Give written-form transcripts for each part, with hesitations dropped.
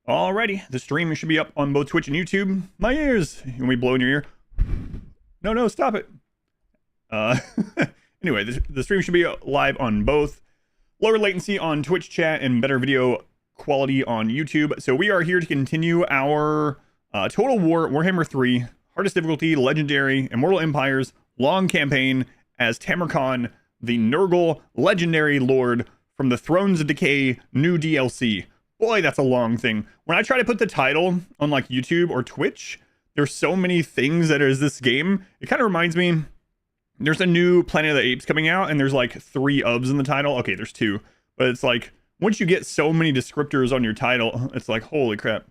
Alrighty, the stream should be up on both Twitch and YouTube. My ears! You want me blow in your ear? No, stop it. Uh, anyway, the stream should be live on both. Lower latency on Twitch chat and better video quality on YouTube. So we are here to continue our Total War Warhammer 3 hardest difficulty, legendary, Immortal Empires, long campaign as Tamurkhan, the Nurgle legendary lord from the Thrones of Decay new DLC. Boy, that's a long thing. When I try to put the title on like YouTube or Twitch, there's so many things that is this game. It kind of reminds me, there's a new Planet of the Apes coming out and there's like 3 ofs in the title. Okay, there's 2, but it's like, once you get so many descriptors on your title, it's like, holy crap.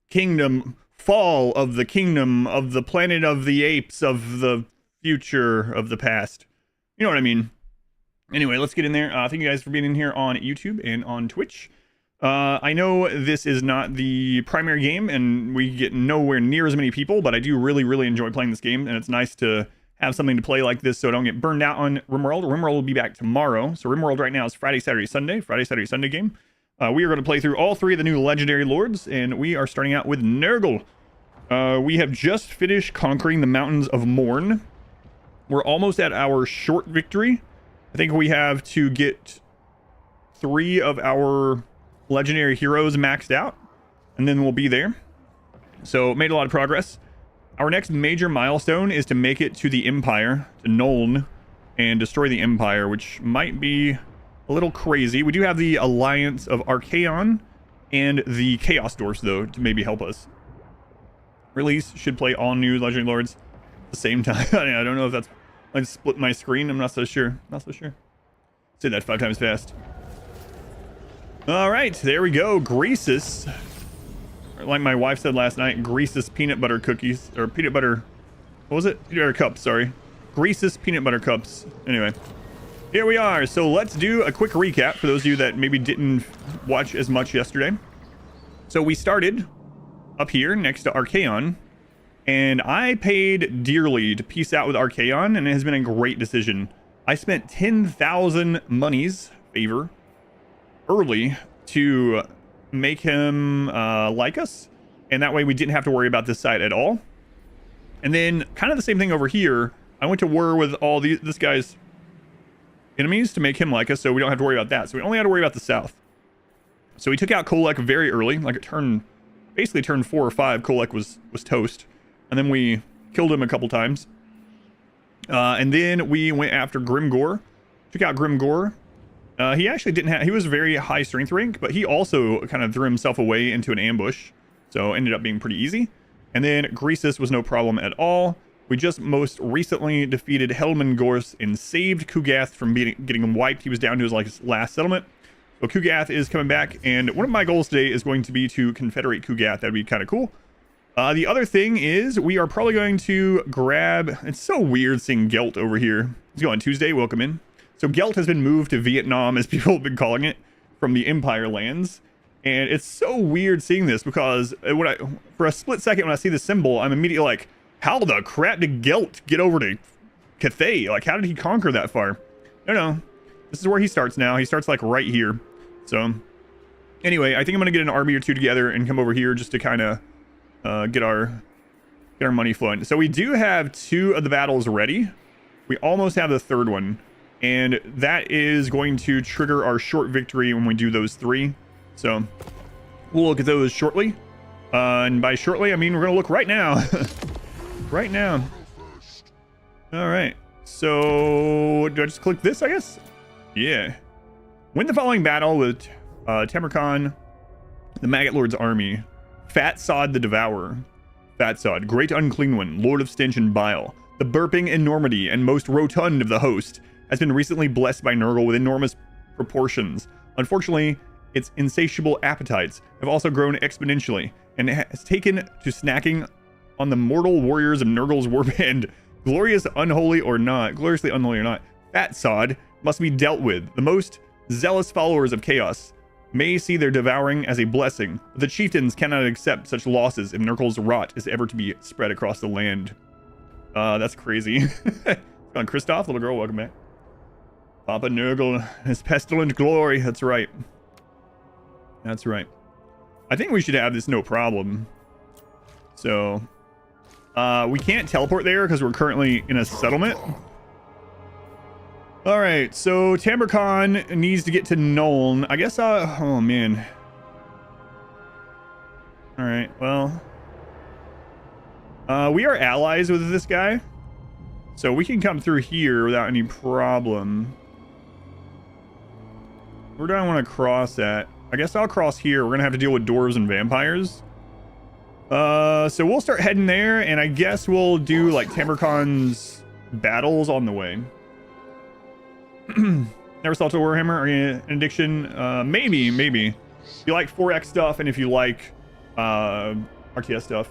Kingdom, fall of the kingdom of the planet of the apes of the future of the past. You know what I mean? Anyway, let's get in there. Thank you guys for being in here on YouTube and on Twitch. I know this is not the primary game and we get nowhere near as many people, but I do really enjoy playing this game, and it's nice to have something to play like this so I don't get burned out on RimWorld. RimWorld will be back tomorrow. So RimWorld right now is Friday, Saturday, Sunday game. We are going to play through all 3 of the new legendary lords, and we are starting out with Nurgle. We have just finished conquering the mountains of Morn. We're almost at our short victory. I think we have to get 3 of our legendary heroes maxed out, and then we'll be there. So made a lot of progress. Our next major milestone is to make it to the Empire, to Nuln, and destroy the Empire, which might be a little crazy. We do have the Alliance of Archaon and the Chaos Dwarfs, though, to maybe help us. Release should play all new legendary lords at the same time. I don't know if that's... I split my screen. I'm not so sure. Say that 5 times fast. All right, there we go. Greasus. Like my wife said last night, Greasus peanut butter cookies, or peanut butter, what was it? Peanut butter cups, sorry. Greasus peanut butter cups. Anyway, here we are. So let's do a quick recap for those of you that maybe didn't watch as much yesterday. So we started up here next to Archaon, and I paid dearly to peace out with Archaon, and it has been a great decision. I spent 10,000 monies, favor, early to make him like us, and that way we didn't have to worry about this side at all. And then kind of the same thing over here. I went to war with all this guy's enemies to make him like us, so we don't have to worry about that. So we only had to worry about the south. So we took out Kolek very early, like basically turn 4 or 5. Kolek was toast, and then we killed him a couple times. And then we went after Grimgor, took out Grimgor. He actually didn't have, he was very high strength rank, but he also kind of threw himself away into an ambush, so ended up being pretty easy. And then Greasus was no problem at all. We just most recently defeated Helmengorst and saved Kugath from getting wiped. He was down to his last settlement. So Kugath is coming back, and one of my goals today is going to be to confederate Kugath. That'd be kind of cool. The other thing is we are probably going to grab, it's so weird seeing Gelt over here. He's going Tuesday, welcome in. So Gelt has been moved to Vietnam, as people have been calling it, from the Empire lands. And it's so weird seeing this because for a split second when I see the symbol, I'm immediately like, how the crap did Gelt get over to Cathay? Like, how did he conquer that far? No. This is where he starts now. He starts like right here. So anyway, I think I'm going to get an army or 2 together and come over here just to kind of get our money flowing. So we do have 2 of the battles ready. We almost have the 3rd one. And that is going to trigger our short victory when we do those 3. So we'll look at those shortly. And by shortly, I mean we're going to look right now. Right now. All right. So do I just click this, I guess? Yeah. Win the following battle with Tamurkhan, the Maggot Lord's army. Fat Sod the Devourer. Fat Sod, great unclean one, Lord of Stench and Bile. The burping enormity and most rotund of the host has been recently blessed by Nurgle with enormous proportions. Unfortunately, its insatiable appetites have also grown exponentially, and it has taken to snacking on the mortal warriors of Nurgle's warband. Gloriously unholy or not, Fat Sod must be dealt with. The most zealous followers of chaos may see their devouring as a blessing, but the chieftains cannot accept such losses if Nurgle's rot is ever to be spread across the land. That's crazy. On Christoph, little girl, welcome back. Papa Nurgle, his pestilent glory. That's right. I think we should have this no problem. So we can't teleport there because we're currently in a settlement. All right, so Tamurkhan needs to get to Nuln. I guess, oh man. All right, well. We are allies with this guy. So we can come through here without any problem. Where do I want to cross at? I guess I'll cross here. We're going to have to deal with dwarves and vampires. So we'll start heading there, and I guess we'll do like Tamurkhan's battles on the way. Never saw Total War Warhammer? Are you an addiction? Maybe. If you like 4X stuff, and if you like RTS stuff.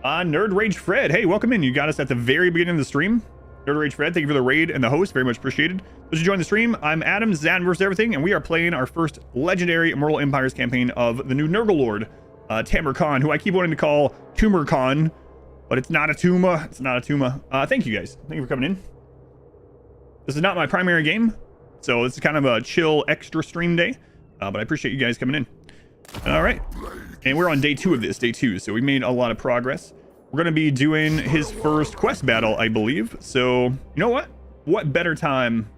Nerd Rage Fred. Hey, welcome in. You got us at the very beginning of the stream. Nerd Rage Fred, thank you for the raid and the host. Very much appreciated. Those who joined the stream, I'm Adam, Zan vs. Everything, and we are playing our first legendary Immortal Empires campaign of the new Nurgle Lord, Tamurkhan, who I keep wanting to call Tamurkhan, but it's not a Tuma. It's not a Tuma. Thank you guys. Thank you for coming in. This is not my primary game, so this is kind of a chill extra stream day, but I appreciate you guys coming in. All right. And we're on day 2 of this, day 2, so we made a lot of progress. We're going to be doing his first quest battle, I believe. So, you know what? What better time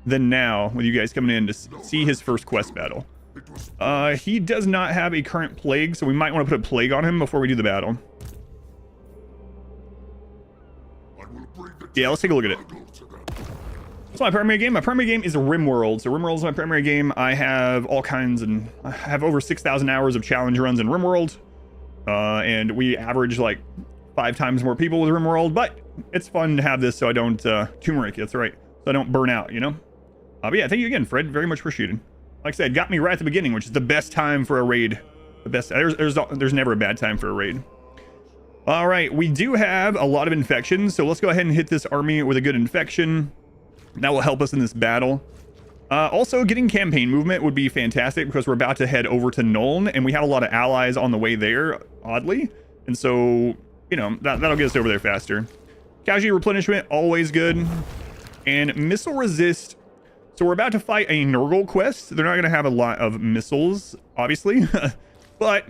than now with you guys coming in to see his first quest battle? He does not have a current plague, so we might want to put a plague on him before we do the battle. Yeah, let's take a look at it. What's my primary game? My primary game is RimWorld. So RimWorld is my primary game. I have all kinds, and I have over 6,000 hours of challenge runs in RimWorld. And we average like 5 times more people with RimWorld, but it's fun to have this so I don't turmeric. That's right. So I don't burn out, you know? But yeah, thank you again, Fred. Very much appreciated. Like I said, got me right at the beginning, which is the best time for a raid. The best. There's never a bad time for a raid. All right, we do have a lot of infections, so let's go ahead and hit this army with a good infection. That will help us in this battle. Also, getting campaign movement would be fantastic because we're about to head over to Nuln, and we have a lot of allies on the way there, oddly. And so, you know, that'll get us over there faster. Casualty replenishment, always good. And missile resist. So we're about to fight a Nurgle quest. They're not going to have a lot of missiles, obviously. But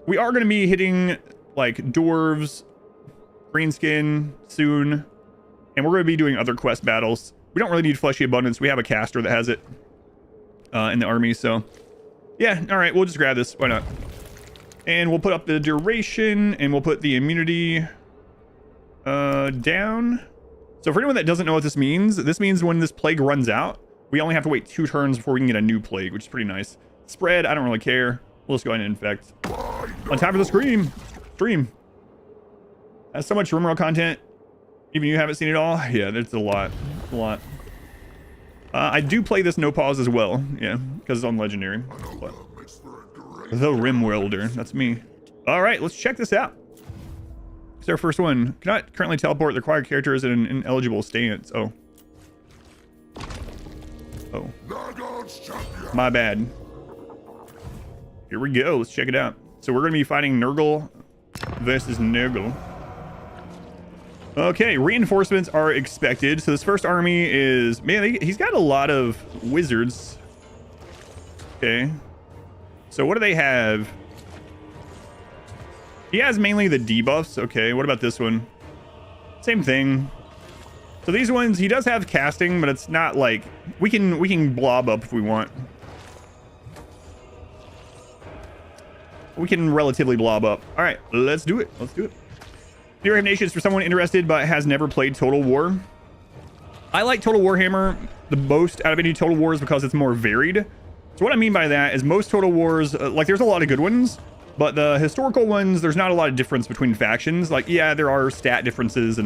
we are going to be hitting, like, dwarves, greenskin soon. And we're going to be doing other quest battles. We don't really need Fleshy Abundance. We have a caster that has it in the army. So, yeah. All right. We'll just grab this. Why not? And we'll put up the duration. And we'll put the immunity down. So for anyone that doesn't know what this means when this plague runs out, we only have to wait 2 turns before we can get a new plague, which is pretty nice. Spread, I don't really care. We'll just go ahead and infect. On time for the stream. Has so much RimWorld content. Even you haven't seen it all? Yeah, there's a lot. I do play this no pause as well. Yeah, because it's on Legendary. But the RimWorlder. That's me. All right, let's check this out. It's our first one. Cannot currently teleport. The required character is in an ineligible stance. Oh. My bad. Here we go. Let's check it out. So we're going to be fighting Nurgle versus Nurgle. Okay, reinforcements are expected. So this first army is... Man, he's got a lot of wizards. Okay. So what do they have? He has mainly the debuffs. Okay, what about this one? Same thing. So these ones, he does have casting, but it's not like... We can blob up if we want. We can relatively blob up. All right, let's do it. Fury of Nations for someone interested but has never played Total War. I like Total Warhammer the most out of any Total Wars because it's more varied. So what I mean by that is most Total Wars, like there's a lot of good ones, but the historical ones, there's not a lot of difference between factions. Like, yeah, there are stat differences,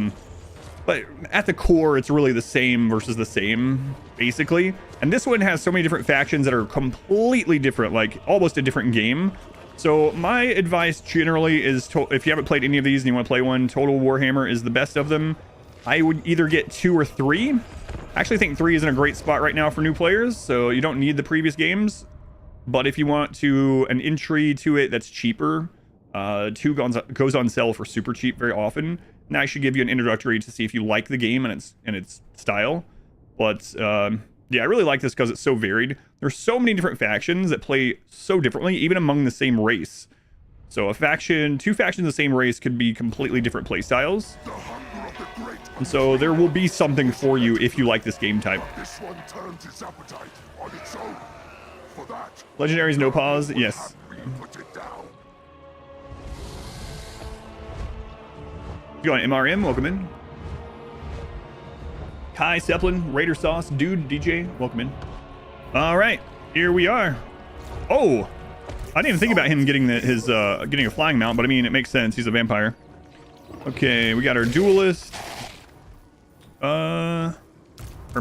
but at the core, it's really the same versus the same, basically. And this one has so many different factions that are completely different, like almost a different game. So my advice generally is, if you haven't played any of these and you want to play one, Total Warhammer is the best of them. I would either get 2 or 3. I actually think 3 is in a great spot right now for new players, so you don't need the previous games. But if you want an entry to it that's cheaper, 2 goes on sale for super cheap very often. And I should give you an introductory to see if you like the game and its style. But Yeah, I really like this because it's so varied. There's so many different factions that play so differently, even among the same race. So a faction, two factions of the same race could be completely different play styles. And so there will be something for you if you like this game type. Legendaries, no pause. Yes. You on MRM? Welcome in. Kai, Zeppelin, Raider Sauce, Dude, DJ, welcome in. All right, here we are. Oh, I didn't even think about him getting getting a flying mount, but I mean, it makes sense. He's a vampire. Okay, we got our duelist. Our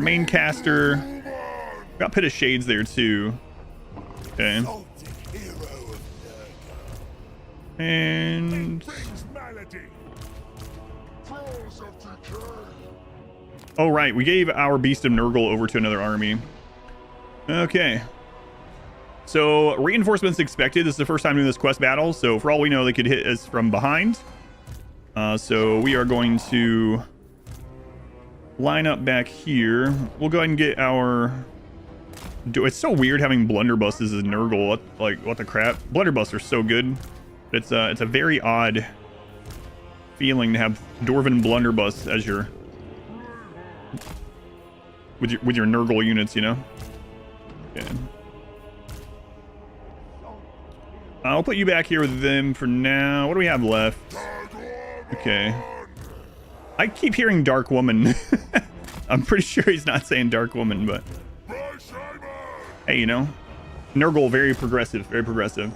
main caster. Got Pit of Shades there too. Okay. And oh, right. We gave our Beast of Nurgle over to another army. Okay. So, reinforcements expected. This is the first time doing this quest battle. So, for all we know, they could hit us from behind. So, we are going to line up back here. We'll go ahead and get our... It's so weird having blunderbusses as Nurgle. What the crap? Blunderbuss are so good. It's a very odd feeling to have Dwarven blunderbuss as your... with your Nurgle units, you know. Okay. I'll put you back here with them for now. What do we have left? Okay. I keep hearing Dark Woman. I'm pretty sure he's not saying Dark Woman, but hey, you know, Nurgle, very progressive, very progressive.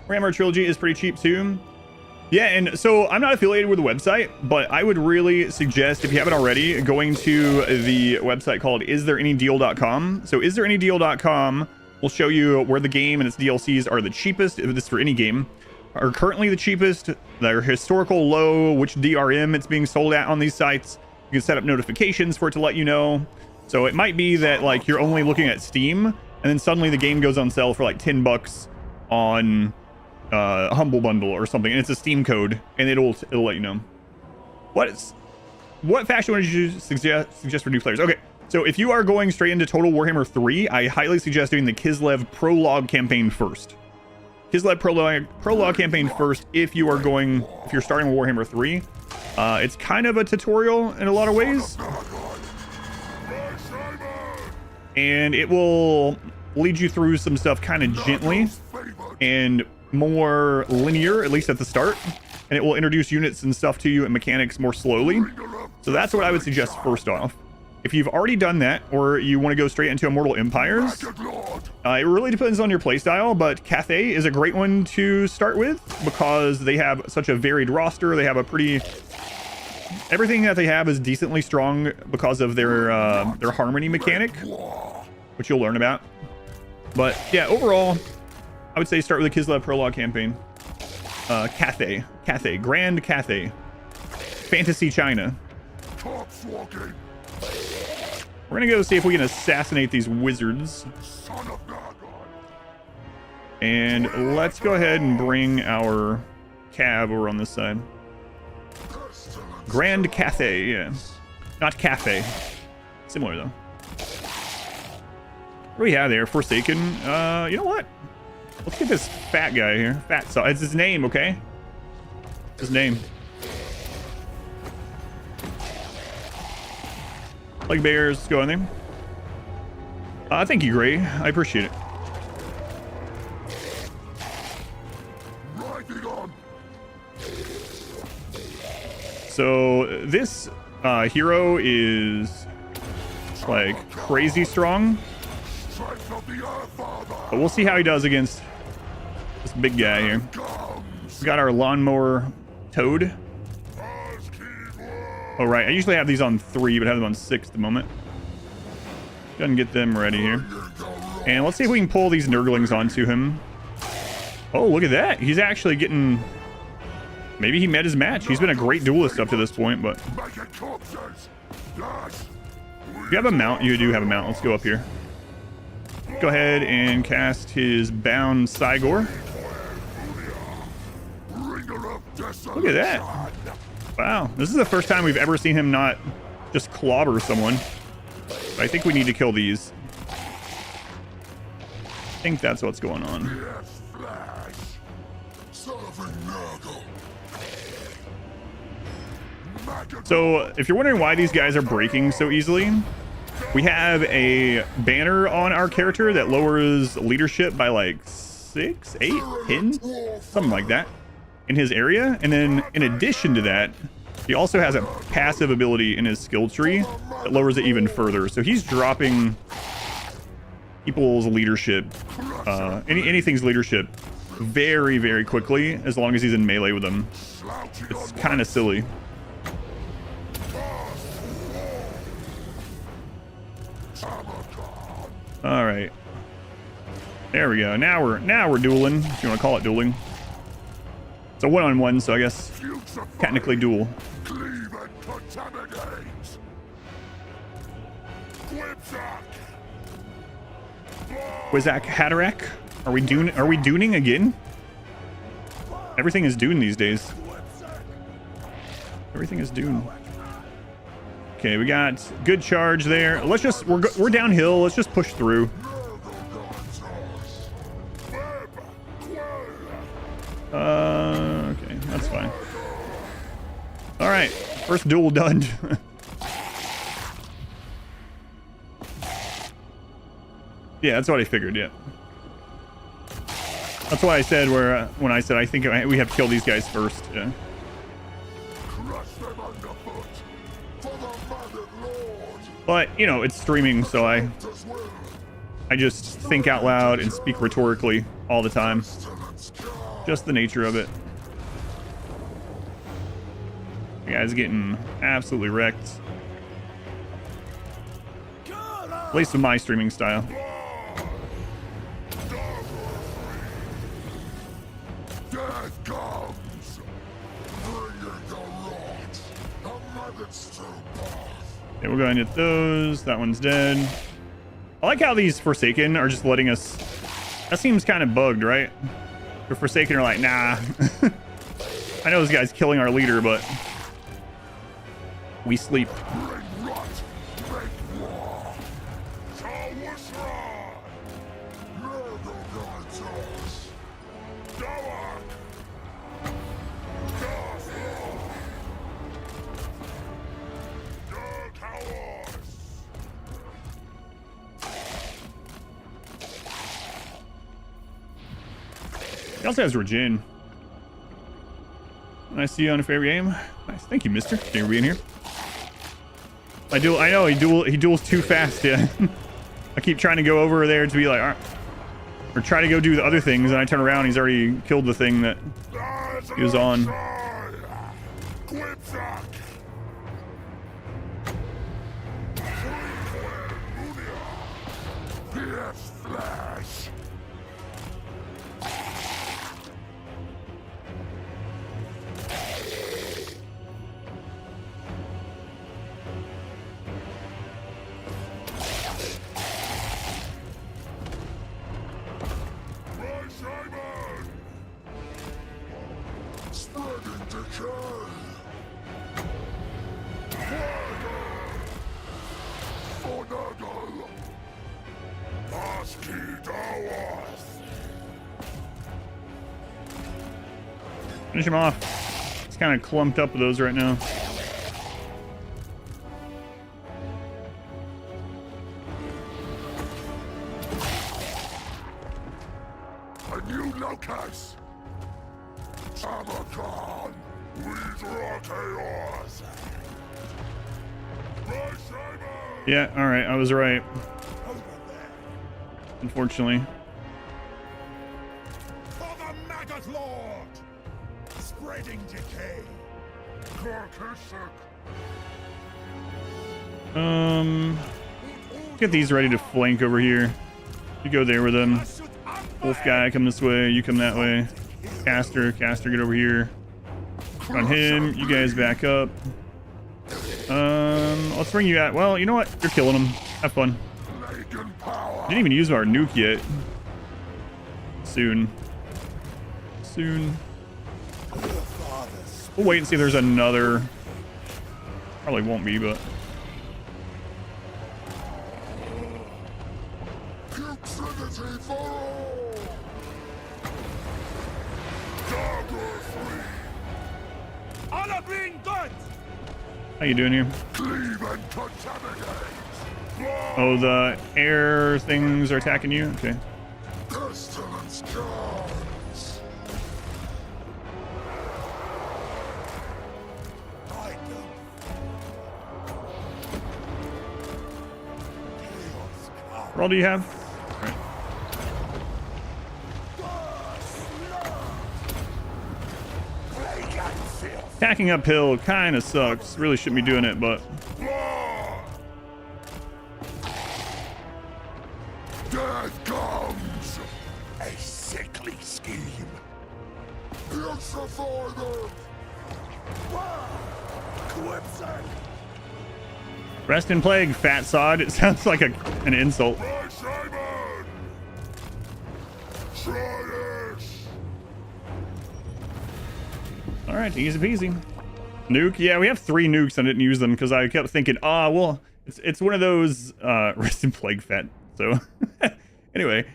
Warhammer Trilogy is pretty cheap too. Yeah, and so I'm not affiliated with the website, but I would really suggest, if you haven't already, going to the website called istthereanydeal.com. So istthereanydeal.com will show you where the game and its DLCs are the cheapest, if this is for any game, are currently the cheapest, their historical low, which DRM it's being sold at on these sites. You can set up notifications for it to let you know. So it might be that like you're only looking at Steam, and then suddenly the game goes on sale for like $10 on Humble Bundle or something, and it's a Steam code, and it'll let you know. What faction would you suggest for new players? Okay, so if you are going straight into Total Warhammer 3, I highly suggest doing the Kislev Prologue campaign first. Kislev Prologue campaign first if you're starting with Warhammer 3. It's kind of a tutorial in a lot of ways, and it will lead you through some stuff kind of gently and more linear, at least at the start, and it will introduce units and stuff to you and mechanics more slowly. So that's what I would suggest first off. If you've already done that, or you want to go straight into Immortal Empires, it really depends on your playstyle, but Cathay is a great one to start with because they have such a varied roster. They have a pretty... Everything that they have is decently strong because of their harmony mechanic, which you'll learn about. But yeah, overall, I would say start with the Kislev Prologue campaign. Cathay, Grand Cathay. Fantasy China. We're gonna go see if we can assassinate these wizards. And let's go ahead and bring our cab over on this side. Grand Cathay, yeah. Not Cafe. Similar though. What do we have there? Forsaken. You know what? Let's get this fat guy here. Fat saw. It's his name, okay? His name. Plague Bears, go in there. Thank you, Gray. I appreciate it. So this hero is like crazy strong, but we'll see how he does against this big guy here. We got our lawnmower toad. Oh right, I usually have these on 3, but I have them on 6 at the moment. Go ahead and get them ready here. And let's see if we can pull these Nurglings onto him. Oh, look at that. He's actually getting... Maybe he met his match. He's been a great duelist up to this point, but... If you have a mount, you do have a mount. Let's go up here. Go ahead and cast his Bound Cygor. Look at that. Wow. This is the first time we've ever seen him not just clobber someone. But I think we need to kill these. think that's what's going on. So if you're wondering why these guys are breaking so easily, we have a banner on our character that lowers leadership by like 6, 8, 10, something like that in his area. And then in addition to that, he also has a passive ability in his skill tree that lowers it even further. So he's dropping people's leadership, anything's leadership very, very quickly as long as he's in melee with them. It's kind of silly. All right, there we go. Now we're dueling, if you want to call it dueling. It's a one-on-one, so I guess technically duel. Quizak Haderach, are we dooning again? Everything is dune these days. Everything is dune. Okay, we got good charge there. Let's just we're downhill. Let's just push through. Okay, that's fine. All right, first duel done. Yeah, that's what I figured. Yeah, that's why I said when I said I think we have to kill these guys first. Yeah. But, you know, it's streaming, so I just think out loud and speak rhetorically all the time. Just the nature of it. The guy's getting absolutely wrecked. At least with my streaming style. Okay, we're going to hit those. That one's dead. I like how these Forsaken are just letting us... That seems kind of bugged, right? The Forsaken are like, nah. I know this guy's killing our leader, but... we sleep. He also has Regen. Nice to see you on a favorite game. Nice, thank you, mister. Thank you for being here. I know he duels too fast, yeah. I keep trying to go over there to be like, or try to go do the other things, and I turn around, he's already killed the thing that he was on. Finish him off. He's kind of clumped up with those right now. A new locus. Tamurkhan, chaos. Yeah, all right, I was right. Unfortunately. For the maggot lord, spreading decay. Get these ready to flank over here. You go there with them. Wolf guy, come this way. You come that way. Caster, get over here. On him. You guys back up. Let's bring you out. Well, you know what? You're killing them. Have fun. Didn't even use our nuke yet. Soon. We'll wait and see if there's another. Probably won't be, but. Trinity for all. How you doing here? Oh, the air things are attacking you? Okay. Pestilence comes. I What all do you have? All right. Attacking uphill kind of sucks. Really shouldn't be doing it, but... Death comes! A sickly scheme. Purify them! Clemson! Rest in plague, fat sod. It sounds like an insult. My Simon! Try it! All right, easy peasy. Nuke. Yeah, we have 3 nukes. I didn't use them because I kept thinking, well, it's one of those rest in plague, fat. So anyway,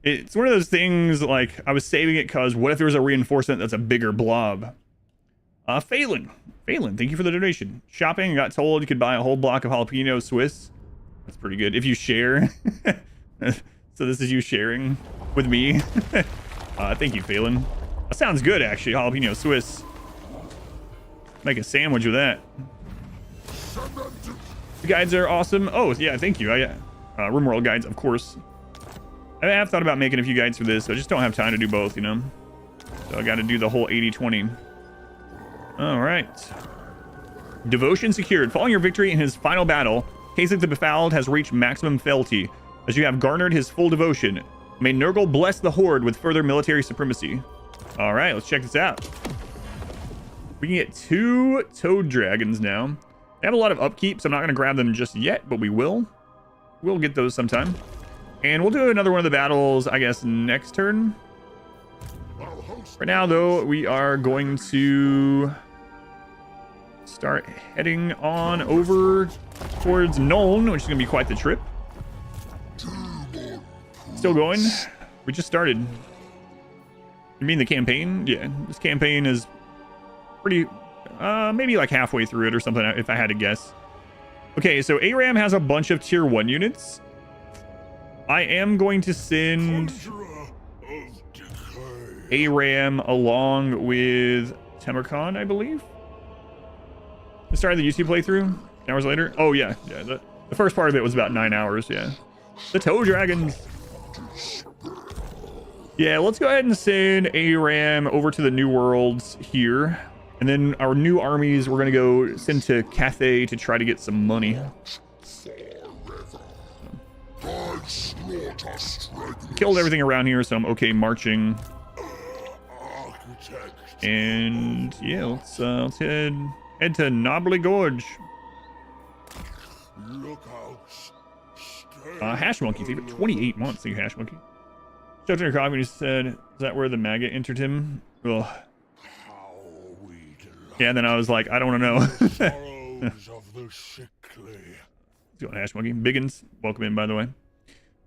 it's one of those things like I was saving it because what if there was a reinforcement that's a bigger blob? Phelan, thank you for the donation. Shopping, got told you could buy a whole block of jalapeno Swiss. That's pretty good. If you share. So this is you sharing with me. Thank you, Phelan. That sounds good, actually. Jalapeno Swiss. Make a sandwich with that. The guides are awesome. Oh, yeah, thank you. RimWorld guides, of course. I have thought about making a few guides for this. I just don't have time to do both, you know? So I got to do the whole 80-20. All right. Devotion secured. Following your victory in his final battle, Kasich the Befouled has reached maximum fealty, as you have garnered his full devotion. May Nurgle bless the Horde with further military supremacy. All right, let's check this out. We can get 2 Toad Dragons now. They have a lot of upkeep, so I'm not going to grab them just yet, but we will. We'll get those sometime. And we'll do another one of the battles, I guess, next turn. For now, though, we are going to start heading on over towards Nuln, which is going to be quite the trip. Still going. We just started. You mean the campaign? Yeah, this campaign is pretty, maybe like halfway through it or something, if I had to guess. Okay, so ARAM has a bunch of tier 1 units. I am going to send ARAM along with Tamurkhan, I believe. I started the UC playthrough hours later. Oh, yeah. The first part of it was about 9 hours, yeah. The Toad Dragons. Yeah, let's go ahead and send ARAM over to the New Worlds here. And then our new armies, we're going to go send to Cathay to try to get some money. Killed everything around here, so I'm okay marching. And yeah, let's head to Knobbly Gorge. Hash Monkey, even 28 months. Thank you, Hash Monkey. Checked in your coffee and he said, is that where the maggot entered him? Ugh. Yeah, and then I was like, I don't know. Going Hash Monkey. Biggins, welcome in, by the way.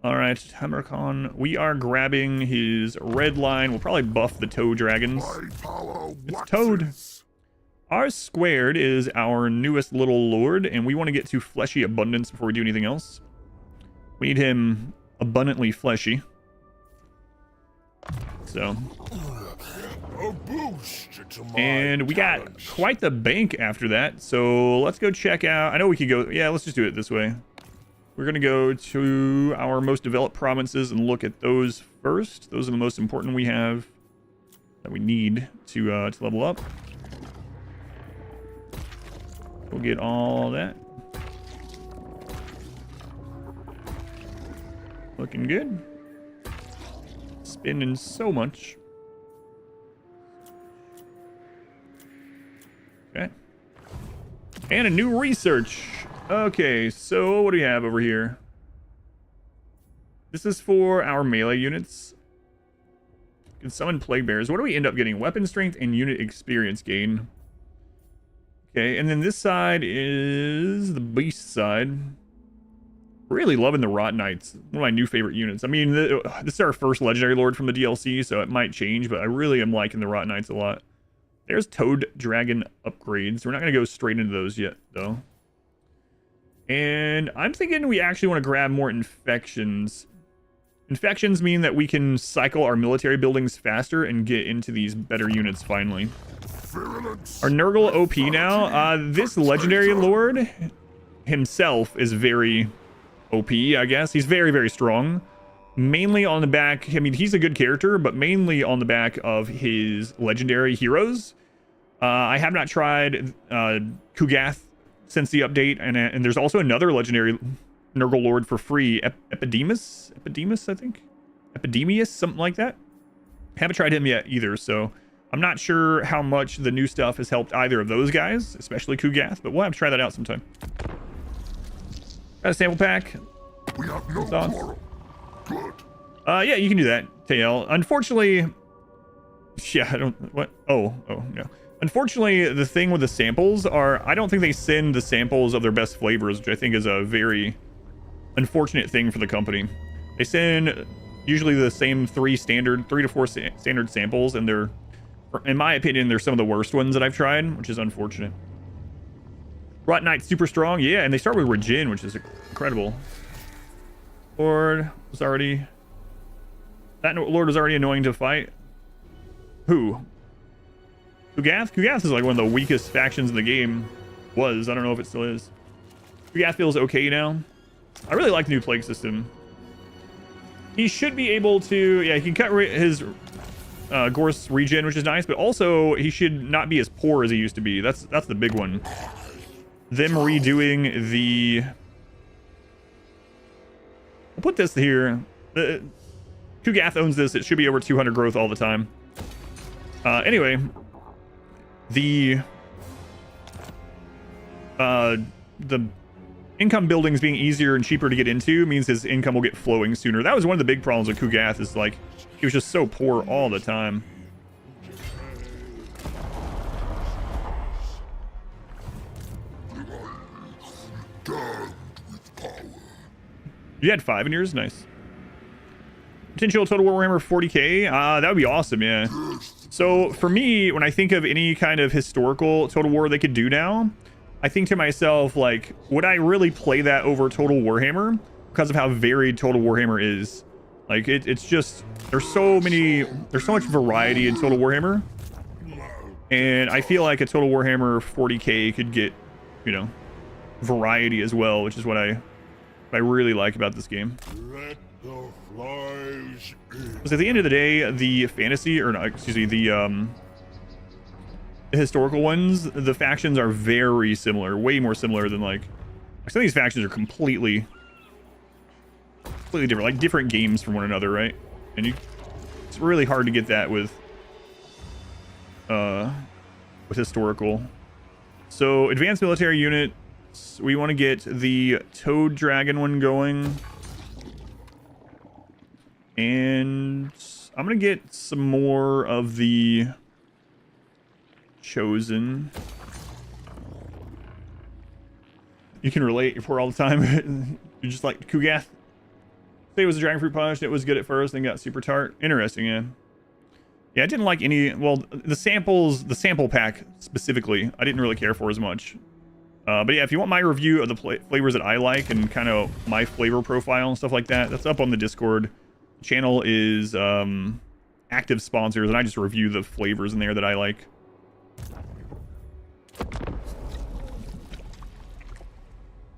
All right, Tamurkhan. We are grabbing his red line. We'll probably buff the Toad Dragons. It's Toad. R squared is our newest little lord, and we want to get to fleshy abundance before we do anything else. We need him abundantly fleshy. So. And we got quite the bank after that, so let's go check out. I know we could go, yeah, let's just do it this way. We're going to go to our most developed provinces and look at those first. Those are the most important we have that we need to level up. We'll get all that. Looking good. Spending so much. Okay. And a new research. Okay, so what do we have over here? This is for our melee units. Can summon plague bears. What do we end up getting? Weapon strength and unit experience gain. Okay, and then this side is the beast side. Really loving the Rot Knights. One of my new favorite units. I mean, this is our first legendary lord from the DLC, so it might change, but I really am liking the Rot Knights a lot. There's Toad Dragon upgrades. We're not going to go straight into those yet, though. And I'm thinking we actually want to grab more infections. Infections mean that we can cycle our military buildings faster and get into these better units finally. Our Nurgle OP now. This legendary lord himself is very OP, I guess. He's very, very strong. Mainly on the back, I mean, he's a good character, but mainly on the back of his legendary heroes. I have not tried Kugath since the update, and there's also another legendary Nurgle Lord for free, Epidemus, I think? Epidemius, something like that. Haven't tried him yet either, so I'm not sure how much the new stuff has helped either of those guys, especially Kugath, but we'll have to try that out sometime. Got a sample pack. We have no quarrel. Good. Yeah, you can do that, TL. Unfortunately, yeah, I don't, what? Oh, no. Unfortunately, the thing with the samples are, I don't think they send the samples of their best flavors, which I think is a very unfortunate thing for the company. They send usually the same 3 to 4 standard samples, and they're, in my opinion, they're some of the worst ones that I've tried, which is unfortunate. Rot Knight's super strong, yeah, and they start with Regen, which is incredible. Lord was already... That Lord was already annoying to fight. Who? Kugath? Kugath is like one of the weakest factions in the game. Was. I don't know if it still is. Kugath feels okay now. I really like the new plague system. He should be able to... Yeah, he can cut his Gorse regen, which is nice, but also he should not be as poor as he used to be. That's the big one. Them redoing the... I'll put this here. Kugath owns this. It should be over 200 growth all the time. Anyway, the income buildings being easier and cheaper to get into means his income will get flowing sooner. That was one of the big problems with Kugath, is like he was just so poor all the time. You had 5 in yours? Nice. Potential Total War Warhammer 40k? That would be awesome, yeah. So for me, when I think of any kind of historical Total War they could do now, I think to myself, like, would I really play that over Total Warhammer? Because of how varied Total Warhammer is. Like, it's just, there's so much variety in Total Warhammer. And I feel like a Total Warhammer 40k could get, you know, variety as well, which is what I really like about this game. Let the flies in. Because at the end of the day, the fantasy, or no, excuse me, the historical ones, the factions are very similar, way more similar than like some of these factions are completely different, like different games from one another, right? And it's really hard to get that with historical. So advanced military unit. We want to get the Toad Dragon one going. And I'm going to get some more of the Chosen. You can relate, you're poor all the time. You're just like Kugath. Say it was a dragon fruit punch, it was good at first, then got super tart. Interesting, yeah. Yeah, I didn't like any, well, the sample pack specifically, I didn't really care for as much. But yeah, if you want my review of the flavors that I like and kind of my flavor profile and stuff like that, that's up on the Discord. The channel is active sponsors, and I just review the flavors in there that I like.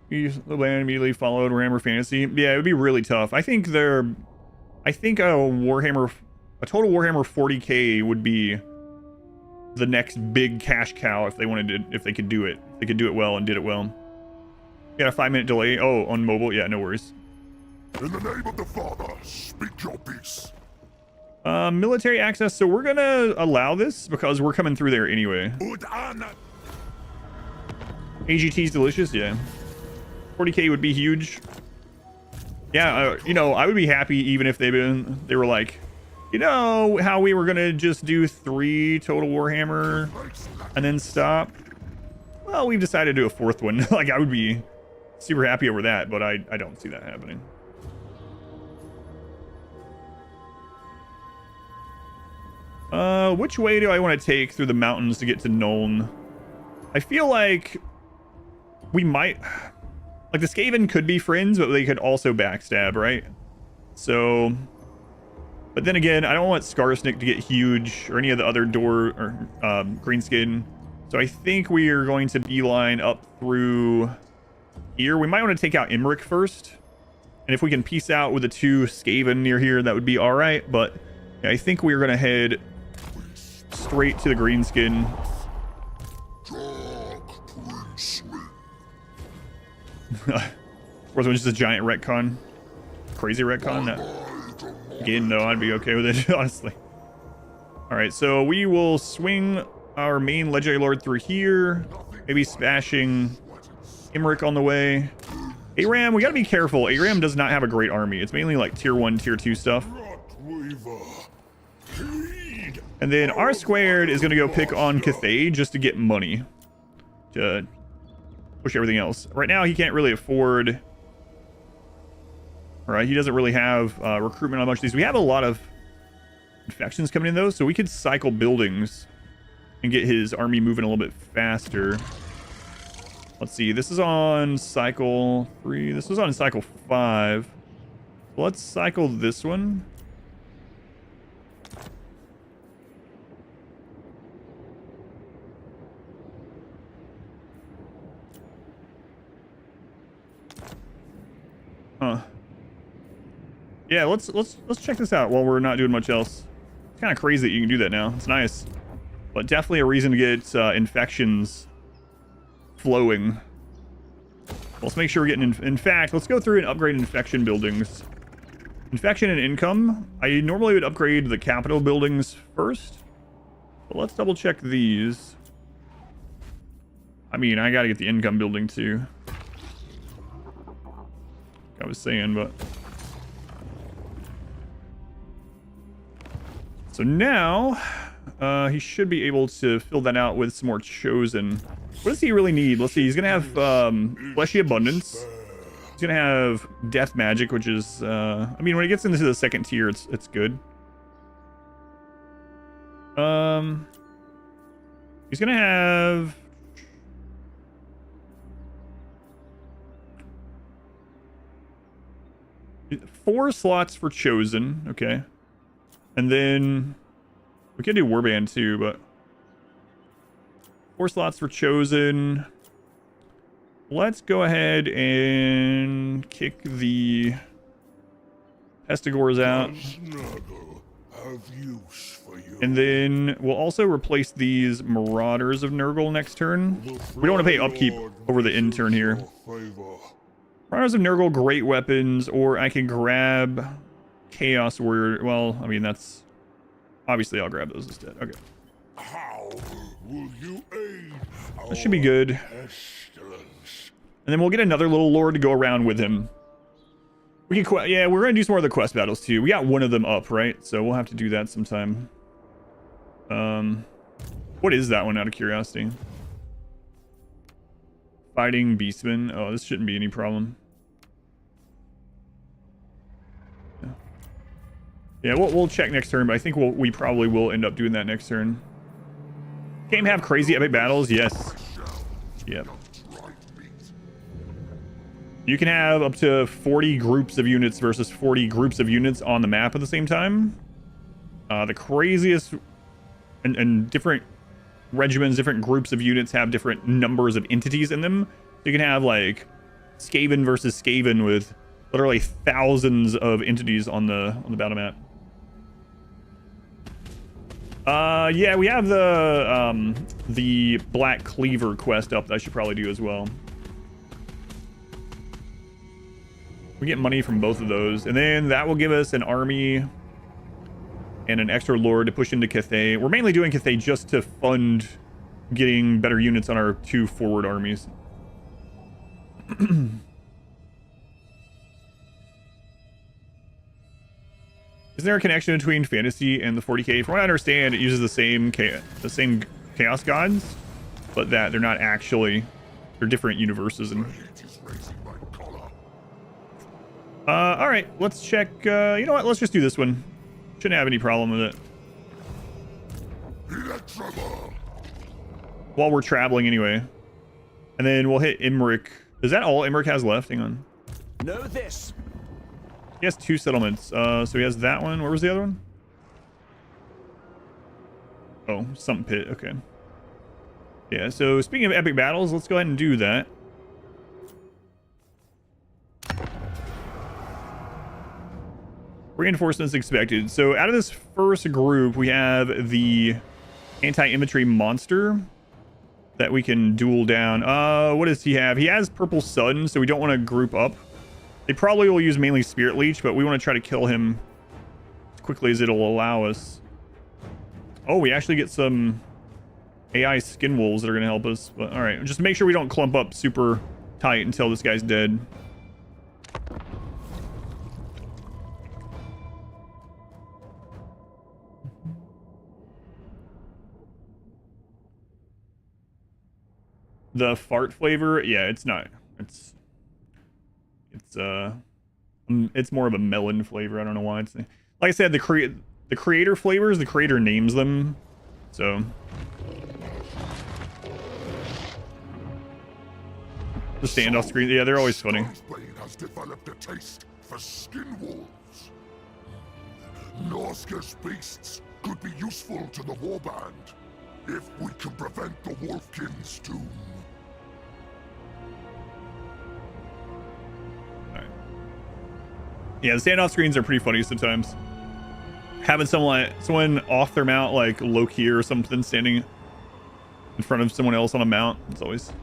The land immediately followed Warhammer Fantasy. Yeah, it would be really tough. I think a Total Warhammer 40k would be the next big cash cow if they wanted to, if they could do it. They could do it well and did it well. You got a 5-minute delay. Oh, on mobile? Yeah, no worries. In the name of the Father, speak your peace. Military access. So we're gonna allow this because we're coming through there anyway. AGT's delicious, yeah. 40k would be huge. Yeah, you know, I would be happy even if they were like, you know, how we were gonna just do 3 Total Warhammer and then stop. Well, we've decided to do a 4th one. Like, I would be super happy over that, but I don't see that happening. Which way do I want to take through the mountains to get to Nuln? I feel like we might... Like, the Skaven could be friends, but they could also backstab, right? So... But then again, I don't want Skarsnik to get huge, or any of the other door or greenskin. So I think we are going to beeline up through here. We might want to take out Imric first. And if we can peace out with the 2 Skaven near here, that would be all right. But yeah, I think we're going to head straight to the greenskin. Or was it just a giant retcon? Crazy retcon? That... Again, no, I'd be okay with it, honestly. Alright, so we will swing our main Legendary Lord through here. Maybe smashing Imric on the way. Aram, we gotta be careful. Aram does not have a great army. It's mainly like tier 1, tier 2 stuff. And then R squared is gonna go pick on Cathay just to get money. To push everything else. Right now, he can't really afford... All right, he doesn't really have recruitment on much of these. We have a lot of infections coming in, though, so we could cycle buildings and get his army moving a little bit faster. Let's see. This is on cycle 3. This was on cycle 5. Let's cycle this one. Huh. Yeah, let's check this out while we're not doing much else. It's kind of crazy that you can do that now. It's nice. But definitely a reason to get infections flowing. Let's make sure we're getting... In fact, let's go through and upgrade infection buildings. Infection and income. I normally would upgrade the capital buildings first. But let's double check these. I mean, I gotta get the income building too. I was saying, but... So now, he should be able to fill that out with some more chosen. What does he really need? Let's see. He's going to have fleshy abundance. He's going to have death magic, which is, I mean, when he gets into the second tier, it's good. He's going to have... four slots for chosen. Okay. And then we can do Warband too, but 4 slots for chosen. Let's go ahead and kick the Pestigors out. And then we'll also replace these Marauders of Nurgle next turn. We don't want to pay upkeep over the end turn here. Marauders of Nurgle, great weapons, or I can grab Chaos Warrior. Well, I mean, that's... Obviously, I'll grab those instead. Okay. How will you aid that should be good. pestilence? And then we'll get another little lord to go around with him. We can yeah, we're going to do some more of the quest battles too. We got one of them up, right? So we'll have to do that sometime. What is that one, out of curiosity? Fighting Beastmen. Oh, this shouldn't be any problem. Yeah, we'll check next turn, but I think we probably will end up doing that next turn. Game have crazy epic battles? Yes. Yep. You can have up to 40 groups of units versus 40 groups of units on the map at the same time. The craziest and different regiments, different groups of units have different numbers of entities in them. You can have like Skaven versus Skaven with literally thousands of entities on the battle map. Yeah, we have the Black Cleaver quest up that I should probably do as well. We get money from both of those, and then that will give us an army and an extra lord to push into Cathay. We're mainly doing Cathay just to fund getting better units on our 2 forward armies. Is there a connection between fantasy and the 40k? From what I understand, it uses the same chaos gods, but that they're not actually, they're different universes. And all right, let's check. You know what? Let's just do this one. Shouldn't have any problem with it. while we're traveling anyway. And then we'll hit Imric. Is that all Imric has left? Hang on. Know this. He has 2 settlements. So he has that one. Where was the other one? Oh, something pit. Okay. Yeah, so speaking of epic battles, let's go ahead and do that. Reinforcements expected. So out of this first group, we have the anti-infantry monster that we can duel down. What does he have? He has Purple Sun, so we don't want to group up. They probably will use mainly Spirit Leech, but we want to try to kill him as quickly as it'll allow us. Oh, we actually get some AI skin wolves that are going to help us. But all right, just make sure we don't clump up super tight until this guy's dead. The fart flavor, yeah, it's not. It's more of a melon flavor. I don't know why. It's like I said, the creator flavors, the creator names them. So the standoff screen, yeah, they're always funny. Has developed a taste for skin wolves. Norsca's beasts could be useful to the warband if we can prevent the Wolfkin's doom. Yeah, the standoff screens are pretty funny sometimes. Having someone off their mount, like Loki or something, standing in front of someone else on a mount. It's always...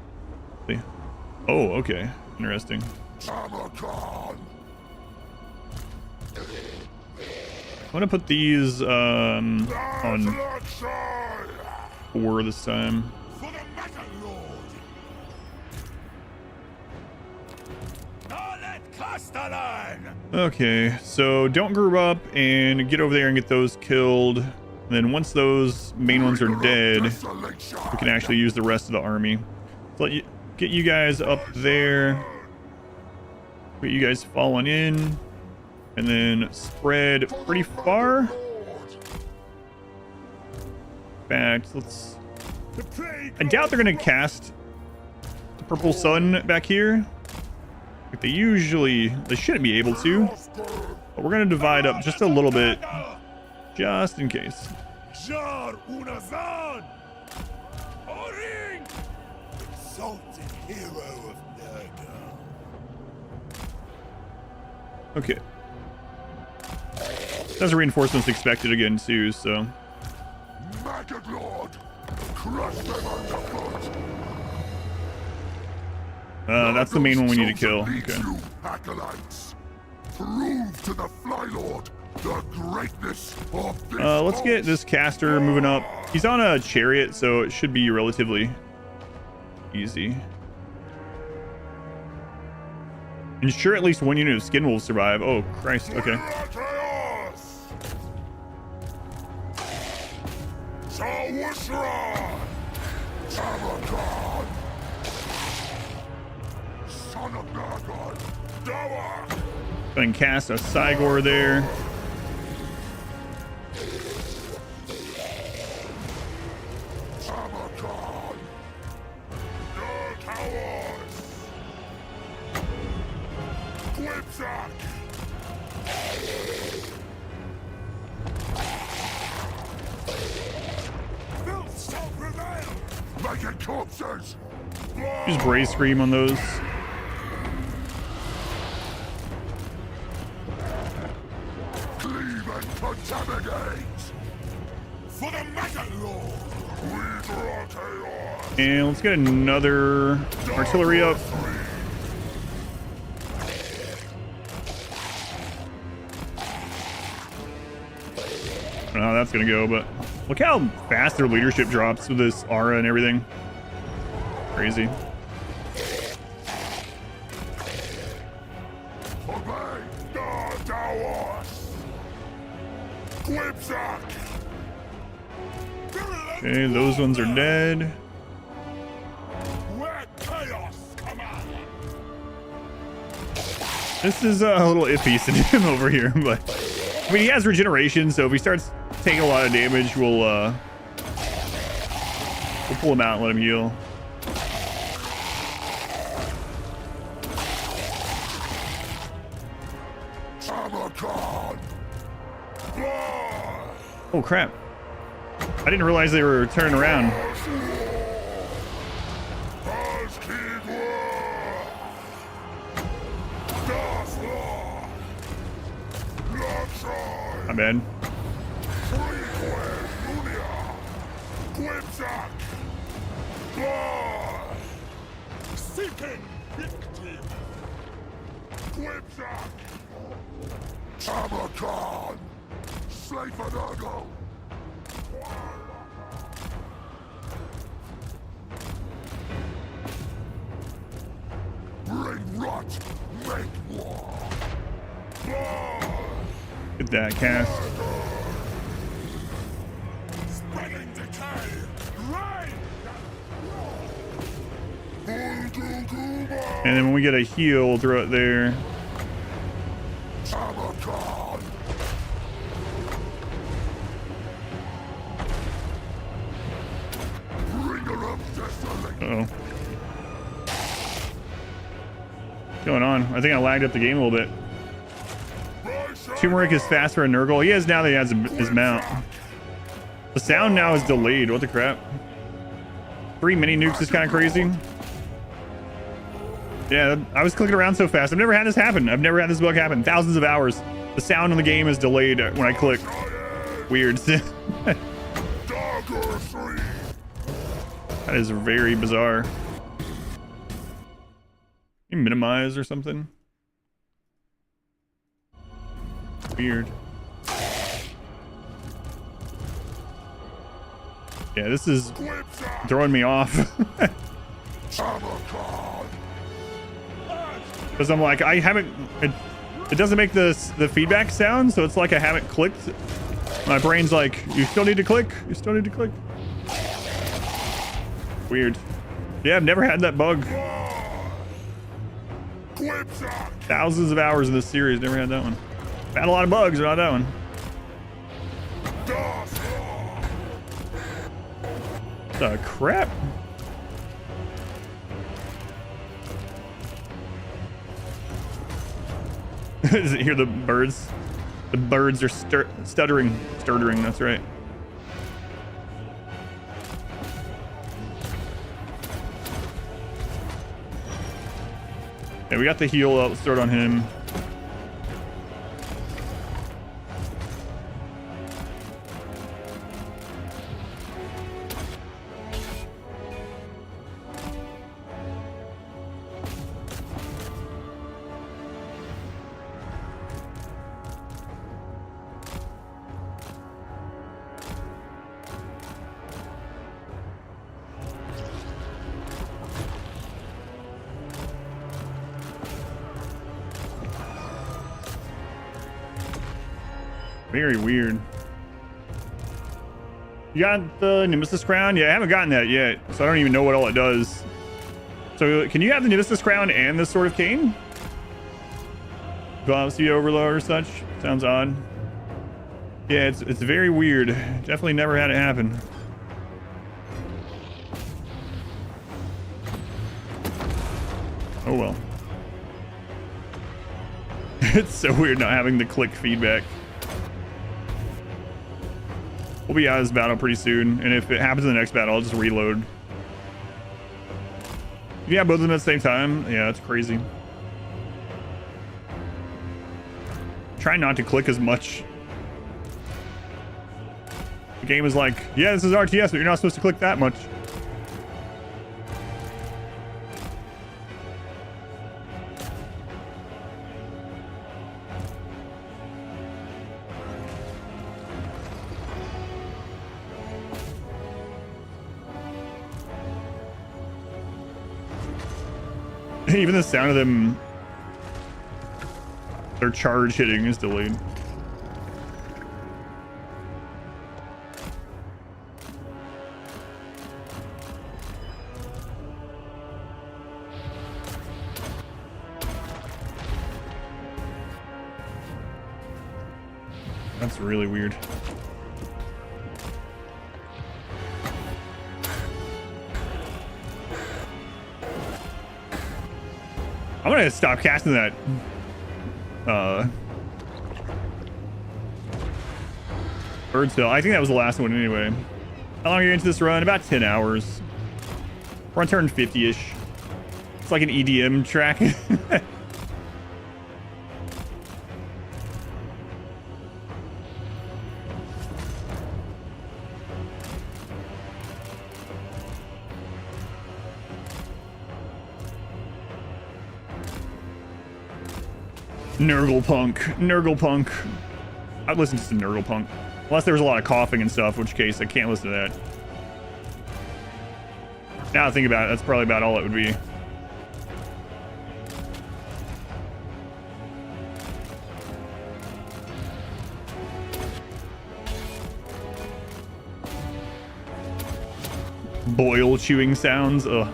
Oh, okay. Interesting. Tamurkhan. I'm gonna put these on 4 this time. For the Metal Lord. Okay, so don't group up and get over there and get those killed. And then once those main ones are dead, we can actually use the rest of the army. So get you guys up there. Get you guys falling in. And then spread pretty far. In fact, I doubt they're going to cast the Purple Sun back here. Like they shouldn't be able to. But we're going to divide up just a little bit. Just in case. Exalted hero of Nurgle. Okay. There's reinforcements expected again too, so. Maggot Lord, crush them underfoot. That's the main one we need to kill. Okay. Acolytes, prove to the Fly Lord the greatness of this. Let's get this caster moving up. He's on a chariot, so it should be relatively easy. Ensure at least 1 unit of skin will survive. Oh, Christ. Okay. Son of Nurgle, Go and cast a Cygor there. Tamurkhan, your towers. Quipsack. Filth shall prevail. Making corpses. Use Braze Scream on those. Cleave and contaminate. For the Metal Lord. We brought chaos. And let's get another artillery up. I don't know how that's gonna go, but look how fast their leadership drops with this aura and everything. Crazy. Obey the towers. Quipsack. Okay, those ones are dead. Where chaos commands. This is a little iffy sitting him over here, but I mean he has regeneration, so if he starts taking a lot of damage, we'll pull him out and let him heal. Tamurkhan! Oh crap. I didn't realize they were turning around. My bad. Tamurkhan! Slay for Nurgle! Bring rot, make war! Get that cast. Spreading decay! Rain! And then when we get a heal, we'll throw it there. Tamurkhan! Bringer of desolation! Uh-oh. What's going on? I think I lagged up the game a little bit. Turmeric is fast for a Nurgle. He has now that he has his mount. The sound now is delayed. What the crap? 3 mini nukes is kind of crazy. Yeah, I was clicking around so fast. I've never had this happen. I've never had this bug happen. Thousands of hours. The sound in the game is delayed when I click. Weird. That is very bizarre. Can you minimize or something? Weird. Yeah, this is throwing me off. Because I'm like, I haven't... It doesn't make the feedback sound, so it's like I haven't clicked. My brain's like, you still need to click. You still need to click. Weird. Yeah, I've never had that bug. Thousands of hours in this series, never had that one. Had a lot of bugs, but not that one. The crap? Does it hear the birds? The birds are stuttering. Stuttering, that's right. Yeah, we got the heal up. Let's start on him. Very weird. You got the Nemesis crown? Yeah, I haven't gotten that yet, so I don't even know what all it does. So can you have the Nemesis crown and the Sword of Cain? Velocity overload or such? Sounds odd. Yeah, it's very weird. Definitely never had it happen. Oh well. It's so weird not having the click feedback. We'll be out of this battle pretty soon, and if it happens in the next battle, I'll just reload. Yeah, both of them at the same time. Yeah, that's crazy. Try not to click as much. The game is like, yeah, this is RTS, but you're not supposed to click that much. Even the sound of them, their charge hitting is delayed. That's really weird. I'm gonna stop casting that. Bird Cell. I think that was the last one anyway. How long are you into this run? About 10 hours. We're on turn 50-ish. It's like an EDM track. Nurgle punk. I'd listen to some Nurgle punk. Unless there was a lot of coughing and stuff, in which case I can't listen to that. Now I think about it, that's probably about all it would be. Boil chewing sounds, ugh.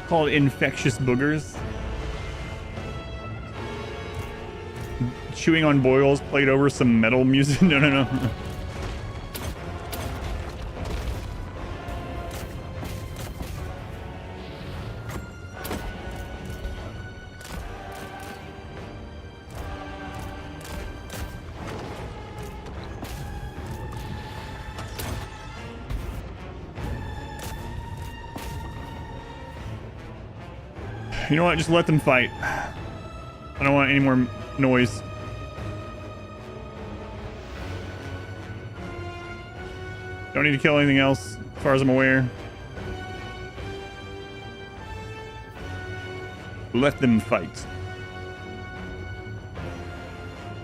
Called infectious boogers. Chewing on boils played over some metal music. No. You know what? Just let them fight. I don't want any more noise. Don't need to kill anything else, as far as I'm aware. Let them fight.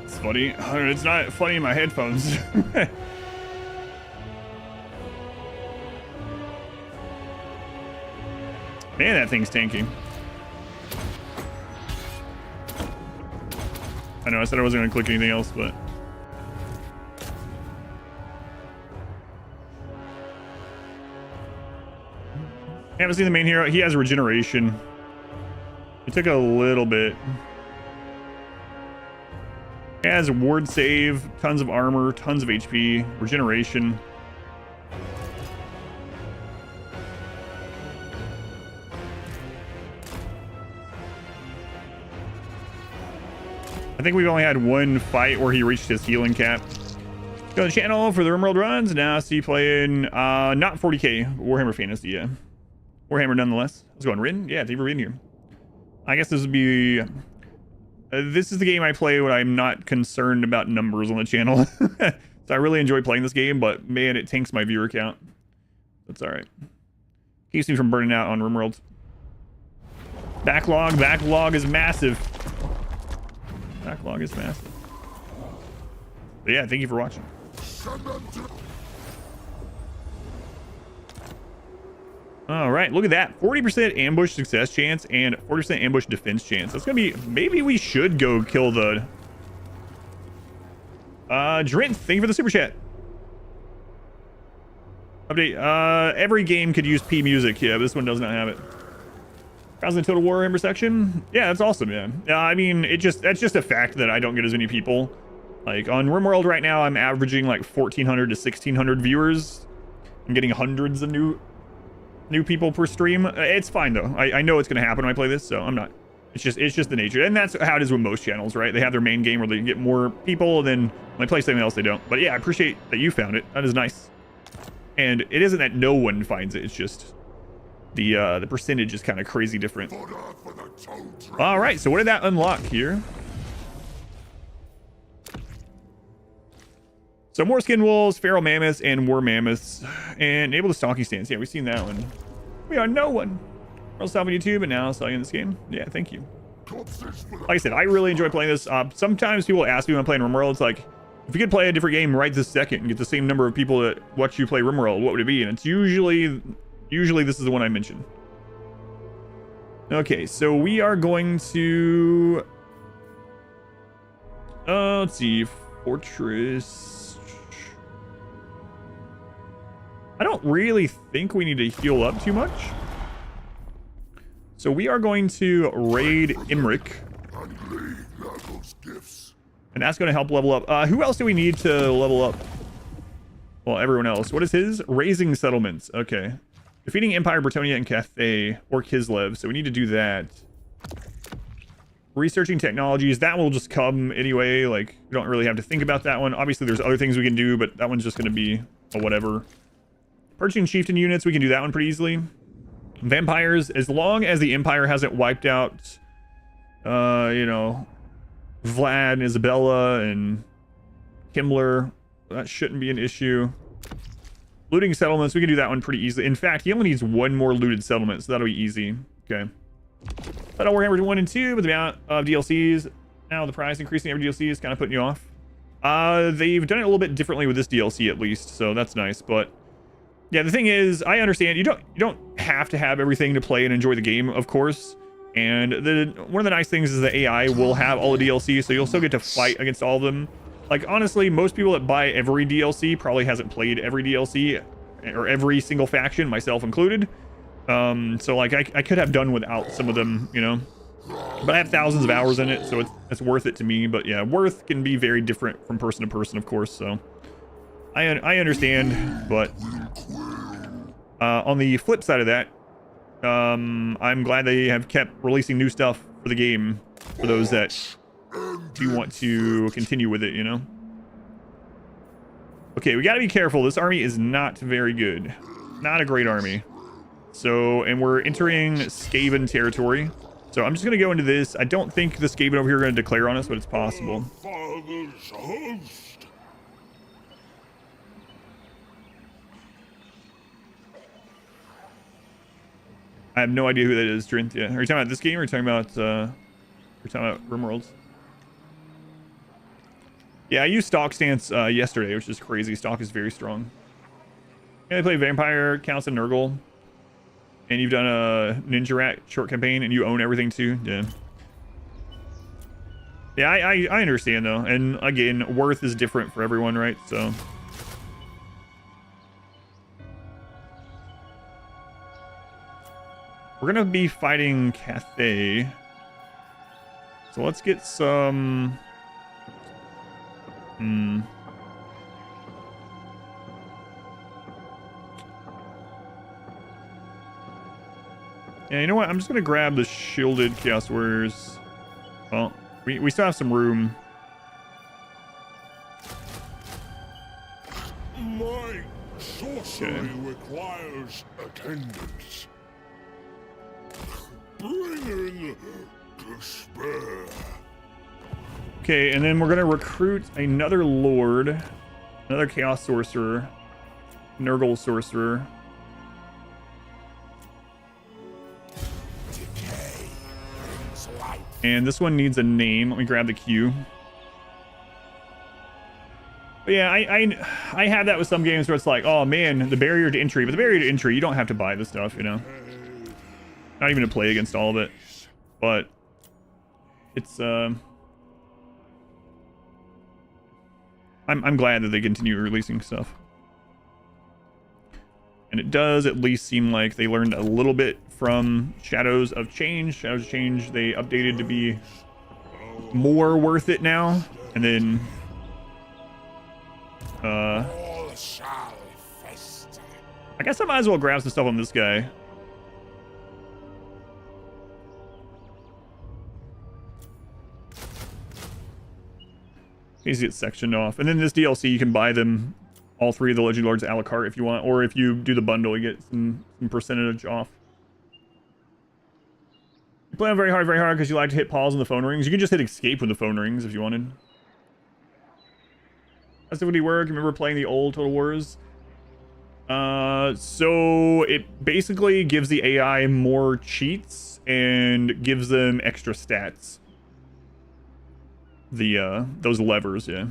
It's funny. It's not funny in my headphones. Man, that thing's tanky. I know I said I wasn't going to click anything else, but... I haven't seen the main hero. He has regeneration. It took a little bit. He has ward save, tons of armor, tons of HP, regeneration. I think we've only had one fight where he reached his healing cap. Go to the channel for the RimWorld runs. Now I see you playing, not 40k, Warhammer Fantasy, yeah. Warhammer nonetheless. Let's go on Rin. Yeah, thank you for being here. I guess this would be... this is the game I play when I'm not concerned about numbers on the channel. So I really enjoy playing this game, but man, it tanks my viewer count. That's alright. Keeps me from burning out on RimWorld. Backlog is massive. Backlog is massive. But yeah, thank you for watching. All right, look at that. 40% ambush success chance and 40% ambush defense chance. That's gonna be, maybe we should go kill the... Drint, thank you for the super chat. Update, every game could use P music. Yeah, this one does not have it. How's the Total War Warhammer section? Yeah, that's awesome, man. I mean, that's just a fact that I don't get as many people. Like, on RimWorld right now, I'm averaging like 1,400 to 1,600 viewers. I'm getting hundreds of new people per stream. It's fine, though. I know it's going to happen when I play this, so I'm not. It's just the nature. And that's how it is with most channels, right? They have their main game where they get more people, and then when I play something else, they don't. But yeah, I appreciate that you found it. That is nice. And it isn't that no one finds it. It's just... the percentage is kind of crazy different. All right, so what did that unlock here? So more skin wolves, feral mammoths, and war mammoths, and enable the stalking stance. Yeah, we've seen that one. We are no one. I'll stop on YouTube, and now I'll sell you in this game. Yeah, thank you. Like I said, I really enjoy playing this. Sometimes people ask me when I'm playing RimWorld, it's like, if you could play a different game right this second and get the same number of people that watch you play RimWorld, what would it be? And it's usually Usually this is the one I mention. Okay, so we are going to... let's see. Fortress... I don't really think we need to heal up too much. So we are going to raid Imric. And that's going to help level up. Who else do we need to level up? Well, everyone else. What is his? Raising settlements. Okay. Defeating Empire, Bretonia, and Cathay, or Kislev. So we need to do that. Researching technologies. That will just come anyway. Like, we don't really have to think about that one. Obviously, there's other things we can do, but that one's just going to be a whatever. Purchasing chieftain units. We can do that one pretty easily. Vampires. As long as the Empire hasn't wiped out, you know, Vlad and Isabella and Himmler, that shouldn't be an issue. Looting settlements, we can do that one pretty easily. In fact, he only needs one more looted settlement, so that'll be easy. Okay. Total War Warhammer 1 and 2, but the amount of DLCs, now the price increasing every DLC is kind of putting you off. They've done it a little bit differently with this DLC at least, so that's nice. But yeah, the thing is, I understand you don't have to have everything to play and enjoy the game, of course. And one of the nice things is the AI will have all the DLC, so you'll still get to fight against all of them. Like, honestly, most people that buy every DLC probably hasn't played every DLC or every single faction, myself included. So, like, I could have done without some of them, you know. But I have thousands of hours in it, so it's worth it to me. But, yeah, worth can be very different from person to person, of course. So, I understand. But on the flip side of that, I'm glad they have kept releasing new stuff for the game for those that do want to continue with it, you know. Okay, we got to be careful. This army is not very good. Not a great army. So, and we're entering Skaven territory. So I'm just going to go into this. I don't think the Skaven over here are going to declare on us, but it's possible. I have no idea who that is, Drinth. Yeah. Are you talking about this game or are you talking about RimWorlds? Yeah, I used Stalk Stance yesterday, which is crazy. Stalk is very strong. And I play Vampire, Counts, and Nurgle. And you've done a Ninja Rat short campaign, and you own everything too. Yeah. Yeah, I understand though. And again, worth is different for everyone, right? So. We're gonna be fighting Cathay. So let's get some. Yeah, you know what? I'm just gonna grab the shielded Chaos Warriors. Well, we still have some room. My sorcery requires attendance. Bring in despair. Okay, and then we're gonna recruit another Lord, another Chaos Sorcerer, Nurgle Sorcerer. Decay. And this one needs a name. Let me grab the queue. But yeah, I have that with some games where it's like, oh man, the barrier to entry. But the barrier to entry, you don't have to buy the stuff, you know. Not even to play against all of it. But it's I'm glad that they continue releasing stuff. And it does at least seem like they learned a little bit from Shadows of Change. Shadows of Change, they updated to be more worth it now. And then I guess I might as well grab some stuff on this guy. Easy to get sectioned off. And then this DLC, you can buy them, all three of the Legend Lords a la carte if you want. Or if you do the bundle, you get some percentage off. You play on very hard because you like to hit pause on the phone rings. You can just hit escape when the phone rings if you wanted. How's it work? Remember playing the old Total Wars? So it basically gives the AI more cheats and gives them extra stats. Those levers, yeah.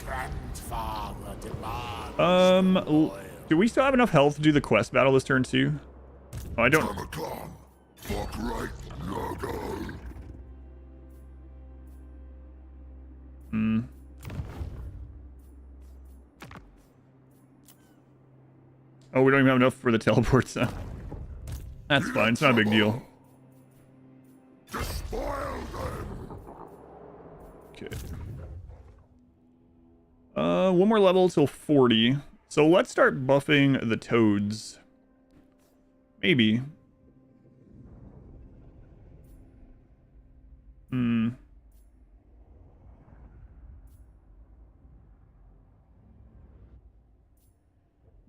Grandfather Do we still have enough health to do the quest battle this turn too? Oh, I don't. Tamurkhan, fuck right, Nurgle. Oh, we don't even have enough for the teleports now. That's fine. It's not a big deal. Despoil them. Okay. One more level till 40. So let's start buffing the toads. Maybe.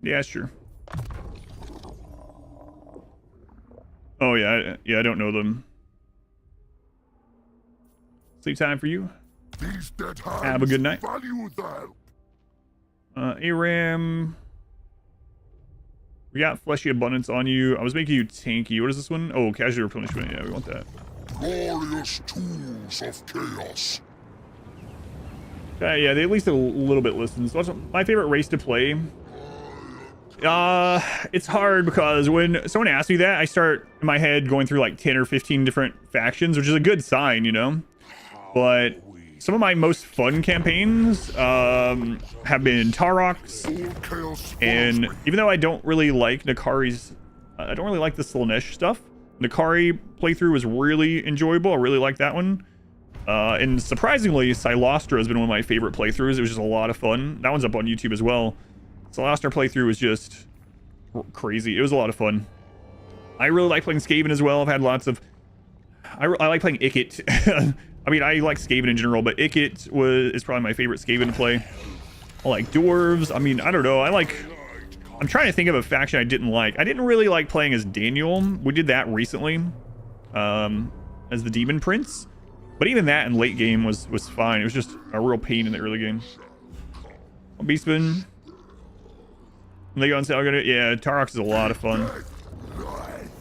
Yeah, sure. Oh yeah, I don't know them. Sleep time for you. These dead hands Have a good night. value that. ARAM. We got fleshy abundance on you. I was making you tanky. What is this one? Oh, casual replenishment. Yeah, we want that. Glorious tools of chaos. Yeah, they at least a little bit listen. So what's my favorite race to play? It's hard because when someone asks me that, I start in my head going through like 10 or 15 different factions, which is a good sign, you know? But some of my most fun campaigns have been Tarok's, and even though I don't really like Nakari's, I don't really like the Slaanesh stuff. Nakari playthrough was really enjoyable. I really like that one. And surprisingly, Silostra has been one of my favorite playthroughs. It was just a lot of fun. That one's up on YouTube as well. Silostra playthrough was just crazy. It was a lot of fun. I really like playing Skaven as well. I've had lots of... I like playing Ikit. I mean, I like Skaven in general, but Ikit is probably my favorite Skaven to play. I like Dwarves. I mean, I don't know. I'm trying to think of a faction I didn't like. I didn't really like playing as Daniel. We did that recently as the Demon Prince. But even that in late game was fine. It was just a real pain in the early game. Beastman. They go on sale. Yeah, Tarok is a lot of fun.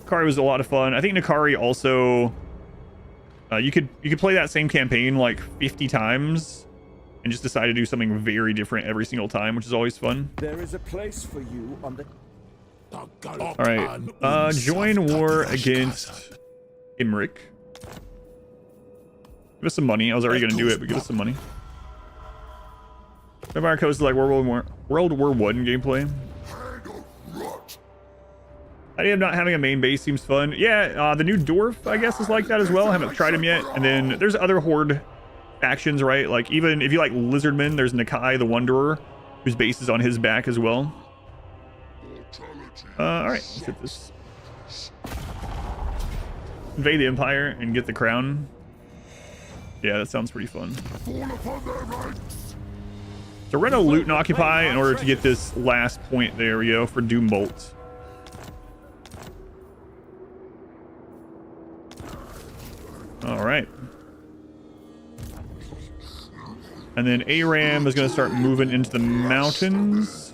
Nakari was a lot of fun. I think Nakari also... you could play that same campaign like 50 times and just decide to do something very different every single time, which is always fun. There is a place for you on the... All right, join war against Imric. Give us some money. I was already gonna do it, but give us some money. Empire Coast is like World War I gameplay. Idea of not having a main base seems fun. Yeah, the new Dwarf, I guess, is like that as well. I haven't tried him yet. And then there's other Horde factions, right? Like, even if you like Lizardmen, there's Decay, the Wanderer, whose base is on his back as well. Alright, let's hit this. Invade the Empire and get the crown. Yeah, that sounds pretty fun. So we're gonna loot and occupy in order to get this last point. There we go, for Doombolt. All right. And then ARAM is going to start moving into the mountains.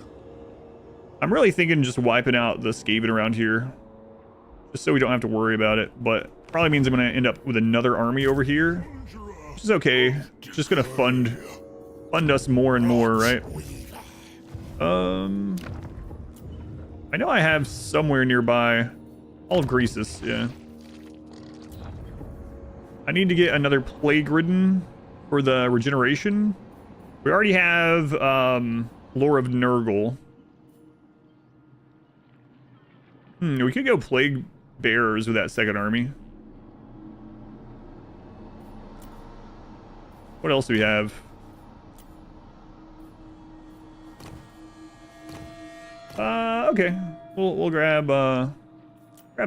I'm really thinking just wiping out the Skaven around here, just so we don't have to worry about it. But probably means I'm going to end up with another army over here, which is okay. It's just going to fund us more and more, right? I know I have somewhere nearby all of Greasus, yeah. I need to get another Plague Ridden for the regeneration. We already have Lore of Nurgle. We could go Plague Bearers with that second army. What else do we have? Okay. We'll grab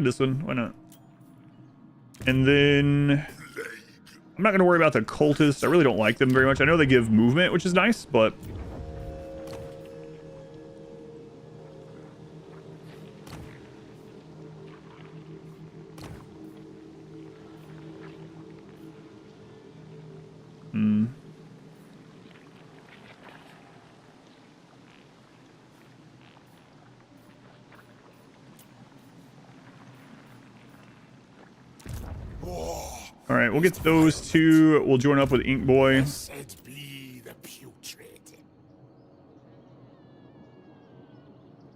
this one. Why not? And then I'm not going to worry about the cultists. I really don't like them very much. I know they give movement, which is nice, but... All right, we'll get those two. We'll join up with Ink Boy.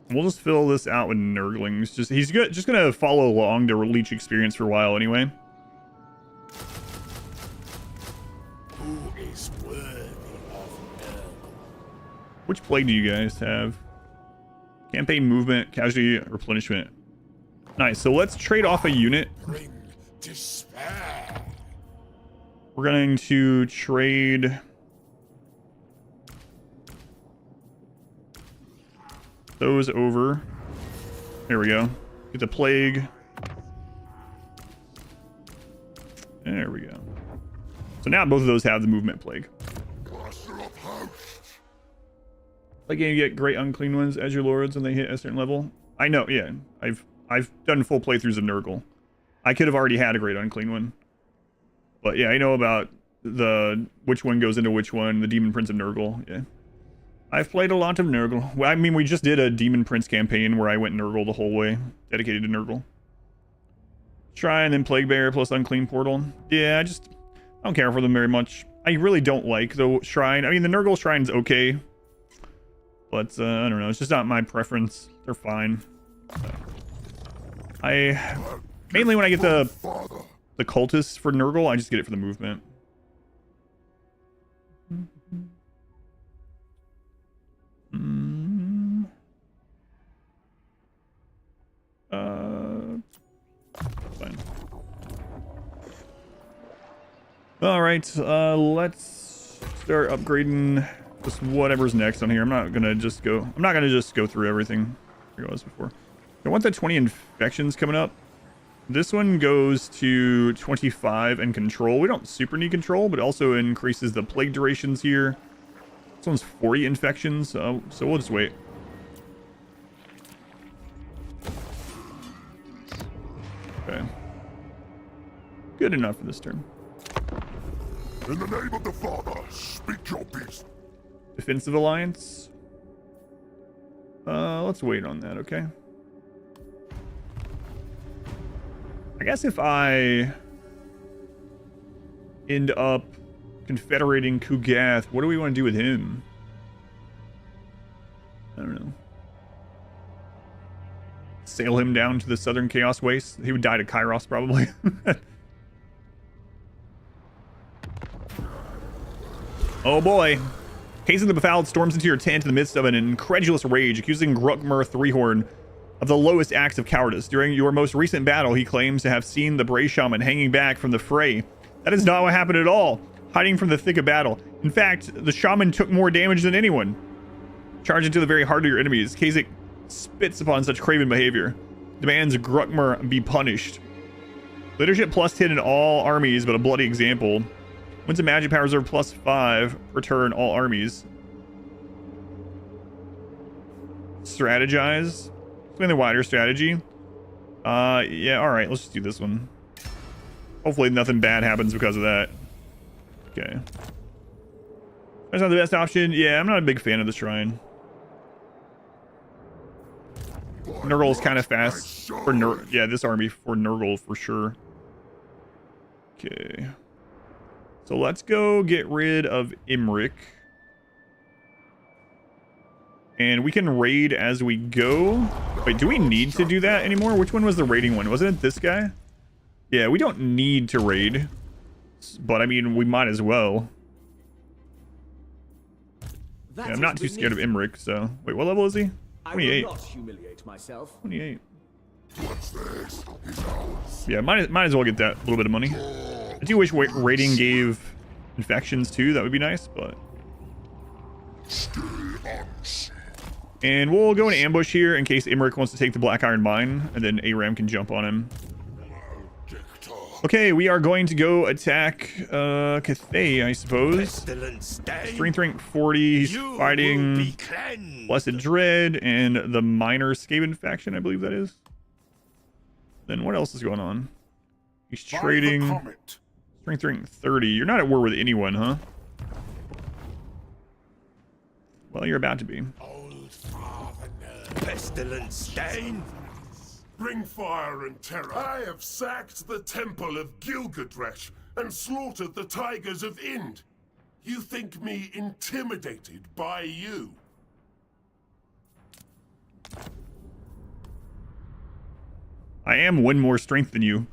We'll just fill this out with Nurglings. He's just gonna follow along to leech experience for a while anyway. Who is worthy of Nurgle? Which plague do you guys have? Campaign movement, casualty, replenishment. Nice. So let's trade off a unit. Bring despair. We're going to trade those over. There we go. Get the plague. There we go. So now both of those have the movement plague. Master of hosts. Like you get great unclean ones as your lords when they hit a certain level. I know, yeah. I've done full playthroughs of Nurgle. I could have already had a great unclean one. But yeah, I know about which one goes into which one, the Demon Prince of Nurgle. Yeah. I've played a lot of Nurgle. Well, I mean, we just did a Demon Prince campaign where I went Nurgle the whole way, dedicated to Nurgle. Shrine, then Plague Bearer plus Unclean Portal. Yeah, I don't care for them very much. I really don't like the Shrine. I mean, the Nurgle Shrine's okay. But, I don't know. It's just not my preference. They're fine. Mainly when I get the cultists for Nurgle, I just get it for the movement. Fine. All right, let's start upgrading just whatever's next on here. I'm not gonna just go through everything like I was before. I want the 20 infections coming up. This one goes to 25 and control. We don't super need control, but it also increases the plague durations here. This one's 40 infections, so we'll just wait. Okay. Good enough for this turn. In the name of the Father, speak your peace. Defensive alliance. Let's wait on that, okay? I guess if I end up confederating Kugath, what do we want to do with him? I don't know. Sail him down to the Southern Chaos Waste? He would die to Kairos, probably. Oh boy. Hazen the Befouled storms into your tent in the midst of an incredulous rage, accusing Gruckmer Threehorn of the lowest acts of cowardice. During your most recent battle, he claims to have seen the Bray Shaman hanging back from the fray. That is not what happened at all, hiding from the thick of battle. In fact, the Shaman took more damage than anyone. Charge into the very heart of your enemies. Kasich spits upon such craven behavior. Demands Gruckmer be punished. Leadership +10 in all armies, but a bloody example. Wins a magic power reserve +5 per turn, all armies. Strategize. Explain the wider strategy. Yeah, alright, let's just do this one. Hopefully nothing bad happens because of that. Okay. That's not the best option. Yeah, I'm not a big fan of the Shrine. Nurgle is kind of fast for this army for Nurgle for sure. Okay. So let's go get rid of Imric. And we can raid as we go. Wait, do we need to do that anymore? Which one was the raiding one? Wasn't it this guy? Yeah, we don't need to raid. But I mean, we might as well. Yeah, I'm not too scared of Imric, so... Wait, what level is he? 28. I will not humiliate myself. 28. What's this? Is ours. Yeah, might as well get that little bit of money. I do wish raiding gave infections too. That would be nice, but... And we'll go in ambush here in case Imric wants to take the Black Iron Mine, and then Aram can jump on him. Okay, we are going to go attack Cathay, I suppose. Strength rank 40. He's fighting Blessed Dread and the Minor Skaven faction, I believe that is. Then what else is going on? He's trading strength rank 30. You're not at war with anyone, huh? Well, you're about to be. Old Father Nurgle. Pestilent stain. Bring fire and terror. I have sacked the temple of Gilgadresh and slaughtered the tigers of Ind. You think me intimidated by you? I am one more strength than you.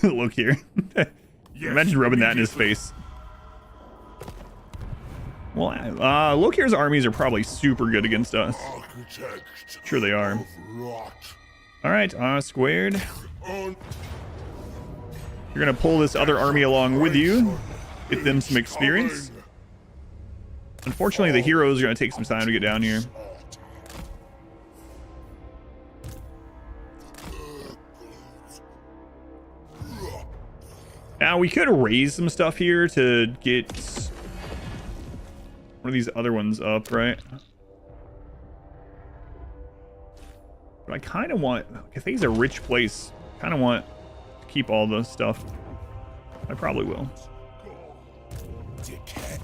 Look here. Yes, Imagine rubbing that in his immediately. face. Well, Lokir's armies are probably super good against us. Architect Sure they are. of rot. All right, squared. On You're gonna pull this other army along with you. Get them some experience. Unfortunately, the heroes are gonna take some time to get down here. Now, we could raise some stuff here to get one of these other ones up, right? But I kind of want... Cathay's a rich place. Kind of want to keep all the stuff. I probably will. Decay.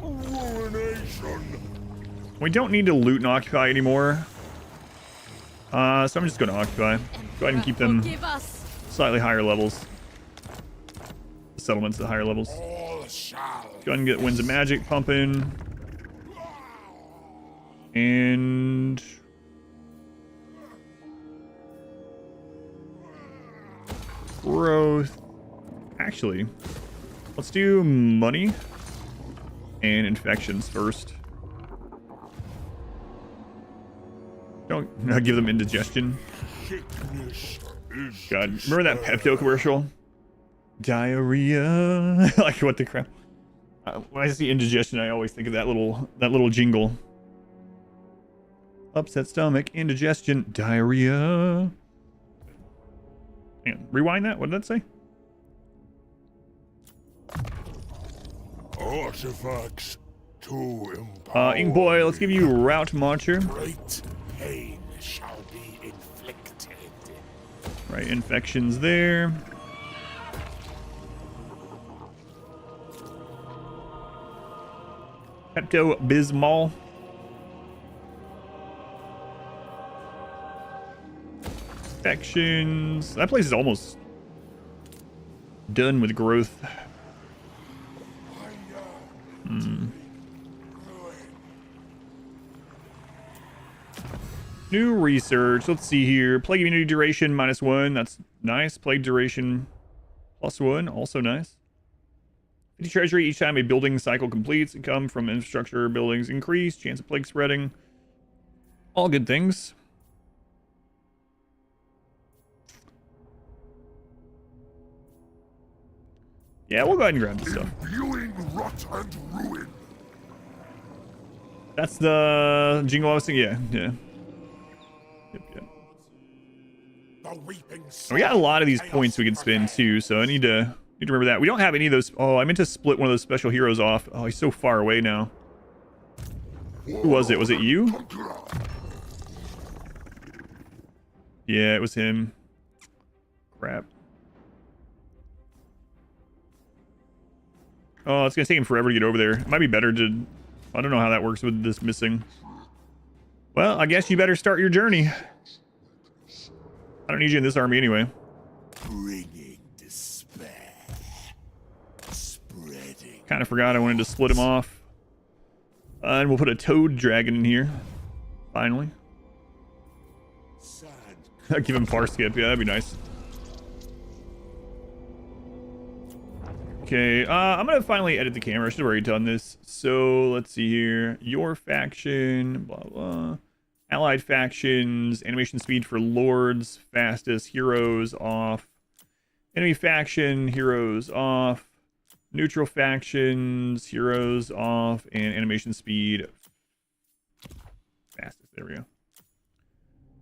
Ruination. We don't need to loot and occupy anymore. So I'm just going to occupy. Go ahead and keep them Forgive us. slightly higher levels. The settlements at higher levels. All shall Go ahead and get Winds of Magic pumping. And... growth. Actually, let's do money and infections first. Don't give them indigestion. sickness is God, remember that Pepto commercial? Diarrhea. Like, what the crap? When I see indigestion, I always think of that little jingle. Upset stomach, indigestion, diarrhea. Hang on, rewind that. What did that say? artifacts to empower. Ink Boy, let's give you Route Marcher. Great pain shall be inflicted. Right, infections there. Pepto Bismol. Infections. That place is almost done with growth. New research. Let's see here. Plague immunity duration -1. That's nice. Plague duration +1. Also nice. 50 treasury each time a building cycle completes. Income from infrastructure buildings increase. Chance of plague spreading. All good things. Yeah, we'll go ahead and grab this stuff. Imbuing rot and ruin. That's the jingle I was thinking. Yeah. Yep. The weeping And we got a lot of these points we can spend too, so I need to remember that. We don't have any of those. Oh, I meant to split one of those special heroes off. Oh, he's so far away now. Who was it? Was it you? Yeah, it was him. Crap. Oh, it's gonna take him forever to get over there. It might be better to... I don't know how that works with this missing. Well, I guess you better start your journey. I don't need you in this army anyway. Bringing despair. Spreading. Kind of forgot I wanted to split him off. And we'll put a toad dragon in here. Finally. Sand. Give him far skip. Yeah, that'd be nice. Okay, I'm gonna finally edit the camera. I should have already done this. So let's see here. Your faction, blah blah. Allied factions, animation speed for lords, fastest, heroes off. Enemy faction, heroes off. Neutral factions, heroes off, and animation speed fastest. There we go.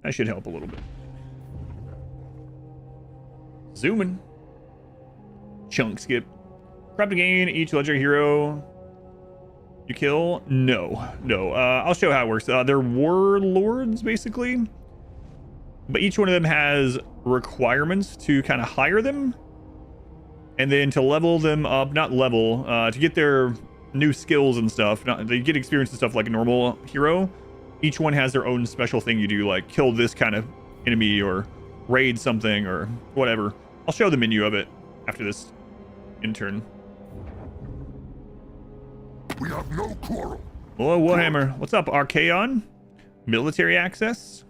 That should help a little bit. Zooming. Chunk skip. Prep to gain each legendary hero you kill. No. I'll show how it works. They're warlords basically, but each one of them has requirements to kind of hire them, and then to level them up. Not level, to get their new skills and stuff. They get experience and stuff like a normal hero. Each one has their own special thing you do, like kill this kind of enemy or raid something or whatever. I'll show the menu of it after this intern. We have no quarrel. Hello, Warhammer. What's up, Archaon? Military access?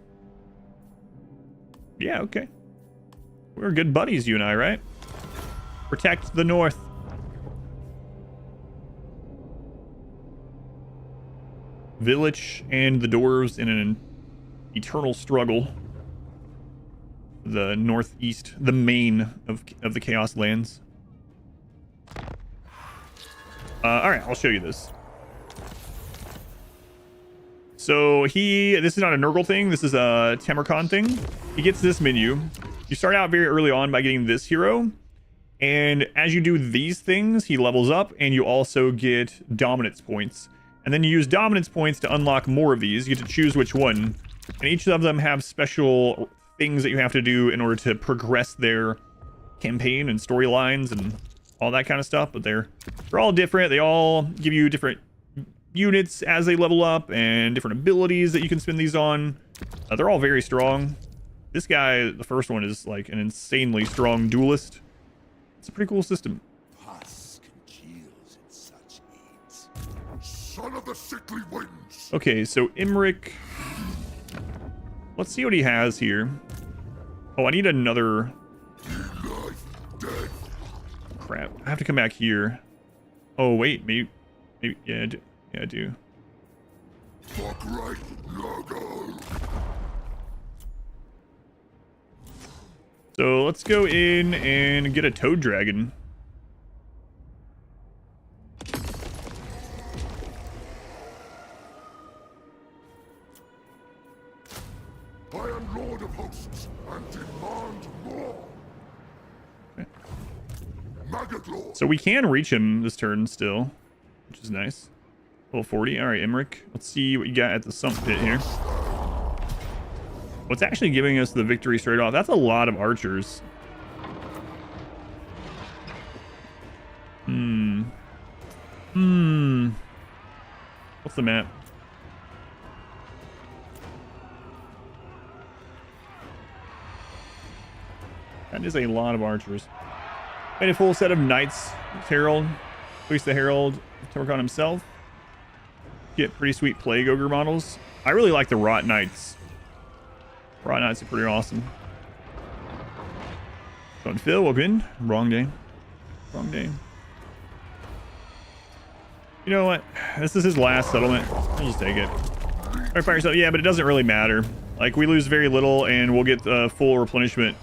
Yeah, okay. We're good buddies, you and I, right? Protect the North. Village and the dwarves in an eternal struggle. The northeast, the main of the Chaos Lands. Alright, I'll show you this. So this is not a Nurgle thing, this is a Tamurkhan thing. He gets this menu. You start out very early on by getting this hero. And as you do these things, he levels up and you also get dominance points. And then you use dominance points to unlock more of these. You get to choose which one. And each of them have special things that you have to do in order to progress their campaign and storylines and all that kind of stuff. But they're all different. They all give you different units as they level up and different abilities that you can spend these on. They're all very strong. This guy, the first one, is like an insanely strong duelist. It's a pretty cool system. Son of the sickly winds. Okay, so Imric. Let's see what he has here. Oh, I need another. Crap, I have to come back here. Oh wait, maybe yeah, I do. Fuck right, Nurgle. So let's go in and get a toad dragon. I am Lord of Hosts and demand more. Okay. Maggot Lord. So we can reach him this turn still, which is nice. Level 40. All right, Imric. Let's see what you got at the sump pit here. What's actually giving us the victory straight off? That's a lot of archers. What's the map? That is a lot of archers. And a full set of knights. Herald. At least the Herald. Tamurkhan himself. Get pretty sweet Plague Ogre models. I really like the Rot Knights. Rot Knights are pretty awesome. Sean Phil, welcome in. Wrong day. Wrong day. You know what? This is his last settlement. I'll just take it. Alright, fire yourself. Yeah, but it doesn't really matter. Like, we lose very little, and we'll get full replenishment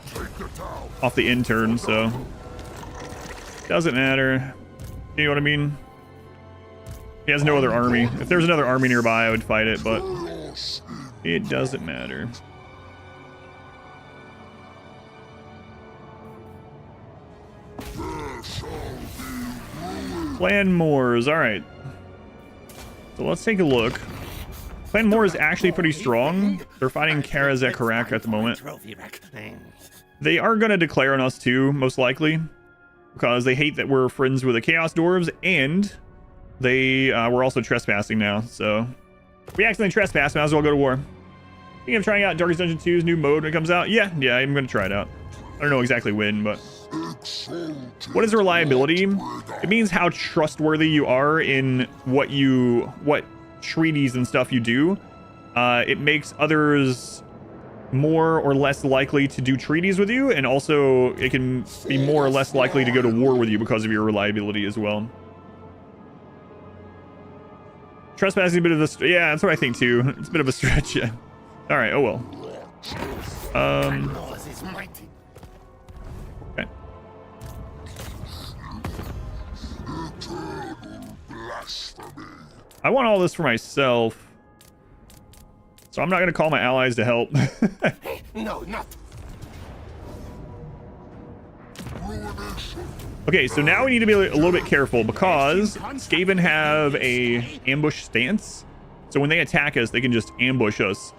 off the end turn, so... Doesn't matter. You know what I mean? He has no other army. If there's another army nearby, I would fight it, but... It doesn't matter. Clan Moors, alright. So let's take a look. Clan Moor is actually pretty strong. They're fighting Karazek at the moment. They are going to declare on us too, most likely. Because they hate that we're friends with the Chaos Dwarves, and they were also trespassing now, so... We accidentally trespassed, might as well go to war. Thinking of trying out Darkest Dungeon 2's new mode when it comes out? Yeah, I'm going to try it out. I don't know exactly when, but... What is reliability? It means how trustworthy you are in what treaties and stuff you do. It makes others more or less likely to do treaties with you, and also it can be more or less likely to go to war with you because of your reliability as well. Trespassing a bit of a... Yeah, that's what I think too. It's a bit of a stretch, yeah. Alright, oh well. Okay. I want all this for myself. So I'm not going to call my allies to help. No, not. Okay, so now we need to be a little bit careful because Skaven have a ambush stance. So when they attack us, they can just ambush us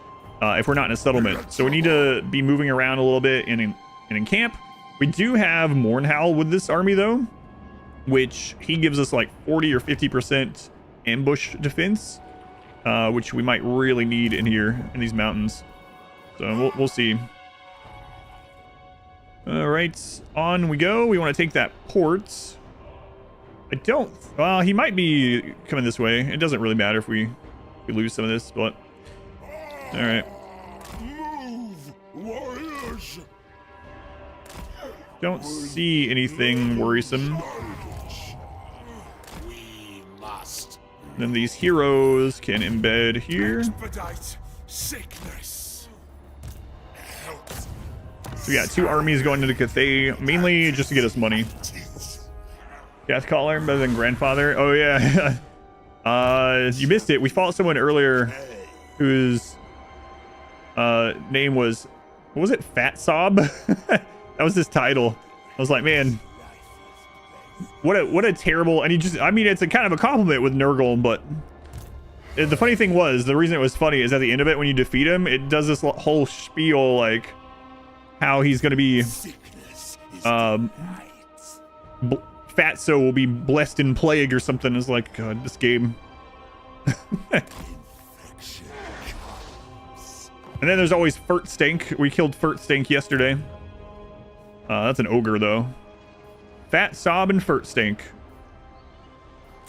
if we're not in a settlement. So we need to be moving around a little bit and in camp. We do have Mournhowl with this army though, which he gives us like 40 or 50% ambush defense, which we might really need in here in these mountains. So we'll see. All right, on we go. We want to take that port. I don't. Well, he might be coming this way. It doesn't really matter if we lose some of this, but all right. Move, warriors! Don't see anything worrisome. We must Then these heroes can embed here. expedite sickness. Help. So we got 2 armies going into Cathay, mainly just to get us money. Death Caller better than Grandfather. Oh yeah. You missed it. We fought someone earlier whose name was, what was it? Fat Sob. That was his title. I was like, man, what a terrible. And he just, I mean, it's a kind of a compliment with Nurgle, but the funny thing was, the reason it was funny is at the end of it, when you defeat him, it does this whole spiel like how he's gonna be Fatso will be blessed in plague or something. Is like, God, this game. And then there's always Furt Stink. We killed Furt Stink yesterday. That's an ogre though. Fat Sob and Furt Stink.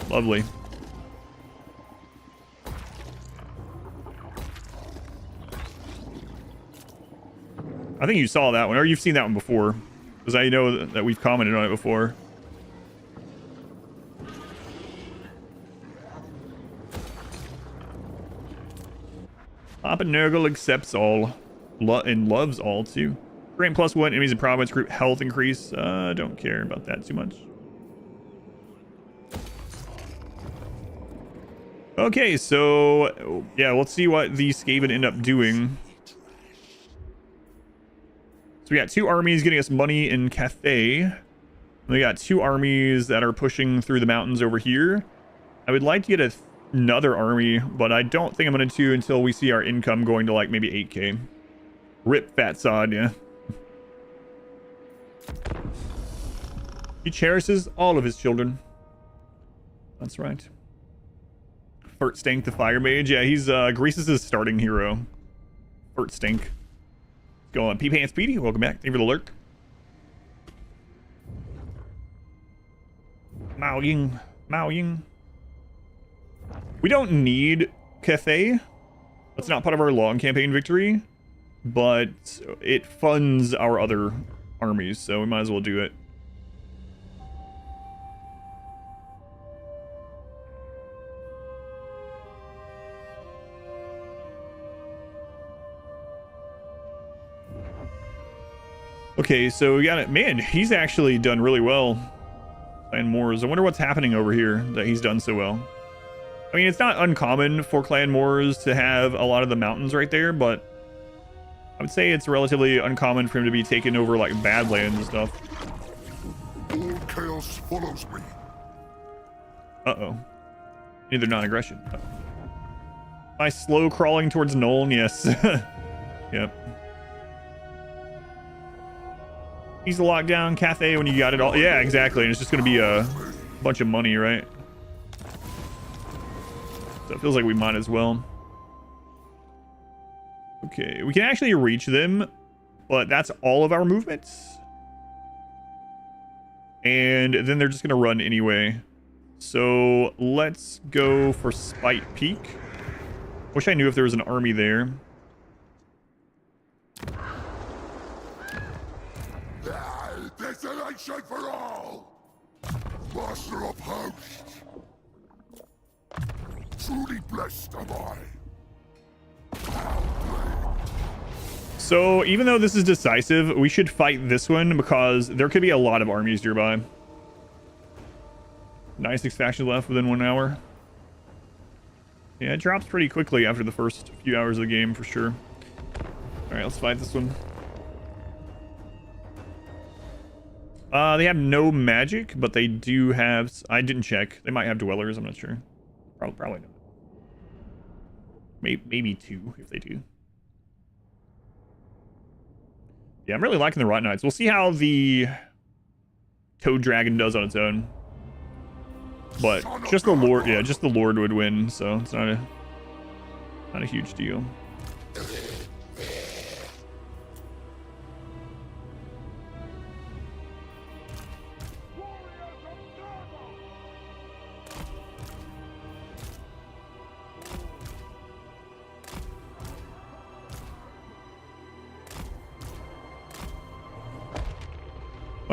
Lovely. I think you saw that one, or you've seen that one before, because I know that we've commented on it before. Papa Nurgle accepts all and loves all too. Grant +1 enemies in province group health increase. Don't care about that too much. Okay, so yeah, let's see what the Skaven end up doing. So we got 2 armies getting us money in Cathay. We got 2 armies that are pushing through the mountains over here. I would like to get another army, but I don't think I'm going to until we see our income going to like maybe 8k. Rip Fat Sod, yeah. He cherishes all of his children. That's right. Furt Stink the Fire Mage. Yeah, he's Grease's starting hero. Furt Stink. Go on. P-Pants Speedy, welcome back. Thank you for the lurk. Mao Ying. Mao Ying. We don't need Cathay. That's not part of our long campaign victory, but it funds our other armies, so we might as well do it. Okay, so we got it. Man, he's actually done really well. Clan Moors. I wonder what's happening over here that he's done so well. I mean, it's not uncommon for Clan Moors to have a lot of the mountains right there, but I would say it's relatively uncommon for him to be taking over like Badlands and stuff. All chaos follows me. Uh-oh. Neither non-aggression. Oh. Am I slow crawling towards Nuln? Yes. Yep. He's locked down Cathay when you got it all. Yeah, exactly. And it's just going to be a bunch of money, right? So it feels like we might as well. Okay, we can actually reach them, but that's all of our movements. And then they're just going to run anyway. So let's go for Spite Peak. Wish I knew if there was an army there. Desolation for all! Master of hosts! Truly blessed am I. So even though this is decisive, we should fight this one because there could be a lot of armies nearby. 96 factions left within 1 hour. Yeah, it drops pretty quickly after the first few hours of the game for sure. All right, let's fight this one. They have no magic, but they do have... I didn't check. They might have dwellers. I'm not sure. Probably not. Maybe 2 if they do. Yeah, I'm really liking the Rot Knights. We'll see how the Toad Dragon does on its own. But just the Lord, yeah, just the Lord would win, so it's not a huge deal.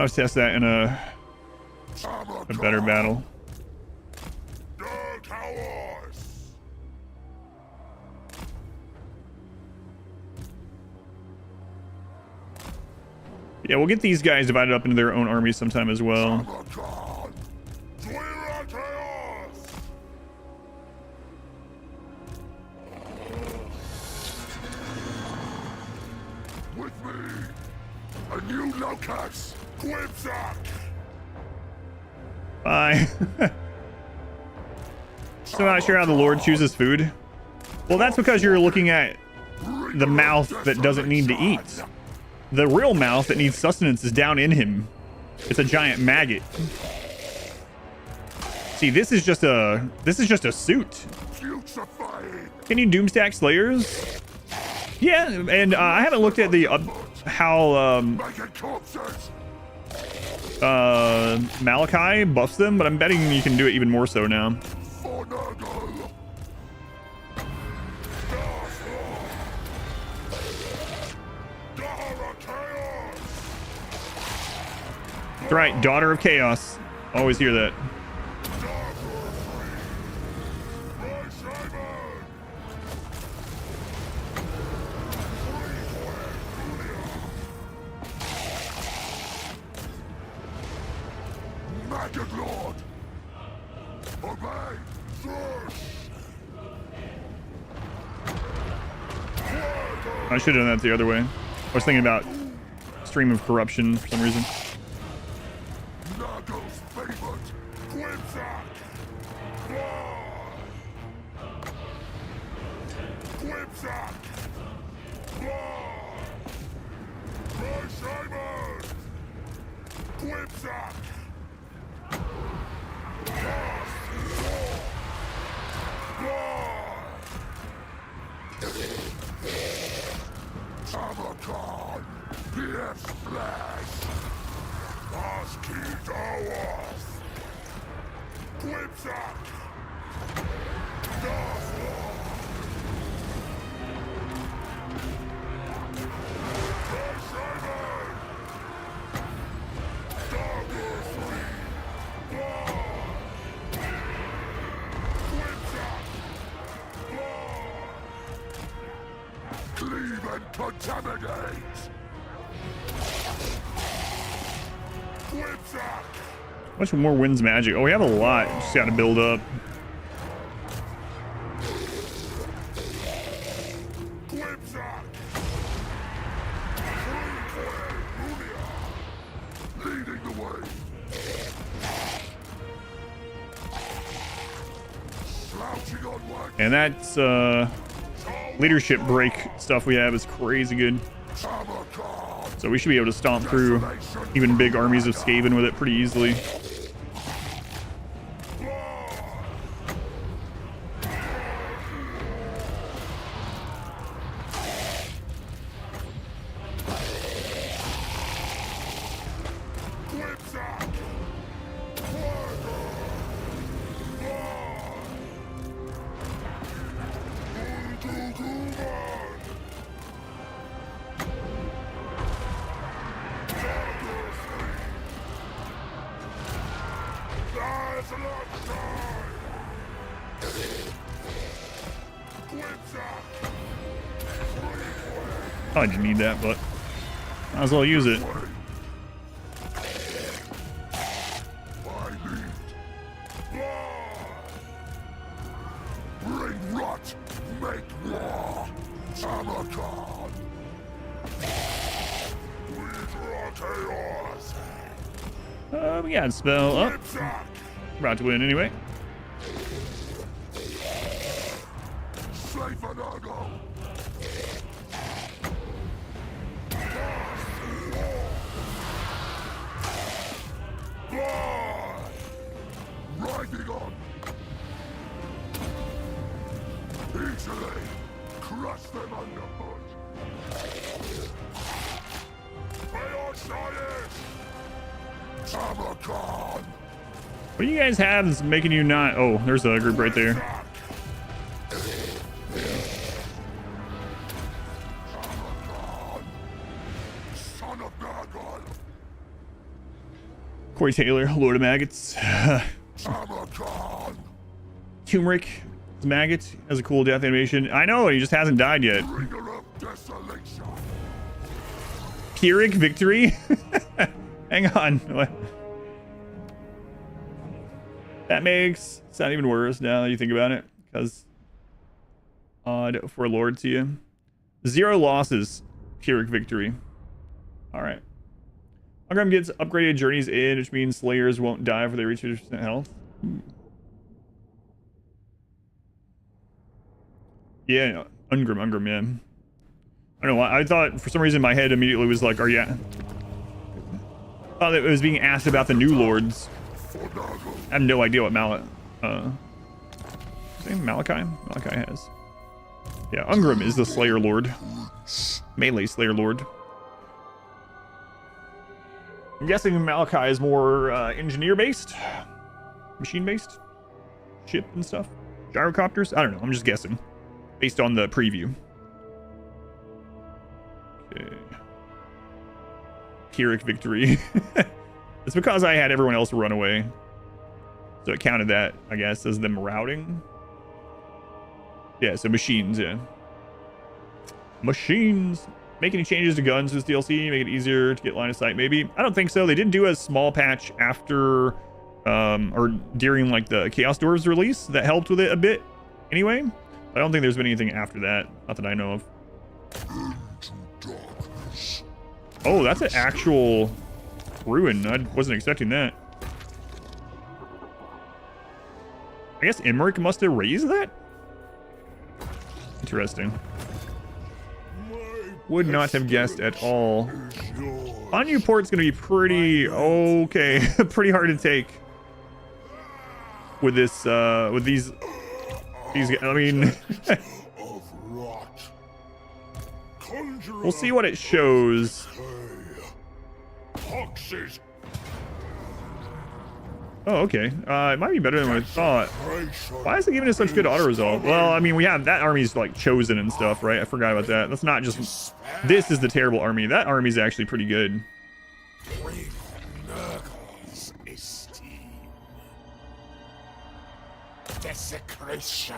I'll test that in a better battle. Yeah, we'll get these guys divided up into their own armies sometime as well. With me, a new locus, Quibsack. Bye. So not sure how the Lord chooses food. Well, that's because you're looking at the mouth that doesn't need to eat. The real mouth that needs sustenance is down in him. It's a giant maggot. See, this is just a suit. Can you doomstack slayers? Yeah, and I haven't looked at the how Malachi buffs them, but I'm betting you can do it even more so now. That's right, Daughter of Chaos. Always hear that. Lord, obey. I should have done that the other way. I was thinking about Stream of Corruption for some reason. Nurgle's favorite, Quibsack. Quibsack. Quibsack. Tamurkhan, yes, flash. Husky Dawas. Quibsack. Cleave and contaminate. Quibsack. Much more wins magic. Oh, we have a lot. Just got to build up. Quibsack. Leading the way. Slouching onward. And that's leadership break stuff we have is crazy good. So we should be able to stomp through even big armies of Skaven with it pretty easily. I didn't need that, but might as well use it. Bring rot, make war. Tamurkhan. Withdraw chaos. We got a spell up. About to win anyway. Slay for Nurgle. Riding on. Easily crush them underfoot. Tamurkhan. What do you guys have that's making you not... Oh, there's a group right there. Son of Nurgle. Corey Taylor, Lord of Maggots. Tamurkhan! Turmeric, Maggot, has a cool death animation. I know, he just hasn't died yet. Bringer of desolation! Pyrrhic victory? Hang on. What? That makes it sound even worse now that you think about it. Because odd for Lord to you. 0 losses. Pyrrhic victory. Alright. Ungrim gets upgraded journeys in, which means Slayers won't die for they reach 50% health. Yeah, Ungrim, yeah. I don't know. I thought for some reason my head immediately was like, I thought it was being asked about the new lords. I have no idea what Malachi has. Yeah, Ungrim is the Slayer Lord. Melee Slayer Lord. I'm guessing Malachi is more engineer-based? Machine-based? Ship and stuff? Gyrocopters? I don't know. I'm just guessing. Based on the preview. Okay. Pyrrhic victory. It's because I had everyone else run away. So it counted that, I guess, as them routing. Yeah, so machines, yeah. Machines. Make any changes to guns this DLC? Make it easier to get line of sight, maybe? I don't think so. They did do a small patch after, or during, like, the Chaos Dwarves release that helped with it a bit. Anyway, I don't think there's been anything after that. Not that I know of. Oh, that's an actual ruin. I wasn't expecting that. I guess Emmerich must have raised that? Interesting. Would not have guessed at all. Anu Port's gonna be pretty okay. Pretty hard to take. With this, with these I mean... We'll see what it shows. Oh, okay. It might be better than what I thought. Why is it giving us such good auto resolve? Well, I mean, we have that army's like chosen and stuff, right? I forgot about that. That's not just. This is the terrible army. That army's actually pretty good. Desecration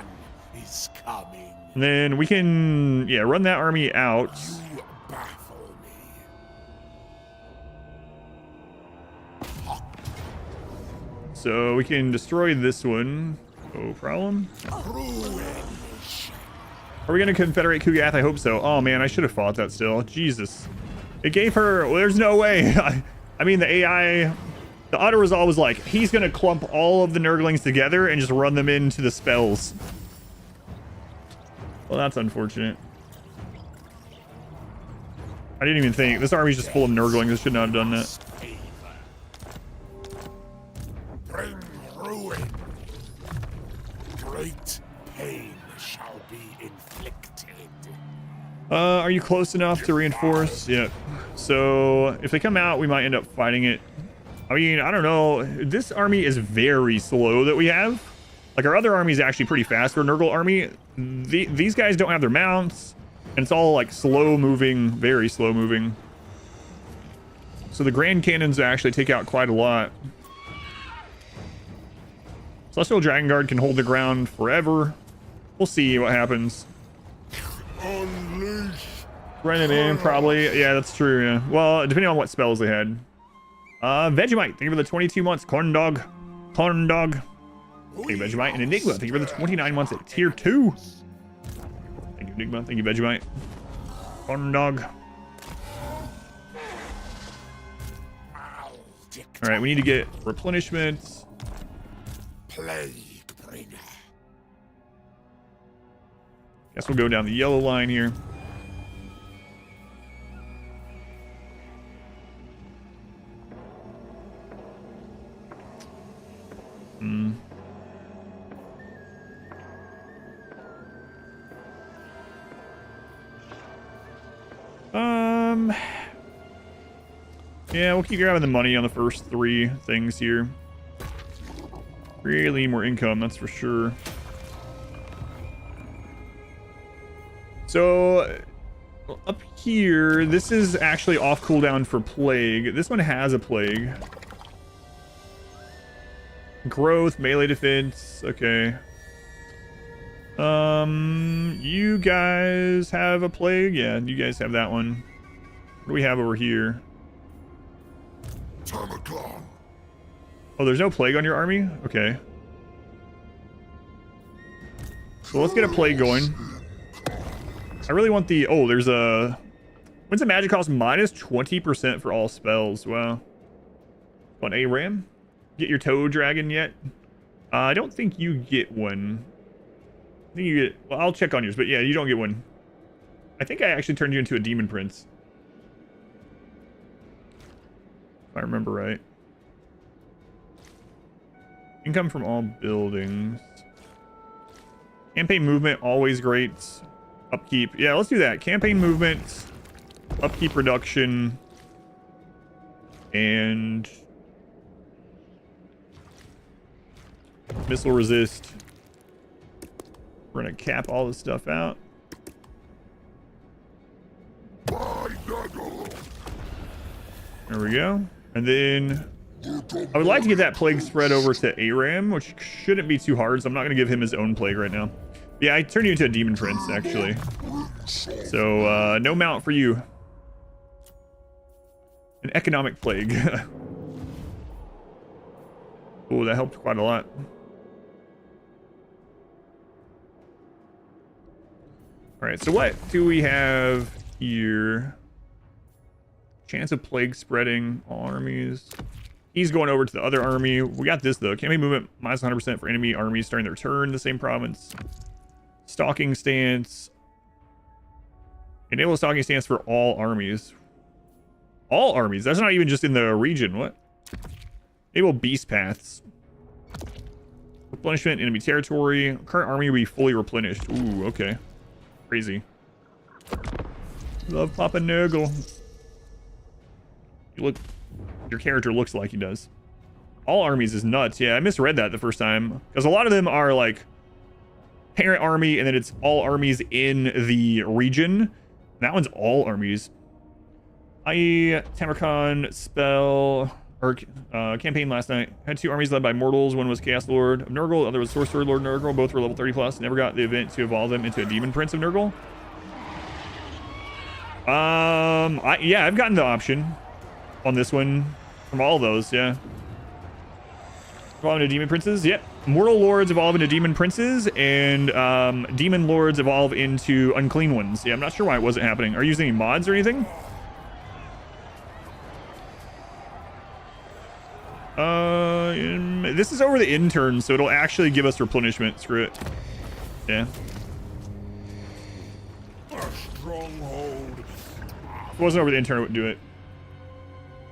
is coming. And then we can, yeah, run that army out. You baffle me. So we can destroy this one. No problem. Are we going to confederate Kugath? I hope so. Oh man, I should have fought that still. Jesus. It gave her, well, there's no way. I mean, the AI, the auto resolve was like, he's going to clump all of the Nurglings together and just run them into the spells. Well, that's unfortunate. I didn't even think. This army's just full of Nurglings. I should not have done that. Bring ruin. Great pain shall be inflicted. Are you close enough to reinforce? Yeah. So if they come out, we might end up fighting it. I mean, I don't know. This army is very slow that we have. Like, our other army is actually pretty fast for a Nurgle army. These guys don't have their mounts, and it's all, like, slow-moving, very slow-moving. So the Grand Cannons actually take out quite a lot. Celestial Dragon Guard can hold the ground forever. We'll see what happens. Running in, probably. Yeah, that's true, yeah. Well, depending on what spells they had. Vegemite, thank you for the 22 months. Corn Dog. Thank you, Vegemite. And Enigma, thank you for the 29 months at tier 2. Thank you, Enigma. Thank you, Vegemite. Corn Dog. Alright, we need to get replenishments. Plague bringer. Guess we'll go down the yellow line here. Yeah, we'll keep grabbing the money on the first 3 things here. Really need more income, that's for sure. So, up here, this is actually off cooldown for Plague. This one has a Plague. Growth, melee defense. Okay. You guys have a plague? Yeah, you guys have that one. What do we have over here? Tamurkhan. Oh, there's no plague on your army? Okay. So let's get a plague going. I really want the... Oh, there's a... When's the magic cost? Minus 20% for all spells. Wow. On ARAM? Get your toe dragon yet? I don't think you get one. I think you get... Well, I'll check on yours, but yeah, you don't get one. I think I actually turned you into a demon prince. If I remember right. Income from all buildings. Campaign movement, always great. Upkeep. Yeah, let's do that. Campaign movement, upkeep reduction, and missile resist. We're gonna cap all this stuff out. There we go. And then I would like to get that plague spread over to Aram, which shouldn't be too hard, so I'm not gonna give him his own plague right now. Yeah, I turned you into a demon prince, actually. So, no mount for you. An economic plague. Oh, that helped quite a lot. Alright, so what do we have here? Chance of plague spreading all armies. He's going over to the other army. We got this, though. Campaign movement, minus 100% for enemy armies starting their turn in the same province. Stalking stance. Enable a stalking stance for all armies. All armies? That's not even just in the region. What? Enable beast paths. Replenishment, enemy territory. Current army will be fully replenished. Ooh, okay. Crazy. Love Papa Nurgle. Your character looks like he does. All armies is nuts. Yeah, I misread that the first time. Because a lot of them are like parent army and then it's all armies in the region. That one's all armies. Tamurkhan spell or campaign last night. Had 2 armies led by mortals. One was Chaos Lord of Nurgle, the other was Sorcerer Lord Nurgle. Both were level 30 plus. Never got the event to evolve them into a Demon Prince of Nurgle. Yeah, I've gotten the option on this one from all of those. Yeah. Evolve into Demon Princes. Yep. Mortal Lords evolve into Demon Princes, and Demon Lords evolve into Unclean Ones. Yeah, I'm not sure why it wasn't happening. Are you using any mods or anything? This is over the intern, so it'll actually give us replenishment. Screw it. Yeah. A stronghold. If it wasn't over the intern, it wouldn't do it.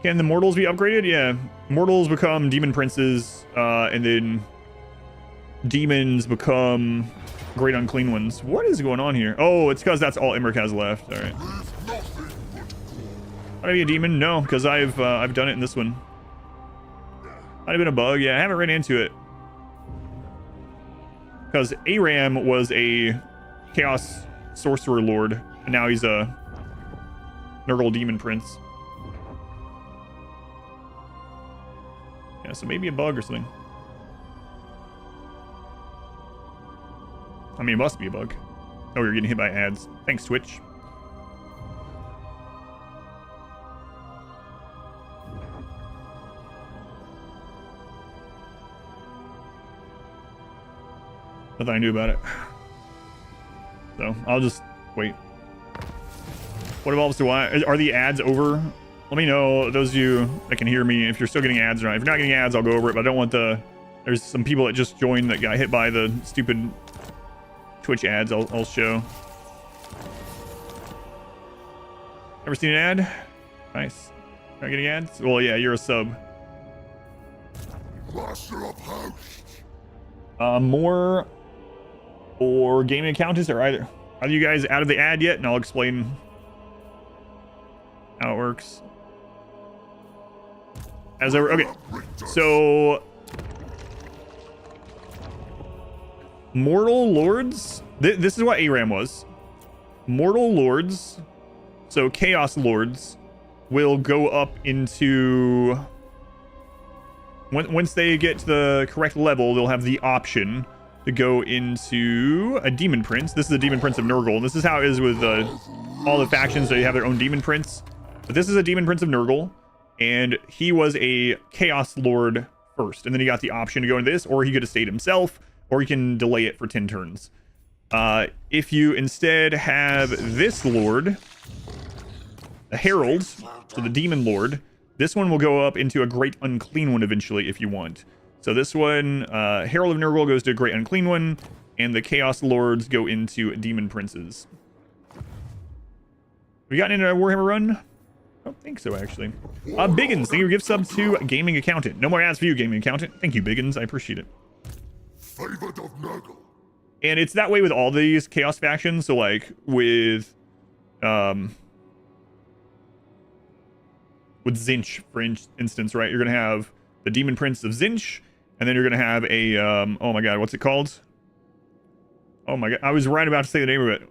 Can the mortals be upgraded? Yeah. Mortals become demon princes, and then demons become great unclean ones. What is going on here? Oh, it's because that's all Emmerich has left. All right. Might I be a demon? No, because I've done it in this one. Might have been a bug. Yeah, I haven't ran into it. Because Aram was a Chaos Sorcerer Lord, and now he's a Nurgle Demon Prince. Yeah, so maybe a bug or something. I mean, it must be a bug. Oh, you're getting hit by ads. Thanks, Twitch. Nothing I knew about it. So, I'll just wait. What evolves to what? Are the ads over? Let me know, those of you that can hear me, if you're still getting ads or not. If you're not getting ads, I'll go over it, but I don't want the... There's some people that just joined that got hit by the stupid Twitch ads I'll show. Ever seen an ad? Nice. Not getting ads? Well, yeah, you're a sub. Master of house. More or gaming accountants, or either you guys out of the ad yet? And I'll explain how it works. Okay, so Mortal Lords. This is what Aram was. Mortal Lords, so Chaos Lords, will go up into once they get to the correct level, they'll have the option to go into a demon prince. This is a demon prince of Nurgle. This is how it is with all the factions. They have their own demon prince. But this is a demon prince of Nurgle, and he was a chaos lord first, and then he got the option to go into this, or he could have stayed himself, or he can delay it for 10 turns. If you instead have this lord, the herald, so the demon lord, this one will go up into a great unclean one eventually if you want. So this one, Herald of Nurgle goes to a great unclean one, and the chaos lords go into demon princes. We gotten into a Warhammer run? I don't think so, actually. Biggins, thank you for gift sub to Gaming Accountant. No more ads for you, Gaming Accountant. Thank you, Biggins. I appreciate it. Favored of Nurgle. And it's that way with all these chaos factions. So like with Tzeentch, for instance, right? You're gonna have the Demon Prince of Tzeentch, and then you're gonna have a oh my god, what's it called? Oh my god, I was right about to say the name of it.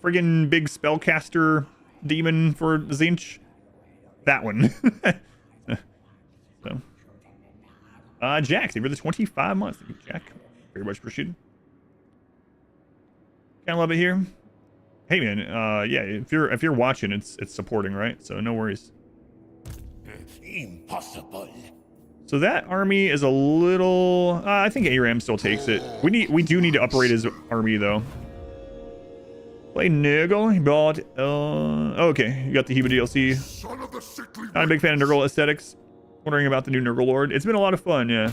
Friggin' big spellcaster demon for Tzeentch. That one. So Jack, thank you for the 25 months. Thank you, Jack. Very much appreciated. Kind of love it here. Hey man, yeah, if you're watching, it's supporting, right? So no worries. Impossible. So that army is a little. I think Aram still takes it. We do need to upgrade his army though. Play Nurgle. He bought. Okay, you got the Heba DLC. Not a big fan of Nurgle aesthetics. Wondering about the new Nurgle Lord. It's been a lot of fun, yeah.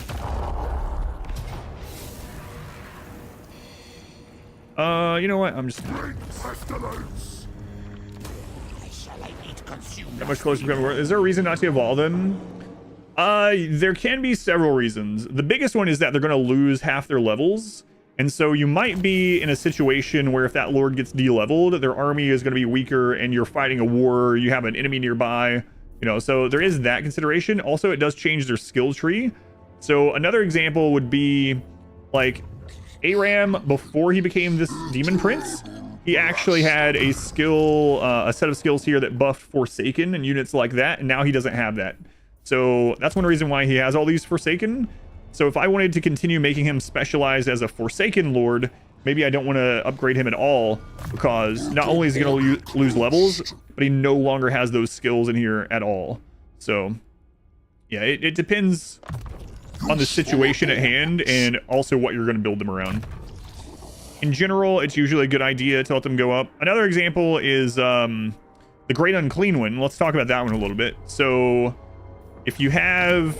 You know what? I'm just. That much closer. Is there a reason not to evolve them? There can be several reasons. The biggest one is that they're going to lose half their levels. And so you might be in a situation where if that lord gets de-leveled, their army is going to be weaker and you're fighting a war, you have an enemy nearby, you know, so there is that consideration. Also, it does change their skill tree. So another example would be like Aram, before he became this demon prince, he actually had a skill, a set of skills here that buffed Forsaken and units like that, and now he doesn't have that. So that's one reason why he has all these Forsaken. So if I wanted to continue making him specialized as a Forsaken Lord, maybe I don't want to upgrade him at all, because not only is he going to lose levels, but he no longer has those skills in here at all. So yeah, it depends on the situation at hand and also what you're going to build them around. In general, it's usually a good idea to let them go up. Another example is the Great Unclean One. Let's talk about that one a little bit. So if you have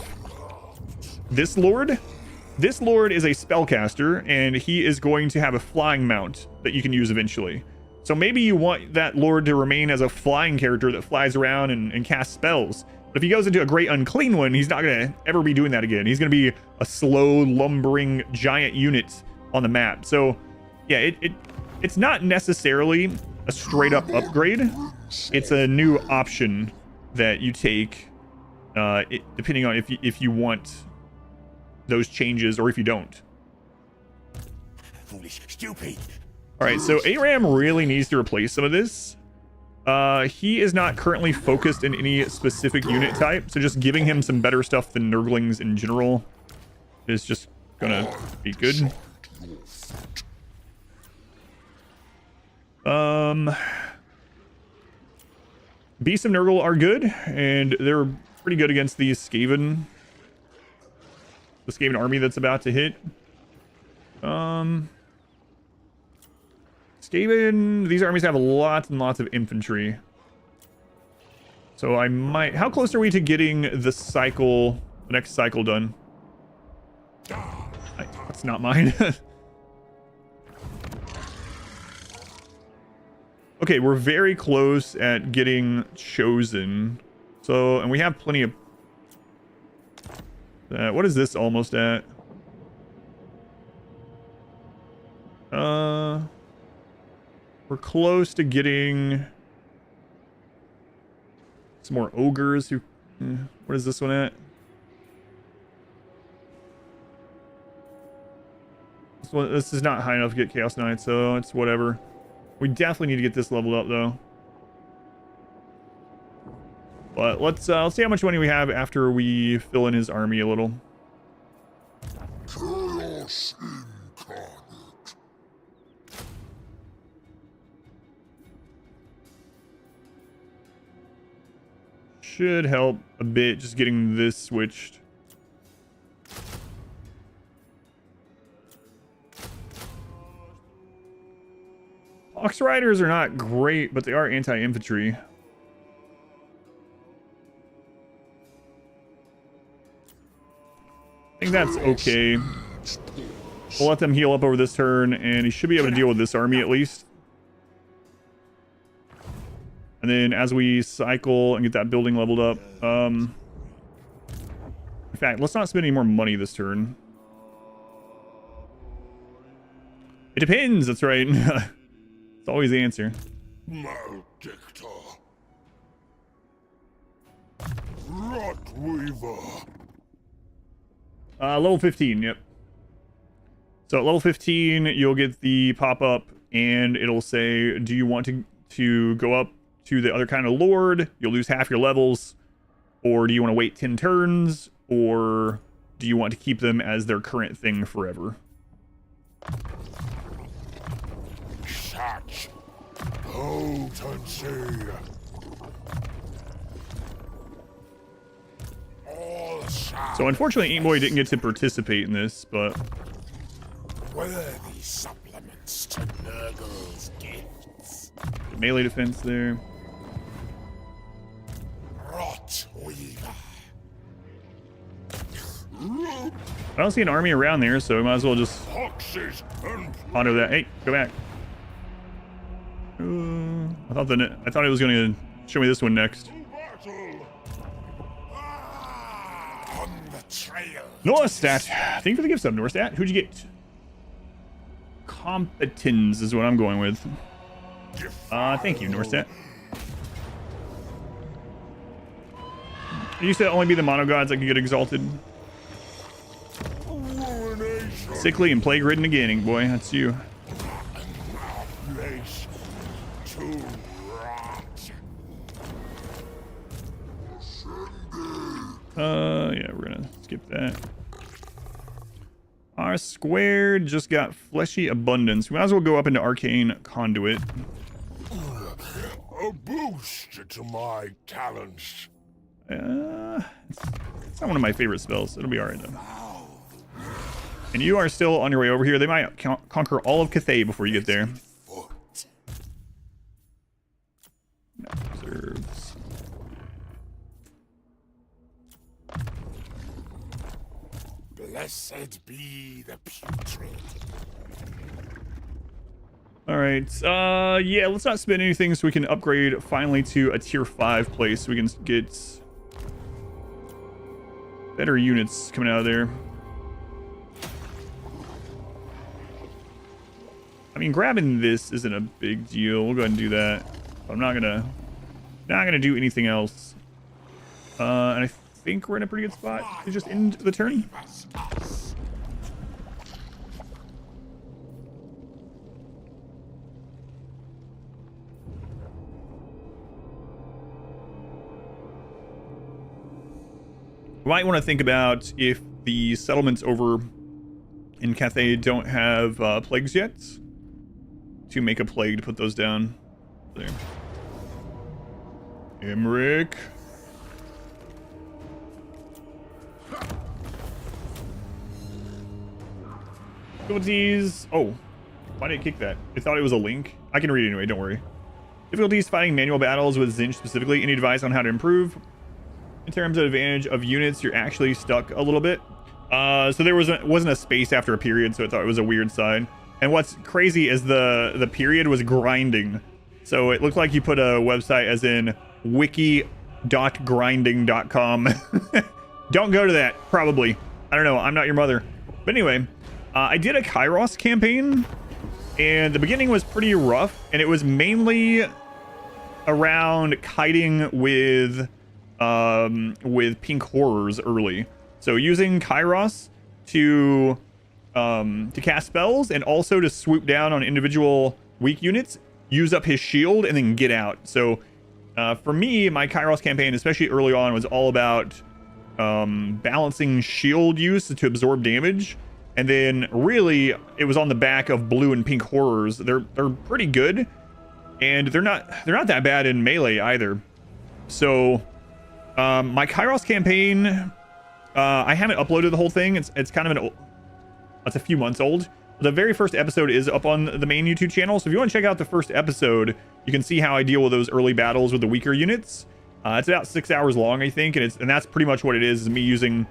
this lord is a spellcaster, and he is going to have a flying mount that you can use eventually. So maybe you want that lord to remain as a flying character that flies around and casts spells. But if he goes into a Great Unclean One, he's not going to ever be doing that again. He's going to be a slow, lumbering giant unit on the map. So yeah, it's not necessarily a straight up upgrade. It's a new option that you take depending on if you want those changes or if you don't. Foolish, stupid. All right, so Aram really needs to replace some of this. He is not currently focused in any specific unit type, so just giving him some better stuff than Nurglings in general is just gonna be good. Beasts of Nurgle are good, and they're pretty good against the Skaven army that's about to hit. Skaven, these armies have lots and lots of infantry. So I might... How close are we to getting the next cycle done? That's not mine. Okay, we're very close at getting chosen. So, and we have plenty of... what is this almost at? We're close to getting some more ogres who... what is this one at? This is not high enough to get Chaos Knight, so it's whatever. We definitely need to get this leveled up, though. But let's see how much money we have after we fill in his army a little. Should help a bit just getting this switched. Ox Riders are not great, but they are anti-infantry. I think that's okay. We'll let them heal up over this turn, and he should be able to deal with this army at least. And then as we cycle and get that building leveled up, in fact, let's not spend any more money this turn. It depends, that's right. It's always the answer. Maledictor. Rotweaver. Level 15, yep. So at level 15, you'll get the pop-up, and it'll say, do you want to go up to the other kind of lord? You'll lose half your levels. Or do you want to wait 10 turns? Or do you want to keep them as their current thing forever? Such potency. So unfortunately, Ink Boy didn't get to participate in this, but worthy supplements to Nurgle's gifts. Melee defense there. Rotweaver. I don't see an army around there, so we might as well just auto that. Hey, go back. I thought it was going to show me this one next. Norstat. Thank you for the gift sub, Norstat. Who'd you get? Competence is what I'm going with. Thank you, Norstat. It used to only be the monogods that could get exalted. Sickly and plague-ridden again, Ink Boy. That's you. Yeah, we're gonna skip that. R squared just got fleshy abundance. We might as well go up into arcane conduit. A boost to my talents. It's not one of my favorite spells. It'll be alright though. And you are still on your way over here. They might conquer all of Cathay before you get there. Reserves. Blessed be the putrid. Alright, yeah, let's not spend anything so we can upgrade finally to a tier 5 place so we can get better units coming out of there. I mean, grabbing this isn't a big deal. We'll go ahead and do that. I'm not gonna do anything else. And I think we're in a pretty good spot to just end the turn. We might want to think about if the settlements over in Cathay don't have plagues yet, to make a plague to put those down. There. Emmerich. Difficulties. Oh, why did it kick that? I thought it was a link. I can read it anyway, don't worry. Difficulties fighting manual battles with Zinj specifically. Any advice on how to improve? In terms of advantage of units, you're actually stuck a little bit. So there wasn't a space after a period, so I thought it was a weird sign. And what's crazy is the period was grinding. So it looked like you put a website as in wiki.grinding.com. Don't go to that, probably. I don't know, I'm not your mother. But anyway, I did a Kairos campaign, and the beginning was pretty rough, and it was mainly around kiting with pink horrors early. So using Kairos to cast spells and also to swoop down on individual weak units, use up his shield, and then get out. So for me, my Kairos campaign, especially early on, was all about balancing shield use to absorb damage And then really it was on the back of blue and pink horrors. They're pretty good, and they're not that bad in melee either. So my Kairos campaign, I haven't uploaded the whole thing. It's kind of it's a few months old. The very first episode is up on the main YouTube channel, so if you want to check out the first episode, you can see how I deal with those early battles with the weaker units. It's about 6 hours long, I think, and that's pretty much what it is me using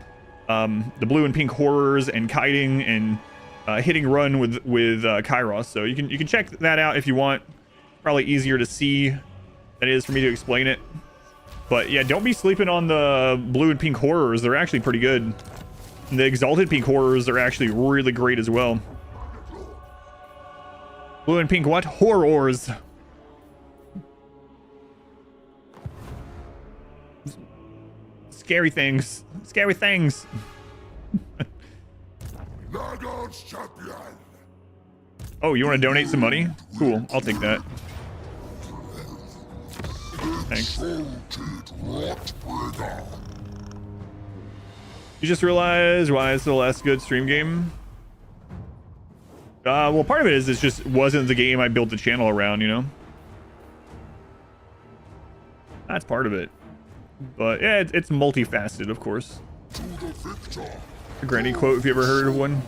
the blue and pink horrors and kiting and hitting run with Kairos. So you can check that out if you want. Probably easier to see than it is for me to explain it. But yeah, don't be sleeping on the blue and pink horrors. They're actually pretty good. And the exalted pink horrors are actually really great as well. Blue and pink what? Horrors. Scary things. Scary things. Nurgle's champion. Oh, you want to donate some money? Cool, I'll take that. Thanks. You just realized why it's the last good stream game? Well, part of it is it just wasn't the game I built the channel around, you know? That's part of it. But yeah, it's multifaceted, of course. A granny quote, if you ever heard of one.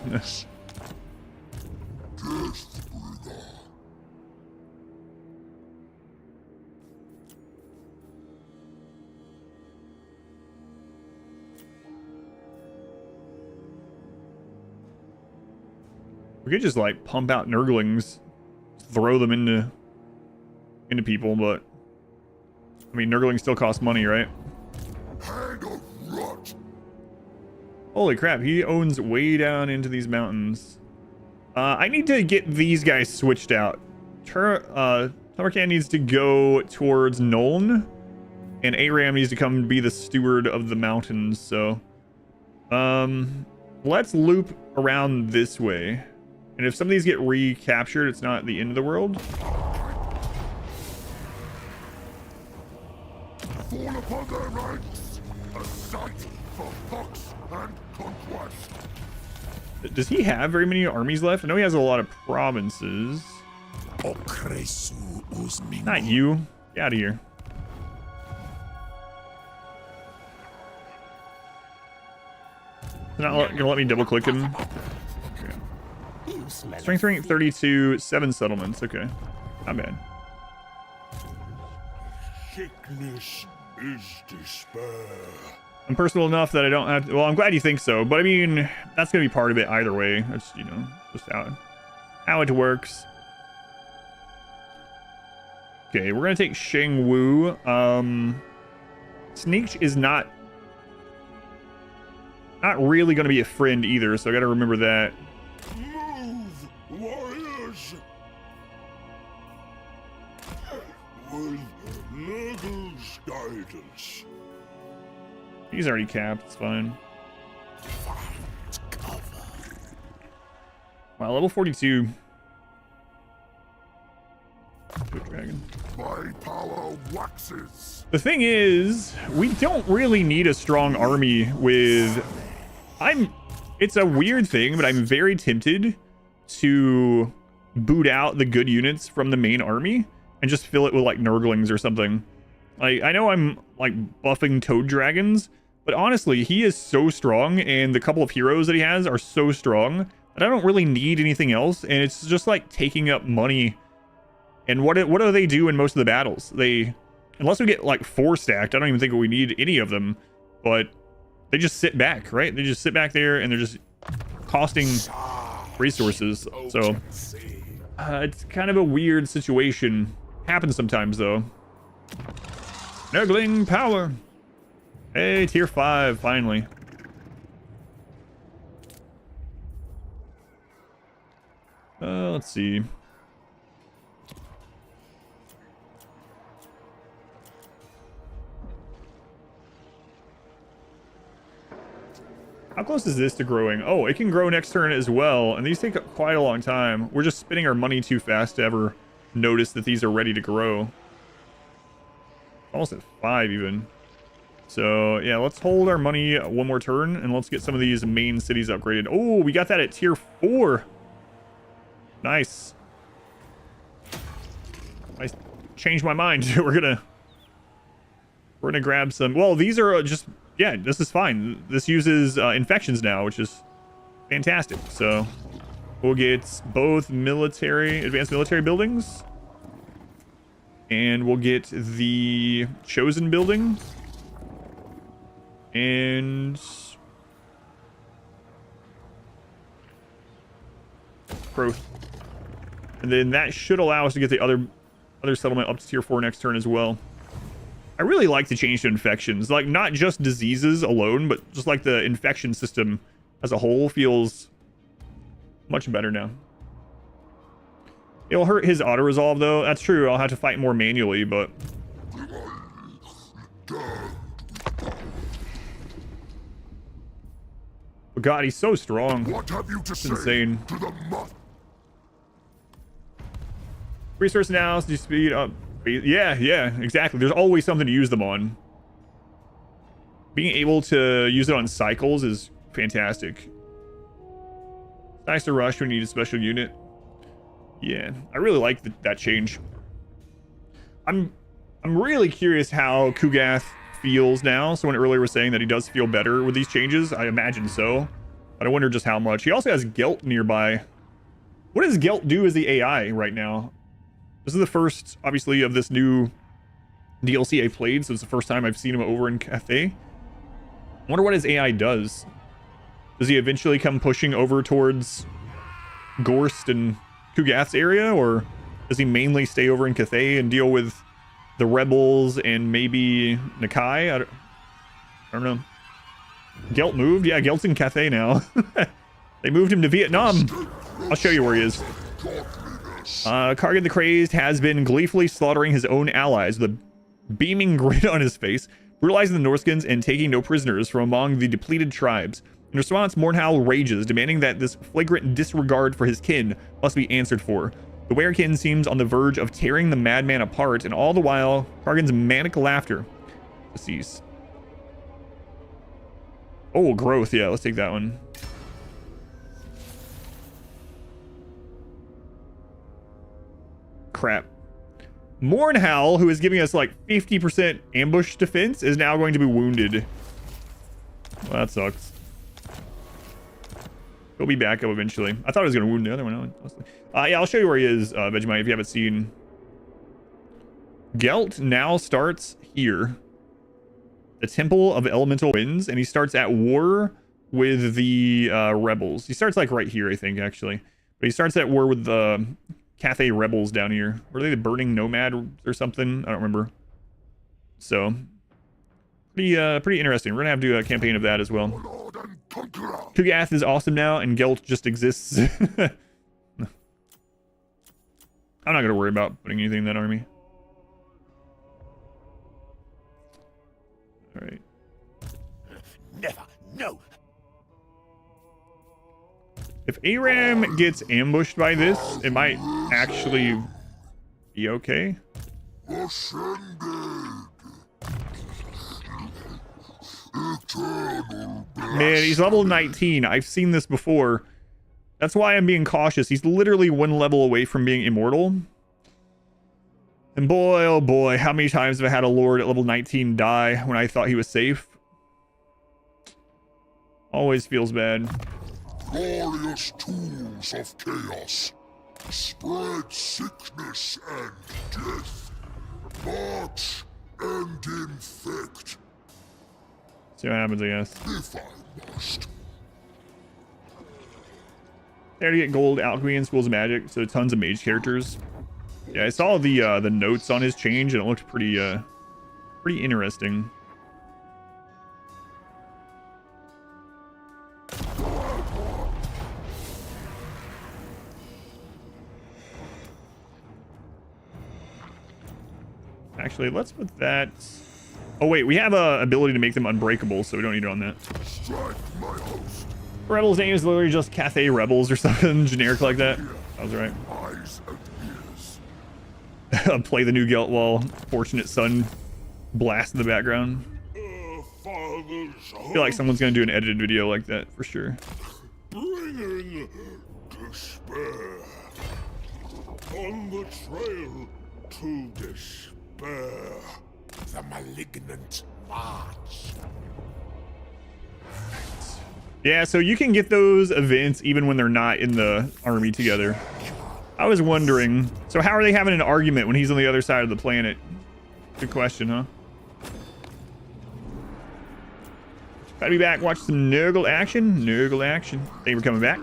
We could just like pump out Nurglings, throw them into people, but I mean Nurglings still cost money, right? Holy crap, he owns way down into these mountains. I need to get these guys switched out. Tamurkhan needs to go towards Nuln, and Aram needs to come be the steward of the mountains. So let's loop around this way. And if some of these get recaptured, it's not the end of the world. Fall upon their ranks, a sight for fox and conquest. Does he have very many armies left? I know he has a lot of provinces. Not you. Get out of here. They're not gonna let me double click him. Strength rank 32, 7 settlements. Okay, not bad. Sickness is despair. I'm personal enough that I don't have to, well, I'm glad you think so, but I mean, that's gonna be part of it either way. That's, you know, just how it works. Okay, we're gonna take Sheng Wu. Sneak is not really gonna be a friend either, so I gotta remember that. Move, warriors! With Nurgle's guidance. He's already capped, it's fine. Wow, level 42. Good dragon. My power waxes. The thing is, we don't really need a strong army with... It's a weird thing, but I'm very tempted to boot out the good units from the main army and just fill it with like Nurglings or something. Like, I know I'm like buffing Toad Dragons, but honestly, he is so strong, and the couple of heroes that he has are so strong that I don't really need anything else, and it's just like taking up money. And what do they do in most of the battles? Unless we get like 4 stacked, I don't even think we need any of them, but they just sit back, right? They just sit back there and they're just costing resources. So it's kind of a weird situation. Happens sometimes though. Nurgling power. Hey, tier 5, finally. Let's see. How close is this to growing? Oh, it can grow next turn as well, and these take quite a long time. We're just spending our money too fast to ever notice that these are ready to grow. Almost at 5 even. So yeah, let's hold our money one more turn and let's get some of these main cities upgraded. Oh, we got that at tier 4. Nice. I changed my mind. We're gonna grab some. Well, these are just, yeah, this is fine. This uses infections now, which is fantastic. So we'll get both advanced military buildings, and we'll get the chosen building and growth. And then that should allow us to get the other settlement up to tier 4 next turn as well. I really like the change to infections. Like, not just diseases alone, but just like the infection system as a whole feels much better now. It'll hurt his auto-resolve, though. That's true. I'll have to fight more manually, but... Oh God, he's so strong. What have you to It's say insane. to the moth? Resource analysis, do speed up. Yeah, exactly. There's always something to use them on. Being able to use it on cycles is fantastic. Nice to rush when you need a special unit. Yeah, I really like that change. I'm really curious how Kugath feels now. Someone earlier was saying that he does feel better with these changes. I imagine so, but I wonder just how much. He also has Gelt nearby. What does Gelt do as the AI right now? This is the first, obviously, of this new DLC I played, so it's the first time I've seen him over in Cathay. I wonder what his AI does. Does he eventually come pushing over towards Gorst and Kugath's area, or does he mainly stay over in Cathay and deal with the rebels and maybe Decay? I don't know. Gelt moved? Yeah, Gelt's in Cathay now. They moved him to Vietnam. I'll show you where he is. Kargan the Crazed has been gleefully slaughtering his own allies with a beaming grin on his face, brutalizing the Norskins and taking no prisoners from among the depleted tribes. In response, Mornhowl rages, demanding that this flagrant disregard for his kin must be answered for. The Werekin seems on the verge of tearing the madman apart, and all the while, Kargan's manic laughter ceases. Oh, growth. Yeah, let's take that one. Crap. Mornhowl, who is giving us like 50% ambush defense, is now going to be wounded. Well, that sucks. He'll be back up eventually. I thought I was going to wound the other one. Yeah, I'll show you where he is, Vegemite, if you haven't seen. Gelt now starts here. The Temple of Elemental Winds, and he starts at war with the rebels. He starts like right here, I think, actually. But he starts at war with the Cathay rebels down here. Were they the Burning Nomad or something? I don't remember. So, pretty interesting. We're gonna have to do a campaign of that as well. Kugath is awesome now, and Gelt just exists. I'm not gonna worry about putting anything in that army. All right. Never. No. If Aram gets ambushed by this, it might actually be okay. Man, he's level 19. I've seen this before. That's why I'm being cautious. He's literally one level away from being immortal. And boy, oh boy, how many times have I had a lord at level 19 die when I thought he was safe? Always feels bad. Glorious tools of chaos, spread sickness and death, march and infect. See what happens, I guess. If I must. There to get gold alchemy and schools of magic, so tons of mage characters. Yeah, I saw the notes on his change, and it looked pretty interesting. Actually, let's put that. Oh wait, we have a ability to make them unbreakable, so we don't need it on that. Strike my host. Rebels' name is literally just Cathay Rebels or something generic like that. That was right. Eyes and ears. Play the new Gelt while Fortunate Son blast in the background. I feel like someone's gonna do an edited video like that for sure. Bringing despair. On the trail to despair. The malignant march. Yeah, so you can get those events even when they're not in the army together. I was wondering, so how are they having an argument when he's on the other side of the planet? Good question, huh? Gotta be back, watch some Nurgle action. Nurgle action. Thank you for coming back.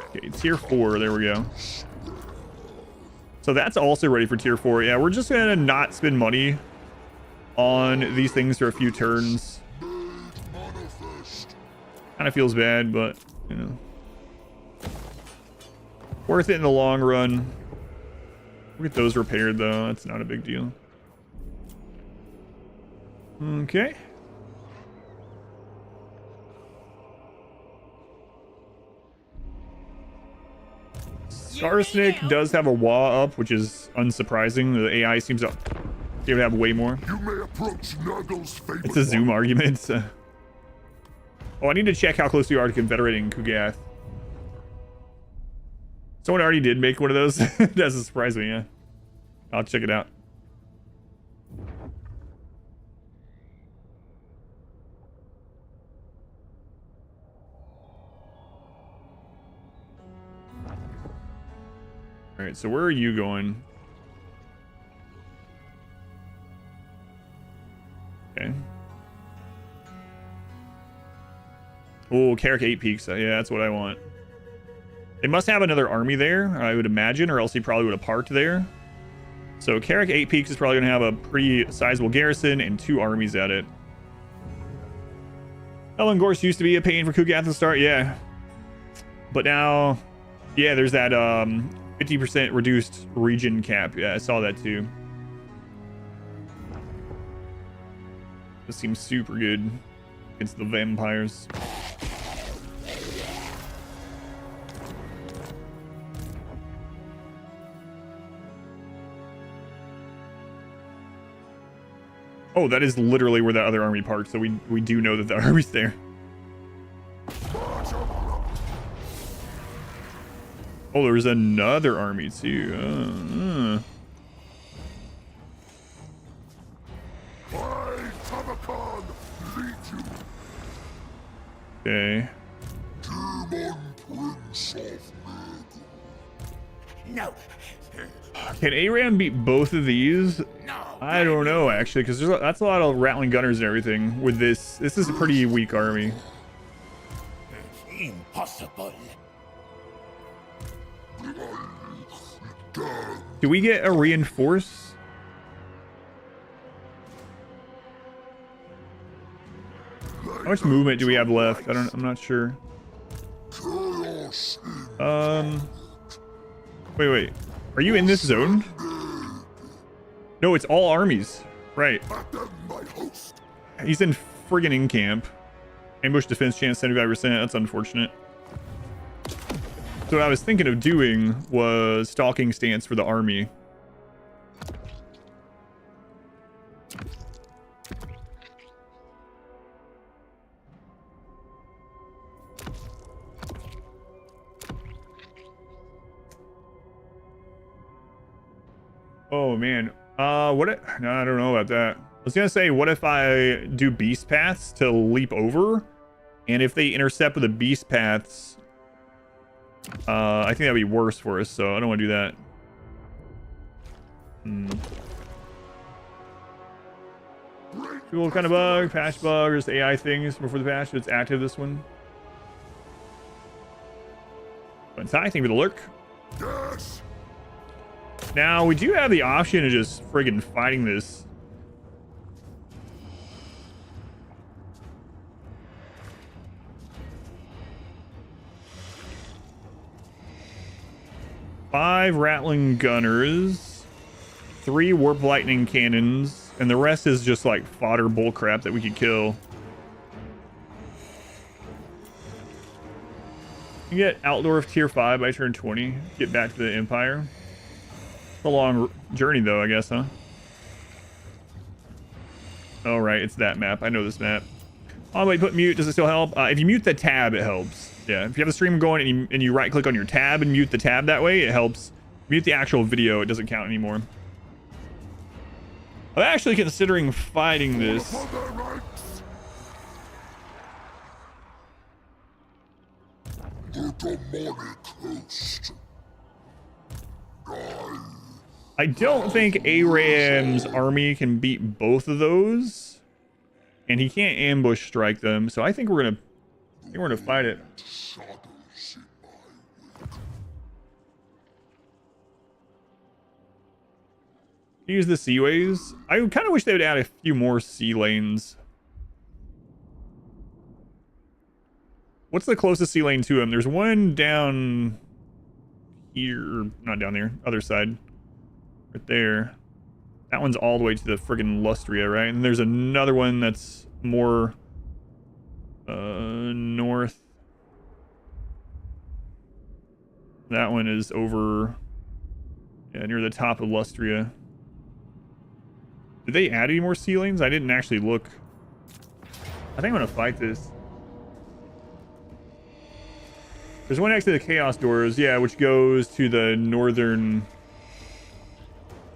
Okay, tier 4, there we go. So that's also ready for tier 4. Yeah, we're just gonna not spend money on these things for a few turns. Kind of feels bad, but, you know. Worth it in the long run. We'll get those repaired, though. That's not a big deal. Okay. Starsnake does have a wah up, which is unsurprising. The AI seems to have way more. You may approach Nurgle's favorite. It's a zoom argument. Oh, I need to check how close you are to confederating Kugath. Someone already did make one of those. That doesn't surprise me, yeah. I'll check it out. All right, so where are you going? Okay. Oh, Carrick 8 Peaks. Yeah, that's what I want. They must have another army there, I would imagine, or else he probably would have parked there. So Carrick 8 Peaks is probably going to have a pretty sizable garrison and 2 armies at it. Ellen Gorse used to be a pain for Kugath to start, yeah. But now, yeah, there's that 50% reduced region cap. Yeah, I saw that too. This seems super good against the vampires. Oh, that is literally where that other army parked, so we do know that the army's there. Oh, there's another army too. Tamurkhan, lead you. Okay. Demon Prince of Nurgle. No. Can Aram beat both of these? No. I don't know, actually, because that's a lot of rattling gunners and everything with this. This is a pretty weak army. Impossible. Do we get a reinforce? How much movement do we have left? I'm not sure. Wait. Are you in this zone? No, it's all armies. Right. He's in friggin' in camp. Ambush defense chance 75%. That's unfortunate. So what I was thinking of doing was stalking stance for the army. Oh man. No, I don't know about that. I was gonna say, what if I do beast paths to leap over? And if they intercept with the beast paths, I think that'd be worse for us, so I don't want to do that. Cool kind of bug, patch bug, or just AI things before the patch. It's active, this one. But I think for the lurk. Yes. Now, we do have the option of just friggin' fighting this. Five rattling gunners, 3 warp lightning cannons, and the rest is just like fodder bullcrap that we could kill. You get outdoor of tier 5 by turn 20. Get back to the Empire. It's a long journey though, I guess, huh? Oh, right, it's that map. I know this map. Oh, wait, put mute. Does it still help? If you mute the tab, it helps. Yeah, if you have the stream going and you right-click on your tab and mute the tab that way, it helps. Mute the actual video, it doesn't count anymore. I'm actually considering fighting this. The demonic host. I don't think Aram's army can beat both of those, and he can't ambush strike them. So I think we're gonna fight it. Use the seaways. I kind of wish they would add a few more sea lanes. What's the closest sea lane to him? There's one down here, not down there, other side. Right there. That one's all the way to the friggin' Lustria, right? And there's another one that's more north. That one is over, yeah, near the top of Lustria. Did they add any more sea lanes? I didn't actually look. I think I'm gonna fight this. There's one next to the Chaos Doors, yeah, which goes to the northern.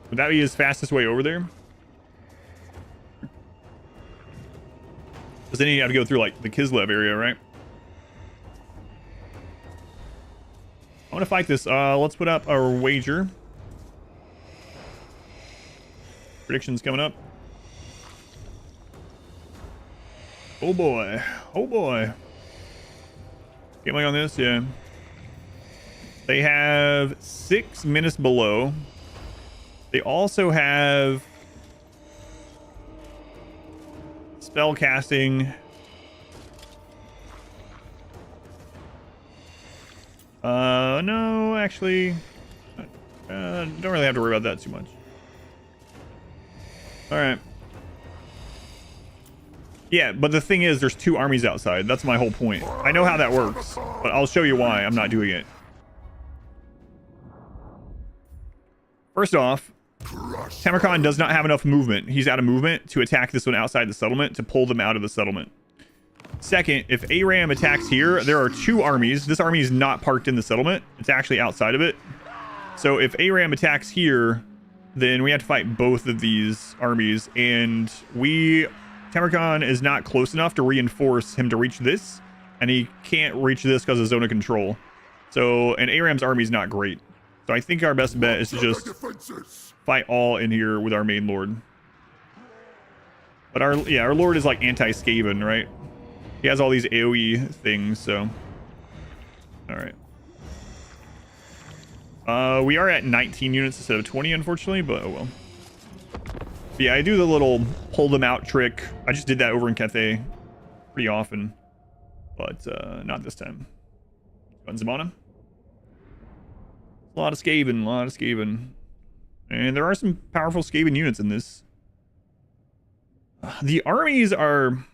Would that be his fastest way over there? Because then you have to go through, like, the Kislev area, right? I want to fight this. Let's put up our wager. Predictions coming up. Oh boy. Oh boy. Gambling on this, yeah. They have 6 minutes below. They also have spell casting. No, actually, don't really have to worry about that too much. All right. Yeah, but the thing is, there's 2 armies outside. That's my whole point. I know how that works, but I'll show you why I'm not doing it. First off, Tamurkhan does not have enough movement. He's out of movement to attack this one outside the settlement, to pull them out of the settlement. Second, if Aram attacks here, there are 2 armies. This army is not parked in the settlement. It's actually outside of it. So if Aram attacks here, then we have to fight both of these armies. And Tamurkhan is not close enough to reinforce him to reach this. And he can't reach this because of zone of control. So, and Aram's army is not great. So I think our best bet is to just fight all in here with our main lord. But our lord is like anti-Skaven, right? He has all these AoE things, so. Alright. We are at 19 units instead of 20, unfortunately, but oh well. But yeah, I do the little pull them out trick. I just did that over in Cathay pretty often. But not this time. Gunzamana. A lot of Skaven, And there are some powerful Skaven units in this. The armies are...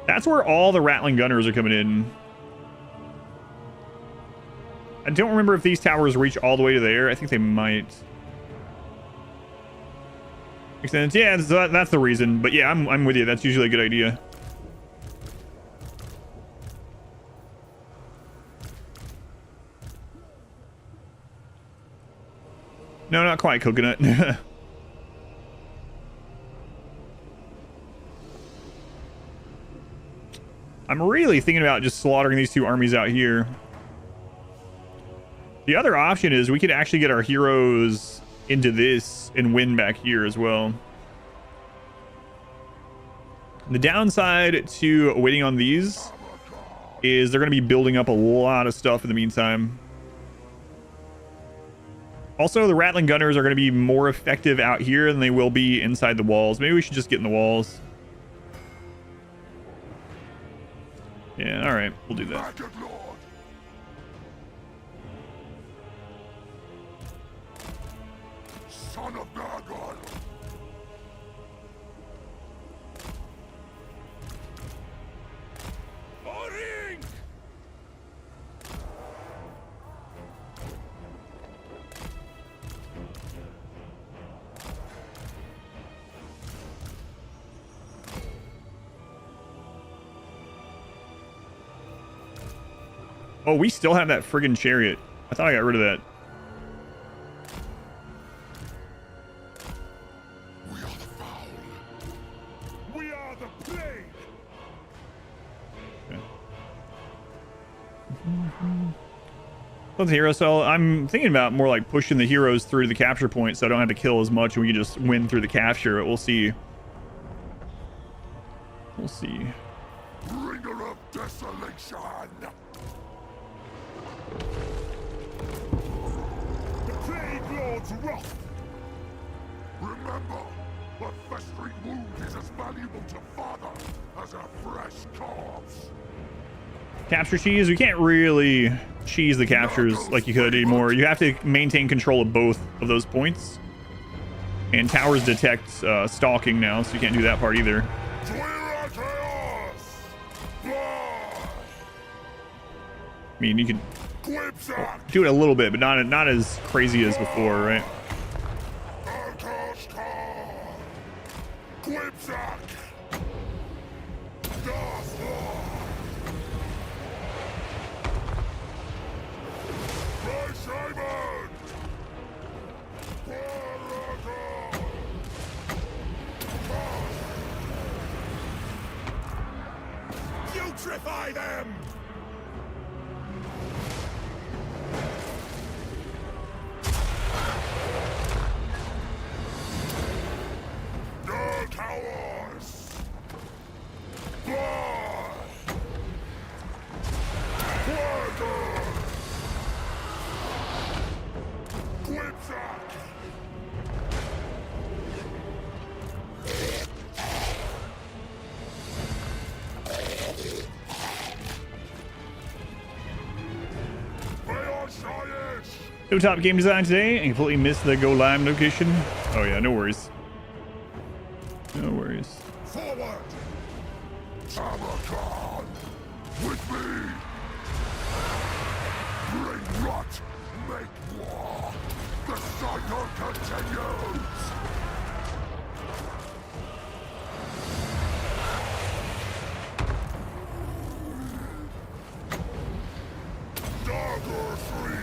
That's where all the Rattling Gunners are coming in. I don't remember if these towers reach all the way to there. I think they might. Makes sense. Yeah, so that's the reason. But yeah, I'm with you. That's usually a good idea. No, not quite coconut. I'm really thinking about just slaughtering these 2 armies out here. The other option is we could actually get our heroes into this and win back here as well. The downside to waiting on these is they're going to be building up a lot of stuff in the meantime. Also, the Rattling Gunners are going to be more effective out here than they will be inside the walls. Maybe we should just get in the walls. Yeah, alright. We'll do that. Son of Nurgle. Oh, we still have that friggin' chariot. I thought I got rid of that. We are the foul. We are the plague. Okay. Let's hero. So I'm thinking about more like pushing the heroes through the capture point, so I don't have to kill as much, and we can just win through the capture. We'll see. We'll see. Bringer of desolation. The Plague Lord's wrath. Remember, a festering wound is as valuable to father as a fresh corpse. Capture cheese. We can't really cheese the captures like you could anymore. You have to maintain control of both of those points. And towers detect stalking now, so you can't do that part either. I mean, you can do it a little bit, but not as crazy as before, right? Putrefy them! No cowards! Blood! Murder! Quipsack! No top game design today, and completely missed the go live notification. Oh yeah, no worries. No worries. Forward! Tamurkhan! With me! Bring rot, make war! The cycle continues! Dagger free!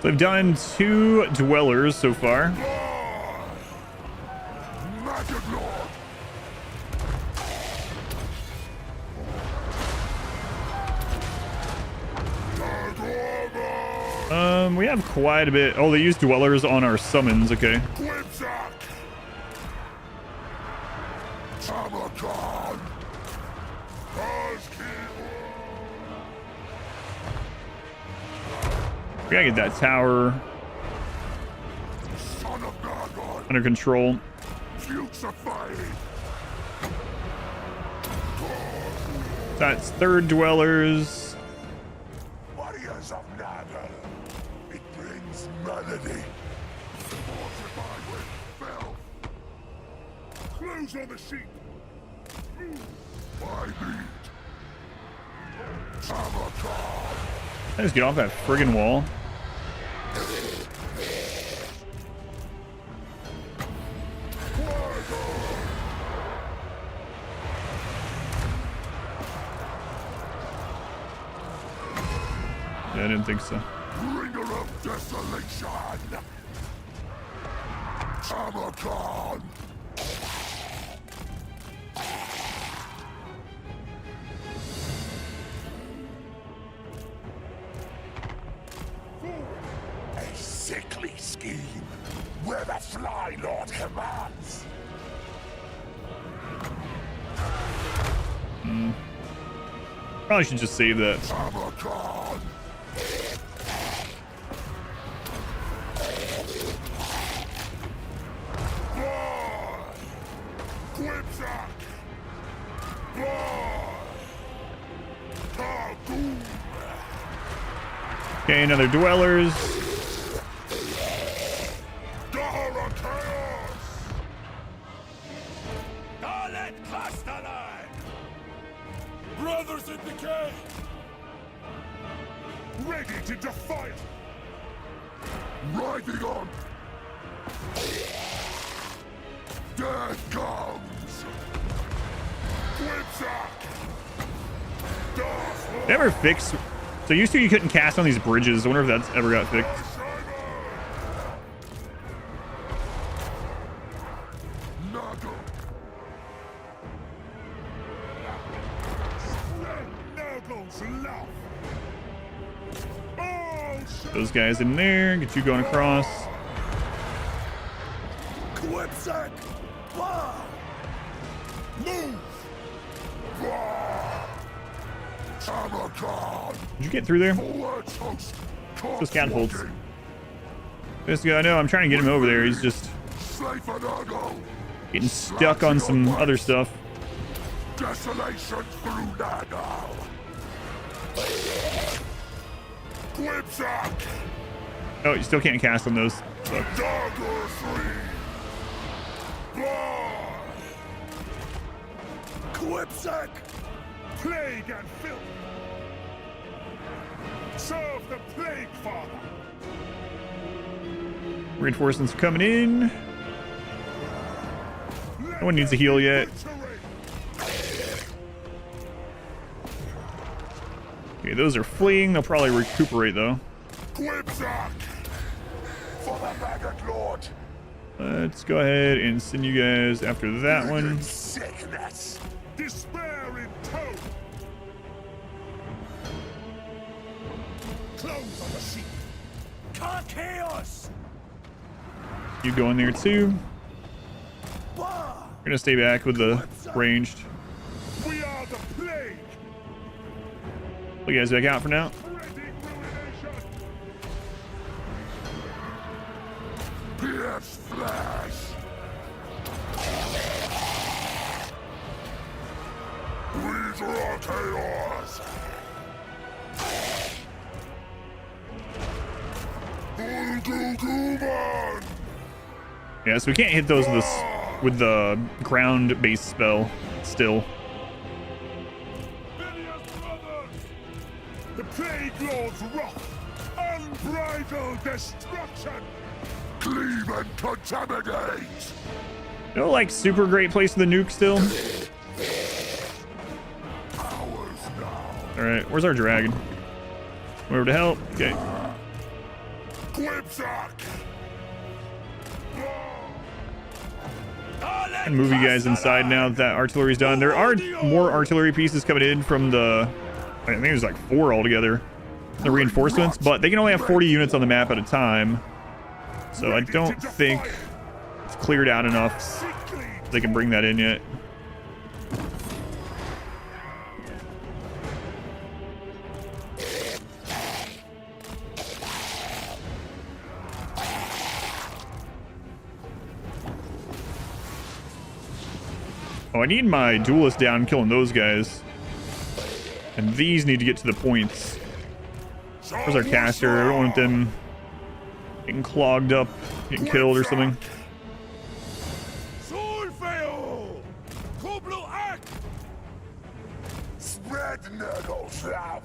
So I've done 2 dwellers so far. We have quite a bit. Oh, they use dwellers on our summons. Okay. We gotta get that tower under control. That's 3rd dwellers. Warriors of Nurgle. It brings melody. Fortified with filth. Close on the sheep. I lead. Tamurkhan. I just get off that friggin' wall. Yeah, I didn't think so. Bringer of desolation. Tamurkhan. A sickly scheme where the Fly Lord commands. Probably should just save that. Tamurkhan. Quipsack. Okay, another dwellers. Brothers in Decay! Ready to defy it! Riding on! Death comes! Whipsack! Never fixed. So used to you couldn't cast on these bridges. I wonder if that's ever got fixed. Nurgle! Nurgle's love! Those guys in there. Get you going across. Whipsack! Bah! Move! Tamurkhan! Did you get through there? Forward host! Those catapults. This guy, no, I'm trying to get him over there. He's just Slay for Nurgle! getting stuck on some other stuff. Desolation through Nurgle! Whipsack! Oh, you still can't cast on those. The dagger free! Whipsack! Plague and filth! Serve the Plague Father! Reinforcements are coming in. No one needs a heal yet. Okay, those are fleeing. They'll probably recuperate though. Whipsack! For the Maggot Lord! Let's go ahead and send you guys after that one. Sickness! Despair in tow! Close on the sheep! Chaos! You go in there too. Bah! We're gonna stay back with the ranged. We are the plague! Put you guys back out for now. Spreading ruination! Pierce flesh! These are our chaos! Ulguguman! Yeah, so we can't hit those with the ground base spell still. The Plague Lord's wrath! Unbridled destruction! Cleave and contaminate! No, like super great place for the nuke still. Ours now! Alright, where's our dragon? Over to help. Okay. Whipsack! And move you guys inside now that artillery's done. There are more artillery pieces coming in from the... I think there's like 4 altogether. The reinforcements, but they can only have 40 units on the map at a time. So I don't think it's cleared out enough. They can bring that in yet. Oh, I need my duelist down killing those guys. And these need to get to the points. Where's our caster? I don't want them getting clogged up, getting killed or something. Solfeo! Koblo Ak! Spread Nurgle's love!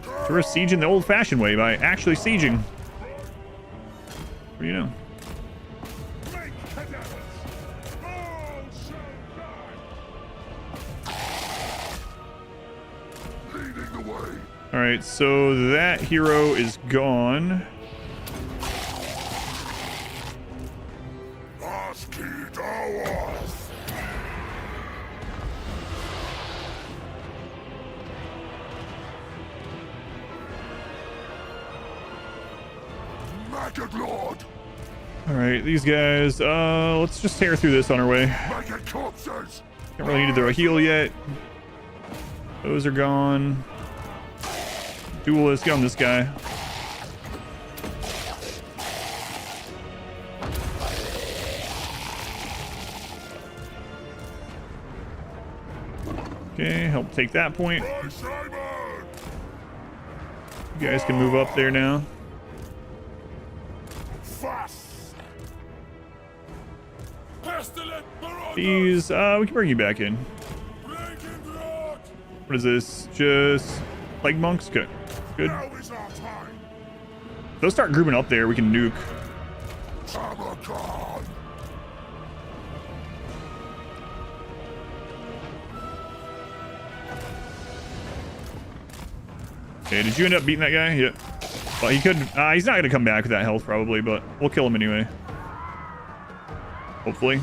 So we're sieging the old-fashioned way by actually sieging. What do you know? Make cadavers! All shall die! Leading the way! Alright, so that hero is gone. Asked ours! Maggot Lord! Alright, these guys, let's just tear through this on our way. Maggot corpses! Don't really need to throw a heal yet. Those are gone. Duelist, get on this guy. Okay, help take that point. By Simon! You guys can move up there now. Fast! Pestilent Marauder! These, we can bring you back in. Breaking rod! What is this? Just plague monks? Good. Good. Now is our time! They'll start grouping up there. We can nuke. Tamurkhan! Okay, did you end up beating that guy? Yeah. Well, he could. He's not going to come back with that health, probably, but we'll kill him anyway. Hopefully.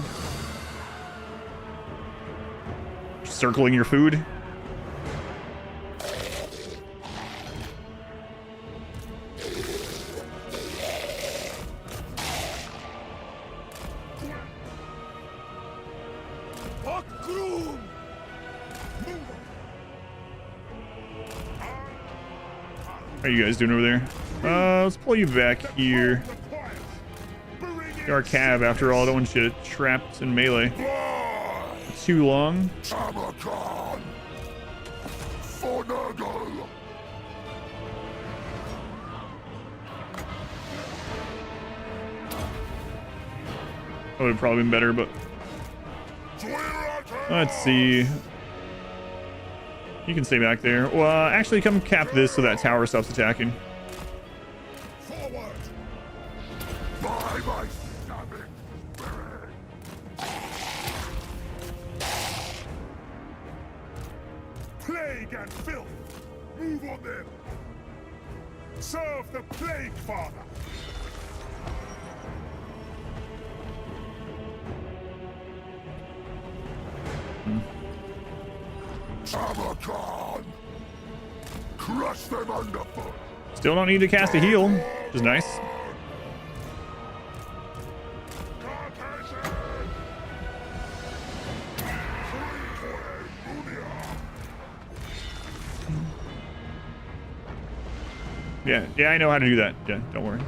Circling your food. Walkthroughs! How are you guys doing over there? Let's pull you back here. Our cab, after all, I don't want you trapped in melee too long. Tamurkhan! For Nurgle! That would have probably been better, but let's see. You can stay back there. Well, actually, come cap this so that tower stops attacking. Forward! By my stabbing spirit! Plague and filth! Move on them! Serve the Plague Father! Tamurkhan! Crush them underfoot! Still don't need to cast a heal, which is nice. Yeah, I know how to do that. Yeah, don't worry.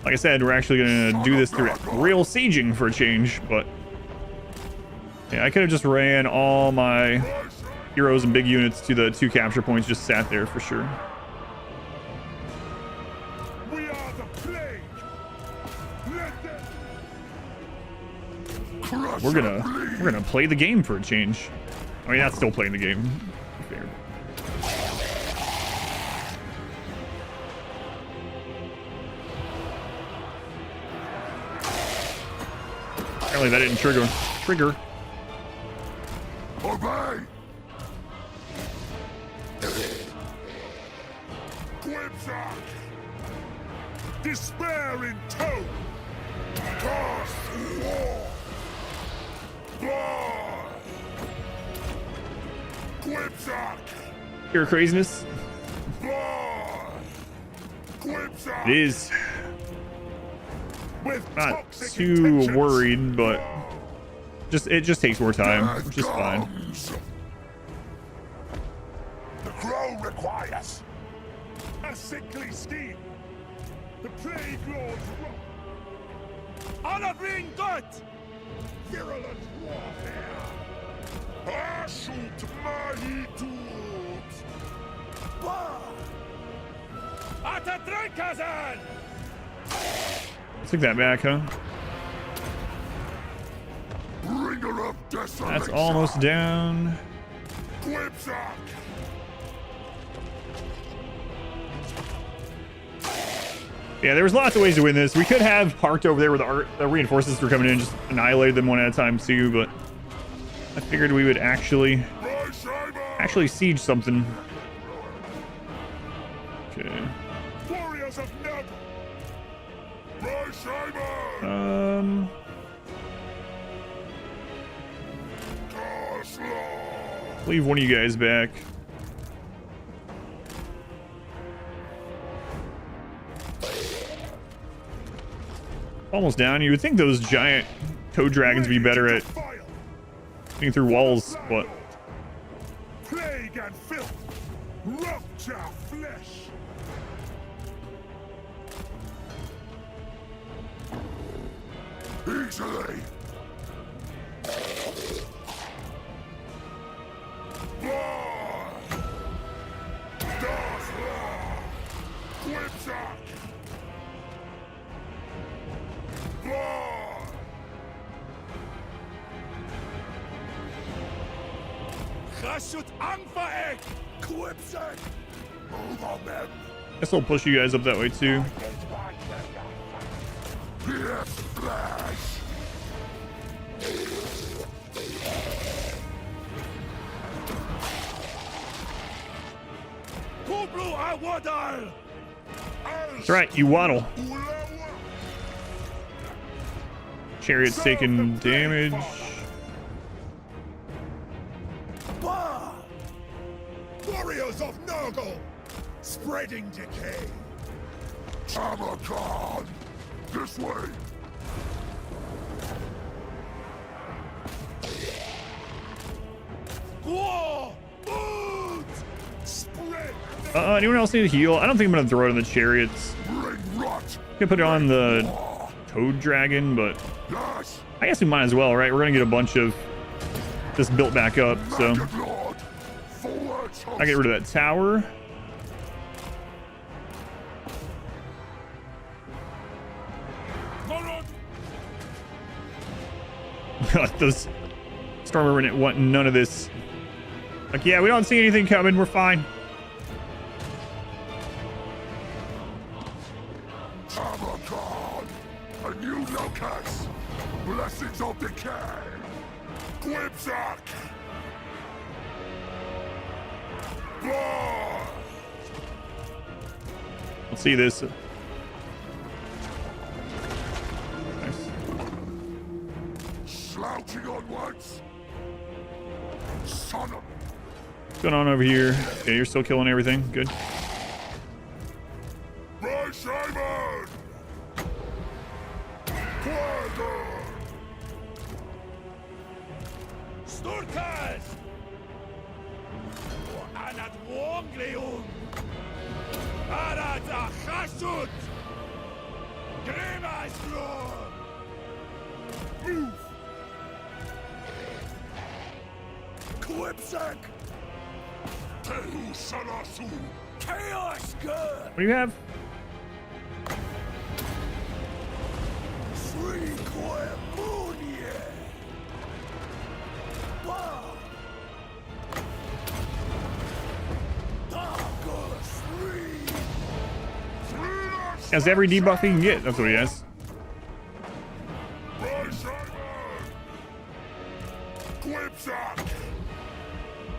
Like I said, we're actually gonna do this through real sieging for a change, but yeah, I could have just ran all my heroes and big units to the 2 capture points, just sat there for sure. We are the plague. Let them... We're gonna play the game for a change. I mean, that's still playing the game. Fair. Apparently that didn't trigger. Obey! Quibsack! Despair in tow! Cast war! Blood! Quibsack! Pure craziness. Blood! Quibsack! It is. With Not toxic too intentions. worried, but it just takes more time, which is fine. The crow requires a sickly scheme. The plague lord's honor being good. Virulent warfare. Shoot my tools. Atadrekazan. Took that back, huh? Bringer of desolation. That's almost down. Quibsack. Yeah, there was lots of ways to win this. We could have parked over there where the reinforcements were coming in and just annihilated them one at a time too, but I figured we would actually siege something. Okay. Warriors of Nurgle. Leave one of you guys back. Almost down. You would think those giant toad dragons would be better at getting through walls, but Plague and filth. Rupture flesh. Easily. Quibsack! Blood! Guess I'll push you guys up that way too. That's right, you waddle. Chariot's taking damage. Warriors of Nurgle, spreading decay. Tamurkhan, this way. War, mood, spread. Anyone else need a heal? I don't think I'm gonna throw it on the chariots. Bring rot. Can put it on the toad dragon, but Yes. I guess we might as well, right? We're gonna get a bunch of this built back up, so Lord, forwards, I get rid of that tower. Those Stormwind didn't want none of this. Like, yeah, we don't see anything coming. We're fine. Tamurkhan, a new locus. Blessings of Decay. Quibzak. Blood. Let's see this. Nice. Slouching onwards. Son of... What's going on over here? Okay, you're still killing everything. Good. My Simon! Quagga! Sturkas! Anat Wongleum! Arat Achashut! Grimasglor! Move! Quipsack! Tehu Salasu! Chaos good! What do you have? Sri Koemunie! Bah! Darkos Sri! Has every debuff he can get. That's what he has.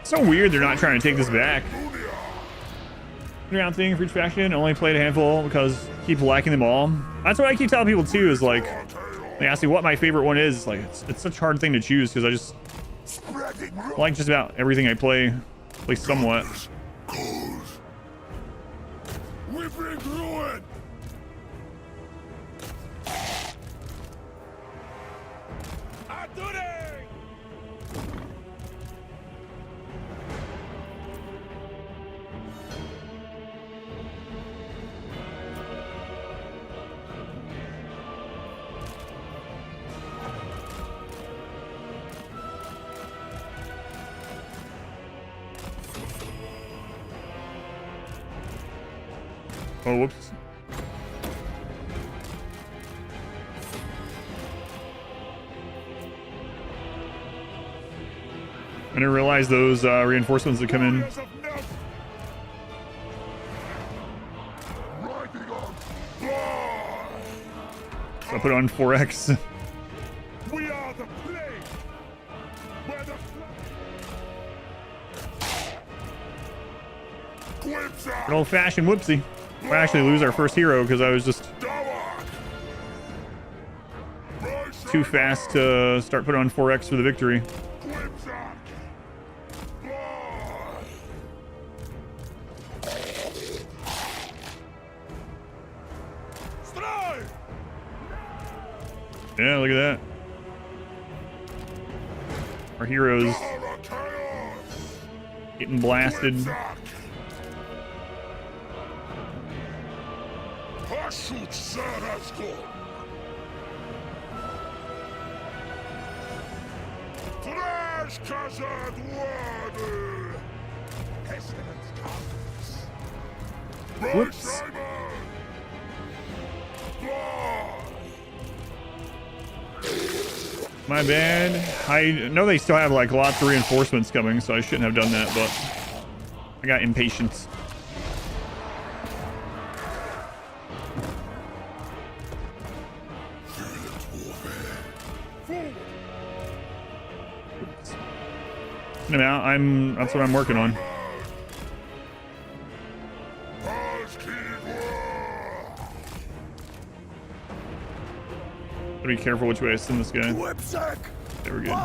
So weird they're not trying to take this back. Round thing for each faction, only played a handful because keep liking them all. That's what I keep telling people too, is like, they ask me what my favorite one is. Like, it's such a hard thing to choose because I just like just about everything I play somewhat. We bring ruin. Oh, whoops. I didn't realize those reinforcements that come in. So I put on 4x. We are the plague. Where the An old-fashioned whoopsie. We actually lose our first hero because I was just too fast to start putting on 4x for the victory. Yeah, look at that. Our heroes getting blasted. Whoops. My bad. I know they still have like lots of reinforcements coming, so I shouldn't have done that, but I got impatient. Send him out. That's what I'm working on. Gotta be careful which way I send this guy. There we go.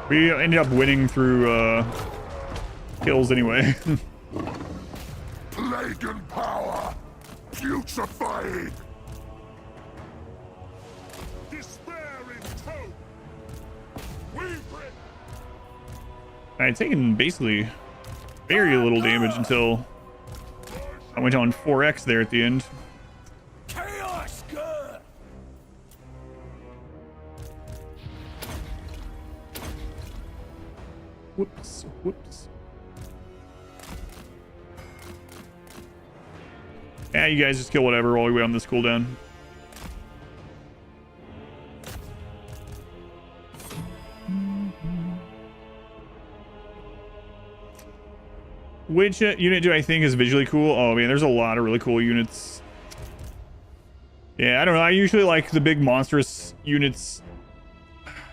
We ended up winning through kills anyway. Plague and power, putrefying. Despair in tow. I taken basically very little damage until I went on 4x there at the end. Chaos good. Whoops, whoops. Yeah, you guys just kill whatever while we wait on this cooldown. Which unit do I think is visually cool? Oh man, there's a lot of really cool units. Yeah, I don't know. I usually like the big monstrous units.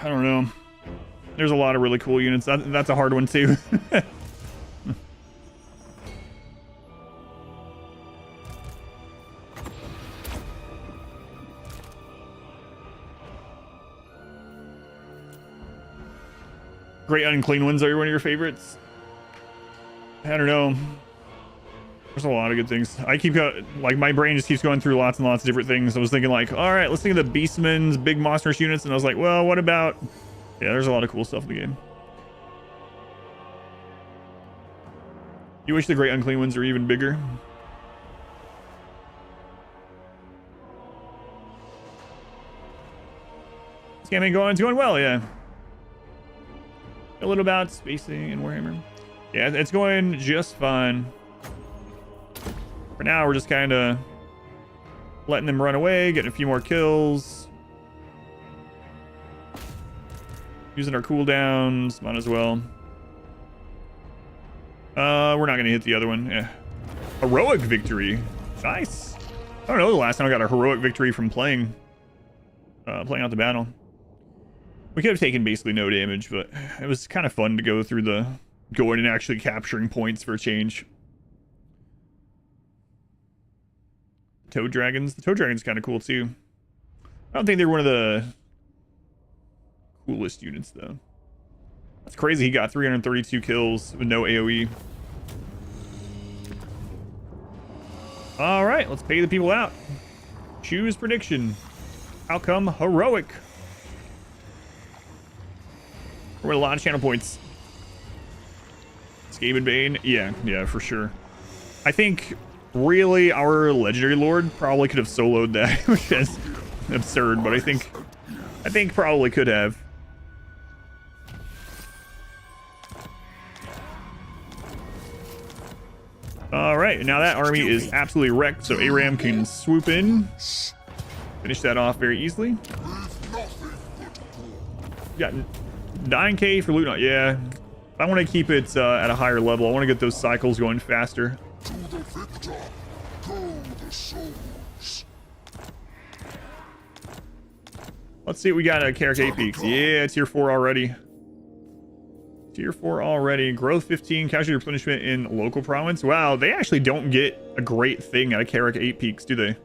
I don't know. There's a lot of really cool units. That's a hard one too. Great Unclean Ones are one of your favorites? I don't know. There's a lot of good things. I keep like my brain just keeps going through lots and lots of different things. I was thinking like, all right, let's think of the Beastmen's big monstrous units, and I was like, well, what about? Yeah, there's a lot of cool stuff in the game. You wish the Great Unclean Ones were even bigger. This campaign it's going well, yeah. A little about spacing and Warhammer. Yeah, it's going just fine. For now, we're just kind of letting them run away, getting a few more kills. Using our cooldowns, might as well. We're not going to hit the other one. Yeah. Heroic victory. Nice. I don't know the last time I got a heroic victory from playing out the battle. We could have taken basically no damage, but it was kind of fun to go through going and actually capturing points for a change. Toad Dragons. The Toad Dragon's kind of cool too. I don't think they're one of the coolest units though. That's crazy. He got 332 kills with no AoE. All right, let's pay the people out. Choose prediction. Outcome heroic. We're at a lot of channel points. Skaven Bane, yeah, for sure. I think really our legendary lord probably could have soloed that, which is absurd, but I think probably could have. All right, now that army is absolutely wrecked, so Aram can swoop in, finish that off very easily. Got 9k for loot. Yeah, I want to keep it at a higher level. I want to get those cycles going faster. To the victor, go the souls. Let's see what we got at Carrick 8 peaks. Yeah, tier 4 already. Tier 4 already. Growth 15, casualty replenishment in local province. Wow, they actually don't get a great thing out of Carrick 8 peaks, do they?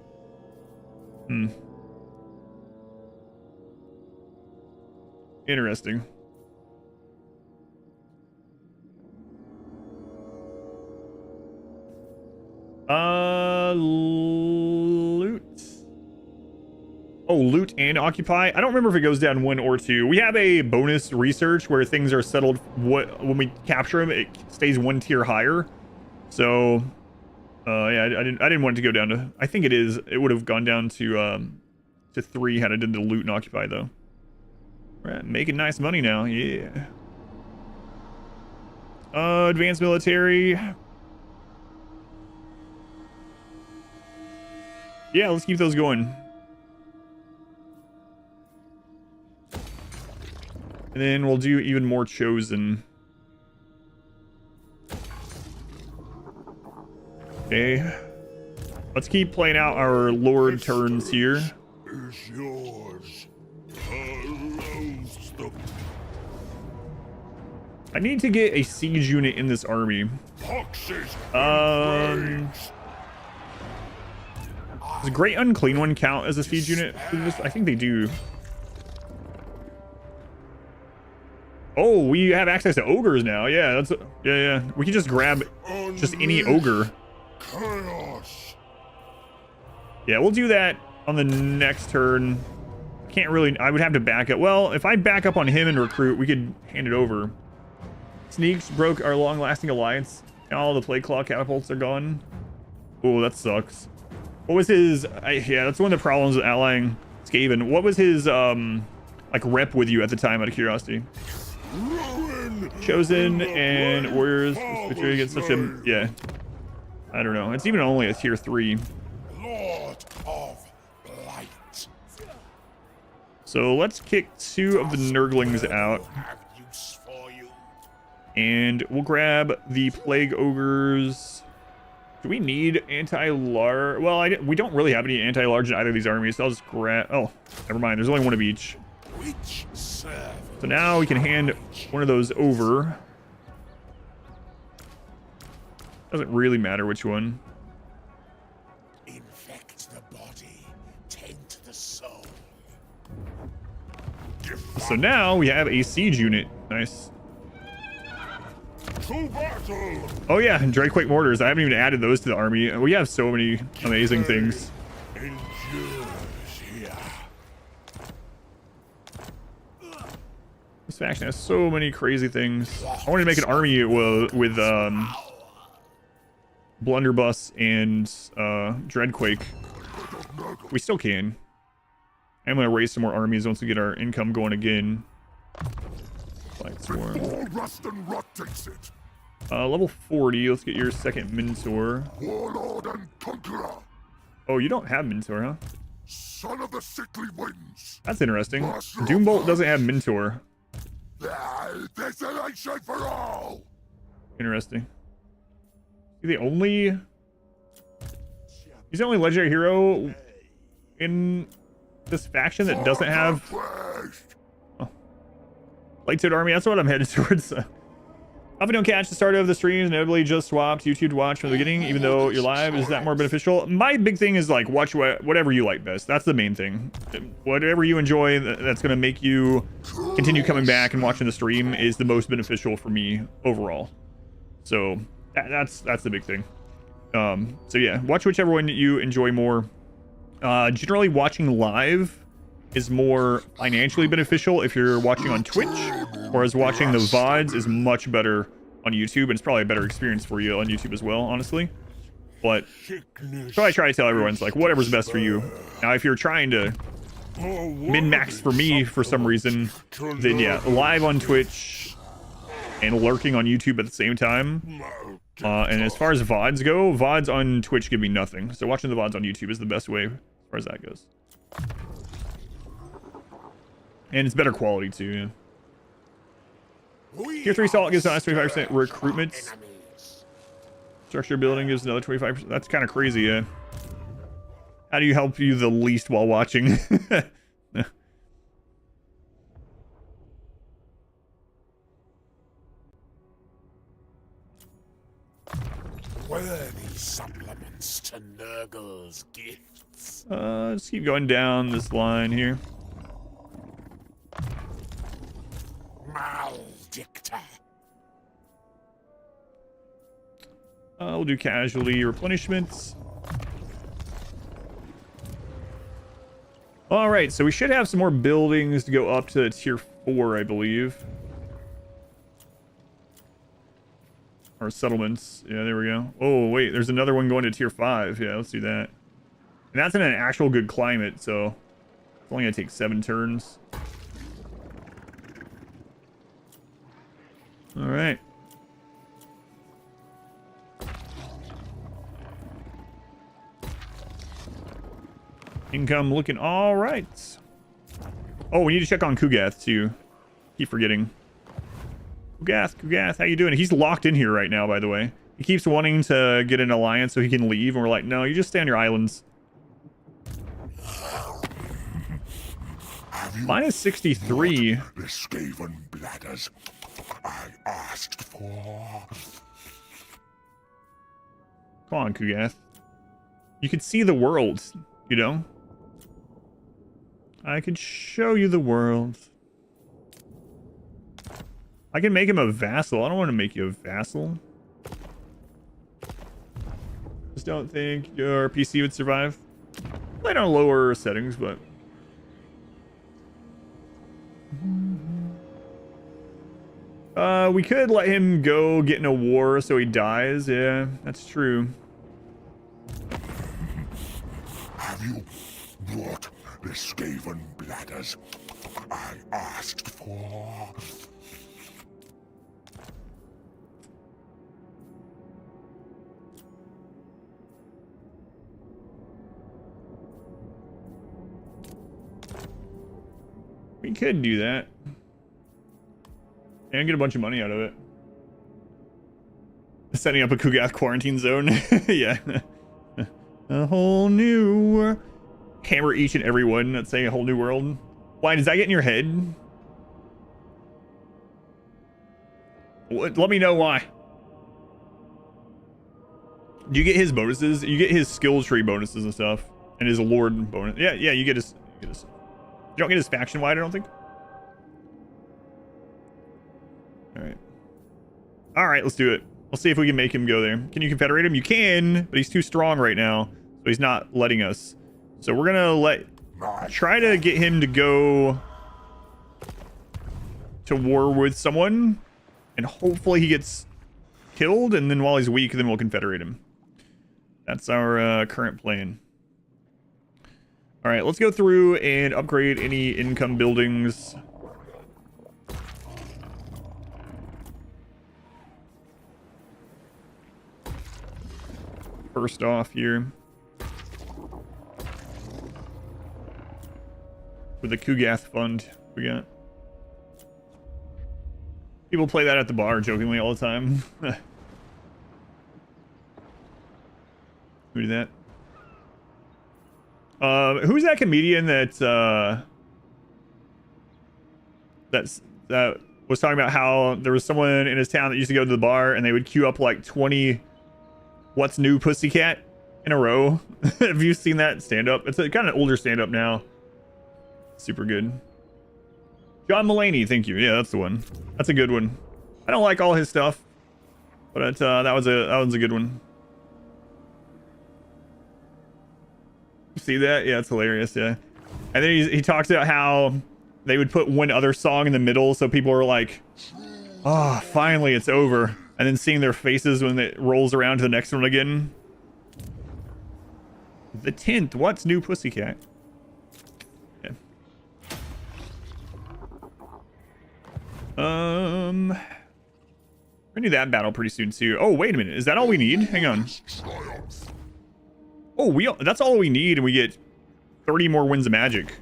Interesting. Loot. Oh, loot and occupy. I don't remember if it goes down 1 or 2. We have a bonus research where things are settled. When we capture them, it stays 1 tier higher. So, yeah, I didn't want it to go down to. I think it is. It would have gone down to 3 had I did the loot and occupy though. We're making nice money now. Yeah. Advanced military. Yeah, let's keep those going. And then we'll do even more chosen. Okay. Let's keep playing out our Lord turns here. Is yours. Allows the I need to get a siege unit in this army. boxes. Does Great Unclean One count as a siege unit? I think they do. Oh, we have access to ogres now. Yeah, that's yeah. We can just grab just any ogre. Chaos. Yeah, we'll do that on the next turn. Can't really. I would have to back up. Well, if I back up on him and recruit, we could hand it over. Sneaks broke our long-lasting alliance. Now all the plague claw catapults are gone. Oh, that sucks. What was his? Yeah, that's one of the problems with allying Skaven. What was his like rep with you at the time? Out of curiosity. Chosen and warriors switching against such a yeah. I don't know. It's even only a tier 3. Lord of Blight. So let's kick 2 of the Nurglings out. Have use for you. And we'll grab the Plague Ogres. Do we need anti-large? Well, we don't really have any anti-large in either of these armies, so I'll just grab... Oh, never mind. There's only one of each. Which serve So now we can hand one of those over. Doesn't really matter which one. infect the body, taint the soul. So now we have a siege unit. Nice. To battle. Oh yeah, and Drakequake mortars. I haven't even added those to the army. We have so many amazing things. Endures here. This faction has so many crazy things. I wanted to make an army with Blunderbuss and Dreadquake. We still can. I'm gonna raise some more armies once we get our income going again. Black Swarm. All rust and rot takes it. Level 40. Let's get your second Mentor. Warlord and conqueror. Oh, you don't have Mentor, huh? Son of the sickly winds. That's interesting. Doombolt doesn't have Mentor. Desolation for all. Interesting. He's the only legendary hero in this faction that doesn't have Lightsaber Army. That's what I'm headed towards. If you don't catch the start of the streams, inevitably just swapped YouTube to watch from the beginning, even though you're live. Is that more beneficial? My big thing is like watch whatever you like best. That's the main thing. Whatever you enjoy, that's going to make you continue coming back and watching the stream is the most beneficial for me overall. So that's the big thing. So yeah, watch whichever one you enjoy more. Generally watching live is more financially beneficial if you're watching on Twitch, whereas watching the VODs is much better on YouTube, and it's probably a better experience for you on YouTube as well, honestly. But so I try to tell everyone, it's like whatever's best for you. Now, if you're trying to min-max for me for some reason, then yeah, live on Twitch and lurking on YouTube at the same time. And as far as VODs go, VODs on Twitch give me nothing. So watching the VODs on YouTube is the best way as far as that goes. And it's better quality too, yeah. Tier 3 Salt gives us 25% recruitments. Structure building gives another 25%. That's kind of crazy, yeah. How do you help you the least while watching? Worthy supplements to Nurgle's gifts. Let's keep going down this line here. Maldicta. We'll do casualty replenishments. All right, so we should have some more buildings to go up to tier 4, I believe. Or settlements. Yeah, there we go. Oh, wait, there's another one going to tier 5. Yeah, let's do that. And that's in an actual good climate, so it's only gonna take 7 turns. All right. Income looking all right. Oh, we need to check on Kugath too. Keep forgetting. Kugath, how you doing? He's locked in here right now, by the way. He keeps wanting to get an alliance so he can leave, and we're like, no, you just stay on your islands. Minus 63. The Skaven bladders I asked for. Come on, Kugath. You could see the world, you know? I could show you the world. I can make him a vassal. I don't want to make you a vassal. Just don't think your PC would survive. Played on lower settings, but... we could let him go get in a war so he dies. Yeah, that's true. Have you brought the Skaven bladders I asked for? We could do that. And get a bunch of money out of it. Setting up a Kugath quarantine zone. Yeah. A whole new... Hammer each and every one. Let's say a whole new world. Why, does that get in your head? Let me know why. Do you get his bonuses? You get his skill tree bonuses and stuff. And his lord bonus. Yeah, you get his... You don't get his faction wide, I don't think. Alright, let's do it. Let's see if we can make him go there. Can you confederate him? You can, but he's too strong right now. So he's not letting us. So we're gonna try to get him to go to war with someone. And hopefully he gets killed. And then while he's weak, then we'll confederate him. That's our current plan. Alright, let's go through and upgrade any income buildings. First off here. With the Kugath fund we got. People play that at the bar jokingly all the time. Who did that? Who's that comedian that was talking about how there was someone in his town that used to go to the bar and they would queue up like 20 What's New Pussycat in a row? Have you seen that stand up? It's a kind of older stand up now. Super good. John Mulaney, thank you. Yeah, that's the one. That's a good one. I don't like all his stuff, but that was a good one. See that? Yeah, it's hilarious. Yeah, and then he talks about how they would put one other song in the middle, so people are like, "Oh, finally, it's over." And then seeing their faces when it rolls around to the next one again. The 10th. What's New Pussycat? Yeah. We're gonna do that battle pretty soon too. Oh, wait a minute. Is that all we need? Hang on. Oh, that's all we need, and we get 30 more Winds of Magic.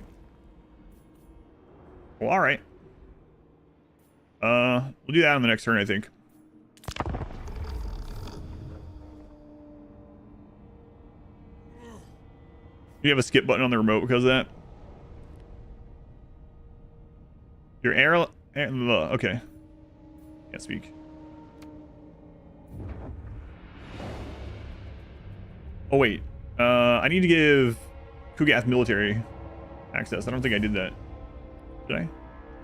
Well, all right. We'll do that on the next turn, I think. You have a skip button on the remote because of that. Your arrow. Okay. Can't speak. Oh wait. I need to give Kugath military access. I don't think I did that. Did I?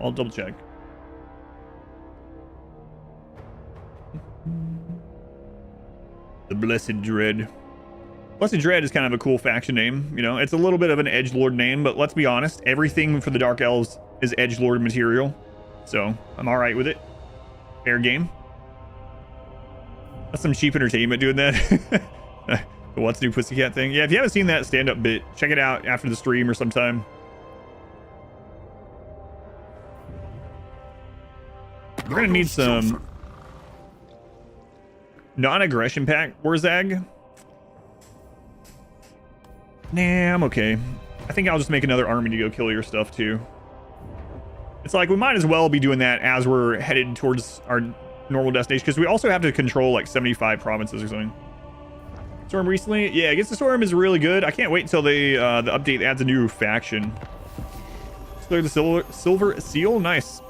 I'll double check. The Blessed Dread. Blessed Dread is kind of a cool faction name. You know, it's a little bit of an edgelord name, but let's be honest, everything for the Dark Elves is edgelord material. So I'm all right with it. Fair game. That's some cheap entertainment doing that. The What's New Pussycat thing. Yeah, if you haven't seen that stand-up bit, check it out after the stream or sometime. We're gonna need some non-aggression pack. Warzag. Nah, I'm okay. I think I'll just make another army to go kill your stuff too. It's like we might as well be doing that as we're headed towards our normal destination, because we also have to control like 75 provinces or something. Storm recently? Yeah, Against the Storm is really good. I can't wait until they the update adds a new faction. Clear the silver seal. Nice.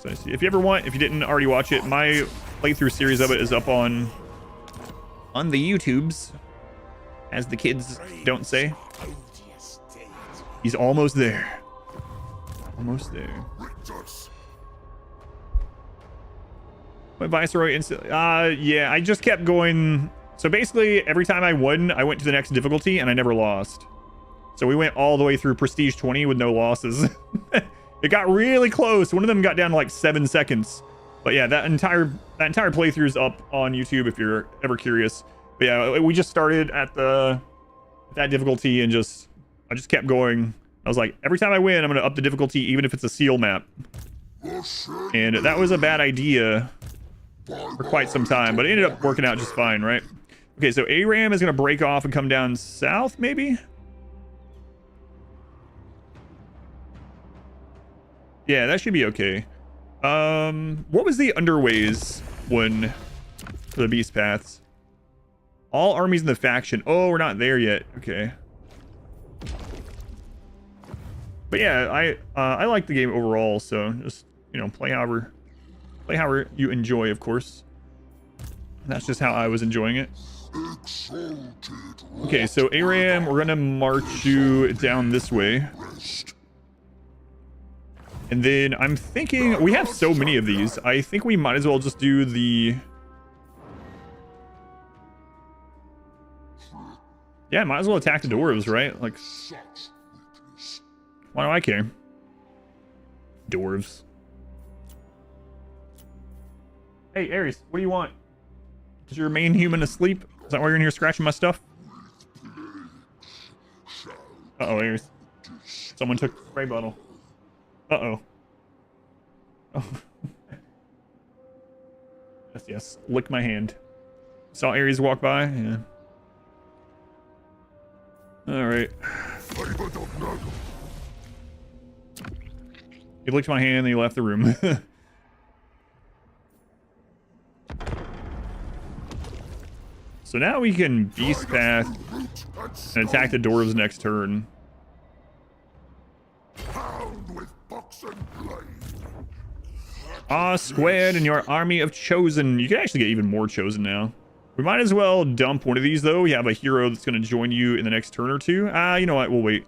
Nice. If you ever want, if you didn't already watch it, my playthrough series of it is up on the YouTubes, as the kids don't say. He's almost there. Almost there. My Viceroy instantly. Yeah, I just kept going. So basically, every time I won, I went to the next difficulty, and I never lost. So we went all the way through Prestige 20 with no losses. It got really close. One of them got down to like 7 seconds. But yeah, that entire playthrough is up on YouTube if you're ever curious. But yeah, we just started at that difficulty and I just kept going. I was like, every time I win, I'm gonna up the difficulty, even if it's a seal map. And that was a bad idea for quite some time, but it ended up working out just fine, right? Okay, so ARAM is gonna break off and come down south, maybe? Yeah, that should be okay. What was the underways one for the beast paths? All armies in the faction. Oh, we're not there yet. Okay. But yeah, I like the game overall, so just, you know, play however you enjoy, of course. That's just how I was enjoying it. Okay, so ARAM, we're gonna march you down this way. And then I'm thinking, we have so many of these, I think we might as well just do the... Yeah, might as well attack the dwarves, right? Like, why do I care? Dwarves. Hey, Ares, what do you want? Is your main human asleep? Is that why you're in here scratching my stuff? Uh-oh, Ares. Someone took the spray bottle. Uh-oh. Oh. Yes. Lick my hand. Saw Ares walk by? Yeah. Alright. He licked my hand and he left the room. So now we can beast path and attack the dwarves next turn. Squared and your army of chosen. You can actually get even more chosen now. We might as well dump one of these though. We have a hero that's going to join you in the next turn or two. You know what? We'll wait.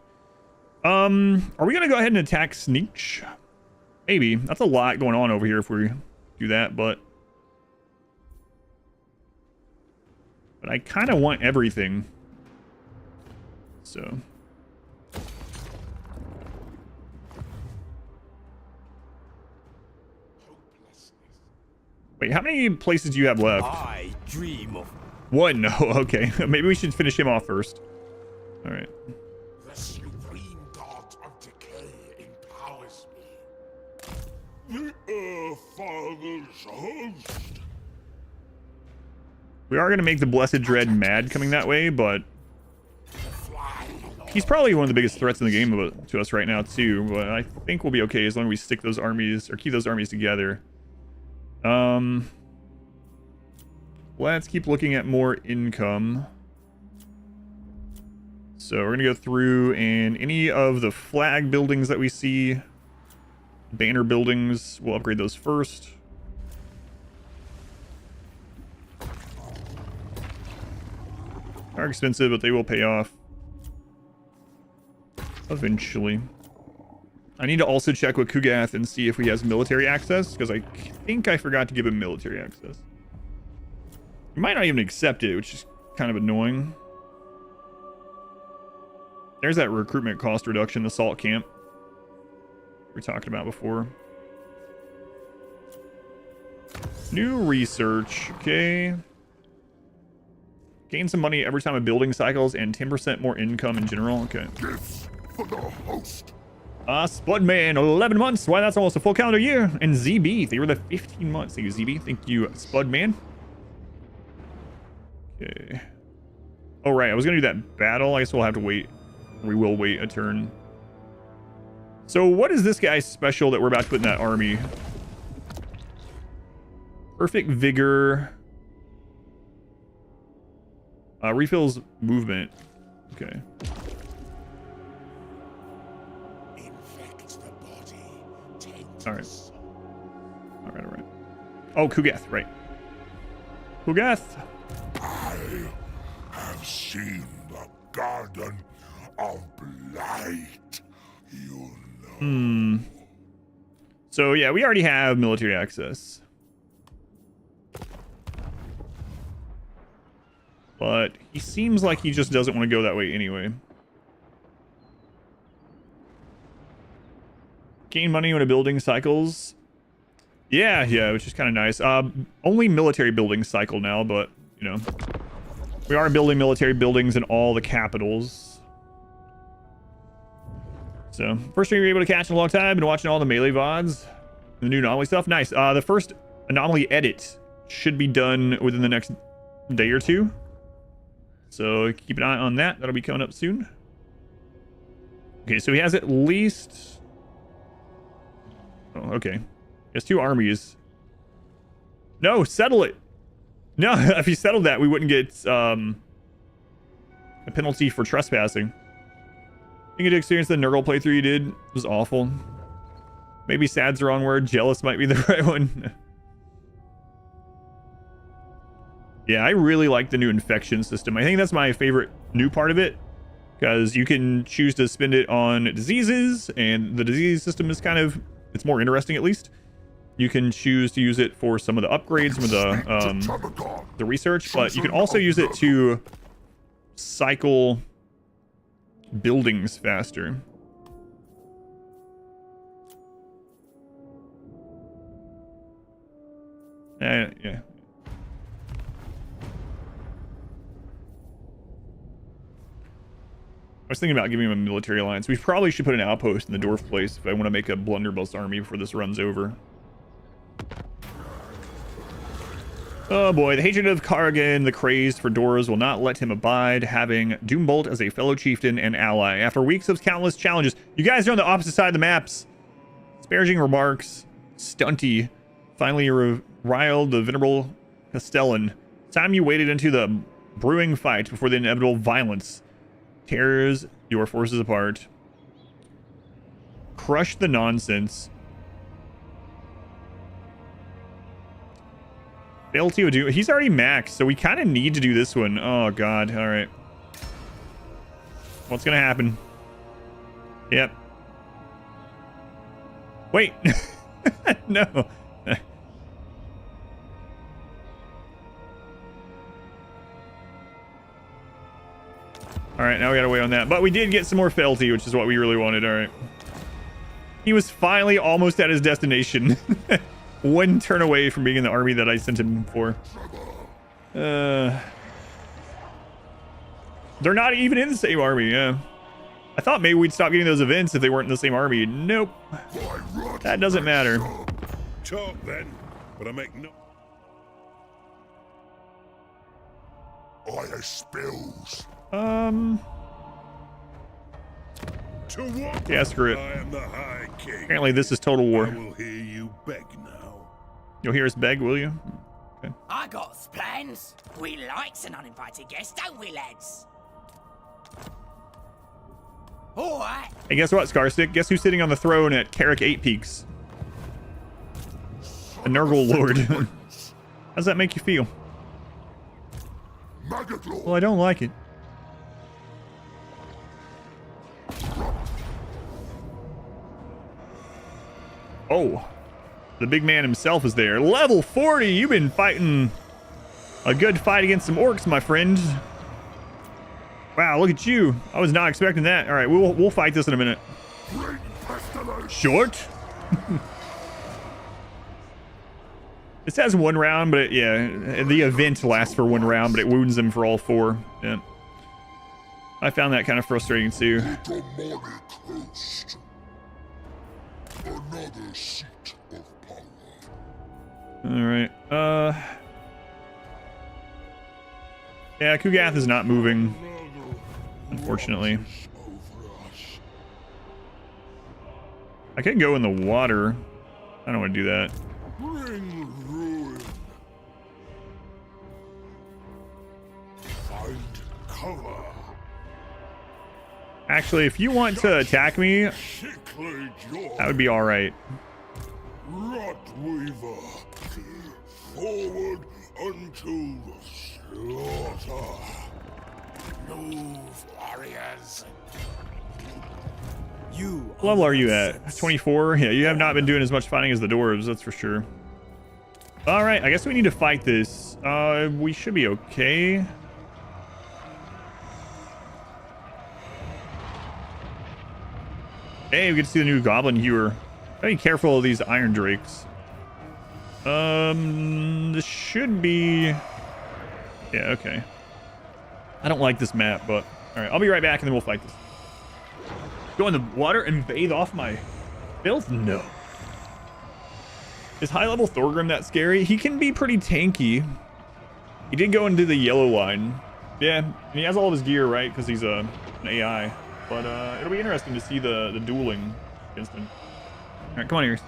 Are we going to go ahead and attack Sneak? Maybe. That's a lot going on over here if we do that, but I kind of want everything. So wait, how many places do you have left? I dream of One. No, okay. Maybe we should finish him off first. All right. the supreme god of decay empowers me. The Earthfather's host. We are going to make the Blessed Dread mad coming that way, but he's probably one of the biggest threats in the game to us right now too, but I think we'll be okay as long as we stick those armies or keep those armies together. Let's keep looking at more income. So we're gonna go through, and any of the flag buildings that we see, banner buildings, we'll upgrade those first. Are expensive, but they will pay off eventually. I need to also check with Kugath and see if he has military access, because I think I forgot to give him military access. He might not even accept it, which is kind of annoying. There's that recruitment cost reduction, the salt camp we were talking about before. New research, okay. Gain some money every time a building cycles and 10% more income in general. Okay. Gifts for the host. Spudman, 11 months. Why, that's almost a full calendar year. And ZB, they were the 15 months. Thank you, ZB. Thank you, Spudman. Okay. Oh, right. I was going to do that battle. I guess we'll have to wait We will wait a turn. So what is this guy's special that we're about to put in that army? Perfect vigor. Refills movement. Okay. Infect the body. All right. All right. Oh, Kugath, right. Kugath. I have seen the Garden of Blight. You know. So yeah, we already have military access. But he seems like he just doesn't want to go that way anyway. Gain money when a building cycles. Yeah, which is kind of nice. Only military buildings cycle now, but, you know. We are building military buildings in all the capitals. So, first stream we were able to catch in a long time. Been watching all the melee VODs. The new anomaly stuff. Nice. The first anomaly edit should be done within the next day or two. So keep an eye on that. That'll be coming up soon. Okay, so he has at least... Oh, okay. He has 2 armies. No, settle it. No, if he settled that, we wouldn't get a penalty for trespassing. You get to experience the Nurgle playthrough you did. It was awful. Maybe sad's the wrong word. Jealous might be the right one. Yeah, I really like the new infection system. I think that's my favorite new part of it, because you can choose to spend it on diseases, and the disease system is kind of, it's more interesting at least. You can choose to use it for some of the upgrades, some of the research, but you can also use it to cycle buildings faster. Yeah. I was thinking about giving him a military alliance. We probably should put an outpost in the dwarf place if I want to make a blunderbuss army before this runs over. Oh boy, the hatred of Kargan, the craze for doors, will not let him abide, having Doombolt as a fellow chieftain and ally. After weeks of countless challenges, you guys are on the opposite side of the maps. Disparaging remarks, stunty, finally riled the venerable Castellan. Time you waded into the brewing fight before the inevitable violence tears your forces apart. Crush the nonsense. Fealty would do. He's already maxed, so we kind of need to do this one. Oh god. All right. What's gonna happen? Yep. Wait. No. All right, now we gotta wait on that. But we did get some more fealty, which is what we really wanted. All right. He was finally almost at his destination. One turn away from being in the army that I sent him for. They're not even in the same army, yeah. I thought maybe we'd stop getting those events if they weren't in the same army. Nope. That doesn't matter. Talk then, but I make no... I spills. Yeah, screw it. I am the High King. Apparently this is Total War. I will hear you beg now. You'll hear us beg, will you? Okay. I got plans. We likes an uninvited guest, don't we, lads? All right. Hey, guess what, Scarstick? Guess who's sitting on the throne at Carrick 8 Peaks? A Nurgle Lord. How does that make you feel? Well, I don't like it. Oh, the big man himself is there. Level 40. You've been fighting a good fight against some orcs, my friend. Wow, look at you. I was not expecting that. All right, we'll fight this in a minute. Short. This has 1 round, but yeah, the event lasts for 1 round, but it wounds them for all 4. Yeah. I found that kind of frustrating too. Another seat of power. All right. Yeah, Kugath is not moving, unfortunately. I can go in the water. I don't want to do that. Bring ruin. Find cover. Actually, if you want to attack me, Sickly joy. that would be all right. Rotweaver. Forward unto slaughter. Move, warriors. What level are you at? 24? Yeah, you have not been doing as much fighting as the dwarves, that's for sure. All right, I guess we need to fight this. We should be okay. Hey, we get to see the new Goblin Hewer. Gotta be careful of these Iron Drakes. This should be... Yeah, okay. I don't like this map, but... Alright, I'll be right back and then we'll fight this. Go in the water and bathe off my filth? No. Is high-level Thorgrim that scary? He can be pretty tanky. He did go into the yellow line. Yeah, and he has all of his gear, right? Because he's an AI. But it'll be interesting to see the dueling against him. Alright, come on here.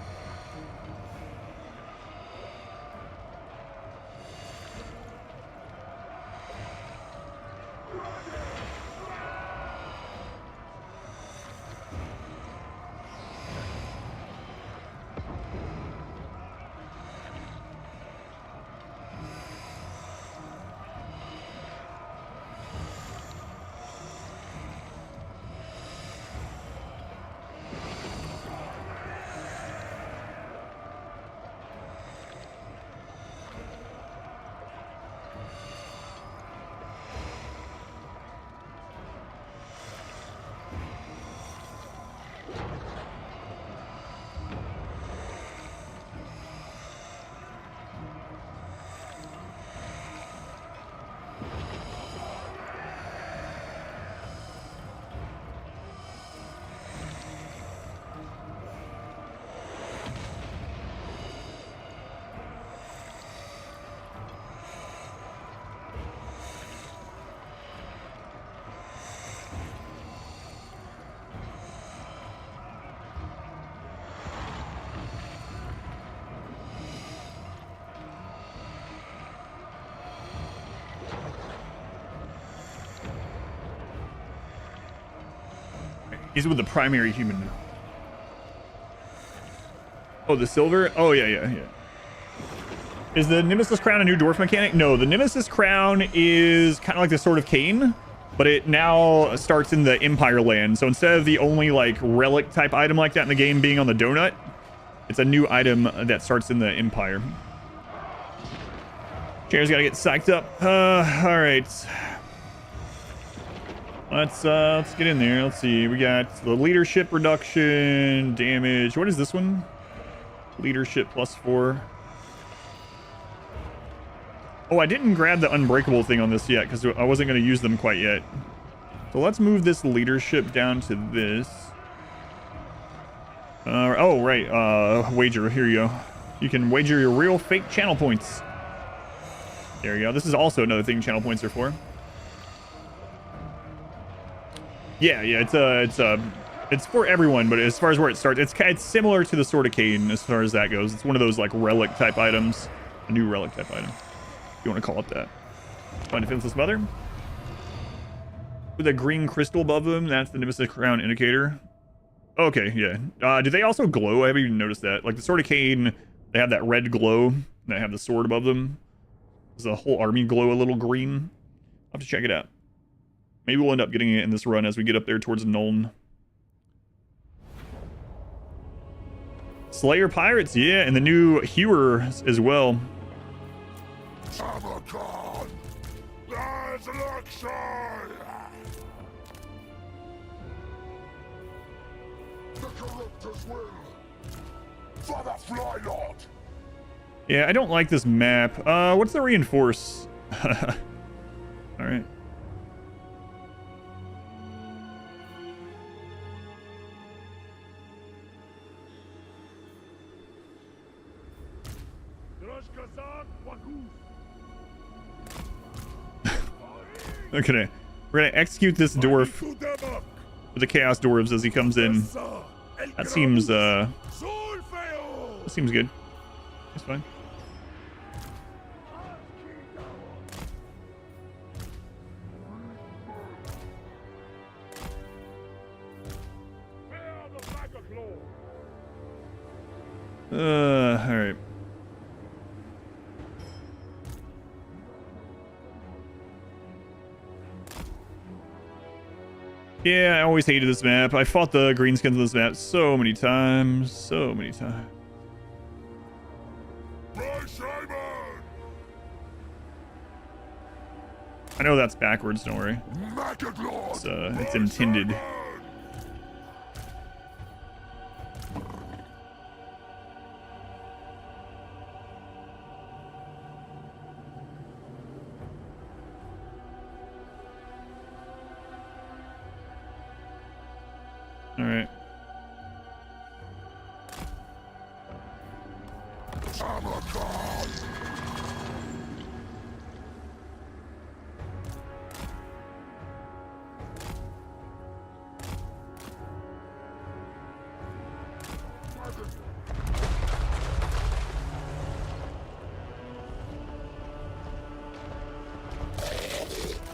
He's with the primary human now. Oh, the silver? Oh, yeah. Is the Nemesis Crown a new dwarf mechanic? No, the Nemesis Crown is kind of like the Sword of Cain, but it now starts in the Empire land. So instead of the only like relic type item like that in the game being on the donut, it's a new item that starts in the Empire. Chair's got to get psyched up. All right. Let's get in there. Let's see. We got the leadership reduction, damage. What is this one? Leadership +4. Oh, I didn't grab the unbreakable thing on this yet because I wasn't going to use them quite yet. So let's move this leadership down to this. Oh, right. Wager. Here you go. You can wager your real fake channel points. There you go. This is also another thing channel points are for. Yeah. It's for everyone, but as far as where it starts, it's similar to the Sword of Cain as far as that goes. It's one of those like relic type items, a new relic type item. You want to call it that. Find a Defenseless Mother. With a green crystal above them, that's the Nemesis Crown indicator. Okay, yeah. Do they also glow? I haven't even noticed that. Like the Sword of Cain, they have that red glow. And they have the sword above them. Does the whole army glow a little green? I'll have to check it out. Maybe we'll end up getting it in this run as we get up there towards Nuln. Slayer Pirates, yeah, and the new Hewer as well. Tamurkhan! There's Luxor! The corruptors will! For the Fly Lord! Yeah, I don't like this map. What's the reinforce? Alright. Okay, we're gonna execute this dwarf with the Chaos Dwarves as he comes in. That seems good. It's fine. All right. Yeah, I always hated this map. I fought the greenskins on this map so many times. So many times. I know that's backwards, don't worry. It's intended. All right. Tamurkhan!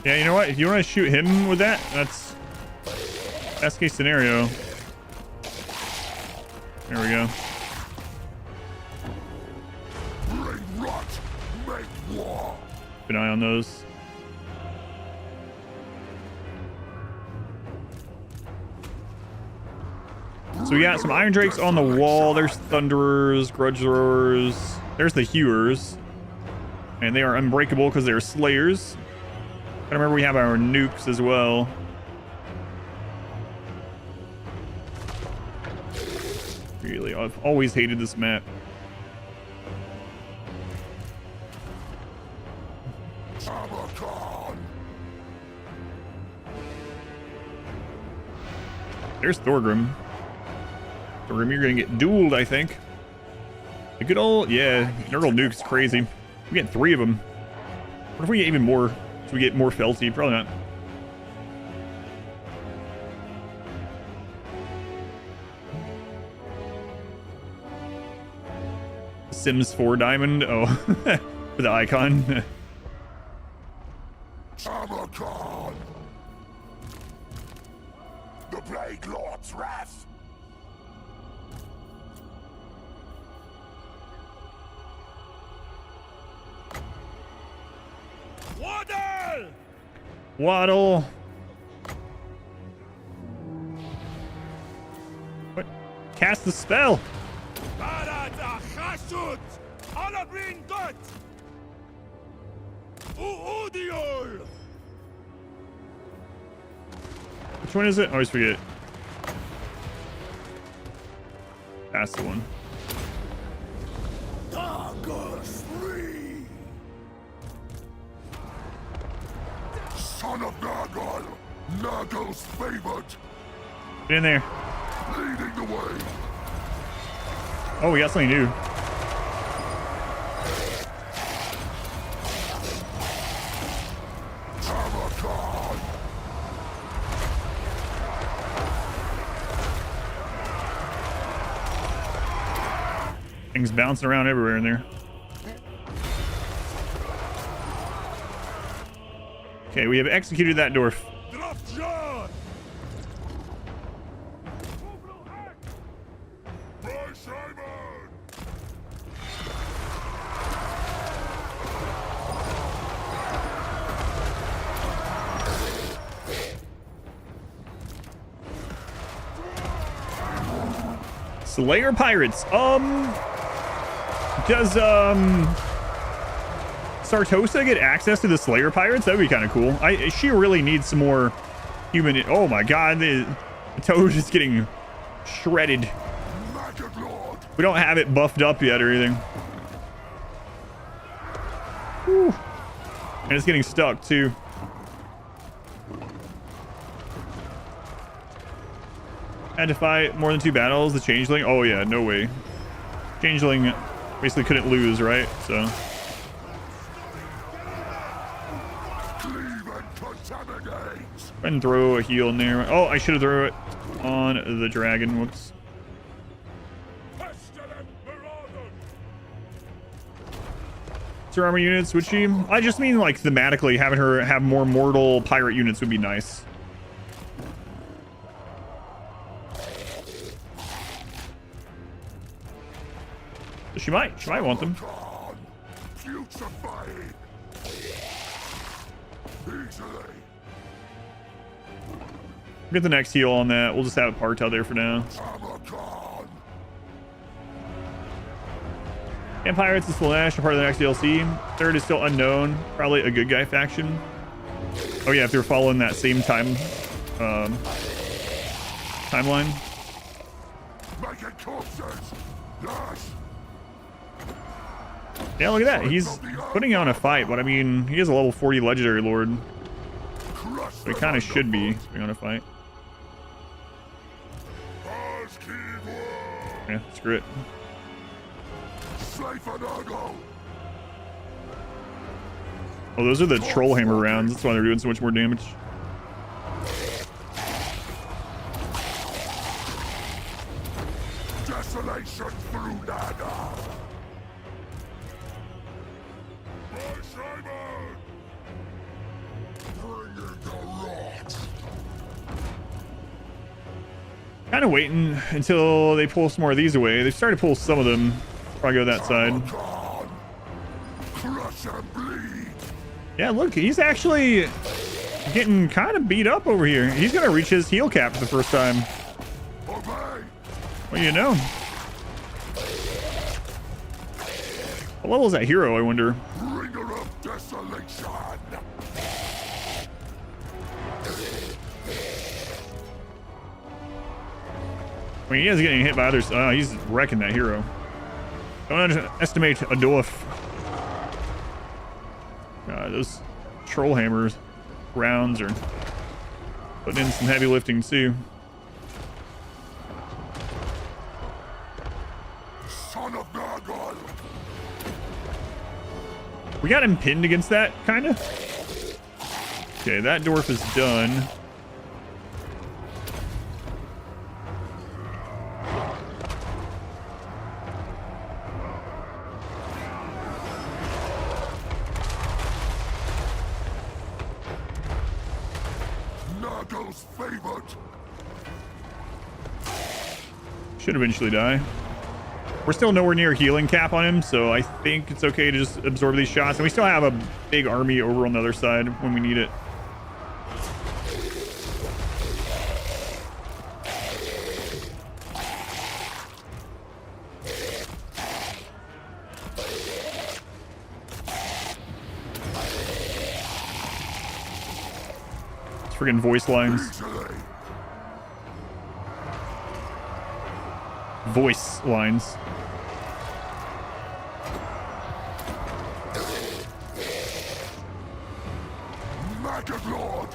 Yeah, you know what? If you want to shoot him with that, that's best case scenario. There we go. Keep an eye on those. So we got some Iron Drakes on the wall. There's Thunderers, Grudge Throwers. There's the Hewers. And they are unbreakable because they're Slayers. I remember we have our nukes as well. Really, I've always hated this map. There's Thorgrim. Thorgrim, you're gonna get dueled, I think. The good old, yeah, Nurgle nuke's crazy. We get 3 of them. What if we get even more? Should we get more felty? Probably not. Sims 4 diamond. Oh, for the icon. Tamurkhan! The Plague Lord's wrath! Waddle! Waddle. What? Cast the spell. Which one is it? I always forget. That's the one. Son of Nurgle! Nurgle's favored! Get in there. Leading the way! Oh, we got something new. Tamurkhan! Things bouncing around everywhere in there. Okay, we have executed that dwarf. Slayer pirates. Does Sartosa get access to the Slayer pirates? That'd be kind of cool. She really needs some more human. Oh my god, the Toad is getting shredded. We don't have it buffed up yet or anything. Whew. And it's getting stuck too. Had to fight more than 2 battles. The Changeling. Oh yeah, no way. Changeling basically couldn't lose, right? So. Contaminate! And throw a heal in there. Oh, I should have thrown it on the dragon. Whoops. Her armor units, would she? I just mean like thematically having her have more mortal pirate units would be nice. She might want them. Get the next heal on that. We'll just have a part out there for now. And Pirates is Slash, a part of the next DLC. Third is still unknown. Probably a good guy faction. Oh yeah, if they're following that same timeline. Yeah, look at that. He's putting on a fight, but I mean, he is a level 40 legendary lord. So he kind of should be putting on a fight. Yeah, screw it. Oh, those are the troll hammer rounds. That's why they're doing so much more damage. Desolation through Nada. Kind of waiting until they pull some more of these away. They've started to pull some of them. Probably go that side. Yeah, look, he's actually getting kind of beat up over here. He's gonna reach his heal cap for the first time. Well, you know. What level is that hero, I wonder? Bringer of desolation. I mean, he is getting hit by others. He's wrecking that hero. Don't underestimate a dwarf. Those troll hammers rounds are putting in some heavy lifting too. Son of Nurgle. We got him pinned against that, kind of. Okay, that dwarf is done. Nurgle's favored. Should eventually die. We're still nowhere near healing cap on him, so I think it's okay to just absorb these shots. And we still have a big army over on the other side when we need it. It's friggin' voice lines. Voice lines. Lord.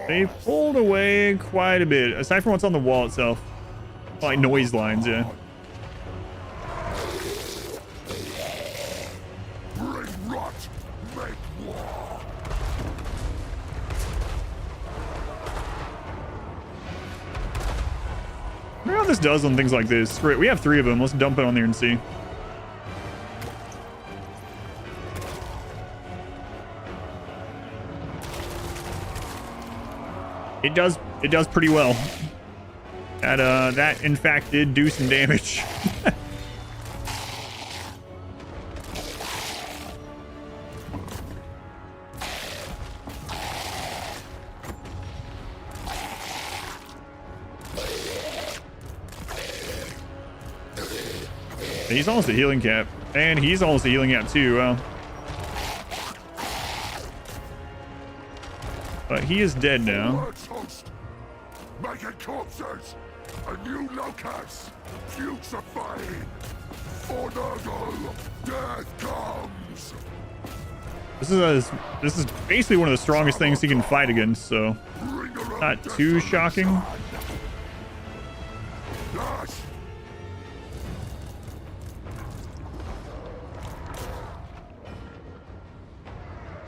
They pulled away quite a bit, aside from what's on the wall itself. Like noise lines, yeah. I wonder how this does on things like this. Great, we have 3 of them. Let's dump it on there and see. It does pretty well. That in fact did do some damage. He's almost a healing cap. And he's almost a healing cap too. Well. But he is dead now. Making corpses. A new locus. Putrefying. For Nurgle, death comes. This is basically one of the strongest things he can fight against, so not too shocking.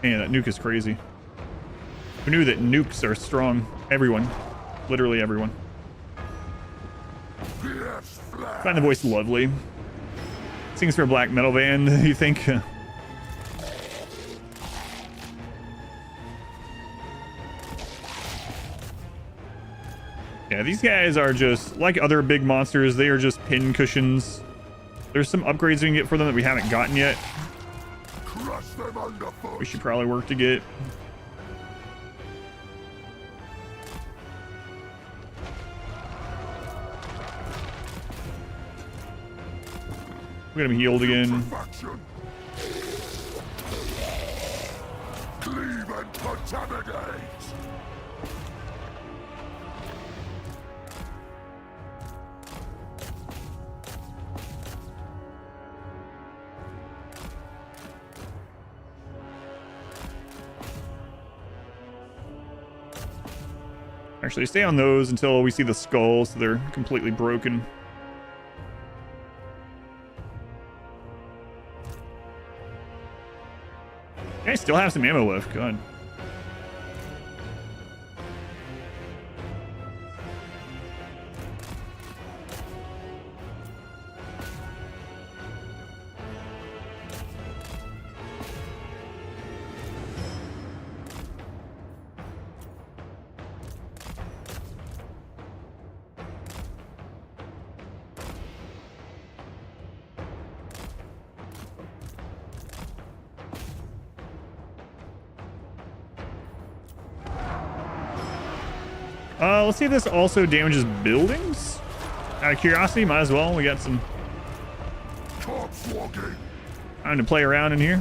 Man, that nuke is crazy. Who knew that nukes are strong? Everyone. Literally everyone. Find the voice lovely. Sings for a black metal band, you think? Yeah, these guys are just, like other big monsters, they are just pin cushions. There's some upgrades we can get for them that we haven't gotten yet. We should probably work to get. We got him healed again. Cleave and contaminate. Actually, stay on those until we see the skulls, so they're completely broken. I still have some ammo left. God. Let's see if this also damages buildings. Out of curiosity, might as well. We got some time to play around in here.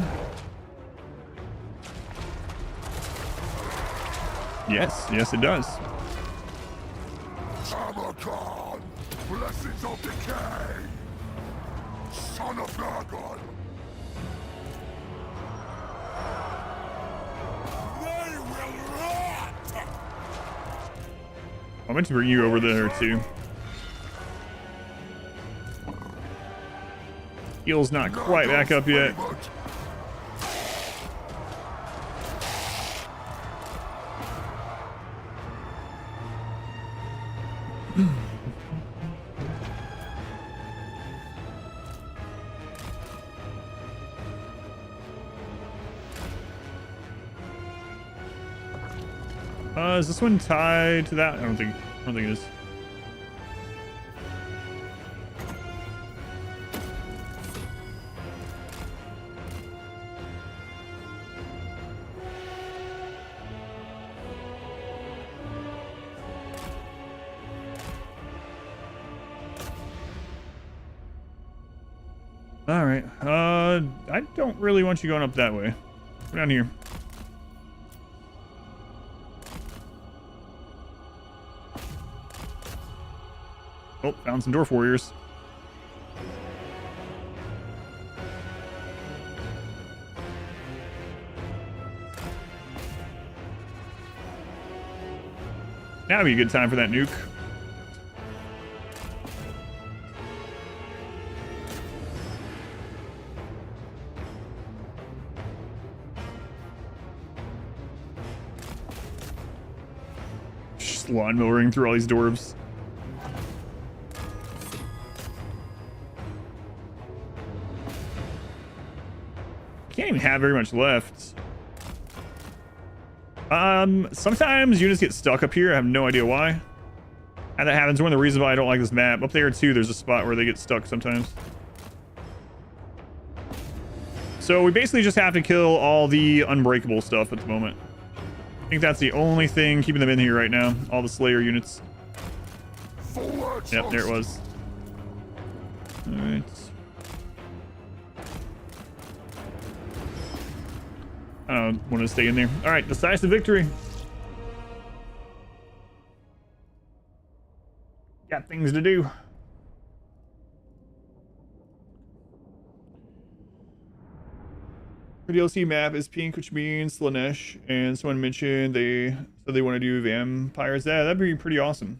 Yes, yes, it does. Tamurkhan, blessings of Decay, son of Nurgle. They will rot. I meant to bring you over there too. Heal's not quite back up yet. Is this one tied to that? I don't think it is. All right. I don't really want you going up that way. Go down here. Oh, found some dwarf warriors. Now would be a good time for that nuke. Just lawnmowering through all these dwarves. Can't even have very much left. Sometimes units get stuck up here. I have no idea why. How that happens. One of the reasons why I don't like this map. Up there too, there's a spot where they get stuck sometimes. So we basically just have to kill all the unbreakable stuff at the moment. I think that's the only thing keeping them in here right now. All the Slayer units. Yep, there it was. All right. I don't want to stay in there. All right, decisive victory. Got things to do. The DLC map is pink, which means Slanesh, and someone mentioned they said they want to do vampires. Yeah, that'd be pretty awesome.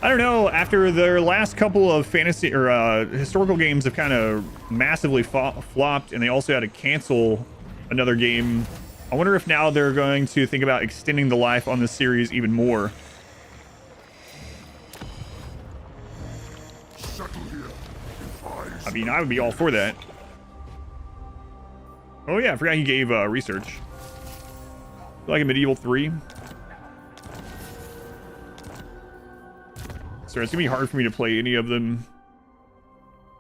I don't know, after their last couple of fantasy or historical games have kind of massively flopped, and they also had to cancel another game, I wonder if now they're going to think about extending the life on this series even more. I mean, I would be all for that. Oh yeah, I forgot he gave research. Like a Medieval 3. So it's gonna be hard for me to play any of them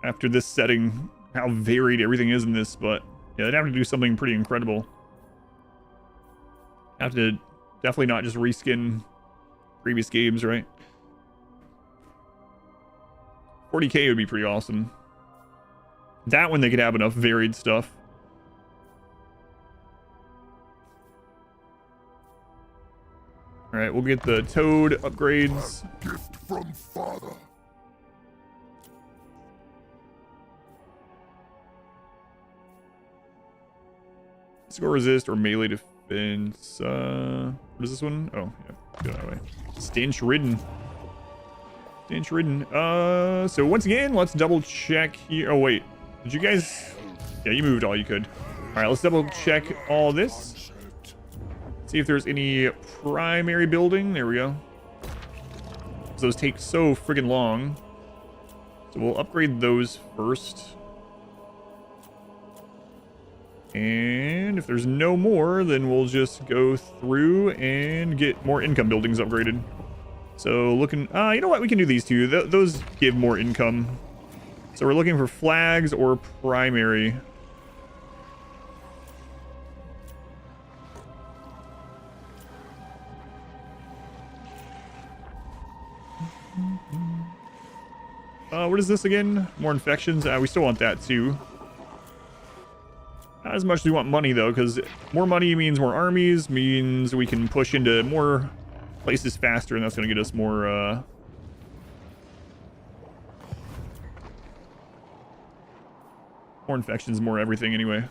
after this setting, how varied everything is in this, but yeah, they'd have to do something pretty incredible. Have to definitely not just reskin previous games, right? 40K would be pretty awesome. That one they could have enough varied stuff. All right, we'll get the Toad upgrades. A gift from Father. Score resist or melee defense. What is this one? Oh, yeah, go that way. Stench ridden. Stench ridden. So once again, let's double check here. Oh wait, did you guys? Yeah, you moved all you could. All right, let's double check all this. See if there's any primary building. There we go. Those take so friggin' long. So we'll upgrade those first. And if there's no more, then we'll just go through and get more income buildings upgraded. So looking, you know what? We can do these two. Those give more income. So we're looking for flags or primary. What is this again? More infections? We still want that too. Not as much as we want money though, because more money means more armies, means we can push into more places faster, and that's going to get us more, more infections, more everything anyway.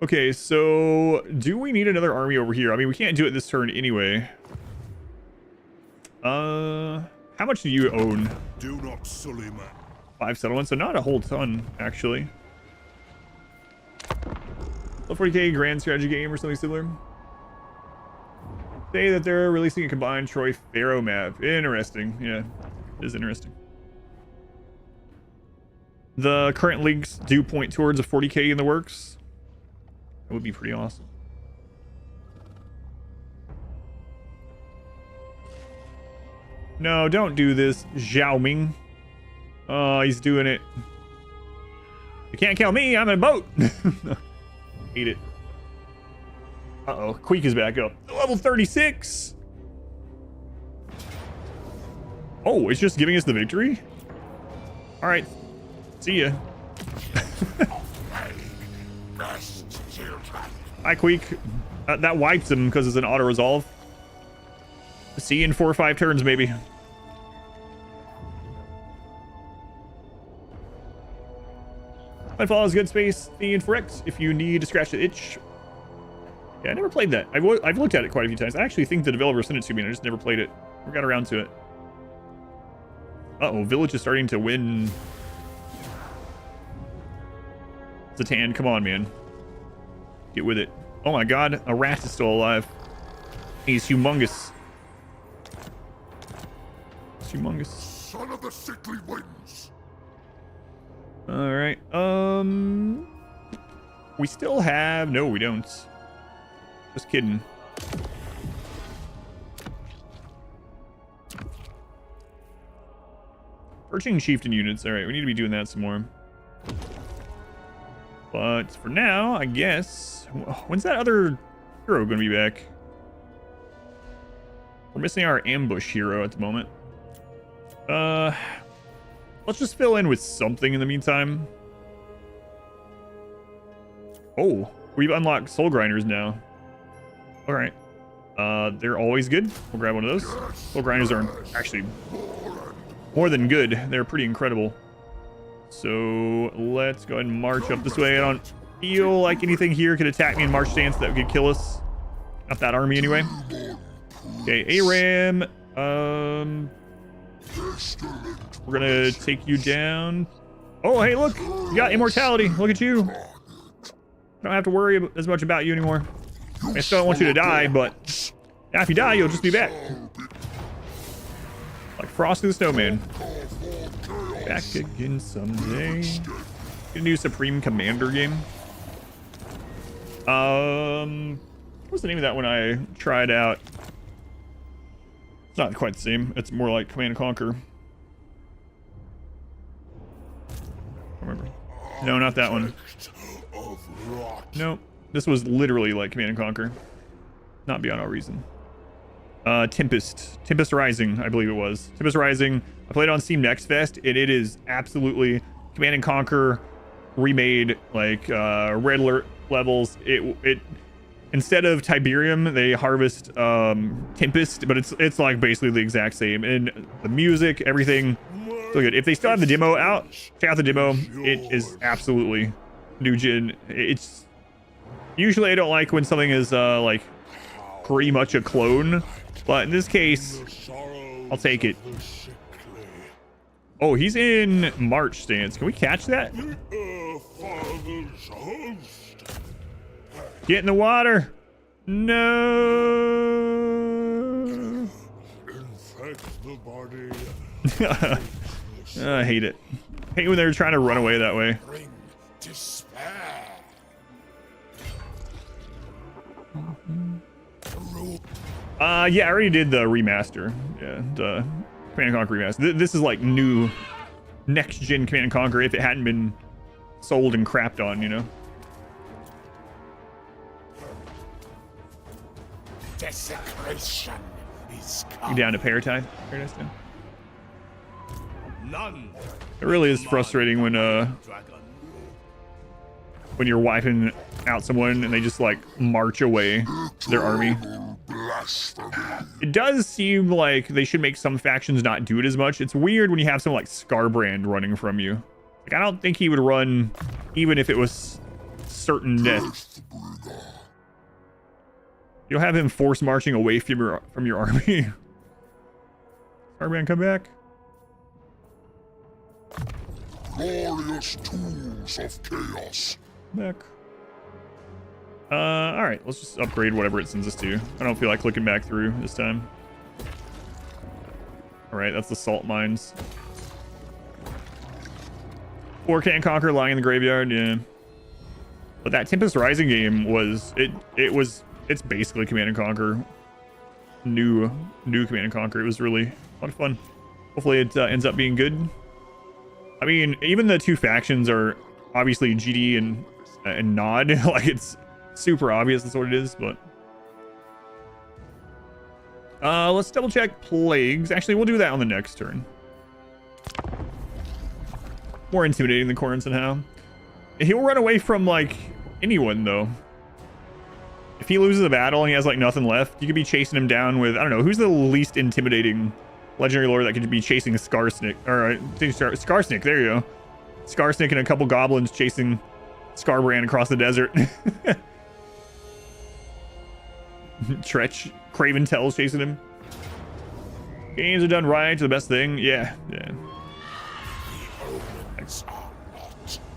Okay, so do we need another army over here? I mean, we can't do it this turn anyway. How much do you own? Do not sully man. 5 settlements, so not a whole ton, actually. A 40K grand strategy game or something similar. Say that they're releasing a combined Troy Pharaoh map. Interesting. Yeah, it is interesting. The current links do point towards a 40K in the works. That would be pretty awesome. No, don't do this, Zhao Ming. Oh, he's doing it. You can't kill me, I'm in a boat. Hate it. Uh-oh, Queek is back up. Level 36. Oh, it's just giving us the victory? All right, see ya. Hi, Queek. That wipes him because it's an auto-resolve. See you in 4 or 5 turns, maybe. Nightfall is good space themed for X if you need to scratch the itch. Yeah, I never played that. I've looked at it quite a few times. I actually think the developer sent it to me and I just never played it. Never got around to it. Uh-oh, Village is starting to win. Zatan, come on, man. Get with it. Oh my god, a rat is still alive. He's humongous. Humongous. Son of the sickly winds. All right. We still have. No, we don't. Just kidding. Perching chieftain units. All right, we need to be doing that some more. But for now, I guess. When's that other hero going to be back? We're missing our ambush hero at the moment. Let's just fill in with something in the meantime. Oh, we've unlocked soul grinders now. All right. They're always good. We'll grab one of those. Soul grinders are actually more than good. They're pretty incredible. So let's go ahead and march up this way. I don't feel like anything here could attack me in march stance that could kill us. Not that army anyway. Okay, ARAM We're gonna take you down. Oh, hey, look, you got immortality. Look at you. I don't have to worry as much about you anymore. I still don't want you to die, but now if you die, you'll just be back. Like Frosty the Snowman. Back again someday. Gonna do Supreme Commander game. What's the name of that one I tried out? It's not quite the same. It's more like Command and Conquer. I don't remember. No, not that one. Nope. This was literally like Command and Conquer. Not Beyond All Reason. Tempest Rising, I believe it was. Tempest Rising. I played it on Steam Next Fest, and it is absolutely Command and Conquer remade, like red alert levels. It instead of Tiberium, they harvest Tempest, but it's like basically the exact same. And the music, everything, so good. If they still have the demo out, check out the demo. It is absolutely new gen. It's usually I don't like when something is like pretty much a clone, but in this case, I'll take it. Oh, he's in March stance. Can we catch that? Get in the water. No. I hate it. I hate when they're trying to run away that way. Yeah, I already did the remaster. Yeah, the Command and Conquer remaster. This is like new next gen Command and Conquer if it hadn't been sold and crapped on, you know. Desecration is You down to Paradise? Paradise now? None. It really is frustrating when you're wiping out someone and they just like march away their army. It does seem like they should make some factions not do it as much. It's weird when you have someone like Scarbrand running from you. Like, I don't think he would run even if it was certain death. You'll have him force marching away from your army. Scarbrand, come back. Glorious tools of chaos. Back. All right, let's just upgrade whatever it sends us to. I don't feel like clicking back through this time. All right, that's the salt mines. 4 Command and Conquer lying in the graveyard, yeah. But that Tempest Rising game was it's basically Command and Conquer. New Command and Conquer. It was really a lot of fun. Hopefully it ends up being good. I mean, even the two factions are obviously GD and Nod. Like, it's super obvious that's what it is, but let's double check plagues. Actually, we'll do that on the next turn. More intimidating than Corrin somehow. He'll run away from like anyone though. If he loses a battle and he has like nothing left, you could be chasing him down with, I don't know, who's the least intimidating legendary lord that could be chasing a Scarsnick, or Scarsnick, there you go. Scarsnick and a couple goblins chasing Scarbrand across the desert. Tretch, Craven Tells chasing him. Games are done right, the best thing. Yeah.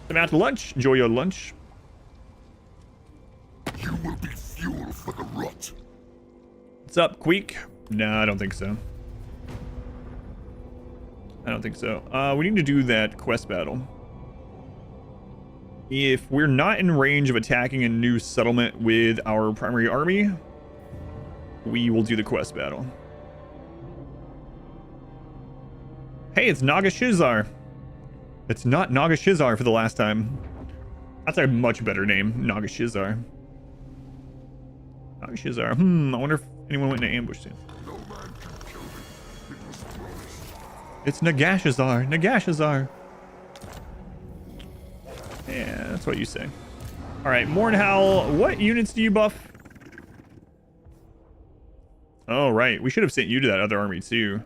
I'm out to lunch. Enjoy your lunch. You will be fuel for the rot. What's up, Queek? No, I don't think so. We need to do that quest battle. If we're not in range of attacking a new settlement with our primary army, we will do the quest battle. Hey, it's Nagashizar. It's not Nagashizar for the last time. That's a much better name, Nagashizar. Nagashizar. I wonder if anyone went into ambush soon. No man can kill me. It was promised. It's Nagashizar. Nagashizar. Yeah, that's what you say. All right, Mornhowl, what units do you buff? Oh, right. We should have sent you to that other army, too.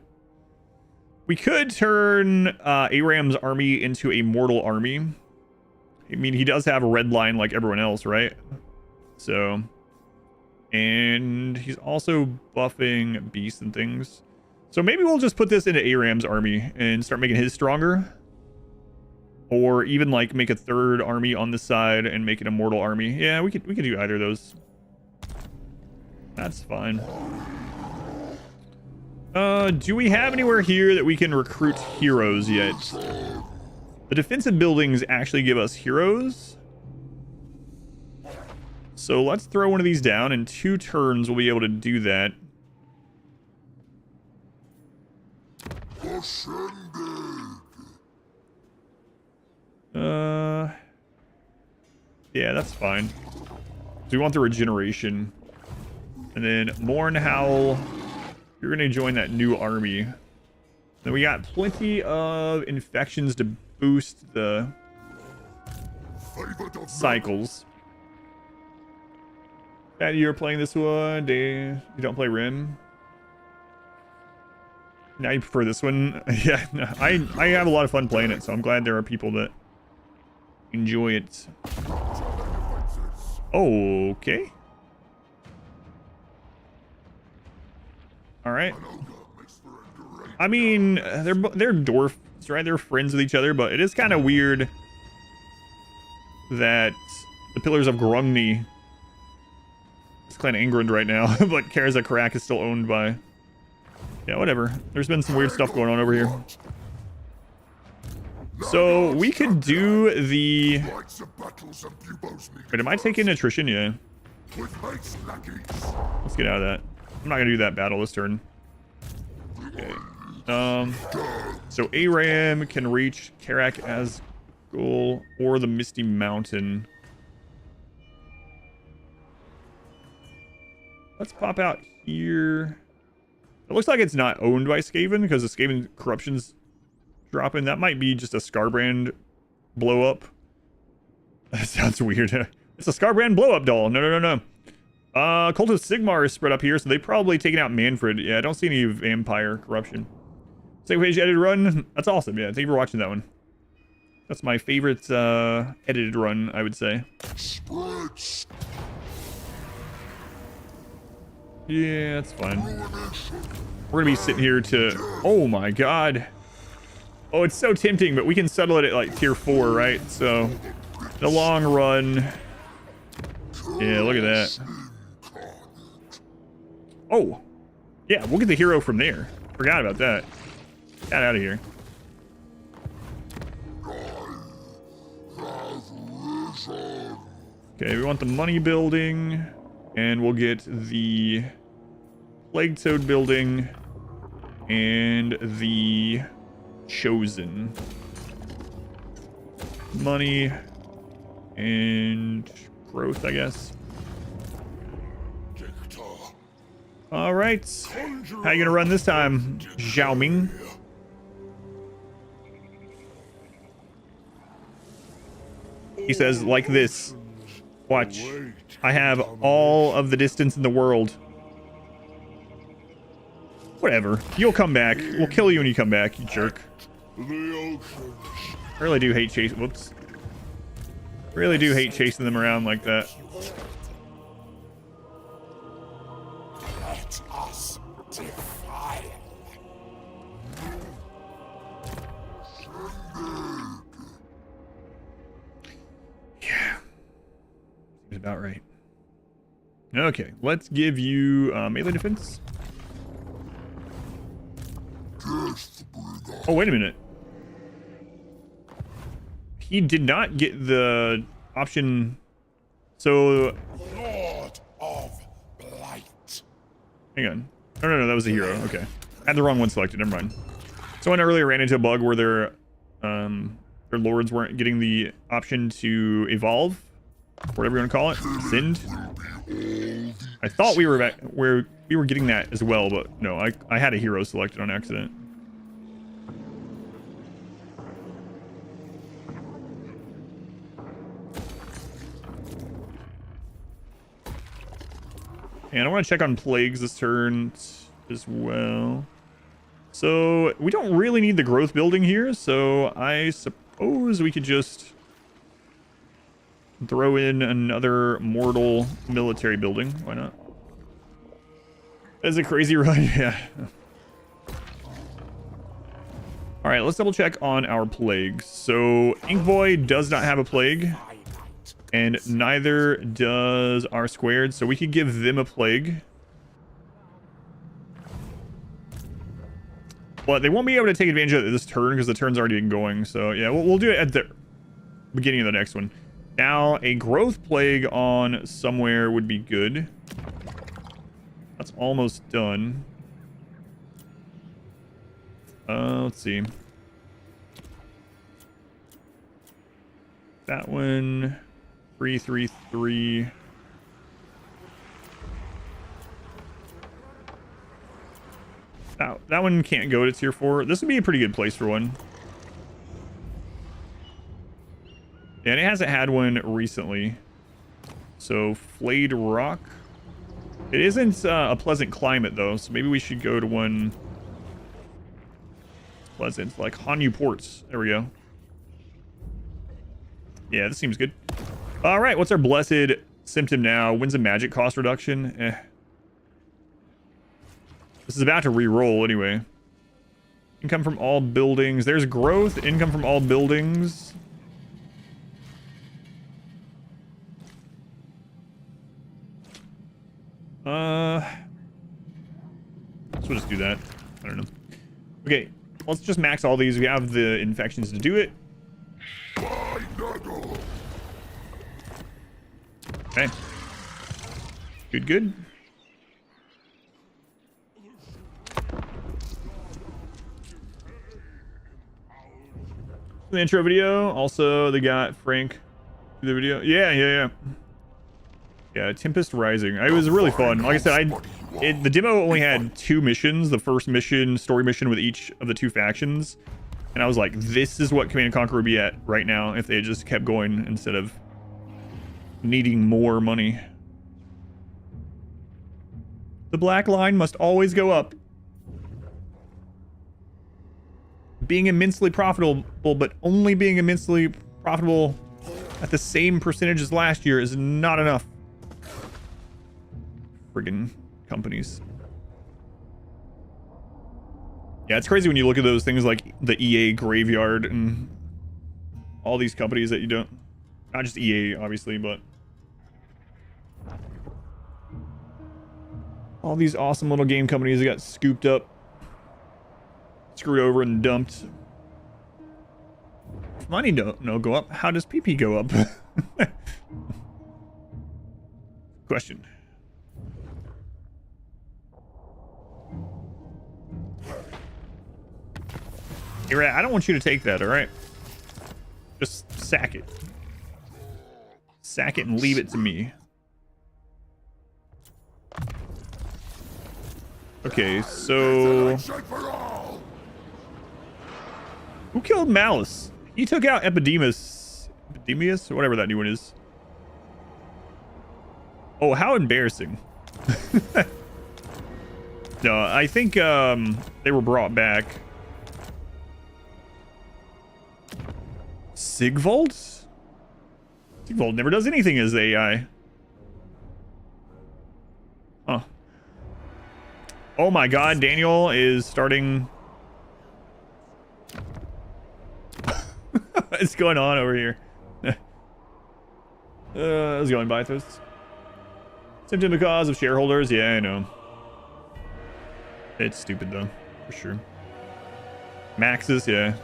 We could turn Aram's army into a mortal army. I mean, he does have a red line like everyone else, right? So, and he's also buffing beasts and things. So maybe we'll just put this into Aram's army and start making his stronger. Or even like make a third army on the side and make an immortal army. Yeah, we could do either of those. That's fine. Do we have anywhere here that we can recruit heroes yet? The defensive buildings actually give us heroes. So let's throw one of these down. In 2 turns, we'll be able to do that. Yeah, that's fine. So we want the regeneration. And then Morn Howl, you're gonna join that new army. Then we got plenty of infections to boost the cycles. That you're playing this one, Dave. You don't play Rim. Now you prefer this one. Yeah, no, I have a lot of fun playing it, so I'm glad there are people that enjoy it. Okay. All right. I mean, they're dwarfs, right? They're friends with each other, but it is kind of weird that the Pillars of Grumney is Clan Angrand right now, but Karazakarak is still owned by. Yeah, whatever. There's been some weird stuff going on over here. So we could do the. Wait, am I taking attrition? Yeah. Let's get out of that. I'm not gonna do that battle this turn. Okay. So Aram can reach Karak Asgul or the Misty Mountain. Let's pop out here. It looks like it's not owned by Skaven because the Skaven corruption's dropping. That might be just a Scarbrand blow up. That sounds weird. It's a Scarbrand blow up doll. No. Cult of Sigmar is spread up here, so they've probably taken out Manfred. Yeah, I don't see any vampire corruption. Second page edited run. That's awesome. Yeah, thank you for watching that one. That's my favorite edited run, I would say. Yeah, that's fine. We're gonna be sitting here to. Oh my god. Oh, it's so tempting, but we can settle it at like tier 4, right? So, the long run. Yeah, look at that. Oh, yeah, we'll get the hero from there. Forgot about that. Get out of here. Okay, we want the money building, and we'll get the Plague Toad building and the Chosen. Money and growth, I guess. All right. How you gonna run this time, Zhao Ming? He says, like this. Watch. I have all of the distance in the world. Whatever. You'll come back. We'll kill you when you come back, you jerk. I really do hate chasing. Whoops. Really do hate chasing them around like that. Let us defile. Yeah. Seems about right. Okay, let's give you melee defense. Oh, wait a minute. He did not get the option. So. Lord of Blight. Hang on. No, that was a hero. Okay. I had the wrong one selected. Never mind. Someone earlier ran into a bug where their lords weren't getting the option to evolve, whatever you want to call it, ascend. I thought we were back where we were getting that as well, but no, I had a hero selected on accident. And I want to check on plagues this turn as well. So we don't really need the growth building here, so I suppose we could just throw in another mortal military building. Why not? That's a crazy run. Yeah. All right, let's double check on our plagues. So Inkboy does not have a plague, and neither does R squared. So we could give them a plague. But they won't be able to take advantage of this turn because the turn's already been going. So yeah, we'll do it at the beginning of the next one. Now, a growth plague on somewhere would be good. That's almost done. Let's see. That one, 333. That one can't go to tier 4. This would be a pretty good place for one. And it hasn't had one recently. So, Flayed Rock. It isn't a pleasant climate, though, so maybe we should go to one pleasant, like Hanyu Ports. There we go. Yeah, this seems good. All right, what's our blessed symptom now? Wins a magic cost reduction. This is about to re-roll anyway. Income from all buildings. There's growth. Income from all buildings. So we'll just do that. I don't know. Okay, let's just max all these. We have the infections to do it. Okay. Good, good. The intro video. Also, they got Frank do the video. Yeah. Yeah, Tempest Rising. It was really fun. Like I said, the demo only had 2 missions. The first mission, story mission with each of the 2 factions. And I was like, this is what Command & Conquer would be at right now if they just kept going instead of needing more money. The black line must always go up. Being immensely profitable, but only being immensely profitable at the same percentage as last year is not enough. Friggin' companies. Yeah, it's crazy when you look at those things like the EA graveyard and all these companies that you don't... Not just EA, obviously, but... all these awesome little game companies that got scooped up, screwed over, and dumped. If money don't go up, how does PP go up? Question. Hey, Rat, I don't want you to take that, alright? Just sack it. Sack it and leave it to me. Okay, so... who killed Malice? He took out Epidemius, or whatever that new one is. Oh, how embarrassing. No, I think they were brought back. Sigvald? Sigvald never does anything as AI. Huh. Oh my god, Daniel is starting... what's going on over here? How's it going, Bythos? Symptom because of shareholders? Yeah, I know. It's stupid though, for sure. Maxis, yeah.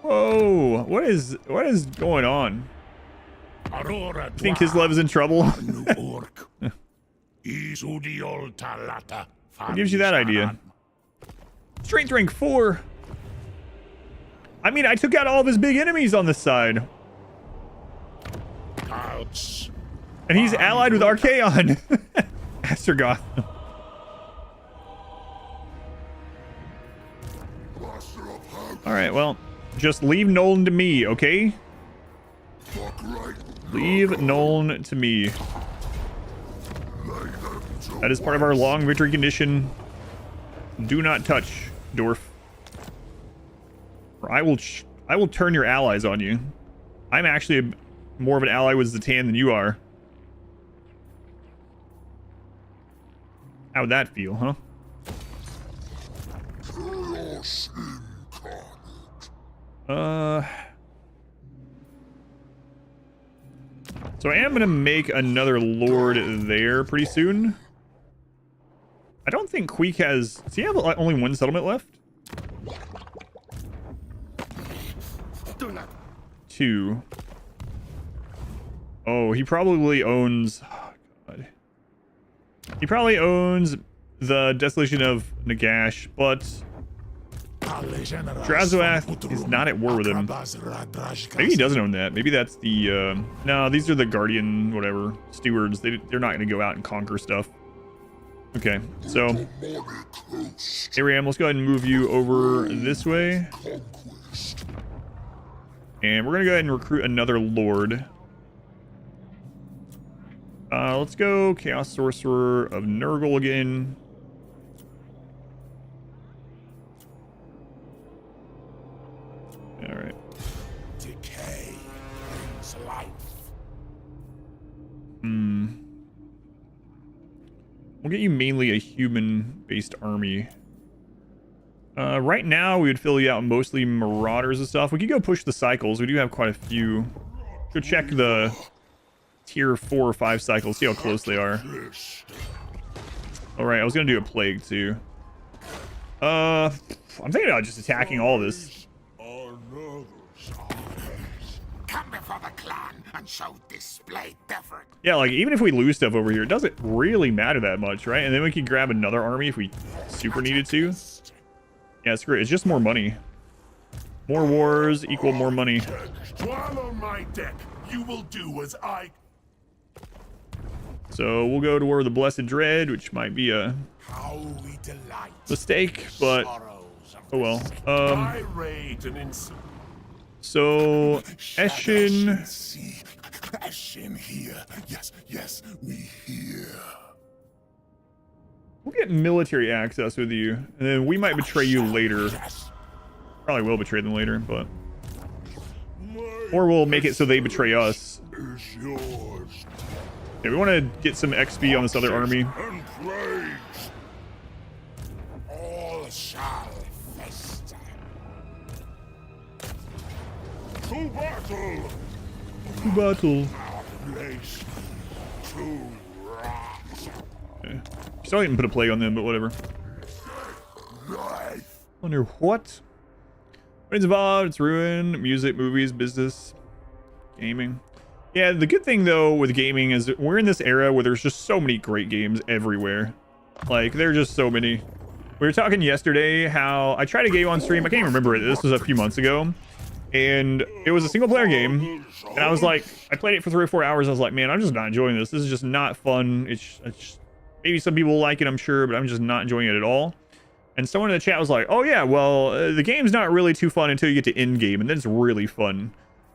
Whoa, what is going on? I think his love is in trouble. What gives you that idea? Strength rank 4. I mean, I took out all of his big enemies on this side. And he's allied with Archaon. Astergoth. Alright, well, just leave Nuln to me, okay? Leave Nuln to me. That is part of our long victory condition. Do not touch, dwarf. Or I will turn your allies on you. I'm actually more of an ally with Zatan than you are. How would that feel, huh? So I am gonna make another lord there pretty soon. I don't think Queek has... Does he have like, only one settlement left? Two. Oh, he probably owns... Oh, God. He probably owns the Desolation of Nagash, but... Drazoath is not at war with him. Maybe he doesn't own that. Maybe that's the... No, these are the Guardian, whatever, stewards. They're not going to go out and conquer stuff. Okay, so... Ariam, let's go ahead and move you over this way. And we're going to go ahead and recruit another Lord. Let's go Chaos Sorcerer of Nurgle again. Alright. Decay brings life. We'll get you mainly a human-based army. Right now, we would fill you out mostly Marauders and stuff. We could go push the cycles. We do have quite a few. Go check the tier 4 or 5 cycles. See how close they are. Alright, I was going to do a plague, too. I'm thinking about just attacking all this. Come before the clan and show display effort. Yeah, like, even if we lose stuff over here, it doesn't really matter that much, right? And then we could grab another army if we super needed to. Yeah, it's great. It's just more money. More wars equal more money. While on my deck, you will do as I... So we'll go to War of the Blessed Dread, which might be a How we delight. mistake, but oh well. I raid an So Eshin, Eshin here. Yes, yes, we hear. we'll get military access with you, and then we might betray you later. Probably will betray them later, but or we'll make it so they betray us. Is yours. Yeah, we want to get some XP on this other army. And plagues. All shall fester. To battle. To battle. Place to rot. Okay. Still didn't put a plague on them, but whatever. Life. Wonder what? When it's involved, it's ruin, music, movies, business, gaming. Yeah, the good thing though with gaming is that we're in this era where there's just so many great games everywhere. Like, there are just so many. We were talking yesterday how I tried a game on stream. I can't even remember it. This was a few months ago. And it was a single player game. And I was like, I played it for 3 or 4 hours. I was like, man, I'm just not enjoying this. This is just not fun. It's just, maybe some people like it, I'm sure, but I'm just not enjoying it at all. And someone in the chat was like, oh yeah, well, the game's not really too fun until you get to end game. And then it's really fun.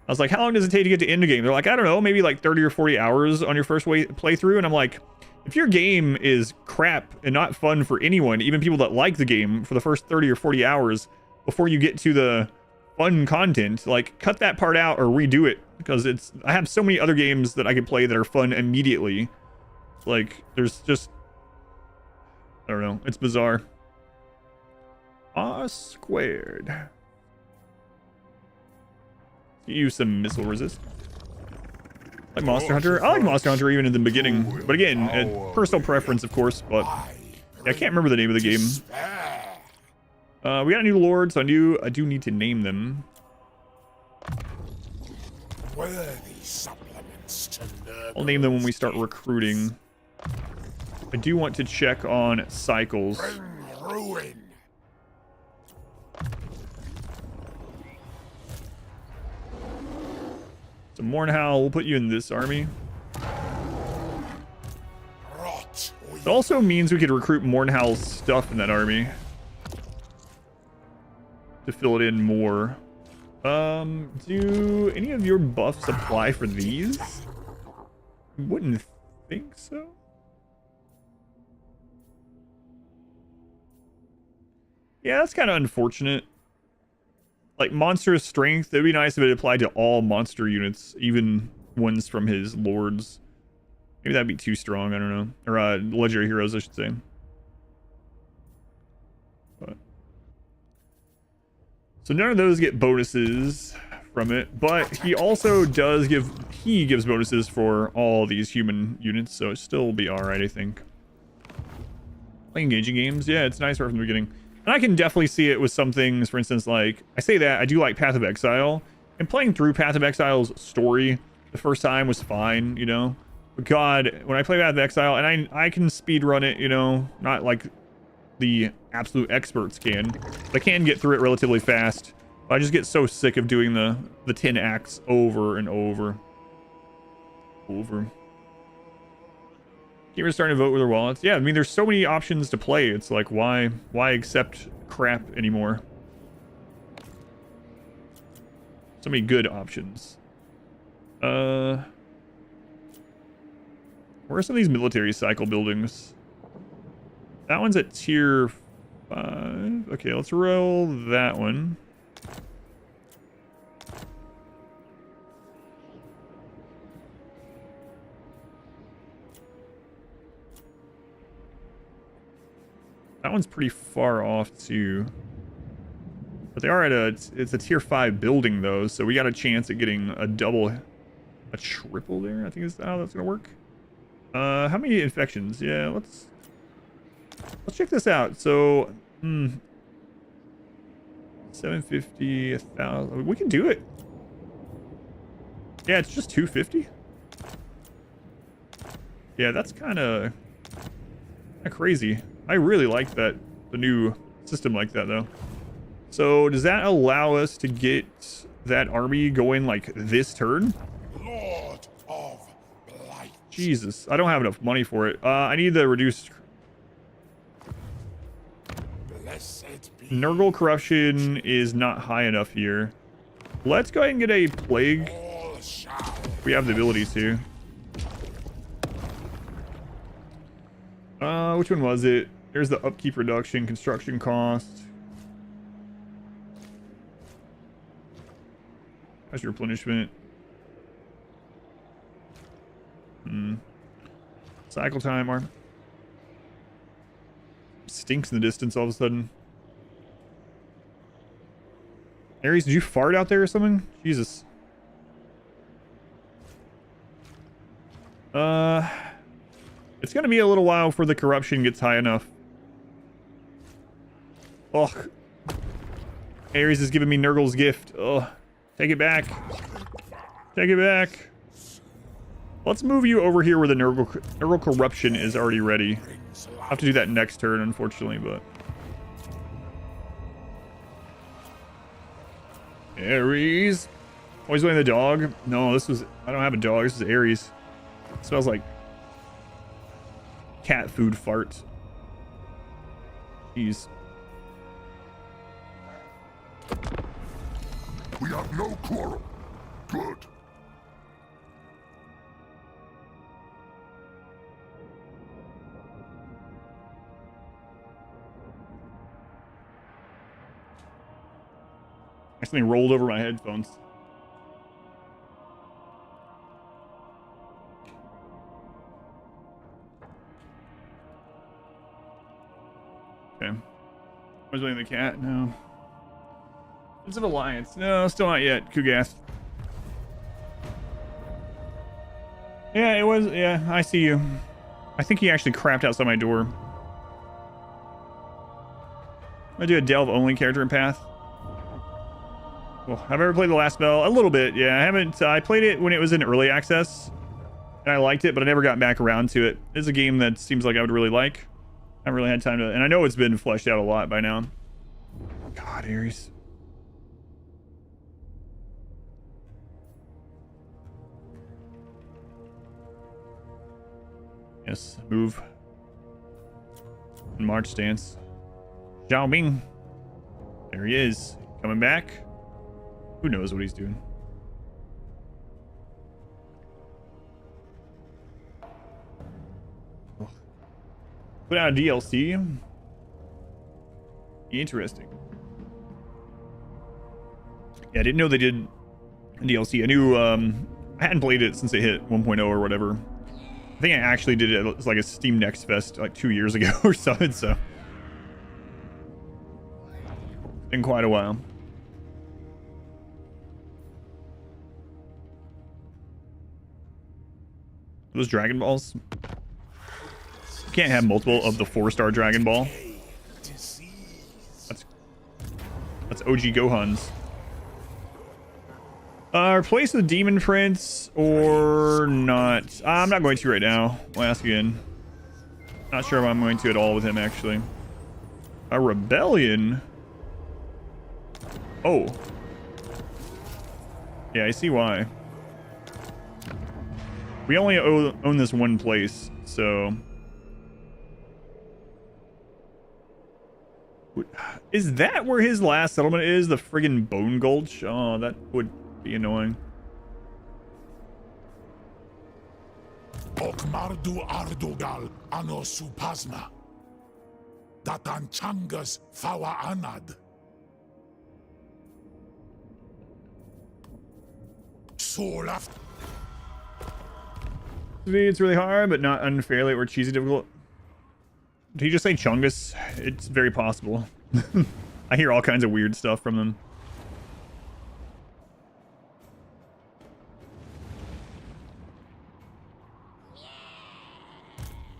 I was like, how long does it take to get to end game? They're like, I don't know, maybe like 30 or 40 hours on your first playthrough. And I'm like, if your game is crap and not fun for anyone, even people that like the game for the first 30 or 40 hours before you get to the fun content, like cut that part out or redo it, because I have so many other games that I could play that are fun immediately. Like, there's just, I don't know, it's bizarre. R squared. Use some missile resist. Like Monster Hunter. I like Monster Hunter even in the beginning, but again, personal preference, of course. But yeah, I can't remember the name of the game. We got a new lord, so I do need to name them. I'll name them when we start recruiting. I do want to check on cycles. Ruin. So Mornhowl, we'll put you in this army. Rot. It also means we could recruit Mornhowl's stuff in that army to fill it in more. Do any of your buffs apply for these? I wouldn't think so. Yeah, that's kind of unfortunate. Like, monster strength, it'd be nice if it applied to all monster units, even ones from his lords. Maybe that'd be too strong, I don't know. Or, legendary heroes, I should say. But So none of those get bonuses from it, but he also does gives bonuses for all these human units, so it still will be alright, I think. Playing engaging games, yeah, it's nice right from the beginning. And I can definitely see it with some things, for instance, like, I say that, I do like Path of Exile, and playing through Path of Exile's story the first time was fine, you know? But God, when I play Path of Exile, and I can speedrun it, you know, not like the absolute experts can, but I can get through it relatively fast. But I just get so sick of doing the 10 acts over and over. Gamers starting to vote with their wallets. Yeah, I mean, there's so many options to play. It's like, why accept crap anymore? So many good options. Where are some of these military cycle buildings? That one's at tier 5. Okay, let's roll that one. That one's pretty far off too. But they are at it's a tier 5 building though, so we got a chance at getting a triple there. I think is how that's gonna work. How many infections? Yeah, let's check this out. So 750, 1,000. We can do it. Yeah, it's just 250. Yeah, that's kind of crazy. I really like the new system like that though. So does that allow us to get that army going like this turn? Lord of Blight. Jesus, I don't have enough money for it. I need the reduced Blessed be Nurgle corruption is not high enough here. Let's go ahead and get a plague. all shall. We have the ability to. Which one was it? There's the upkeep reduction, construction cost. How's your replenishment? Cycle time, arm. Stinks in the distance all of a sudden. Ares, did you fart out there or something? Jesus. It's gonna be a little while before the corruption gets high enough. Ugh. Ares is giving me Nurgle's gift. Ugh. Take it back. Take it back. Let's move you over here where the Nurgle corruption is already ready. I'll have to do that next turn, unfortunately, but... Ares. Always playing the dog? No, this was... I don't have a dog. This is Ares. It smells like cat food fart. Jeez. We have no quarrel. Good. Accidentally rolled over my headphones. Okay. Was playing the cat? No. It's an alliance. No, still not yet. Kugas. Yeah, it was. Yeah, I see you. I think he actually crapped outside my door. I do a delve only character in Path. Well, have I ever played The Last Spell? A little bit, yeah. I haven't. I played it when it was in early access, and I liked it, but I never got back around to it. It's a game that seems like I would really like. I haven't really had time to, and I know it's been fleshed out a lot by now. God, Ares. Yes, move. And march stance. Zhao Bing. There he is. Coming back. Who knows what he's doing? Oh. Put out a DLC. Interesting. Yeah, I didn't know they did a DLC. I knew I hadn't played it since they hit 1.0 or whatever. I think I actually did it as like a Steam Next Fest like 2 years ago or something, so. Been quite a while. Those Dragon Balls. You can't have multiple of the 4-star Dragon Ball. That's OG Gohan's. Replace the Demon Prince or not? I'm not going to right now. I'll ask again. Not sure if I'm going to at all with him, actually. A Rebellion? Oh. Yeah, I see why. We only own this one place, so... Is that where his last settlement is? The friggin' Bone Gulch? Oh, that would be annoying. Okmardu Ardugal Anosupasma. Datanchangas Fawa Anad. Solaf. It's really hard, but not unfairly or cheesy difficult. Did he just say Chungus? It's very possible. I hear all kinds of weird stuff from them.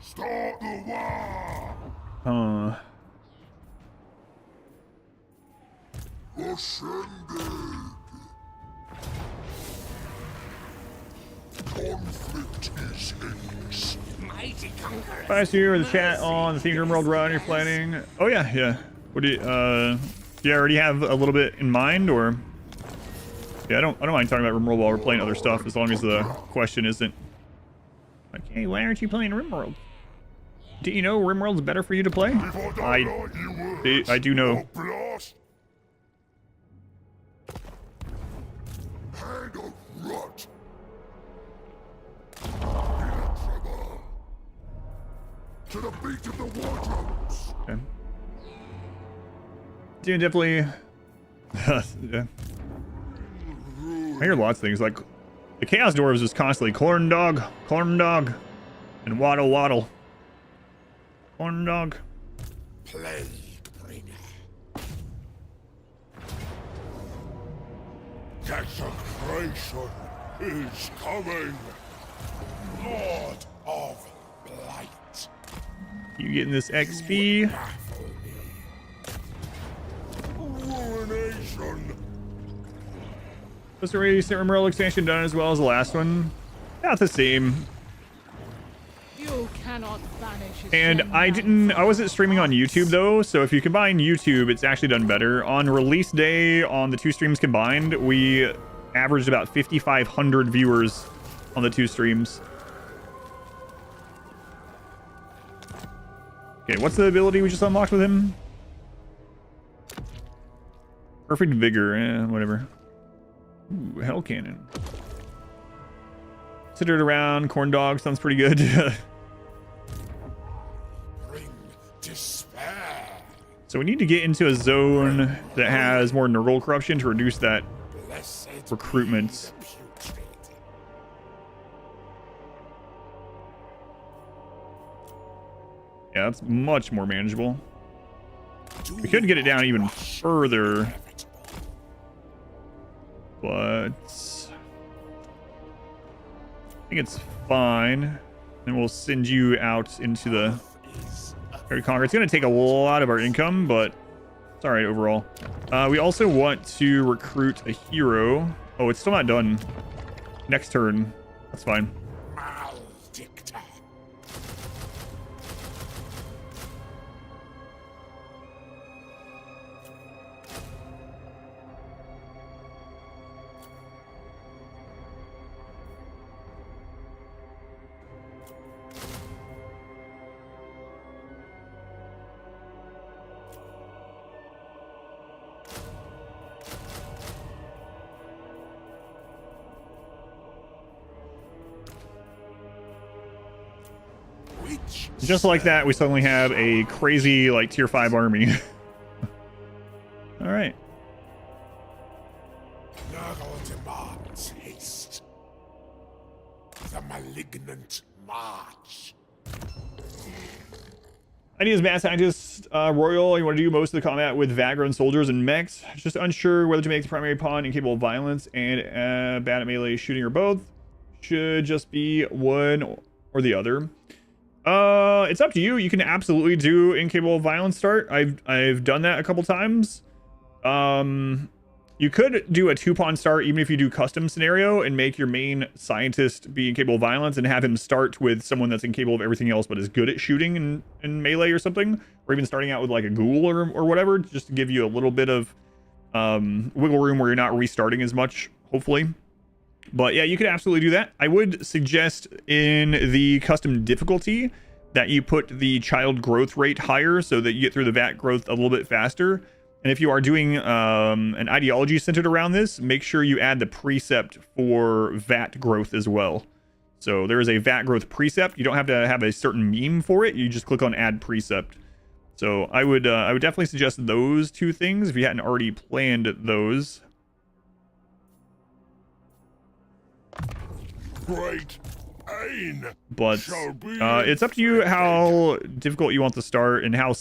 Start the war! Ascended! Conflict is hence. Mighty conquerors. Nice to hear the chat on the Themed World run you're planning. Oh yeah. What do you already have a little bit in mind, or? Yeah, I don't mind talking about RimWorld while we're playing other stuff, as long as the question isn't like, hey, why aren't you playing RimWorld? Do you know RimWorld's better for you to play? I do know. Blast! Hand of rot! Electraba! To the beat of the wardrobes! Okay. Dude, definitely. Yeah. I hear lots of things like the Chaos Dwarves is constantly corn dog, and waddle waddle. Corn dog. Plague bringer. Desecration is coming. Lord of Blight. You getting this XP? Baffle me. Ruination. Was the recent RimWorld expansion done as well as the last one? Not the same. You cannot banish And I wasn't streaming on YouTube though, so if you combine YouTube, it's actually done better. On release day, on the 2 streams combined, we averaged about 5,500 viewers on the 2 streams. Okay, what's the ability we just unlocked with him? Perfect Vigor, whatever. Ooh, Hell Cannon. Consider it around. Corn Dog sounds pretty good. Bring despair. So we need to get into a zone that has more Nurgle corruption to reduce that Blessed recruitment. be the putrid. Yeah, that's much more manageable. We could get it down even further, but I think it's fine. And we'll send you out into the Area Conquer. It's going to take a lot of our income, but it's all right overall. We also want to recruit a hero. Oh, it's still not done. Next turn. That's fine. Maledicta. Just like that, we suddenly have a crazy, like, tier 5 army. All right. Nurgle demands haste. The malignant march. Ideas, Mad Scientist, Royal, you want to do most of the combat with Vagrant soldiers and mechs. Just unsure whether to make the primary pawn incapable of violence and bad at melee shooting or both. Should just be one or the other. It's up to you. You can absolutely do incapable of violence start. I've done that a couple times. You could do a 2-pawn start even if you do custom scenario and make your main scientist be incapable of violence and have him start with someone that's incapable of everything else but is good at shooting and melee or something, or even starting out with like a ghoul or whatever, just to give you a little bit of wiggle room where you're not restarting as much, hopefully. But yeah, you could absolutely do that. I would suggest in the custom difficulty that you put the child growth rate higher so that you get through the VAT growth a little bit faster. And if you are doing an ideology centered around this, make sure you add the precept for VAT growth as well. So there is a VAT growth precept. You don't have to have a certain meme for it. You just click on add precept. So I would definitely suggest those two things if you hadn't already planned those. Great Ain. But it's up to you how difficult you want to start and how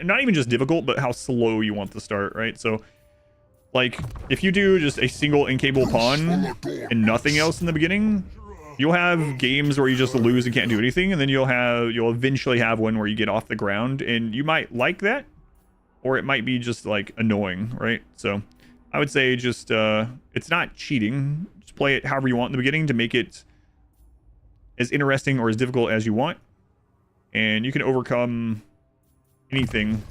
not even just difficult, but how slow you want to start, right? So like if you do just a single incapable pawn and nothing else in the beginning, you'll have games where you just lose and can't do anything, and then you'll eventually have one where you get off the ground, and you might like that, or it might be just like annoying, right? So I would say just it's not cheating. Just play it however you want in the beginning to make it as interesting or as difficult as you want, and you can overcome anything,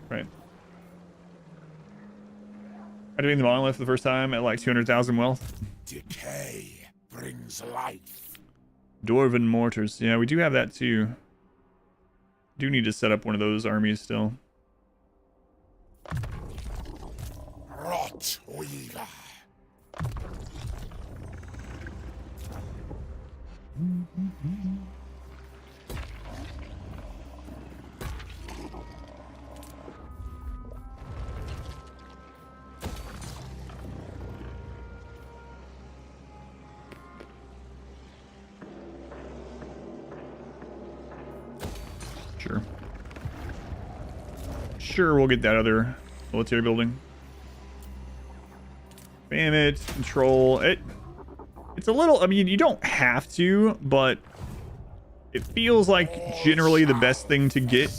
right? Activating the monolith for the first time at like 200,000 wealth. Decay brings life. Dwarven mortars, yeah, we do have that too. Do need to set up one of those armies still. Rot weaver. Sure, we'll get that other military building. Spam it, control it. It's a little, I mean, you don't have to, but it feels like generally the best thing to get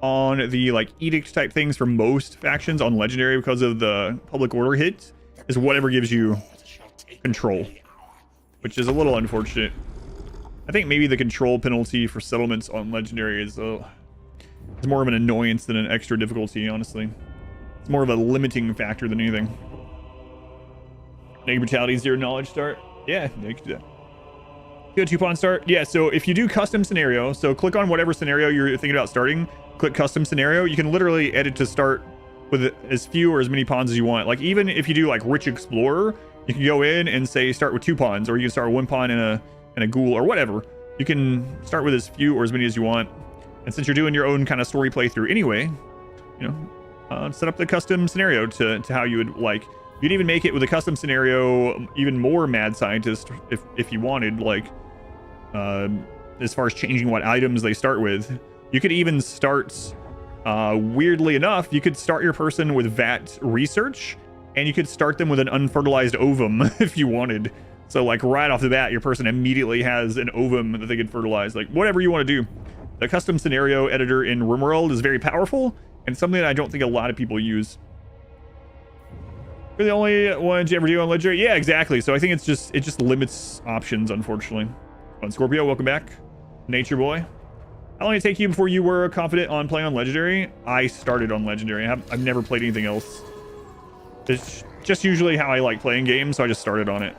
on the like edict type things for most factions on legendary because of the public order hit is whatever gives you control, which is a little unfortunate. I think maybe the control penalty for settlements on legendary is more of an annoyance than an extra difficulty, honestly. It's more of a limiting factor than anything. Negative brutality, 0 knowledge start. Yeah, you can do that. Good 2-pawn start. Yeah, so if you do custom scenario, so click on whatever scenario you're thinking about starting, click custom scenario. You can literally edit to start with as few or as many pawns as you want. Like even if you do like rich explorer, you can go in and say start with 2 pawns, or you can start with 1 pawn and a ghoul or whatever. You can start with as few or as many as you want. And since you're doing your own kind of story playthrough anyway, you know, set up the custom scenario to how you would like. You'd even make it with a custom scenario even more mad scientist if you wanted, like as far as changing what items they start with. You could even start weirdly enough, you could start your person with VAT research, and you could start them with an unfertilized ovum if you wanted. So like right off the bat, your person immediately has an ovum that they could fertilize, like whatever you want to do. The custom scenario editor in RimWorld is very powerful and something that I don't think a lot of people use. You're the only one you ever do on legendary? Yeah, exactly. So I think it just limits options, unfortunately. On Scorpio, welcome back. Nature boy. How long did it take you before you were confident on playing on legendary? I started on legendary. I've never played anything else. It's just usually how I like playing games, so I just started on it.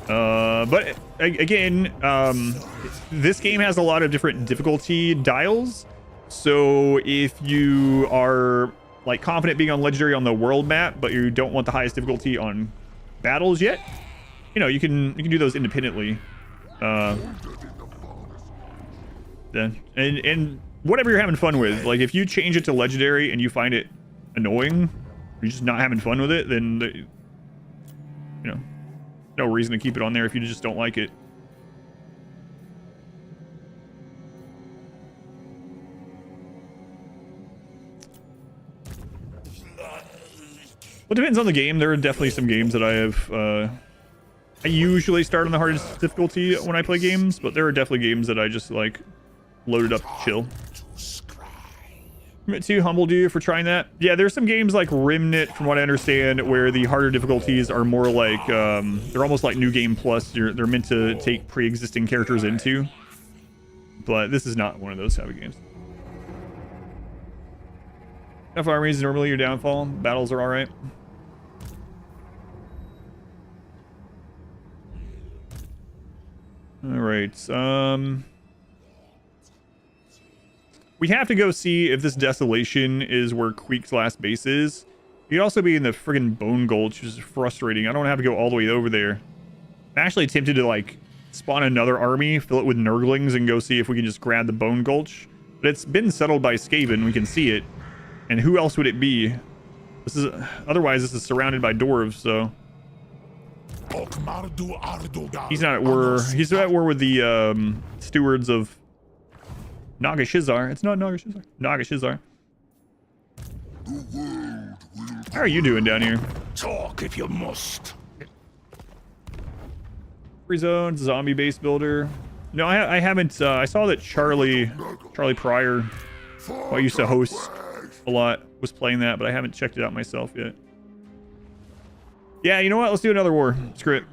But again, this game has a lot of different difficulty dials. So if you are like confident being on legendary on the world map, but you don't want the highest difficulty on battles yet, you know, you can do those independently. And whatever you're having fun with, like if you change it to legendary and you find it annoying, or you're just not having fun with it, then you know, no reason to keep it on there if you just don't like it. it depends on the game. There are definitely some games that I have. I usually start on the hardest difficulty when I play games, but there are definitely games that I just like loaded up to chill. Too humbled you for trying that. Yeah, there's some games like Remnant, from what I understand, where the harder difficulties are more like they're almost like New Game Plus. They're meant to take pre-existing characters into, but this is not one of those type of games. Enough armies is normally your downfall. Battles are all right. All right. We have to go see if this Desolation is where Queek's last base is. You'd also be in the friggin' Bone Gulch, which is frustrating. I don't have to go all the way over there. I'm actually tempted to, like, spawn another army, fill it with Nurglings, and go see if we can just grab the Bone Gulch. But it's been settled by Skaven. We can see it. And who else would it be? Otherwise, this is surrounded by dwarves, so... He's not at war. He's at war with the stewards of Nagashizar. It's not Nagashizar. Nagashizar. How are you doing down here? Talk if you must. Free zone, zombie base builder. No, I haven't. I saw that Charlie Pryor, who I used to host a lot, was playing that, but I haven't checked it out myself yet. Yeah, you know what? Let's do another war. Screw it.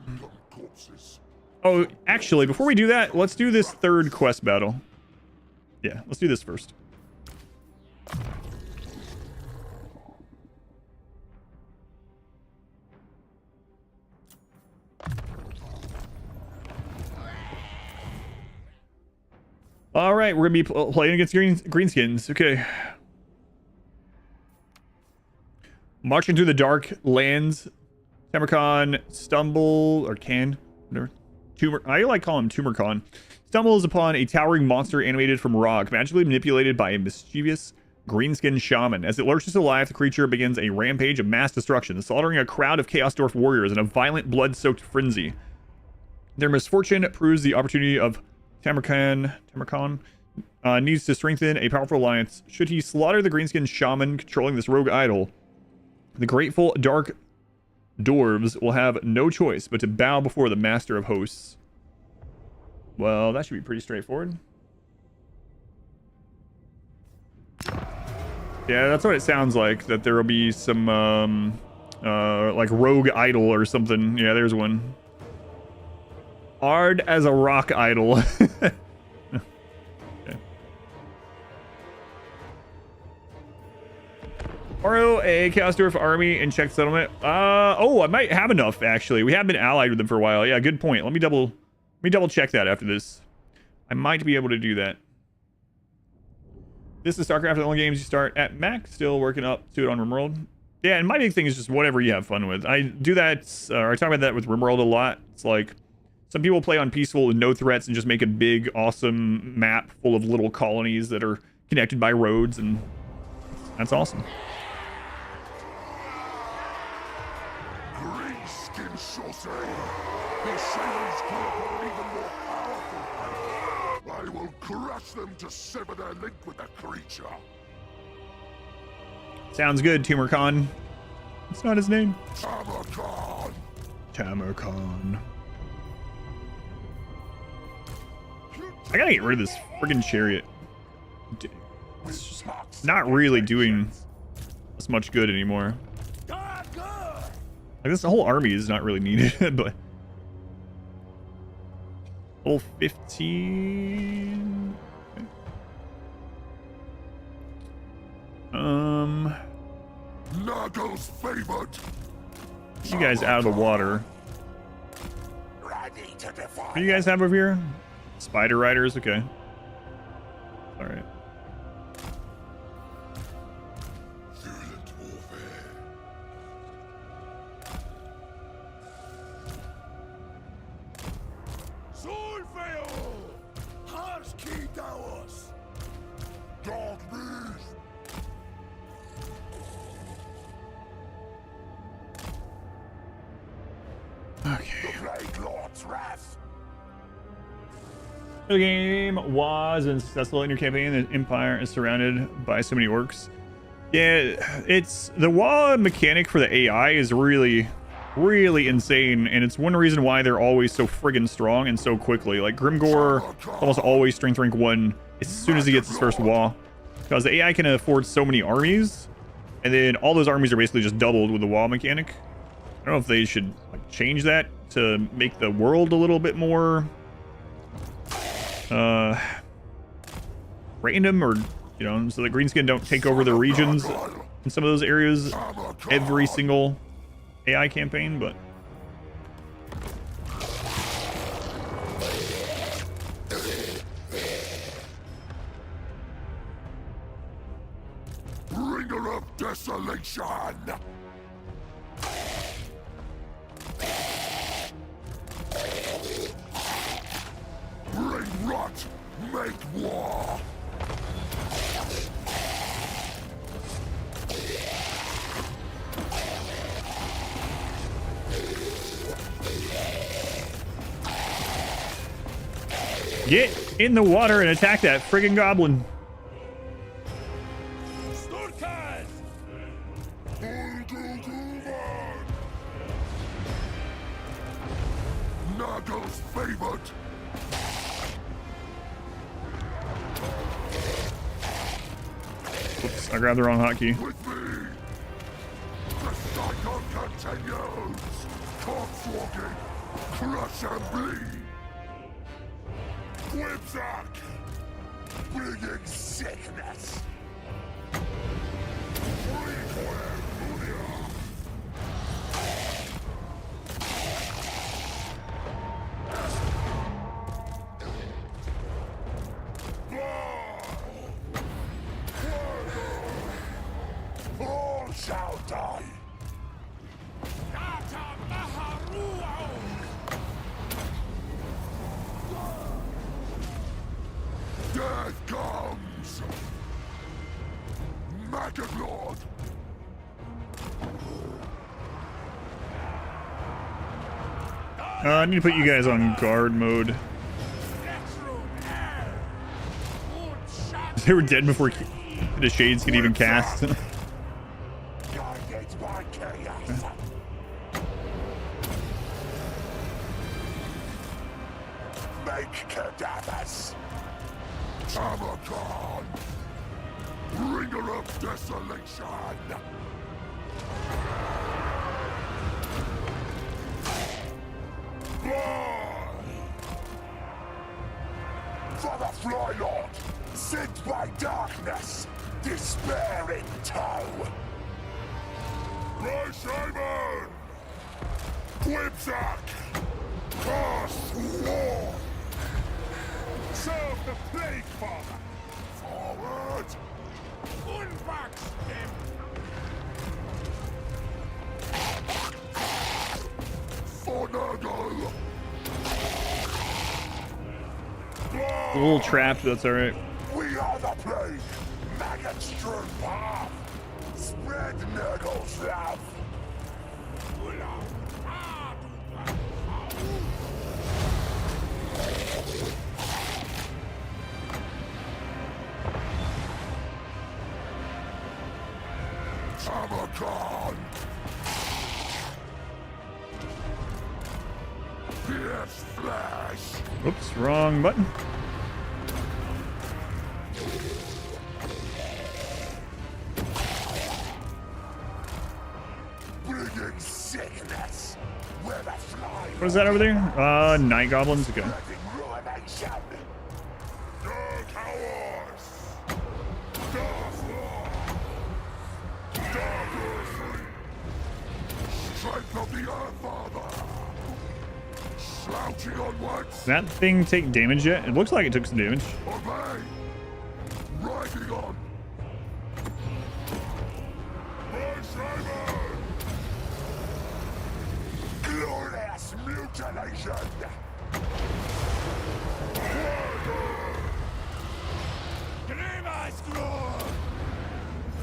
Oh, actually, before we do that, let's do this third quest battle. Yeah, let's do this first. All right, we're gonna be playing against greenskins. Okay. Marching through the dark lands, Tamurkhan stumble or can whatever. I like calling him Tamurkhan. Stumbles upon a towering monster animated from rock, magically manipulated by a mischievous greenskin shaman. As it lurches to life, the creature begins a rampage of mass destruction, slaughtering a crowd of Chaos Dwarf warriors in a violent, blood-soaked frenzy. Their misfortune proves the opportunity of Tamurkhan needs to strengthen a powerful alliance. Should he slaughter the greenskin shaman controlling this rogue idol, the grateful dark dwarves will have no choice but to bow before the master of hosts. Well, that should be pretty straightforward. Yeah, that's what it sounds like, that there will be some like rogue idol or something. Yeah, there's one. Hard as a rock idol. Okay. Borrow a Chaos Dwarf army and check settlement. Oh, I might have enough actually. We have been allied with them for a while. Yeah, good point. Let me double check that after this. I might be able to do that. This is StarCraft, the only games you start at max. Still working up to it on RimWorld. Yeah, and my big thing is just whatever you have fun with. I do that, I talk about that with RimWorld a lot. It's like, some people play on peaceful with no threats and just make a big, awesome map full of little colonies that are connected by roads, and that's awesome. Greenskin sorcery. Your sailors come upon an even more powerful. I will crush them to sever their link with the creature. Sounds good, Tamurkhan. It's not his name. Tamurkhan. Tamurkhan. I gotta get rid of this friggin' chariot. It's just not really doing as much good anymore. Like, this whole army is not really needed, but... Level 15... Okay. Nurgle's favored. You guys out of the water. Ready to defy. What do you guys have over here? Spider Riders? Okay. Alright. Virulent warfare. Solfail! Harski Dawos! Dark Beast! Okay. The Plague Lord's wrath. The game was unsuccessful in your campaign. The Empire is surrounded by so many orcs. Yeah, it's the wall mechanic for the AI is really insane, and it's one reason why they're always so friggin' strong and so quickly. Like Grimgor almost always strength rank 1 as soon as he gets his first wall, because the AI can afford so many armies, and then all those armies are basically just doubled with the wall mechanic. I don't know if they should like change that to make the world a little bit more random, or you know, so the greenskin don't take over the regions in some of those areas every single AI campaign. But Bringer of desolation. Bring rot, make war. get in the water and attack that friggin' goblin. Nurgle's favored. Oops, I grabbed the wrong hotkey. With me. The cycle continues. Corpse walking. Crush and bleed. Whipsack. Bringing sickness. All shall die. Death comes. Maggot Lord. I need to put you guys on guard mode. They were dead before the shades could even cast. Guided by chaos. Make cadavers. Tamurkhan. Bringer of desolation. For the Fly Lord, sent by darkness, despair in tow. Ray Shaman! Whipsack! Cast war! Serve the Plague Father! Forward! Unbox him! For Nurgle! A little trapped, that's alright. We are the plague! Maggot-strewn path! Spread Nurgle's love! Tamurkhan! Pierce flesh! Oops, wrong button. Bringing sickness! Where the fly What is that over there? Night goblins? Okay. spreading ruination! Dark hours! Dark war! Dark earthly! Strength of the Earth Father! Slouching onwards! Does that thing take damage yet? It looks like it took some damage. Obey! Riding on! Ray Shaman! Glorious mutilation!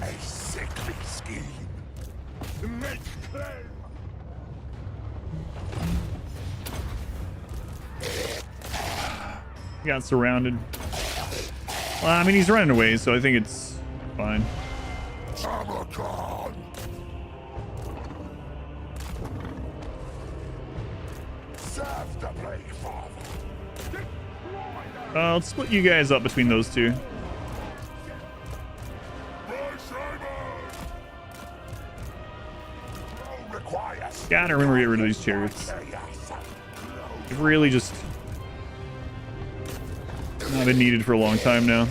A sickly scheme! Make claim! He got surrounded. Well, I mean, he's running away, so I think it's fine. Tamurkhan! Serve the Plague Father. Let's split you guys up between those two. Gotta remember to get rid of these chariots. They've really just not been needed for a long time now.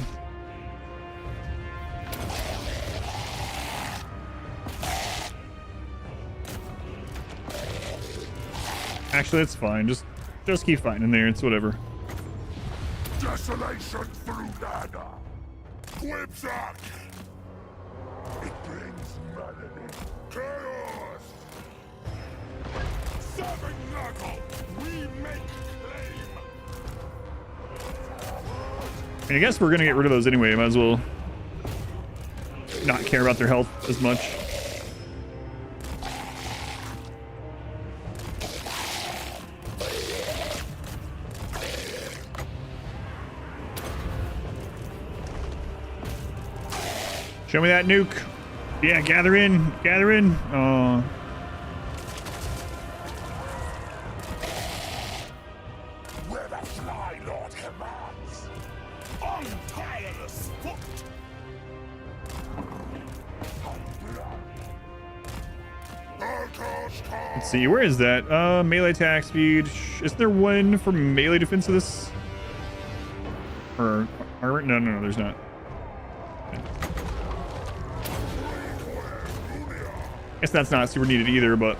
Actually, that's fine. Just keep fighting in there. It's whatever. Desolation through Nana. Quibsack. It brings melody. Chaos. Serving Nurgle. We make claim. I guess we're gonna get rid of those anyway. Might as well not care about their health as much. Show me that nuke. Yeah, gather in. Gather in. Oh. Where the Fly Lord commands. On tireless foot. Let's see. Where is that? Melee attack speed. Is there one for melee defense of this? Or armor? No, there's not. Guess that's not super needed either, but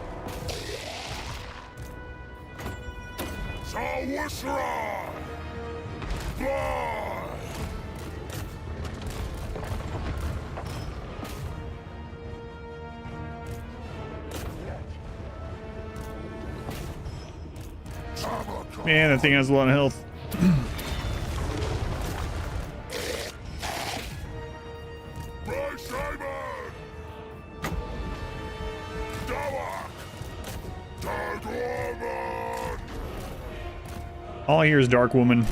man, that thing has a lot of health. All I hear is Dark Woman.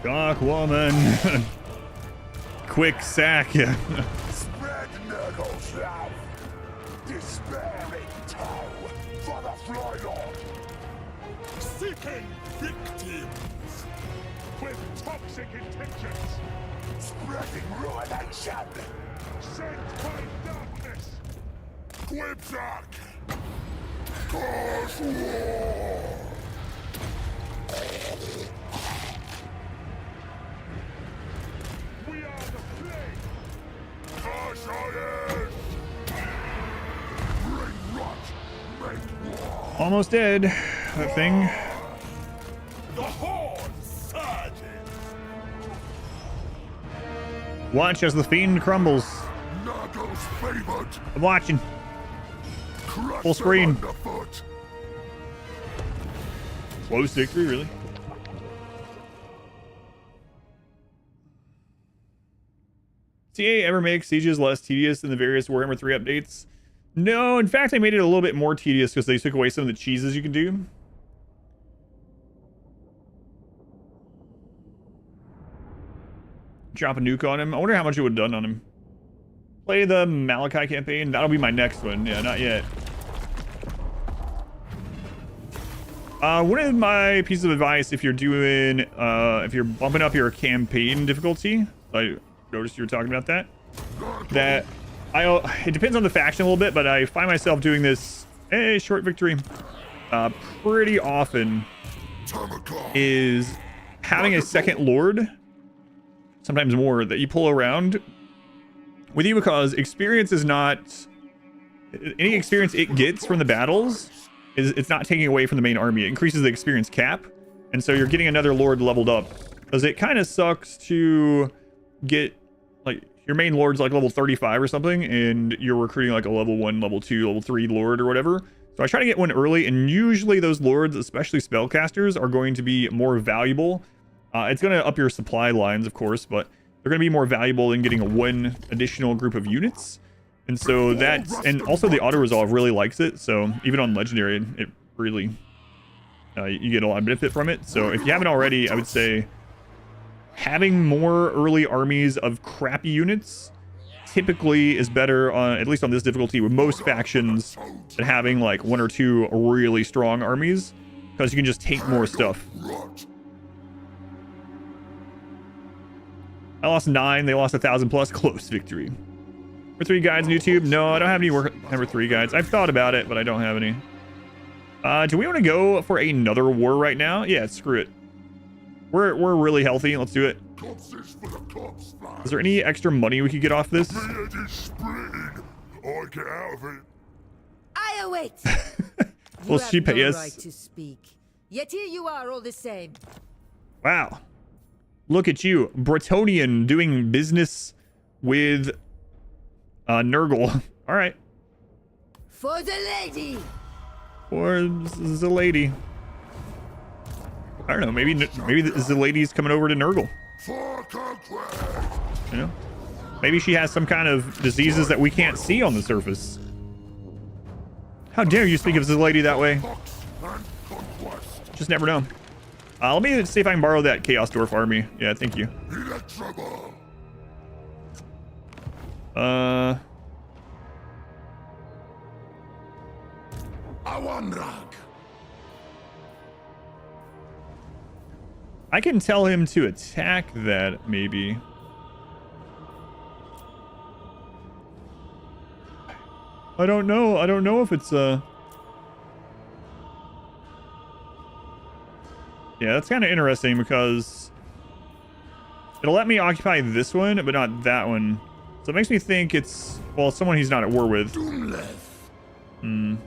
Dark Woman. Quick sack. Yeah. Spread Nurgle's love. Despairing toe for the Fly Lord. Seeking victims with toxic intentions. Spreading ruination. Sent by darkness. Quibsack. Cause war. We are the plague. Consolidating. Bring rot. Make war. Almost dead. That thing. The horde surges. Watch as the fiend crumbles. Nurgle's favored. I'm watching. Crush Full screen. them underfoot. Close victory, really? TA ever make sieges less tedious than the various Warhammer 3 updates? No, in fact, I made it a little bit more tedious because they took away some of the cheeses you can do. Drop a nuke on him. I wonder how much it would have done on him. Play the Malachi campaign. That'll be my next one. Yeah, not yet. One of my pieces of advice, if you're doing, if you're bumping up your campaign difficulty, I noticed you were talking about that. It depends on the faction a little bit, but I find myself doing this short victory pretty often. Is having a second lord, sometimes more, that you pull around with you, because experience is not any experience it gets from the battles. It's not taking away from the main army. It increases the experience cap, and so you're getting another lord leveled up. Because it kind of sucks to get like your main lord's like level 35 or something, and you're recruiting like a level 1, level 2, level 3 lord or whatever. So I try to get one early, and usually those lords, especially spellcasters, are going to be more valuable. It's going to up your supply lines, of course, but they're going to be more valuable than getting one additional group of units. And so that's, and also the auto resolve really likes it. So even on legendary, it really, you get a lot of benefit from it. So if you haven't already, I would say having more early armies of crappy units typically is better, at least on this difficulty, with most factions, than having like 1 or 2 really strong armies, because you can just take more stuff. I lost 9, they lost 1,000 plus. Close victory. Number 3 guides on YouTube? No, I don't have any number 3 guides. I've thought about it, but I don't have any. Do we want to go for another war right now? Yeah, screw it. We're really healthy. Let's do it. Is there any extra money we could get off this? I await. Will she pay us? Right to speak. Yet here you are, all the same. Wow. Look at you, Bretonian, doing business with Nurgle. All right. For the lady. For the lady. I don't know. Maybe the lady's coming over to Nurgle. You know, maybe she has some kind of diseases that we can't see on the surface. How dare you speak of the lady that way? Just never know. Let me see if I can borrow that Chaos Dwarf army. Yeah, thank you. I can tell him to attack that, maybe. I don't know. I don't know if it's Yeah, that's kind of interesting because it'll let me occupy this one, but not that one. So it makes me think it's, well, someone he's not at war with. I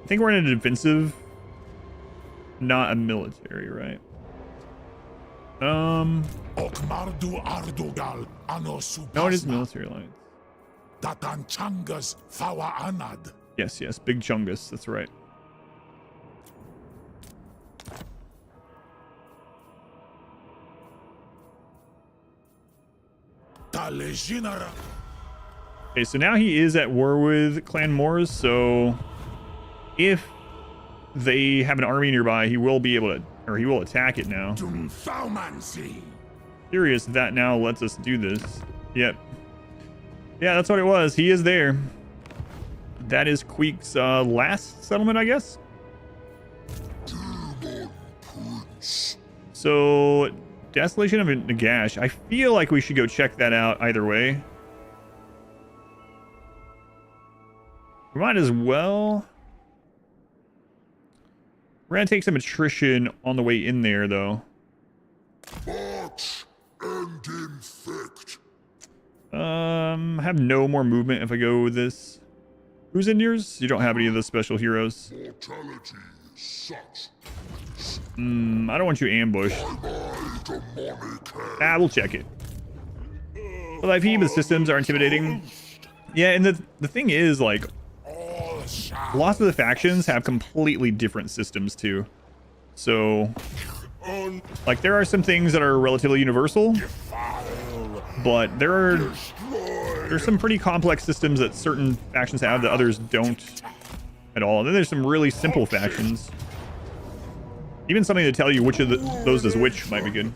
think we're in a defensive, not a military, right? No, it is military alliance. Yes, yes, Big Chungus, that's right. Okay, so now he is at war with Clan Moors, so if they have an army nearby, he will be able to, or he will attack it now. Curious if that now lets us do this. Yep. Yeah, that's what it was. He is there. That is Queek's last settlement, I guess. So, Desolation of Nagash. I feel like we should go check that out either way. We might as well. We're gonna take some attrition on the way in there, though. March and infect. Have no more movement if I go with this. Who's in yours? You don't have any of the special heroes. Mortality is such. I don't want you ambushed. We'll check it. Well, I've heard the systems are intimidating. Yeah, and the thing is, like, lots of the factions have completely different systems too. So, like, there are some things that are relatively universal, but there's some pretty complex systems that certain factions have that others don't at all. And then there's some really simple factions. Even something to tell you which of those is which might be good.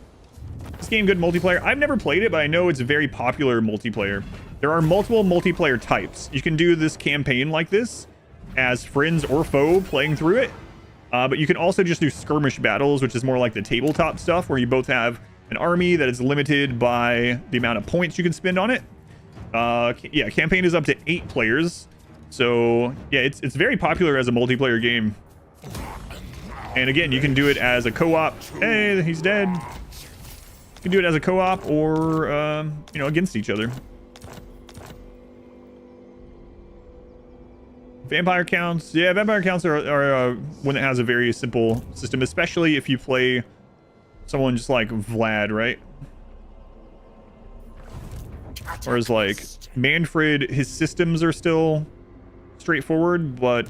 This game good multiplayer? I've never played it, but I know it's very popular multiplayer. There are multiple multiplayer types. You can do this campaign like this as friends or foe playing through it. But you can also just do skirmish battles, which is more like the tabletop stuff where you both have an army that is limited by the amount of points you can spend on it. Yeah, campaign is up to 8 players. So yeah, it's very popular as a multiplayer game. And again, you can do it as a co-op. Hey, he's dead. You can do it as a co-op or, you know, against each other. Vampire counts. Yeah, vampire counts are one that has a very simple system, especially if you play someone just like Vlad, right? Whereas like Manfred, his systems are still straightforward, but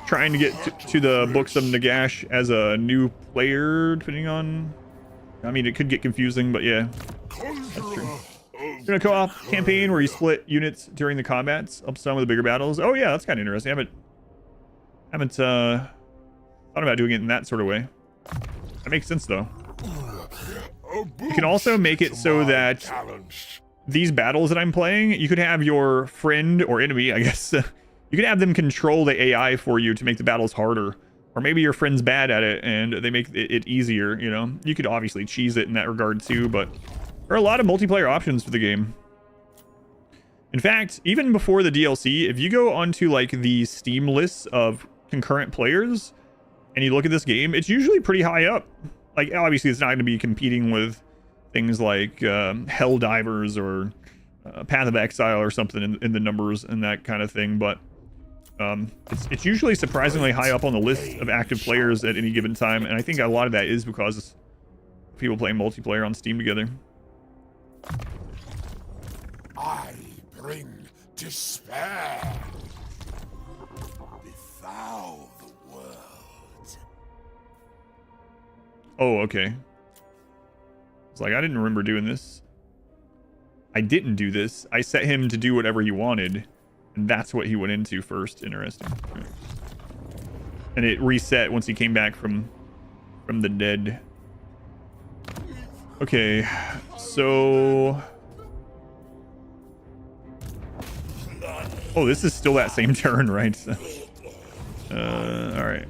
trying to get to the books of Nagash as a new player, depending on, I mean, it could get confusing, but yeah, that's true. You're gonna co-op campaign where you split units during the combats up some of the bigger battles. Oh yeah, that's kind of interesting. I haven't thought about doing it in that sort of way. That makes sense though. You can also make it so that these battles that I'm playing, you could have your friend or enemy, I guess, you could have them control the AI for you to make the battles harder. Or maybe your friend's bad at it and they make it easier, you know? You could obviously cheese it in that regard too, but there are a lot of multiplayer options for the game. In fact, even before the DLC, if you go onto like the Steam lists of concurrent players and you look at this game, it's usually pretty high up. Like, obviously it's not going to be competing with things like Helldivers or Path of Exile or something in the numbers and that kind of thing, but it's usually surprisingly high up on the list of active players at any given time, and I think a lot of that is because people playing multiplayer on Steam together. I bring despair. Befoul the world. Oh, okay. It's like, I didn't remember doing this. I didn't do this. I set him to do whatever he wanted. And that's what he went into first. Interesting. And it reset once he came back from the dead. Okay, so... Oh, this is still that same turn, right? Alright.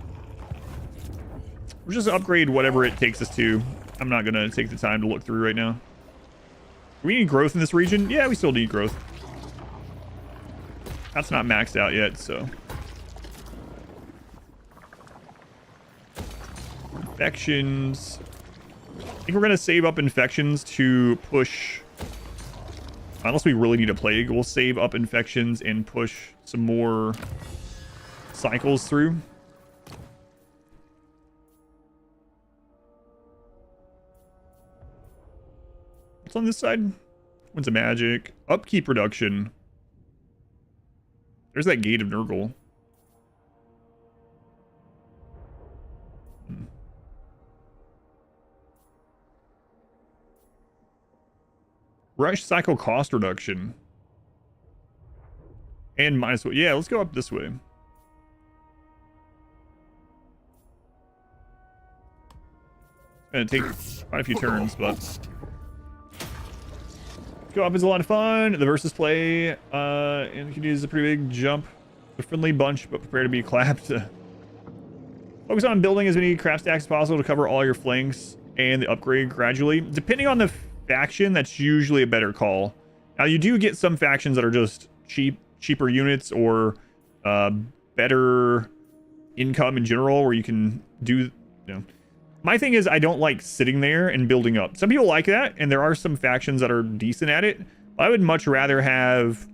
We'll just upgrade whatever it takes us to. I'm not going to take the time to look through right now. Do we need growth in this region? Yeah, we still need growth. That's not maxed out yet, so. Infections. I think we're going to save up infections to push. Unless we really need a plague, we'll save up infections and push some more cycles through. What's on this side? What's a magic? Upkeep reduction. There's that Gate of Nurgle. Rush cycle cost reduction. And minus one. Yeah, let's go up this way. It's gonna take quite a few turns, but go up is a lot of fun. The versus play, and you can use a pretty big jump. A friendly bunch, but prepare to be clapped. Focus on building as many crap stacks as possible to cover all your flanks and the upgrade gradually. Depending on the faction, that's usually a better call. Now, you do get some factions that are just cheaper units or better income in general, where you can do, you know. My thing is, I don't like sitting there and building up. Some people like that, and there are some factions that are decent at it. I would much rather have,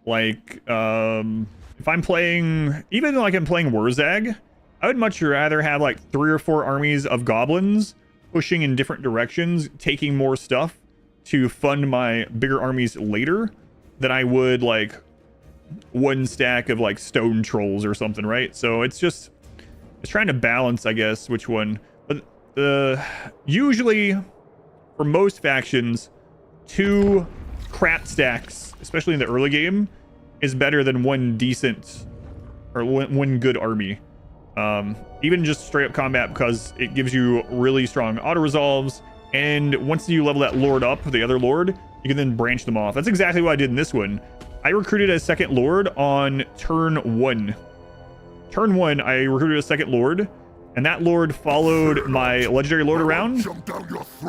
like, if I'm playing, even like I'm playing Wurzag, I would much rather have like 3 or 4 armies of goblins pushing in different directions, taking more stuff to fund my bigger armies later than I would like 1 stack of like stone trolls or something, right? So it's just... it's trying to balance, I guess, which one. But usually, for most factions, 2 crap stacks, especially in the early game, is better than 1 decent or one good army. Even just straight up combat, because it gives you really strong auto resolves, and once you level that lord up, the other lord, you can then branch them off. That's exactly what I did in this one. I recruited a second lord on turn 1. Turn 1, I recruited a second lord, and that lord followed my legendary lord around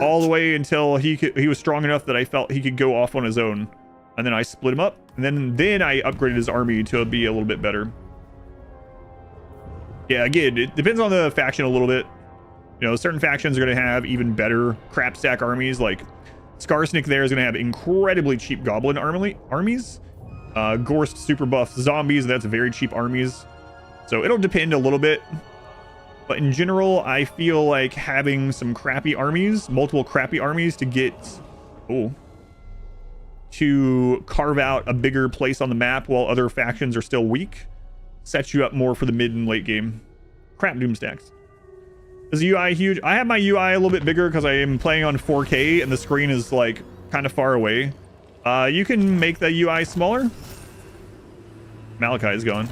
all the way until he was strong enough that I felt he could go off on his own. And then I split him up, and then I upgraded his army to be a little bit better. Yeah, again, it depends on the faction a little bit. You know, certain factions are going to have even better crap stack armies. Like Skarsnik there is going to have incredibly cheap goblin armies. Gorst super buff zombies, that's very cheap armies. So it'll depend a little bit. But in general, I feel like having some crappy armies, multiple crappy armies to get... oh. To carve out a bigger place on the map while other factions are still weak, sets you up more for the mid and late game. Crap doom stacks. Is the UI huge? I have my UI a little bit bigger because I am playing on 4K and the screen is like kind of far away. You can make the UI smaller. Malachi is gone.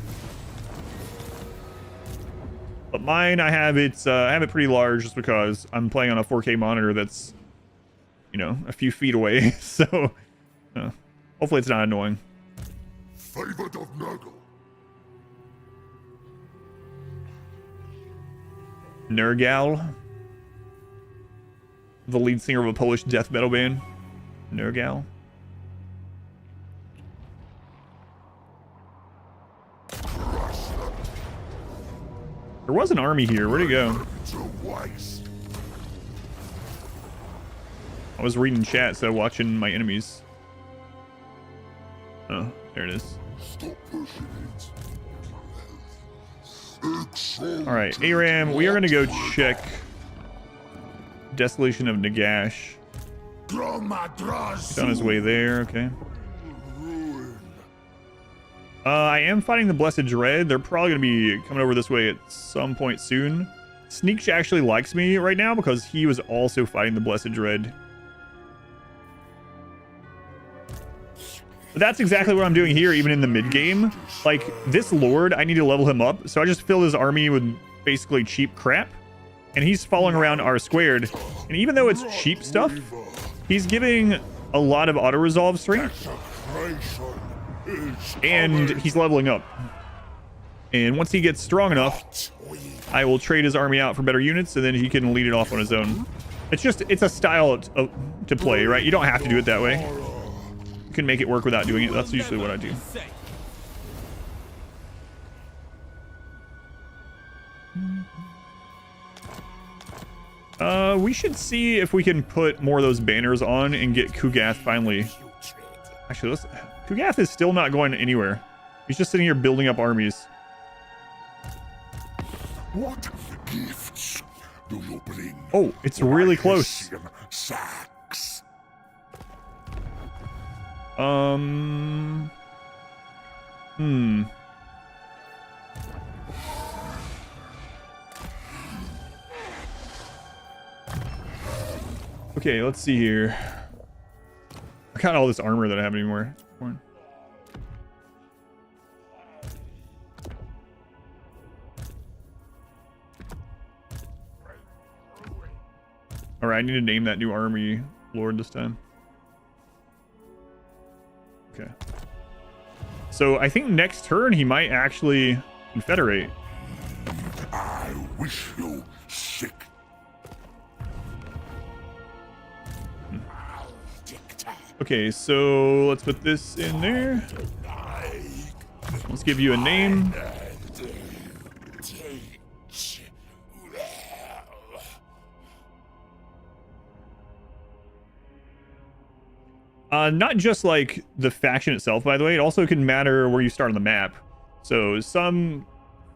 But mine, I have it pretty large just because I'm playing on a 4K monitor that's, you know, a few feet away. So, hopefully it's not annoying. Favored of Nurgle. Nurgle, the lead singer of a Polish death metal band. Nurgle. There was an army here. Where'd it go? I was reading chat instead of watching my enemies. Oh, there it is. Stop pushing it. All right, Aram, we are gonna go check Desolation of Nagash. He's on his way there. Okay. I am fighting the Blessed Dread. They're probably going to be coming over this way at some point soon. Sneak actually likes me right now because he was also fighting the Blessed Dread. But that's exactly what I'm doing here, even in the mid-game. Like, this Lord, I need to level him up, so I just fill his army with basically cheap crap. And he's following around R-squared. And even though it's cheap stuff, he's giving a lot of auto-resolve strength. And he's leveling up. And once he gets strong enough, I will trade his army out for better units, and then he can lead it off on his own. It's a style to play, right? You don't have to do it that way. You can make it work without doing it. That's usually what I do. We should see if we can put more of those banners on and get Kugath finally. Actually, Kugath is still not going anywhere. He's just sitting here building up armies. What gifts do you bring? Oh, it's really close. Sacks. Okay, let's see here. I got all this armor that I have anymore. All right, I need to name that new army lord this time. Okay. So I think next turn he might actually confederate. I wish you sick. Okay, so let's put this in there. Let's give you a name. Not just like the faction itself, by the way. It also can matter where you start on the map. So some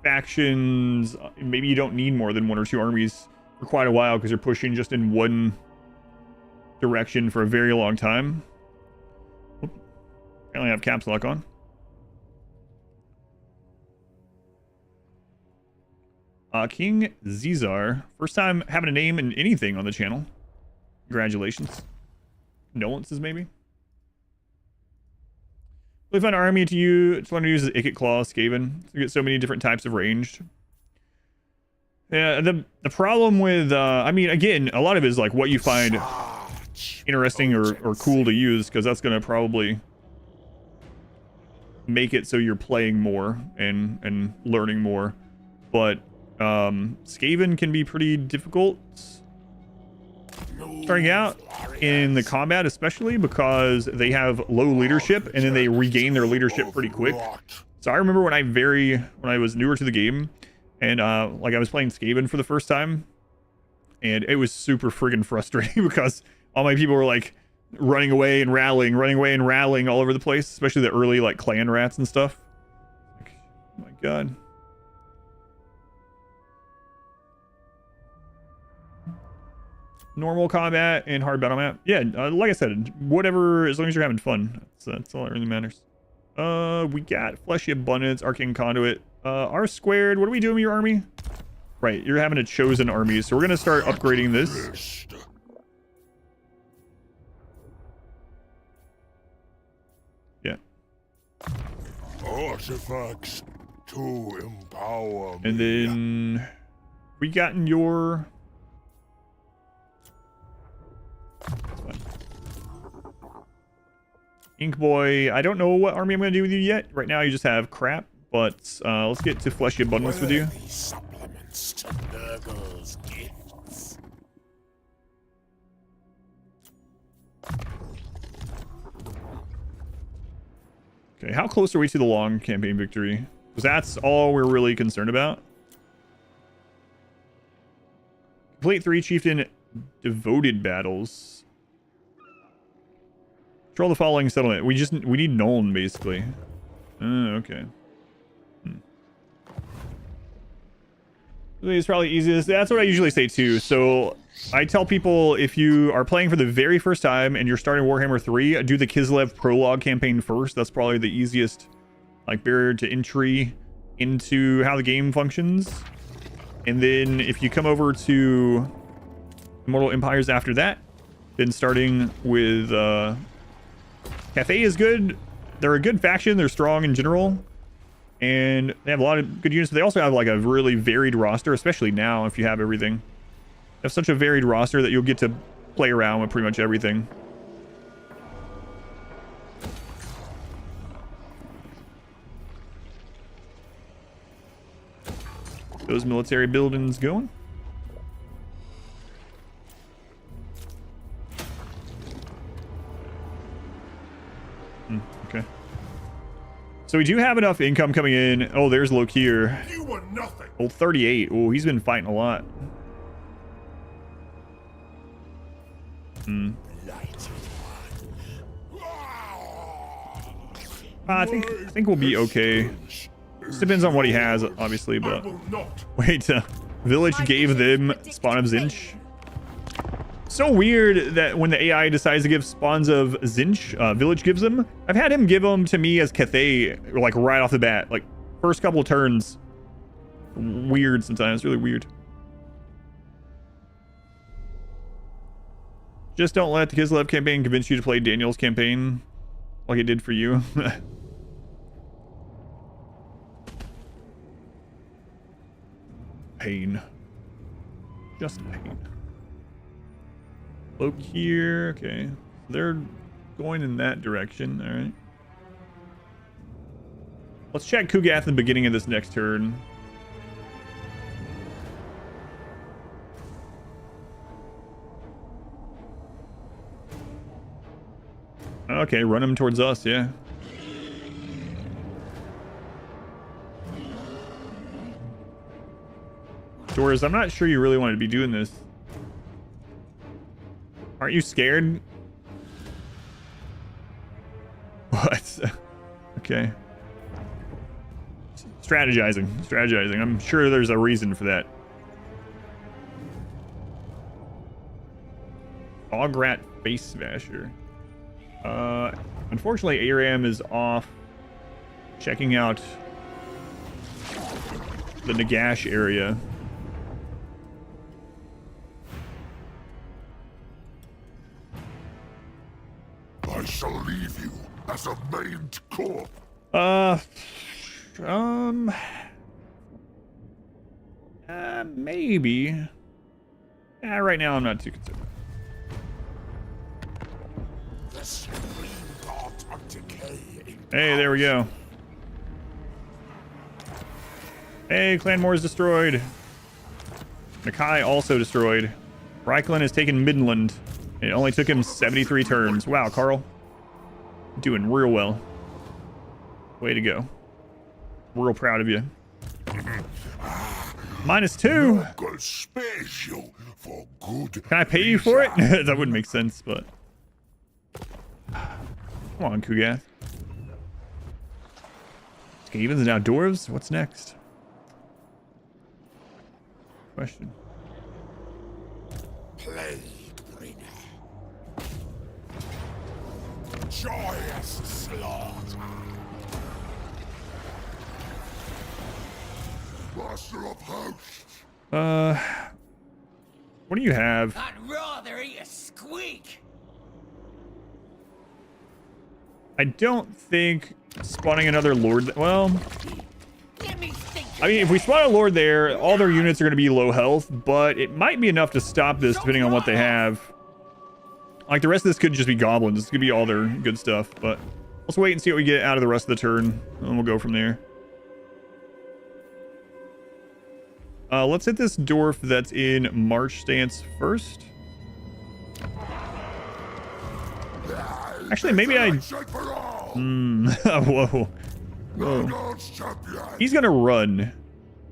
factions, maybe you don't need more than 1 or 2 armies for quite a while because you're pushing just in one direction for a very long time. Oop. I only have caps lock on. King Zizar. First time having a name in anything on the channel. Congratulations. Condolences, maybe. We found an army to use. Just want to use the Ikit Claw Skaven. You get so many different types of ranged. Yeah, the problem with, I mean, again, a lot of it is like what you find interesting or cool to use, because that's going to probably make it so you're playing more and learning more. But Skaven can be pretty difficult starting out in the combat, especially because they have low leadership and then they regain their leadership pretty quick. So I remember when I was newer to the game and like I was playing Skaven for the first time, and it was super friggin' frustrating because all my people were like running away and rallying all over the place, especially the early like clan rats and stuff. Like, oh my god. Normal combat and hard battle map. Yeah, like I said, whatever, as long as you're having fun. That's all that really matters. We got Fleshy Abundance, Arcane Conduit, R squared. What are we doing with your army? Right, you're having a chosen army, so we're gonna start upgrading this. Yeah. Artifacts to empower me. And then We gotten your... Ink Boy, I don't know what army I'm going to do with you yet. Right now you just have crap, but let's get to Fleshy Abundance with you. Worthy supplements to Nurgle's gifts. Okay, how close are we to the long campaign victory? Because that's all we're really concerned about. Complete 3 chieftain devoted battles. Control the following settlement. We need Nuln, basically. Okay. It's probably easiest. That's what I usually say too. So I tell people, if you are playing for the very first time and you're starting Warhammer 3, do the Kislev prologue campaign first. That's probably the easiest like barrier to entry into how the game functions. And then if you come over to Immortal Empires after that, then starting with Cathay is good. They're a good faction. They're strong in general. And they have a lot of good units, but they also have like a really varied roster, especially now if you have everything. They have such a varied roster that you'll get to play around with pretty much everything. Those military buildings going. Okay. So we do have enough income coming in. Oh, there's Lokir. You were nothing. Old 38. Oh, he's been fighting a lot. I think we'll be okay. Just depends on what he has, obviously, but... Wait, Village gave them Spawn of Zinch. So weird that when the AI decides to give spawns of Zinch, Village gives them. I've had him give them to me as Cathay, like right off the bat. Like, first couple turns. Weird sometimes, really weird. Just don't let the Kislev campaign convince you to play Daniel's campaign like it did for you. Pain. Just pain. Loke here. Okay. They're going in that direction. All right. Let's check Kugath at the beginning of this next turn. Okay, run him towards us, yeah. Doors, I'm not sure you really want to be doing this. Aren't you scared? What? Okay. Strategizing. I'm sure there's a reason for that. Ograt Face Smasher. Unfortunately, Aram is off checking out the Nagash area. I shall leave you as a maimed corpse. Maybe. Right now I'm not too concerned. The supreme god of decay. Hey, there we go. Hey, Clanmore is destroyed. Nakai also destroyed. Reichland has taken Midland. It only took him 73 turns. Wow, Carl. Doing real well. Way to go. Real proud of you. -2. Nurgle spares you for good. Can I pay you for it? That wouldn't make sense, but... Come on, Kugath. Skavens and Outdoors? What's next? Question. Plague bringer. Joyous slaughter. Master of hosts. What do you have? I'd rather eat a squeak. I don't think spawning another Lord... Well, Let me think I mean, if we spawn a lord there, all their units are going to be low health, but it might be enough to stop this depending on what they have. Like, the rest of this could just be goblins. This could be all their good stuff, but let's wait and see what we get out of the rest of the turn, and then we'll go from there. Let's hit this dwarf that's in March stance first. Actually, maybe I... Whoa. Whoa. He's gonna run.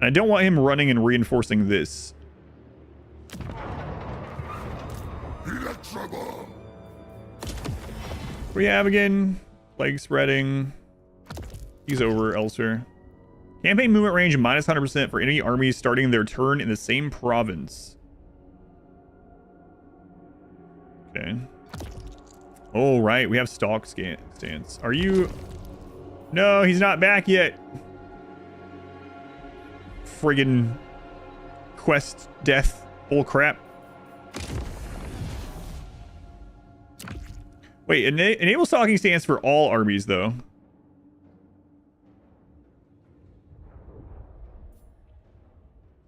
I don't want him running and reinforcing this. We have again plague spreading. He's over elsewhere. Campaign movement range minus 100% for enemy armies starting their turn in the same province. Okay. Oh, right. We have stalk stance. Are you... No, he's not back yet. Friggin' quest death bull crap. Wait, enable stalking stance for all armies, though.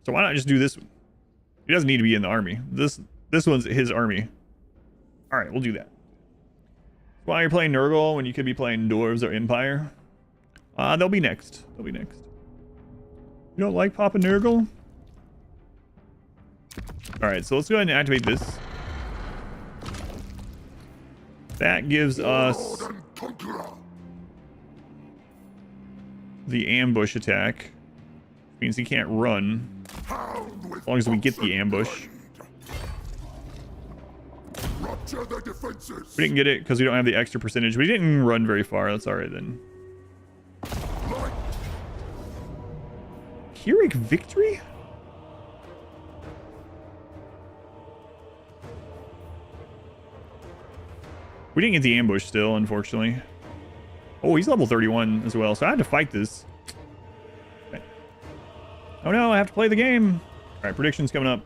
So why not just do this one? He doesn't need to be in the army. This one's his army. All right, we'll do that. Why you're playing Nurgle when you could be playing Dwarves or Empire? They'll be next. They'll be next. You don't like Papa Nurgle? All right, so let's go ahead and activate this. That gives us the ambush attack. Means he can't run as long as we get the ambush. We didn't get it because we don't have the extra percentage. We didn't run very far. That's all right then. Pyrrhic victory? We didn't get the ambush still, unfortunately. Oh, he's level 31 as well, so I had to fight this. Okay. Oh no, I have to play the game. All right, predictions coming up.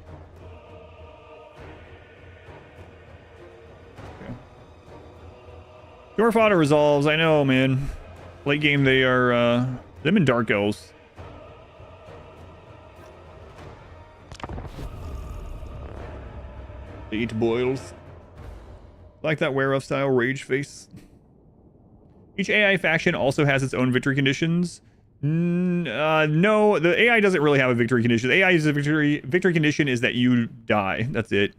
Okay. Dwarf auto resolves, I know, man. Late game, they are, them and Dark Elves. They eat boils. Like that werewolf style rage face. Each AI faction also has its own victory conditions. No, the AI doesn't really have a victory condition. The AI's victory condition is that you die. That's it.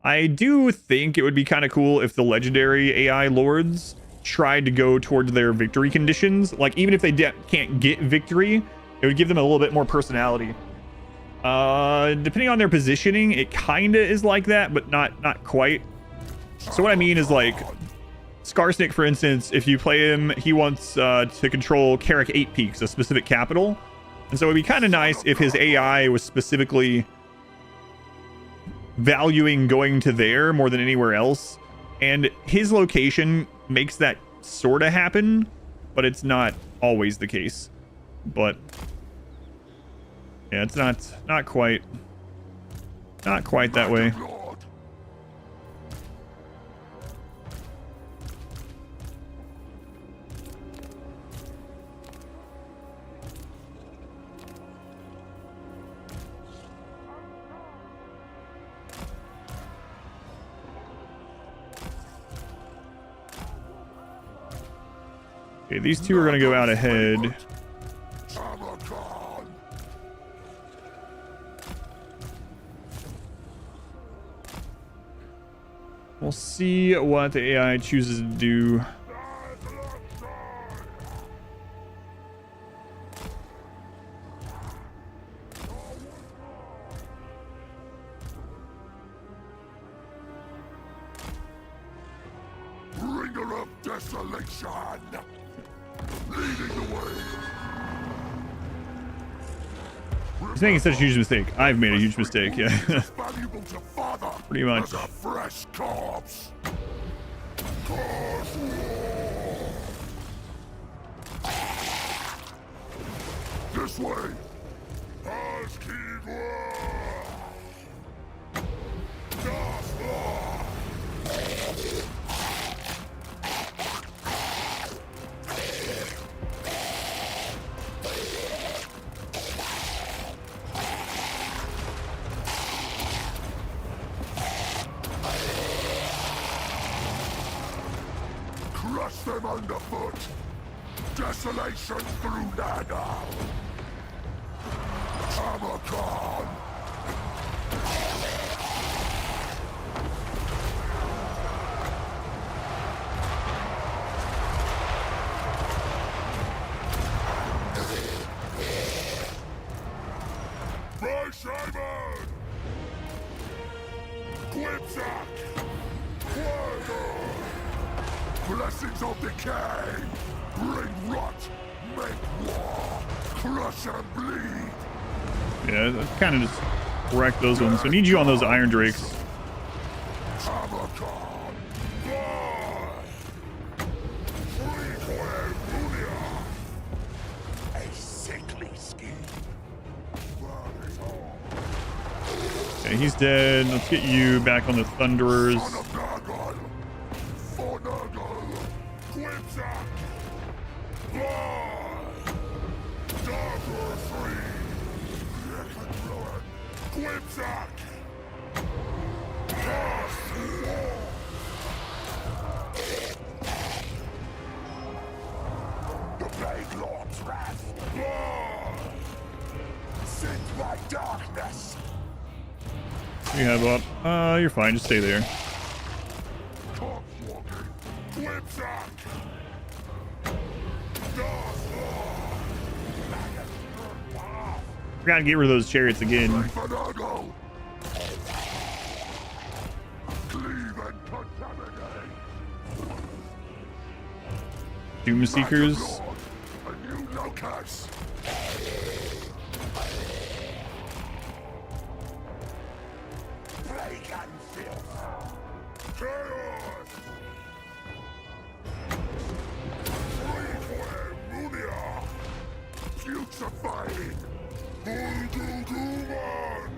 I do think it would be kind of cool if the legendary AI lords tried to go towards their victory conditions. Like, even if they can't get victory, it would give them a little bit more personality. Depending on their positioning, it kind of is like that, but not quite. So what I mean is, like, Skarsnik, for instance, if you play him, he wants to control Carrick 8 Peaks, a specific capital. And so it'd be kind of nice if his AI was specifically valuing going to there more than anywhere else. And his location makes that sort of happen, but it's not always the case. But yeah, it's not quite that way. Okay, these two are going to go out ahead. Tamurkhan. We'll see what the AI chooses to do. Bringer of desolation. Leading the way. He's making such a huge mistake. I've made a huge mistake, yeah. Valuable to father Pretty much. as a fresh corpse. Cause war. This way. As King War. Darth War. Crush them underfoot. Desolation through Nurgle. Tamurkhan. By Shaman! Quipsack! Blessings of Decay! Bring rot! Make war! Crush and bleed! Yeah, kind of just wreck those ones. So I need you on those Iron Drakes. Tamurkhan! A sickly scheme. Okay, he's dead. Let's get you back on the Thunderers. Son of Nurgle! For Nurgle! Quipsack! Dagger free! Quipsack! The Plague Lord's wrath! Sent by darkness! You have up. You're fine. Just stay there. Corpse walking! Quipsack! Forgot to get rid of those chariots again. Fanago! Cleave and contaminate! Doom Seekers. A new locus! Plague and filth! Chaos! Freeware Munia! Putrefying! Bulguguman!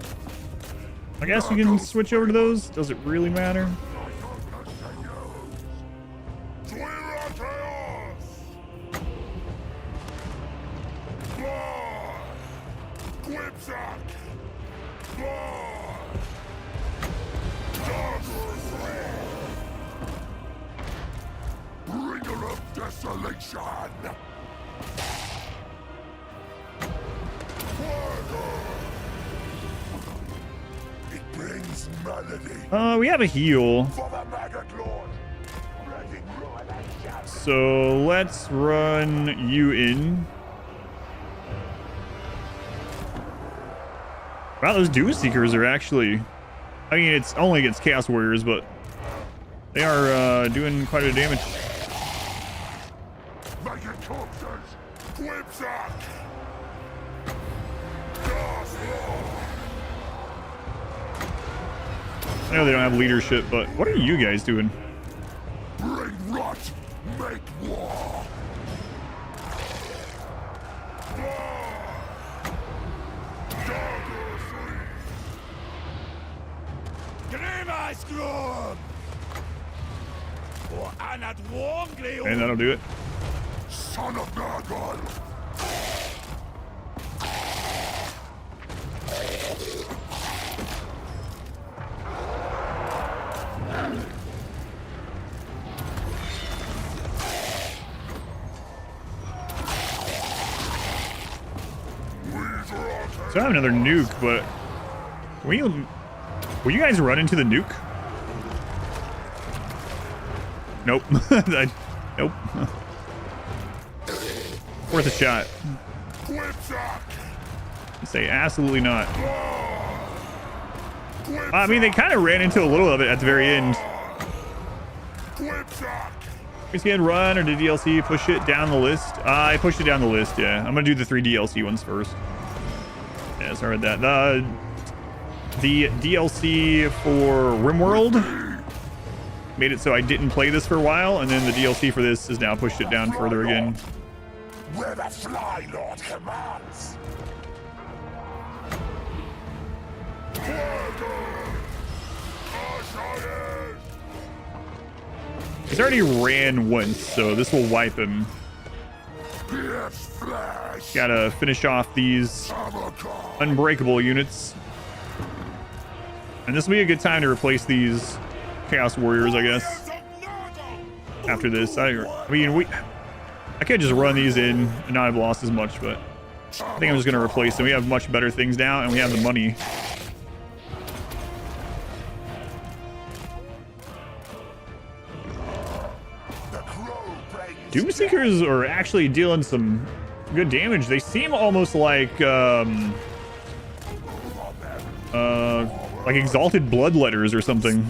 I guess you can switch over to those. Does it really matter? Bringer of desolation! It brings melody We have a heal. for the Maggot Lord, spreading ruin and shadow. So let's run you in. Wow, those Doom Seekers are actually... I mean, it's only against Chaos Warriors, but they are doing quite a bit of damage. Maggot corpses! Quipsack! I know they don't have leadership, but what are you guys doing? Bring rot! Make war! And that'll do it. Son of Nurgle! So I have another nuke, but will you guys run into the nuke? Nope. Nope. Worth a shot. Say absolutely not. I mean, they kind of ran into a little of it at the very end. Just gonna run or did DLC push it down the list? I pushed it down the list, yeah. I'm gonna do the 3 DLC ones first. Yeah, sorry about that. The DLC for RimWorld made it so I didn't play this for a while, and then the DLC for this has now pushed it down further again. Where the Fly Lord commands. He's already ran once, so this will wipe him. Gotta finish off these unbreakable units. And this will be a good time to replace these Chaos Warriors, I guess. after this. I mean, I could just run these in and not have lost as much, but I think I'm just going to replace them. We have much better things now, and we have the money. Doomseekers are actually dealing some good damage. They seem almost like exalted bloodletters or something.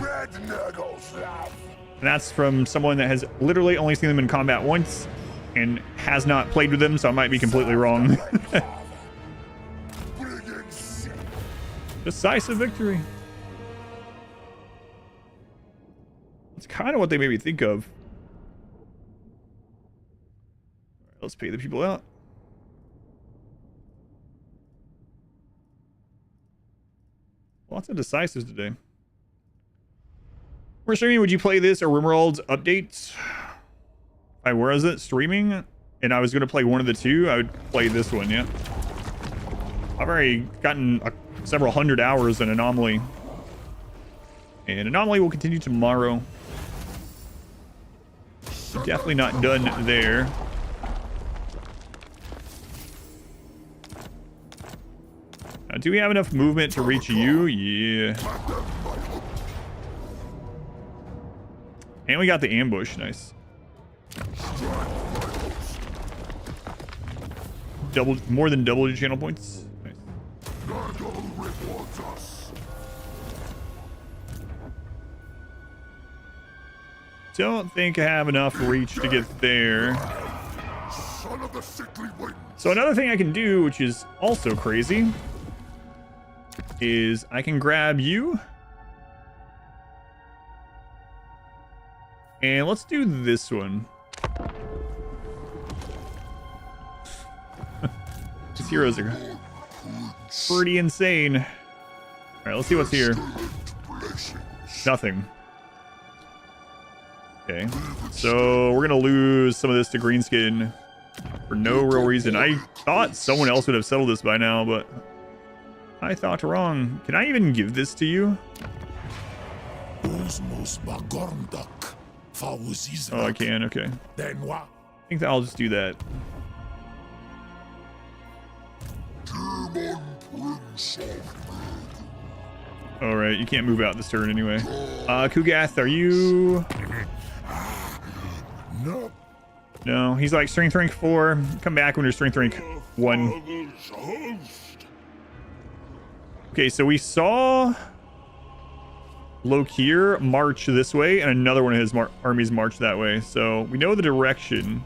And that's from someone that has literally only seen them in combat once and has not played with them, so I might be completely wrong. Decisive victory. That's kind of what they made me think of. Let's pay the people out. Lots of decisives today. We're streaming. Would you play this or Rimworld's updates? If I was it streaming and I was going to play one of the two, I would play this one, yeah. I've already gotten several hundred hours in Anomaly. And Anomaly will continue tomorrow. Definitely not done there. Do we have enough movement to reach you? Yeah. And we got the ambush. Nice. More than double your channel points. Nice. Don't think I have enough reach to get there. So another thing I can do, which is also crazy, is I can grab you. And let's do this one. These heroes are pretty insane. All right, let's see what's here. Nothing. Okay, so we're gonna lose some of this to Greenskin for no real reason. I thought someone else would have settled this by now, but I thought wrong. Can I even give this to you? Oh, I can. Okay. I think that I'll just do that. All right, you can't move out this turn anyway. Kugath, are you? No. No, he's like strength rank 4. Come back when you're strength rank 1. Okay, so we saw Lokir march this way, and another one of his armies march that way. So we know the direction.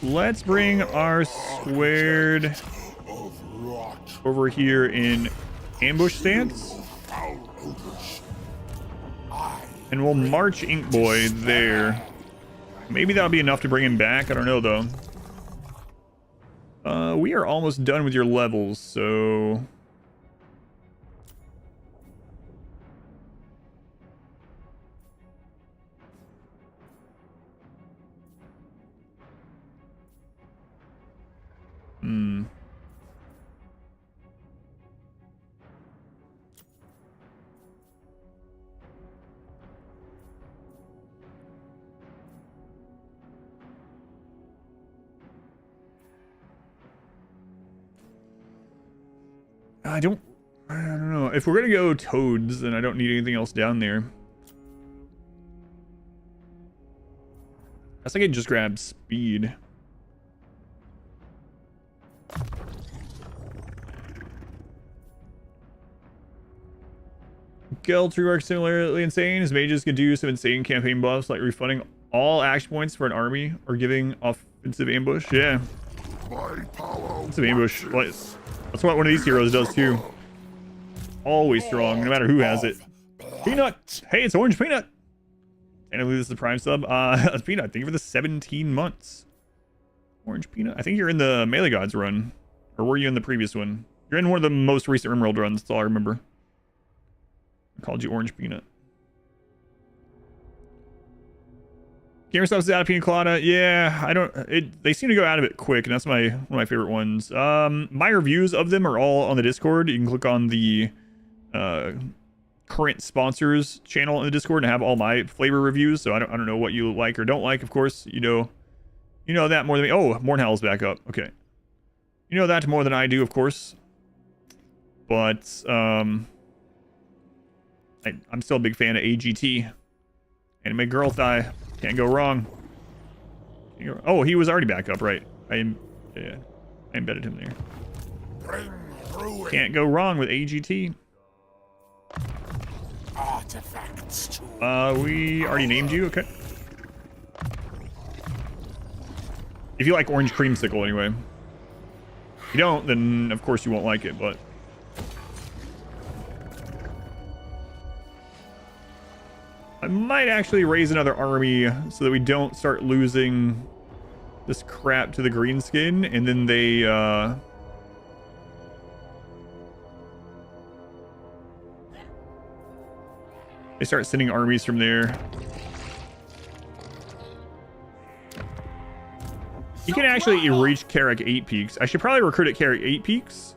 Let's bring our squared over here in ambush stance. And we'll march Ink Boy there. Maybe that'll be enough to bring him back. I don't know, though. We are almost done with your levels, so... I don't know. If we're gonna go toads, then I don't need anything else down there. I guess I could just grab speed. Guild rework similarly insane. His mages can do some insane campaign buffs like refunding all action points for an army or giving offensive ambush. Yeah. Offensive ambush. That's what one of these heroes does too. Always strong, no matter who has it. Peanut! Hey, it's Orange Peanut! And I believe this is the Prime sub. Peanut, thank you for the 17 months. Orange Peanut. I think you're in the Melee Gods run. Or were you in the previous one? You're in one of the most recent Rimworld runs, that's all I remember. I called you Orange Peanut. Gamer Stuff's out of Pina Colada. Yeah, they seem to go out of it quick, and that's one of my favorite ones. My reviews of them are all on the Discord. You can click on the current sponsors channel in the Discord and have all my flavor reviews. So I don't know what you like or don't like. Of course, you know that more than me. Oh, Mornhell's back up. Okay. You know that more than I do, of course. But I'm still a big fan of AGT. Anime Girl Thigh. Can't go wrong. Oh, he was already back up, right? I embedded him there. Can't go wrong with AGT. Artifacts too. We already named you, okay. If you like orange creamsicle anyway. If you don't, then of course you won't like it, but I might actually raise another army so that we don't start losing this crap to the green skin, and then they start sending armies from there. You can actually reach Carrick 8 Peaks. I should probably recruit at Carrick 8 Peaks,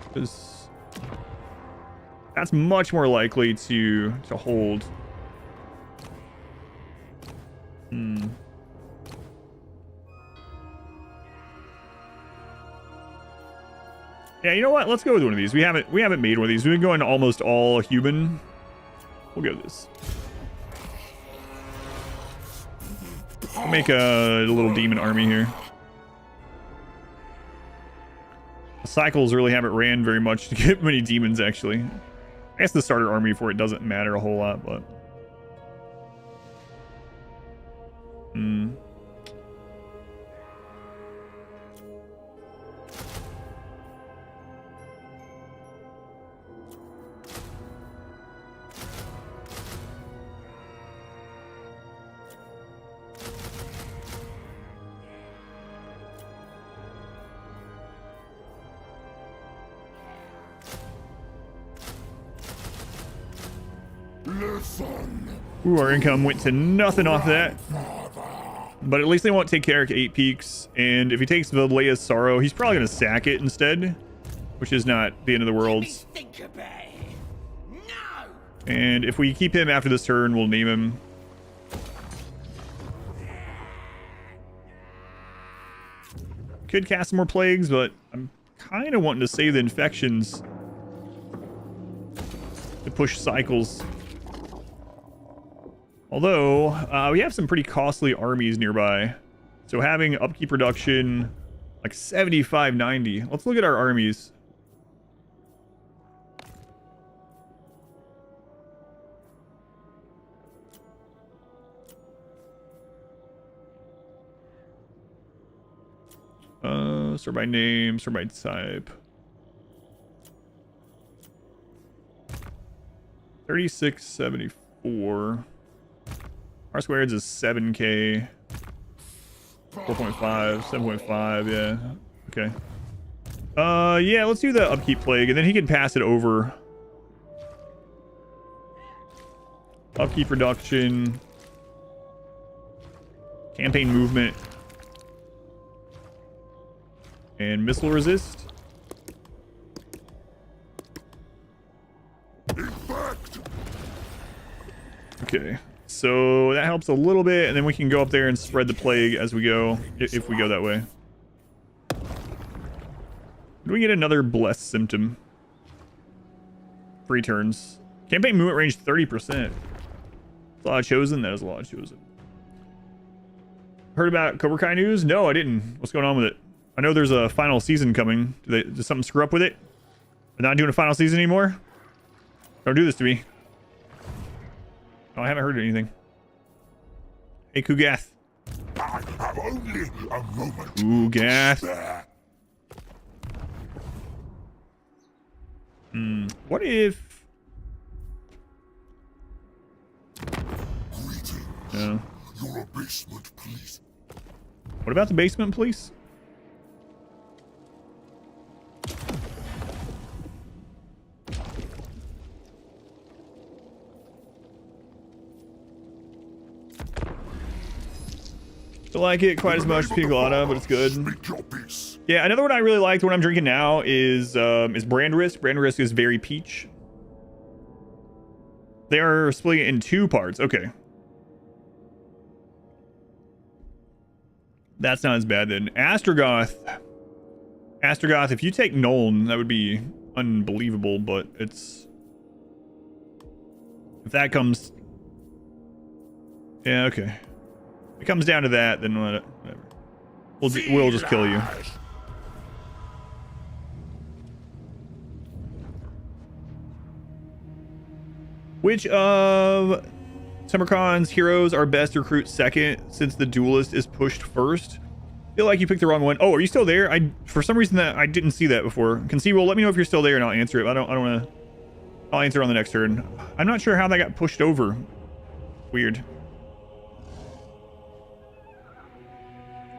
because that's much more likely to hold. Yeah, you know what? Let's go with one of these. We haven't made one of these. We've been going almost all human. We'll go with this. We'll make a little demon army here. The cycles really haven't ran very much to get many demons, actually. I guess the starter army for it doesn't matter a whole lot, but... Ooh, our income went to nothing off that. But at least they won't take Carrick 8 Peaks. And if he takes Leia's Sorrow, he's probably going to sack it instead. Which is not the end of the world. Think about it. No! And if we keep him after this turn, we'll name him. Could cast some more plagues, but I'm kind of wanting to save the infections to push cycles. Although, we have some pretty costly armies nearby. So having upkeep reduction, like 75, 90. Let's look at our armies. Sort by name, sort by type. 3674. R squared is 7k. 4.5, 7.5, yeah. Okay. Yeah, let's do the upkeep plague, and then he can pass it over. Upkeep reduction. Campaign movement. And missile resist. Okay. So that helps a little bit, and then we can go up there and spread the plague as we go, if we go that way. Do we get another blessed symptom? 3 turns. Campaign movement range 30%. That's a lot of chosen. That is a lot of chosen. Heard about Cobra Kai news? No, I didn't. What's going on with it? I know there's a final season coming. Did something screw up with it? They're not doing a final season anymore? Don't do this to me. Oh, I haven't heard anything. Hey, Kugath. I have only a moment. Kugath. What if... Greetings. No. Your basement, please. What about the basement, please? Don't like it quite as much as Pina Colada, but it's good. Speak your piece. Yeah, another one I really liked, what I'm drinking now, is Brand Risk. Brand Risk is very peach. They are splitting it in 2 parts. Okay. That's not as bad then. Astrogoth, if you take Nuln, that would be unbelievable, but it's... If that comes... Yeah, okay. If it comes down to that, then whatever. We'll just kill you. Which of Tamurkhan's heroes are best to recruit second, since the duelist is pushed first? I feel like you picked the wrong one. Oh, are you still there? For some reason that I didn't see that before. Conceivable, let me know if you're still there and I'll answer it. I don't want to. I'll answer on the next turn. I'm not sure how that got pushed over. Weird.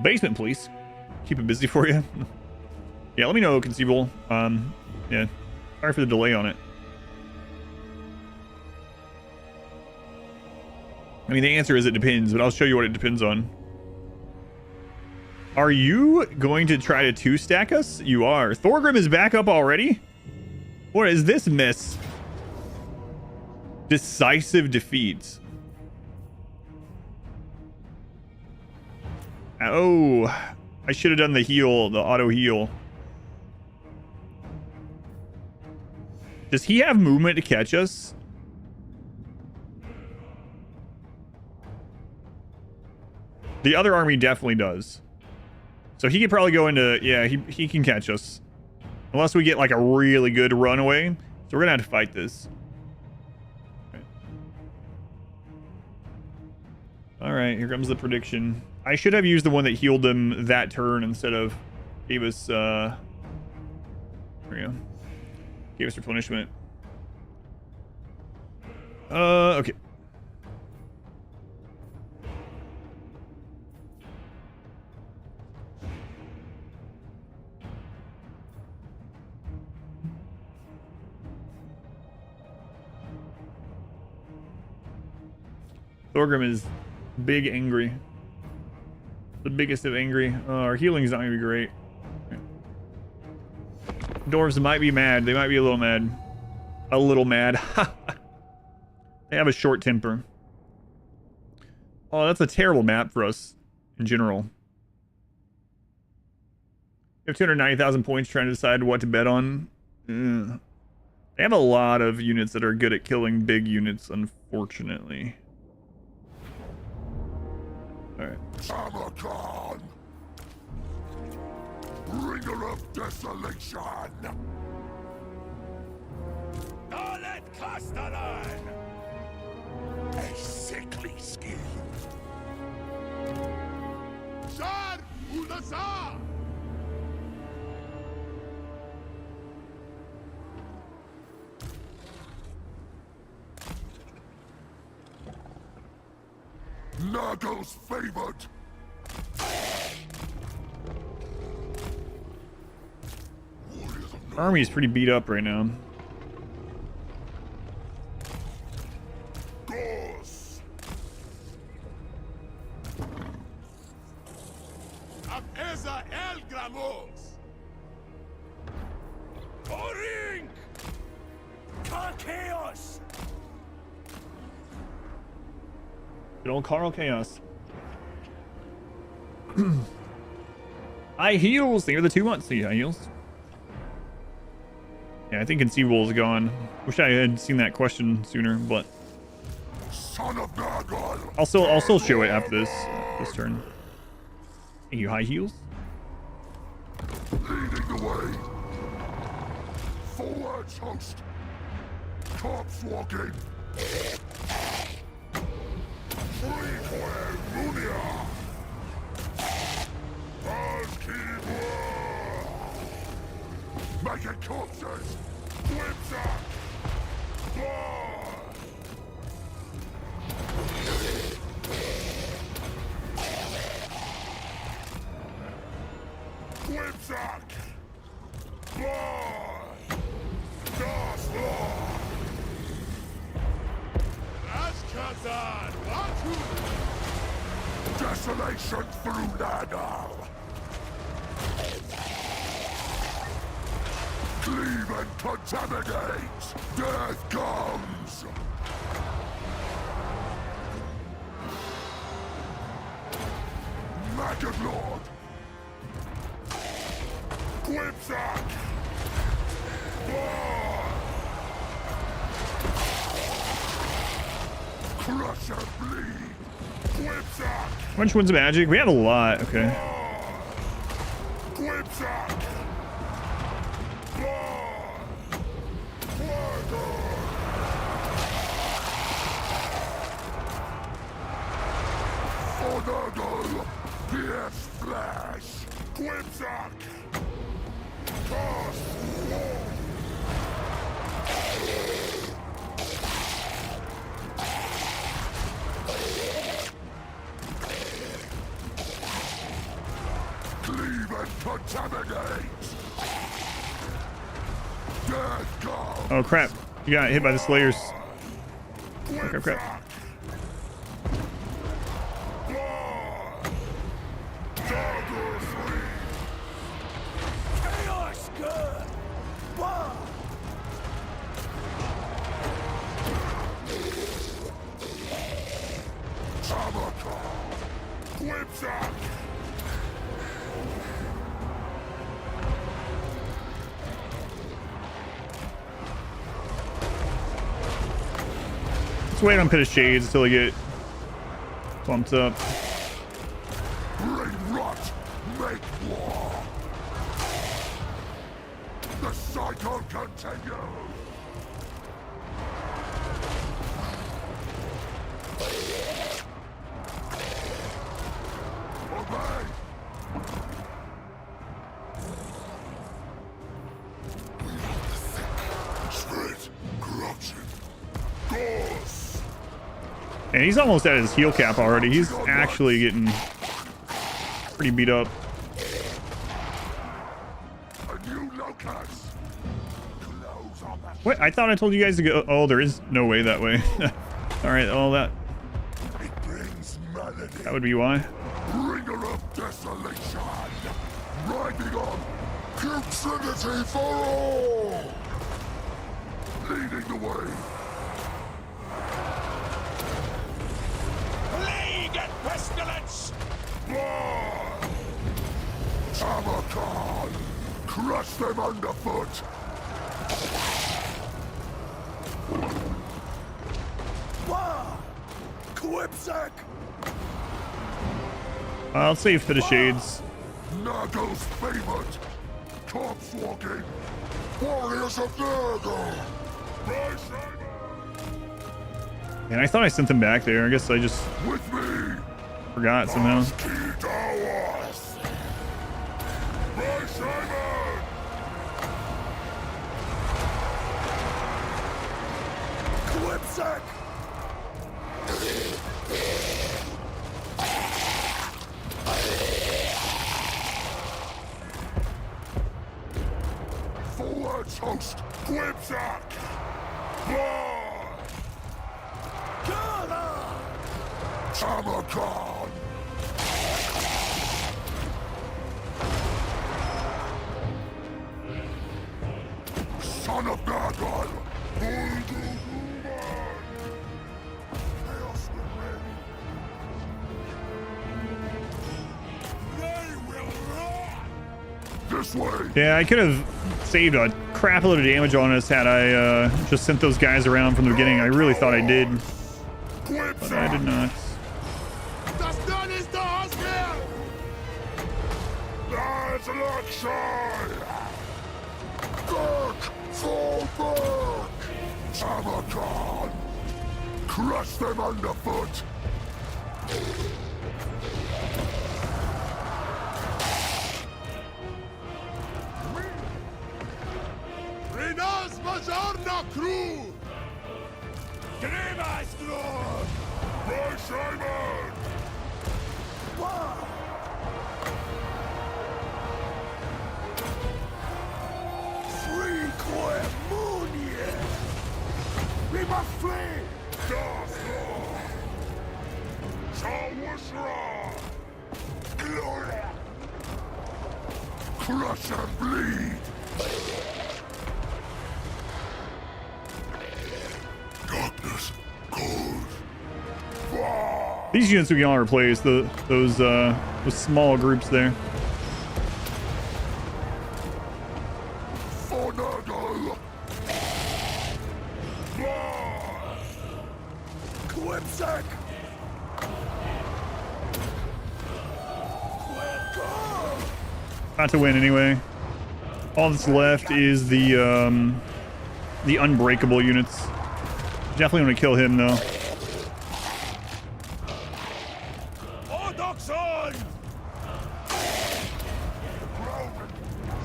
Basement police. Keep it busy for you. Yeah, let me know, Conceivable. Yeah. Sorry for the delay on it. I mean, the answer is it depends, but I'll show you what it depends on. Are you going to try to 2-stack us? You are. Thorgrim is back up already? What is this mess? Decisive defeats. Oh, I should have done the heal, the auto heal. Does he have movement to catch us? The other army definitely does. So he could probably go into... Yeah, he can catch us. Unless we get like a really good runaway. So we're going to have to fight this. Okay. Alright, here comes the prediction. I should have used the one that healed them that turn instead of... Gave us... There we go. Gave us replenishment. Okay. Thorgrim is big angry. The biggest of angry. Our healing's not gonna be great. Okay. Dwarves might be mad. They might be a little mad. A little mad. They have a short temper. Oh, that's a terrible map for us in general. We have 290,000 points trying to decide what to bet on. Ugh. They have a lot of units that are good at killing big units, unfortunately. Alright. Tamurkhan! Bringer of desolation! Dalet Castellan! A sickly skin. Shar Ulazar! Nurgle's favored! Army is pretty beat up right now. Gorse! Abeza El Gramos! Orink! Chaos! Good old Carl Chaos. High heels. They are the 2 months. See high heels. Yeah, I think Conceivable is gone. Wish I had seen that question sooner, but Son of Nurgle! I'll still show it after this turn. Thank you, high heels. Leading the way! Forwards, host! Corpse walking! Frequent Munia! Making corpses! Whips up! Blood! Whips up! Blood! Das Lord! Ashkazan! Desolation through Nurgle! Cleave and contaminate! Death comes! Wicked Lord! Quipsack! Crush and bleed! Quipsack! Which one's magic? We have a lot. Okay. Quipsack! For Nurgle! Pierce flash! Quipsack! Cast war! Cleave and contaminate! Dead come! Oh crap! You got hit by the Slayers. Crap, crap. Dagger free! Chaos good! Bah! Tamurkhan! Quipsack! Let's wait on Pit of Shades until they get bumped up. Bring rot! Make war! The cycle continues! Obey! Spirit, corruption, ghosts! And he's almost at his heal cap already. He's actually getting pretty beat up. A new locus! Close on that. What? I thought I told you guys to go. Oh, there is no way that way. All right, all that. It brings melody. That would be why. Bringer of desolation! Riding on Cupidity for all! Leading the way! Plague and pestilence! Tamurkhan! Crush them underfoot! Bah! Quipsack! I'll save Pit of Shades. Nurgle's favorite! Corpse walking! Warriors of Nurgle! Rise And I thought I sent them back there. I guess I just with me! forgot somehow. Key towers! Rise Simon! Quipsack! Forwards host! Quipsack! Tamurkhan! Son of Nurgle! Chaos will reign! They will run! This way! Yeah, I could have saved a crap load of damage on us had I just sent those guys around from the beginning. I really thought I did, but I did not. Das Nuln ist das hier! That's Luxor! Back! Fall back! Tamurkhan! Crush them underfoot! Rinas Majorna Crew! Gremaestro! By Simon! Free Quemunia! We must flee! Darflor! Tawashra! Gloria! Crush and bleed! Darkness, cold, fire! These units we can all replace. Those With small groups there. For Nurgle! Quipsack! Not to win anyway. All that's left is the unbreakable units. Definitely want to kill him though.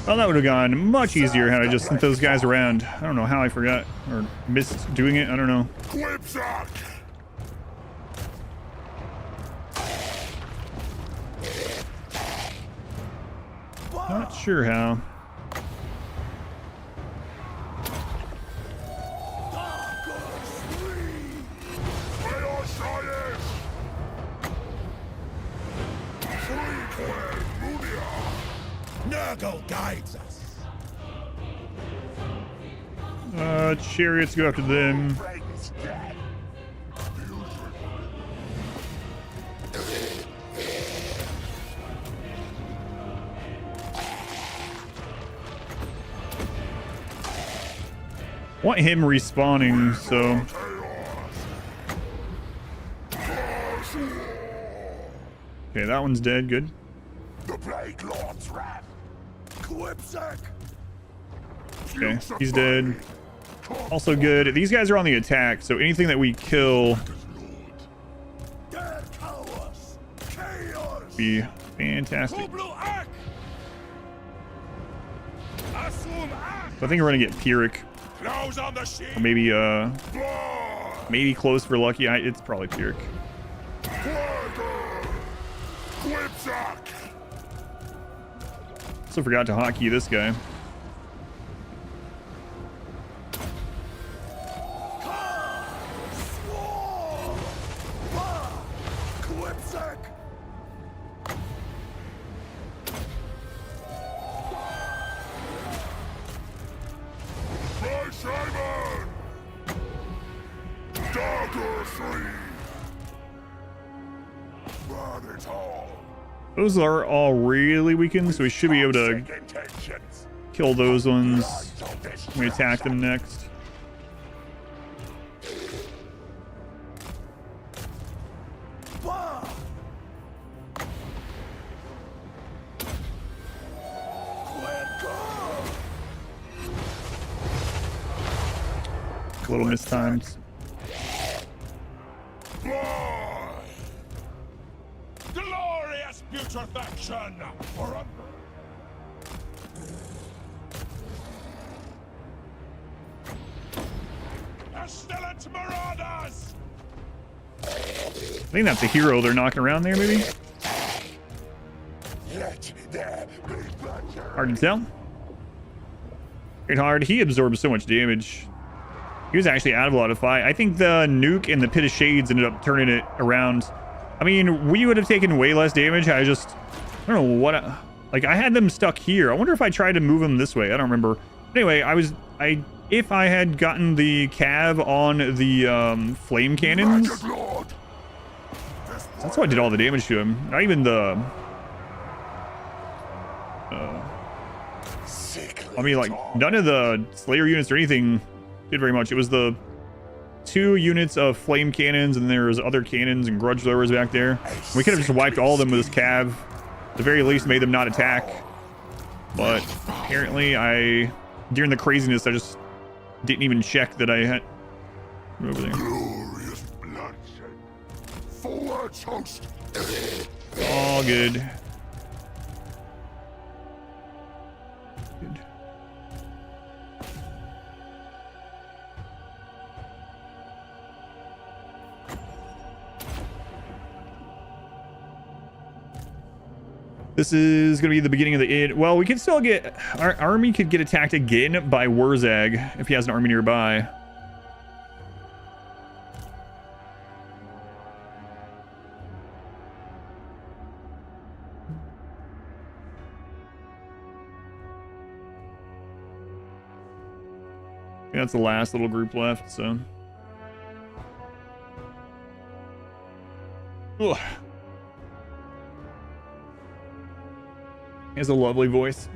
Well, that would have gone much easier had I just sent those guys around. I don't know how I forgot or missed doing it. I don't know. Quipsack! Not sure how. Nurgle guides us. Chariots go after them. Want him respawning, so. Okay, that one's dead. Good. The Plague Lord's wrath. Quipsack. Okay, he's dead. Also good. These guys are on the attack, so anything that we kill be fantastic. So I think we're gonna get Pyrrhic. Or maybe close for lucky. It's probably Pyrrhic. Also forgot to hotkey this guy. Those are all really weakened, so we should be able to kill those ones when we attack them next. A little mistimed. Glorious putrefaction! Pestilent marauders! I think that's a hero they're knocking around there, maybe? Hard to tell. Great hard. He absorbs so much damage. He was actually out of a lot of fight. I think the nuke and the Pit of Shades ended up turning it around. I mean, we would have taken way less damage. I don't know what, like I had them stuck here. I wonder if I tried to move them this way. I don't remember. Anyway, if I had gotten the cav on the flame cannons, that's why I did all the damage to him. Not even the, I mean, like none of the Slayer units or anything did very much. It was the 2 units of flame cannons, and there's other cannons and grudge throwers back there. We could have just wiped all of them with this cav. At the very least, made them not attack. But apparently, during the craziness, I just didn't even check that I had over there. Glorious bloodshed. Forwards, host. All good. Good. This is going to be the beginning of the id. Well, we can still get... Our army could get attacked again by Wurzag if he has an army nearby. That's the last little group left, so... Ugh. He has a lovely voice.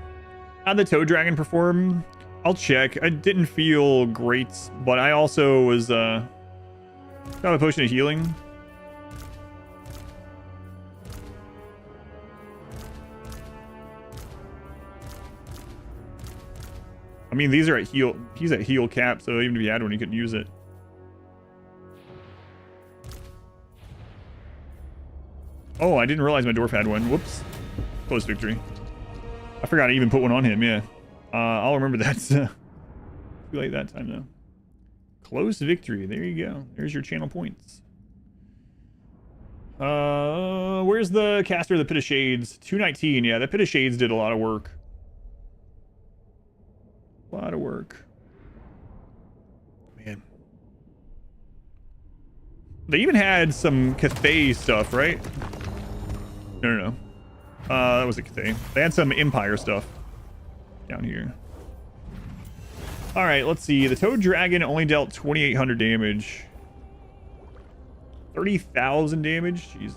How'd the Toad Dragon perform? I'll check. I didn't feel great, but I also was got a potion of healing. I mean, these are at heal. He's at heal cap, so even if he had one, he couldn't use it. Oh, I didn't realize my dwarf had one. Whoops. Close victory. I forgot to even put one on him, yeah. I'll remember that. Too late that time, though. Close victory. There you go. There's your channel points. Where's the caster of the Pit of Shades? 219. Yeah, the Pit of Shades did a lot of work. A lot of work. Man. They even had some Cathay stuff, right? No. That was a Cathay. They had some Empire stuff down here. All right, let's see. The Toad Dragon only dealt 2,800 damage. 30,000 damage? Jeez.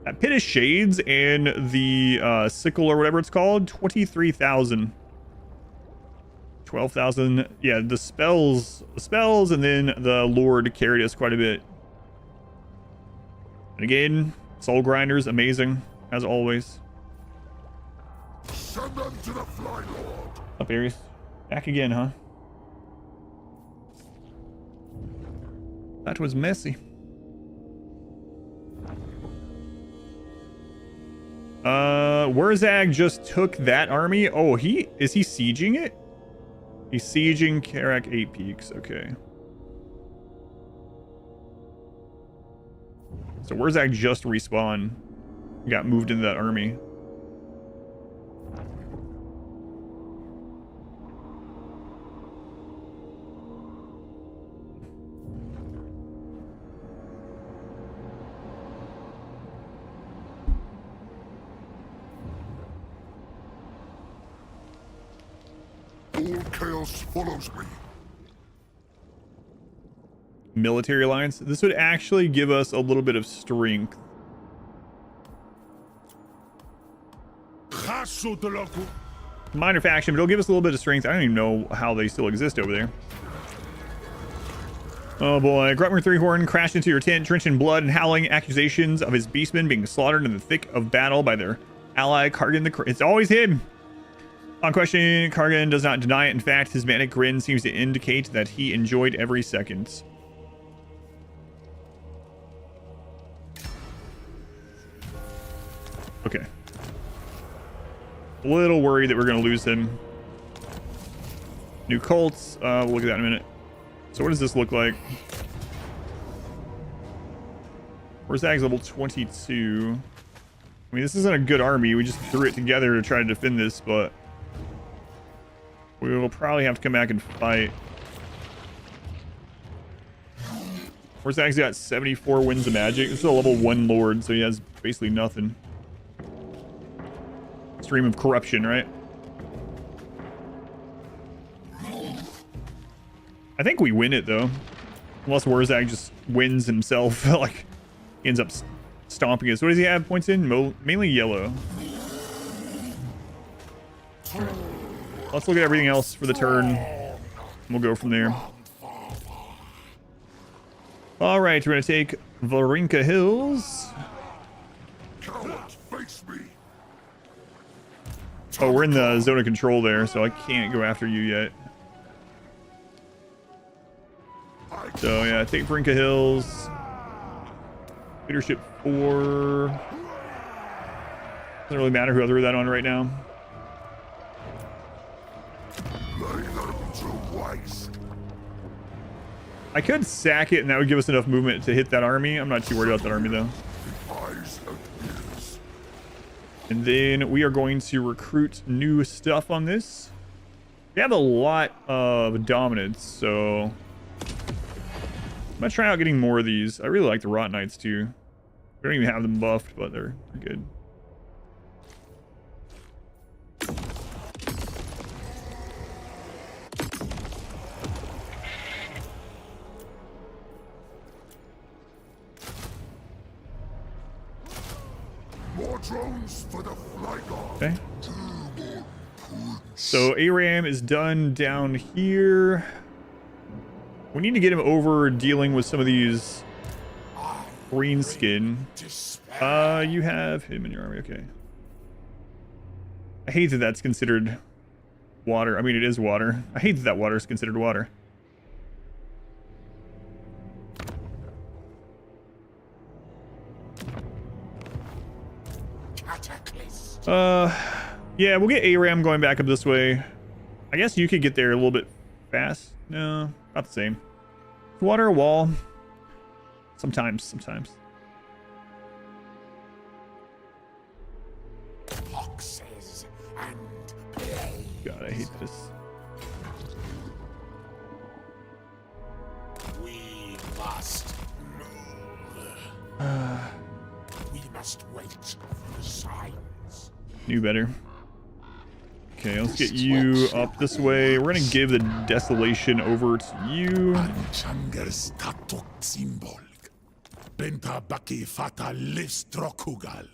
That Pit of Shades and the Sickle or whatever it's called, 23,000. 12,000. Yeah, the spells, and then the Lord carried us quite a bit. And again, Soul Grinders, amazing, as always. Send them to the Fly Lord. Up, Ares. Back again, huh? That was messy. Wurzag just took that army. Oh, is he sieging it? He's sieging Karak 8 Peaks. Okay. So Wurzag just respawned. Got moved into that army. All chaos follows me. Military alliance. This would actually give us a little bit of strength. Minor faction, but it'll give us a little bit of strength. I don't even know how they still exist over there. Oh boy. Grutmer Threehorn crashed into your tent, drenched in blood and howling, accusations of his beastmen being slaughtered in the thick of battle by their ally Kargan the... It's always him! On question, Kargan does not deny it. In fact, his manic grin seems to indicate that he enjoyed every second. Okay. A little worried that we're going to lose him. New cults. We'll look at that in a minute. So what does this look like? Where's Zag's level 22? I mean, this isn't a good army. We just threw it together to try to defend this, but we will probably have to come back and fight. Where's Zag's got 74 winds of magic. This is a level 1 lord, so he has basically nothing. Stream of corruption, right? I think we win it though, unless Wurzag just wins himself. Like he ends up stomping us. What does he have points in? Mainly yellow. Right. Let's look at everything else for the turn. We'll go from there. All right, we're gonna take Varinka Hills. Cowards, face me. Oh, we're in the zone of control there, so I can't go after you yet. So yeah, take Varinka Hills. Leadership 4. Doesn't really matter who I threw that on right now. Lay them to waste. I could sack it and that would give us enough movement to hit that army. I'm not too worried about that army though. Eyes and ears. And then we are going to recruit new stuff on this. We have a lot of dominance, so I'm gonna try out getting more of these. I really like the Rot Knights too. We don't even have them buffed, but they're good. More Drones for the fly guard. Okay. So Aram is done down here. We need to get him over dealing with some of these green skin. You have him in your army. Okay. I hate that that's considered water. I mean, it is water. I hate that that water is considered water. Yeah, we'll get Aram going back up this way. I guess you could get there a little bit fast. No, not the same. Water, a wall. Sometimes. Boxes and blades. God, I hate this. We must move. We must wait for the signs. Knew better. Okay, let's get you up this way. We're gonna give the desolation over to you. Changers tatok symbol. Benta baki fata listrokugal.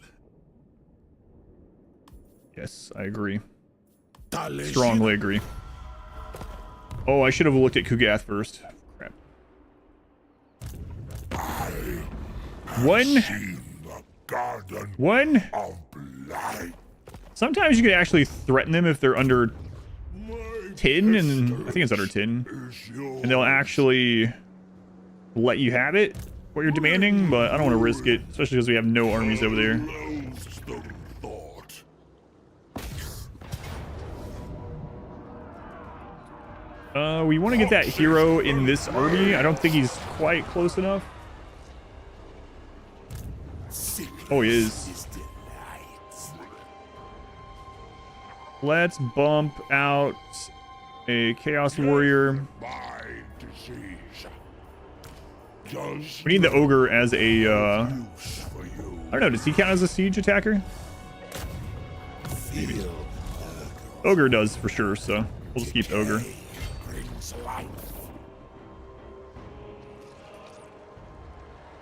Yes, I agree. Strongly agree. Oh, I should have looked at Kugath first. Crap. One. Sometimes you can actually threaten them if they're under 10, and I think it's under 10, and they'll actually let you have it, what you're demanding, but I don't want to risk it, especially because we have no armies over there. We want to get that hero in this army. I don't think he's quite close enough. Oh, he is. Let's bump out a Chaos Warrior. We need the Ogre as a, I don't know, does he count as a siege attacker? Maybe. Ogre does for sure, so we'll just keep Ogre.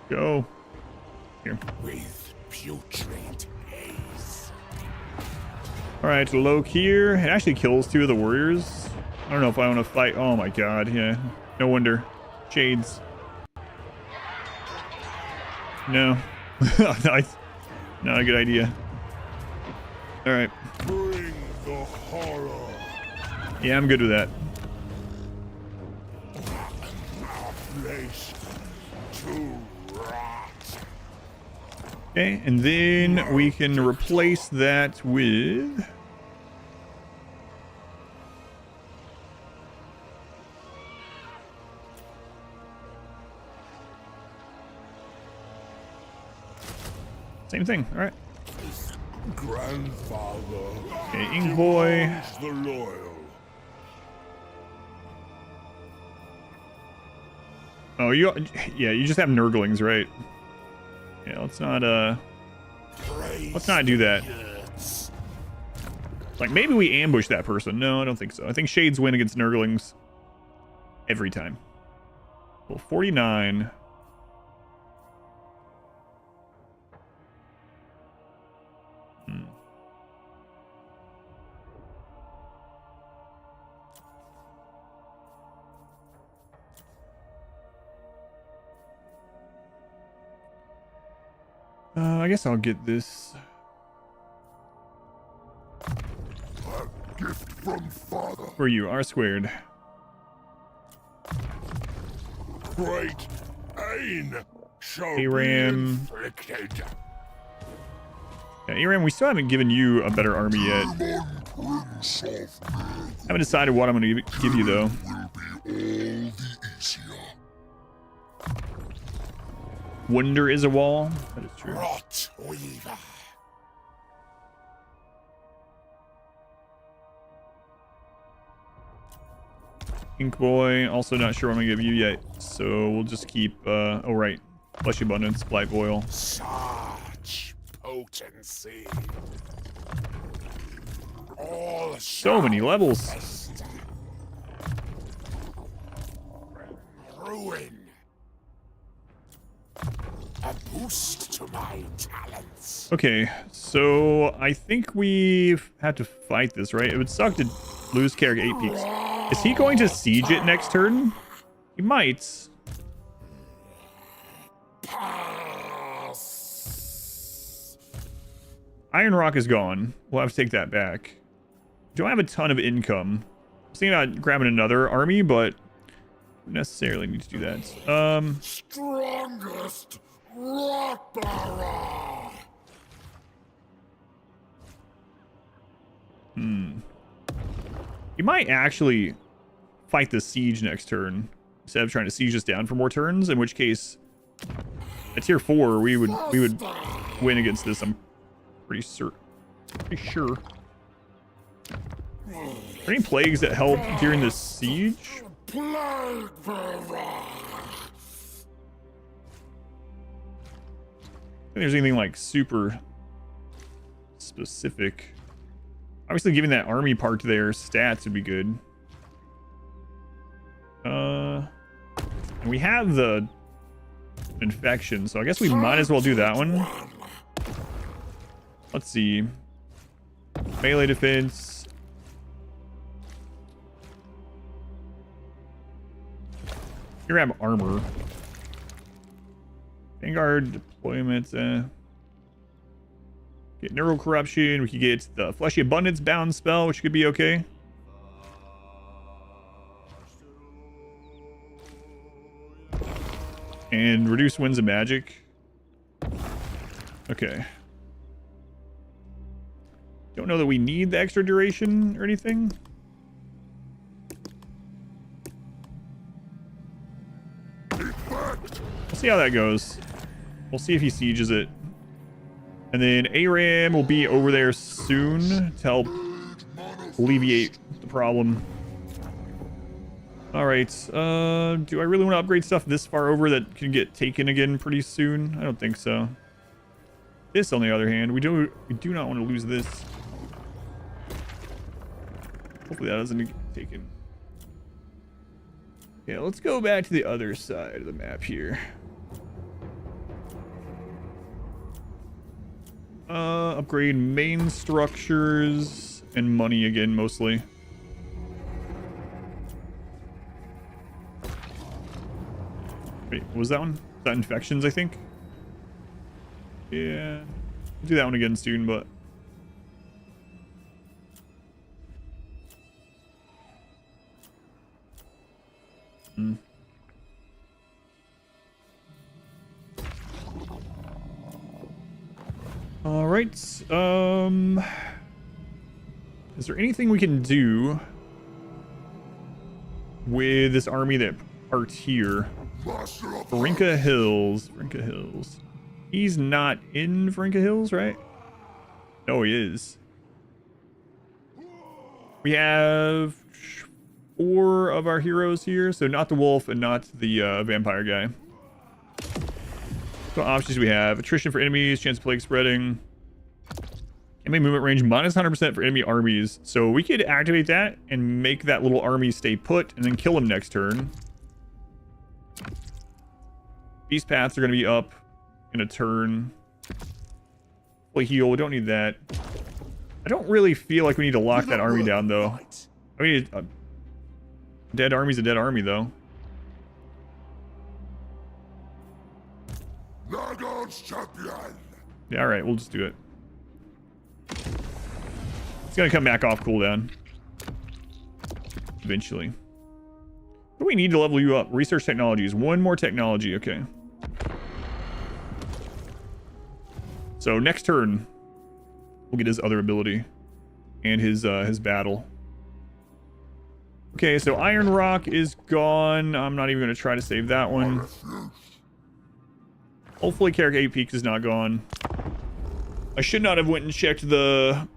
Go. Here. With putrid haze. Alright, Loke here. It actually kills 2 of the warriors. I don't know if I want to fight. Oh my god, yeah. No wonder. Shades. No. Not a good idea. Alright. Bring the horror. Yeah, I'm good with that. Place to rot. Okay, and then we can replace that with... Same thing, alright. Grandfather. Okay, Ink Boy. The loyal. Oh, you just have Nurglings, right? Yeah, let's not do that. Like, maybe we ambush that person. No, I don't think so. I think Shades win against Nurglings every time. Well, 49. I guess I'll get this. A gift from father. For you, R squared. Great Ain shall Aram. be inflicted. Yeah, Aram, we still haven't given you a better army yet. Prince of men Haven't decided what I'm going to give you, though. will be all the easier. Wonder is a wall. That is true. Rot Weaver. Ink Boy, also not sure what I'm going to give you yet. So we'll just keep, oh right. Flesh Abundance, Blight Boil. Such potency. All So many levels. fester. Ruin. A boost to my talents. Okay, so I think we have to fight this, right? It would suck to lose Carrick 8 peaks. Is he going to siege it next turn? He might. Iron Rock is gone. We'll have to take that back. Don't have a ton of income. I was thinking about grabbing another army, but don't necessarily need to do that. Strongest Rockbearer. You might actually fight the siege next turn instead of trying to siege us down for more turns. In which case, at tier 4, we would win against this. I'm pretty sure. Are there any plagues that help during the siege? Plague Bearer. I think there's anything like super specific. Obviously, giving that army part to their stats would be good. And we have the infection, so I guess we might as well do that one. Let's see. Melee defense. Here, grab armor. Vanguard deployment. Get Nurgle corruption. We could get the fleshy abundance bound spell, which could be okay. And reduce winds of magic. Okay. Don't know that we need the extra duration or anything. We'll see how that goes. We'll see if he sieges it. And then ARAM will be over there soon to help alleviate the problem. Alright, do I really want to upgrade stuff this far over that can get taken again pretty soon? I don't think so. This, on the other hand, we do not want to lose this. Hopefully that doesn't get taken. Yeah, let's go back to the other side of the map here. Upgrade main structures and money again, mostly. Wait, what was that one? Is that infections, I think? Yeah. We'll do that one again soon, but... All right. Is there anything we can do with this army that parts here? Varinka Hills. Varinka Hills. He's not in Varinka Hills, right? No, he is. We have 4 of our heroes here, so not the wolf and not the vampire guy. So options we have: attrition for enemies, chance of plague spreading, enemy movement range minus 100% for enemy armies. So we could activate that and make that little army stay put and then kill him next turn. Beast paths are going to be up in a turn. Fully heal, we don't need that. I don't really feel like we need to lock that army down though. I mean, a dead army's a dead army though. Nurgle's champion. Yeah, all right, we'll just do it. It's gonna come back off cooldown eventually. What do we need to level you up? Research technologies. 1 more technology. Okay. So next turn, we'll get his other ability and his battle. Okay, so Iron Rock is gone. I'm not even gonna try to save that one. Hopefully Carrick 8 Peaks is not gone. I should not have went and checked the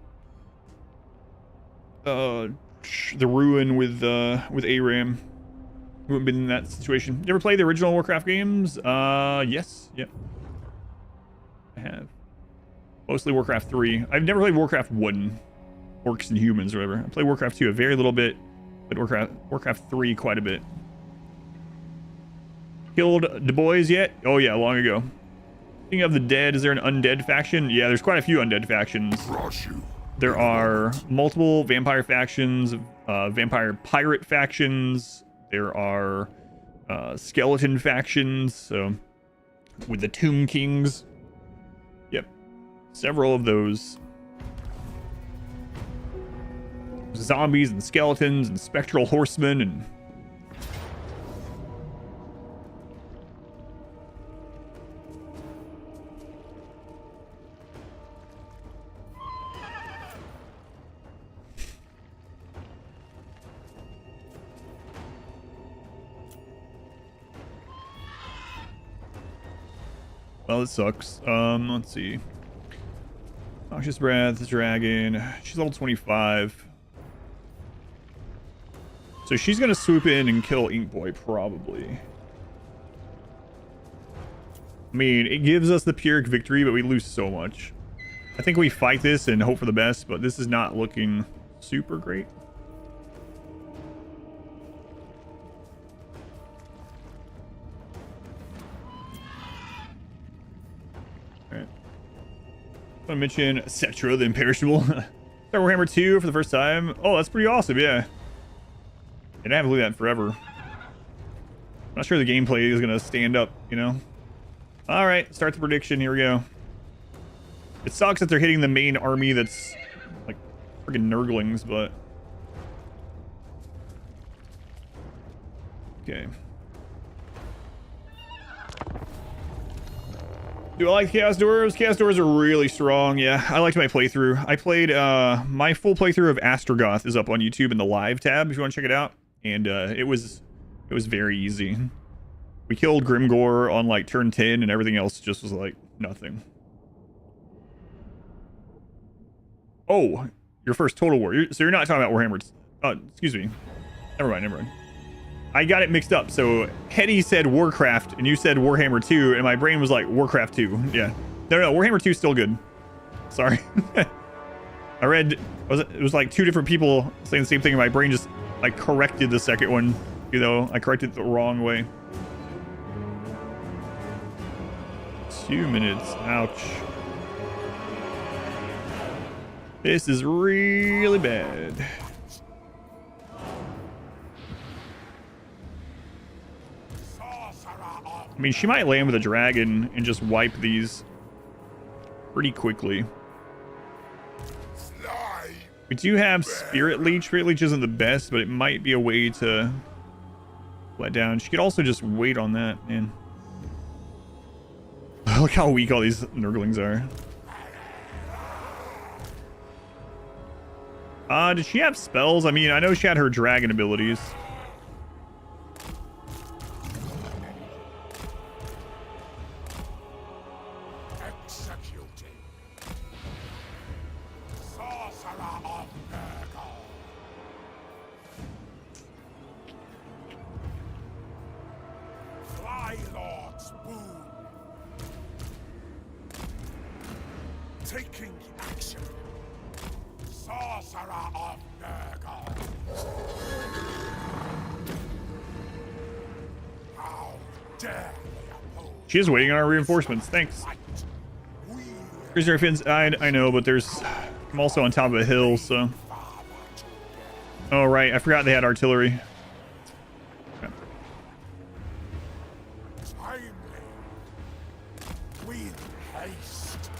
ruin with ARAM. We haven't been in that situation. You ever play the original Warcraft games? Yes. Yep. I have. Mostly Warcraft 3. I've never played Warcraft 1. Orcs and Humans or whatever. I played Warcraft 2 a very little bit, but Warcraft 3 quite a bit. Killed Du Bois yet? Oh yeah, long ago. Speaking of the dead, is there an undead faction? Yeah, there's quite a few undead factions. Crush you. There are multiple vampire factions, vampire pirate factions. There are skeleton factions. So with the Tomb Kings. Yep. Several of those. Zombies and skeletons and spectral horsemen and... Well, it sucks. Let's see. Noxious Breath, Dragon. She's level 25. So she's gonna swoop in and kill Ink Boy, probably. I mean, it gives us the Pyrrhic victory, but we lose so much. I think we fight this and hope for the best, but this is not looking super great. Alright. I want to mention Cetra, the Imperishable. Star Warhammer 2 for the first time. Oh, that's pretty awesome, yeah. And I haven't looked at that in forever. I'm not sure the gameplay is going to stand up, you know? Alright, start the prediction. Here we go. It sucks that they're hitting the main army that's like friggin' Nurglings, but... Okay. Do I like Chaos Dwarves? Chaos Dwarves are really strong. Yeah, I liked my playthrough. I played, my full playthrough of Astrogoth is up on YouTube in the live tab if you want to check it out. And it was very easy. We killed Grimgore on like turn 10 and everything else just was like nothing. Oh, your first Total War. So you're not talking about Warhammer. Excuse me. Never mind. I got it mixed up. So Hetty said Warcraft and you said Warhammer 2 and my brain was like Warcraft 2. Yeah. No, Warhammer 2 is still good. Sorry. I read, it was like two different people saying the same thing and my brain just like corrected the second one. You know, I corrected it the wrong way. 2 minutes. Ouch. This is really bad. I mean, she might land with a dragon and just wipe these pretty quickly. We do have Spirit Leech. Spirit Leech isn't the best, but it might be a way to let down. She could also just wait on that, man. Look how weak all these Nurglings are. Did she have spells? I mean, I know she had her dragon abilities. Executing. Sorcerer of Nurgle. Fly Lord's boon. Taking action. Sorcerer of Nurgle. How dare they oppose? She is waiting on our reinforcements. Thanks. Prisoner Fins, I know, but there's... I'm also on top of a hill, so... Oh, right. I forgot they had artillery. Okay. Timely. With haste.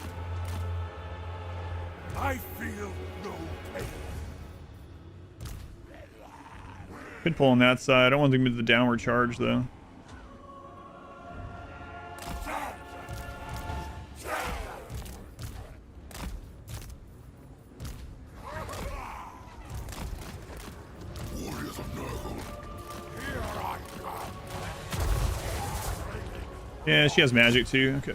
I feel no pain. Could pull on that side. I don't want them to do the downward charge, though. Warriors of Nurgle. Here I come. Yeah, she has magic, too. Okay.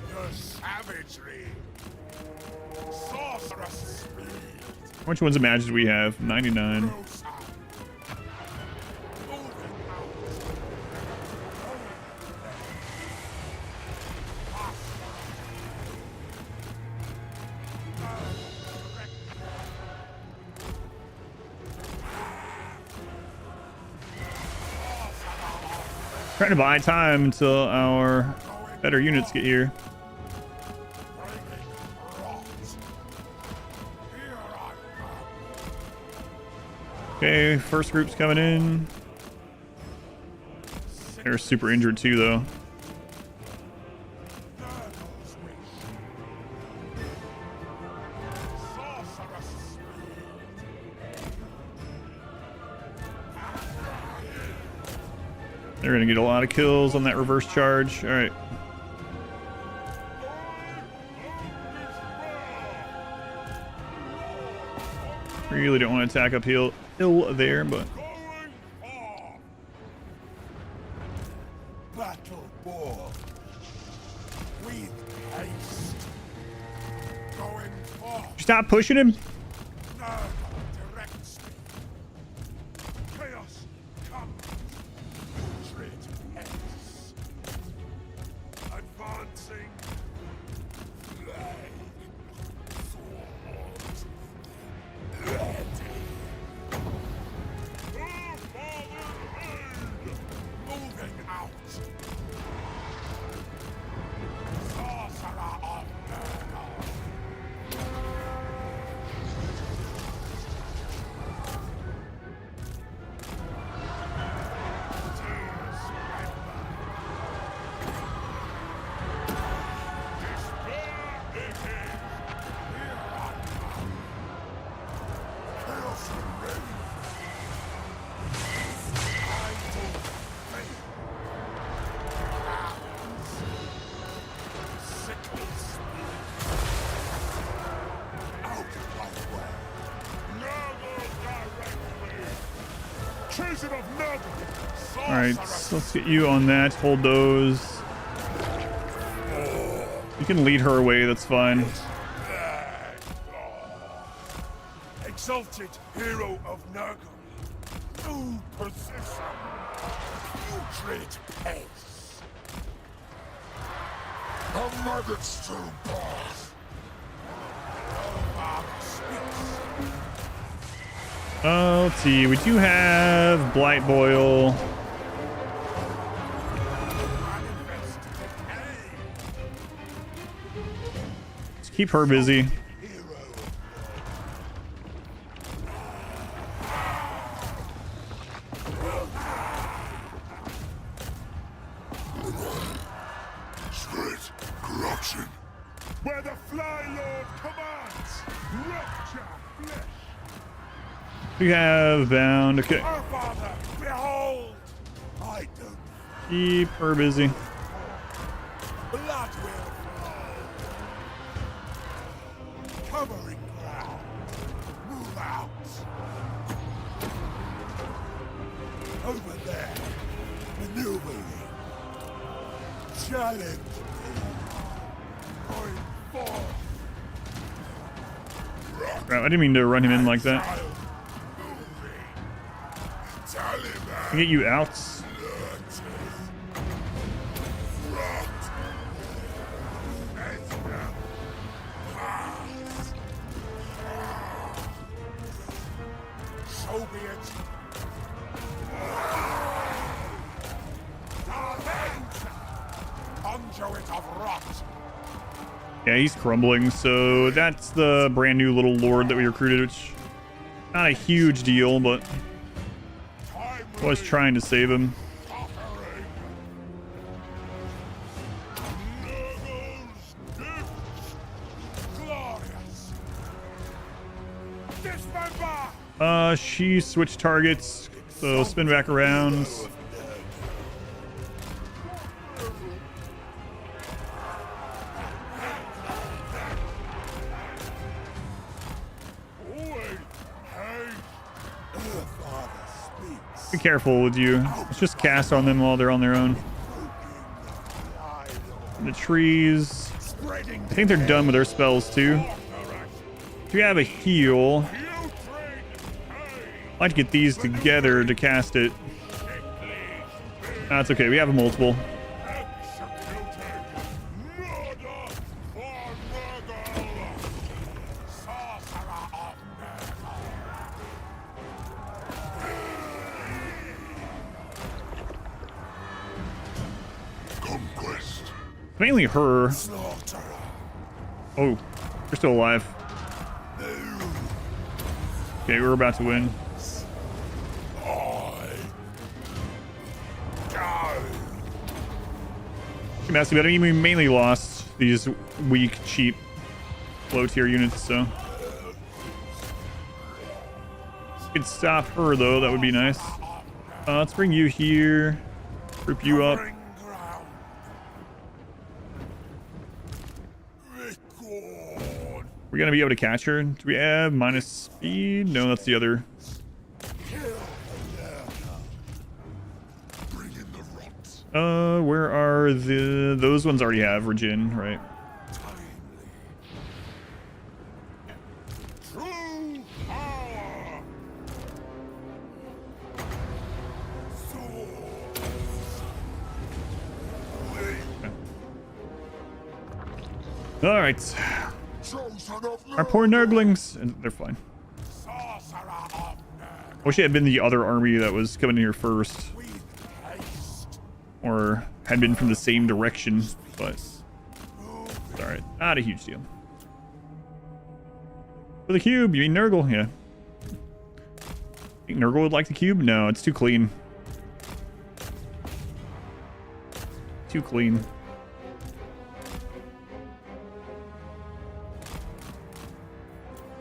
Your savagery. Sorceress speed. How much ones of magic do we have? 99. Closer. Moving out. Trying to buy time until our better units get here. Okay, first group's coming in. They're super injured too, though. They're gonna get a lot of kills on that reverse charge. All right. Really don't want to attack uphill there, but Battle war. With haste. Going fast. stop pushing him. Nurgle directs me. Chaos comes. Tread pace. Advancing. Flame. Sword. Ready. Moving out. Sorcerer of Nurgle. Chaos and ready. All right, so let's get you on that. Hold those. You can lead her away. That's fine. Exalted hero of Nurgle. New position. Putrid pace. A maggots to pass. Let's see. We do have Blight Boil. Let's keep her busy. Spirit corruption. Where the Fly Lord commands. Rupture flesh. We have Bound. Okay. Our Father, behold. I don't. Keep her busy. Blood will flow. Covering ground. Move out. Over there. Maneuvering. Challenge me. Going forth. Crap, I didn't mean to run him in like that. Taliban. I get you out. So be it. Conduit of rot. Yeah, he's crumbling. So that's the brand new little lord that we recruited, which not a huge deal, but I was trying to save him. She switched targets, so spin back around. Be careful with you. Let's just cast on them while they're on their own. The trees. I think they're done with their spells too. Do you have a heal? I'd like to get these together to cast it. That's okay. We have a multiple. Mainly her. Oh, you're still alive. Okay, we're about to win. Messy, but I mean, we mainly lost these weak, cheap, low-tier units, so. Could stop her, though. That would be nice. Let's bring you here. Group you up. We're gonna be able to catch her. Do we have minus speed? No, that's the other. Where are those ones already have Regen, right? All right. Our poor Nurglings. They're fine. Wish it had been the other army that was coming here first. Or had been from the same direction, but it's alright. Not a huge deal. For the cube, you mean Nurgle? Yeah. Think Nurgle would like the cube? No, it's too clean. Too clean.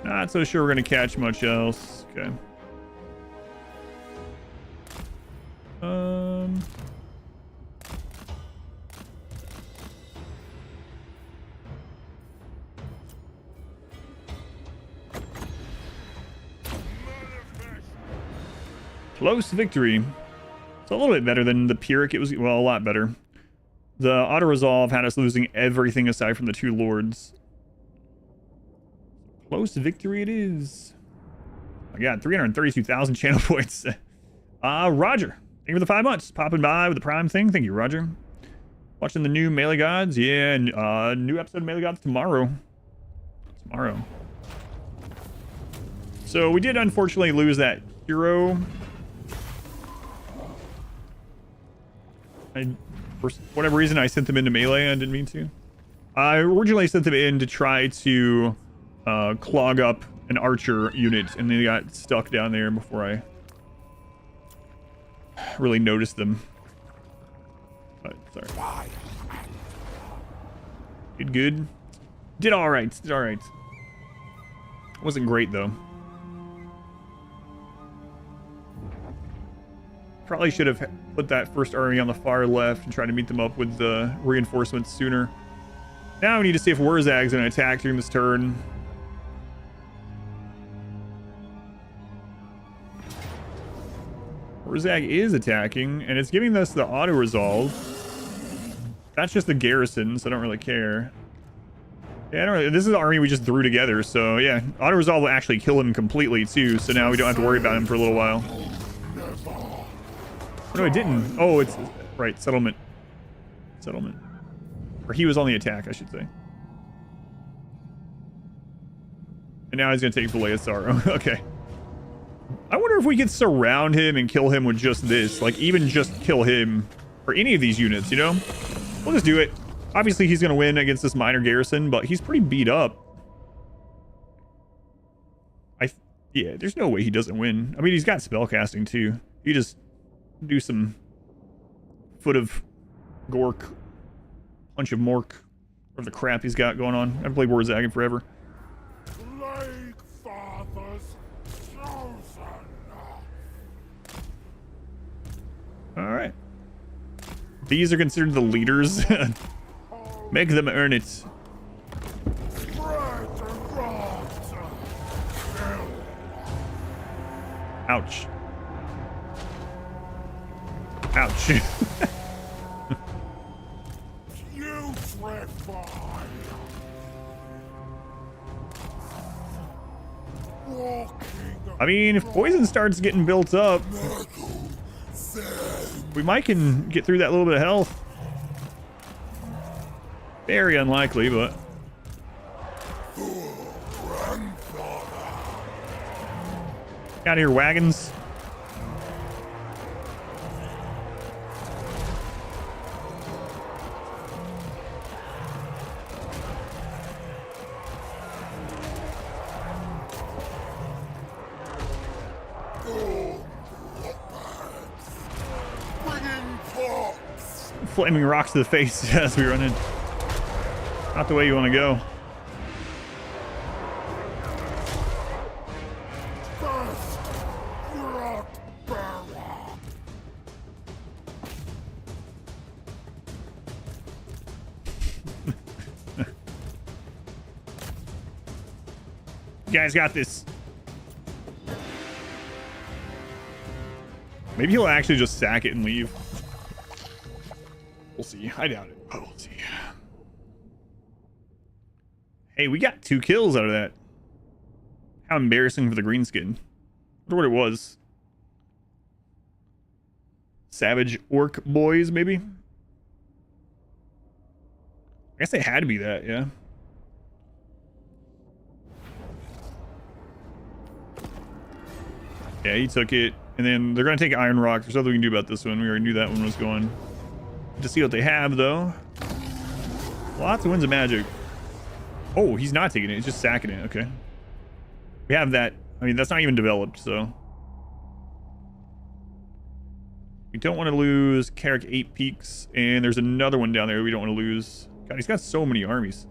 Not so sure we're gonna catch much else. Okay. Close victory. It's a little bit better than the Pyrrhic. It was, well, a lot better. The auto-resolve had us losing everything aside from the 2 lords. Close victory it is. I got 332,000 channel points. Roger. Thank you for the 5 months. Popping by with the Prime thing. Thank you, Roger. Watching the new Melee Gods. Yeah, new episode of Melee Gods tomorrow. So we did unfortunately lose that hero. For whatever reason, I sent them into melee. I didn't mean to. I originally sent them in to try to clog up an archer unit, and they got stuck down there before I really noticed them. But, sorry. Did good. Did all right. Did all right. Wasn't great though. Probably should have put that first army on the far left and try to meet them up with the reinforcements sooner. Now we need to see if Wurzag's going to attack during this turn. Wurzag is attacking, and it's giving us the auto-resolve. That's just the garrison, so I don't really care. Yeah, I don't really, this is the army we just threw together, so yeah. Auto-resolve will actually kill him completely, too, so now we don't have to worry about him for a little while. No, it didn't. Oh, it's right. Settlement. Or he was on the attack, I should say. And now he's going to take Valley of Sorrow. Okay. I wonder if we could surround him and kill him with just this. Like, even just kill him or any of these units, you know? We'll just do it. Obviously, he's going to win against this minor garrison, but he's pretty beat up. Yeah, there's no way he doesn't win. I mean, he's got spellcasting, too. He just do some foot of Gork, punch of Mork, or the crap he's got going on. I haven't played Wurzag in forever. Plague Father's chosen. Alright. These are considered the leaders. Make them earn it. Ouch. Ouch. You tread fire. I mean, if poison starts getting built up, we might can get through that little bit of health. Very unlikely, but out here, wagons. flaming rocks to the face as we run in. Not the way you want to go. First, rock barrel. You guys got this. Maybe he'll actually just sack it and leave. We'll see. I doubt it. But we'll see. Hey, we got 2 kills out of that. How embarrassing for the greenskin. I wonder what it was. Savage Orc Boys, maybe? I guess they had to be that, yeah. Yeah, he took it. And then they're going to take Iron Rock. There's nothing we can do about this one. We already knew that one was going. To see what they have, though. Lots of winds of magic. Oh, he's not taking it. He's just sacking it. Okay. We have that. I mean, that's not even developed, so. We don't want to lose Carrick 8 Peaks. And there's another one down there we don't want to lose. God, he's got so many armies.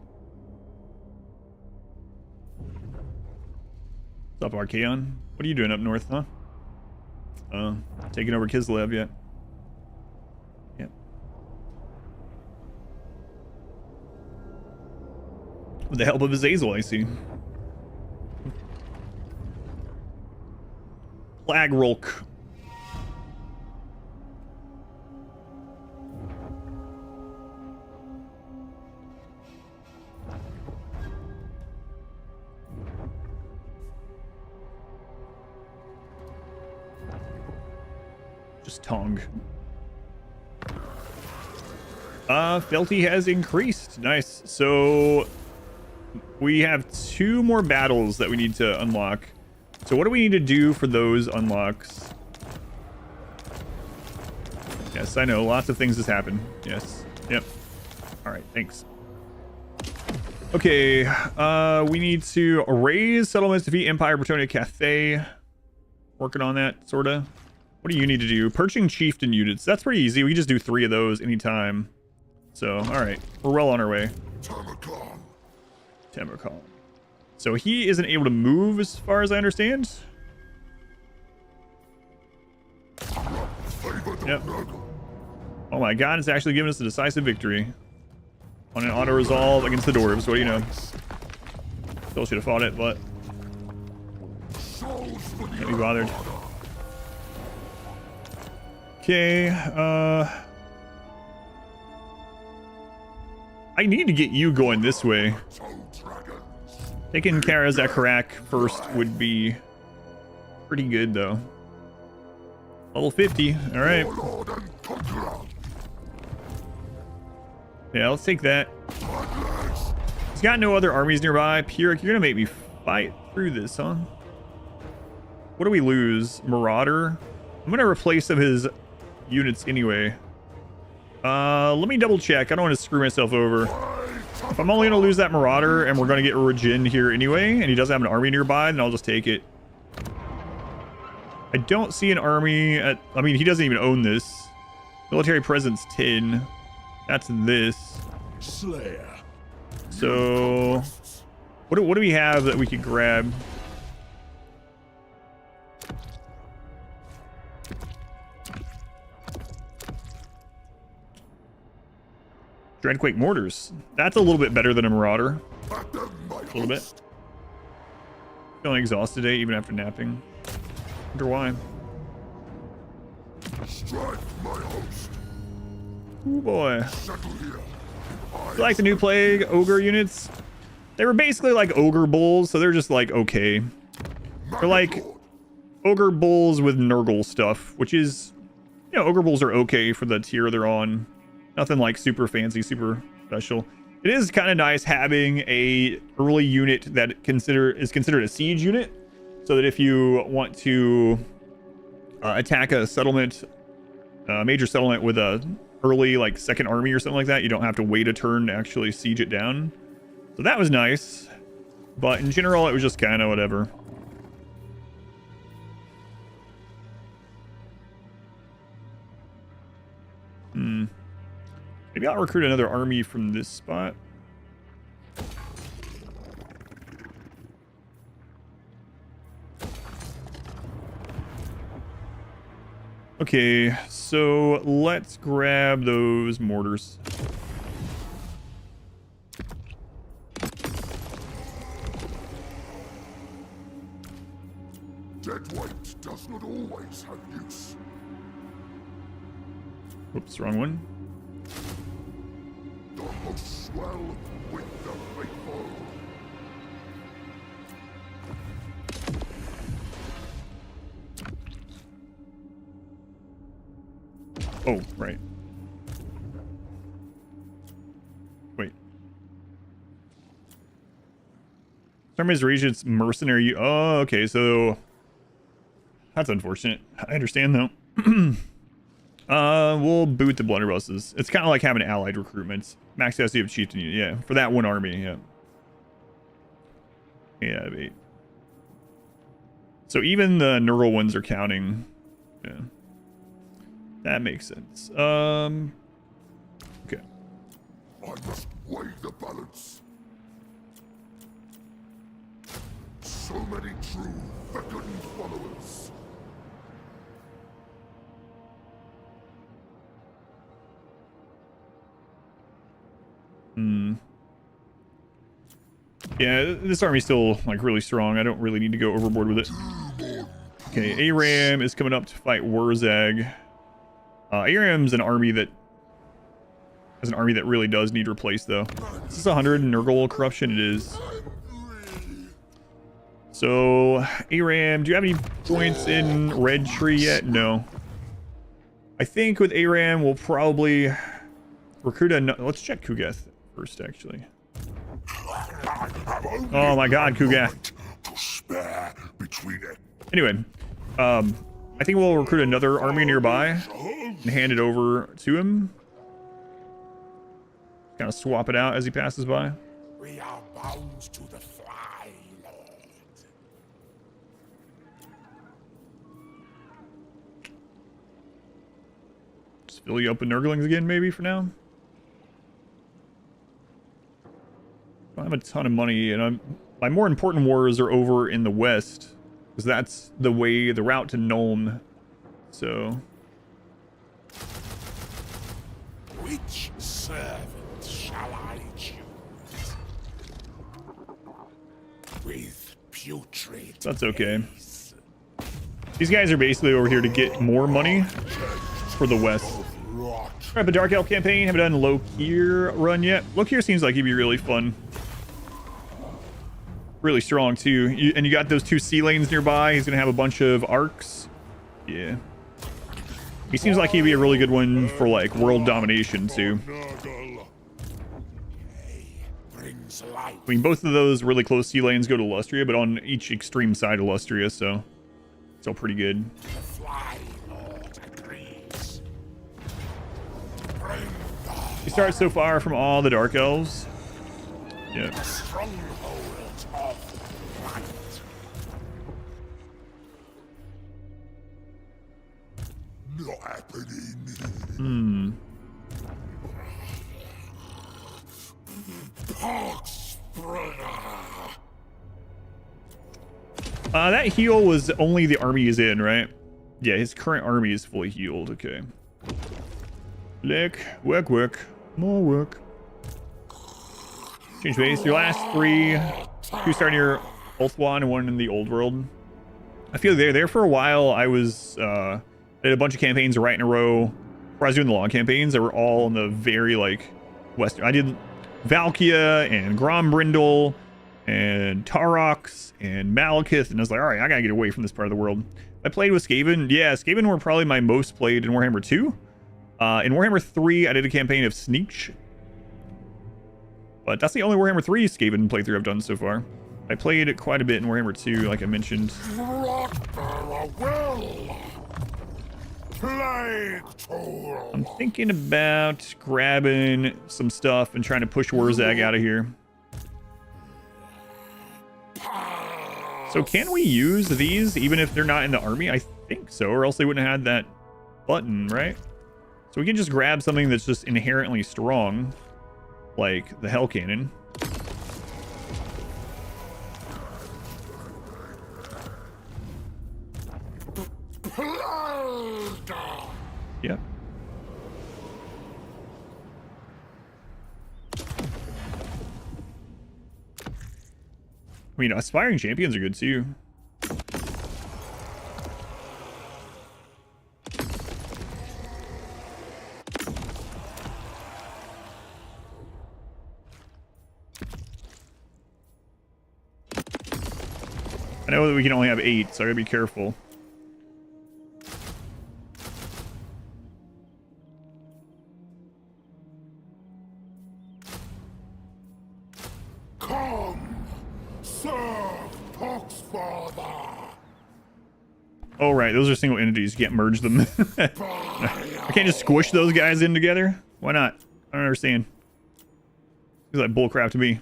What's up, Archaon? What are you doing up north, huh? Taking over Kislev yet? Yep. With the help of Azazel, I see. Plagrolk. Just Tong. Felty has increased. Nice. So we have 2 more battles that we need to unlock. So what do we need to do for those unlocks? Yes, I know. Lots of things has happened. Yes. Yep. All right. Thanks. Okay. We need to raise settlements, defeat Empire, Bretonia, Cathay. Working on that, sort of. What do you need to do? Perching Chieftain units. That's pretty easy. We can just do 3 of those anytime. So, all right. We're well on our way. Tamurkhan. So he isn't able to move as far as I understand. Yep. Oh my god, it's actually giving us a decisive victory. On an auto-resolve against the dwarves. What do you know? Still should have fought it, but... can't be bothered. Okay, I need to get you going this way. Taking Kara Zakarak first would be pretty good, though. Level 50, alright. Yeah, let's take that. He's got no other armies nearby. Pyrrhic, you're gonna make me fight through this, huh? What do we lose? Marauder? I'm gonna replace some of his units anyway. Let me double check. I don't want to screw myself over. If I'm only going to lose that Marauder and we're going to get Regen here anyway, and he doesn't have an army nearby, then I'll just take it. I don't see an army at... I mean, he doesn't even own this. Military presence 10. That's this. Slayer. So... What do we have that we could grab? Dreadquake mortars. That's a little bit better than a Marauder. A little bit. Feeling exhausted today, even after napping. Wonder why. Oh boy. You like the new Plague Ogre units? They were basically like Ogre Bulls, so they're just like okay. They're like Ogre Bulls with Nurgle stuff, which is, you know, Ogre Bulls are okay for the tier they're on. Nothing like super fancy, super special. It is kind of nice having a early unit that is considered a siege unit, so that if you want to attack a settlement, a major settlement with a early like second army or something like that, you don't have to wait a turn to actually siege it down. So that was nice, but in general, it was just kind of whatever. Maybe I'll recruit another army from this spot. Okay, so let's grab those mortars. Dead weight does not always have use. Oops, wrong one. The hosts swell with the faithful. Oh, right. Wait. Some is Regent's mercenary. Oh, okay, so that's unfortunate. I understand though. We'll boot the blunderbusses. It's kind of like having allied recruitments. Max capacity of chieftain unit, yeah, for that one army, yeah. Yeah, 8. So even the Nurgle ones are counting. Yeah. That makes sense. Okay. I must weigh the balance. So many true fecund followers. Yeah, this army's still like really strong. I don't really need to go overboard with it. Okay, Aram is coming up to fight Wurzag. Aram's an army that really does need replaced though. This is 100 Nurgle corruption. It is. So Aram, do you have any points in Red Tree yet? No. I think with Aram we'll probably recruit a. Let's check Kugath first, actually. Oh my God, Kugath. Anyway, I think we'll recruit another army nearby and hand it over to him. Kind of swap it out as he passes by. We are bound to the fly, Lord. Just fill you up with Nurglings again, maybe for now. I don't have a ton of money, and my more important wars are over in the west, because that's the route to Nuln. So, Which servant shall I choose? With putrid. that's okay. days. These guys are basically over here to get more money for the west. Rot. Alright, but Dark Elf campaign, haven't done Lokir run yet. Lokir seems like he'd be really fun. Really strong too. And you got those 2 sea lanes nearby. He's gonna have a bunch of arcs. Yeah. He seems like he'd be a really good one for like world domination too. Nurgle. Brings life. I mean, both of those really close sea lanes go to Lustria, but on each extreme side of Lustria, so still pretty good. The fly Lord agrees. Bring the You start so far from all the Dark Elves. Yeah. stronghold of light. Not happening. Pox spreader. That heal was only the army he's in, right? Yeah, his current army is fully healed. Okay. Work. More work. Change base. Your last 3. 2 starting your Ulthuan and 1 in the old world. I feel they're there for a while. I was did a bunch of campaigns right in a row. Where I was doing the long campaigns, they were all in the very like western. I did Valkia and Grombrindle and Tarox and Malekith, and I was like, all right, I gotta get away from this part of the world. I played with Skaven. Yeah, Skaven were probably my most played in Warhammer 2. In Warhammer 3, I did a campaign of Sneech. But that's the only Warhammer 3 Skaven playthrough I've done so far. I played quite a bit in Warhammer 2, like I mentioned. Rotbearer will. Plague toll. I'm thinking about grabbing some stuff and trying to push Wurzag out of here. So can we use these even if they're not in the army? I think so, or else they wouldn't have had that button, right? So we can just grab something that's just inherently strong, like the Hell Cannon. Yep. I mean, aspiring champions are good too. I know that we can only have 8, so I gotta be careful. Come, serve Poxfather. Oh, right. Those are single entities. You can't merge them. I can't just squish those guys in together? Why not? I don't understand. Seems like bullcrap to me.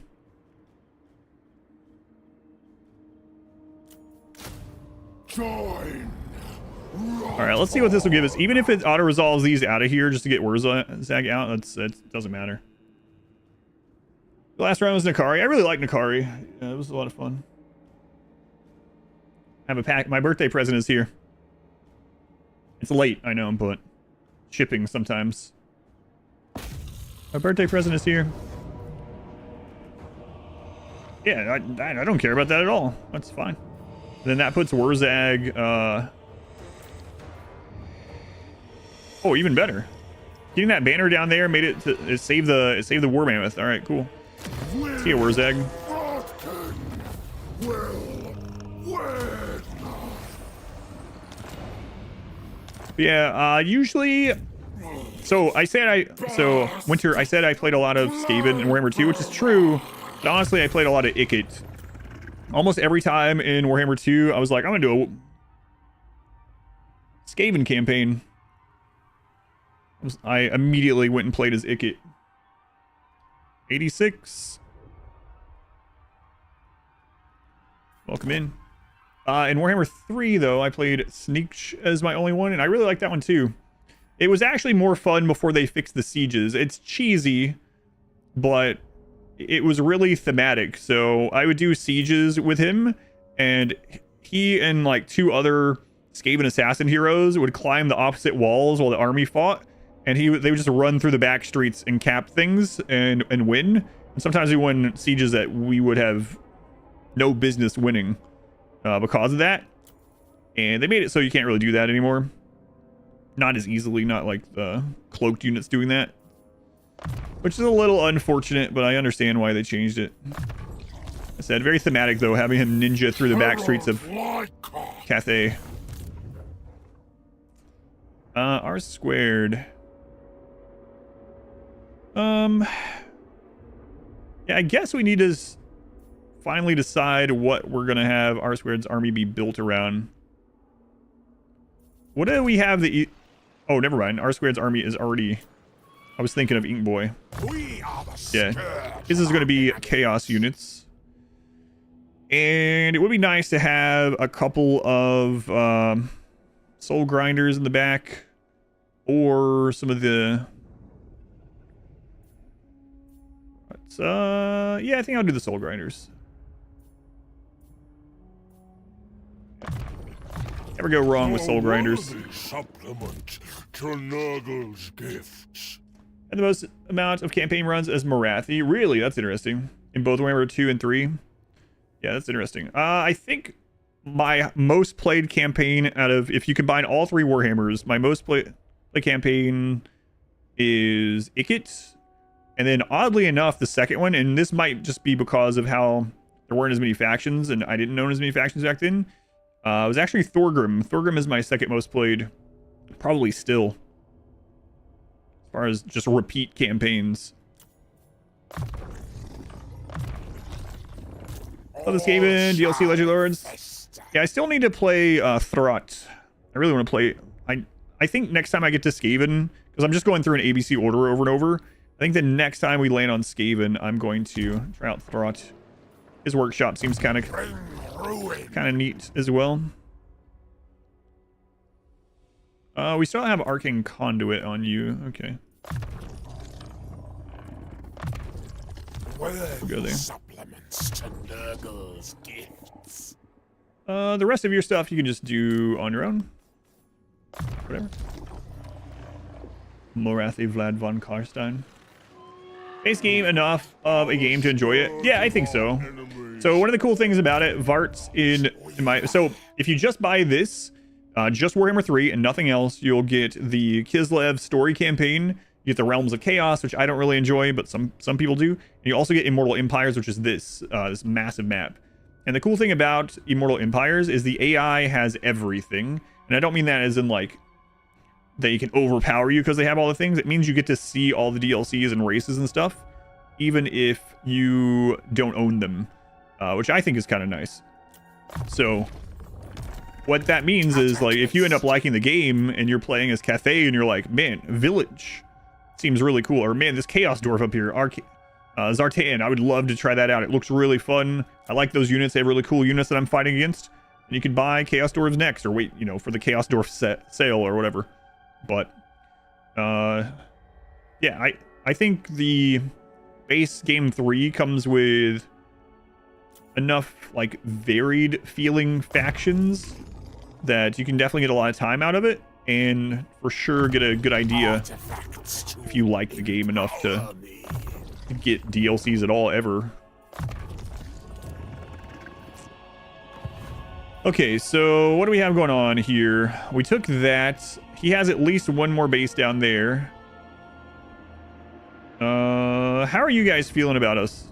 Join. Alright, let's see what this will give us. Even if it auto-resolves these out of here just to get Wurzag out, that doesn't matter. The last round was Nakari. I really like Nakari. Yeah, it was a lot of fun. I have a pack. My birthday present is here. It's late, I know, but shipping sometimes. My birthday present is here. Yeah, I don't care about that at all. That's fine. And then that puts Wurzag, oh, even better. Getting that banner down there made it to save the War Mammoth. All right, cool. See you, Wurzag. Yeah, usually. So Winter, I said I played a lot of Skaven in Warhammer 2, which is true. But honestly, I played a lot of Ikit. Almost every time in Warhammer 2, I was like, I'm gonna do a Skaven campaign. I immediately went and played as Ikit. 86. Welcome in. In Warhammer 3, though, I played Sneak as my only one, and I really like that one too. It was actually more fun before they fixed the sieges. It's cheesy, but it was really thematic. So I would do sieges with him, and he and like 2 other Skaven assassin heroes would climb the opposite walls while the army fought, and they would just run through the back streets and cap things and win. And sometimes we won sieges that we would have no business winning because of that. And they made it so you can't really do that anymore. Not as easily, not like the cloaked units doing that. Which is a little unfortunate, but I understand why they changed it. I said, very thematic though, having him ninja through the back streets of Cathay. R squared. Yeah, I guess we need to finally decide what we're gonna have R squared's army be built around. What do we have the oh, never mind. R squared's army is already... I was thinking of Ink Boy. Yeah. This is going to be chaos units. And it would be nice to have a couple of soul grinders in the back. Or some of the... yeah, I think I'll do the soul grinders. Never go wrong with soul grinders. Supplement to Nurgle's gifts. And the most amount of campaign runs as Morathi. Really? That's interesting. In both Warhammer 2 and 3. Yeah, that's interesting. I think my most played campaign out of... If you combine all 3 Warhammers, my most played campaign is Ikit. And then oddly enough, the second one, and this might just be because of how there weren't as many factions, and I didn't know as many factions back then. It was actually Thorgrim. Thorgrim is my second most played, probably still. As far as just repeat campaigns. Oh, this game in DLC Legend Lords. Yeah, I still need to play Throt. I really want to play... I think next time I get to Skaven, because I'm just going through an ABC order over and over. I think the next time we land on Skaven, I'm going to try out Throt. His workshop seems kind of neat as well. We still have Arcane Conduit on you. Okay. Go there. Supplements to Nurgle's gifts. The rest of your stuff you can just do on your own. Whatever. Morathi Vlad von Karstein. Base game enough of a game to enjoy it? Yeah, I think so. So one of the cool things about it, Vart's in my... So if you just buy this, just Warhammer 3 and nothing else, you'll get the Kislev story campaign. You get the Realms of Chaos, which I don't really enjoy, but some people do. And you also get Immortal Empires, which is this massive map. And the cool thing about Immortal Empires is the AI has everything. And I don't mean that as in like that you can overpower you because they have all the things. It means you get to see all the DLCs and races and stuff, even if you don't own them, which I think is kind of nice. So what that means is, like, if you end up liking the game and you're playing as Cathay and you're like, man, Village seems really cool, or man, this Chaos Dwarf up here, Zartan, I would love to try that out. It looks really fun. I like those units. They have really cool units that I'm fighting against. And you can buy Chaos Dwarves next, or wait, you know, for the Chaos Dwarf sale or whatever. But yeah, I think the base game 3 comes with enough like varied feeling factions that you can definitely get a lot of time out of it, and for sure get a good idea if you like the game enough to get DLCs at all ever. Okay, so what do we have going on here? We took that. He has at least one more base down there. How are you guys feeling about us?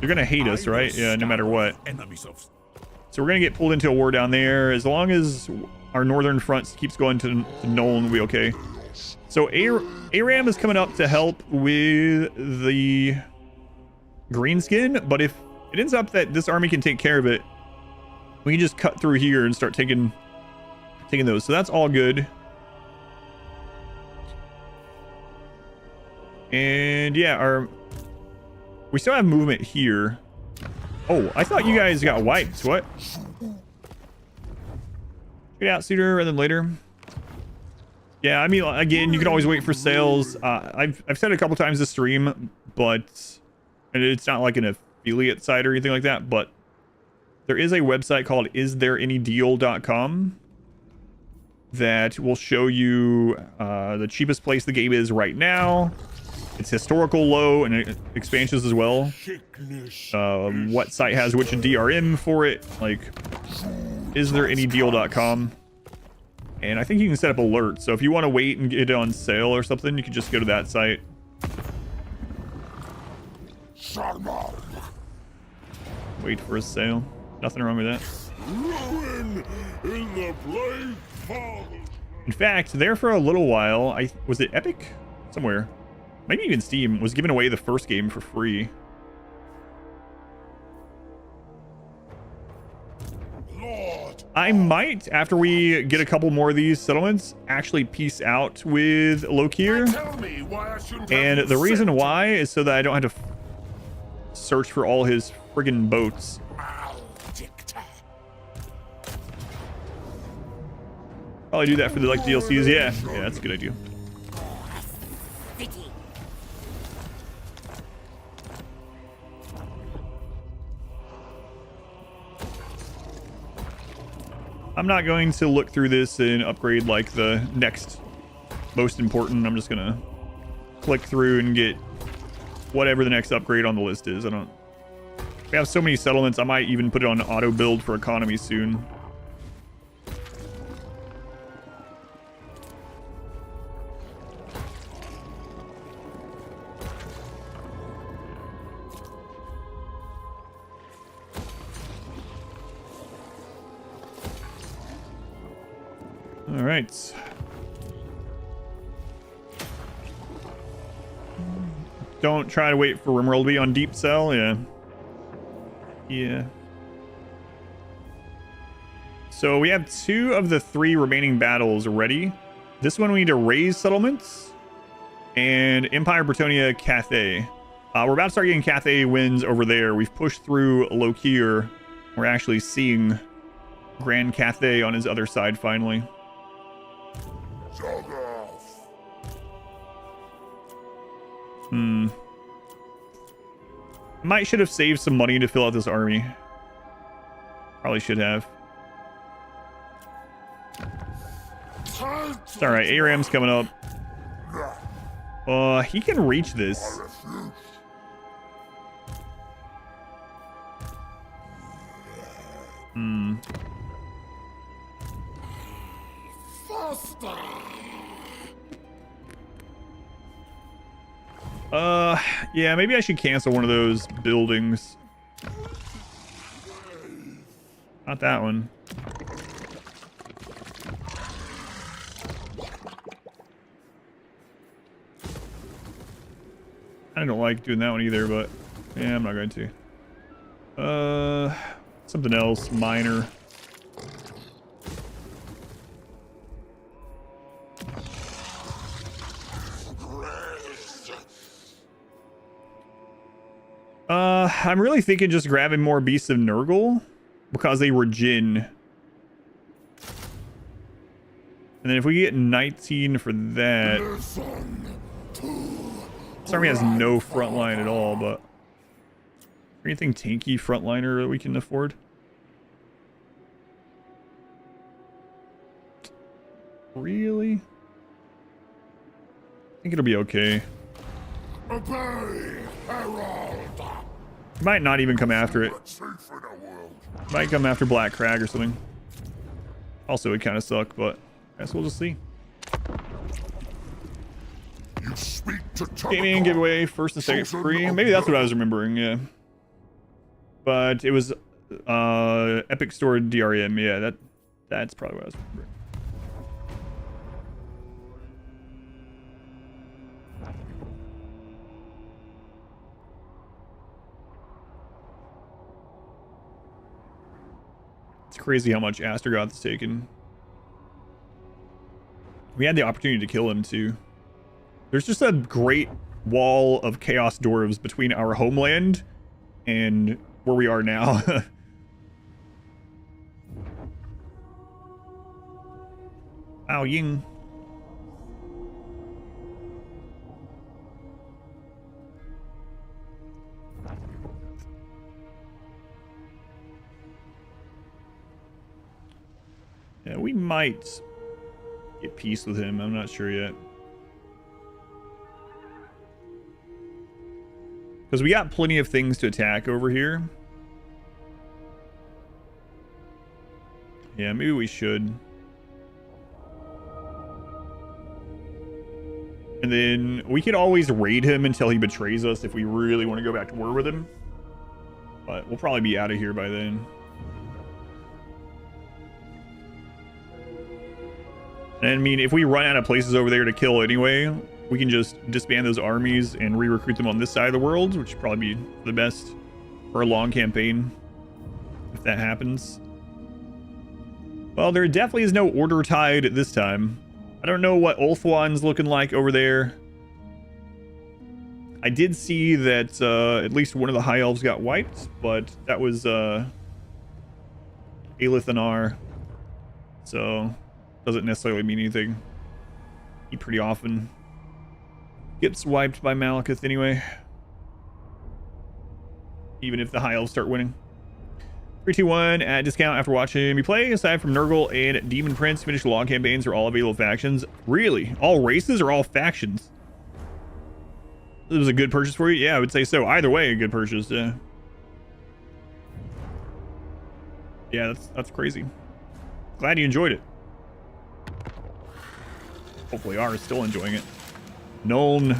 You're gonna hate us, right? Yeah, no matter what. So we're gonna get pulled into a war down there. As long as our northern front keeps going to Nuln, we'll be okay. So Aram is coming up to help with the greenskin, but if it ends up that this army can take care of it, we can just cut through here and start taking those. So that's all good. And yeah, we still have movement here. Oh, I thought you guys got wiped. What? Get out sooner rather than later. Yeah, I mean, again, you can always wait for sales. I've said it a couple times this stream, but it's not like an affiliate site or anything like that, but there is a website called istthereanydeal.com that will show you the cheapest place the game is right now. It's historical low and expansions as well. What site has which DRM for it? Like, istthereanydeal.com. And I think you can set up alerts. So if you want to wait and get it on sale or something, you can just go to that site. Wait for a sale. Nothing wrong with that. In fact, there for a little while, was it Epic? Somewhere. Maybe even Steam was giving away the first game for free. I might, after we get a couple more of these settlements, actually peace out with Lokir. And the reason why is so that I don't have to search for all his friggin' boats. Probably do that for the like DLCs. Yeah, that's a good idea. I'm not going to look through this and upgrade like the next most important. I'm just gonna click through and get whatever the next upgrade on the list is. We have so many settlements, I might even put it on auto build for economy soon. All right. Don't try to wait for Rimworld to be on deep sell. Yeah. So we have 2 of the 3 remaining battles ready. This one we need to raise settlements. And Empire, Bretonia, Cathay. We're about to start getting Cathay wins over there. We've pushed through Lokir. We're actually seeing Grand Cathay on his other side finally. Zoggoth. Might should have saved some money to fill out this army. Probably should have. It's alright, ARAM's coming up. He can reach this. Yeah, maybe I should cancel one of those buildings. Not that one. I don't like doing that one either, but yeah, I'm not going to. Something else minor. I'm really thinking just grabbing more Beasts of Nurgle because they were Jinn. And then if we get 19 for that, this army has no front line at all, but anything tanky frontliner that we can afford? Really? I think it'll be okay. Obey, Herald. Might not even come after it. Safe in a world. Might come after Black Crag or something. Also, it kind of suck, but I guess we'll just see. You speak to Gaming giveaway, first and second free. Maybe that's what I was remembering, yeah. But it was Epic Store DRM, yeah, that's probably what I was remembering. It's crazy how much Astrogoth's taken. We had the opportunity to kill him too. There's just a great wall of Chaos Dwarves between our homeland and where we are now. Ao Ying. Yeah, we might get peace with him. I'm not sure yet. Because we got plenty of things to attack over here. Yeah, maybe we should. And then we could always raid him until he betrays us if we really want to go back to war with him. But we'll probably be out of here by then. And I mean, if we run out of places over there to kill anyway, we can just disband those armies and re-recruit them on this side of the world, which would probably be the best for a long campaign, if that happens. Well, there definitely is no Order Tide this time. I don't know what Ulthuan's looking like over there. I did see that at least one of the High Elves got wiped, but that was Aelithanar, so doesn't necessarily mean anything. He pretty often gets wiped by Malekith anyway, even if the High Elves start winning. 321 at discount after watching me play. Aside from Nurgle and Demon Prince, finished log campaigns are all available factions. Really? All races or all factions? This was a good purchase for you? Yeah, I would say so. Either way, a good purchase. Yeah, that's crazy. Glad you enjoyed it. Hopefully are still enjoying it. Nuln.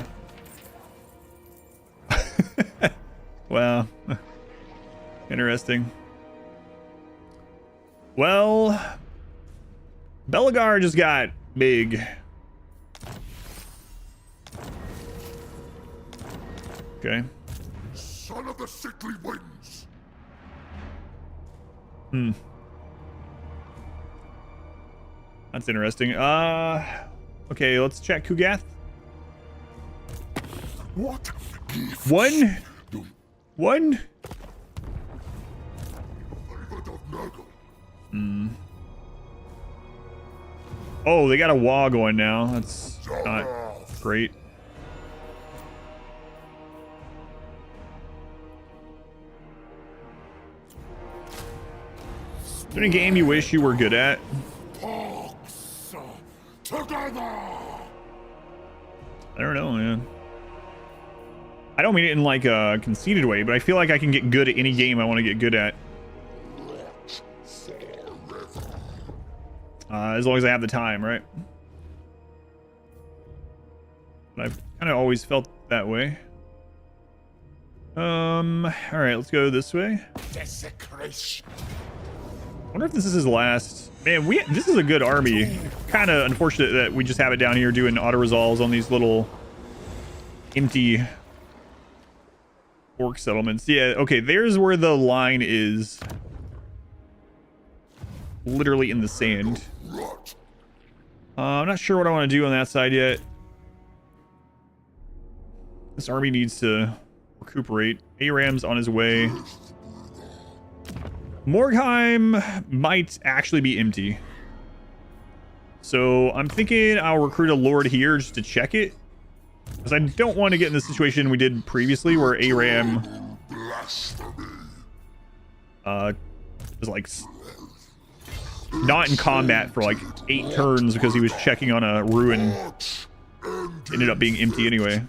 Wow. Interesting. Well, Belagar just got big. Okay. Son of the sickly winds. That's interesting. Okay, let's check Kugath. What? One? Favored of Nurgle. Oh, they got a wall going now. That's not great. Is there any game you wish you were good at? Pox together. I don't know, man. I don't mean it in like a conceited way, but I feel like I can get good at any game I want to get good at. As long as I have the time, right? But I've kind of always felt that way. All right, let's go this way. Desecration. I wonder if this is his last. Man, this is a good army. Kind of unfortunate that we just have it down here doing auto resolves on these little empty orc settlements. Yeah, okay, there's where the line is. Literally in the sand. I'm not sure what I want to do on that side yet. This army needs to recuperate. Aram's on his way. Morgheim might actually be empty. So I'm thinking I'll recruit a lord here just to check it. Because I don't want to get in the situation we did previously where Aram was like not in combat for like 8 turns because he was checking on a ruin. Ended up being empty anyway.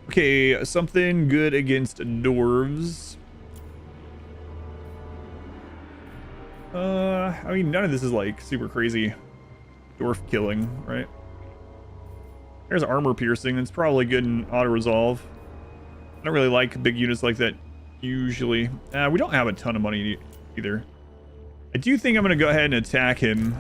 Okay, something good against dwarves. I mean, none of this is like super crazy dwarf killing, right? There's armor piercing. That's probably good in auto resolve. I don't really like big units like that usually. We don't have a ton of money either. I do think I'm gonna go ahead and attack him.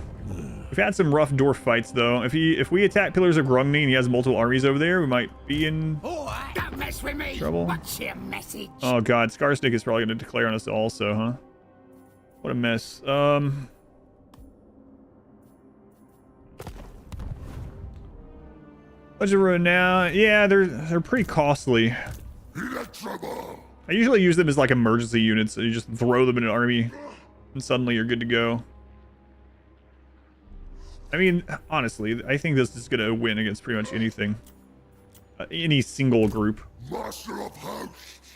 We've had some rough dwarf fights though. If we attack Pillars of Grungni and he has multiple armies over there, we might be in Don't mess with me. trouble. What's your message? Oh god, Skarsnik is probably gonna declare on us also, huh? What a mess. Budget ruin now. Yeah, they're pretty costly. I usually use them as like emergency units. So you just throw them in an army and suddenly you're good to go. I mean, honestly, I think this is gonna win against pretty much anything. Any single group. Master of hosts.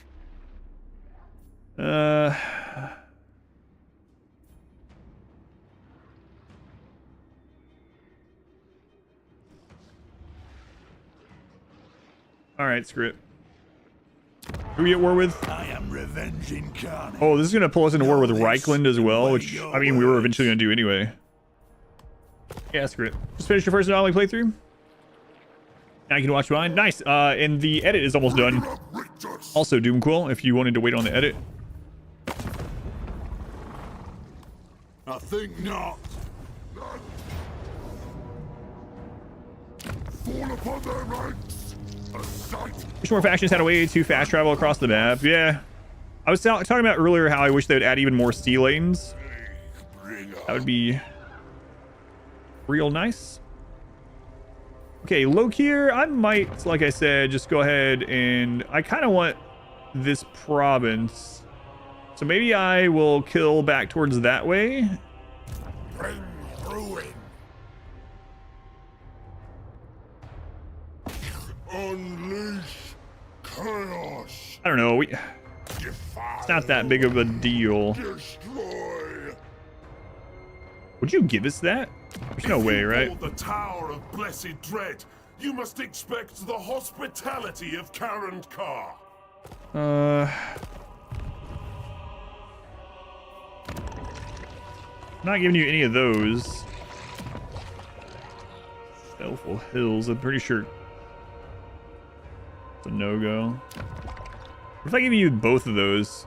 Alright, screw it. Who are we at war with? I am revenging carnage. Oh, this is gonna pull us into war with Reichland as well, which, I mean, we were eventually gonna do anyway. Yeah, screw it. Just finished your first anomaly playthrough. Now you can watch mine. Nice. And the edit is almost done. Also, Doomcool, if you wanted to wait on the edit. I think not. Fall upon their ranks. A sight. Wish more factions had a way to fast travel across the map. Yeah. I was talking about earlier how I wish they would add even more sea lanes. That would be real nice. Okay, Lokir, I might, like I said, just go ahead and I kind of want this province. So maybe I will kill back towards that way. Bring ruin. Unleash chaos. I don't know. Defy. It's not that big of a deal. Destroy. Would you give us that? There's no way, right? Hold the Tower of Blessed Dread. You must expect the hospitality of Kar. I'm not giving you any of those. Spellful Hills, I'm pretty sure it's a no-go. What if I give you both of those?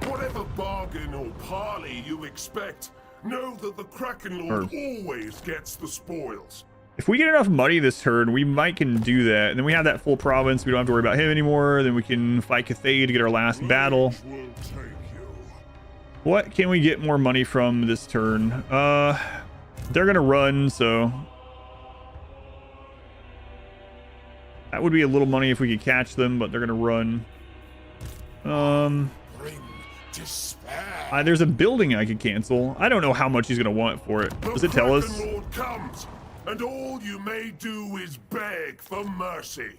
Whatever bargain or parley you expect, know that the Kraken Lord always gets the spoils. If we get enough money this turn, we might can do that. And then we have that full province. We don't have to worry about him anymore. Then we can fight Cathay to get our last battle. Will take you. What can we get more money from this turn? They're gonna run, so that would be a little money if we could catch them, but they're gonna run. Bring despair. There's a building I could cancel. I don't know how much he's gonna want for it. Does it tell us? The Lord comes, and all you may do is beg for mercy.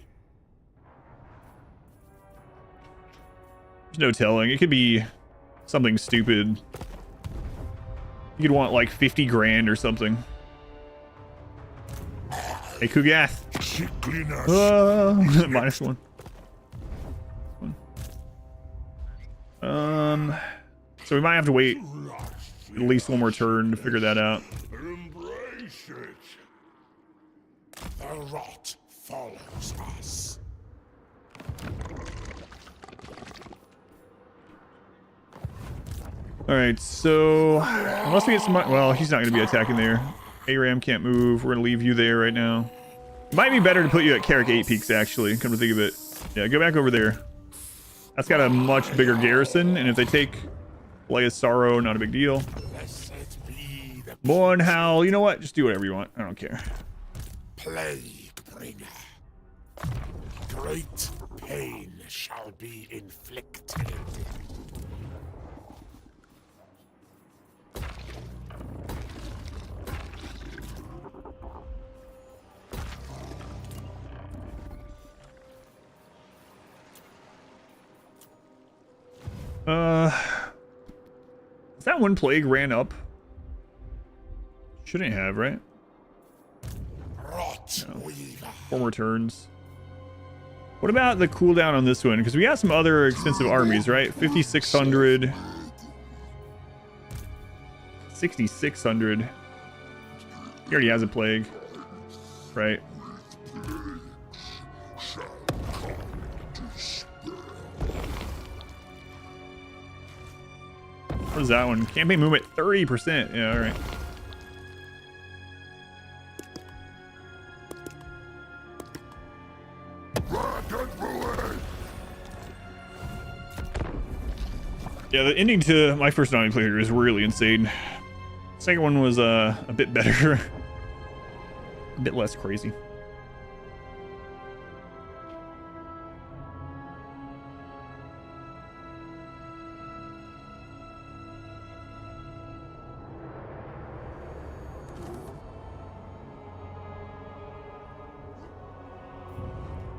There's no telling. It could be something stupid. You could want like 50 grand or something. Hey, Kugath. -1. So we might have to wait at least one more turn to figure that out. Embrace it. The rot follows us. All right, so unless we get some, well, he's not going to be attacking there. Aram can't move. We're going to leave you there right now. It might be better to put you at Carrick 8 Peaks, actually, come to think of it. Yeah, go back over there. That's got a much bigger garrison, and if they take Leia's Sorrow, not a big deal. Blessed be the Born Howl, you know what? Just do whatever you want. I don't care. plague bringer. Great pain shall be inflicted. That one plague ran up. Shouldn't have, right? Rot No. weaver. 4 more turns. What about the cooldown on this one? Because we got some other extensive armies, right? 5,600. 6,600. He already has a plague. Right. What is that one? Campaign movement 30%. Yeah, alright. Yeah, the ending to my first Nuln playthrough is really insane. Second one was a bit better. A bit less crazy.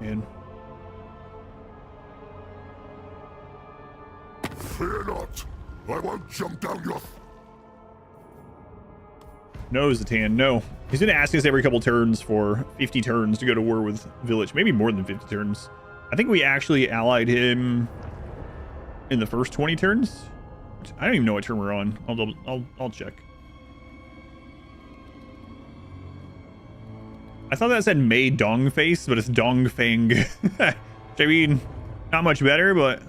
Man. Fear not. I won't jump down your... No, Zatan, no. He's gonna ask us every couple turns for 50 turns to go to war with Village. Maybe more than 50 turns. I think we actually allied him in the first 20 turns. I don't even know what turn we're on. I'll check. I thought that said Mei Dong Face, but it's Dong Fang. Which, I mean, not much better, but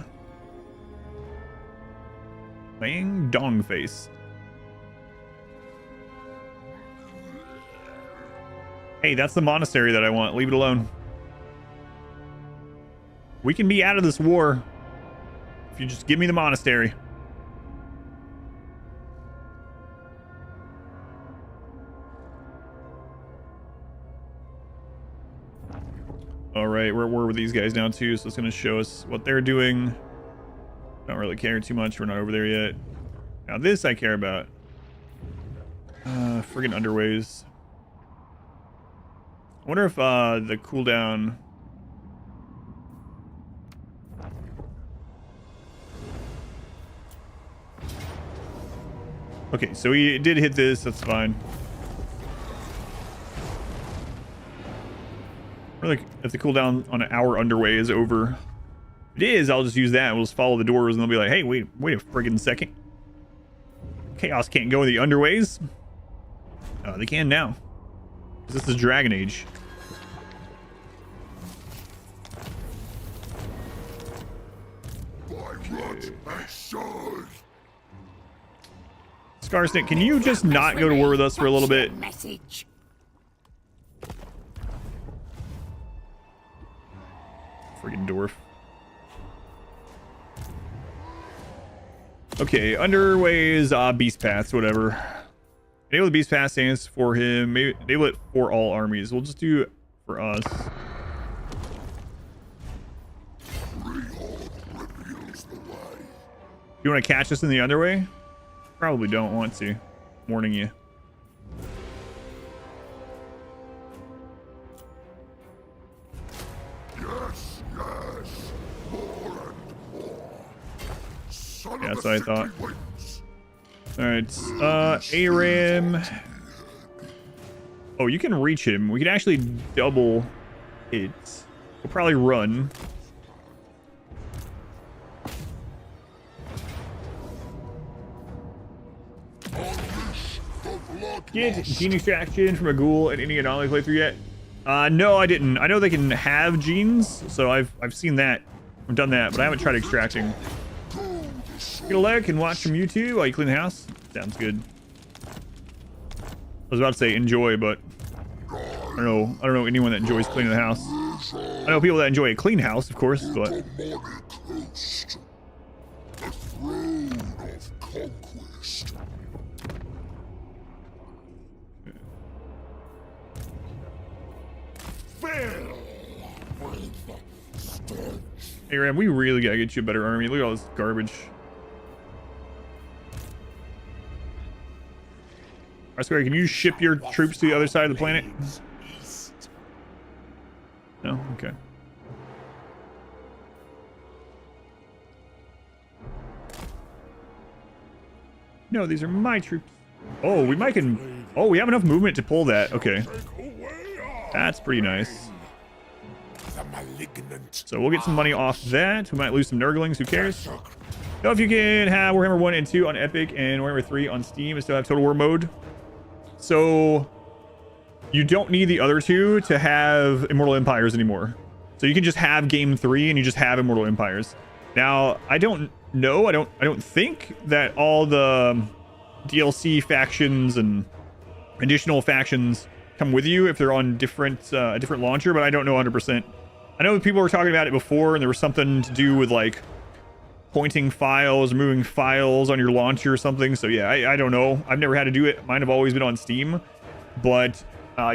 Fang Dong Face. Hey, that's the monastery that I want. Leave it alone. We can be out of this war if you just give me the monastery. All right, we're at war with these guys now too, so it's going to show us what they're doing. Don't really care too much. We're not over there yet. Now this I care about. Friggin' underways. I wonder if the cooldown... Okay, so we did hit this. That's fine. Or like if the cooldown on our underway is over. If it is, I'll just use that. We'll just follow the doors and they'll be like, hey, wait a friggin' second. Chaos can't go in the underways. They can now. This is Dragon Age. Scarsnick, can you just not go to war with us for a little bit? Message. Friggin' dwarf. Okay, underways, beast paths, whatever. Enable the beast path stands for him. Maybe enable it for all armies. We'll just do it for us. You want to catch us in the other way? Probably don't want to. Warning you. Yes, yes. More and more. Son Yeah, of that's the what I city wins. Alright, Aram. Oh, you can reach him. We can actually double it. We'll probably run. Unleash the Get bloodlust. gene extraction from a ghoul in any anomaly playthrough yet? No, I didn't. I know they can have genes, so I've seen that. I've done that, but I haven't tried extracting. Get a leg and watch from YouTube while you clean the house. Sounds good. I was about to say enjoy, but I don't know. I don't know anyone that enjoys cleaning the house. I know people that enjoy a clean house, of course, but Demonic host. The throne of conquest. Fill with stench. hey, Ram, we really gotta get you a better army. Look at all this garbage. Alright, Square, can you ship your troops to the other side of the planet? East. No? Okay. No, these are my troops. Oh, we might can... Oh, we have enough movement to pull that. Okay. Take away our That's pretty nice. The malignant. So we'll get some money off that. We might lose some Nurglings. Who cares? Know if you can have Warhammer 1 and 2 on Epic and Warhammer 3 on Steam and still have Total War mode. So you don't need the other two to have Immortal Empires anymore. So you can just have Game 3 and you just have Immortal Empires. Now, I don't know. I don't think that all the DLC factions and additional factions come with you if they're on different a different launcher, but I don't know 100%. I know people were talking about it before, and there was something to do with like pointing files, moving files on your launcher or something. So yeah, I don't know. I've never had to do it. Mine have always been on Steam, but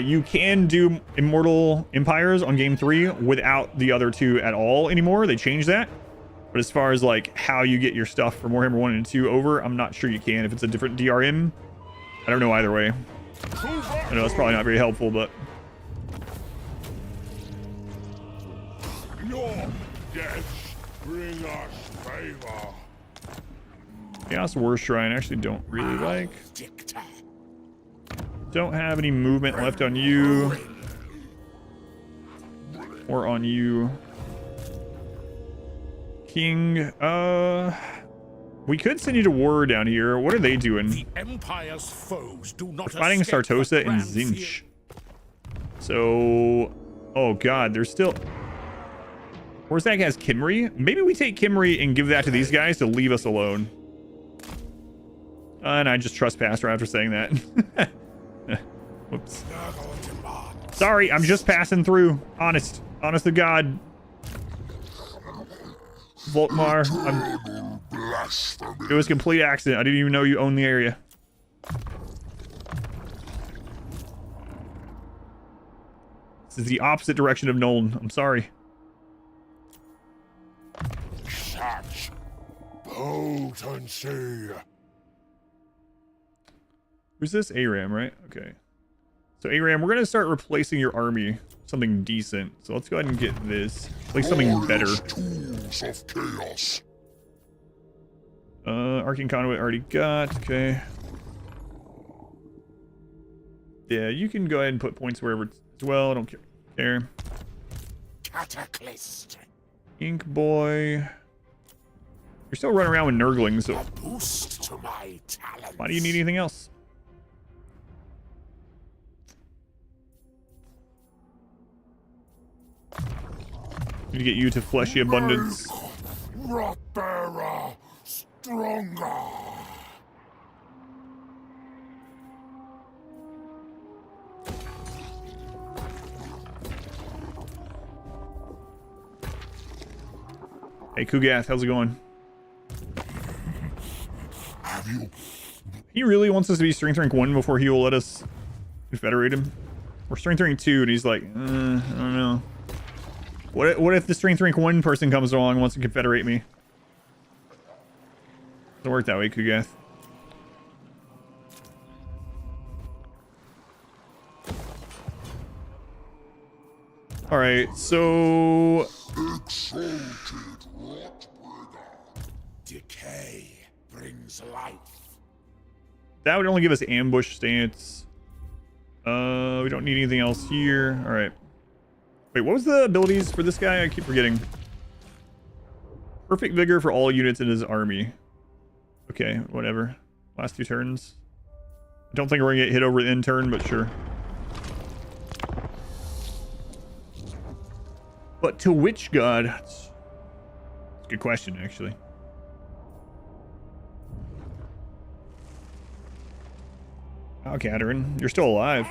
you can do Immortal Empires on Game 3 without the other two at all anymore. They changed that. But as far as like how you get your stuff from Warhammer 1 and 2 over, I'm not sure you can if it's a different DRM. I don't know either way. I know that's probably not very helpful, but Your deaths bring us favor. Chaos War Shrine I actually don't really like. Dictator. Don't have any movement left on you or on you. King, we could send you to war down here. What are they doing? The Empire's foes do not They're fighting escape Sartosa the and grand Zinch. So, oh god, there's still... Where's that guy's Kimry? Maybe we take Kimry and give that to these guys to leave us alone. And I just trespassed right after saying that. Whoops. Nurgle demands. Sorry, I'm just passing through. Honest to God. Volkmar, it was a complete accident. I didn't even know you owned the area. This is the opposite direction of Nuln. I'm sorry. Such potency. Who's this? Aram, right? Okay. So Aram, we're gonna start replacing your army with something decent. So let's go ahead and get this. Like something better. Tools of chaos. Arcane Conduit already got. Okay. Yeah, you can go ahead and put points wherever as well. I don't care. Cataclysm. Ink Boy. You're still running around with Nurglings, so A boost to my talents. why do you need anything else? Need to get you to fleshy abundance. Rotbearer, stronger. Hey, Kugath, how's it going? Have you? He really wants us to be strength rank 1 before he will let us confederate him. We're strength rank 2, and he's like, I don't know. What if the strength rank 1 person comes along and wants to confederate me? Doesn't work that way, Kugath. Alright, so... Exalted Rotbringer. Decay brings life. That would only give us ambush stance. We don't need anything else here. Alright. Wait, what was the abilities for this guy? I keep forgetting. Perfect vigor for all units in his army. Okay, whatever. Last 2 turns. I don't think we're gonna get hit over the end turn, but sure. But to which god? That's a good question, actually. Oh, Catherine, you're still alive.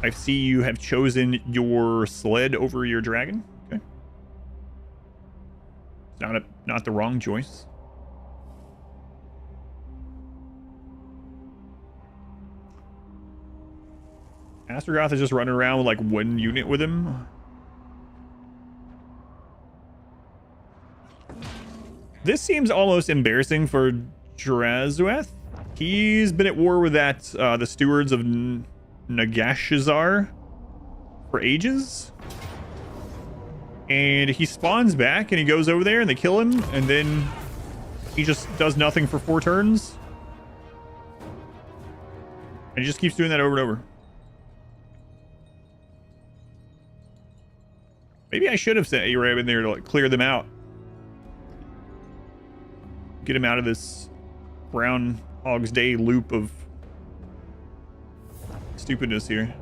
I see you have chosen your sled over your dragon. Okay. It's not the wrong choice. Astergoth is just running around with like 1 unit with him. This seems almost embarrassing for Drazueth. He's been at war with that the stewards of Nagashazar for ages. And he spawns back and he goes over there and they kill him, and then he just does nothing for 4 turns. And he just keeps doing that over and over. Maybe I should have sent Arab in there to like clear them out. Get him out of this Groundhog's Day loop of stupidness here.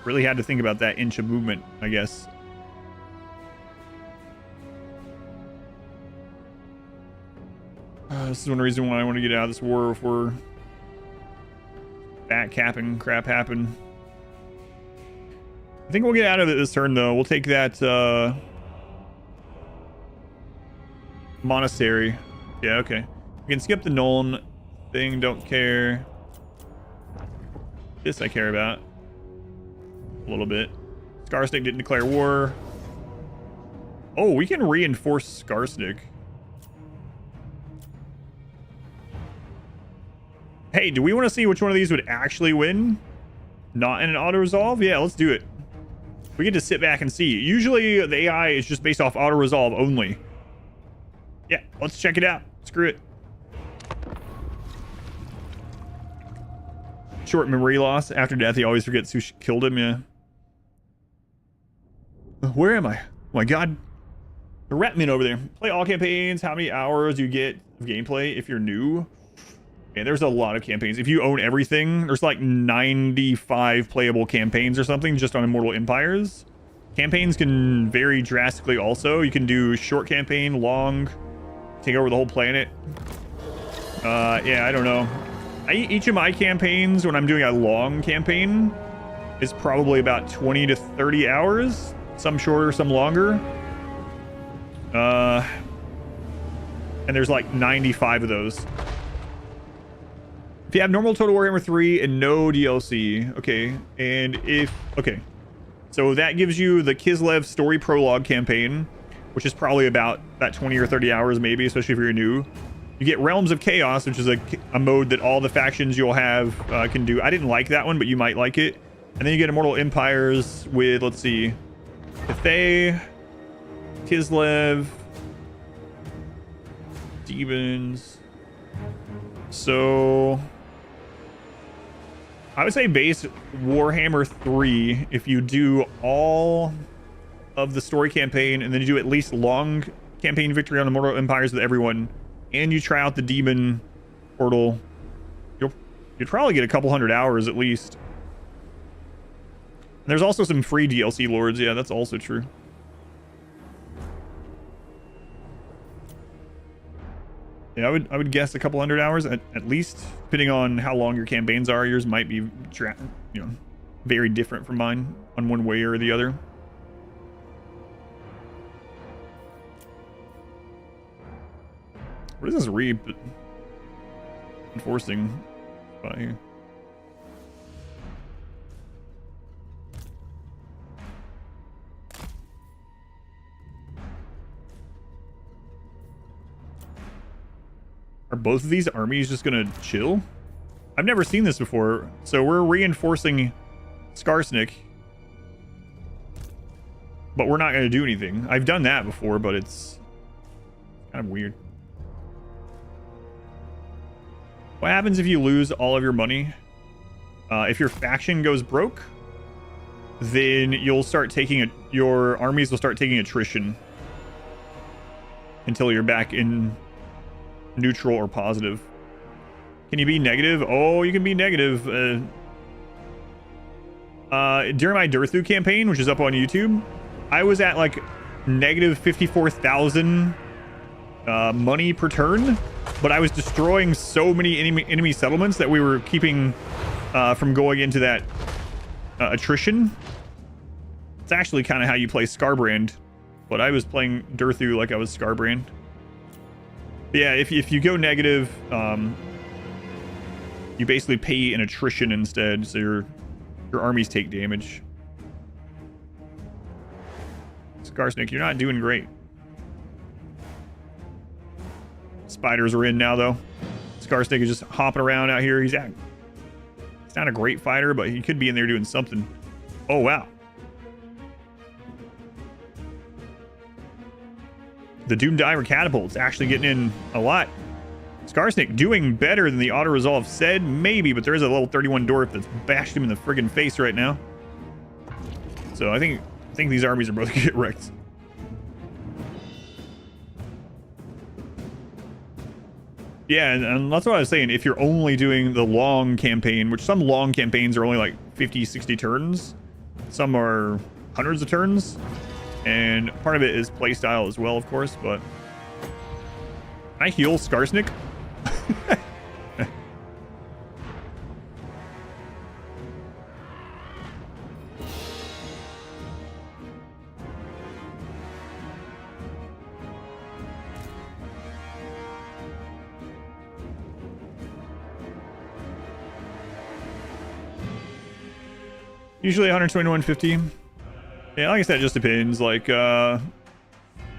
Really had to think about that inch of movement, I guess. This is one reason why I want to get out of this war before back capping crap happen. I think we'll get out of it this turn, though. We'll take that monastery. Yeah, okay. We can skip the Nuln thing. Don't care. This I care about a little bit. Skarsnik didn't declare war. Oh, we can reinforce Skarsnik. Hey, do we want to see which one of these would actually win? Not in an auto-resolve? Yeah, let's do it. We get to sit back and see. Usually the AI is just based off auto-resolve only. Yeah, let's check it out. Screw it. Short memory loss. After death, he always forgets who killed him, yeah. Where am I? Oh my god. The Retman over there. Play all campaigns. How many hours do you get of gameplay if you're new? And there's a lot of campaigns. If you own everything, there's like 95 playable campaigns or something just on Immortal Empires. Campaigns can vary drastically also. You can do short campaign, long, take over the whole planet. Yeah, I don't know. Each of my campaigns, when I'm doing a long campaign, is probably about 20 to 30 hours. Some shorter, some longer. And there's like 95 of those. If you have normal Total War Warhammer 3 and no DLC, okay, and if, okay, so that gives you the Kislev story prologue campaign, which is probably about that 20 or 30 hours maybe, especially if you're new. You get Realms of Chaos, which is a mode that all the factions you'll have can do. I didn't like that one, but you might like it. And then you get Immortal Empires with, let's see, Decay, Kislev, Demons. So I would say base Warhammer 3, if you do all of the story campaign and then you do at least long campaign victory on Immortal Empires with everyone, and you try out the Demon Portal, you'd probably get a couple 100 hours at least. And there's also some free DLC lords. Yeah, that's also true. Yeah, I would guess a couple 100 hours at least, depending on how long your campaigns are. Yours might be, very different from mine on one way or the other. What is this reap enforcing by here? Are both of these armies just gonna chill? I've never seen this before. So we're reinforcing Skarsnik, but we're not gonna do anything. I've done that before, but it's kind of weird. What happens if you lose all of your money? If your faction goes broke, then you'll start taking your armies will start taking attrition until you're back in neutral or positive. Can you be negative? Oh, you can be negative. During my Durthu campaign, which is up on YouTube, I was at like negative 54,000 money per turn, but I was destroying so many enemy settlements that we were keeping from going into that attrition. It's actually kind of how you play Scarbrand, but I was playing Durthu like I was Scarbrand. But yeah, if you go negative, you basically pay an attrition instead, so your armies take damage. Skarsnik, you're not doing great. Spiders are in now, though. Skarsnik is just hopping around out here. He's not a great fighter, but he could be in there doing something. Oh, wow. The Doomdiver catapult's actually getting in a lot. Skarsnik doing better than the auto-resolve said, maybe, but there is a level 31 dwarf that's bashed him in the friggin' face right now. So I think these armies are both gonna get wrecked. Yeah, and that's what I was saying. If you're only doing the long campaign, which some long campaigns are only like 50, 60 turns, some are hundreds of turns, and part of it is playstyle as well, of course, but can I heal Skarsnik? Usually 120 to 150. Yeah, like I said, it just depends. Like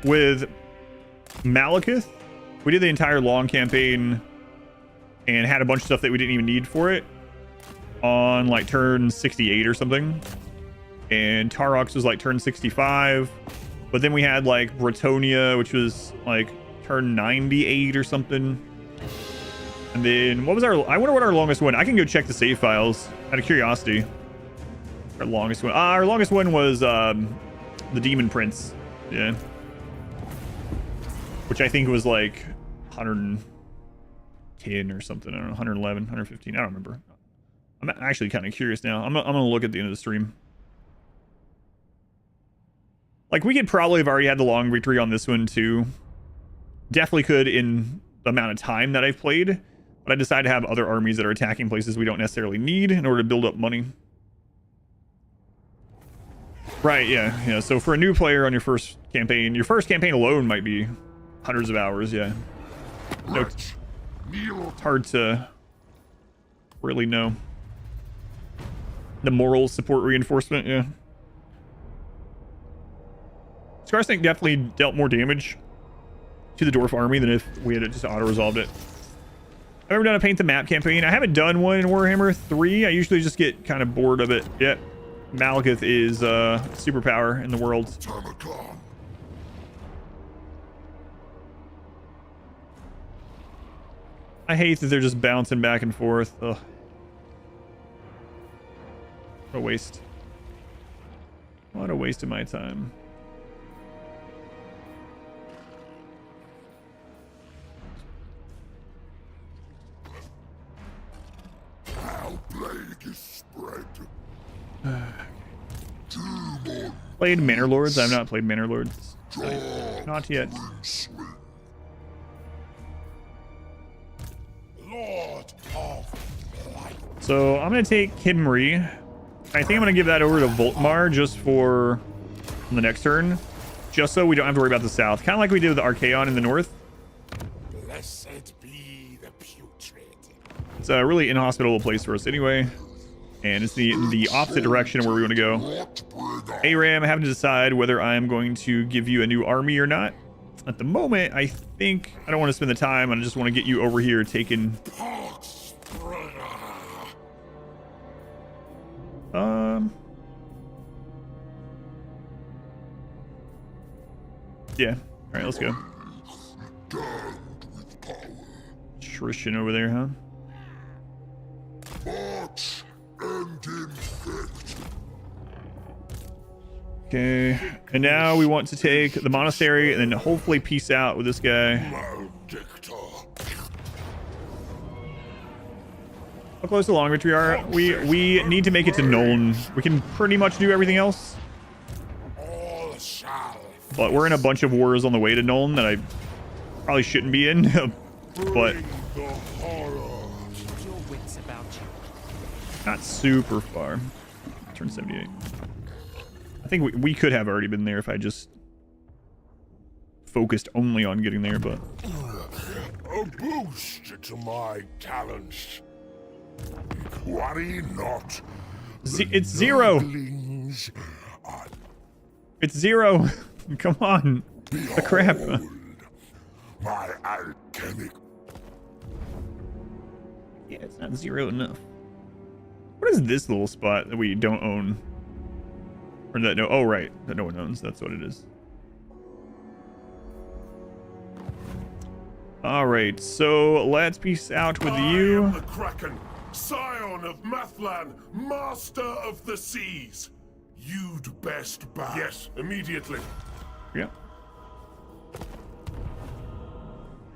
with Malekith, we did the entire long campaign and had a bunch of stuff that we didn't even need for it on like turn 68 or something. And Tarox was like turn 65. But then we had like Bretonia, which was like turn 98 or something. And then what was I wonder what our longest one. I can go check the save files out of curiosity. Our longest one. Our longest one was the Demon Prince. Yeah. Which I think was like 110 or something. I don't know, 111, 115. I don't remember. I'm actually kind of curious now. I'm gonna look at the end of the stream. Like, we could probably have already had the long victory on this one too. Definitely could in the amount of time that I've played. But I decided to have other armies that are attacking places we don't necessarily need in order to build up money. Right, yeah. So for a new player on your first campaign alone might be hundreds of hours, yeah. No, it's hard to really know. The moral support reinforcement, yeah. Skarsnik definitely dealt more damage to the dwarf army than if we had just auto-resolved it. I've ever done a paint the map campaign. I haven't done one in Warhammer 3. I usually just get kind of bored of it. Yeah. Malekith is superpower in the world. Tamurkhan. I hate that they're just bouncing back and forth. Ugh. What a waste. What a waste of my time. How plague is spread. Played Manor Lords? I've not played Manor Lords. Not yet. Lord of Light. So I'm going to take Kimri. I think I'm going to give that over to Voltmar just for the next turn. Just so we don't have to worry about the south. Kind of like we did with the Archaon in the north. Blessed be the putrid. It's a really inhospitable place for us anyway. And it's the opposite direction of where we want to go. Aram, I have to decide whether I'm going to give you a new army or not. At the moment, I think I don't want to spend the time. I just want to get you over here taking. Yeah. All right, let's go. Trishan over there, huh? March and infect. Okay, and now we want to take the monastery and then hopefully peace out with this guy. Maledictor. How close to long range we are? We need to make it to Nuln. We can pretty much do everything else, All shall. but we're in a bunch of wars on the way to Nuln that I probably shouldn't be in. But The horror. Your wits about you. not super far. Turn 78. I think we could have already been there if I just focused only on getting there, but A boost to my talents. Worry not. it's 0. Nurglings are It's 0. Come on. The crap. behold my alchemic. Yeah, it's not 0 enough. What is this little spot that we don't own? Or that no, oh right, that no one owns. That's what it is. All right, so let's peace out with I am you. the Kraken, scion of Mathlan, master of the seas. You'd best bow. Yes, immediately. Yeah.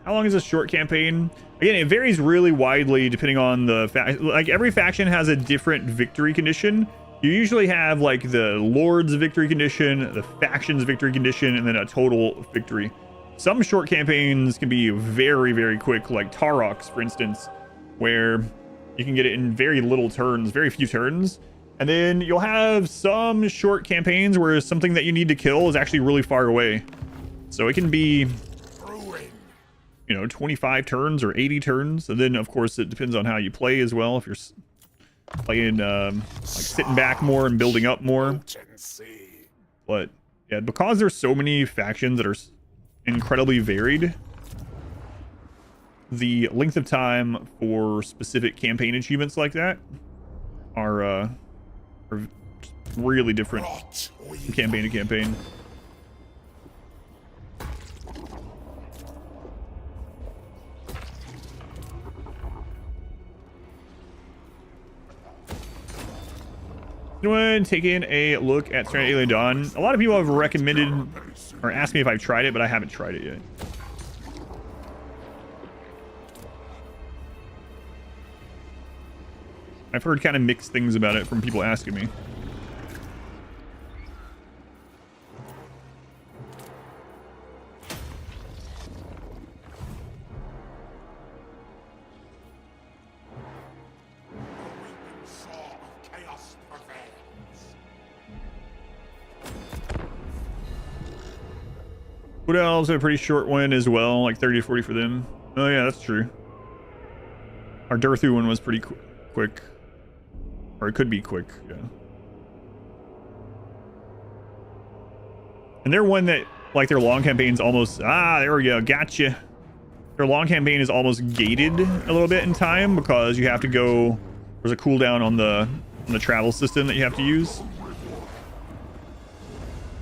How long is a short campaign? Again, it varies really widely depending on the like every faction has a different victory condition. You usually have like the Lord's victory condition, the faction's victory condition, and then a total victory. Some short campaigns can be very, very quick, like Tarok's, for instance, where you can get it in very little turns, very few turns. And then you'll have some short campaigns where something that you need to kill is actually really far away. So it can be, you know, 25 turns or 80 turns. And then, of course, it depends on how you play as well. If you're playing like sitting back more and building up more. But yeah, because there's so many factions that are incredibly varied, the length of time for specific campaign achievements like that are really different from campaign to campaign. Anyone taking a look at Stranded Alien Dawn? A lot of people have recommended or asked me if I've tried it, but I haven't tried it yet. I've heard kind of mixed things about it from people asking me. Wood Elves have a pretty short one as well, like 30 to 40 for them. Oh yeah, that's true. Our Durthu one was pretty quick. Or it could be quick, yeah. And their one that, like their long campaign's almost, there we go, gotcha. Their long campaign is almost gated a little bit in time because you have to go, there's a cooldown on the travel system that you have to use.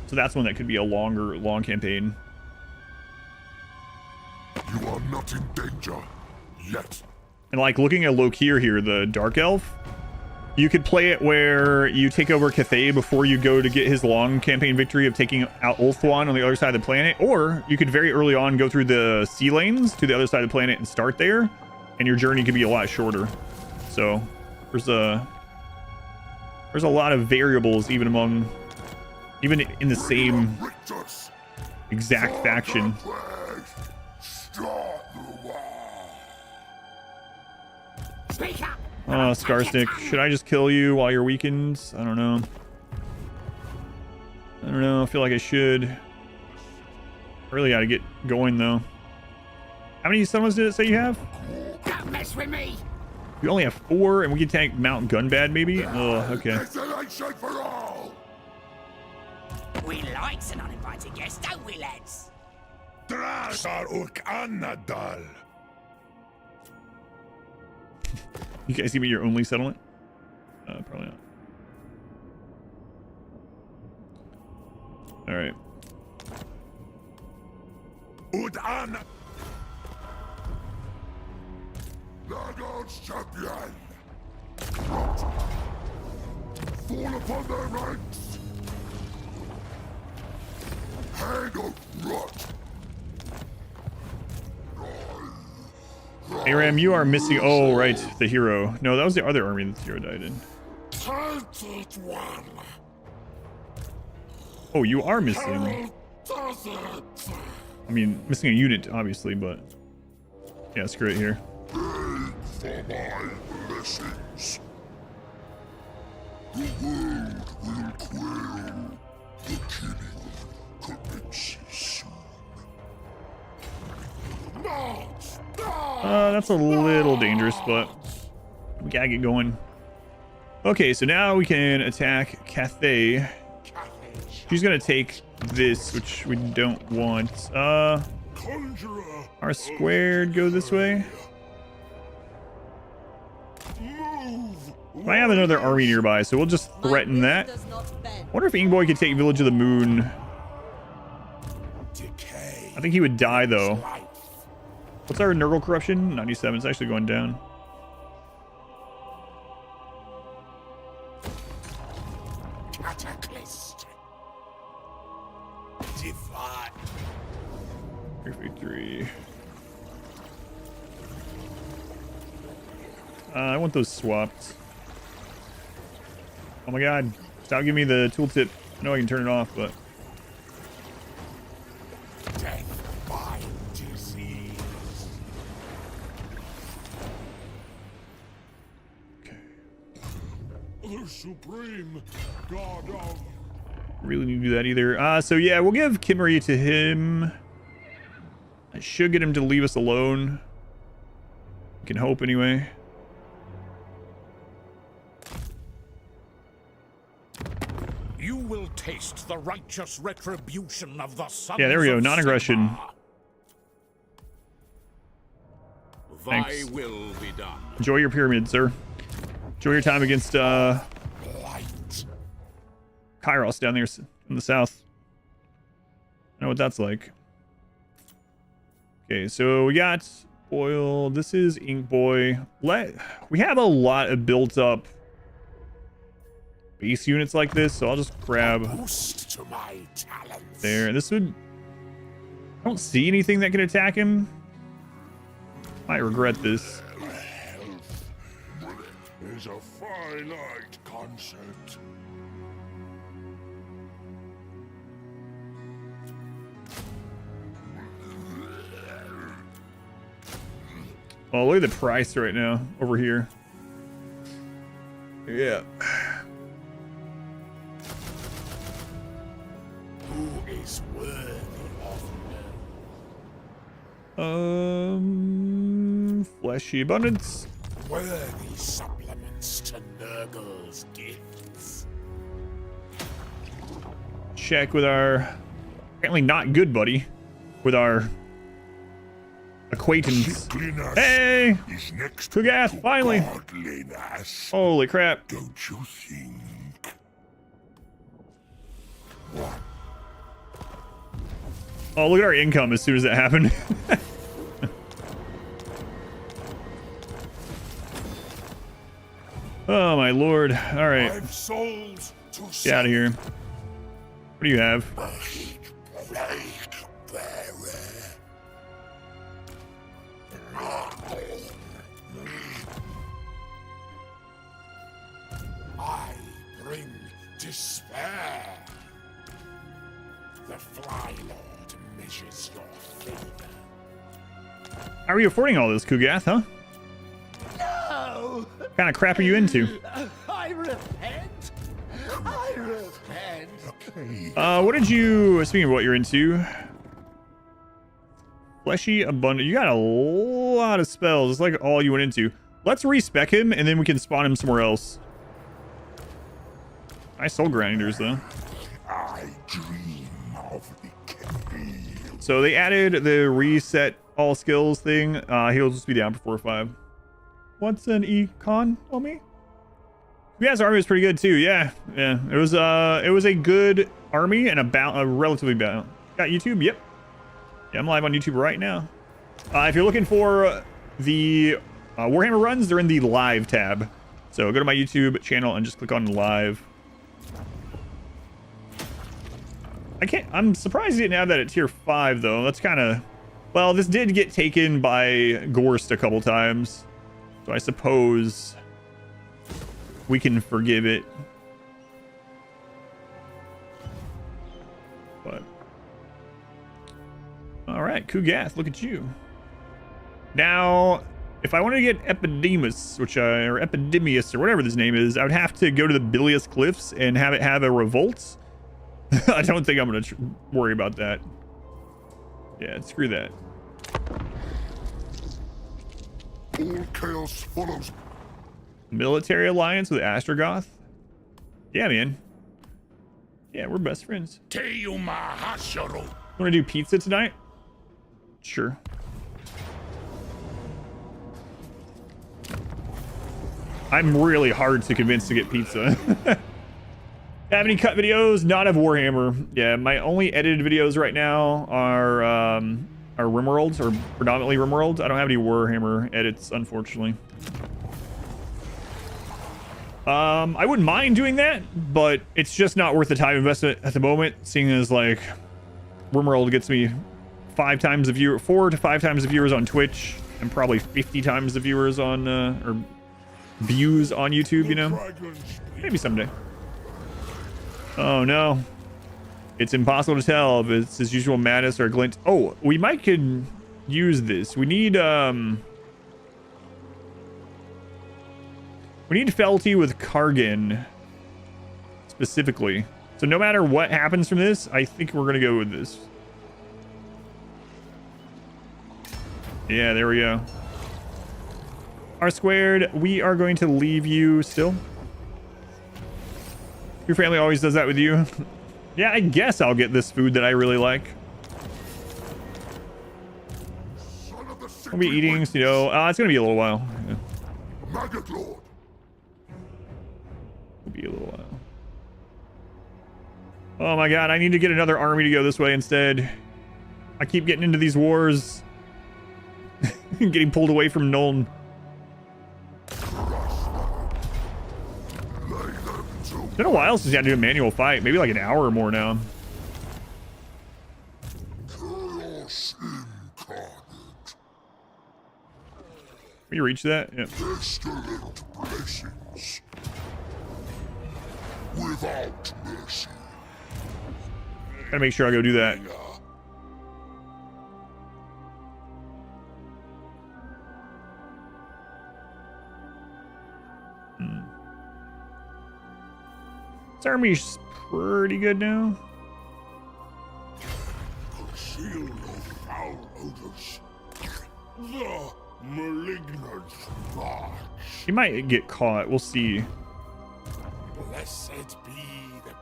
So that's one that could be a long campaign. You are not in danger yet. And like looking at Lokir here, the Dark Elf, you could play it where you take over Cathay before you go to get his long campaign victory of taking out Ulthuan on the other side of the planet, or you could very early on go through the sea lanes to the other side of the planet and start there, and your journey could be a lot shorter. So there's a lot of variables even in the same exact faction. Oh, Scarstick, should I just kill you while you're weakened? I don't know. I feel like I should. I really gotta get going though. How many summons did it say you have? Don't mess with me. You only have 4, and we can tank Mount Gunbad maybe? Oh, okay. Desolation for all. We like an uninvited guest, don't we, lads? You guys give me your only settlement? Probably not. All right. Nurgle's champion! Fall upon their ranks! Hang of rot! Aram, you are missing. Oh, right, the hero. No, that was the other army that the hero died in. Take it one. Oh, you are missing. Does it? I mean, missing a unit, obviously, but yeah, screw it here. Beg for my blessings. The world will quail. The killing commences soon. That's a little dangerous, but we gotta get going. Okay, so now we can attack Cathay. She's gonna take this, which we don't want. Conjurer. Our squared go this way. Move. I have another army nearby, so we'll just threaten that. Does not bend. Wonder if Ingboy could take Village of the Moon. Decay. I think he would die though. Life. What's our Nurgle corruption? 97. It's actually going down. Cataclysm. Divine. 353. I want those swapped. Oh my god. Stop giving me the tooltip. I know I can turn it off, but... Death by disease. Okay. The supreme god of... Really need to do that either. So yeah, we'll give Kimmery to him. I should get him to leave us alone. We can hope anyway. You will taste the righteous retribution of the sons Yeah, there we go. of Non-aggression. Sigmar. Thy Thanks. will be done. Enjoy your pyramid, sir. Enjoy your time against Light. Kairos down there in the south. I know what that's like. Okay, so we got Boyle. This is Inkboy. We have a lot of built up base units like this, so I'll just grab Boost to my talents. there. This would... I don't see anything that can attack him. Might regret this. Is a finite concept. Oh, look at the price right now over here. Yeah. Who is worthy of Fleshy abundance. worthy supplements to Nurgle's gifts? Check with our apparently not good buddy, with our acquaintance. Sickliness Hey, is next Kugath, to finally. godliness. Holy crap. Don't you think? What? Oh, look at our income as soon as that happened. Oh my lord. All right, I've souls to get out of here. What do you have? I bring despair. The Fly Lord measures your favor. How are you affording all this, Kugath, huh? No! What kind of crap are you into? I repent! I repent! What did you... Speaking of what you're into... Fleshy abundant. You got a lot of spells. It's like all you went into. Let's respec him, and then we can spawn him somewhere else. Nice soul grinders, though. I dream of Decay. So they added the reset all skills thing. He'll just be down for 4 or 5. What's an econ on me? Yeah, his army was pretty good too. Yeah. It was a good army and a relatively bad. Got YouTube? Yep. Yeah, I'm live on YouTube right now. If you're looking for the Warhammer runs, they're in the live tab. So go to my YouTube channel and just click on live. I'm surprised you didn't have that at tier 5 though. That's kind of, well, this did get taken by Gorst a couple times. So I suppose we can forgive it. But all right, Kugath, look at you. Now, if I wanted to get Epidemus, or Epidemius, or whatever this name is, I would have to go to the Bilious Cliffs and have it have a revolt. I don't think I'm going to worry about that. Yeah, screw that. All chaos follows. Military alliance with Astrogoth? Yeah, man. Yeah, we're best friends. Teyuma Want to do pizza tonight? Sure. I'm really hard to convince to get pizza. Have any cut videos? Not of Warhammer. Yeah, my only edited videos right now are RimWorlds, or predominantly RimWorlds. I don't have any Warhammer edits, unfortunately. I wouldn't mind doing that, but it's just not worth the time investment at the moment, seeing as like RimWorld gets me 4 to 5 times the viewers on Twitch, and probably 50 times the viewers on or views on YouTube, you know? Maybe someday. Oh no. It's impossible to tell if it's his usual madness or a glint. Oh, we might could use this. We need Felty with Kargan specifically. So no matter what happens from this, I think we're gonna go with this. Yeah, there we go. R², we are going to leave you still. Your family always does that with you. Yeah, I guess I'll get this food that I really like. I'll be eating, you know, it's gonna be a little while. Yeah. Maggot Lord. It'll be a little while. Oh my god, I need to get another army to go this way instead. I keep getting into these wars. Getting pulled away from Nuln. It's been a while since you had to do a manual fight. Maybe like an hour or more now. Chaos incarnate. Can you reach that? Yeah. Pestilent blessings. Without mercy. Gotta make sure I go do that. This army's pretty good now. Conceal no foul odors. The malignant march. He might get caught. We'll see. Blessed be the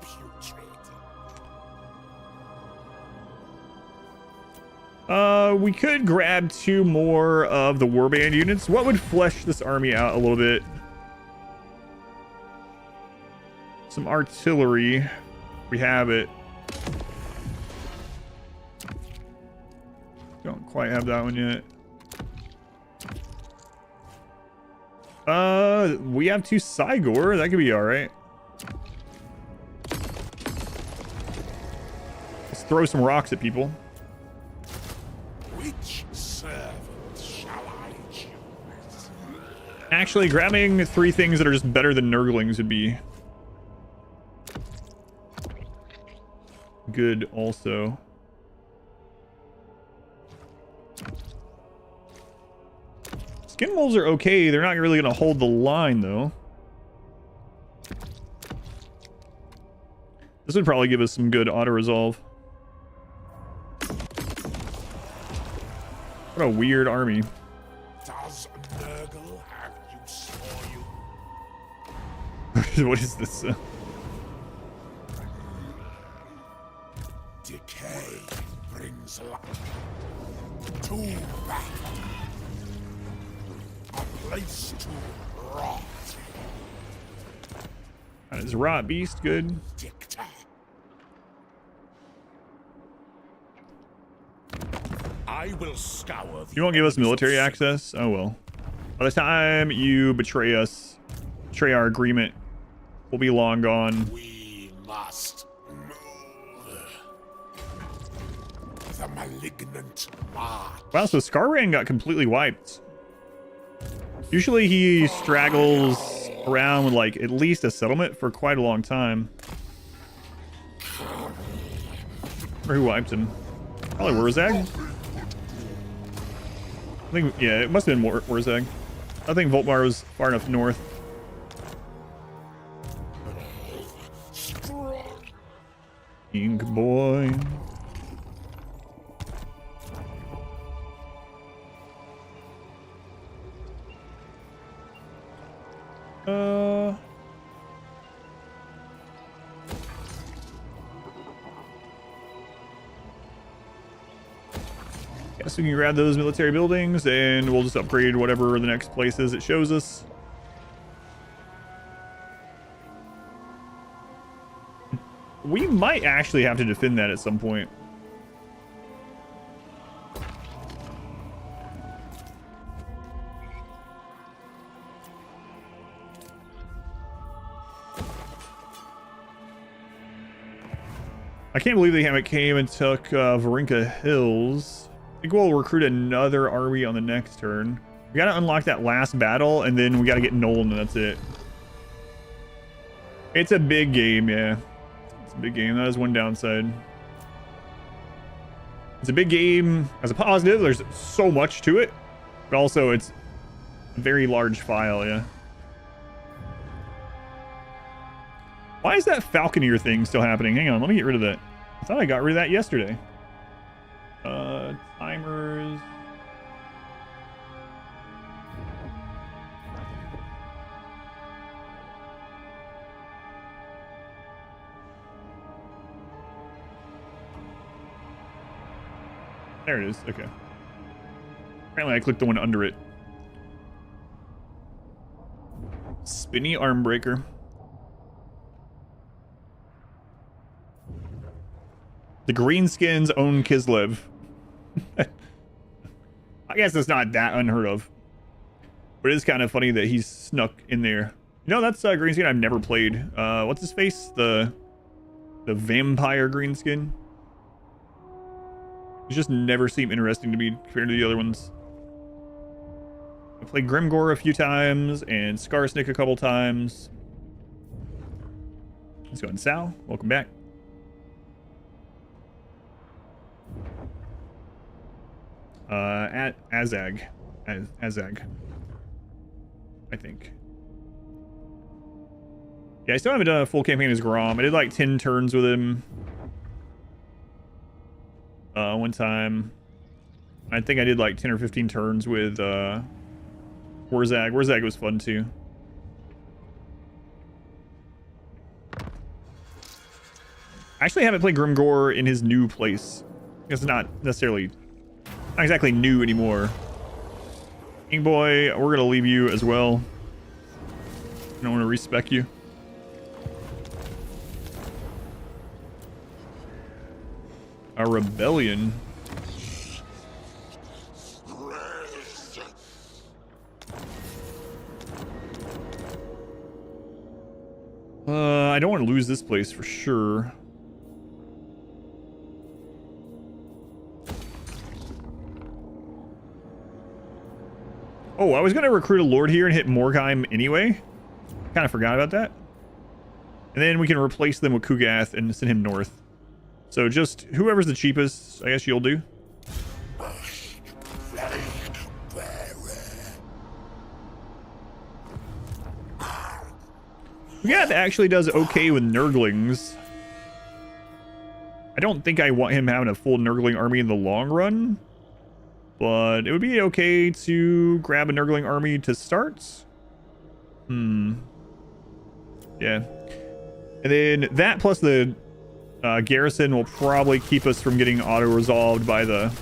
putrid. We could grab 2 more of the warband units. What would flesh this army out a little bit? Some artillery. We have it. Don't quite have that one yet. We have 2 Cygor. That could be all right. Let's throw some rocks at people. Which servant shall I choose? Actually, grabbing 3 things that are just better than Nurglings would be good also. Skin wolves are okay. They're not really going to hold the line, though. This would probably give us some good auto-resolve. What a weird army. Does Nurgle have use for you? What is this? Decay brings life. Too bad. A place to rot. That is rot beast. Good. Decay. I will scour the You won't give us military of- access? Oh well. By the time you betray us, betray our agreement, we'll be long gone. We must move. The malignant march. Wow, so Scarran got completely wiped. Usually he straggles around with like at least a settlement for quite a long time. Or who wiped him? Probably Wurzag. I think, yeah, it must have been Wurzag. I think Voltmar was far enough north. Ink boy. Guess we can grab those military buildings and we'll just upgrade whatever the next place is it shows us. We might actually have to defend that at some point. I can't believe they came and took Varinka Hills. I think we'll recruit another army on the next turn. We gotta unlock that last battle, and then we gotta get Nuln, and that's it. It's a big game, yeah. It's a big game. That is one downside. It's a big game as a positive. There's so much to it, but also it's a very large file, yeah. Why is that Falconeer thing still happening? Hang on, let me get rid of that. I thought I got rid of that yesterday. Timers. There it is. Okay. Apparently I clicked the one under it. Spinny arm breaker. The Greenskins own Kislev. I guess it's not that unheard of. But it is kind of funny that he's snuck in there. You know, that's Greenskin I've never played. What's his face? The vampire Greenskin. He just never seemed interesting to me compared to the other ones. I played Grimgore a few times and Skarsnik a couple times. Let's go ahead, Sal. Welcome back. At Azag. Azag. I think. Yeah, I still haven't done a full campaign as Grom. I did like 10 turns with him. One time. I think I did like 10 or 15 turns with Wurzag. Wurzag was fun too. I actually haven't played Grimgore in his new place. It's not necessarily, not exactly new anymore. King Boy, we're gonna leave you as well. I don't want to respec you. A rebellion. I don't want to lose this place for sure. Oh, I was going to recruit a lord here and hit Morgheim anyway. Kind of forgot about that. And then we can replace them with Kugath and send him north. So just whoever's the cheapest, I guess you'll do. Kugath actually does okay with Nurglings. I don't think I want him having a full Nurgling army in the long run. But it would be okay to grab a Nurgling army to start. Yeah. And then that plus the Garrison will probably keep us from getting auto-resolved by the...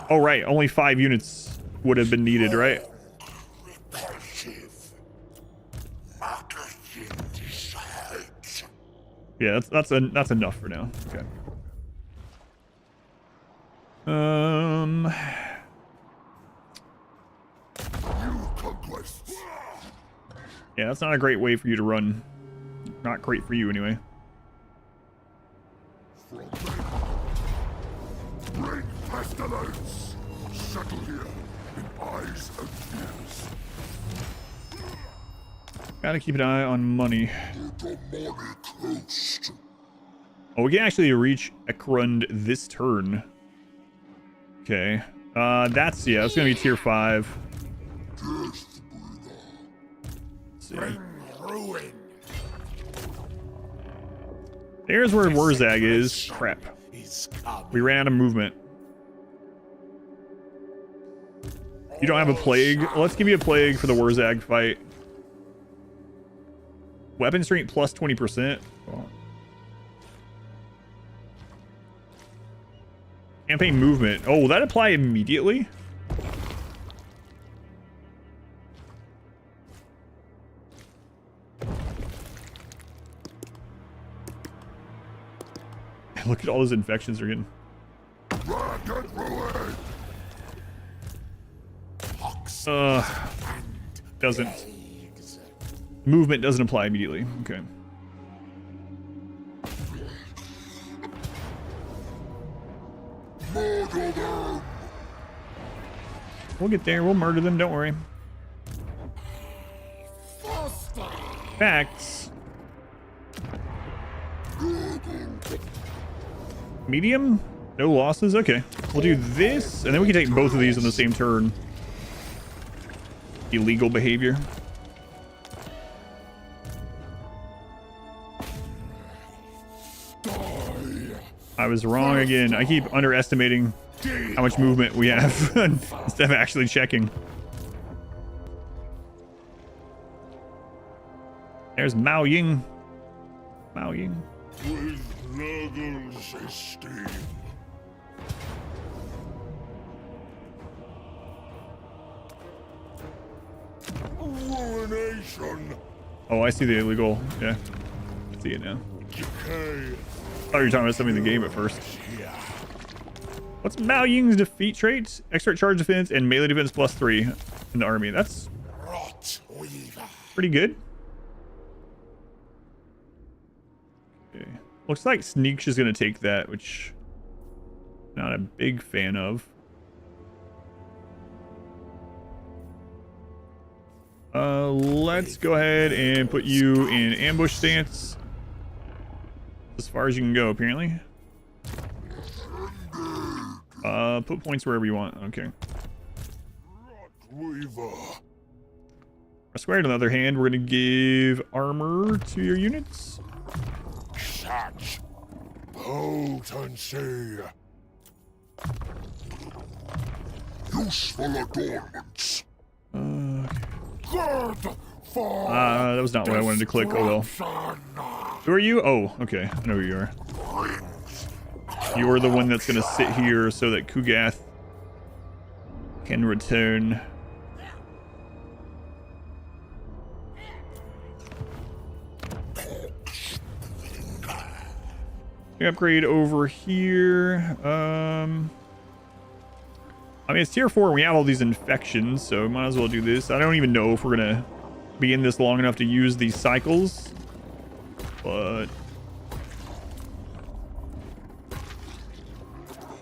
Oh, right. Only 5 units would have been needed, right? Yeah, that's enough for now. Okay. Yeah, that's not a great way for you to run. Not great for you, anyway. Bring pestilence. Settle here in eyes and ears. Gotta keep an eye on money. Demonic host. Oh, we can actually reach Ekrund this turn. Okay. That's gonna be tier 5. Death bringer. Let's see. Ruin. There's where Wurzag is. Crap. We ran out of movement. You don't have a plague? Let's give you a plague for the Wurzag fight. Weapon strength plus 20%. Oh. Campaign movement. Oh, will that apply immediately? Look at all those infections we're getting. Doesn't. Movement doesn't apply immediately. Okay. Murder them. We'll get there. We'll murder them. Don't worry. Facts. Medium? No losses? Okay. We'll do this, and then we can take both of these on the same turn. Illegal behavior. I was wrong again. I keep underestimating how much movement we have instead of actually checking. There's Mao Ying. Mao Ying. With Nurgle's esteem. Ruination. Oh, I see the illegal. Yeah. I see it now. Decay. I thought you were talking about something in the game at first. What's Mao Ying's defeat traits? Extra charge defense and melee defense plus 3 in the army. That's pretty good. Okay. Looks like Sneak's is going to take that, which I'm not a big fan of. Let's go ahead and put you in ambush stance. As far as you can go, apparently. Put points wherever you want. Okay. Squared, on the other hand, we're going to give armor to your units. Such potency. Useful adornments. Good for that was not what I wanted to click. Oh well. Who are you? Oh, okay. I know who you are. You are the one that's going to sit here so that Kugath can return. Upgrade over here. I mean, it's tier 4 and we have all these infections, so might as well do this. I don't even know if we're gonna be in this long enough to use these cycles, but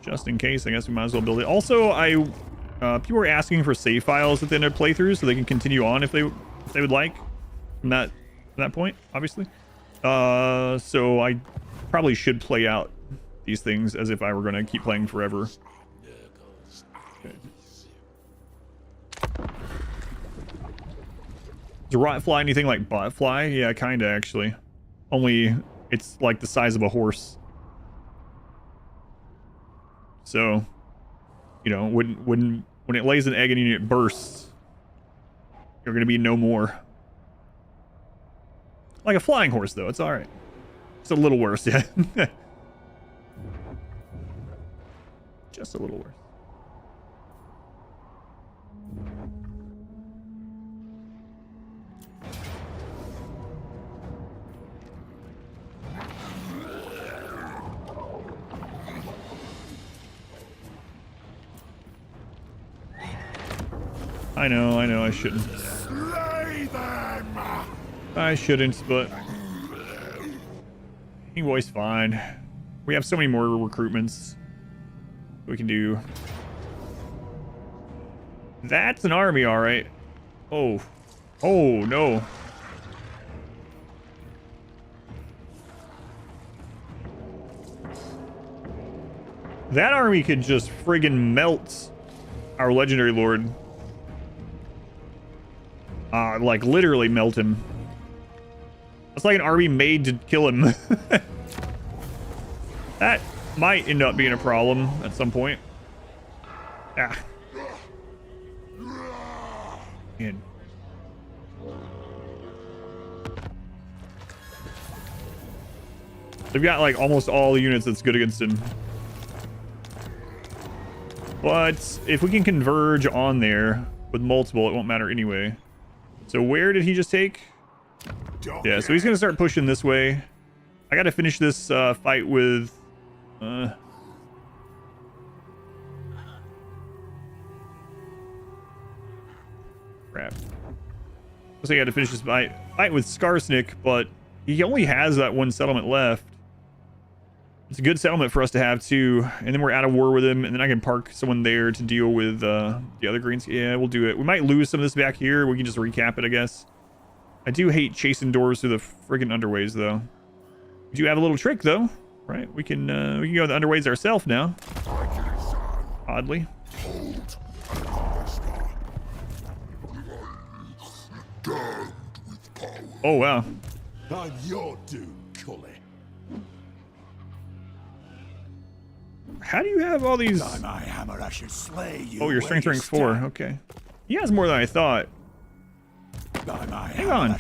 just in case, I guess we might as well build it. Also, people were asking for save files at the end of playthroughs so they can continue on if they would like from that point, obviously. So I probably should play out these things as if I were going to keep playing forever. Okay. Does Rotfly anything like Botfly? Yeah, kind of actually. Only it's like the size of a horse. So, you know, when it lays an egg and it bursts, you're going to be no more. Like a flying horse, though. It's all right. It's a little worse, yeah. Just a little worse. I know, I shouldn't. Slay them! I shouldn't, but Boy's fine. We have so many more recruitments we can do. That's an army, all right. Oh, oh no. That army could just friggin' melt our legendary lord. Like literally melt him. It's like an army made to kill him. That might end up being a problem at some point. Ah. Man. They've got like almost all the units that's good against him. But if we can converge on there with multiple, it won't matter anyway. So where did he just take? Yeah, so he's gonna start pushing this way. I gotta finish this fight with crap. So I gotta finish this fight with Skarsnik, but he only has that one settlement left. It's a good settlement for us to have too, and then we're out of war with him, and then I can park someone there to deal with the other greens. Yeah, we'll do it. We might lose some of this back here. We can just recap it, I guess. I do hate chasing doors through the friggin' underways, though. We do have a little trick, though, right? We can go the underways ourselves now. Oddly. Oh wow. I'm your doom, Cully. How do you have all these? By my hammer, I should slay you. Oh, you're strength rank 4. Okay. He has more than I thought. By my Hang on.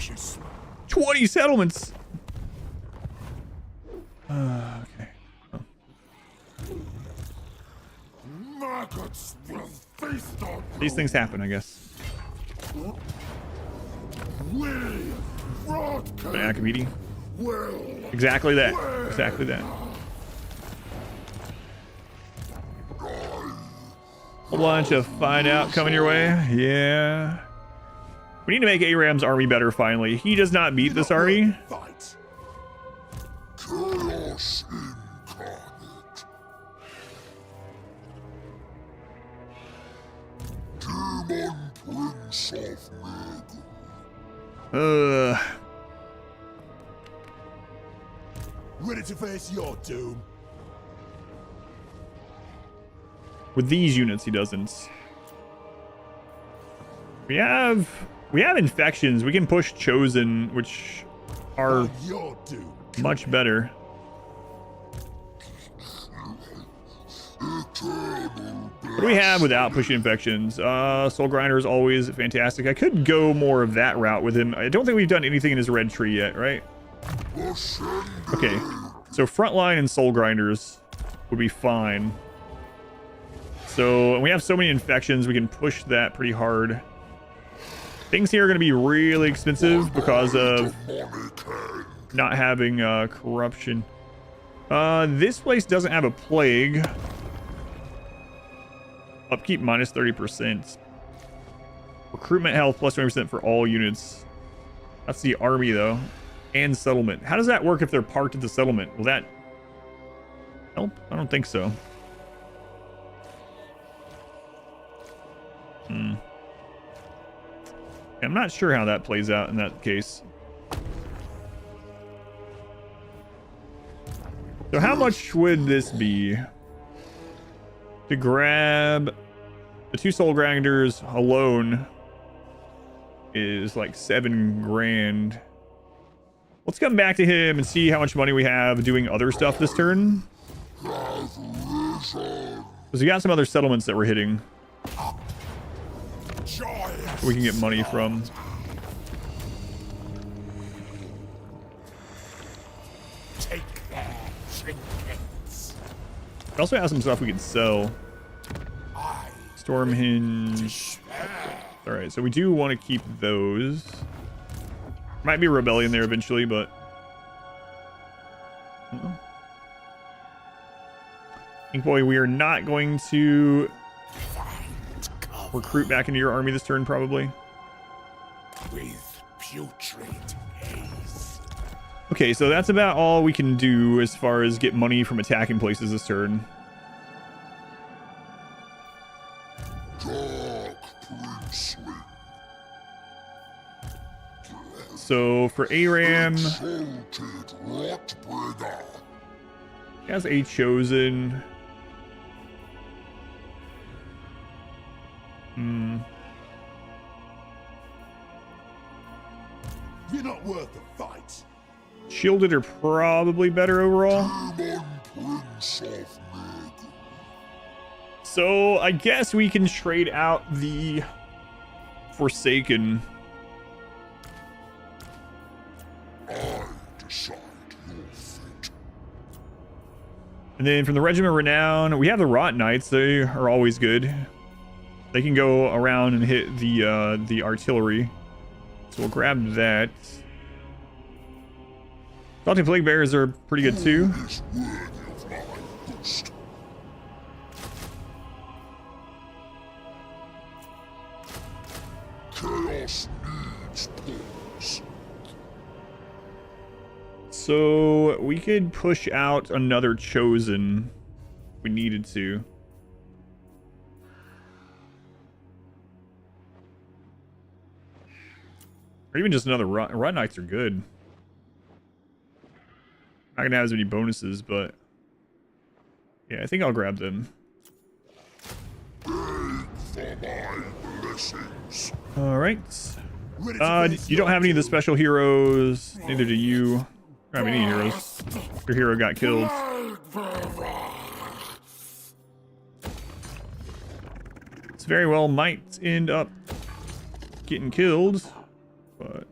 20 settlements. Okay. Oh. Maggots will feast on These things happen, I guess. we Rodkin Akabidi. will Exactly that. Exactly that. A bunch of find out coming your way. Yeah. We need to make Aram's army better finally. He does not beat this army. Fight. chaos incarnate. Demon Prince of Nurgle. Ready to face your doom. With these units, he doesn't. We have infections. We can push Chosen, which are Your doom. much better. What do we have without pushing infections? Soul Grinder is always fantastic. I could go more of that route with him. I don't think we've done anything in his red tree yet, right? Okay, so Frontline and Soul Grinders would be fine. So, and we have so many infections, we can push that pretty hard. Things here are going to be really expensive because of not having corruption. This place doesn't have a plague. Upkeep minus 30%. Recruitment health plus 20% for all units. That's the army though. And settlement. How does that work if they're parked at the settlement? Will that help? I don't think so. I'm not sure how that plays out in that case. So how much would this be? To grab the 2 Soul Grinders alone is like 7 grand. Let's come back to him and see how much money we have doing other stuff this turn. Because we got some other settlements that we're hitting. We can get money from. We also have some stuff we can sell. Storm hinge. All right, so we do want to keep those. Might be a rebellion there eventually, but Ink Boy, we are not going to recruit back into your army this turn, probably. With putrid haze. Okay, so that's about all we can do as far as get money from attacking places this turn. So for Aram, he has a chosen. You're not worth the fight. Shielded are probably better overall. So I guess we can trade out the Forsaken. I decide your fate. And then from the Regiment of Renown, we have the Rot Knights. They are always good. They can go around and hit the artillery. So we'll grab that. Salty Plague Bearers are pretty good too. Is worthy of my boost. Chaos needs pawns. So we could push out another chosen if we needed to. Or even just another Rot Knights are good. Not gonna have as many bonuses, but yeah, I think I'll grab them. Beg for my blessings. All right. Ready to face You don't your have any of the doom. special heroes. Neither do you. You don't have any heroes. Your hero got killed. This very well might end up getting killed, but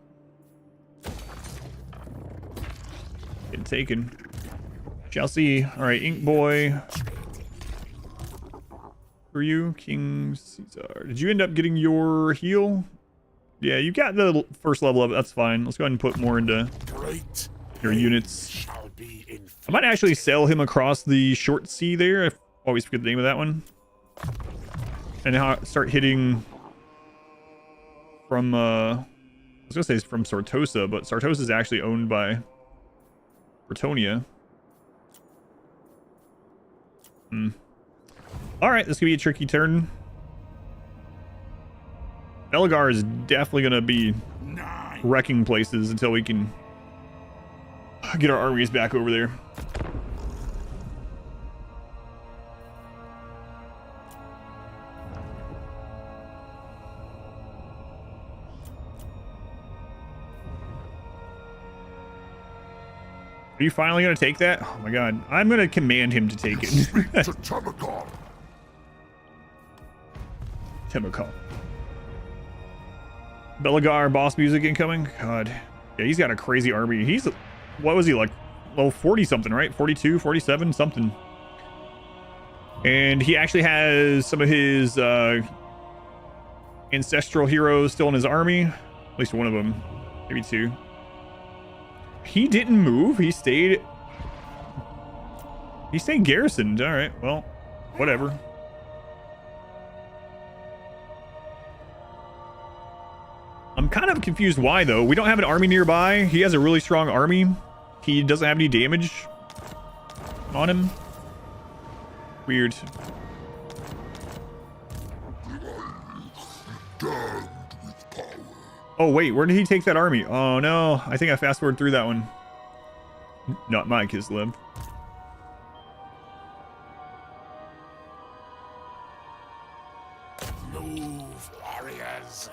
getting taken. Shall see. All right, Ink Boy. For you, King Caesar. Did you end up getting your heal? Yeah, you got the first level of it. That's fine. Let's go ahead and put more into Great your units. shall be in I might actually sell him across the short sea there. I always forget the name of that one. And now start hitting from, I was gonna say from Sartosa, but Sartosa is actually owned by Bretonia. Alright, this could be a tricky turn. Belgar is definitely gonna be wrecking places until we can get our armies back over there. Are you finally gonna take that? Oh my god. I'm gonna command him to take it. Speak to Tamurkhan. Tamurkhan. Belagar boss music incoming. God. Yeah, he's got a crazy army. He's, what was he, like, level 40 something, right? 42, 47, something. And he actually has some of his ancestral heroes still in his army. At least one of them. Maybe two. He didn't move. He stayed garrisoned. All right. Well, whatever. I'm kind of confused why, though. We don't have an army nearby. He has a really strong army. He doesn't have any damage on him. Weird. Damned with power. Oh, wait. Where did he take that army? Oh, no. I think I fast-forwarded through that one. Not my Kislev. Move, warriors.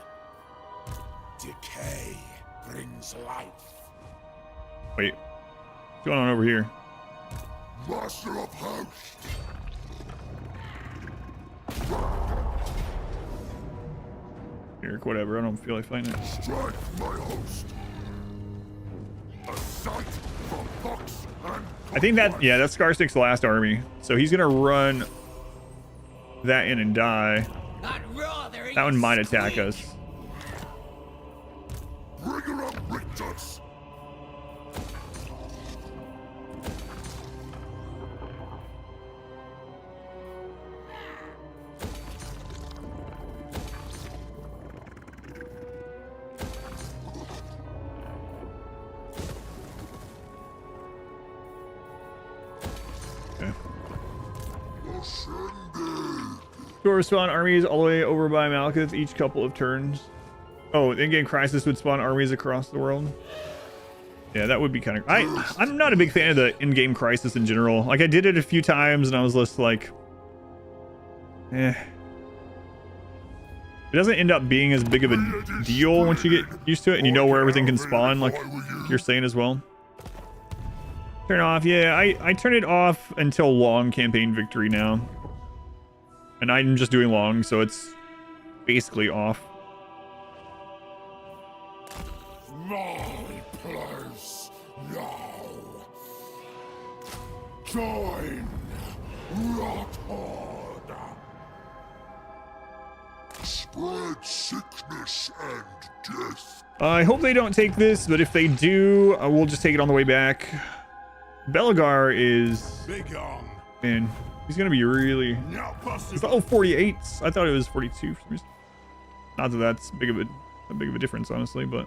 Decay brings life. Wait. What's going on over here? Master of hosts. Eric, whatever. I don't feel like fighting it. Strike my host. A sight for fox and I think that, yeah, that's Scarstick's last army. So he's gonna run that in and die. I'd rather eat That one might a attack squid. us. Bring her up, Richards! Okay. Ascended! Door spawn armies all the way over by Malkuth each couple of turns. Oh, in-game Crisis would spawn armies across the world. Yeah, that would be kind of... I'm not a big fan of the in-game Crisis in general. Like, I did it a few times, and I was just like... Eh. It doesn't end up being as big of a deal once you get used to it, and you know where everything can spawn, like you're saying as well. Turn off, yeah, I turn it off until long campaign victory now. And I'm just doing long, so it's basically off. My place now. Join Rothord. Spread sickness and death. I hope they don't take this, but if they do, we'll just take it on the way back. Belagar is... Big on. Man, he's gonna be really... Now It's 48. I thought it was 42 for some reason. Not that that's big of a difference, honestly, but...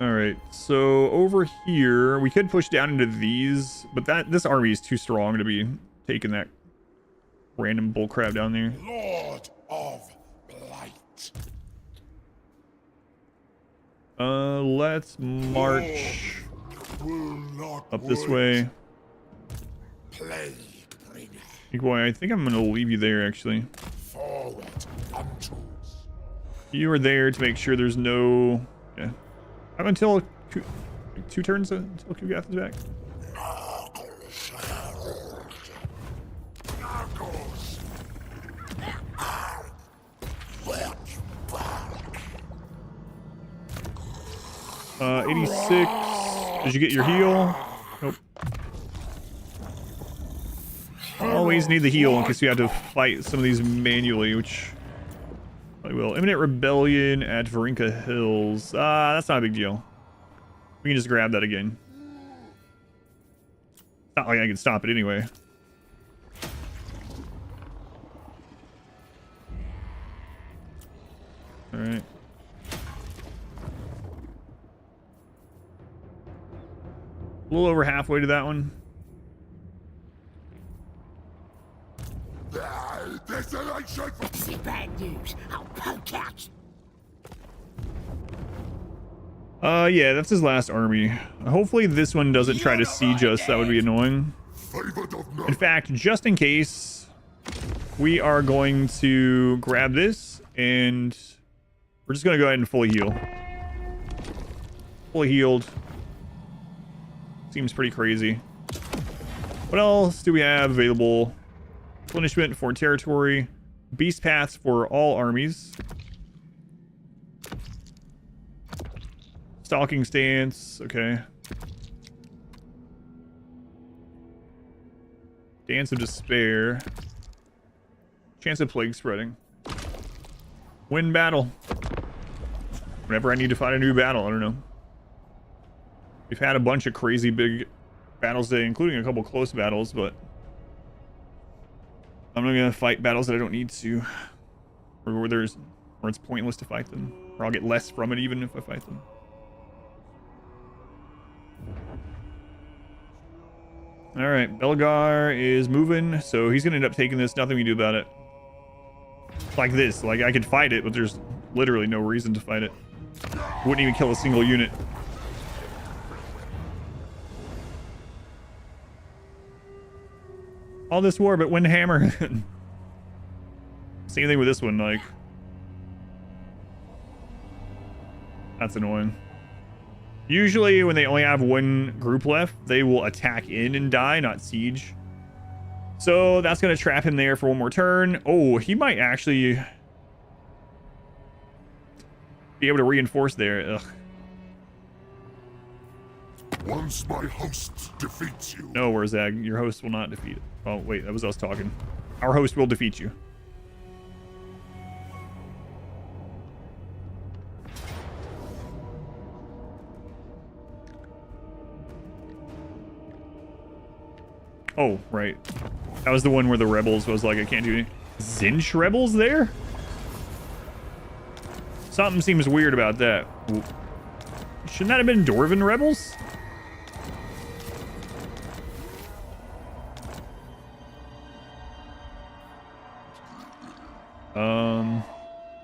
Alright, so over here, we could push down into these, but this army is too strong to be taking that random bullcrap down there. Lord of Blight. Let's march Will not up this wait. way. Plague bringer. Big boy, I think I'm gonna leave you there, actually. Forward unto. You are there to make sure there's no... Yeah. Up until two turns until Kugath is back. Knuckles. 86. Did you get your heal? Nope. Always need the heal in case you have to fight some of these manually, which I will. Imminent Rebellion at Varinka Hills. That's not a big deal. We can just grab that again. It's not like I can stop it anyway. Alright. A little over halfway to that one. Desolation for This is bad news. I'll poke out. Yeah, that's his last army. Hopefully this one doesn't try to siege us. That would be annoying. favored of In none. fact, just in case, we are going to grab this and we're just going to go ahead and fully heal. Fully healed. Seems pretty crazy. What else do we have available? Replenishment for territory. Beast paths for all armies. Stalking stance. Okay. Dance of Despair. Chance of plague spreading. Win battle. Whenever I need to fight a new battle, I don't know. We've had a bunch of crazy big battles today, including a couple close battles, but I'm not gonna fight battles that I don't need to, or where it's pointless to fight them, or I'll get less from it even if I fight them. All right, Belgar is moving, so he's gonna end up taking this. Nothing we can do about it. Like this, like I could fight it, but there's literally no reason to fight it. Wouldn't even kill a single unit. All this war, but win hammer. Same thing with this one, like. That's annoying. Usually when they only have one group left, they will attack in and die, not siege. So that's going to trap him there for one more turn. Oh, he might actually be able to reinforce there. Ugh. Once my host defeats you, No, Warzag, your host will not defeat it. Oh, wait, that was us talking. Our host will defeat you. Oh, right. That was the one where the rebels was like, I can't do any. Zinch rebels there? Something seems weird about that. Shouldn't that have been Dwarven rebels?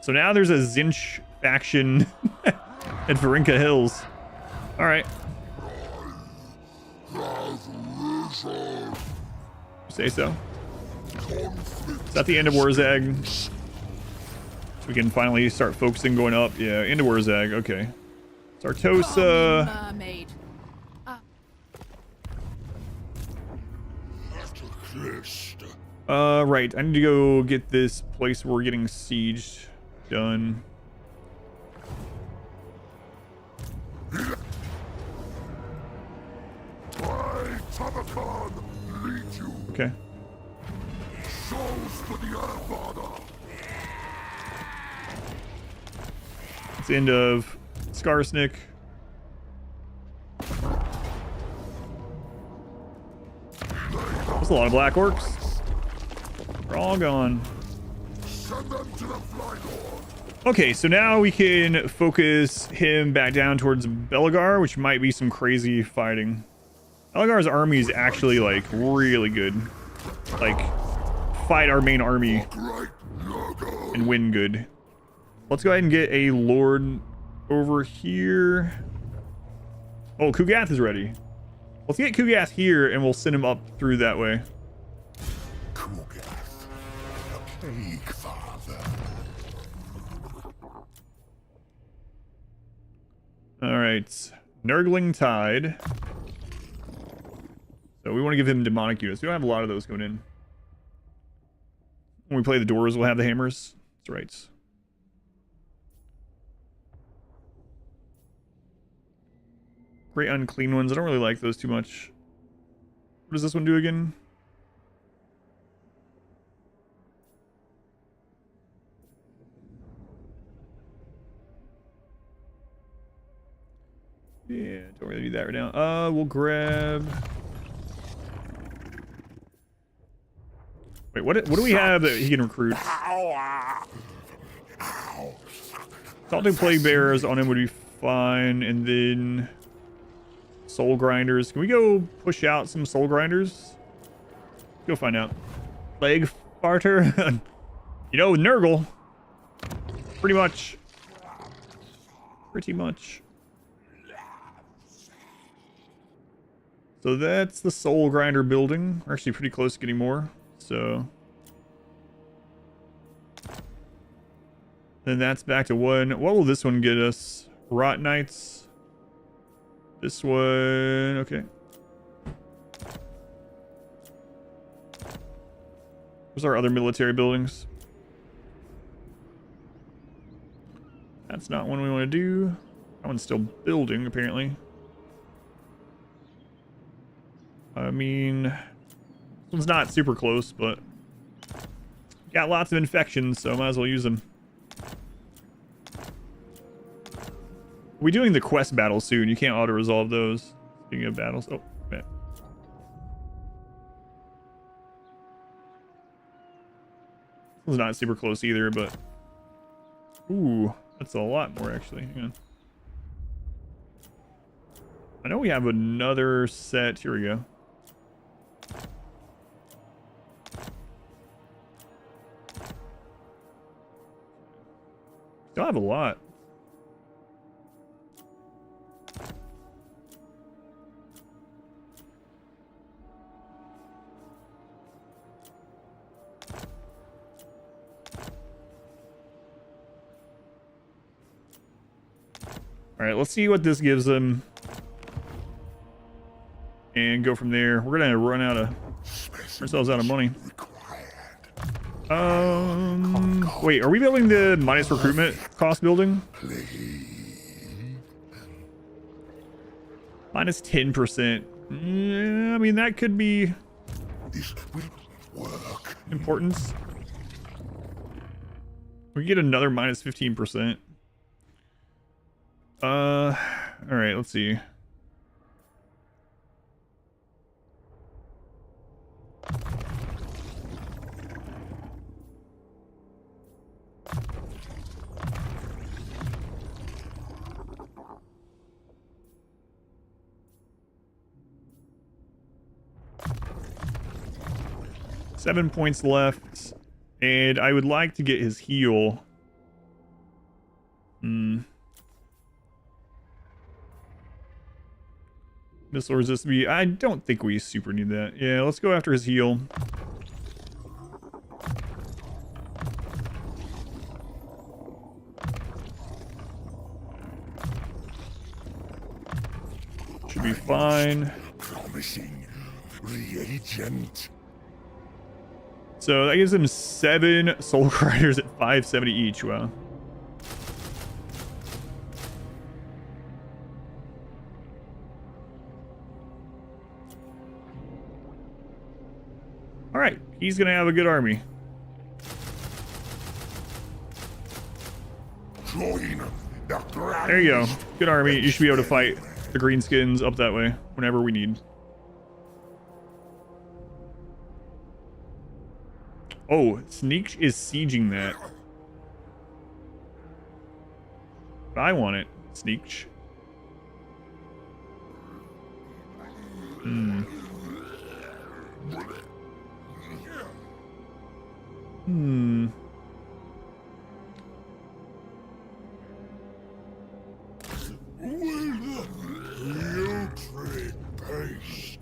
So now there's a Zinch faction at Varinka Hills. All right. Say so. Is that the end of Warzag? So we can finally start focusing going up. Yeah, end of Warzag. Okay. Sartosa. Mermaid. Right. I need to go get this place where we're getting sieged done. Tamurkhan, lead you. Okay. Souls to the Earthfather. It's the end of Skarsnik. There's a lot of black orcs. They're all gone. Send them to the Flight Horde. Okay, so now we can focus him back down towards Belagar, which might be some crazy fighting. Belagar's army is actually, like, really good. Like, fight our main army Great Nurgle. and win good. Let's go ahead and get a lord over here. Oh, Kugath is ready. Let's get Kugath here, and we'll send him up through that way. Kugath, a plague father. All right, Nurgling Tide. So we want to give him demonic units. We don't have a lot of those going in. When we play the doors, we'll have the hammers. That's right. Great unclean ones. I don't really like those too much. What does this one do again? Yeah, don't really need that right now. We'll grab... Wait, what do we have that he can recruit? Salting Plague Bearers on him would be fine, and then... Soul Grinders. Can we go push out some Soul Grinders? Go find out. Plague Farter? You know, Nurgle. Pretty much. Pretty much. So that's the Soul Grinder building. We're actually pretty close to getting more. So then that's back to one. What will this one get us? Rot Knights. This one, okay. Where's our other military buildings? That's not one we want to do. That one's still building, apparently. I mean, this one's not super close, but got lots of infections, so might as well use them. We're doing the quest battles soon. You can't auto-resolve those. Speaking of battles. Oh, man. This one's not super close either, but... Ooh, that's a lot more, actually. Hang on. I know we have another set. Here we go. Still have a lot. All right, let's see what this gives them. And go from there. We're gonna run out of ourselves out of money. Wait, are we building the minus recruitment cost building? Minus 10%. I mean, that could be This will work. importance. We get another minus 15%. All right, let's see. Seven points left, and I would like to get his heal. Missile resist me. I don't think we super need that. Yeah, let's go after his heal. Should be fine. Promising reagent. So that gives him 7 Soul Riders at 570 each. Wow. All right, he's gonna have a good army. Join the grand. There you go. Good army. You should be able to fight the greenskins up that way whenever we need. Oh, Sneak is sieging that. But I want it. Sneak. Putrid pace.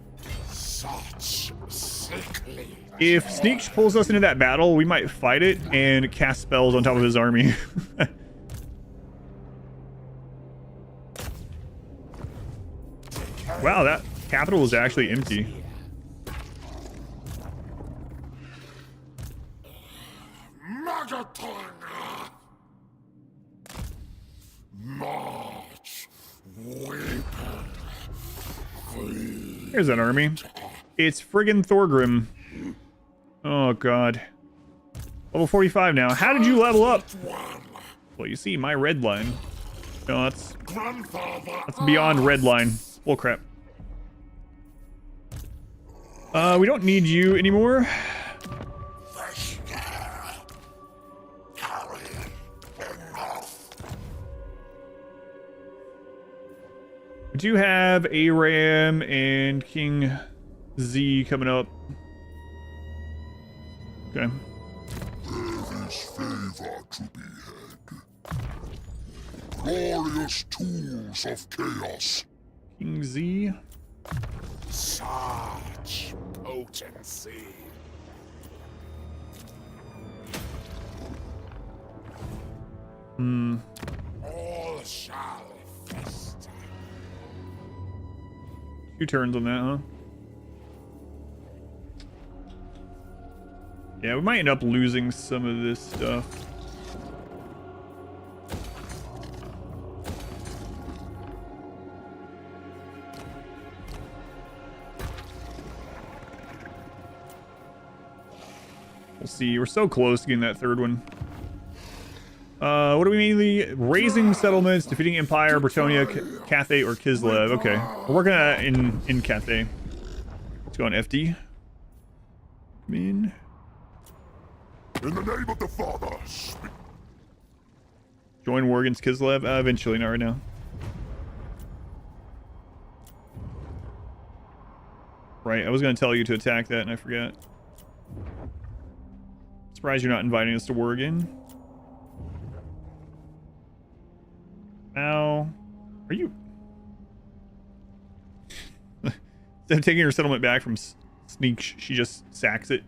Such sickly. If Sneak pulls us into that battle, we might fight it and cast spells on top of his army. Wow, that capital is actually empty. Magaton. March. Weapon. Here's an army. It's friggin' Thorgrim. Oh, God. Level 45 now. How did you level up? Well, you see, my red line. No, that's beyond red line. Oh, crap. We don't need you anymore. We do have Aram and King Z coming up. Okay. There is favor to be had. Glorious tools of chaos. King Z. Such potency. All shall fester. 2 turns on that, huh? Yeah, we might end up losing some of this stuff. We'll see. We're so close to getting that third one. What do we mainly? Raising settlements, defeating Empire, Bretonia, Cathay, or Kislev. Okay. We're working on that in Cathay. Let's go on FD. Come in. In the name of the Father, Join war against Kislev? Eventually, not right now. Right, I was going to tell you to attack that and I forgot. Surprised you're not inviting us to war again. Now, are you... Instead of taking her settlement back from Sneak, she just sacks it.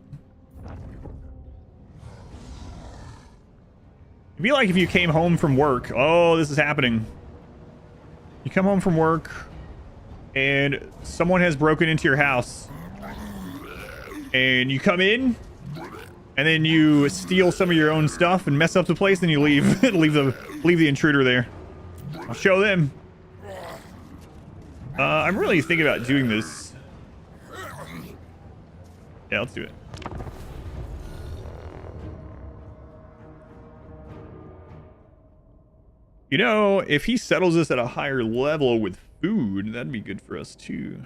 It'd be like if you came home from work. Oh, this is happening. You come home from work and someone has broken into your house. And you come in and then you steal some of your own stuff and mess up the place, then you leave. leave the intruder there. I'll show them. I'm really thinking about doing this. Yeah, let's do it. You know, if he settles us at a higher level with food, that'd be good for us too.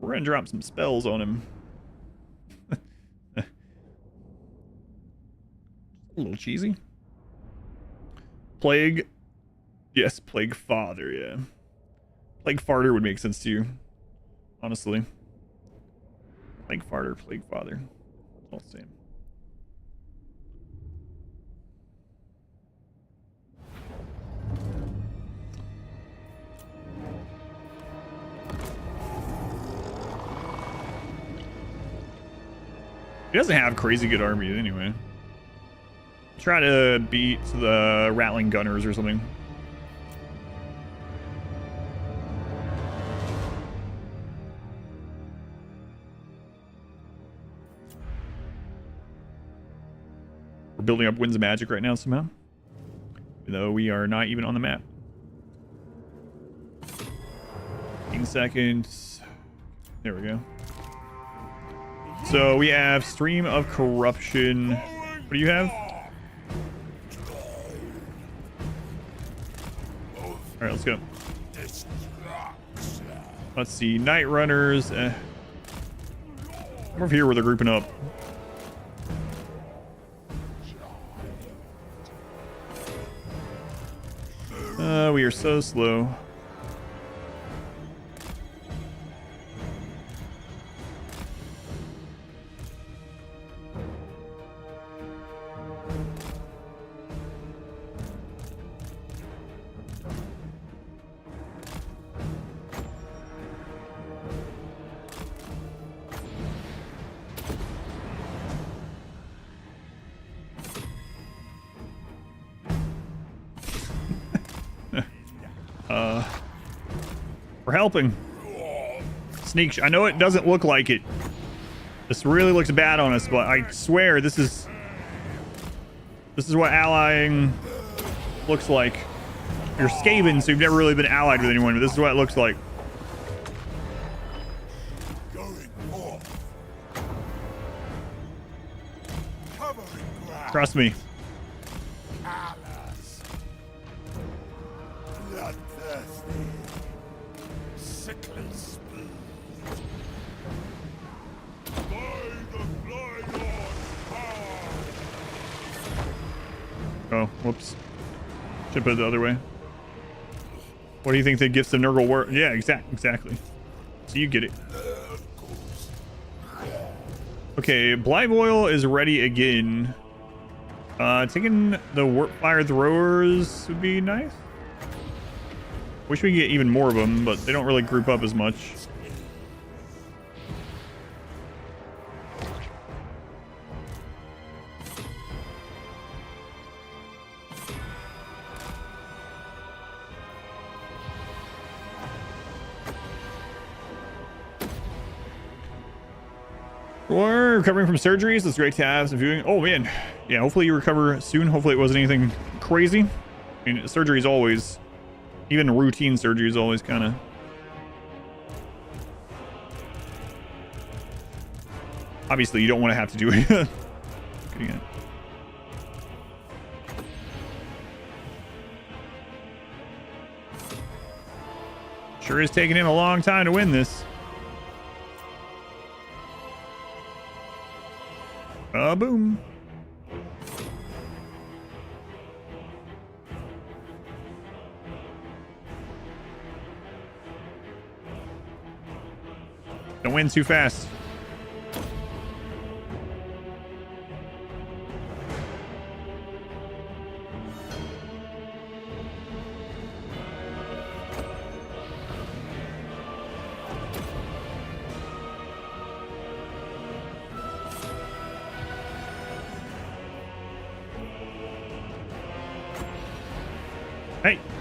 We're gonna drop some spells on him. A little cheesy. Plague. Yes, Plague Father, yeah. Plague Farter would make sense too. Honestly. Plague Farter, Plague Father. All the same. He doesn't have crazy good army anyway. Try to beat the Rattling Gunners or something. We're building up Winds of Magic right now somehow. Though we are not even on the map. 15 seconds. There we go. So we have Stream of Corruption. What do you have? Alright, let's go. Let's see. Night Runners. I'm over here where they're grouping up. We are so slow. We're helping. Sneak. I know it doesn't look like it. This really looks bad on us, but I swear this is what allying looks like. You're Skaven, so you've never really been allied with anyone, but this is what it looks like. Trust me. Oh, whoops. Should put it the other way. What do you think the gifts of Nurgle were? Yeah, exactly. So you get it. Okay, Blithe Oil is ready again. Taking the Warp Fire Throwers would be nice. Wish we could get even more of them, but they don't really group up as much. We're recovering from surgeries. It's great to have some viewing. Oh man, yeah. Hopefully you recover soon. Hopefully it wasn't anything crazy. I mean, surgery is always, even routine surgery is always kind of. Obviously, you don't want to have to do it. Getting it. Sure is taking him a long time to win this. Boom. Don't win too fast.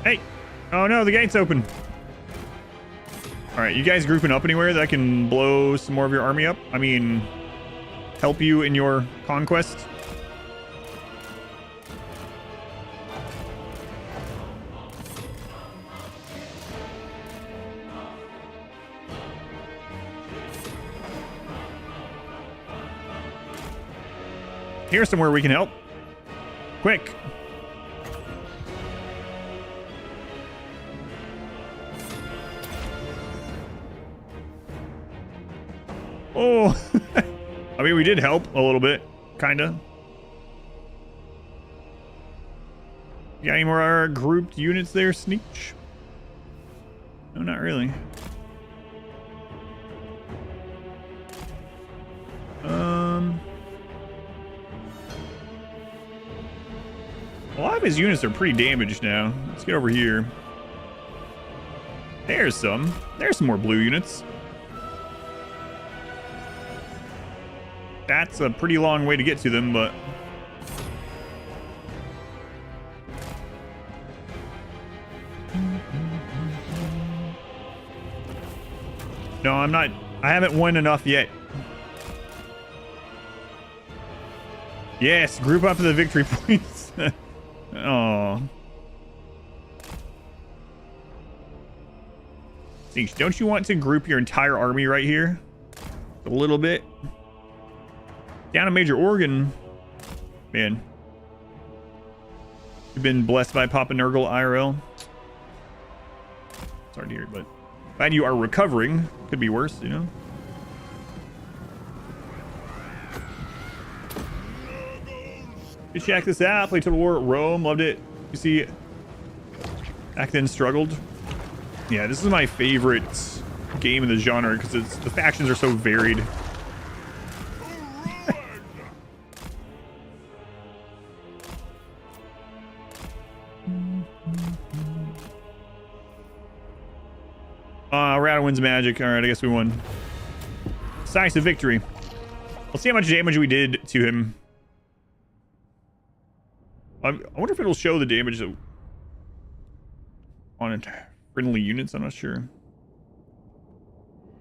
Hey! Oh no, the gate's open. Alright, you guys grouping up anywhere that can blow some more of your army up? I mean, help you in your conquest? Here's somewhere we can help. Quick. Oh, I mean, we did help a little bit, kinda. Got any more grouped units there, Sneech? No, not really. A lot of his units are pretty damaged now. Let's get over here. There's some. There's some more blue units. That's a pretty long way to get to them, but... No, I'm not... I haven't won enough yet. Yes, group up to the victory points. Oh. Sneech, don't you want to group your entire army right here? A little bit. Down a major organ. Man. You've been blessed by Papa Nurgle IRL. Sorry to hear, but glad you are recovering. Could be worse, you know? You check this out. Play Total War Rome. Loved it. You see, back then struggled. Yeah, this is my favorite game in the genre because the factions are so varied. Rada wins magic. All right, I guess we won. Decisive victory. Let's see how much damage we did to him. I wonder if it'll show the damage on friendly units. I'm not sure.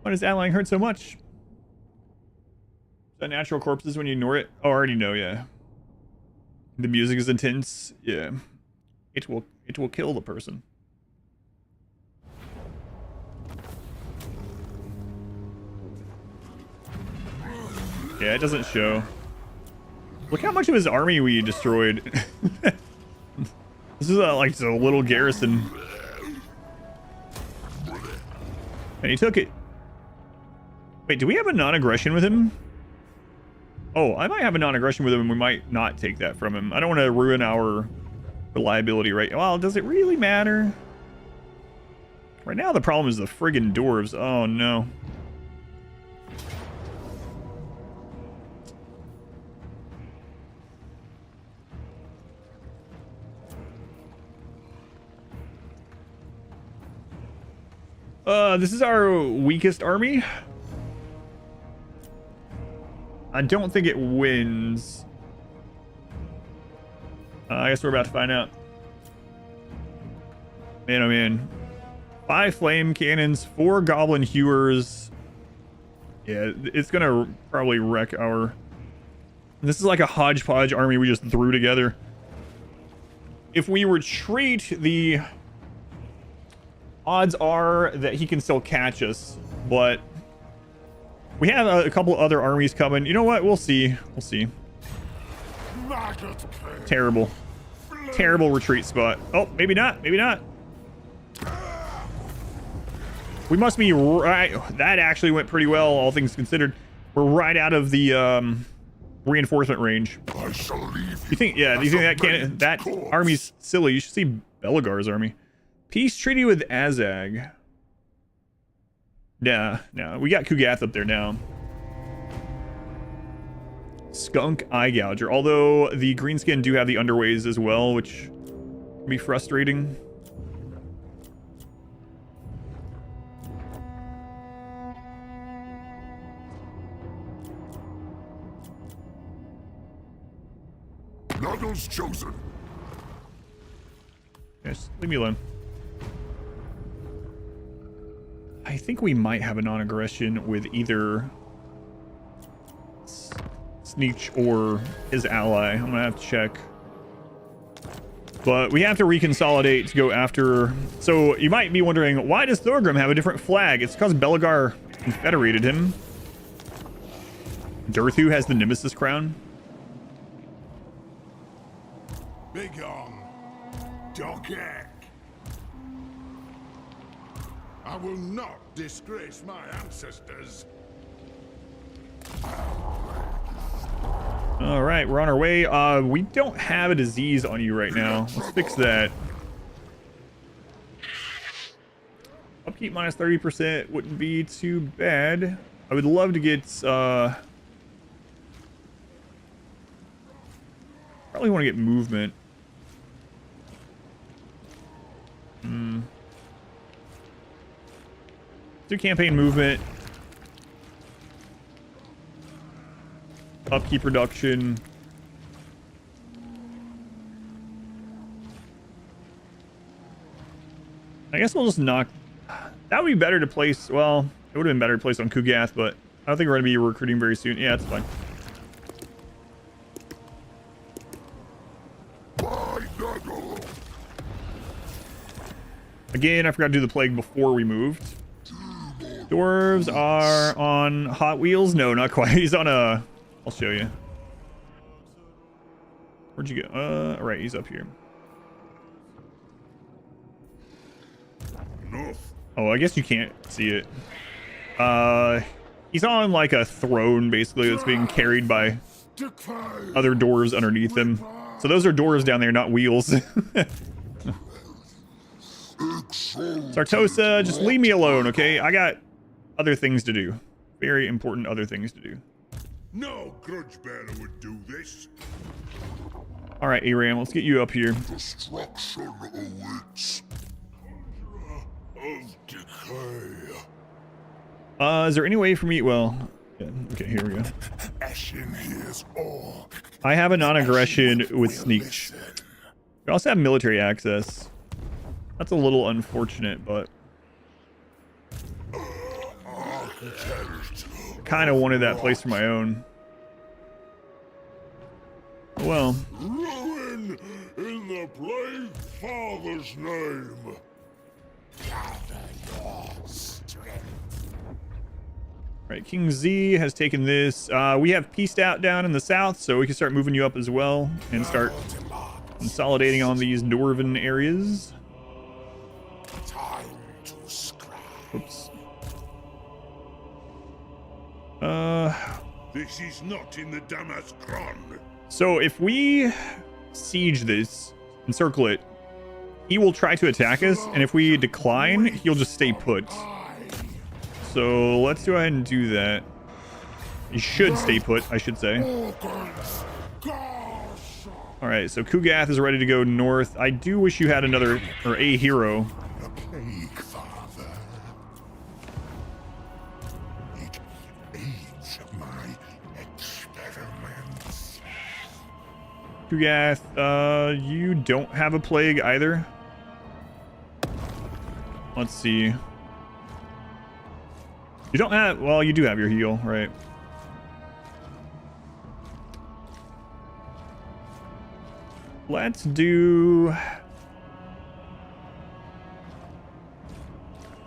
Why does allying hurt so much? Is that natural corpses when you ignore it? Oh, I already know, yeah. The music is intense. Yeah. It will kill the person. Yeah, it doesn't show. Look how much of his army we destroyed. This is like just a little garrison. And he took it. Wait, do we have a non-aggression with him? Oh, I might have a non-aggression with him and we might not take that from him. I don't want to ruin our reliability, right? Well, does it really matter? Right now the problem is the friggin' dwarves. Oh no. This is our weakest army. I don't think it wins. I guess we're about to find out. Man, oh man. 5 flame cannons, 4 goblin hewers. Yeah, it's gonna probably wreck our... This is like a hodgepodge army we just threw together. If we retreat, the odds are that he can still catch us, but we have a couple other armies coming. You know what? We'll see. We'll see. Terrible. Terrible retreat spot. Oh, maybe not. Maybe not. We must be right. That actually went pretty well, all things considered. We're right out of the reinforcement range. I shall leave You think? Yeah. Do you think that army's silly? You should see Belagar's army. Peace treaty with Azag. Nah, no. We got Kugath up there now. Skunk Eye Gouger. Although the Greenskin do have the underways as well, which can be frustrating. Nuggles chosen. Yes, leave me alone. I think we might have a non-aggression with either Sneech or his ally. I'm gonna have to check. But we have to reconsolidate to go after... So you might be wondering, why does Thorgrim have a different flag? It's because Belagar confederated him. Durthu has the Nemesis crown. Begone, Decay. I will not disgrace my ancestors. All right, we're on our way. We don't have a disease on you right now. Let's fix that. Upkeep minus 30% wouldn't be too bad. I would love to get probably want to get movement. Do campaign movement. Upkeep reduction. I guess we'll just knock. That would be better to place. Well, it would have been better to place on Kugath, but I don't think we're going to be recruiting very soon. Yeah, it's fine. By Nurgle. Again, I forgot to do the plague before we moved. Dwarves are on Hot Wheels. No, not quite. He's on a... I'll show you. Where'd you go? Right, he's up here. Enough. Oh, I guess you can't see it. He's on like a throne, basically, that's being carried by Decay. other dwarves underneath him. So those are doors down there, not wheels. Sartosa, just leave me alone, okay? I got other things to do. Very important other things to do. No grudge bearer would do this. All right, Aram, let's get you up here. Destruction awaits. Of Decay. Is there any way for me? Well, yeah, okay, here we go. Ashen hears all. I have a non-aggression with sneak. We also have military access. That's a little unfortunate, but kind of wanted that place for my own. Well, Ruin in the Plague Father's name. Gather your strength. right, King Z has taken this. We have peaced out down in the south, so we can start moving you up as well and start consolidating on these dwarven areas. Time to scrap. Oops. This is not in the Damashkron. So if we siege this, encircle it, he will try to attack us, and if we decline, he'll just stay put. So let's go ahead and do that. He should stay put, I should say. All right, so Kugath is ready to go north. I do wish you had another, or a hero. The Plague Father. It aids my experiments. Kugath, you don't have a plague either. Let's see. You don't have, well, you do have your heal, right? Let's do...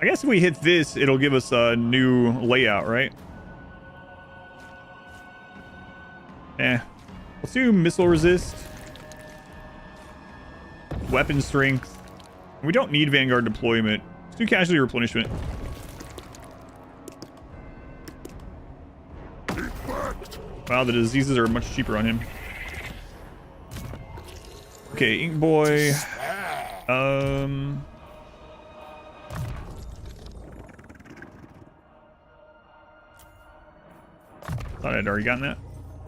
I guess if we hit this, it'll give us a new layout, right? Let's do missile resist. Weapon strength. We don't need Vanguard deployment. Let's do casualty replenishment. Wow, the diseases are much cheaper on him. Okay, Ink Boy. Thought I'd already gotten that.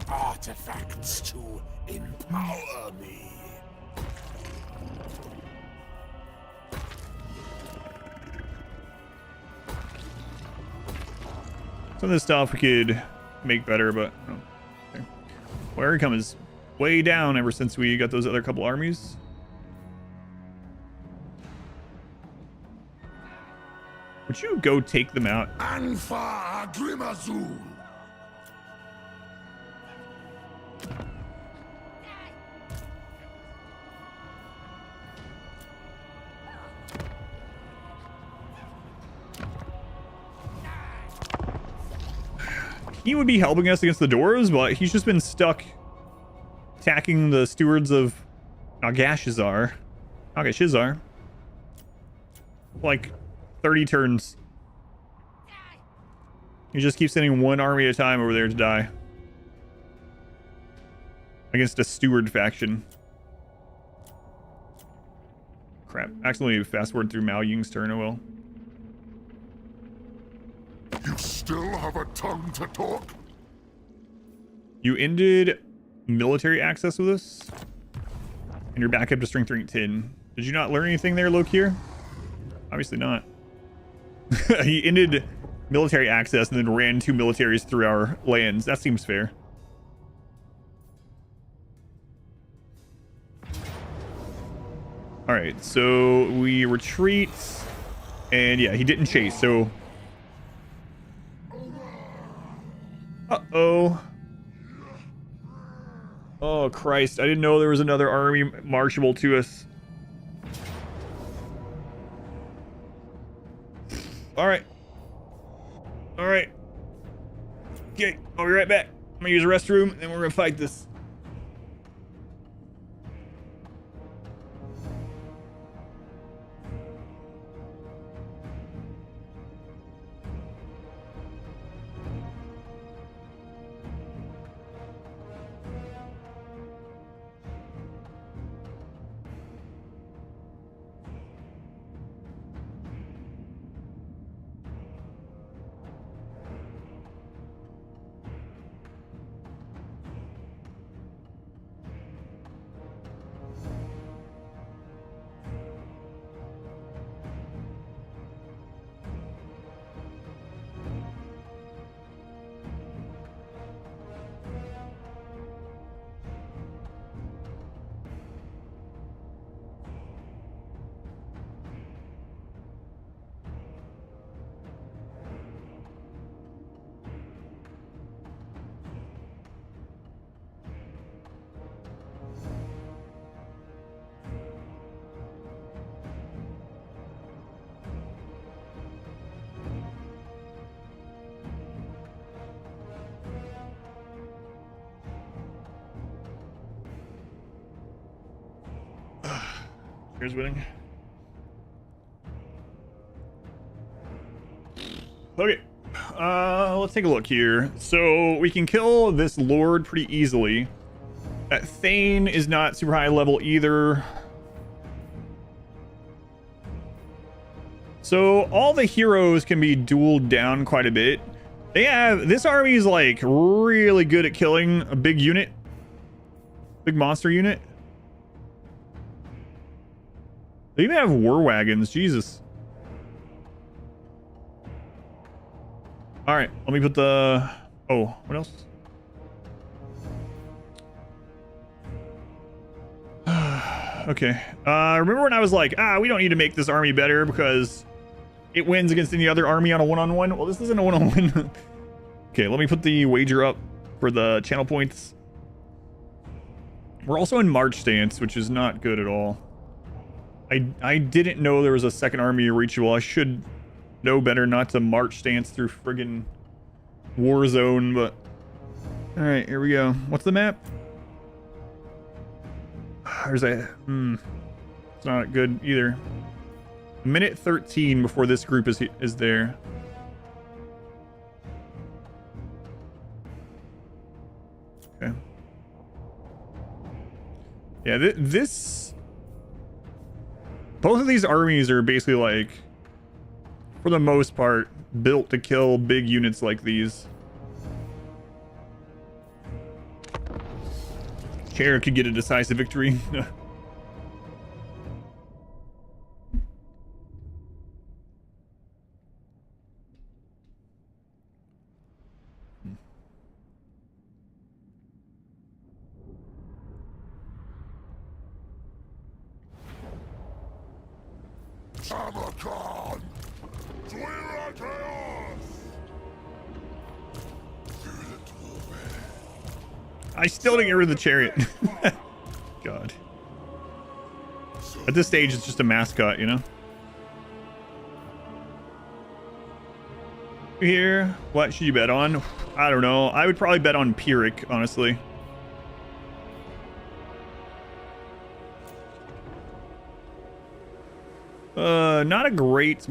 Artifacts to empower me. Some of this stuff we could make better, but oh, okay. Well, income is way down ever since we got those other couple armies. Would you go take them out? Anfa Grimazul. He would be helping us against the doors, but he's just been stuck attacking the stewards of Nagashazar. Nagashazar. Like 30 turns. You just keep sending one army at a time over there to die. Against a steward faction. Crap. Accidentally fast forward through Mao Ying's turn, oh well. You still have a tongue to talk? You ended military access with us? And you're back up to strength rank 10. Did you not learn anything there, Lokir? Obviously not. He ended military access and then ran 2 militaries through our lands. That seems fair. Alright, so we retreat. And yeah, he didn't chase, so... Uh-oh. Oh, Christ. I didn't know there was another army marchable to us. Alright. Alright. Okay, I'll be right back. I'm gonna use the restroom, and then we're gonna fight this. Here's winning. Okay. Let's take a look here. So we can kill this Lord pretty easily. That Thane is not super high level either. So all the heroes can be dueled down quite a bit. They have, this army is like really good at killing a big unit. Big monster unit. They even have war wagons, Jesus. Alright, let me put the... Oh, what else? Okay. Remember when I was like, we don't need to make this army better because it wins against any other army on a one-on-one? Well, this isn't a one-on-one. Okay, let me put the wager up for the channel points. We're also in March stance, which is not good at all. I didn't know there was a second army reachable. I should know better not to march stance through friggin' war zone, but... Alright, here we go. What's the map? There's a... It's not good either. Minute 13 before this group is there. Okay. Yeah, this... Both of these armies are basically like, for the most part, built to kill big units like these. Chair could get a decisive victory. Tamurkhan! Clear chaos! I still didn't get rid of the chariot. God. At this stage, it's just a mascot, you know? Here, what should you bet on? I don't know. I would probably bet on Pyrrhic, honestly. Not a great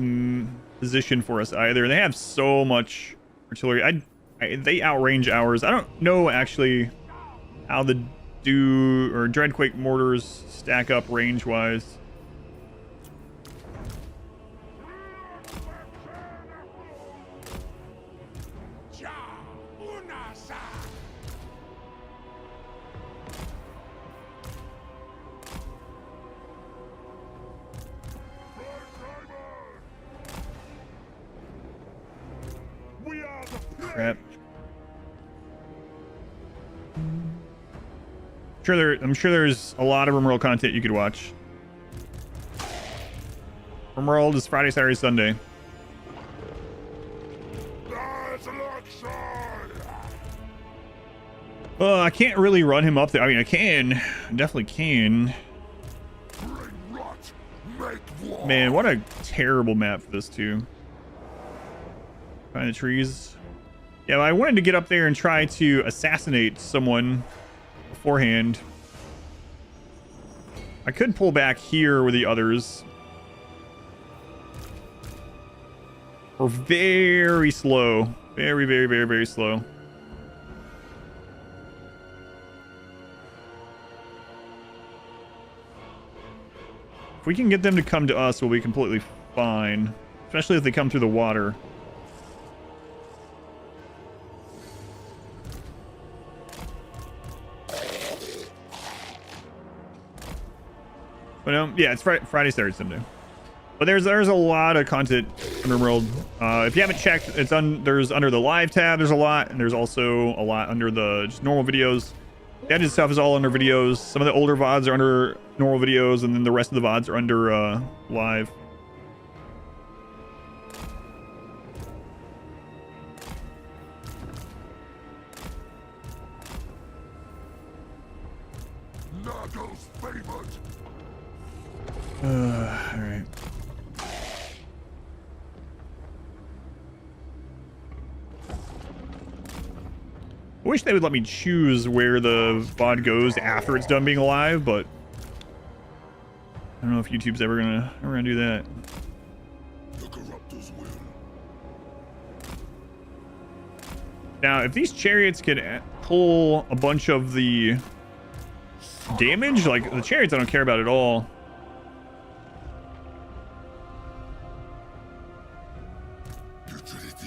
position for us either. They have so much artillery. They outrange ours. I don't know actually how the Dreadquake mortars stack up range-wise. Crap. I'm sure there's a lot of Rimworld content you could watch. Rimworld is Friday, Saturday, Sunday. I can't really run him up there. I mean, I can. I definitely can. Man, what a terrible map for this too. Find the trees. Yeah, I wanted to get up there and try to assassinate someone beforehand. I could pull back here with the others. We're very slow. Very, very, very, very slow. If we can get them to come to us, we'll be completely fine. Especially if they come through the water. But yeah, it's Friday, Saturday, Sunday. But there's a lot of content on Rimworld. If you haven't checked, there's under the live tab. There's a lot, and there's also a lot under the just normal videos. The edited stuff is all under videos. Some of the older VODs are under normal videos, and then the rest of the VODs are under live. Nurgle's favored. All right. I wish they would let me choose where the VOD goes after it's done being live, but I don't know if YouTube's ever gonna do that. The corruptors will. Now, if these chariots could pull a bunch of the damage, like the chariots I don't care about at all.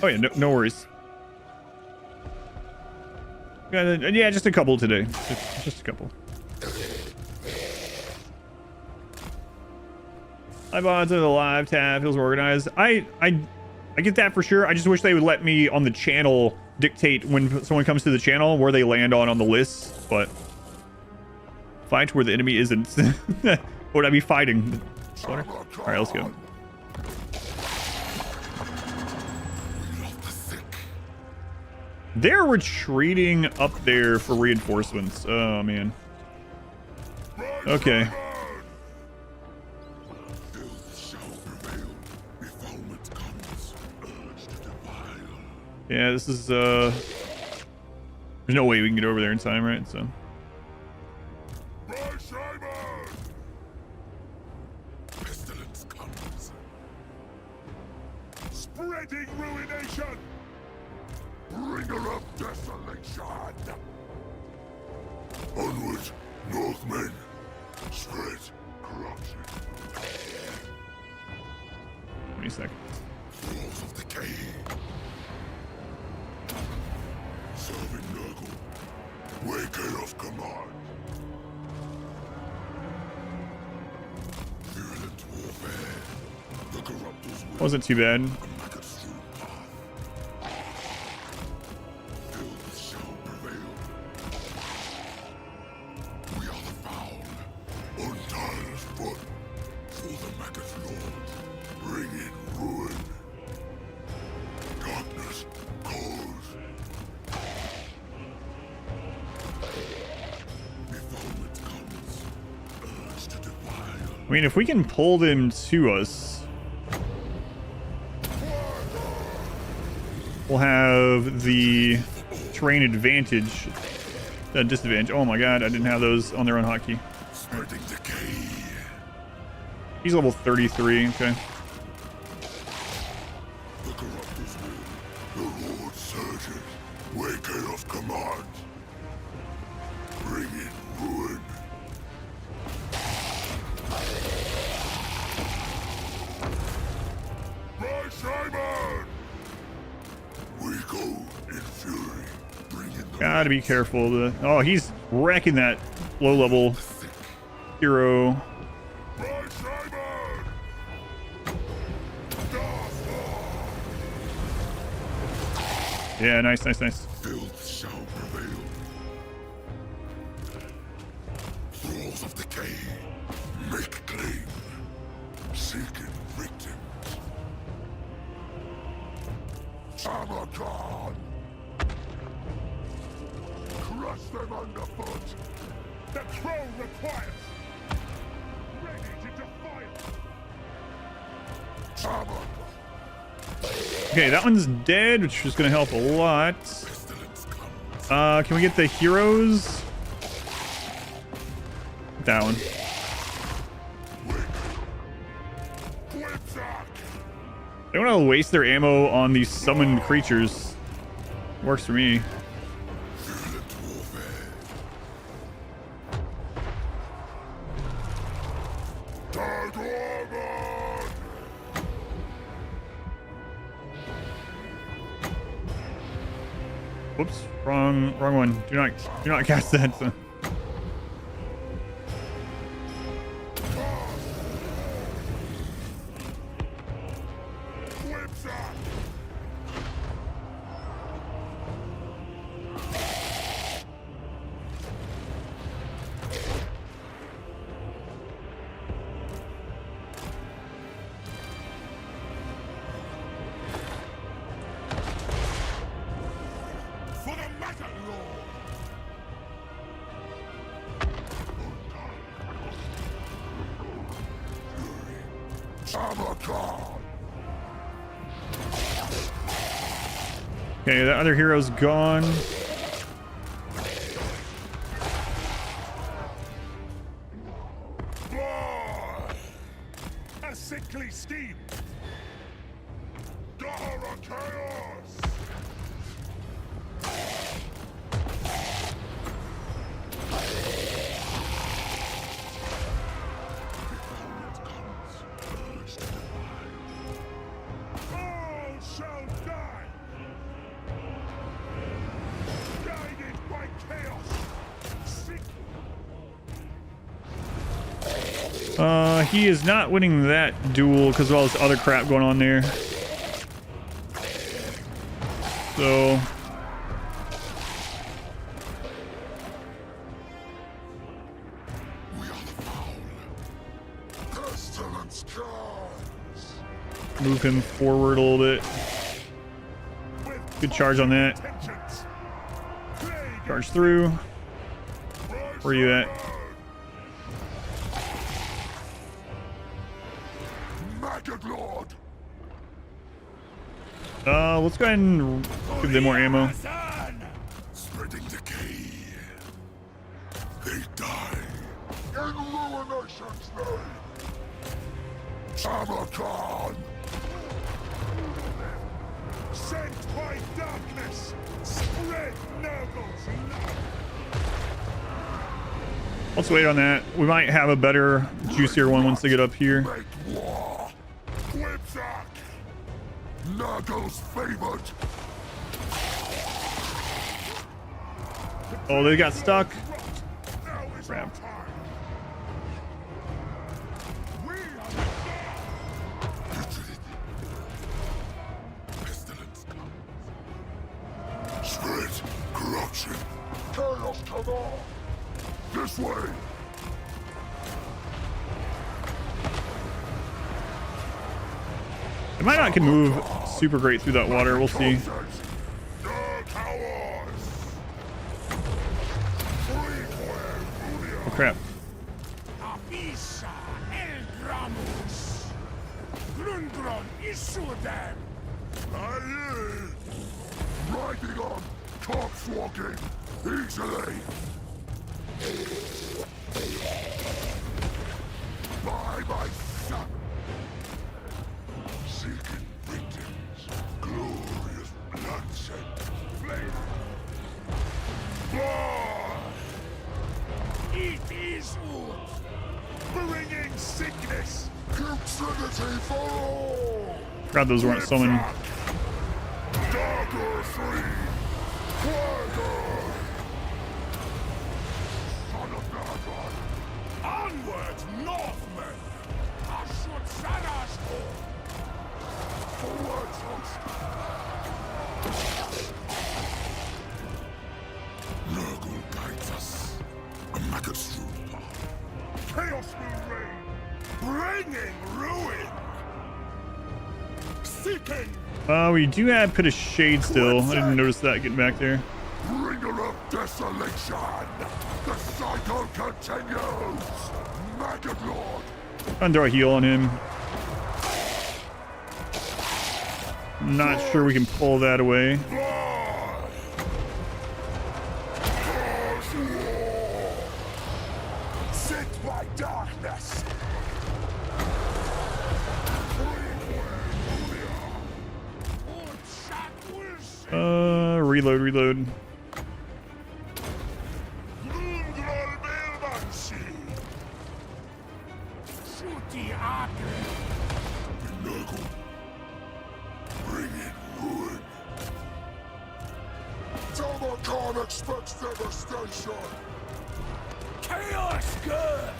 Oh yeah, no worries. Yeah, just a couple today. Just a couple. Live odds of the live tab feels organized. I get that for sure. I just wish they would let me on the channel dictate when someone comes to the channel where they land on the list. But fight where the enemy isn't. What would I be fighting? All right, let's go. They're retreating up there for reinforcements. Oh, man. Okay. Yeah, this is, there's no way we can get over there in time, right? So. Pestilence comes. Spreading ruination. Bringer of desolation! Onward, Northmen! Spread corruption. Give me a second. Walls of Decay. Serving Nurgle. Waker of command. Virulent warfare. The corruptors will. Wasn't too bad. I mean, if we can pull them to us, we'll have the terrain advantage, disadvantage. Oh my god, I didn't have those on their own hotkey. Spreading decay. He's level 33. Okay. The corruptor's will. The Lord surges. Waken of command. Bring in ruin. By Simon! We go in fury. Bring in the Gotta be careful. Oh, he's wrecking that low level hero. By Simon! Yeah, nice, nice, nice. Filth shall prevail. Thralls of Decay, make claim. Seeking victims. Tamurkhan! Crush them underfoot! The throne requires! Ready to defy it! Tamurkhan! Okay, that one's dead, which is gonna help a lot. Pestilence comes. Can we get the heroes? That one. Whipsack! They don't want to waste their ammo on these summoned creatures. Works for me. Violent warfare. Total War! Whoops, wrong one. Do not cast that. Whipsack! For the Mega Lord! Tamurkhan! Okay, that other hero's gone. Blood! A sickly steam! Dara Chaos! All shall die! Guided by chaos! Seek He is not winning that duel because of all this other crap going on there. So We are the foul. Pestilence comes. move him forward a little bit. Good charge on that. Vengeance. Charge through. Where are you at? Maggot Lord. Let's go ahead and give them more ammo. Spreading decay. They die. In ruination's name. Tamurkhan. Sent by darkness. Spread Nurgle's love. Let's wait on that. We might have a better, juicier one once they get up here. Make war. Whipsack. Nurgle's favored. Oh, they got stuck. Now is our Crap. time. We are the putrid. Pestilence comes. Spirit, corruption. Chaos come on. This way. They might not can move super great through that water. We'll see. Your cowards. Oh crap. Avisa Eldramus. Grundron Isudem. Aye. Riding on, corpse walking, easily. By my Seeking victims, glorious bloodshed, flame. It is wood, bringing sickness, putridity for all. Forgot those weren't summoned. Dagger free, Quagger. Son of Nurgle. Onward, Northmen! Ashut Sarash! Forwards, host! Nurgle guides us. A maggot-strewn path. Chaos will reign, bringing ruin! Seeking! We do have Pit of Shade still. I didn't notice that getting back there. Bringer of desolation! The cycle continues! Maggot Lord! I'll throw a heal on him. Not sure we can pull that away. Sit by darkness! Reload. Nurgle, bring in ruin. Tamurkhan expects devastation. Chaos good.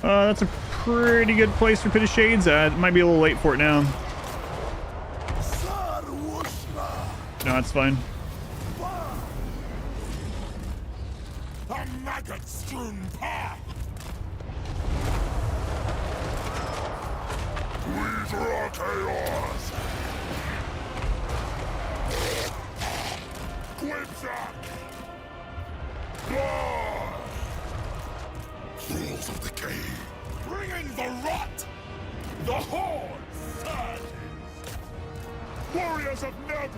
That's a pretty good place for Pit of Shades. It might be a little late for it now. No, it's fine. A maggot-strewn path. We draw chaos. Quipsack. Thralls of Decay. Bring in the rot. The horde surges. Warriors of Ned.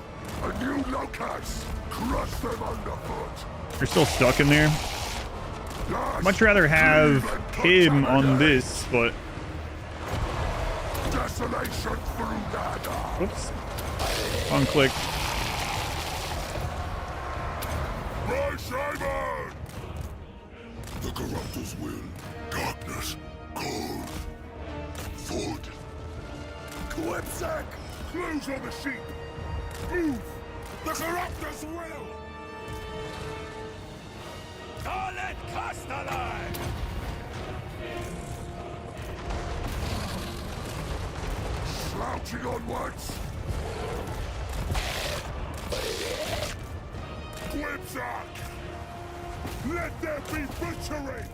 A new locus. Crush them underfoot. You're still stuck in there. I'd much rather have him on this, but... Desolation through dagger. Whoops. On click. By Simon! The Corruptor's will. Darkness. Cold. Food. Quipsack! Close on the sheep! Move! The Corruptor's will! Call it Castellan! Slouching onwards! Quipsack! Let there be butchery!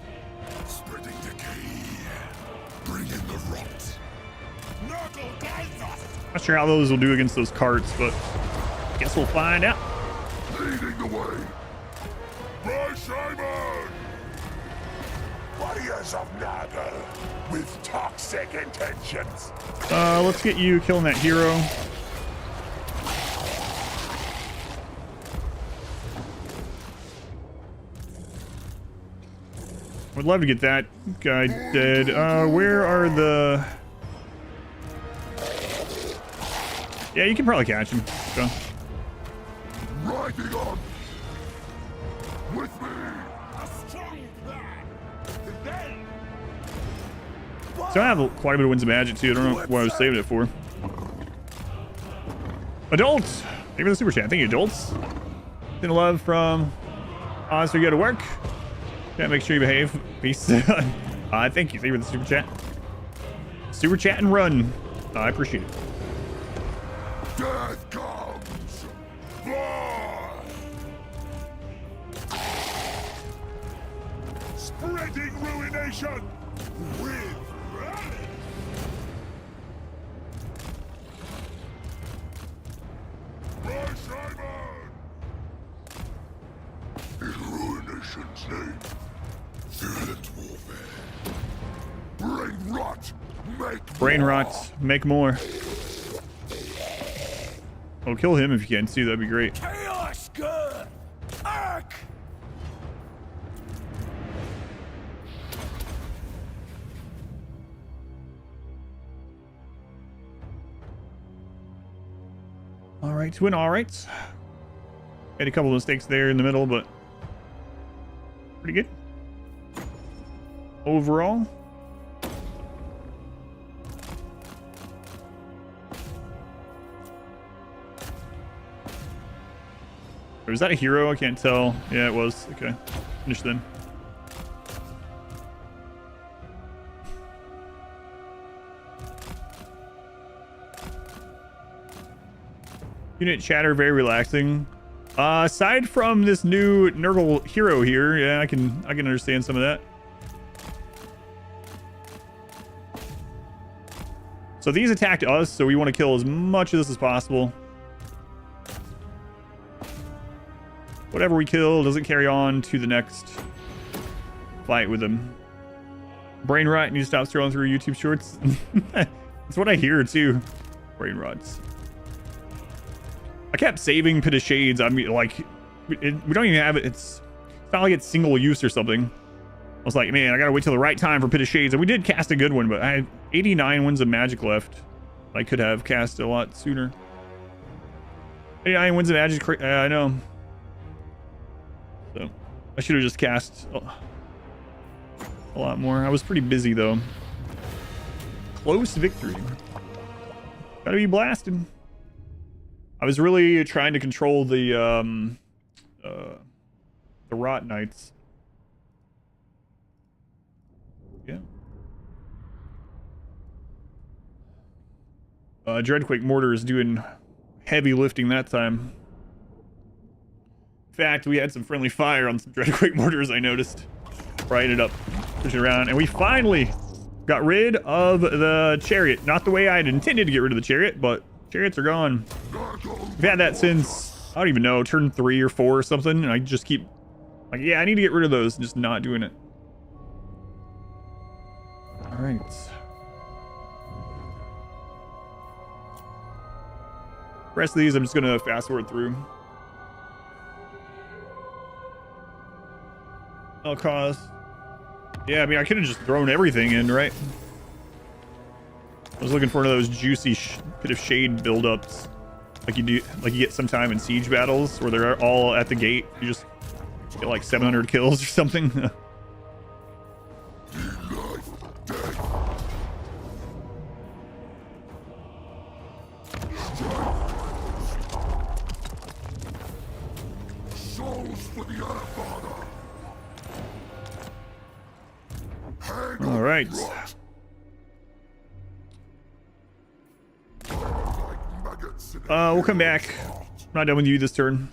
Spreading decay. Bring in the rot. Nurgle guides us! Not sure how those will do against those carts, but I guess we'll find out. Leading the way. By Simon! Warriors of Nurgle with toxic intentions. Let's get you killing that hero. Would love to get that guy dead. Where are the... Yeah, you can probably catch him. So. Riding on. With me. A strong plan. Today. So I have quite a bit of Winds of Magic too. I don't know what I was saving it for. Adults! Thank you for the super chat. Thank you, adults. Send love from Oz, so you go to work. Yeah, make sure you behave. Peace. Thank you. Thank you for the super chat. Super chat and run. I appreciate it. Death comes. Blood. Spreading ruination with relish. By Simon. In ruination's name. Violent warfare. Brain rot. Make Brain more. rot. Make more. Oh, kill him if you can. See, that'd be great. Chaos good. Arc. All right, win. All right. Made a couple of mistakes there in the middle, but pretty good overall. Was that a hero? I can't tell. Yeah, it was. Okay. Finish then. Unit chatter, very relaxing. Aside from this new Nurgle hero here, yeah, I can understand some of that. So these attacked us, so we want to kill as much of this as possible. Whatever we kill doesn't carry on to the next fight with them. Brain rot, need to stop scrolling through YouTube shorts. That's what I hear too. Brain rots. I kept saving Pit of Shades. I mean, like, we don't even have it. It's not like it's single use or something. I was like, man, I gotta wait till the right time for Pit of Shades. And we did cast a good one, but I had 89 winds of magic left. I could have cast a lot sooner. 89 winds of magic. I know. So I should have just cast a lot more. I was pretty busy though. Close victory. Gotta be blasted. I was really trying to control the Rot Knights. Yeah. Dreadquake Mortar is doing heavy lifting that time. In fact, we had some friendly fire on some Dreadquake Mortars, I noticed. Right it up, pushing around, and we finally got rid of the chariot. Not the way I had intended to get rid of the chariot, but chariots are gone. We've had that since, I don't even know, turn 3 or 4 or something, and I just keep like, yeah, I need to get rid of those, and just not doing it. All right. The rest of these I'm just gonna fast forward through. I'll cause. Yeah, I mean, I could have just thrown everything in, right? I was looking for one of those juicy Pit of Shade buildups, like you do, like you get sometime in siege battles where they're all at the gate. You just get like 700 kills or something. All right. We'll come back. I'm not done with you this turn.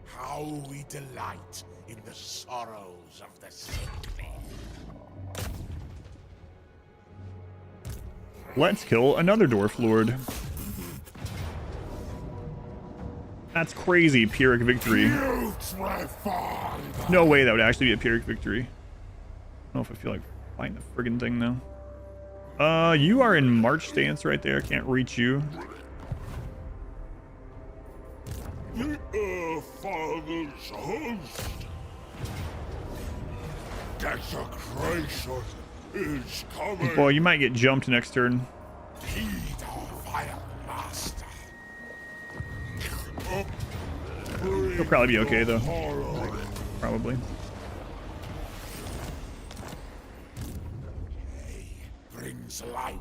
How we delight in the sorrows of the sickly. Let's kill another Dwarf Lord. That's crazy, Pyrrhic victory. No way that would actually be a Pyrrhic victory. I don't know if I feel like fighting the friggin' thing though. You are in March stance right there. Can't reach you. The Father's host. Desecration is coming. Boy, you might get jumped next turn. Heed our vile master. He'll probably be okay though. Probably. Brings life.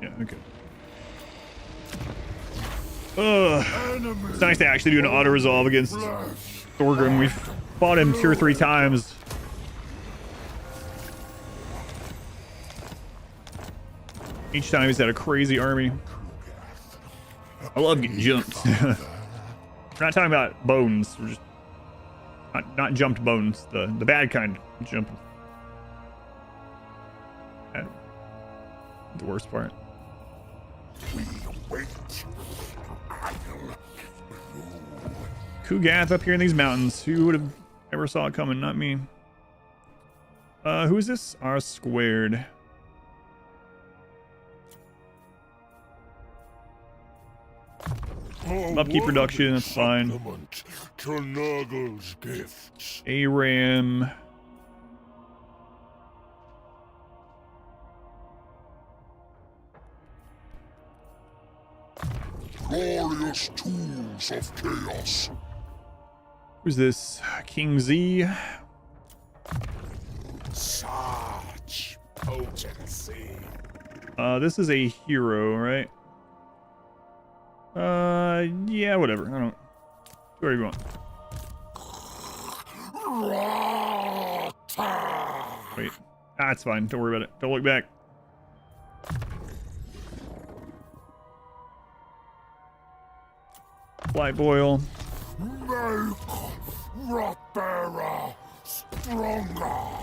Yeah, okay. It's nice to actually do an auto resolve against Thorgrim. We've fought him 2 or 3 times. Each time he's had a crazy army. I love getting jumped. We're not talking about bones. We're just not jumped bones. The bad kind of jumping. The worst part. Kugath up here in these mountains. Who would have ever saw it coming? Not me. Who is this? R squared. Upkeep production, that's fine. Supplement to Nurgle's gifts. ARAM. Glorious tools of chaos. Who's this? King Z. Such potency. This is a hero, right? Yeah, whatever. I don't. Do whatever you want. Wait. That's fine. Don't worry about it. Don't look back. Flight boil. Make Rotbearer stronger.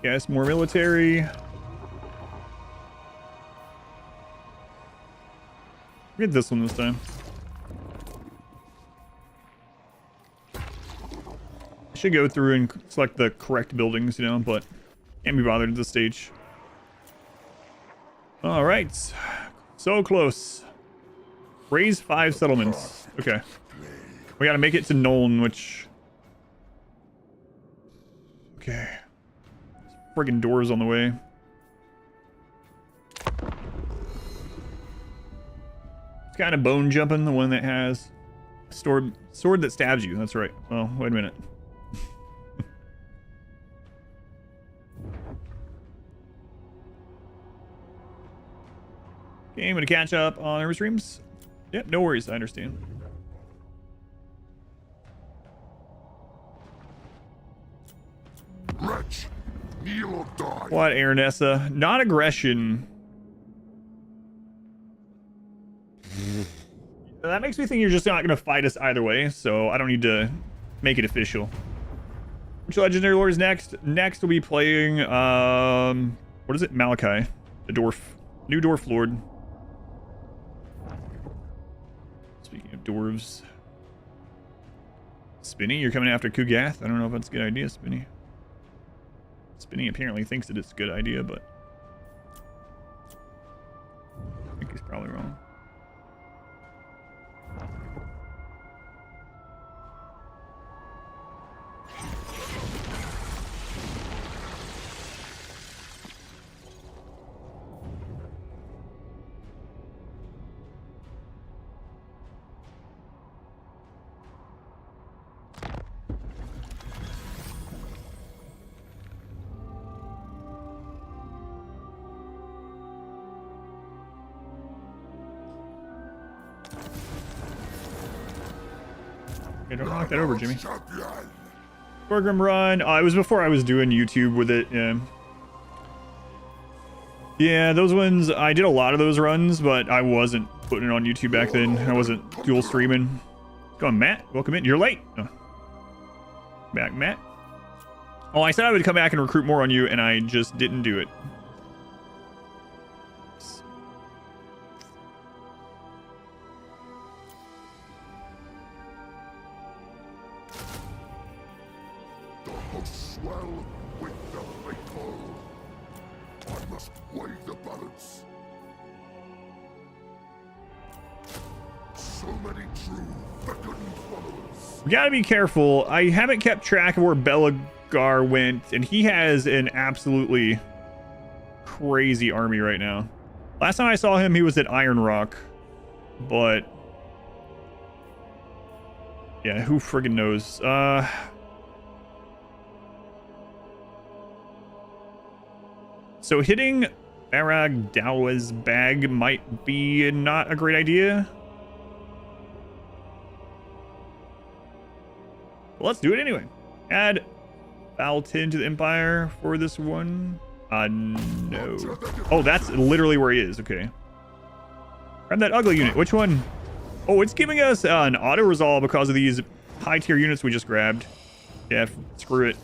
Yes, more military. Read this one this time. I should go through and select the correct buildings, you know, but can't be bothered at this stage. All right, so close. Raise 5 settlements. Okay, we got to make it to Nuln, which. Okay. Friggin' doors on the way. It's kind of bone jumping, the one that has sword that stabs you. That's right. Well, wait a minute. Okay, I'm gonna catch up on every streams. Yep, no worries. I understand. Wretch, kneel or die. What, Aranessa? Not aggression. That makes me think you're just not going to fight us either way, so I don't need to make it official. Which legendary lord is next? Next we'll be playing, what is it? Malachi. The dwarf. New dwarf lord. Speaking of dwarves. Spinny, you're coming after Kugath? I don't know if that's a good idea, Spinny. Spinny apparently thinks that it's a good idea, but I think he's probably wrong. Okay, don't knock that over, Jimmy. Program run. It was before I was doing YouTube with it. Yeah. Yeah, those ones, I did a lot of those runs, but I wasn't putting it on YouTube back then. I wasn't dual streaming. Go on, Matt. Welcome in. You're late. Oh. Back, Matt. Oh, I said I would come back and recruit more on you, and I just didn't do it. Swell with the faithful. I must weigh the balance. So many true beckoned followers. We gotta be careful. I haven't kept track of where Belagar went, and he has an absolutely crazy army right now. Last time I saw him, he was at Iron Rock, but yeah, who friggin' knows? So hitting Arag Dawa's bag might be not a great idea. But let's do it anyway. Add Valtin to the Empire for this one. No. Oh, that's literally where he is. Okay. Grab that ugly unit. Which one? Oh, it's giving us an auto-resolve because of these high-tier units we just grabbed. Yeah, screw it.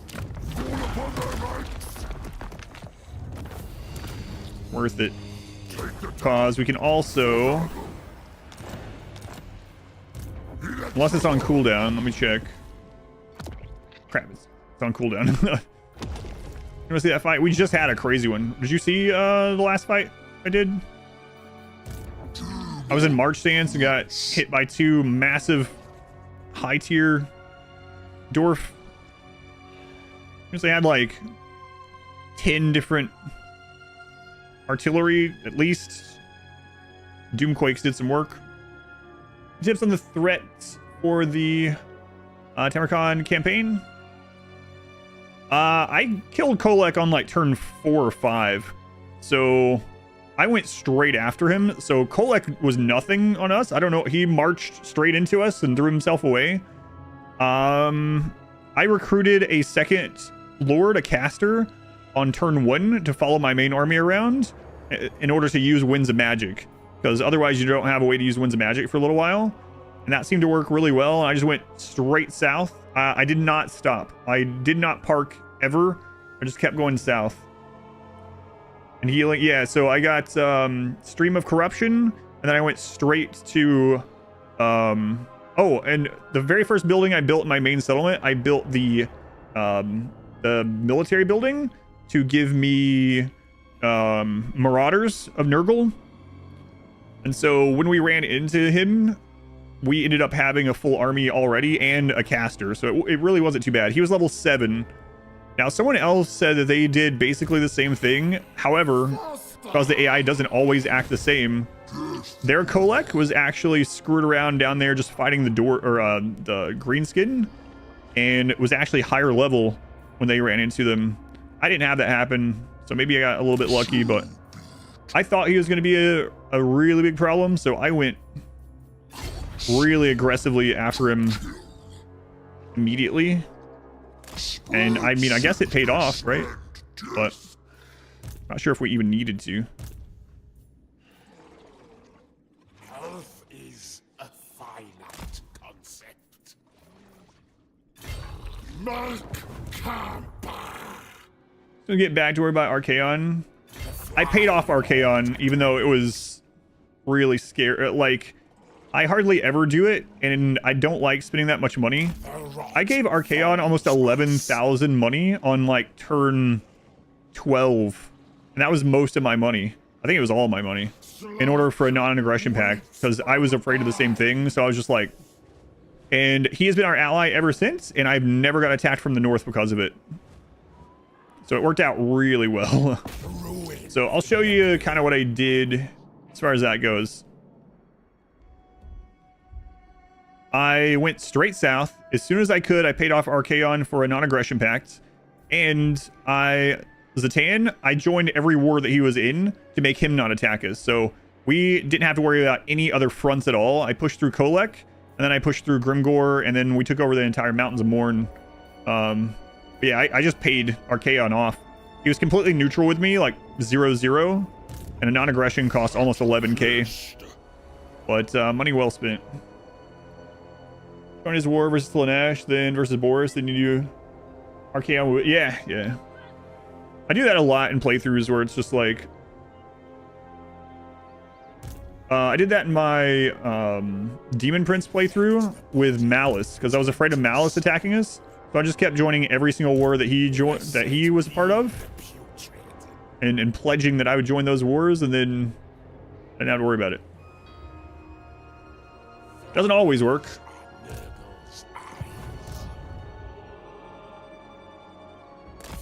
Worth it. Because we can also... Unless it's on cooldown. Let me check. Crap, it's on cooldown. You want to see that fight? We just had a crazy one. Did you see the last fight I did? I was in March stance and got hit by 2 massive high tier dwarf. They had like 10 different artillery at least. Doomquakes did some work. Tips on the threats for the Tamurkhan campaign. I killed Kolek on like turn 4 or 5, so I went straight after him. So Kolek was nothing on us. I don't know. He marched straight into us and threw himself away. I recruited a second Lord, a caster, on turn 1 to follow my main army around in order to use Winds of Magic, because otherwise you don't have a way to use Winds of Magic for a little while. And that seemed to work really well. I just went straight south. I did not stop. I did not park ever. I just kept going south. And healing, yeah, so I got Stream of Corruption, and then I went straight to oh, and the very first building I built in my main settlement, I built the military building to give me Marauders of Nurgle. And so when we ran into him, we ended up having a full army already and a caster, so it really wasn't too bad. He was level 7. Now, someone else said that they did basically the same thing. However, because the AI doesn't always act the same, their Kolek was actually screwed around down there just fighting the the greenskin, and it was actually higher level when they ran into them. I didn't have that happen, so maybe I got a little bit lucky, but I thought he was going to be a really big problem, so I went really aggressively after him immediately. And I mean, I guess it paid off, right? But not sure if we even needed to. Health is a finite concept. Gonna get back to worry about Archaon. I paid off Archaon, even though it was really scary. Like, I hardly ever do it, and I don't like spending that much money. I gave Archaon almost 11,000 money on like turn 12, and that was most of my money. I think it was all my money in order for a non-aggression pact, because I was afraid of the same thing. So I was just like, and he has been our ally ever since, and I've never got attacked from the north because of it. So it worked out really well. So I'll show you kind of what I did as far as that goes. I went straight south. As soon as I could, I paid off Archaon for a non-aggression pact. And Zatan, I joined every war that he was in to make him not attack us. So we didn't have to worry about any other fronts at all. I pushed through Kolek, and then I pushed through Grimgor, and then we took over the entire Mountains of Morn. But yeah, I just paid Archaon off. He was completely neutral with me, like 0-0. And a non-aggression cost almost 11k. But money well spent. Join his war versus Slanesh, then versus Boris, then you do Archaon. Yeah. I do that a lot in playthroughs where it's just like... I did that in my Demon Prince playthrough with Malice, because I was afraid of Malice attacking us. So I just kept joining every single war that he was a part of. And pledging that I would join those wars, and then I didn't have to worry about it. Doesn't always work.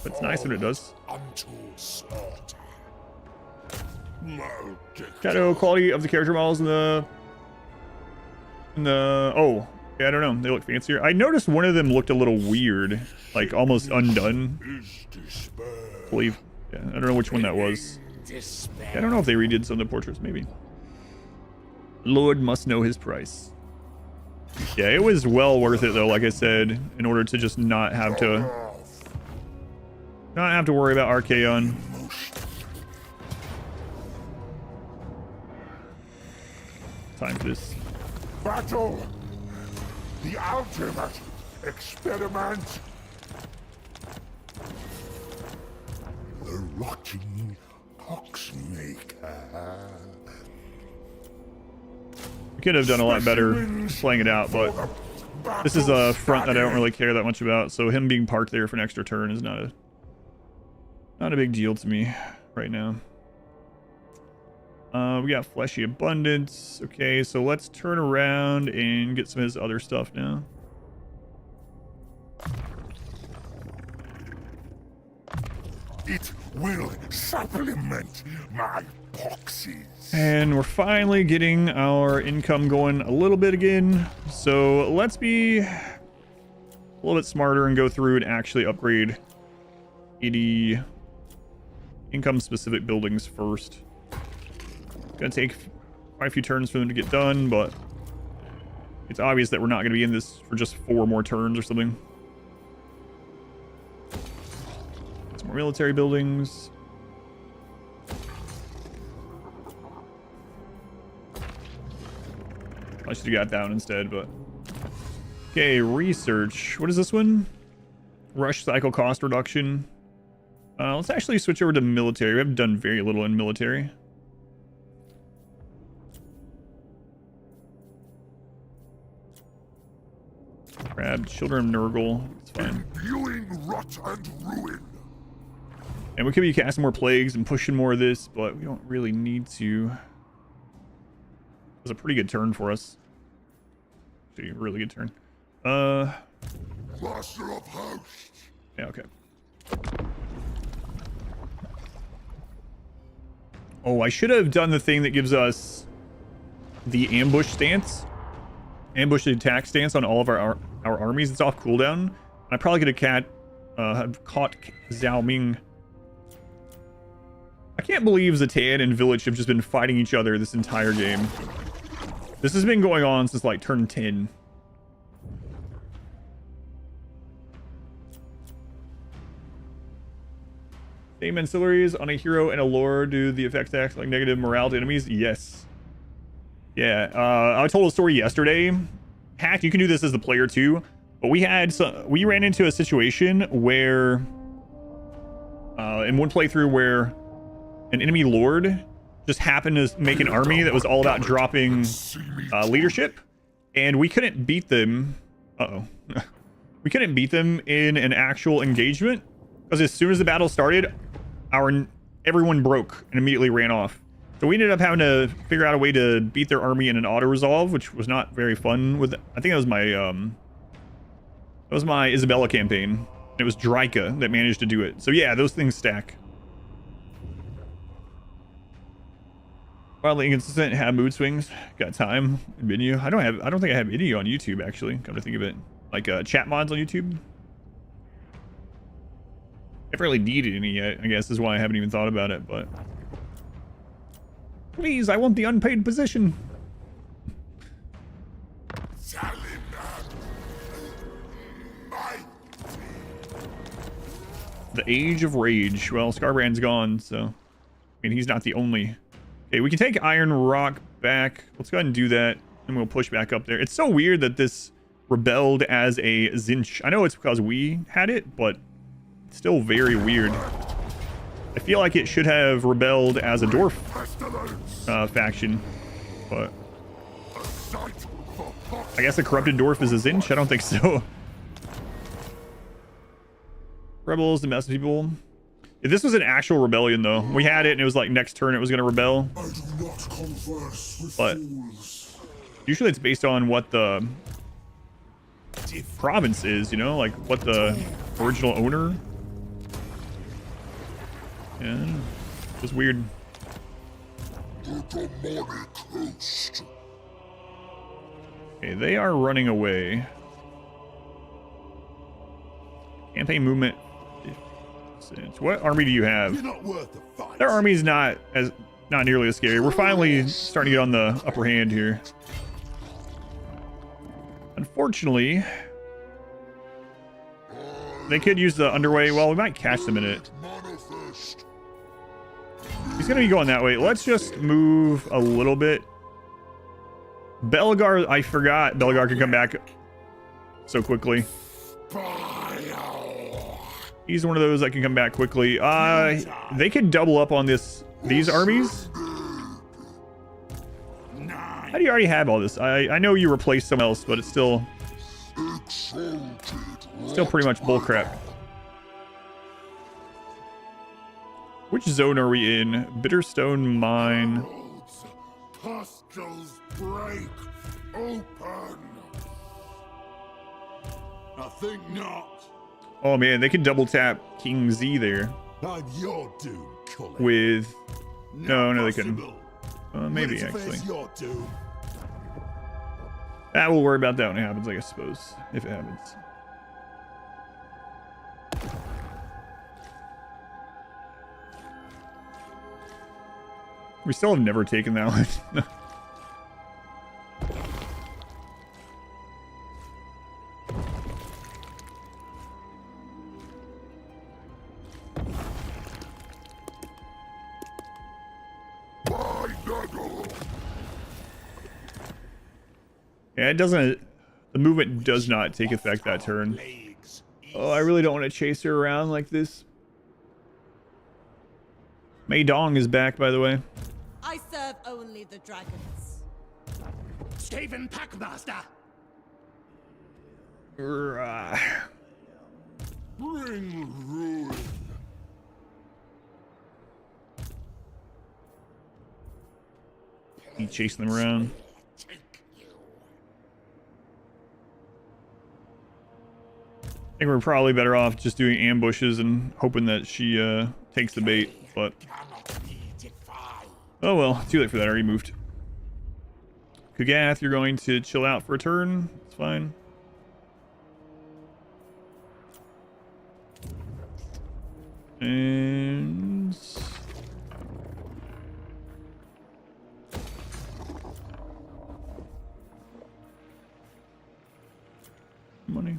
But it's nice when it does. Shadow quality of the character models in the oh yeah, I don't know, they look fancier. I noticed one of them looked a little weird, like almost undone. I believe. Yeah, I don't know which one that was. Yeah, I don't know if they redid some of the portraits, maybe. Lord must know his price. Yeah, it was well worth it though, like I said, in order to just not have to worry about Archaon. Time for this. Battle! The ultimate experiment! The rotting poxmaker. We could have done a lot better playing it out, but this is a front that I don't really care that much about, so him being parked there for an extra turn is not Not a big deal to me right now. We got Fleshy Abundance. Okay, so let's turn around and get some of his other stuff now. It will supplement my proxies. And we're finally getting our income going a little bit again. So let's be a little bit smarter and go through and actually upgrade 80 income specific buildings first. Gonna take quite a few turns for them to get done, but it's obvious that we're not gonna be in this for just 4 more turns or something. Some more military buildings. I should have got that one instead, but okay, research. What is this one? Rush cycle cost reduction. Let's actually switch over to military. We haven't done very little in military. Grab Children of Nurgle. It's fine. Imbuing rot and ruin. And we could be casting more plagues and pushing more of this, but we don't really need to. It was a pretty good turn for us. Actually, a really good turn. Master of hosts. Yeah, okay. Oh, I should have done the thing that gives us the ambush stance. Ambush attack stance on all of our armies. It's off cooldown. I probably could have caught Zhao Ming. I can't believe Zatan and Village have just been fighting each other this entire game. This has been going on since like turn 10. Same ancillaries on a hero and a lore do the effects act like negative morale to enemies? Yes. Yeah, I told a story yesterday. Hack, you can do this as the player too. But we ran into a situation where in one playthrough where an enemy lord just happened to make an army that was all about dropping leadership, and we couldn't beat them. We couldn't beat them in an actual engagement because as soon as the battle started, everyone broke and immediately ran off. So we ended up having to figure out a way to beat their army in an auto resolve, which was not very fun. I think that was my Isabella campaign. It was Dryka that managed to do it. So yeah, those things stack. Wildly inconsistent, have mood swings. Got time. Video. I don't think I have any on YouTube actually. Come to think of it, like chat mods on YouTube. I've really needed any yet, I guess is why I haven't even thought about it, but please, I want the unpaid position. The Age of Rage. Well, Scarbrand's gone, so I mean he's not the only. Okay, we can take Iron Rock back. Let's go ahead and do that, and we'll push back up there. It's so weird that this rebelled as a Zinch. I know it's because we had it, but it's still very weird. I feel like it should have rebelled as a dwarf faction, but I guess the corrupted dwarf is a Zinch. I don't think so. Rebels, domestic people. If this was an actual rebellion, though, we had it, and it was like next turn it was going to rebel. I do not converse with But fools. usually it's based on what the province is, you know, like what the original owner. Yeah, it was weird. The demonic host. Okay, they are running away. Campaign movement. What army do you have? You're not worth the fight. Their army's not nearly as scary. We're finally starting to get on the upper hand here. Unfortunately, they could use the underway. Well, we might catch them in it. Manifest. He's gonna be going that way. Let's just move a little bit. Belgar, I forgot Belgar could come back so quickly. He's one of those that can come back quickly. They could double up on these armies. How do you already have all this? I know you replaced someone else, but it's still pretty much bullcrap. Which zone are we in? Bitterstone Mine. Heralds, Pustules break open. I think not. Oh man, they can double tap King Z there I'm your doom, Cullen. with... Not No, they couldn't. possible. Maybe, Ready to actually. face your doom. We'll worry about that when it happens, I suppose. If it happens. We still have never taken that one. By Nurgle. Yeah, it doesn't... The movement does not take effect that turn. Legs. Oh, I really don't want to chase her around like this. Mei Dong is back, by the way. I serve only the dragons. Stephen Packmaster. Bring ruin. Keep chasing them around. I think we're probably better off just doing ambushes and hoping that she takes the bait, but... Oh well, too late for that, I already moved. Kugath, you're going to chill out for a turn. It's fine. And... Money.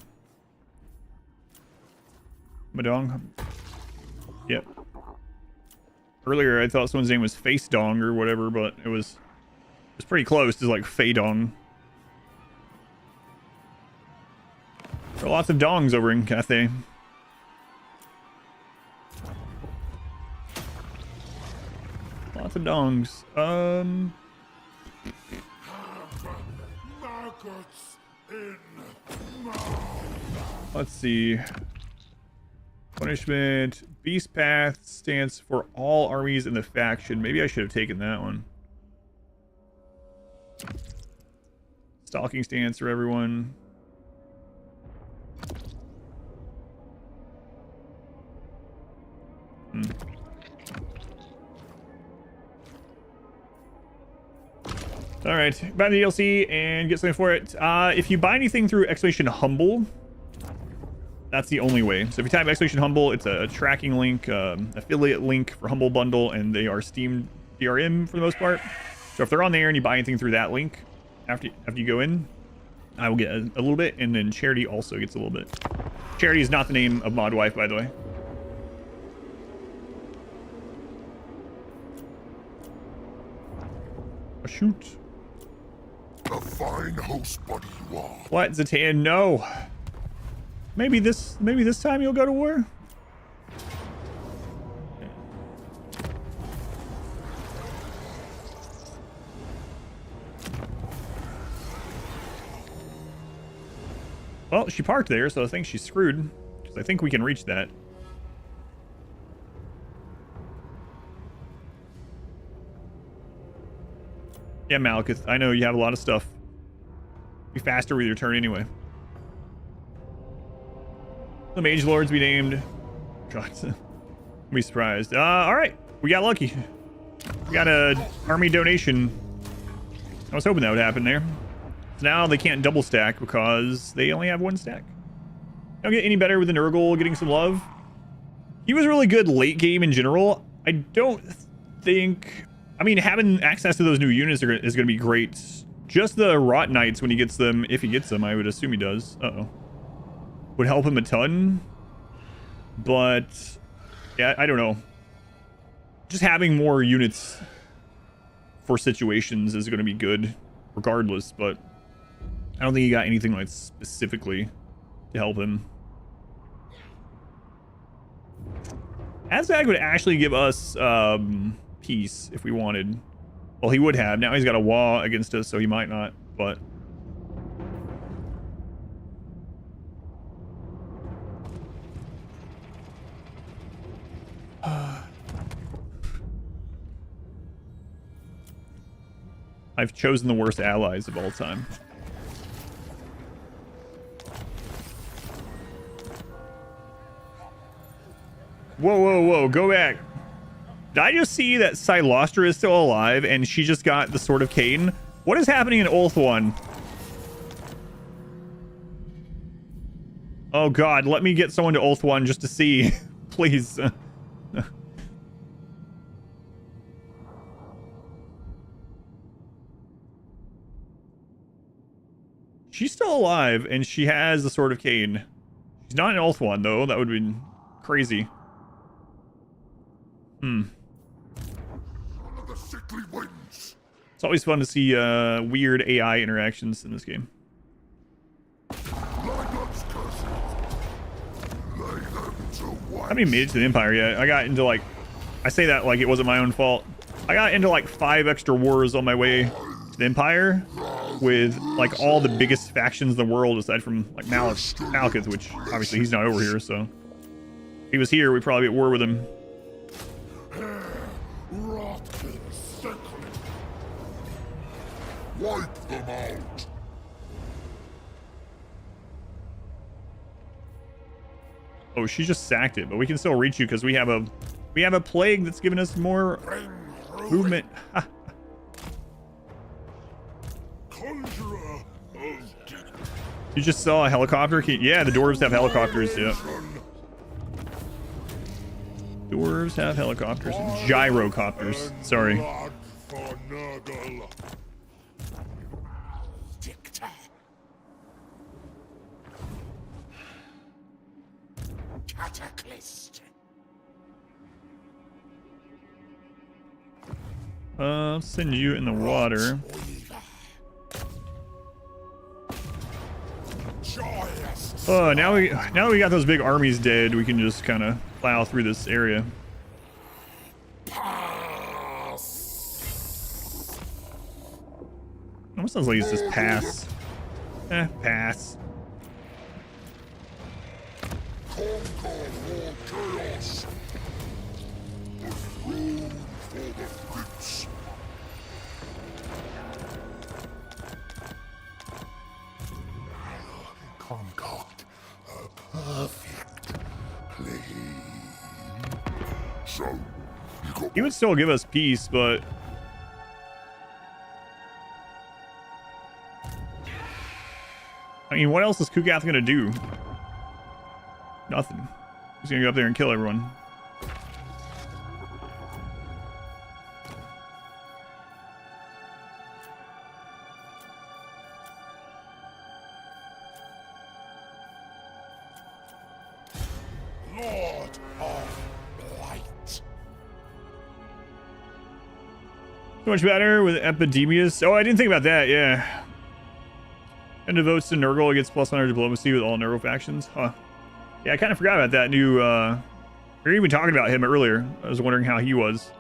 Madong. Yep. Earlier I thought someone's name was Face Dong or whatever, but it was pretty close to like Fei Dong. There are lots of dongs over in Cathay. Lots of dongs. Maggots in Let's see. Punishment. Beast Path stands for all armies in the faction. Maybe I should have taken that one. Stalking stance for everyone. Alright, buy the DLC and get something for it. If you buy anything through !humble, that's the only way. So if you type !humble, it's a tracking link, affiliate link for Humble Bundle, and they are Steam DRM for the most part. So if they're on there and you buy anything through that link, after you go in, I will get a little bit, and then Charity also gets a little bit. Charity is not the name of Mod Wife, by the way. Oh, shoot. a fine host body you are. What, Zatan? No. Maybe this time you'll go to war? Well, she parked there, so I think she's screwed. 'Cause I think we can reach that. Yeah, Malekith, I know you have a lot of stuff. Be faster with your turn anyway. The Mage Lords be named. God, I'm be surprised. Alright, we got lucky. We got a army donation. I was hoping that would happen there. So now they can't double stack because they only have one stack. Don't get any better with the Nurgle getting some love. He was really good late game in general. I don't think... I mean, having access to those new units is going to be great. Just the Rot Knights, when he gets them, if he gets them, I would assume he does. Uh-oh. Would help him a ton. But, yeah, I don't know. Just having more units for situations is going to be good, regardless. But I don't think he got anything like specifically to help him. Aztag would actually give us peace if we wanted. Well, he would have. Now he's got a wall against us, so he might not. But I've chosen the worst allies of all time. Whoa, whoa, whoa, go back. Did I just see that Silostra is still alive and she just got the Sword of Cain? What is happening in Ulthuan? Oh god, let me get someone to Ulthuan just to see. Please. She's still alive and she has the Sword of Cain. She's not in Ulthuan though, that would be crazy. The sickly winds. It's always fun to see weird AI interactions in this game. Lycan's curses. Lay them to I haven't even made it to the Empire yet. I got into like, I say that like it wasn't my own fault. I got into like 5 extra wars on my way to the Empire with like all the biggest factions in the world aside from like Malekith, which obviously he's not over here, so if he was here, we'd probably be at war with him. Rotten sickly. Wipe them out. Oh, she just sacked it, but we can still reach you because we have a plague that's giving us more movement. Conjurer of Decay. You just saw a helicopter? Yeah, the dwarves have helicopters. Yeah. Dwarves have helicopters. Gyrocopters. Sorry. Blood for Nurgle. Decay. Cataclysm. I'll send you in the water. Oh, now we got those big armies dead. We can just kind of plow through this area. Almost sounds like it's just pass. Pass. Conquer for chaos. Room for the fits. Conquered a perfect plane. So, you got He would still give us peace, but I mean, what else is Kugath gonna do? Nothing. He's gonna go up there and kill everyone. Lord of Light. So much better with Epidemius. Oh, I didn't think about that. Yeah. And devotes to Nurgle against +100 diplomacy with all Nurgle factions. Huh. Yeah, I kind of forgot about that new. We were even talking about him earlier. I was wondering how he was.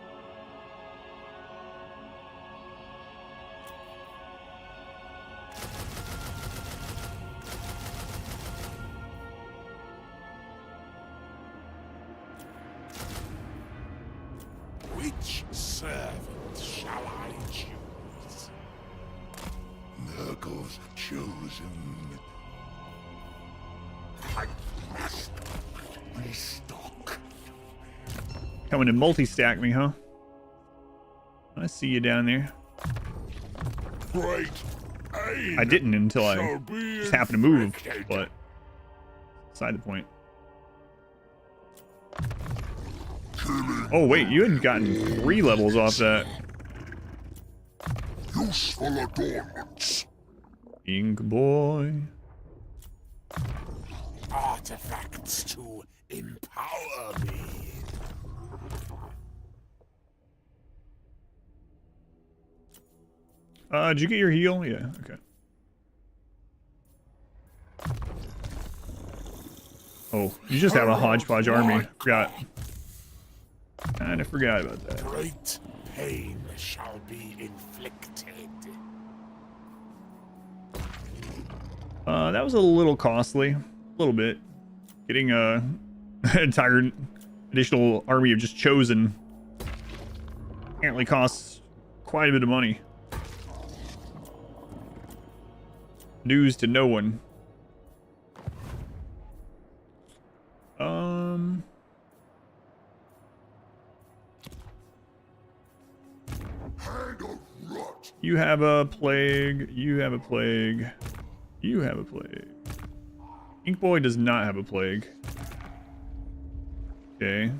Which servant shall I choose? Nurgle's chosen. I must restock. Coming to multi-stack me, huh? I see you down there. Great aid I didn't until I shall be just happened to move, inflicted. but beside the point. Killing Oh wait, you had gotten 3 levels off that. useful adornments. Ink boy. Artifacts to empower me. Did you get your heal? Yeah, okay. Oh, you just have a hodgepodge army. Forgot. Kinda forgot about that. Great pain shall be inflicted. That was a little costly. A little bit. Getting an entire additional army of just chosen apparently costs quite a bit of money. News to no one. Hand of rot. You have a plague. You have a plague. You have a plague. Ink Boy does not have a plague. Okay.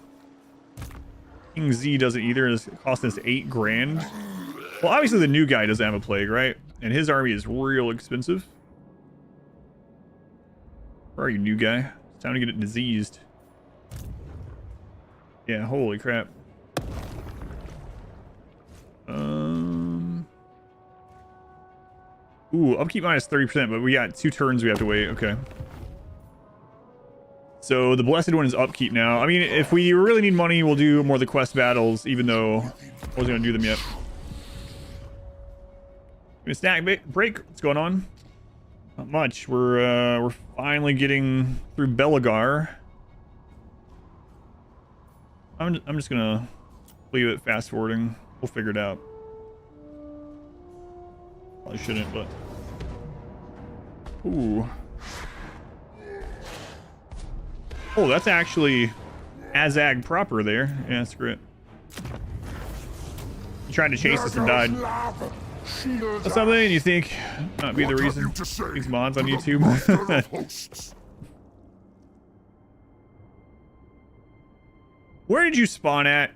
King Z doesn't either. It's costing us 8 grand. Well, obviously the new guy doesn't have a plague, right? And his army is real expensive. Where are you, new guy? It's time to get it diseased. Yeah, holy crap. Ooh, upkeep minus 30%, but we got 2 turns we have to wait. Okay. So the blessed one is upkeep now. I mean, if we really need money, we'll do more of the quest battles, even though I wasn't gonna do them yet. Snack break. What's going on? Not much. We're finally getting through Belagar. I'm just gonna leave it fast forwarding. We'll figure it out. Probably shouldn't, but ooh. Oh, that's actually Azag proper there. Yeah, screw it. He tried to chase us and died. That's something you think might be the reason these mods on YouTube. Where did you spawn at?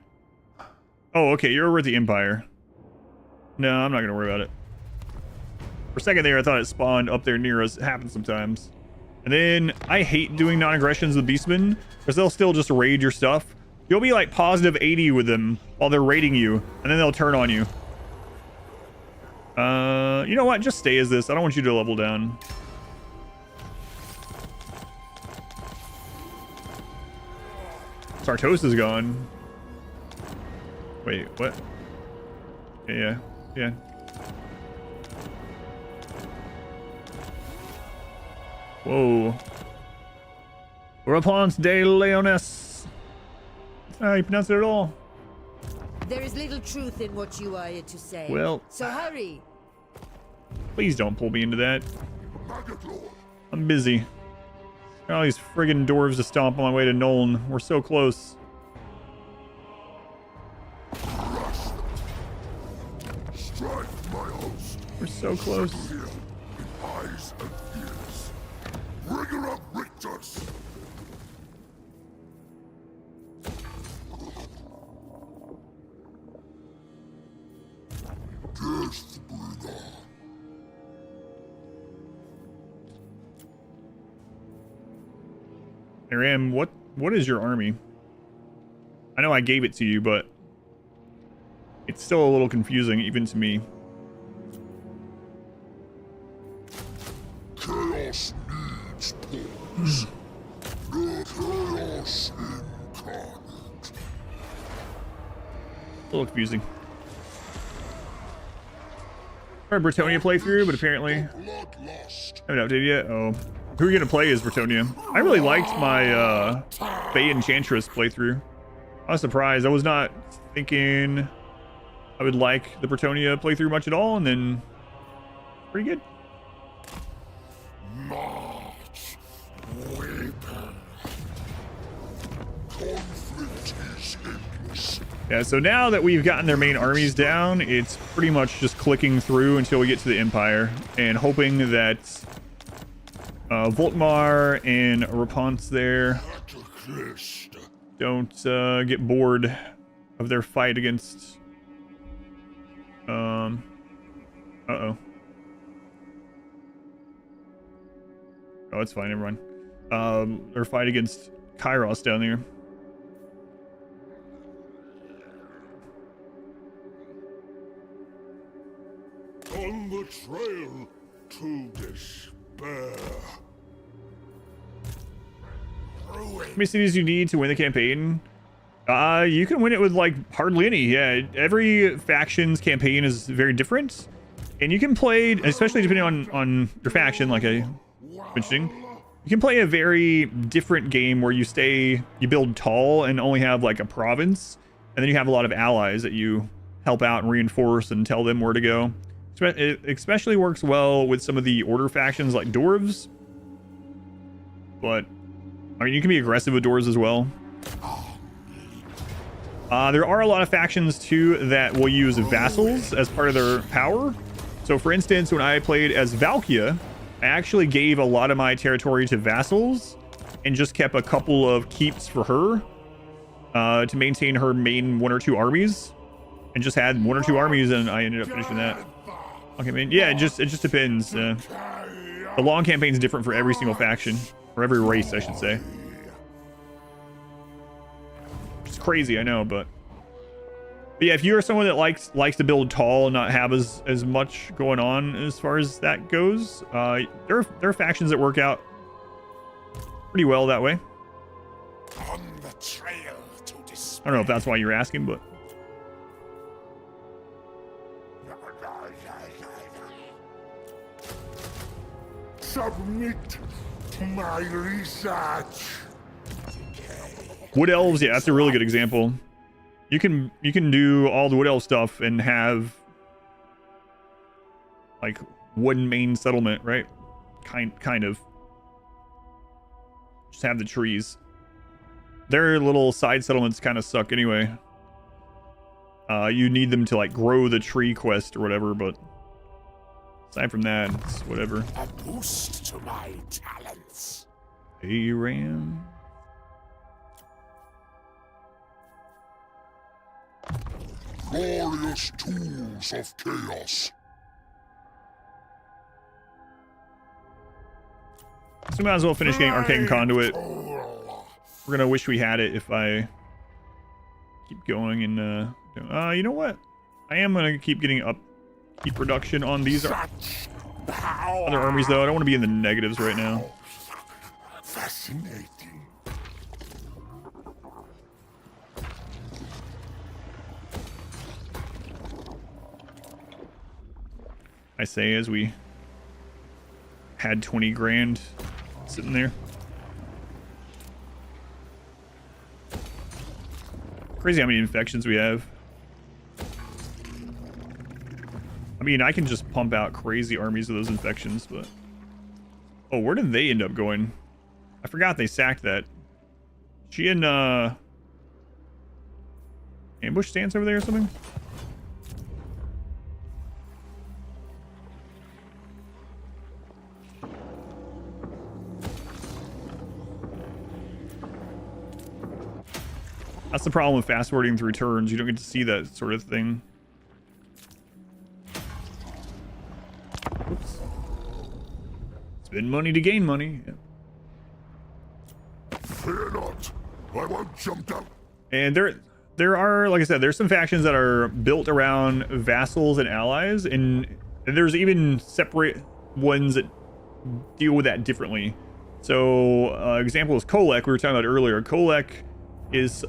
Oh, okay, you're over at the Empire. No, I'm not gonna worry about it. For a second there, I thought it spawned up there near us. It happens sometimes. And then I hate doing non-aggressions with Beastmen because they'll still just raid your stuff. You'll be like positive 80 with them while they're raiding you, and then they'll turn on you. You know what? Just stay as this. I don't want you to level down. Sartos is gone. Wait, what? Yeah. Whoa. Raponce de Leones. That's not how you pronounce it at all. There is little truth in what you are here to say. Well, so hurry. Please don't pull me into that. I'm busy. Got all these friggin' dwarves to stomp on my way to Nuln. We're so close. We're so close. Aram, what is your army? I know I gave it to you, but it's still a little confusing even to me. Chaos needs pawns. The chaos incarnate. A little confusing. Our Bretonia playthrough, but apparently haven't updated yet. Oh, who are you gonna play as Bretonia? I really liked my Bay Enchantress playthrough. I was surprised. I was not thinking I would like the Bretonia playthrough much at all, and then pretty good. March, weeper. Conflict is endless. Yeah, so now that we've gotten their main armies down, it's pretty much just clicking through until we get to the Empire and hoping that Volkmar and Raponce there don't get bored of their fight against uh-oh. Oh, it's fine, everyone. Their fight against Kairos down there. On the trail to despair. How many cities you need to win the campaign? You can win it with like hardly any. Yeah, every faction's campaign is very different, and you can play, especially depending on your faction, like I mentioning, you can play a very different game where you build tall and only have like a province, and then you have a lot of allies that you help out and reinforce and tell them where to go. It especially works well with some of the order factions like dwarves. But, I mean, you can be aggressive with dwarves as well. There are a lot of factions, too, that will use vassals as part of their power. So, for instance, when I played as Valkia, I actually gave a lot of my territory to vassals and just kept a couple of keeps for her to maintain her main 1 or 2 armies. And just had 1 or 2 armies, and I ended up finishing that. Okay, man. Yeah, it just depends. The long campaign's different for every single faction, or every race, I should say. It's crazy, I know, but yeah, if you're someone that likes to build tall and not have as much going on as far as that goes, there are factions that work out pretty well that way. On the trail to despair. I don't know if that's why you're asking, but Submit to my research. Wood Elves, yeah, that's a really good example. You can do all the Wood Elf stuff and have like one main settlement, right? Kind of. Just have the trees. Their little side settlements kind of suck anyway. You need them to like grow the tree quest or whatever, but aside from that, it's whatever. A boost to my talents. Hey, Ram. Glorious tools of chaos. So we might as well finish getting Arcane Conduit. We're gonna wish we had it if I keep going and you know what? I am gonna keep production on these other armies though. I don't want to be in the negatives right now. Fascinating. I say as we had 20 grand sitting there. Crazy how many infections we have. I mean, I can just pump out crazy armies of those infections, but... Oh, where did they end up going? I forgot they sacked that. She in, ambush stance over there or something? That's the problem with fast forwarding through turns. You don't get to see that sort of thing. Oops. Spend money to gain money. Yeah. Fear not. I won't jump down. And there are, like I said, there's some factions that are built around vassals and allies, and there's even separate ones that deal with that differently. So, example is Kolek, we were talking about earlier. Kolek is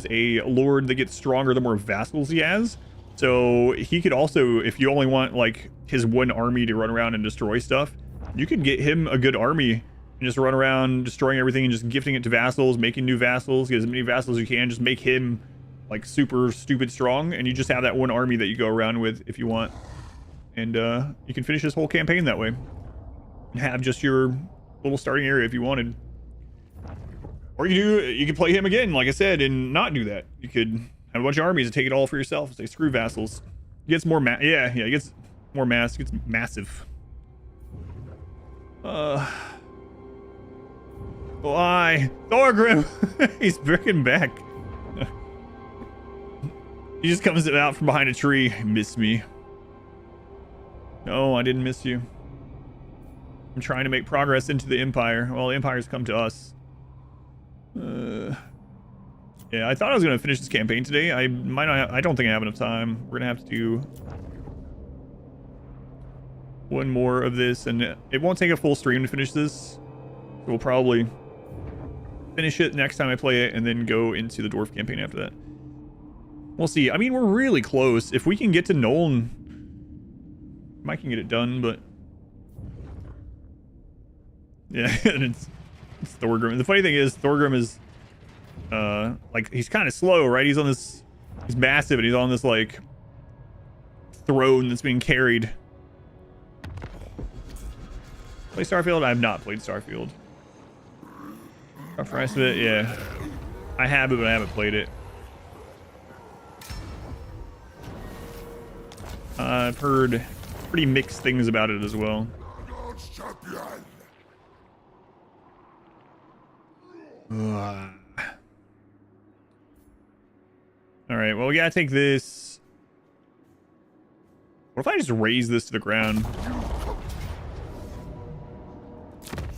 a lord that gets stronger the more vassals he has. So he could also, if you only want like his one army to run around and destroy stuff, you could get him a good army and just run around destroying everything and just gifting it to vassals, making new vassals, get as many vassals as you can, just make him like super stupid strong, and you just have that one army that you go around with if you want. And you can finish this whole campaign that way and have just your little starting area if you wanted. Or you could play him again, like I said, and not do that. You could have a bunch of armies and take it all for yourself and say, screw vassals. He gets more he gets more mass, gets massive. Why? Thorgrim! He's breaking back. He just comes out from behind a tree. Miss me. No, I didn't miss you. I'm trying to make progress into the Empire. Well, the Empire's come to us. Yeah, I thought I was going to finish this campaign today. I might not. I don't think I have enough time. We're going to have to do one more of this, and it won't take a full stream to finish this. So we'll probably finish it next time I play it, and then go into the dwarf campaign after that. We'll see. I mean, we're really close. If we can get to Nuln, I can get it done, but yeah, and it's Thorgrim. The funny thing is, Thorgrim is like, he's kind of slow, right? He's massive, and he's on this like throne that's being carried. Play Starfield? I have not played Starfield. Rough rest of it, yeah. I have it, but I haven't played it. I've heard pretty mixed things about it as well. Nurgle's champion. All right, well, we gotta take this. What if I just raise this to the ground?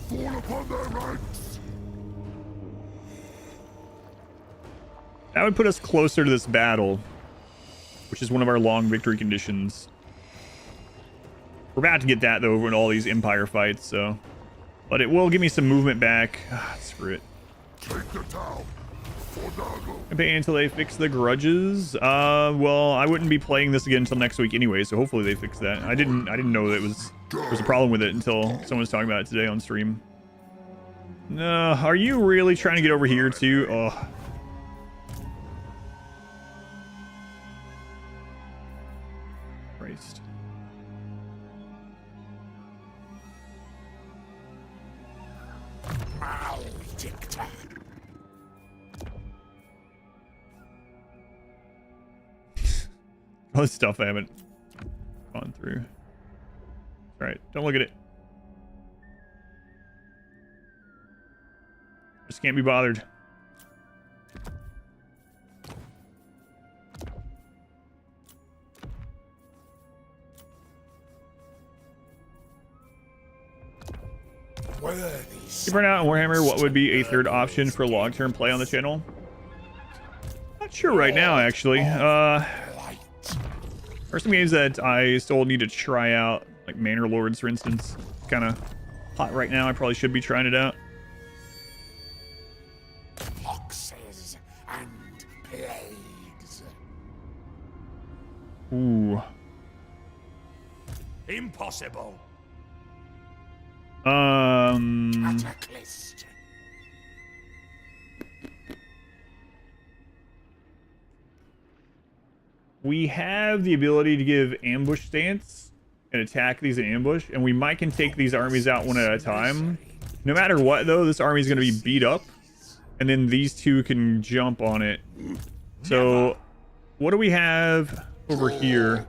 Fall upon their ranks. That would put us closer to this battle, which is one of our long victory conditions. We're about to get that, though, in all these Empire fights, so. But it will give me some movement back. Screw it. Take the town for Nurgle. Campaign until they fix the grudges. Well, I wouldn't be playing this again until next week anyway, so hopefully they fix that. I didn't know that there was a problem with it until someone was talking about it today on stream. No, are you really trying to get over here too? Oh. Christ. Maledicta. All this stuff I haven't gone through. All right, don't look at it. Just can't be bothered. Keep running out in Warhammer. What would be a third option for long-term play on the channel? Not sure right now, actually. There's some games that I still need to try out, like Manor Lords, for instance. Kind of hot right now. I probably should be trying it out. Foxes and plagues. Ooh. Impossible. Cataclysm. We have the ability to give ambush stance and attack these in ambush, and we might can take these armies out one at a time. No matter what, though, this army is going to be beat up, and then these two can jump on it. So, what do we have over here?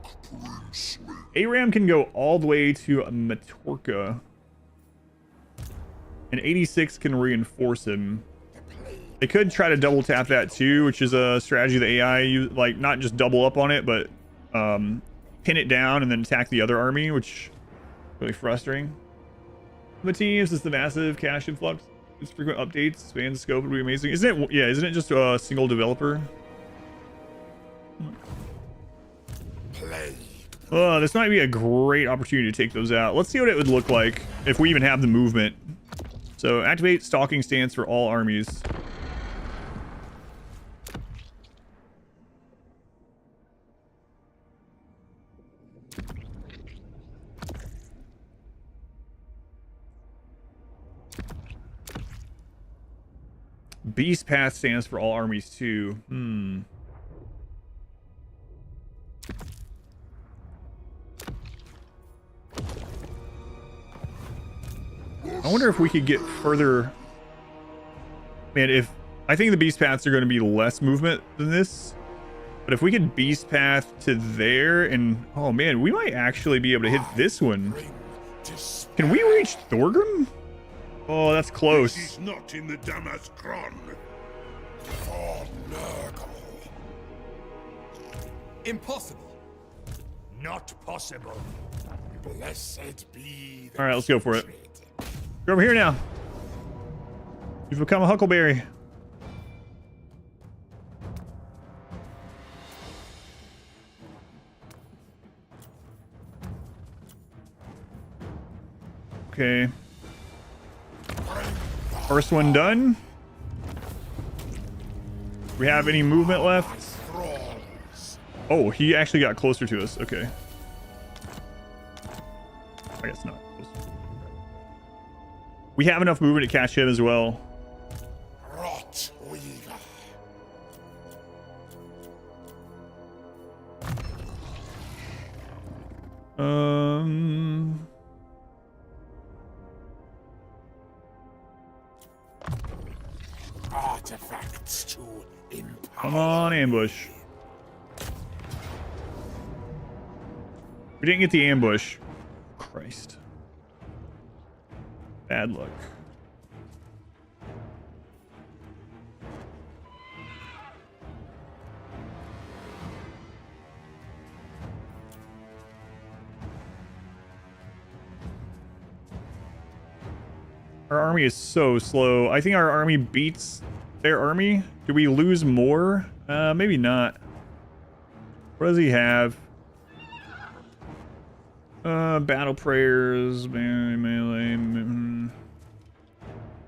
Aram can go all the way to Matorka, and 86 can reinforce him. They could try to double tap that too, which is a strategy the AI use, like not just double up on it, but pin it down and then attack the other army, which is really frustrating. The teams is the massive cash influx. Its frequent updates, expand the scope would be amazing. Isn't it? Yeah, isn't it just a single developer? Oh, this might be a great opportunity to take those out. Let's see what it would look like if we even have the movement. So activate stalking stance for all armies. Beast Path stands for all armies too. I wonder if we could get further. Man, I think the Beast Paths are going to be less movement than this. But if we could Beast Path to there and... Oh man, we might actually be able to hit this one. Can we reach Thorgrim? Oh, that's close. He's not in the Damaskron. For Nurgle. Impossible. Not possible. Blessed be the Alright, let's go for it. You're over here now. You've become a Huckleberry. Okay. First one done. Do we have any movement left? Oh, he actually got closer to us. Okay. I guess not. We have enough movement to catch him as well. Rot Weaver. guts to empower. Come on, ambush. We didn't get the ambush. Christ. Bad luck. Our army is so slow. I think our army beats their army. Do we lose more? Maybe not. What does he have? Battle prayers, melee.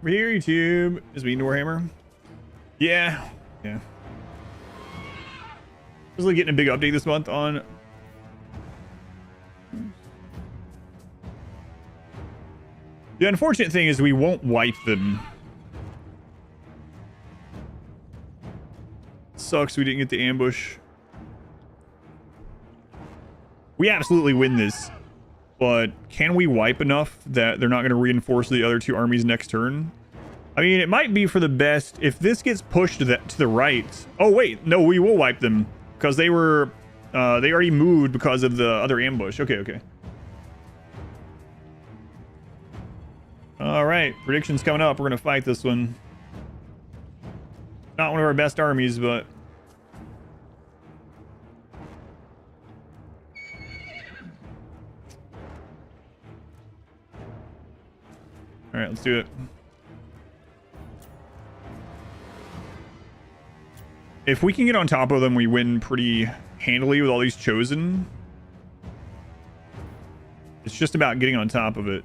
We're here, YouTube. Is me Warhammer? Yeah. Yeah. Just like getting a big update this month on. The unfortunate thing is we won't wipe them. Sucks we didn't get the ambush. We absolutely win this. But can we wipe enough that they're not going to reinforce the other two armies next turn? I mean, it might be for the best if this gets pushed to the right. Oh, wait. No, we will wipe them. Because they were... they already moved because of the other ambush. Okay, okay. Alright, predictions coming up. We're going to fight this one. Not one of our best armies, but... Alright, let's do it. If we can get on top of them, we win pretty handily with all these chosen. It's just about getting on top of it.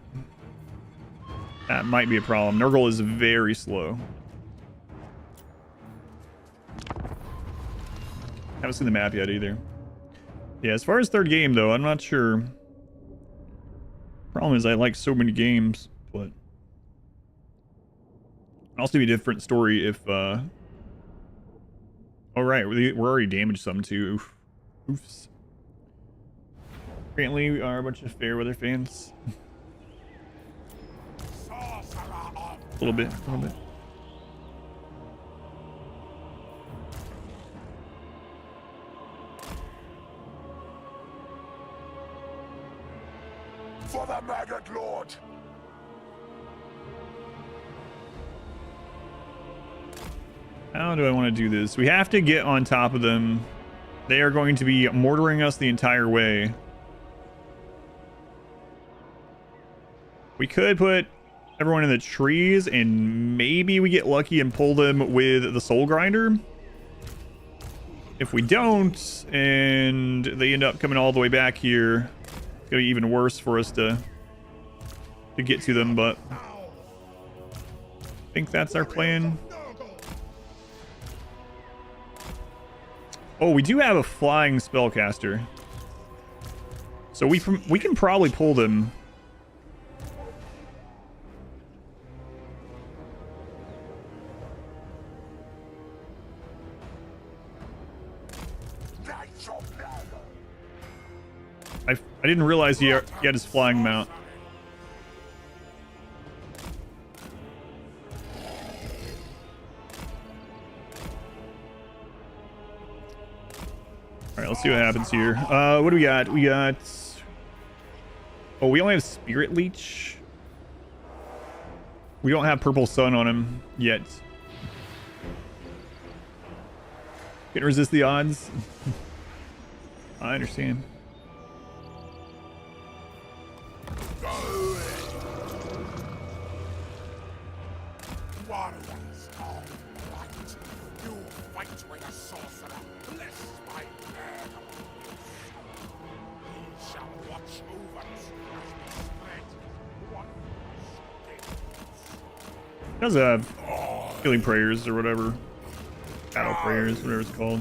That might be a problem. Nurgle is very slow. Haven't seen the map yet either. Yeah, as far as third game though, I'm not sure. Problem is I like so many games, but it'd also be a different story if oh right, we're already damaged some too. Oof. Oofs. Apparently we are a bunch of Fairweather fans. A little bit, a little bit. For the Maggot Lord! How do I want to do this? We have to get on top of them. They are going to be mortaring us the entire way. We could put everyone in the trees and maybe we get lucky and pull them with the Soul Grinder. If we don't and they end up coming all the way back here, it's gonna be even worse for us to get to them, but I think that's our plan. Oh, we do have a flying spellcaster, so we can probably pull them. I didn't realize he had his flying mount. Alright, let's see what happens here. What do we got? We got... Oh, we only have Spirit Leech. We don't have Purple Sun on him yet. Can resist the odds. I understand. Warriors, all right. You fight with a sorcerer, blessed by man. He shall watch over us as we spread one It does have healing prayers or whatever. Battle prayers, whatever it's called.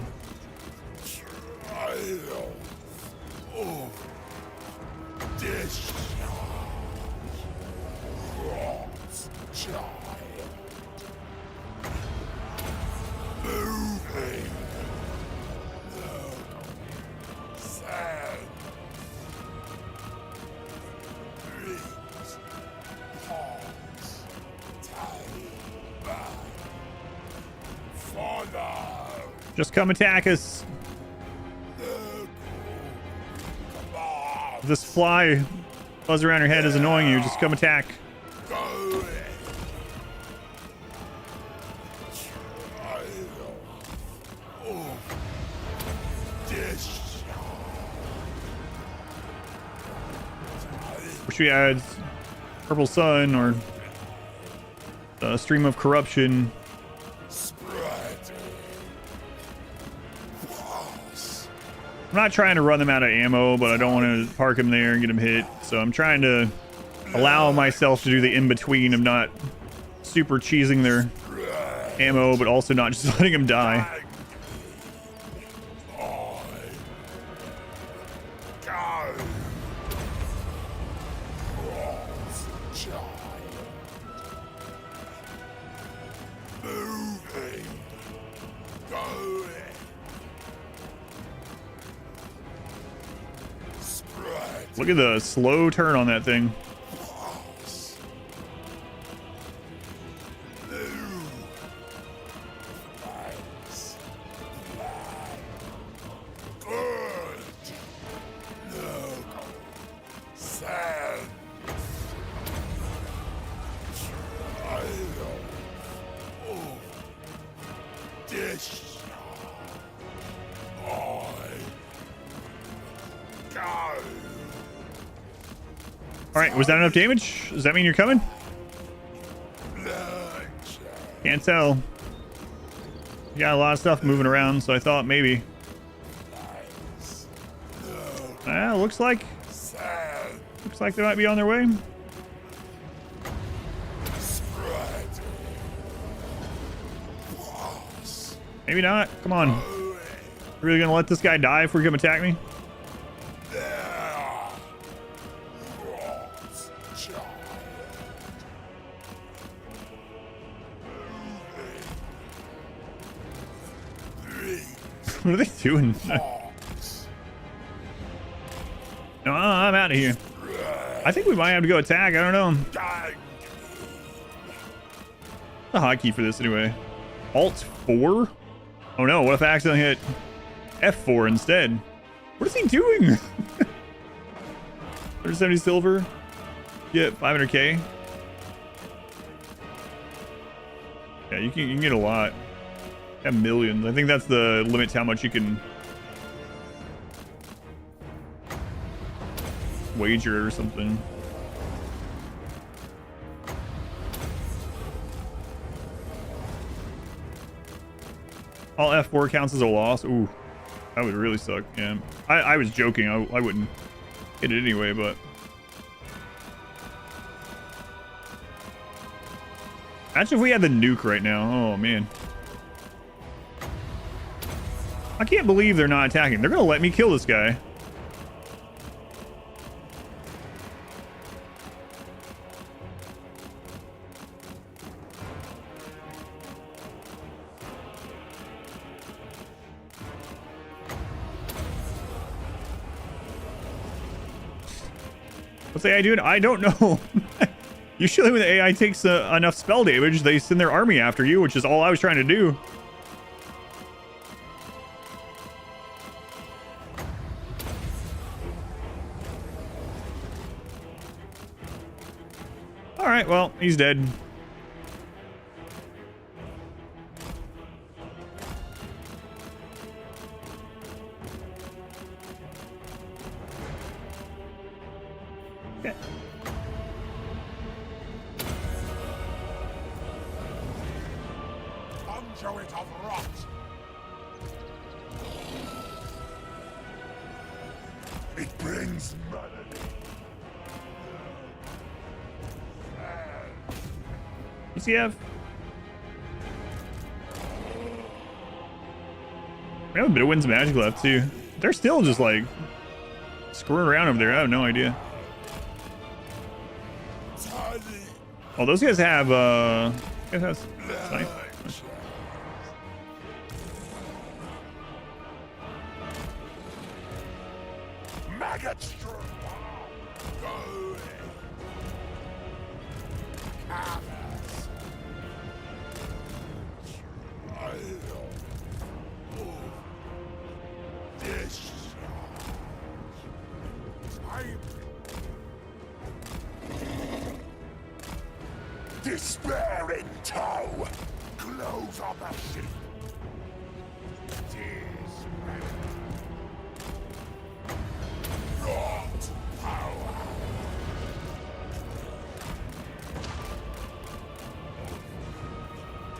Just come attack us. If this fly buzz around your head is annoying you, just come attack. Wish we had Purple Sun or Stream of Corruption. I'm not trying to run them out of ammo, but I don't want to park them there and get them hit. So I'm trying to allow myself to do the in-between of not super cheesing their ammo, but also not just letting them die. Look at the slow turn on that thing. Alright, was that enough damage? Does that mean you're coming? Can't tell. You got a lot of stuff moving around, so I thought maybe. Looks like they might be on their way. Maybe not. Come on. Really gonna let this guy die before he come attack me? What are they doing? No, I'm out of here. I think we might have to go attack. I don't know. The hotkey for this anyway. Alt 4? Oh no, what if I accidentally hit F4 instead? What is he doing? 170 silver. Get 500k. Yeah, you can get a lot. Have millions. I think that's the limit to how much you can wager or something. All F4 counts as a loss. Ooh, that would really suck. Yeah, I was joking. I wouldn't hit it anyway, but imagine if we had the nuke right now. Oh man. I can't believe they're not attacking. They're gonna let me kill this guy. What's the AI doing? I don't know. Usually when the AI takes enough spell damage, they send their army after you, which is all I was trying to do. Alright, well, he's dead. Okay. Conduit of rot. It brings melody. ECF. We have a bit of Winds of Magic left too. They're still just like screwing around over there. I have no idea. Oh, those guys have snipe. Maggots. Despair in tow! Close on the ship! Despair! Not power!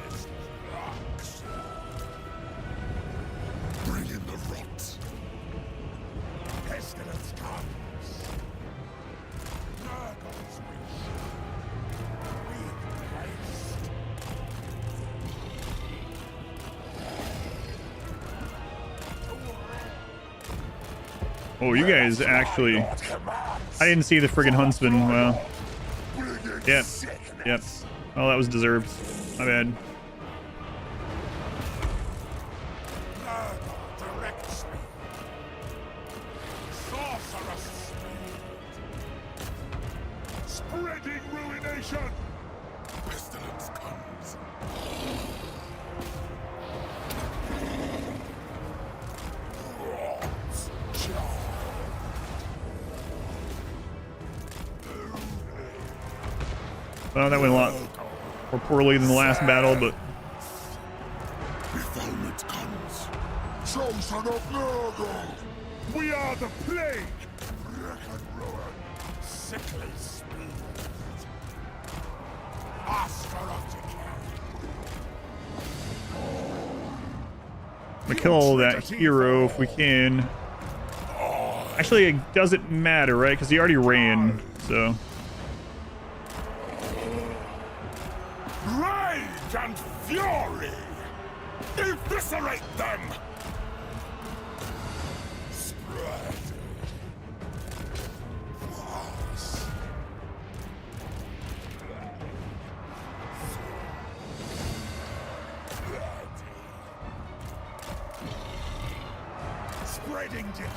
Destruction! Bring in the rot! Pestilence comes! Nurgle's wish! With haste! Oh, you guys actually... I didn't see the friggin' huntsman. Well, yep, yep. Oh, that was deserved. My bad. Directs me. Sorcerous speed. Spreading ruination. Pestilence comes. Rots charge. Well, that went a lot more poorly than the last battle, but Defilement comes. Chosen of Nurgle. We are the plague. Wreck and ruin. Sickly speed. Master of decay. I'm gonna kill that hero if we can. Actually, it doesn't matter, right? Because he already ran, so... Rage and fury! Eviscerate them! Spread. Force. Spreading decay.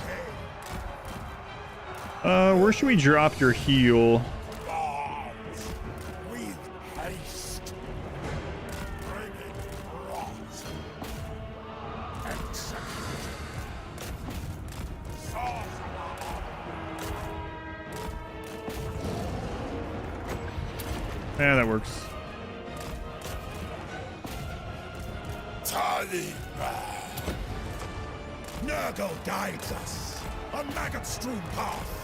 Where should we drop your heal? Bonds. With haste. Bringing rot. Execute. Sorcerer. Yeah, that works. Taliban. Nurgle guides us. A maggot-strewn path.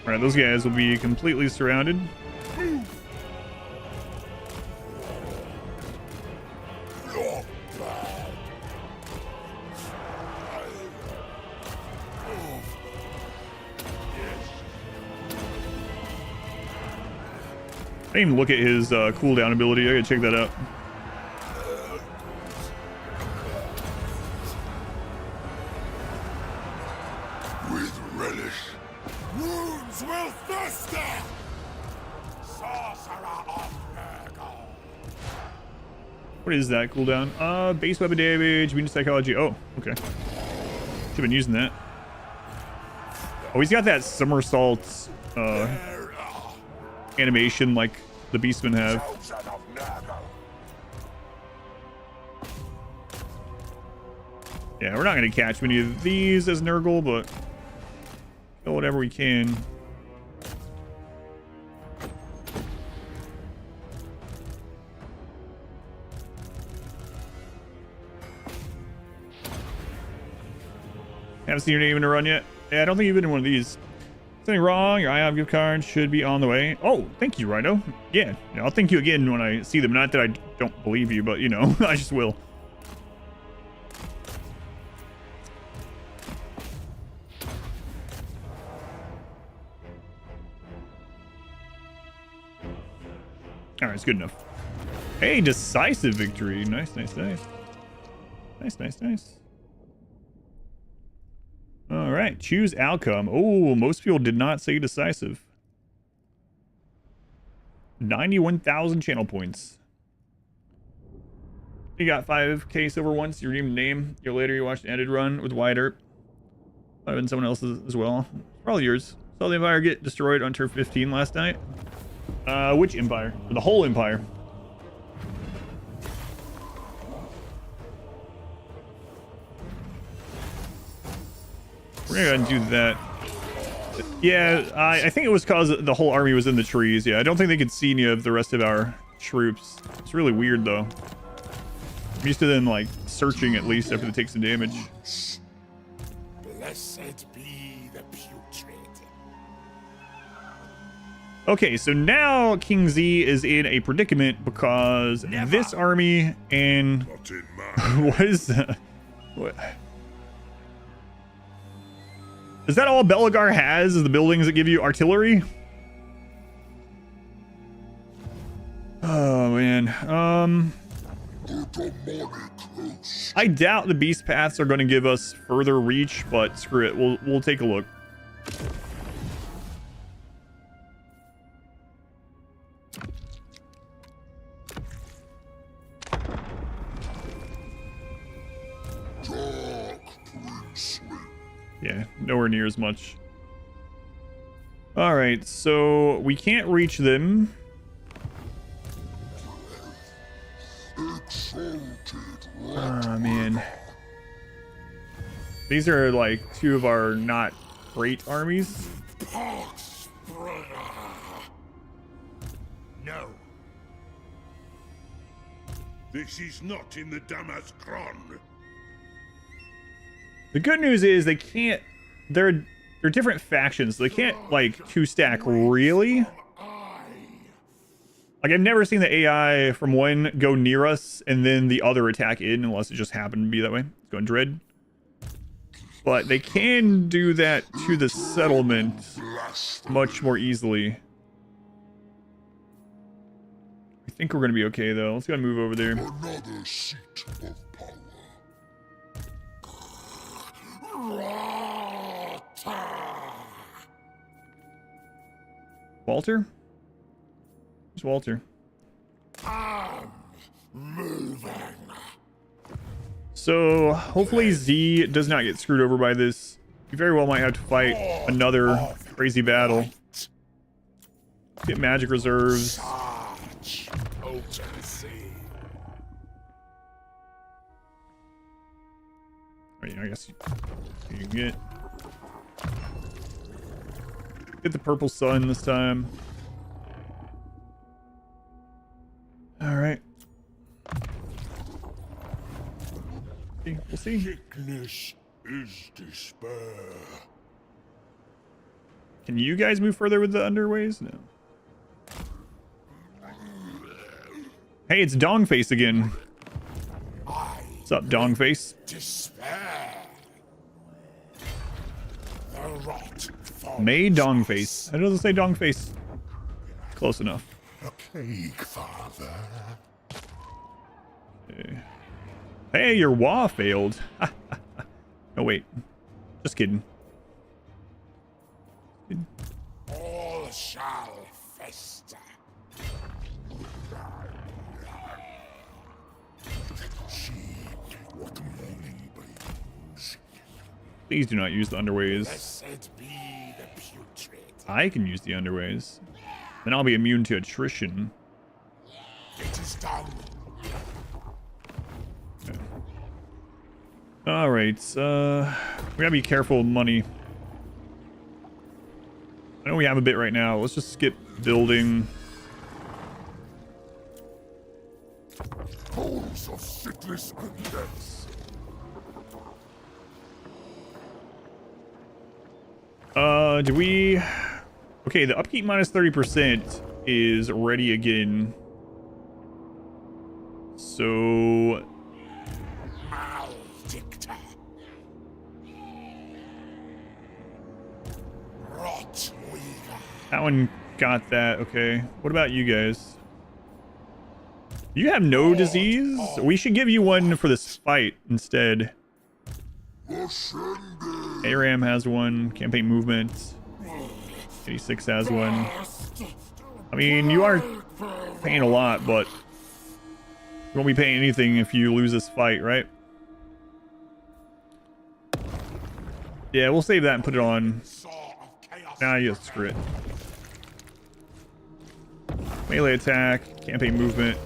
Alright, those guys will be completely surrounded. Not bad. I didn't even look at his cooldown ability. I gotta check that out. With relish. Wounds will fester! Sorcerer of Nurgle. What is that cooldown? Base weapon damage, immune psychology. Oh, okay. Should've been using that. Oh, he's got that somersault animation like the Beastmen have. Chosen of Nurgle. Yeah, we're not gonna catch many of these as Nurgle, but kill whatever we can. Haven't seen your name in a run yet. Yeah, I don't think you've been in one of these. Something wrong? Your IOP gift card should be on the way. Oh, thank you, Rhino. Yeah, I'll thank you again when I see them. Not that I don't believe you, but you know, I just will. All right, it's good enough. Hey, decisive victory. Nice, nice, nice. Nice, nice, nice. All right, choose outcome. Oh, most people did not say decisive. 91,000 channel points. You got 5k silver once. You redeemed name. Year later, you watched an edited run with Wyatt Earp. Might have been someone else's as well. Probably yours. Saw the Empire get destroyed on turn 15 last night. Which Empire? Or the whole Empire. We're gonna go ahead and do that. Yeah, I think it was because the whole army was in the trees. Yeah, I don't think they could see any of the rest of our troops. It's really weird, though. I'm used to them, like, searching at least after they take some damage. Blessed be the putrid. Okay, so now King Z is in a predicament because this army and... Not in mine. What is that? What? Is that all Belagar has, is the buildings that give you artillery? Oh, man. I doubt the beast paths are going to give us further reach, but screw it. We'll take a look. Yeah, nowhere near as much. All right, so we can't reach them. Oh, man. These are like two of our not great armies. No. This is not in the Damazkron. The good news is they can't... They're different factions. So they can't, like, two-stack really. Like, I've never seen the AI from one go near us and then the other attack in, unless it just happened to be that way. It's going Dread. But they can do that to the settlement much more easily. I think we're going to be okay, though. Let's go and move over there. Another seat of power. Walter? Where's Walter? So, hopefully Z does not get screwed over by this. You very well might have to fight another crazy battle. Get magic reserves. Oh, yeah, I guess you can get the purple sun this time. All right. We'll see. Sickness is despair. Can you guys move further with the underways? No. Hey, it's Dongface again. What's up, Dongface? Despair. The rot. May Dongface. How does it say Dongface? Close enough. A plague, father. Okay. Hey, your Wa failed. Oh, wait. Just kidding. All shall fester. See what morning brings. Please do not use the underways. Blessed be the putrid. I can use the underways. Then I'll be immune to attrition. It is done. All right, we gotta be careful with money. I know we have a bit right now. Let's just skip building. Holes of sickness and deaths. Do we... Okay, the upkeep minus 30% is ready again. So... Maledicta. Rot weaver. That one got that. Okay. What about you guys? You have no disease? We should give you one for this fight instead. Aram has one. Campaign movement. 86 has one. I mean, you are paying a lot, but you won't be paying anything if you lose this fight, right? Yeah, we'll save that and put it on. Nah, you screw it. Melee attack, campaign movement.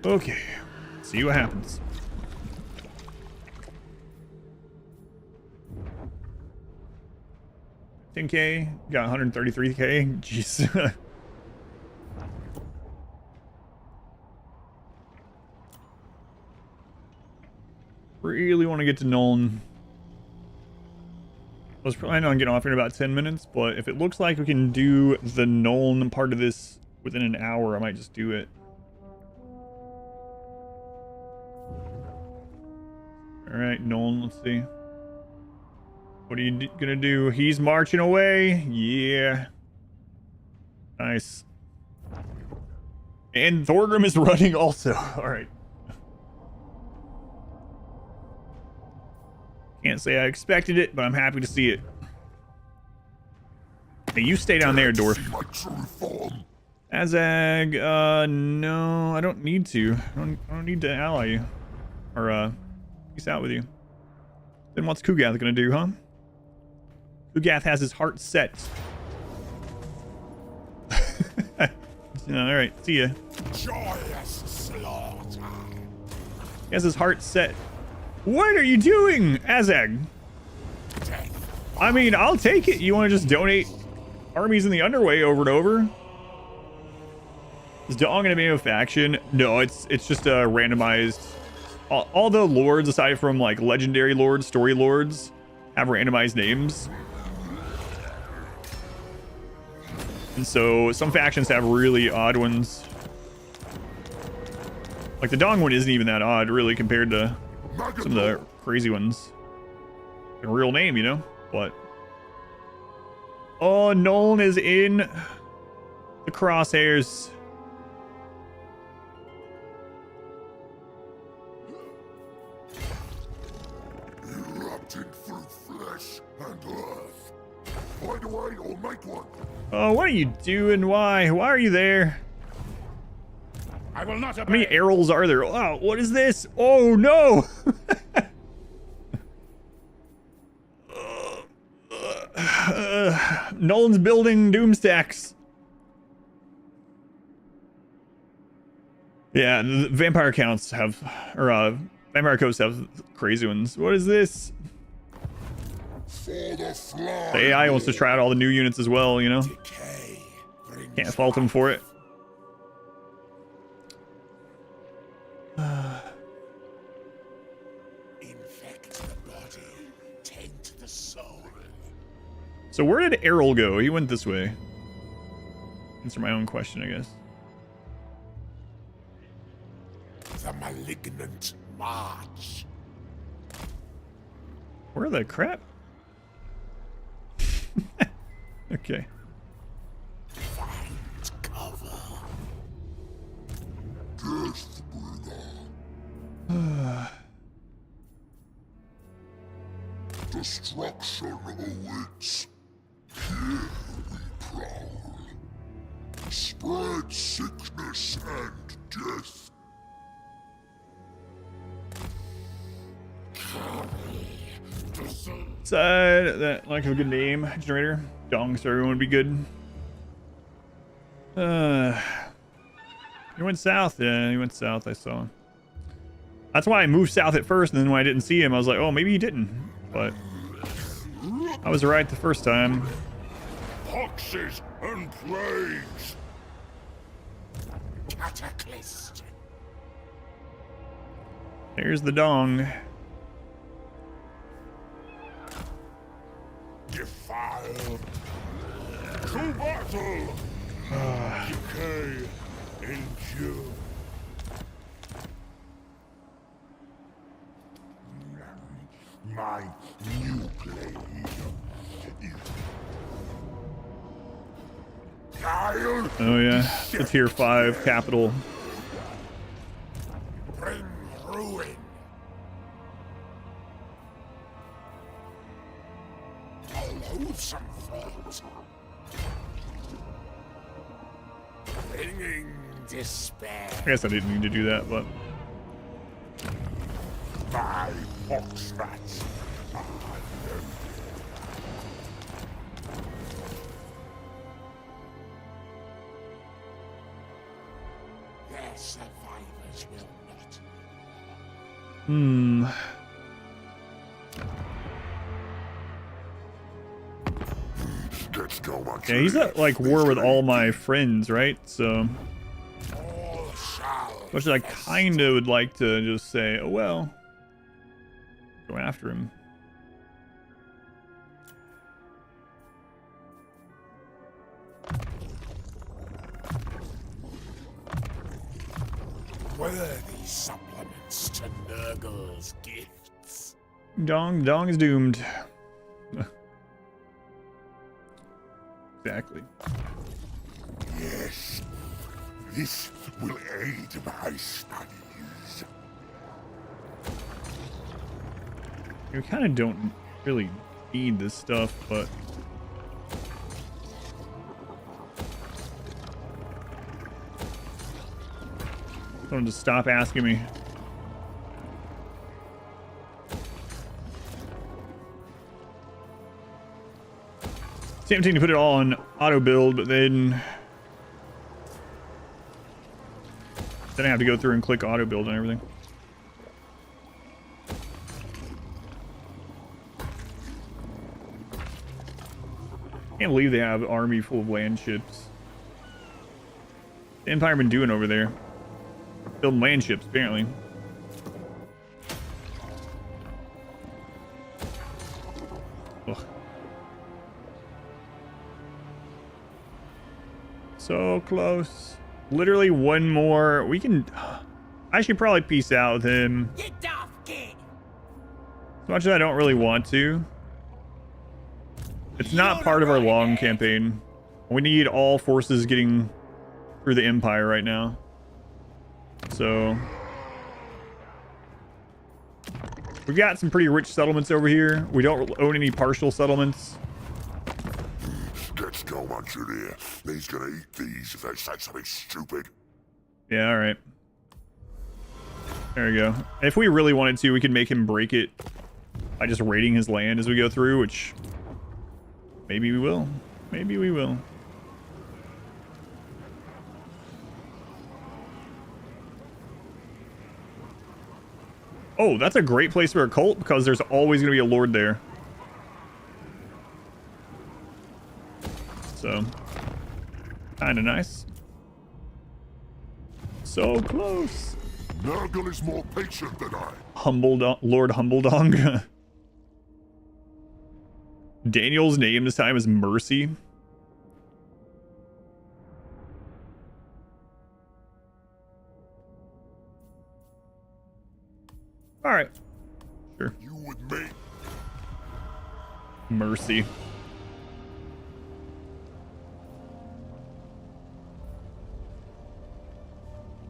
Okay, see what happens. 10k, got 133k. Jeez. Really want to get to Nuln. I was planning on getting off here in about 10 minutes, but if it looks like we can do the Nuln part of this within an hour, I might just do it. Alright, Nuln, let's see. What are you gonna do? He's marching away. Yeah. Nice. And Thorgrim is running also. Alright. Can't say I expected it, but I'm happy to see it. Hey, you stay down there, Dwarf. Azag, no, I don't need to. I don't need to ally you. Or, peace out with you. Then what's Kugath gonna do, huh? Kugath has his heart set. Alright, see ya. Joyous slaughter. He has his heart set. What are you doing, Azag? I mean, I'll take it. You want to just donate armies in the Underway over and over? Is Dong gonna be a faction? No, it's just a randomized. All the lords, aside from like legendary lords, story lords, have randomized names. And so some factions have really odd ones. Like the Dong one isn't even that odd, really, compared to some of the crazy ones. A real name, you know? But oh, Nuln is in the crosshairs. Erupting through flesh and earth. Find a way or make one. Oh, what are you doing? Why? Why are you there? I will not How many arrows are there? Oh, what is this? Oh, no! Nuln's building doomstacks. Yeah, the vampire counts have, or vampire coasts have crazy ones. What is this? The AI wants to try out all the new units as well, you know? Decay. Can't fault him for it. Infect the body, taint the soul. So where did Errol go? He went this way. Answer my own question, I guess. The malignant march. Where the crap? Okay. Find cover. Deathbringer. Destruction awaits. Here we prowl. Spread sickness and death. Side that like a good name generator. Dong so everyone would be good. He went south. Yeah, he went south. I saw him. That's why I moved south at first, and then when I didn't see him, I was like, oh, maybe he didn't. But I was right the first time. Poxes and plagues. Cataclysm. There's the Dong. Defile. To battle. Decay. Endure. My new blade. Oh yeah, it's tier 5 capital. Bring ruin. A loathsome thought. Bringing despair. I guess I didn't need to do that, but My fox rats are loaded. Their survivors will not. Let's go, my Yeah, he's at like war with all my friends, right? So, which I kind of would like to just say, oh well, go after him. Worthy supplements to Nurgle's gifts. Dong is doomed. Exactly. Yes, this will aid my studies. We kind of don't really need this stuff, but someone just stop asking me. It's tempting to put it all on auto build, but then I have to go through and click auto build and everything. Can't believe they have an army full of land ships. The Empire been doing over there? Building land ships, apparently. Ugh. So close. Literally one more. We can... I should probably peace out with him. You daft git! As much as I don't really want to. It's not part of our long campaign. We need all forces getting through the Empire right now. So... we've got some pretty rich settlements over here. We don't own any partial settlements. Let's go, Manchuria. He's gonna eat these if they say something stupid. Yeah, alright. There we go. If we really wanted to, we could make him break it by just raiding his land as we go through, which... maybe we will. Maybe we will. Oh, that's a great place for a cult because there's always going to be a lord there. So, kind of nice. So close. Nurgle is more patient than I. Lord Humbledong. Daniel's name this time is Mercy. All right. Sure. You with me? Mercy.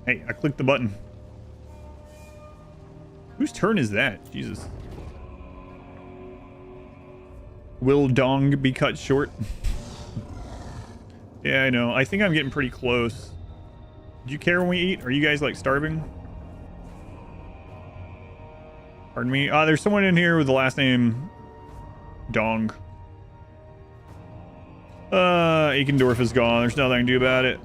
Hey, I clicked the button. Whose turn is that? Jesus. Will Dong be cut short? Yeah, I know. I think I'm getting pretty close. Do you care when we eat? Are you guys like starving? Pardon me. There's someone in here with the last name Dong. Eikendorf is gone. There's nothing I can do about it.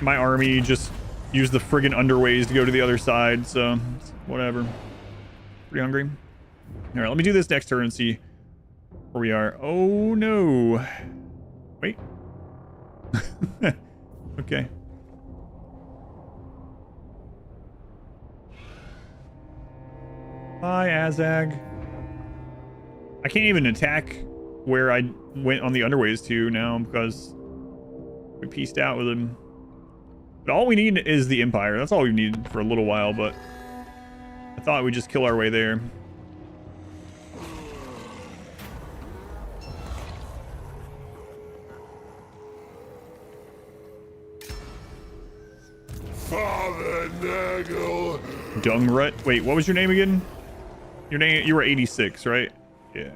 My army just used the friggin' underways to go to the other side, so whatever. Pretty hungry. All right, let me do this next turn and see where we are. Oh no. Wait. Okay. Bye, Azag. I can't even attack where I went on the underways to now because we pieced out with him. But all we need is the Empire. That's all we need for a little while, but I thought we'd just kill our way there. Father Nurgle. Dungrut. Wait, what was your name again? Your name, you were 86, right? Yeah.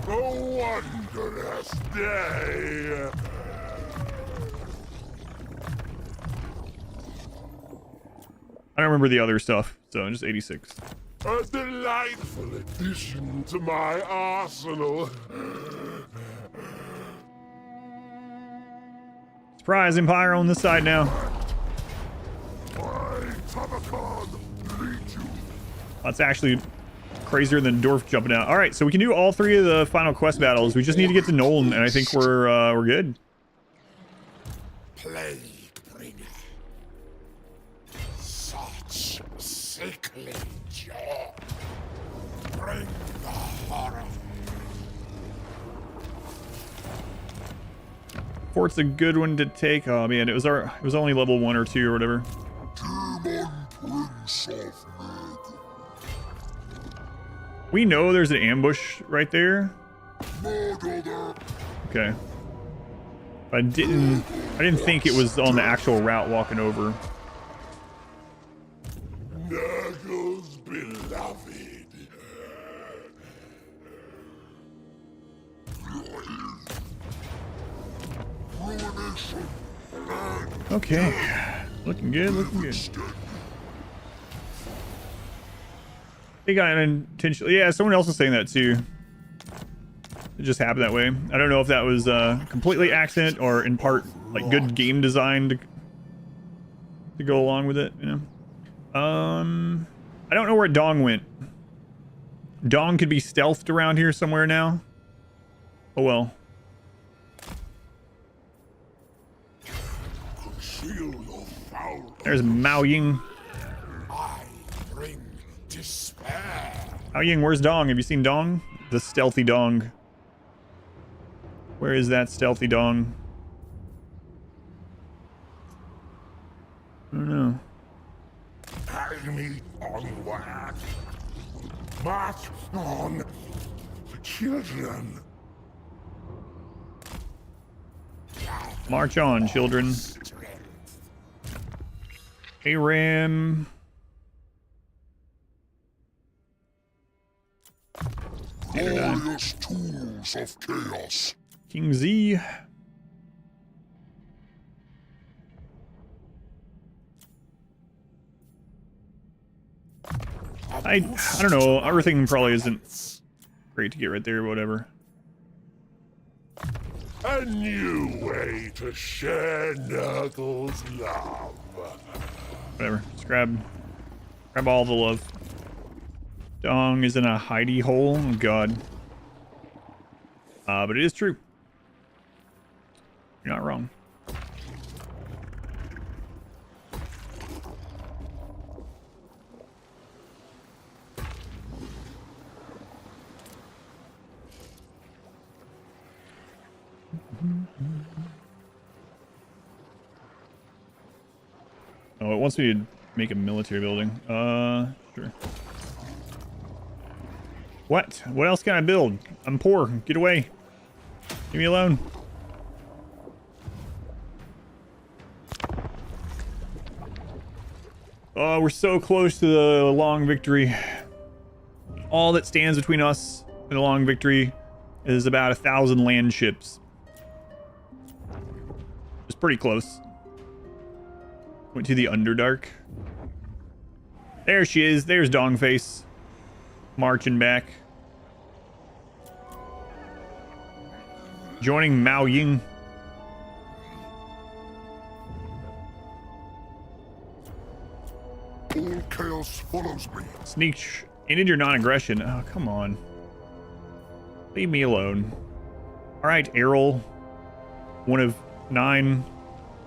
A wondrous day. I don't remember the other stuff, so just 86. A delightful addition to my arsenal. Surprise, Empire on this side now. I, Tamurkhan, lead you. Let's actually crazier than Dwarf jumping out. All right, so we can do all 3 of the final quest battles. We just need to get to Nuln, and I think we're good. Plague bringer. Such sickly jaw. Bring the horror. Fort's a good one to take. Oh man, it was only level 1 or 2 or whatever. Demon Prince of Nurgle. We know there's an ambush right there. Murder them. Okay. I didn't think it was on the actual route walking over. Nurgle's beloved. Ruination and Okay. Looking good, looking good. They got an intentional. Yeah, someone else was saying that too. It just happened that way. I don't know if that was completely accident or in part like good game design to go along with it, you know. I don't know where Dong went. Dong could be stealthed around here somewhere now. Oh well. conceal your foul. There's Mao Ying. I bring despair. Mao Ying, where's Dong? Have you seen Dong? The stealthy Dong. Where is that stealthy Dong? I don't know. Carry me onward. March on, children. March on, children. Aram. Glorious tools of chaos. King Z. I don't know. Everything probably isn't great to get right there, but whatever. A new way to share Nurgle's love. Whatever. Just grab all the love. Dong is in a hidey hole. Oh god. But it is true. You're not wrong. Oh, it wants me to make a military building. Sure. What? What else can I build? I'm poor. Get away. Leave me alone. Oh, we're so close to the long victory. All that stands between us and a long victory is about 1,000 land ships. It's pretty close. Went to the Underdark. There she is. There's Dongface. Marching back. Joining Mao Ying. All chaos follows me. Sneak ended your non-aggression. Oh, come on. Leave me alone. Alright, Errol. 1 of 9.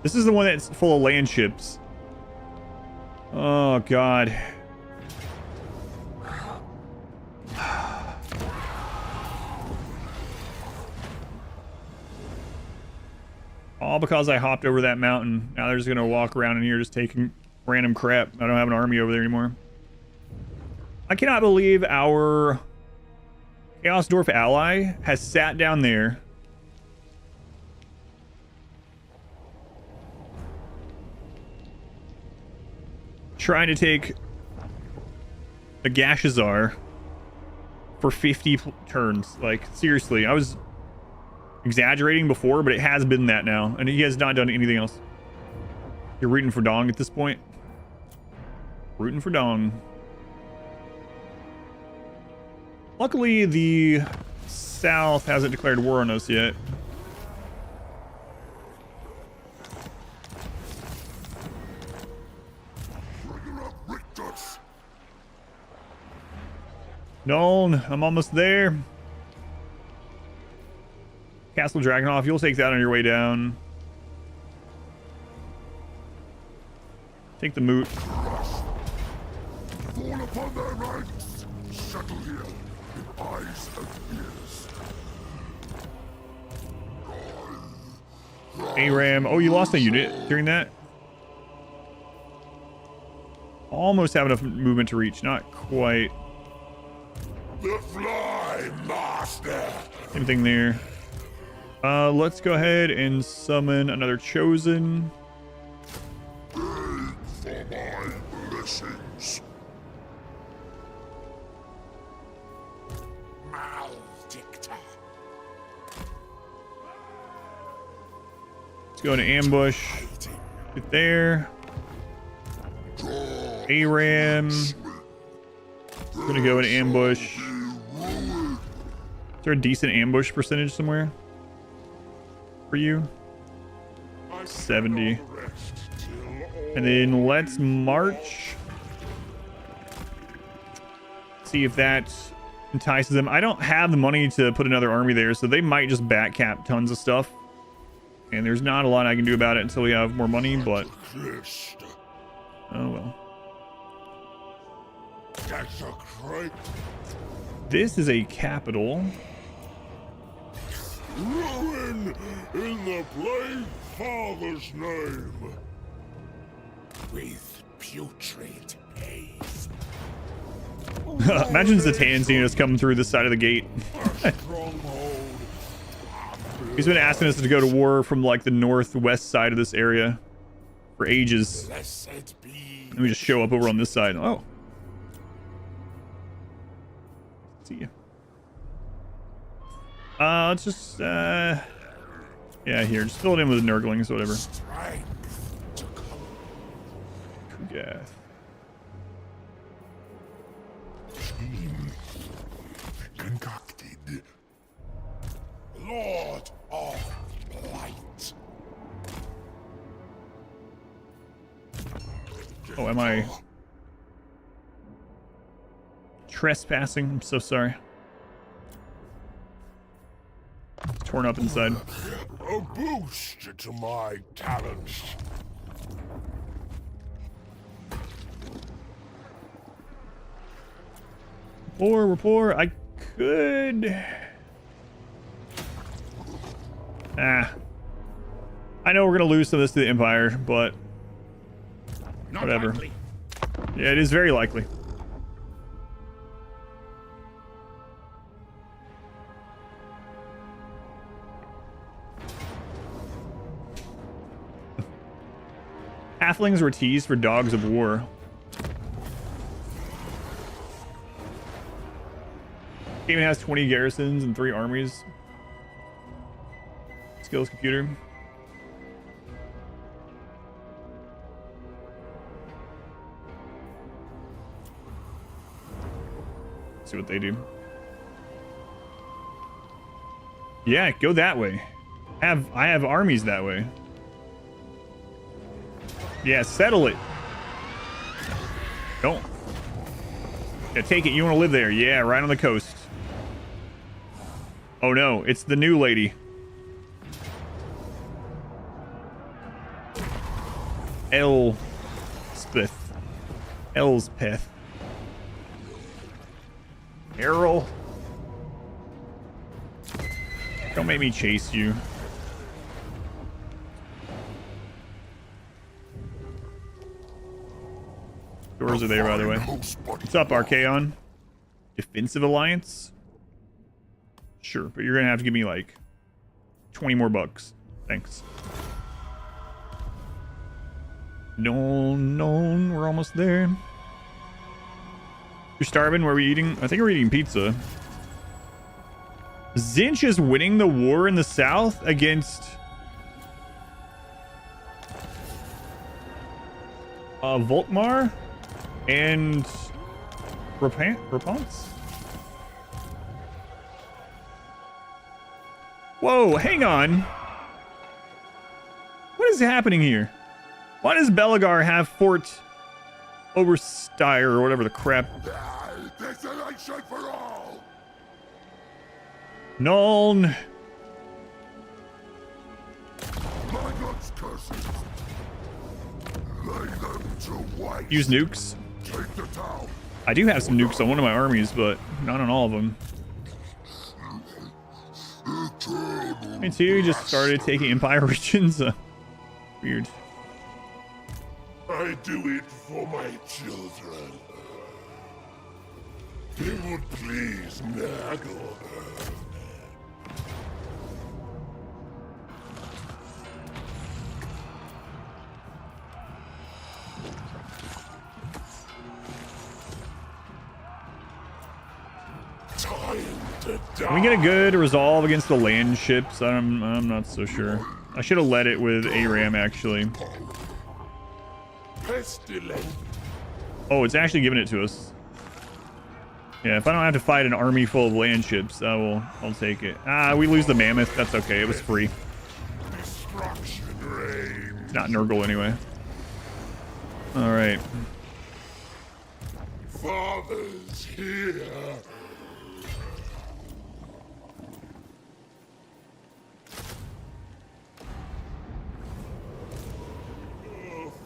This is the one that's full of land ships. Oh, God. All because I hopped over that mountain. Now they're just gonna walk around in here just taking random crap. I don't have an army over there anymore. I cannot believe our Chaos Dwarf ally has sat down there trying to take a Gashazar for 50 turns. Like, seriously, I was exaggerating before, but it has been that now, and he has not done anything else. You're rooting for Dong at this point? Rooting for Dong. Luckily, the South hasn't declared war on us yet. Nuln, I'm almost there. Castle Dragonhof, you'll take that on your way down. Take the moot. Fall upon their ranks. Settle here with eyes and ears. ARAM. Oh, you lost a unit during that? Almost have enough movement to reach. Not quite. The Fly Master. Same thing there. Let's go ahead and summon another Chosen. Beg for my blessings. Maledictor. Let's go into ambush. Get there. ARAM. Gonna go into ambush. Is there a decent ambush percentage somewhere for you? 70. And then let's march. See if that entices them. I don't have the money to put another army there, so they might just back cap tons of stuff. And there's not a lot I can do about it until we have more money, but oh well. This is a capital. Ruin in the Plague Father's name. With putrid haze. Imagine Zatan seeing us come through this side of the gate. He's been asking us to go to war from like the northwest side of this area for ages. Blessed be. And we just show up over on this side. Oh. See ya. Let's just, yeah, here. Just fill it in with Nurglings, whatever. Strength to come. Yeah. Concocted. Lord of Blight. Oh, am I trespassing? I'm so sorry. It's torn up inside. A boost to my talents. We're poor. I could. I know we're gonna lose some of this to the Empire, but Not whatever. likely. Yeah, it is very likely. Halflings were teased for dogs of war. Game has 20 garrisons and 3 armies. Skills computer. See what they do. Yeah, go that way. I have armies that way. Yeah, settle it. Don't. Yeah, take it. You want to live there. Yeah, right on the coast. Oh no, it's the new lady. Elspeth. Errol. Don't make me chase you. Doors are there, by the way. What's up, Archaon? Defensive Alliance? Sure, but you're gonna have to give me like 20 more bucks. Thanks. No, we're almost there. You're starving? Where are we eating? I think we're eating pizza. Zinch is winning the war in the south against Volkmar and Repons? Whoa, hang on. What is happening here? Why does Belagar have Fort Oberstyre or whatever the crap? Desolation for all! Nuln. My God's curses! Lay them to waste! Use nukes. Take the town! I do have some nukes on one of my armies, but not on all of them. Me too, just started taking Empire regions. Weird. I do it for my children. It would please Nurgle. Can we get a good resolve against the land ships? I'm not so sure. I should have led it with ARAM actually. Pestilent. Oh, it's actually giving it to us. Yeah, if I don't have to fight an army full of land ships, I'll take it. Ah, we lose the mammoth. That's okay. It was free. Destruction reigns. It's not Nurgle anyway. All right. Father's here.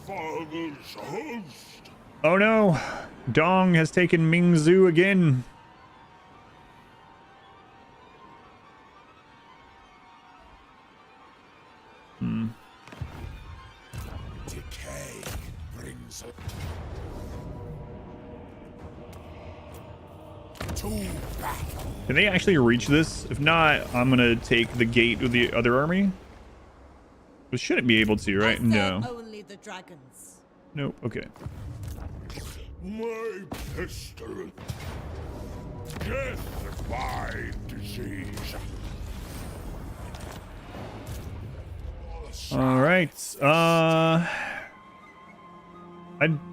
Father's host. Oh no, Dong has taken Mingzhu again. Decay brings it to battle. Can they actually reach this? If not, I'm gonna take the gate with the other army. We shouldn't be able to, right? I serve No. only the dragons. Nope. Okay. My pistol. Death by disease. All right. I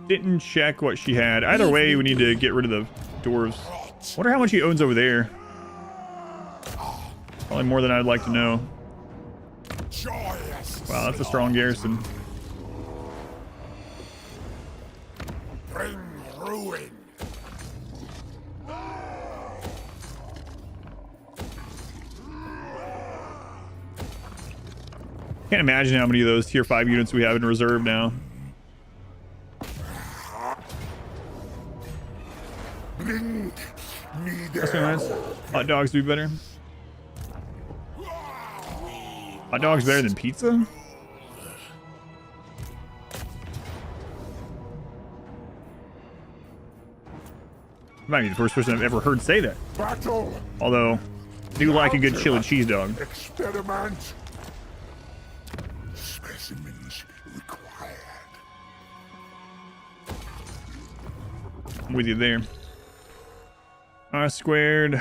didn't check what she had. Either way, we need to get rid of the dwarves. Wonder how much he owns over there. Probably more than I'd like to know. Wow, that's a strong garrison. Bring ruin. Can't imagine how many of those tier 5 units we have in reserve now. Bring me That's there. nice. Hot dogs do better. Hot dogs better than pizza? You might be the first person I've ever heard say that. Battle. Although, I do like a good chili cheese dog. Experiment. Specimens required. I'm with you there. R squared.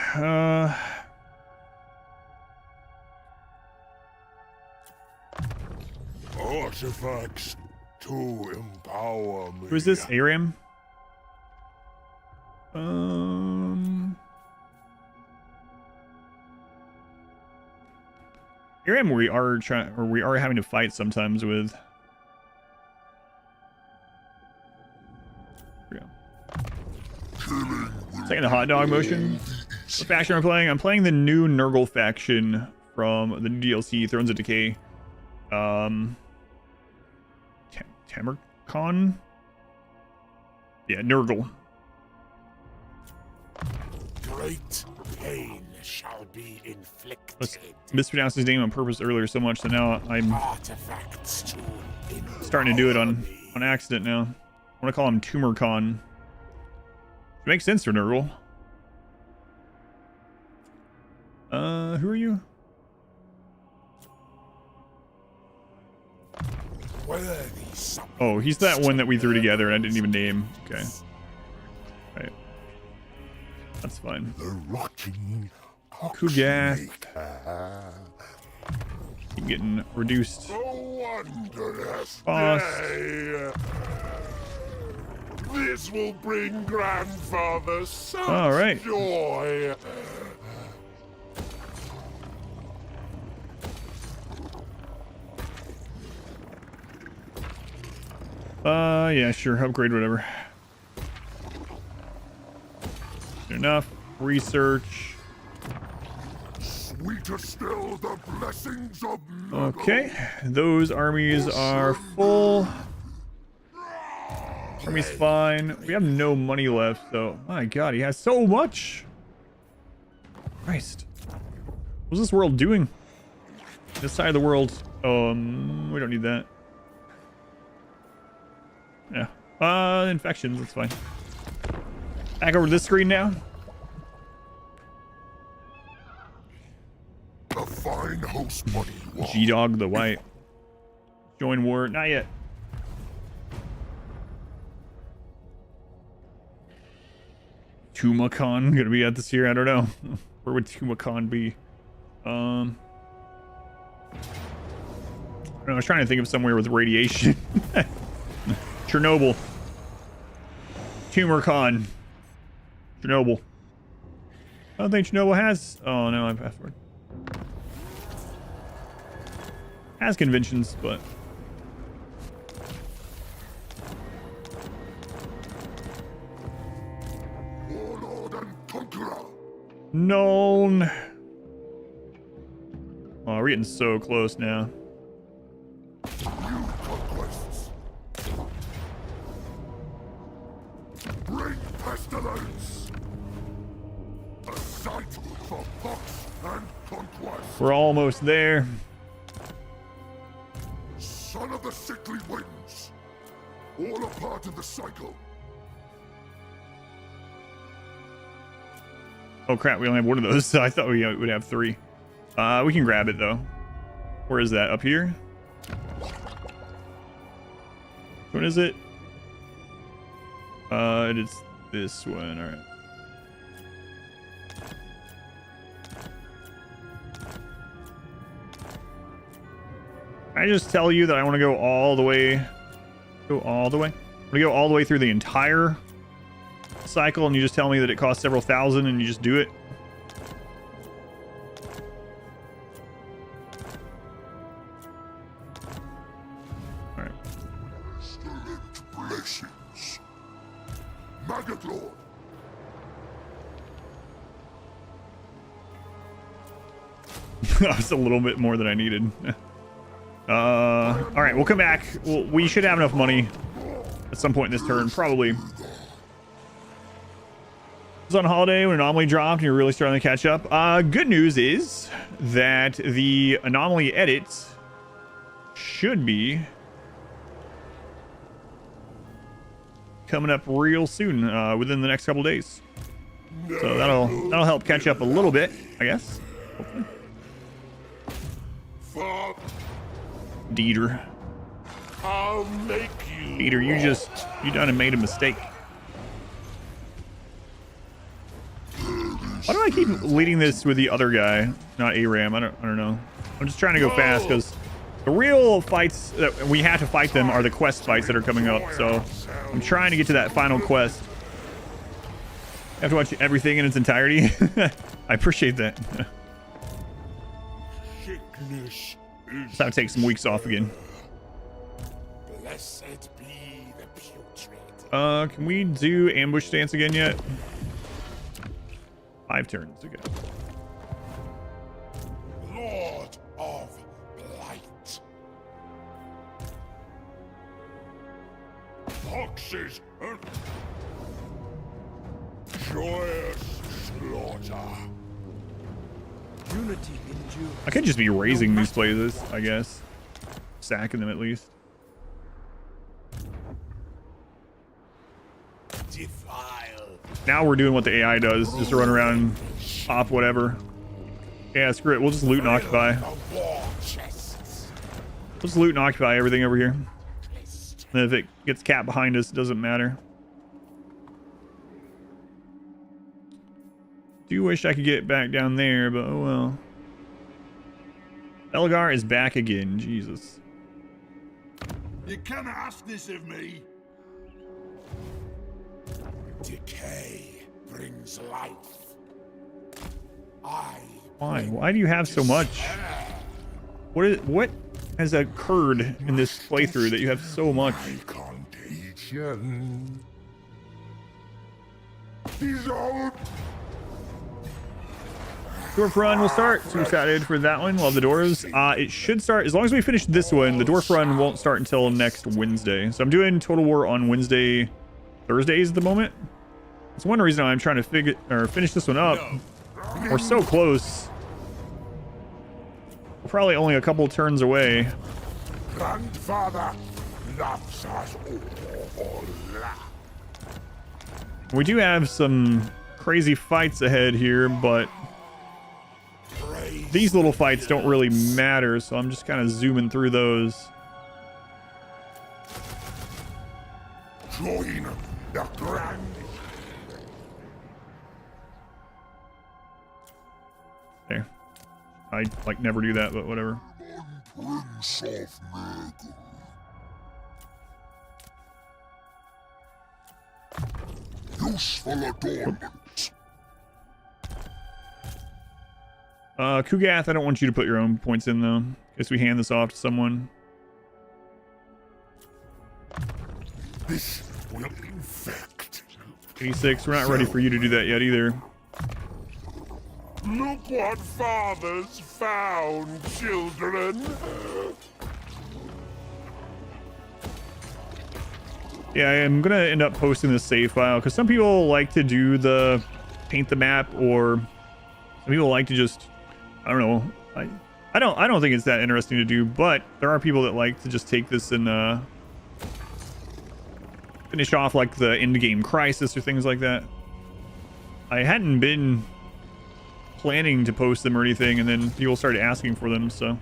Artifacts to empower me. Who is this? Aram? Aram we are having to fight sometimes with. Here we go. Taking the hot dog motion. What faction am I playing? I'm playing the new Nurgle faction from the new DLC, Thrones of Decay. Tamurkhan? Yeah, Nurgle. Great pain shall be inflicted. Let's mispronounce his name on purpose earlier so much that now I'm Artifacts to starting to do it on accident now. I want to call him Tamurkhan. It makes sense for Nurgle. Who are you? Oh, he's that one that we threw together and I didn't even name. Okay. Right. That's fine. the rotting Kugath. Keep getting reduced. wondrous Boss. day. This will bring grandfather such All right. joy. Yeah, sure. Upgrade whatever. enough. Research. Sweeter still the blessings of Okay, those armies are full. Army's fine. We have no money left, so my god, he has so much. Christ. What's this world doing? This side of the world. We don't need that. Yeah. Infections, that's fine. Back over to this screen now. a fine host buddy you are. G-Dog the White. Join war. Not yet. Tamurkhan gonna be at this year? I don't know. Where would Tamurkhan be? I don't know, I was trying to think of somewhere with radiation. Chernobyl. Tamurkhan. Chernobyl. I don't think Chernobyl has... Oh, no, my password. Has conventions, but... Warlord and conqueror. Nuln. Oh, we're getting so close now. New conquests. Bring pestilence. A sight for fox and conquest. We're almost there. Son of the sickly winds. All a part of the cycle. Oh crap, we only have one of those. I thought we would have three. We can grab it though. Where is that? Up here? What is it? It is this one. All right. I just tell you that I want to go all the way. Go all the way. I want to go all the way through the entire cycle, and you just tell me that it costs several thousand, and you just do it. All right. Excellent blessings. Maggot Lord. That's a little bit more than I needed. All right, we'll come back. We should have enough money at some point in this turn, probably. It was on holiday when Anomaly dropped and you're really starting to catch up. Good news is that the Anomaly edits should be coming up real soon, within the next couple days. So that'll help catch up a little bit, I guess. Hopefully. Fuck. Dieter. I'll make you. Dieter, you done and made a mistake. Why do I keep leading this with the other guy, not Aram? I don't know. I'm just trying to go fast because the real fights that we have to fight them are the quest fights that are coming up. So I'm trying to get to that final quest. I have to watch everything in its entirety. I appreciate that. Sickness is Just have to take some weeks off again. blessed be the putrid. Can we do ambush stance again yet? 5 turns ago. Lord of Blight. Foxes and joyous slaughter. Unity endures. I could just be raising these places, I guess. Sacking them at least. Defile. Now we're doing what the AI does. Just run around and pop whatever. Yeah, screw it. We'll just loot and occupy. The war chests. Let's loot and occupy everything over here. And if it gets capped behind us, it doesn't matter. Do wish I could get back down there, but oh well. Elgar is back again. Jesus. You cannot ask this of me. Decay brings life. I Why? Why do you have so much? What has occurred in this playthrough that you have so much? contagion. his own. Dwarf Run will start. Super excited for that one. Love the doors. It should start as long as we finish this one. The Dwarf Run won't start until next Wednesday. So I'm doing Total War on Wednesday, Thursdays at the moment. That's one reason I'm trying to finish this one up. We're so close. We're probably only a couple turns away. Grandfather loves us all. We do have some crazy fights ahead here, but these little fights don't really matter, so I'm just kind of zooming through those. Join the grand. Okay. I like never do that, but whatever. Prince of Nurgle. Useful adornment. Kugath, I don't want you to put your own points in though. Guess we hand this off to someone. This will infect. 86, we're not ready for you to do that yet either. Look what father's found, children. Yeah, I'm gonna end up posting this save file because some people like to do the paint the map, or some people like to just, I don't know. I don't think it's that interesting to do, but there are people that like to just take this and finish off like the end game crisis or things like that. I hadn't been planning to post them or anything, and then people started asking for them, so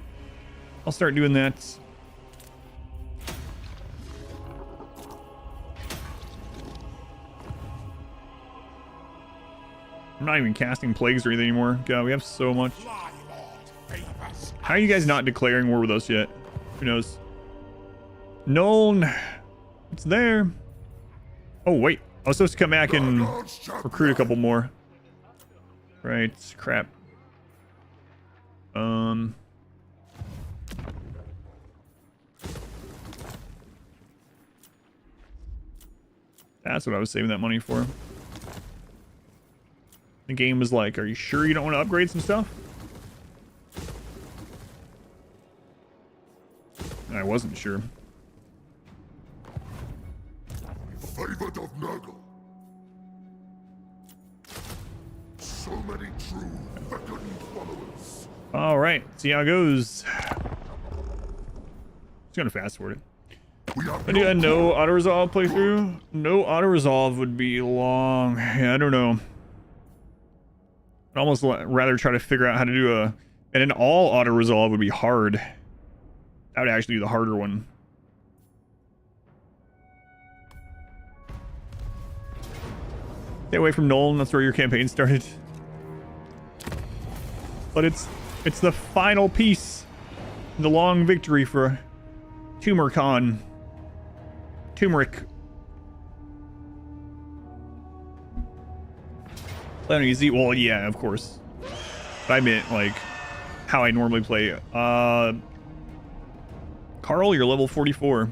I'll start doing that. I'm not even casting plagues or anything anymore. God, we have so much. How are you guys not declaring war with us yet? Who knows? Nuln, it's there. Oh wait, I was supposed to come back and recruit a couple more. Right, crap. That's what I was saving that money for. The game was like, are you sure you don't want to upgrade some stuff? And I wasn't sure. Favored of Nurgle. So many true beckoned followers. All right, see how it goes. Just gonna fast forward it. We have I do no auto resolve playthrough. No auto resolve would be long. Yeah, I don't know. I'd almost rather try to figure out how to do and an all auto resolve would be hard. That would actually be the harder one. Stay away from Nuln. That's where your campaign started. But it's the final piece. The long victory for Tamurkhan. Turmeric. Play easy. Well, yeah, of course. But I meant like how I normally play. Carl, you're level 44.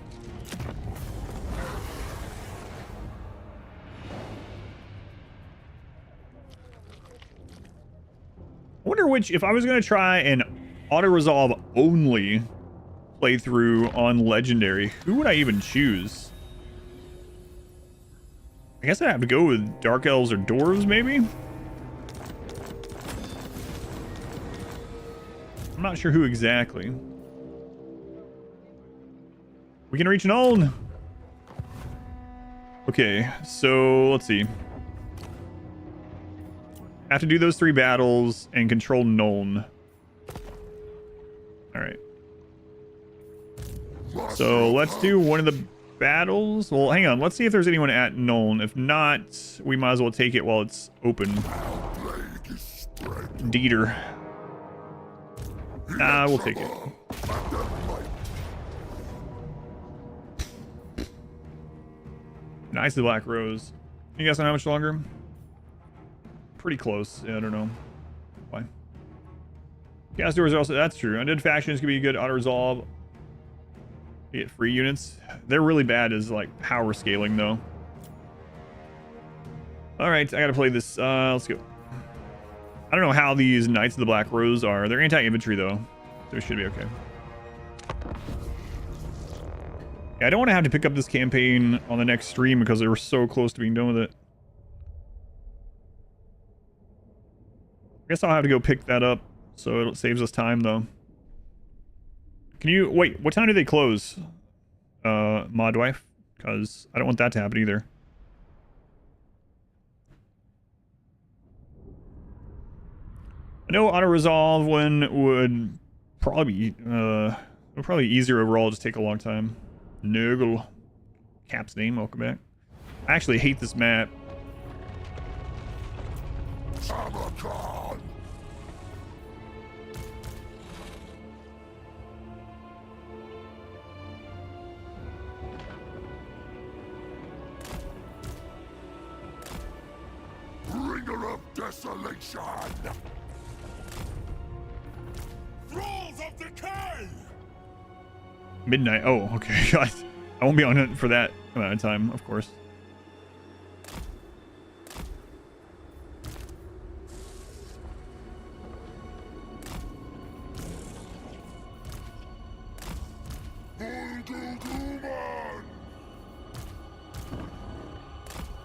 I wonder which, if I was going to try an auto-resolve only playthrough on Legendary, who would I even choose? I guess I'd have to go with Dark Elves or Dwarves, maybe? I'm not sure who exactly. We can reach Nuln! Okay, so let's see. I have to do those 3 battles and control Nuln. Alright. So let's do one of the battles. Well, hang on. Let's see if there's anyone at Nuln. If not, we might as well take it while it's open. Dieter. Nah, we'll take it. Nice, the Black Rose. You guys know how much longer? Pretty close. Yeah, I don't know. Why? Chaos Doors are also, that's true. Undead Factions can be a good auto resolve. You get free units. They're really bad as like power scaling though. All right, I gotta play this. Let's go. I don't know how these Knights of the Black Rose are. They're anti-infantry though, so it should be okay. Yeah, I don't want to have to pick up this campaign on the next stream because they were so close to being done with it. I guess I'll have to go pick that up so it saves us time though. Can you wait? What time do they close? Mod wife, because I don't want that to happen either. I know auto resolve one would probably be easier overall. Just take a long time. Nurgle, Cap's name. Welcome back. I actually hate this map. Tamurkhan! Bringer of desolation! Thralls of Decay! Midnight. Oh, okay. God, I won't be on it for that amount of time, of course.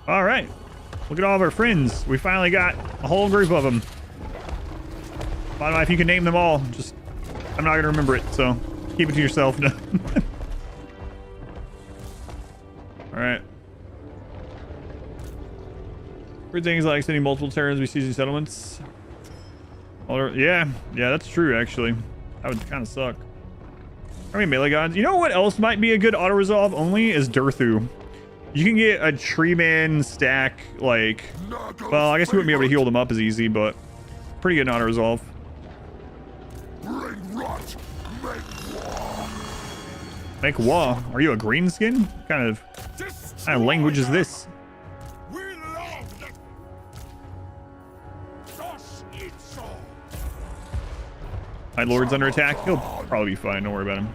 All right, look at all of our friends. We finally got a whole group of them. I don't know if you can name them all. Just, I'm not gonna remember it, so keep it to yourself. No. All right. For things like sending multiple terrans, we see settlements. Yeah, that's true. Actually, that would kind of suck. I mean, melee gods. You know what else might be a good auto resolve only is Durthu. You can get a tree man stack, like, well, I guess you wouldn't be able to heal them up as easy, but pretty good in auto resolve. Make war. Are you a greenskin? What kind of language is this? My lord's under attack. He'll probably be fine. Don't worry about him.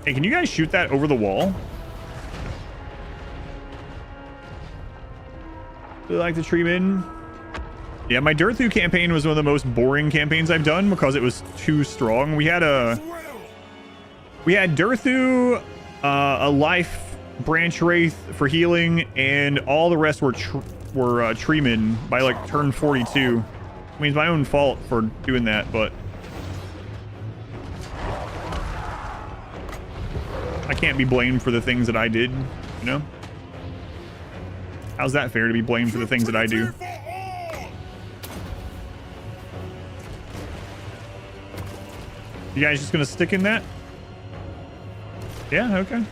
Hey, can you guys shoot that over the wall? Do you like the treatment? Yeah, my Durthu campaign was one of the most boring campaigns I've done because it was too strong. We had Durthu, a life branch wraith for healing, and all the rest were treemen by like turn 42. I mean, it's my own fault for doing that, but I can't be blamed for the things that I did, you know? How's that fair to be blamed for the things that I do? You guys just gonna stick in that? Yeah, okay. You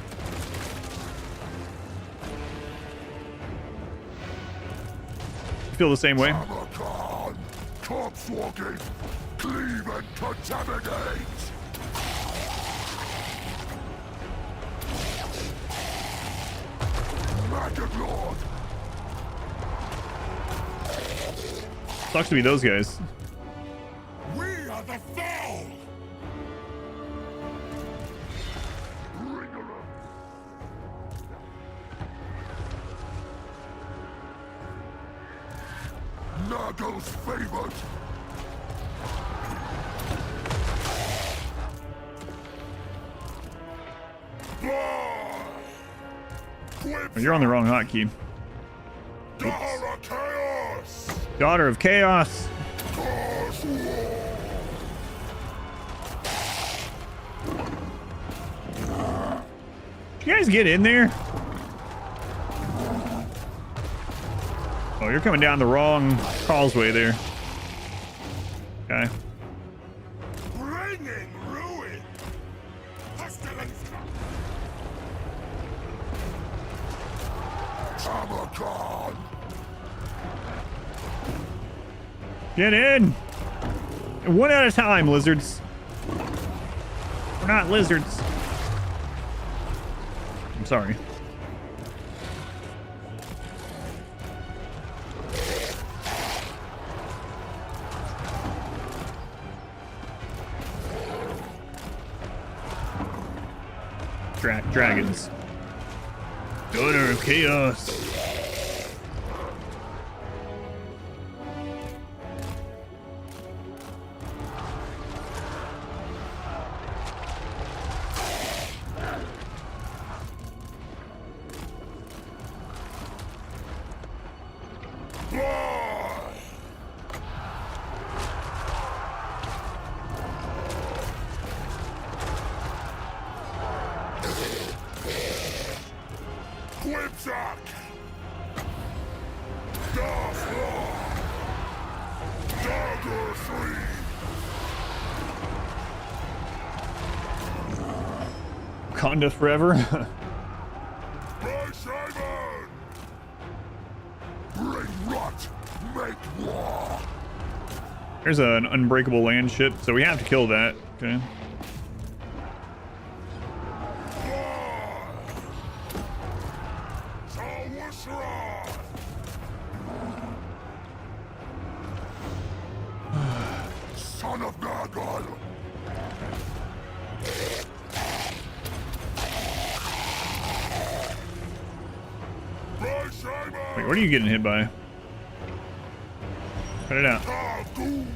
feel the same way? Tamurkhan, corpse walking, cleave and contaminate! Lord. Sucks to be those guys. We are the foul. Nurgle's favored. You're on the wrong hotkey. Daughter of Chaos. Did you guys get in there? Oh, you're coming down the wrong causeway there. Okay. Bringing ruin. Pestilence. Tamurkhan. Get in! One at a time, lizards. We're not lizards. I'm sorry. Dragons. Daughter of Chaos. Quipsack! Dark Law! Dagger 3! Conda forever. By Simon! Bring rot, make war! There's an unbreakable land ship, so we have to kill that. Okay. Son of Nurgle! By Simon! Wait, what are you getting hit by? Cut it out. Targoon!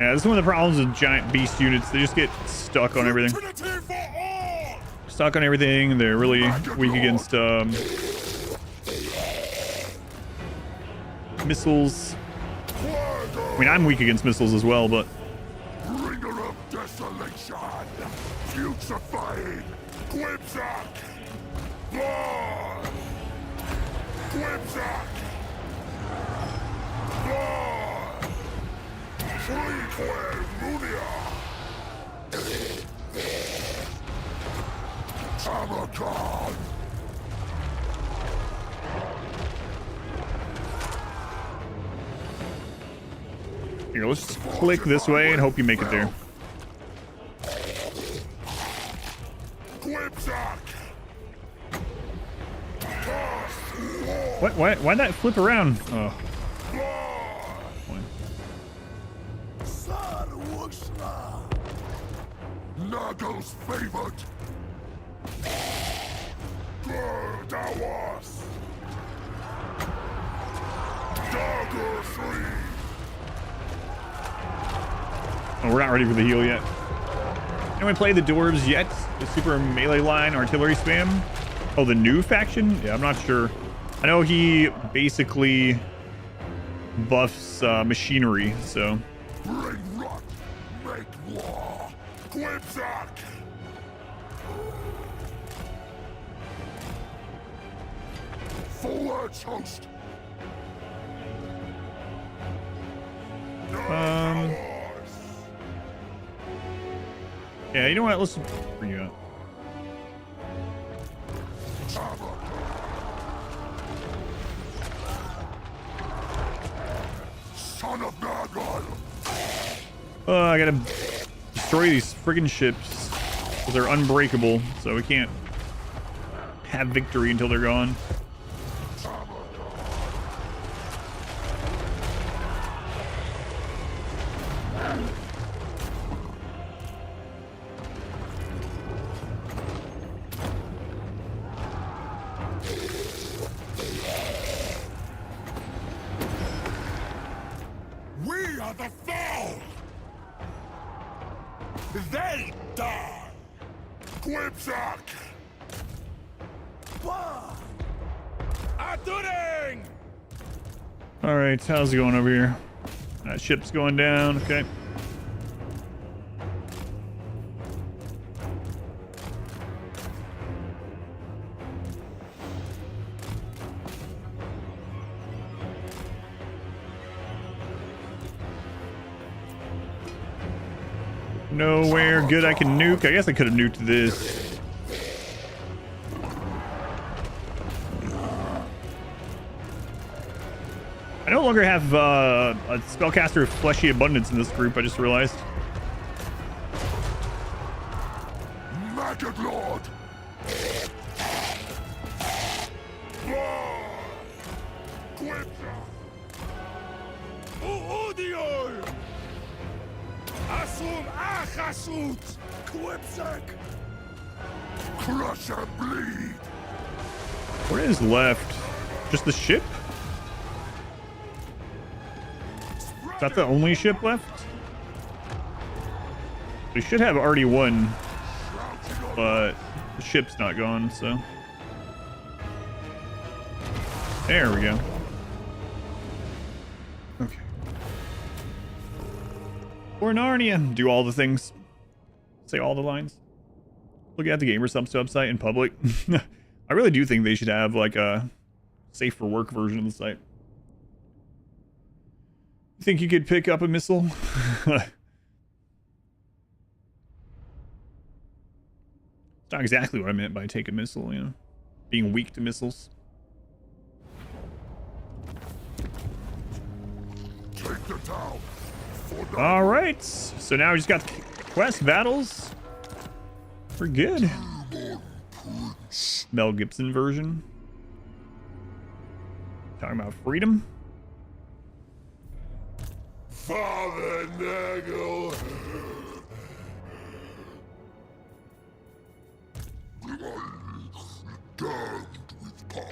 Yeah, this is one of the problems with giant beast units. They just get stuck on everything. Trinity for all! Stuck on everything. They're really weak against missiles. I mean, I'm weak against missiles as well, but Bringer of desolation! Putrefying! Quipsack! Blood! Quipsack! Blood! Frequent Munia! Tamurkhan! here, let's just click this way and hope you make it there. Quipsack! What? Why'd that flip around? Oh. Boy. Nurgle's favorite! Bird Hours! Dagger 3! Oh, we're not ready for the heal yet. Anyone play the dwarves yet? The super melee line artillery spam? Oh, the new faction? Yeah, I'm not sure. I know he basically buffs machinery, so. Bring rot, make war! Quipsack! Forwards, host! Yeah, you know what? Let's bring you up. Son of Nurgle! Oh, I gotta destroy these friggin' ships. Because they're unbreakable, so we can't have victory until they're gone. We are the foe! They die! Quipsack! Adduring! Alright, how's it going over here? That ship's going down, okay. Nowhere good I can nuke. I guess I could have nuked this. I no longer have a spellcaster of fleshy abundance in this group, I just realized. Maggot Lord! Odio! Asum Achasut! Quipsack! Crush and bleed! What is left? Just the ship? Is that the only ship left? We should have already won, but the ship's not gone, so. There we go. Okay. For Narnia, do all the things. Say all the lines. Look at the Gamer Subs website in public. I really do think they should have like a safe for work version of the site. You think you could pick up a missile? It's not exactly what I meant by take a missile, you know. Being weak to missiles. Take the town. All right, so now we just got quest battles. We're good. Mel Gibson version. Talking about freedom. Father Nurgle. Damned with power.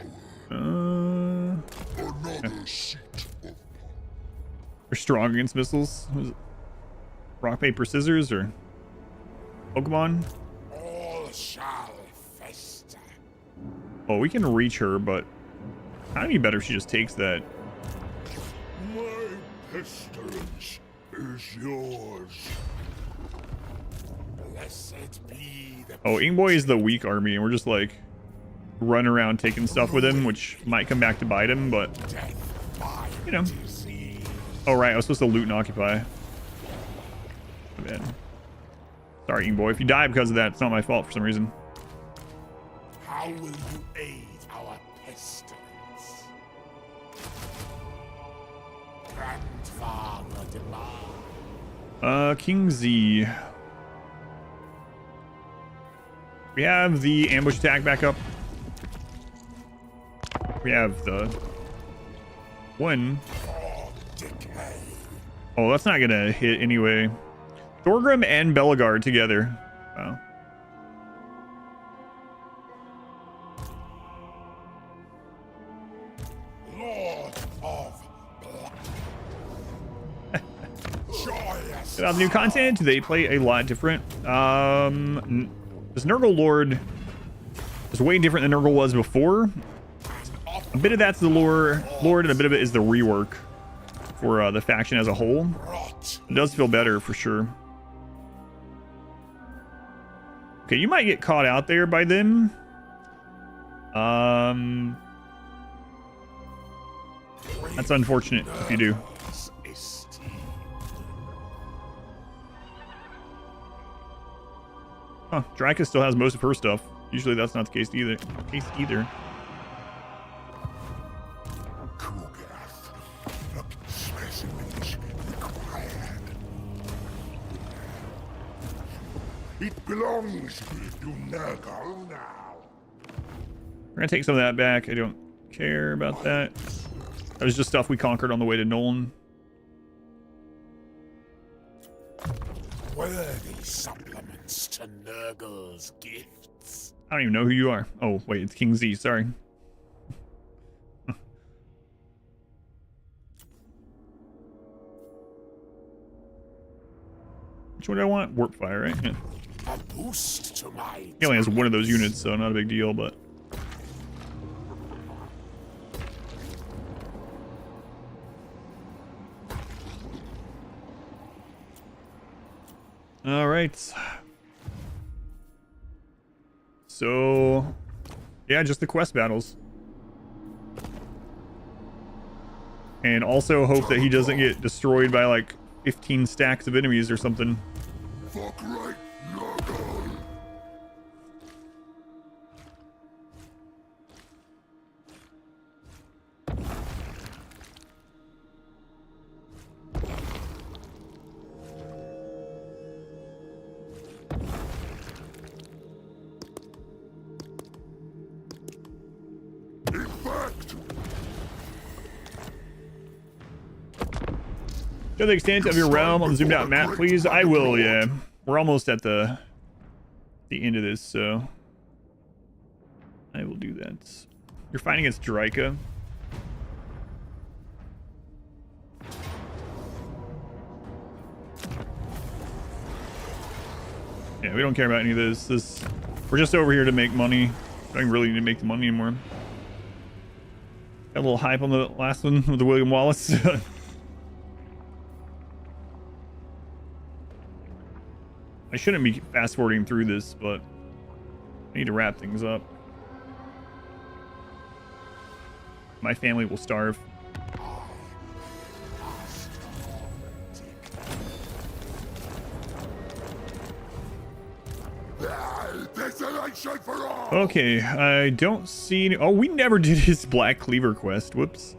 Another seat of power. They're strong against missiles. Was it rock, paper, scissors, or Pokemon? All shall fester. Oh, we can reach her, but I'd be better if she just takes that. My pestilence is yours. Blessed be the Oh, Ingboy is the weak army, and we're just like running around taking stuff with him, which might come back to bite him, but death by you know. disease. Oh right, I was supposed to loot and occupy. My bad. Sorry, Ingboy. If you die because of that, it's not my fault for some reason. How will you aid our pestilence? Grandfather demand. King Z. We have the ambush attack back up. We have the one. Decay. Oh, that's not gonna hit anyway. Thorgrim and Bellegarde together. Wow. Lord of Blood. Joyous. About the new content, they play a lot different. This Nurgle Lord is way different than Nurgle was before. A bit of that's the Lord, and a bit of it is the rework for the faction as a whole. Rot. It does feel better for sure. Okay, you might get caught out there by them. That's unfortunate if you do. Huh, Draka still has most of her stuff. Usually that's not the case either. Kugath. Specimens required. It belongs to Nurgle now. We're gonna take some of that back. I don't care about that. That was just stuff we conquered on the way to Nuln. Worthy supplements to Nurgle's gifts. I don't even know who you are. Oh, wait, it's King Z. Sorry. Which one do I want? Warp Fire, right? Yeah. A boost to my He only has one of those units, so not a big deal, but... All right. So, yeah, just the quest battles. And also hope that he doesn't get destroyed by like 15 stacks of enemies or something. Fuck right, Nurgle. Show the extent of your realm on the zoomed out map, please. I will, yeah. We're almost at the end of this, so I will do that. You're fighting against Drika. Yeah, we don't care about any of this. We're just over here to make money. I don't really need to make the money anymore. Got a little hype on the last one with the William Wallace. I shouldn't be fast forwarding through this, but I need to wrap things up. My family will starve. Desolation for all! Okay, I don't see any... Oh, we never did his Black Cleaver quest. Whoops.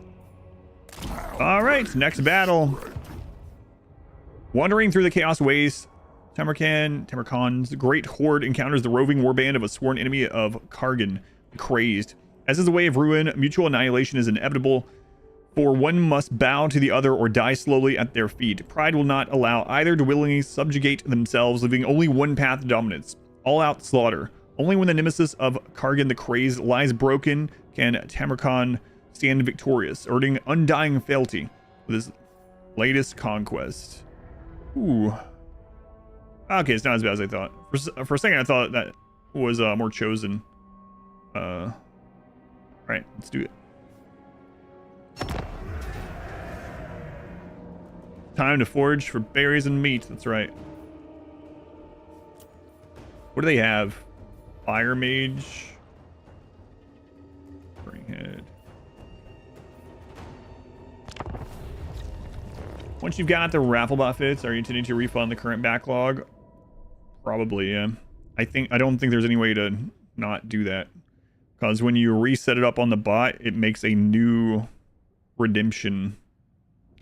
Alright, next battle. Wandering through the Chaos Waste, Tamurkhan's great horde encounters the roving warband of a sworn enemy of Kargan, the Crazed. As is the way of ruin, mutual annihilation is inevitable, for one must bow to the other or die slowly at their feet. Pride will not allow either to willingly subjugate themselves, leaving only one path to dominance. All-out slaughter. Only when the nemesis of Kargan the Crazed lies broken can Tamurkhan stand victorious, earning undying fealty with his latest conquest. Ooh. Okay, it's not as bad as I thought. For a second, I thought that was more chosen. Right, let's do it. Time to forage for berries and meat. That's right. What do they have? Fire Mage. Springhead. Once you've got the raffle bot fits, are you intending to refund the current backlog? Probably, yeah. I don't think there's any way to not do that. Because when you reset it up on the bot, it makes a new redemption.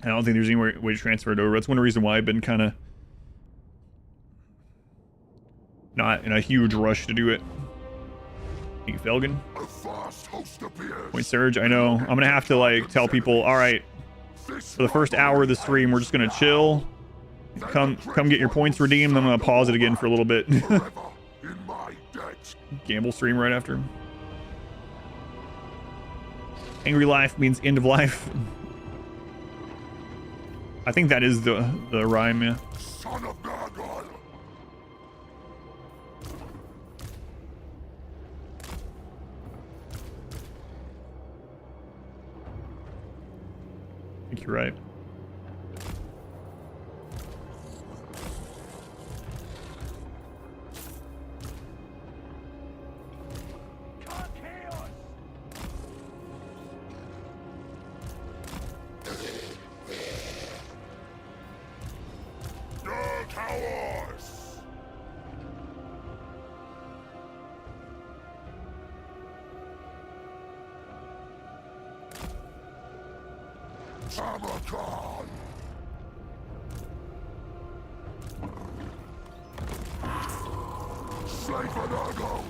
I don't think there's any way to transfer it over. That's one reason why I've been kind of not in a huge rush to do it. Thank you, Felgen. Point Surge, I know. I'm going to have to, like, tell people, alright, for the first hour of the stream, we're just going to chill. Come get your points redeemed. I'm going to pause it again for a little bit. Gamble stream right after. Angry life means end of life. I think that is the rhyme, yeah. Son of Nurgle! I think you're right. Tamurkhan! Slay for Nurgle!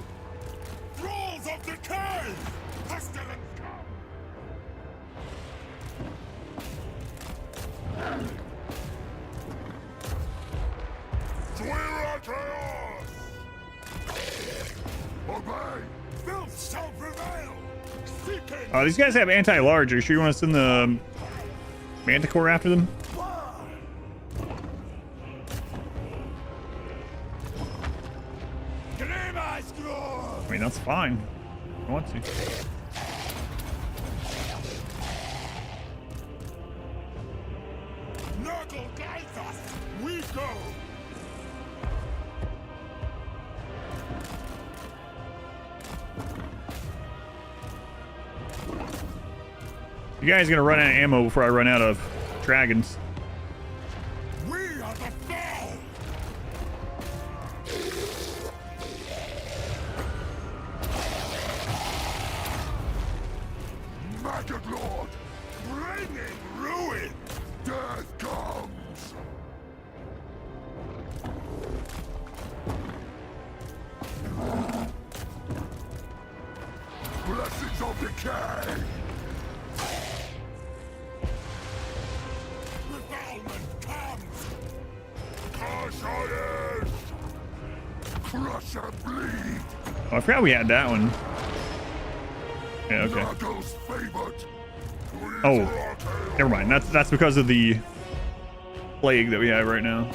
Thralls of Decay! Pestilence come! Swear chaos! Obey! Filth shall prevail! Seeking! These guys have anti-large. Are you sure you want to send the Manticore after them? I mean, that's fine. I want to. Nurgle guides us! We go! You guys are gonna run out of ammo before I run out of dragons. We are the foe! Maggot Lord! Bringing ruin! Death comes! Blessings of Decay! Crush and bleed. Oh, I forgot we had that one. Yeah, okay. Nurgle's favorite. Oh, never mind. That's because of the plague that we have right now.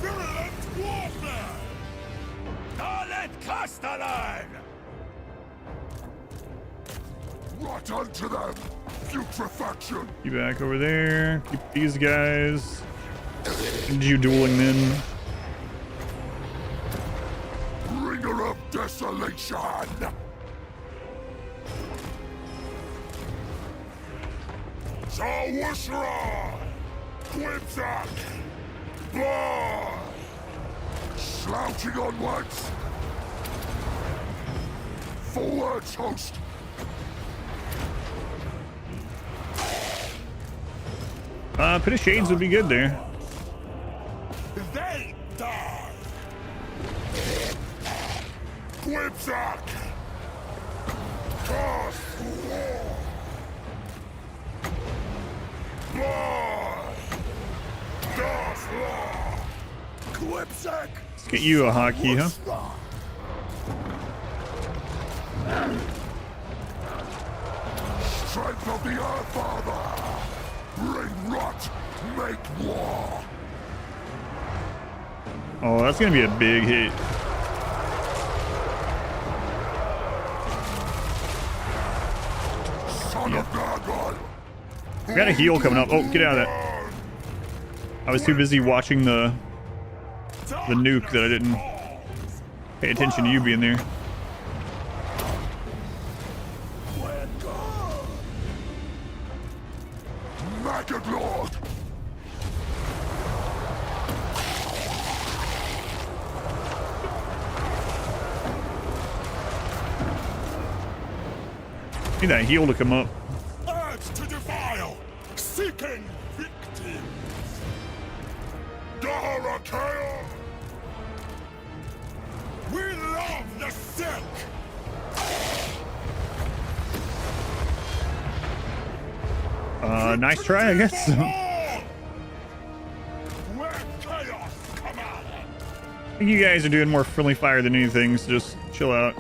Virulent warfare! Dalet Castellan! Rot unto them, putrefaction! You back over there. Keep these guys. And you dueling them. Bringer of desolation! Zawushra! Quibzak! Blood! Slouching onwards! Forwards, host! Pit of Shades would be good there. They die! Quibzak! Toss war! Blood! Das law! Quibzak! Let's get you a hotkey, huh? Strength of the Earth Father! Bring rot, make war! Oh, that's gonna be a big hit. Son of Nurgle! We got a heal coming up. Oh, get out of that. I was too busy watching the nuke that I didn't pay attention to you being there. Maggot Lord! Need that heal to come up. Urge to defile! Seeking victims! Daharakea! We love the silk! Nice try, I guess. Where chaos command! I think you guys are doing more friendly fire than anything, so just chill out.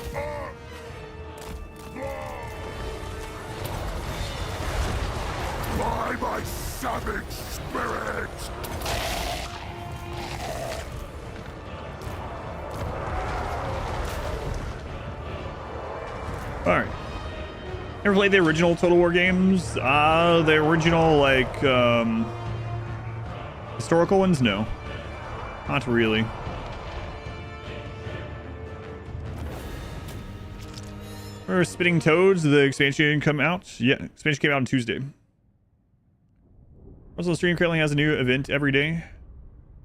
By my savage spirit! Alright. Never played the original Total War games? The original, like, historical ones? No. Not really. Or Spitting Toads, the expansion come out? Yeah, expansion came out on Tuesday. Also, the stream currently has a new event every day.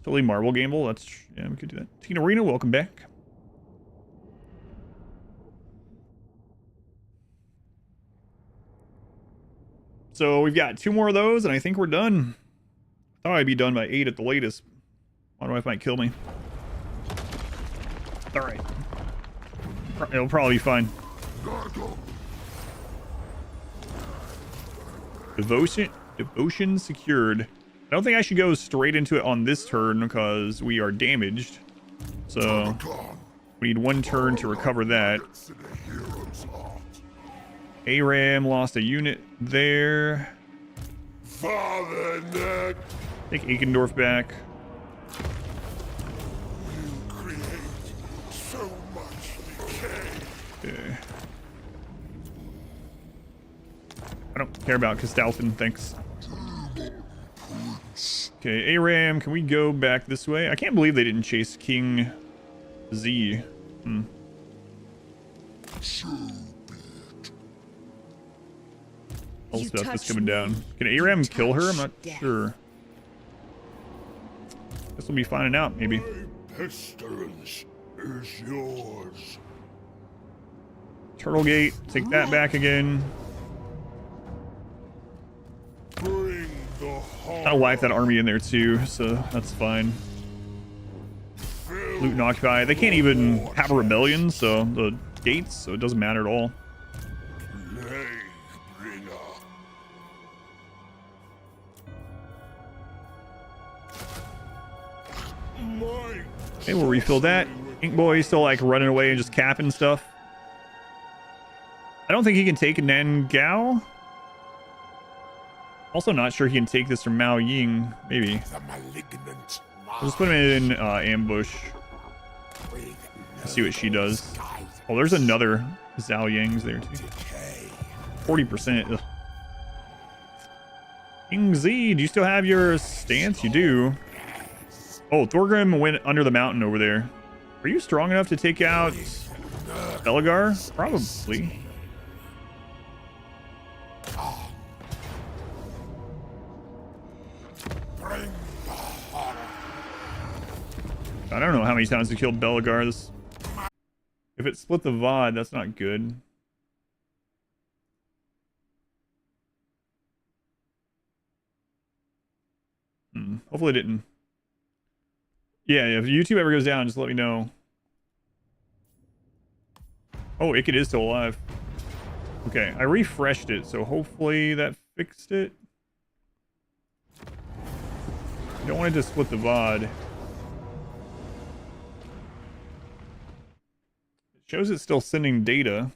Totally Marvel Gamble. That's, yeah, we could do that. Tina Arena, welcome back. So we've got 2 more of those, and I think we're done. Thought I'd be done by 8 at the latest. My wife might kill me. All right. It'll probably be fine. Devotion secured. I don't think I should go straight into it on this turn because we are damaged. So we need 1 turn to recover that. ARAM lost a unit there. Take Eikendorf back. Okay. I don't care about Castalfin, thanks. Okay, ARAM, can we go back this way? I can't believe they didn't chase King Z. All stuff is coming down. Can ARAM kill her? I'm not sure. Guess we'll be finding out, maybe. Pestilence is yours. Turtle Gate, take that back again. Bring the I'll wipe that army in there too, so that's fine. Loot and occupy. They can't even have a rebellion, so the gates, so it doesn't matter at all. Plague bringer. Okay, we'll refill that. Ink Boy still like running away and just capping stuff. I don't think he can take Nangao. Also not sure he can take this from Mao Ying. Maybe. The malignant I'll just put him in ambush. See what she does. Oh, there's another Zhao Yang's there too. 40%. King Z, do you still have your stance? You do. Oh, Thorgrim went under the mountain over there. Are you strong enough to take out Belegar? Probably. I don't know how many times we killed Belegar. If it split the VOD, that's not good. Hopefully it didn't. Yeah, if YouTube ever goes down, just let me know. Oh, Ikit is still alive. Okay, I refreshed it, so hopefully that fixed it. I don't want it to split the VOD. It shows it's still sending data.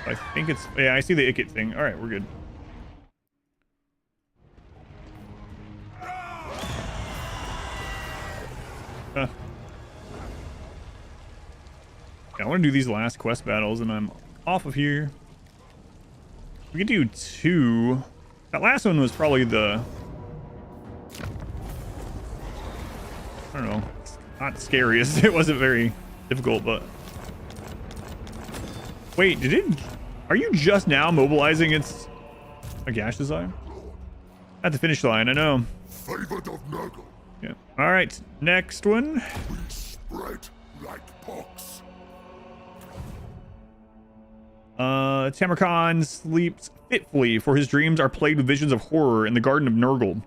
I think it's... Yeah, I see the Ikit thing. Alright, we're good. I want to do these last quest battles and I'm off of here. We could do 2. That last one was probably the... I don't know. Not scariest. It wasn't very difficult, but... Wait, did it... Are you just now mobilizing its... a gash design? At the finish line, I know. favored of Nurgle. Yeah. Alright, next one. We spread like pox. Tamurkhan sleeps fitfully, for his dreams are plagued with visions of horror in the Garden of Nurgle.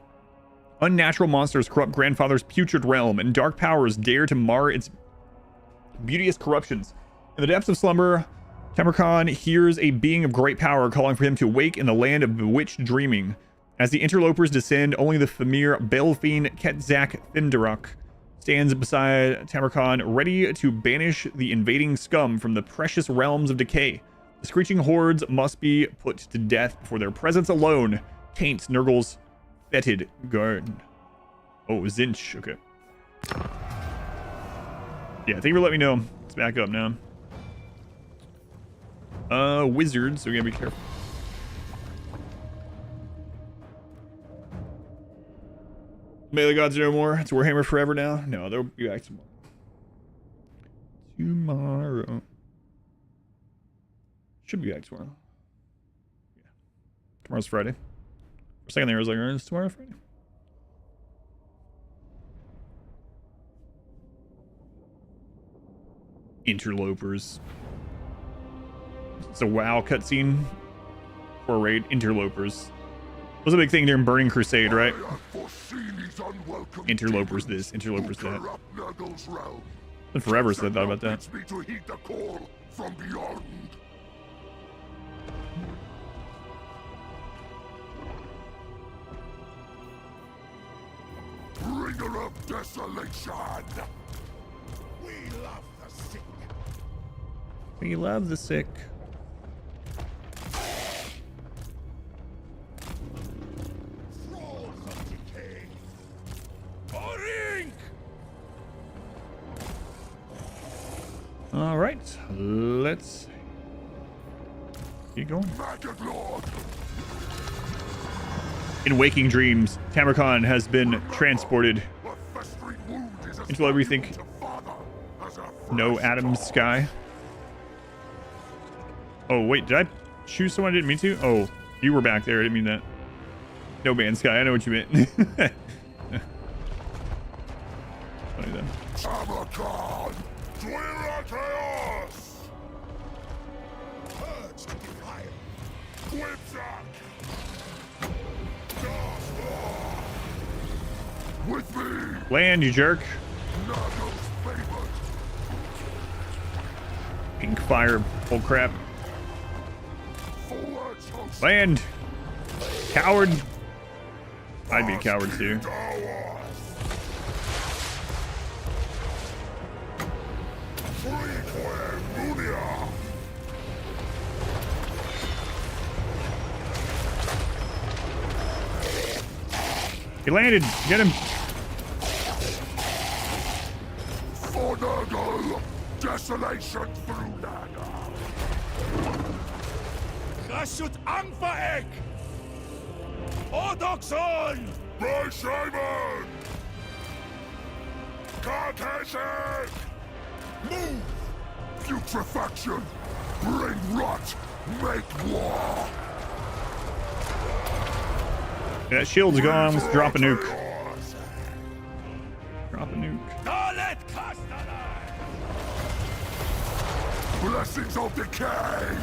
Unnatural monsters corrupt grandfather's putrid realm, and dark powers dare to mar its beauteous corruptions. In the depths of slumber, Tamurkhan hears a being of great power calling for him to wake in the land of bewitched dreaming. As the interlopers descend, only the Famir Belfiend Ketzak Thimdaruk stands beside Tamurkhan, ready to banish the invading scum from the precious realms of Decay. The screeching hordes must be put to death before their presence alone taints Nurgle's fetid garden. Oh, Zinch. Okay. Yeah, thank you for letting me know. It's back up now. Wizards, so we gotta be careful. Melee gods no more. It's Warhammer forever now. No, they'll be back tomorrow. Should be back tomorrow. Yeah. Tomorrow's Friday. For a second there, I was like, it's tomorrow Friday. Interlopers. It's a WoW cutscene for a raid. Interlopers. Was a big thing during Burning Crusade, right? Interlopers this, interlopers that. Been forever since I thought about that. Bringer of desolation. We love the sick. We love the sick. Thralls of decay. Orink! All right, let's keep going. In waking dreams, Tamurkhan has been transported into what we think no Adam's sky. Oh wait, did I choose someone I didn't mean to? Oh, you were back there. I didn't mean that. No man's sky. I know what you meant. Funny then. Tamurkhan, chaos. Urge to defile. Whipsack. With me. Land, you jerk. Nurgle's favored. Pink fire. Oh crap. Forwards, host. Land. Coward. I'd be a coward too. He landed. Get him. For Nurgle, desolation through Nurgle. Rashut Angvaek! Odoxon! By Simon! Carcassion! Move! Putrefaction! Bring rot! Make war! That shield's gone. Let's drop a nuke. Drop a nuke. Blessings of Decay!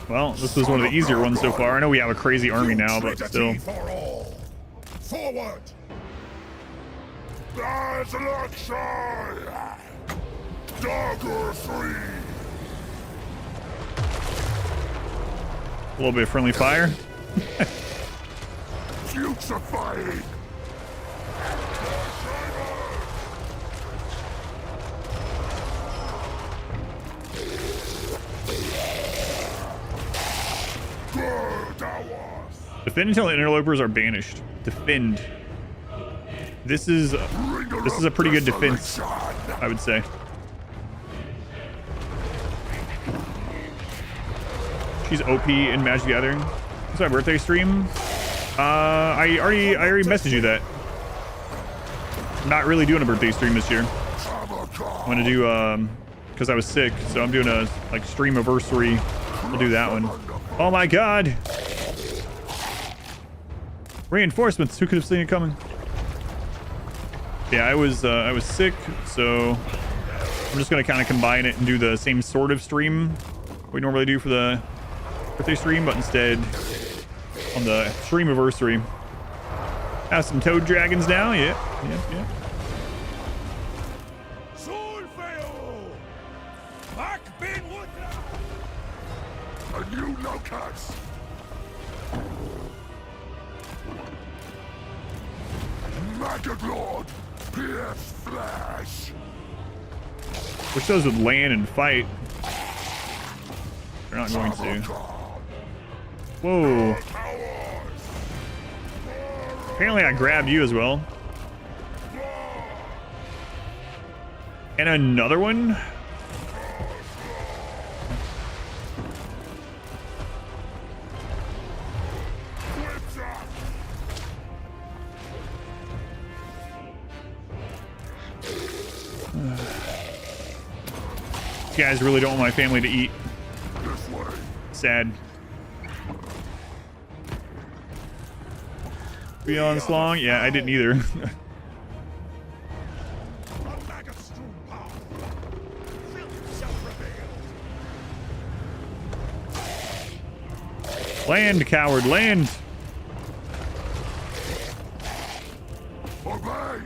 Well, this was one of the easier ones so far. I know we have a crazy army now, but still. For all. Forward! There's luxury! Dagger 3! A little bit of friendly fire. Putrefying! Defend until interlopers are banished. Defend. This is a pretty good defense, I would say. She's OP in Magic the Gathering. It's my birthday stream. I already messaged you that. I'm not really doing a birthday stream this year. I'm gonna do because I was sick, so I'm doing a like stream anniversary. We'll do that one. Oh my god! Reinforcements. Who could have seen it coming? Yeah, I was sick, so I'm just gonna kind of combine it and do the same sort of stream we normally do for the birthday stream, but instead on the stream anniversary. Have some toad dragons now. Yeah. A new locus! Maggot Lord, pierce flesh! Wish those would land and fight. They're not going to. Whoa. Apparently I grabbed you as well. And another one? You guys really don't want my family to eat. Sad. Beyond long? Yeah, I didn't either. Land, coward, land! Obey!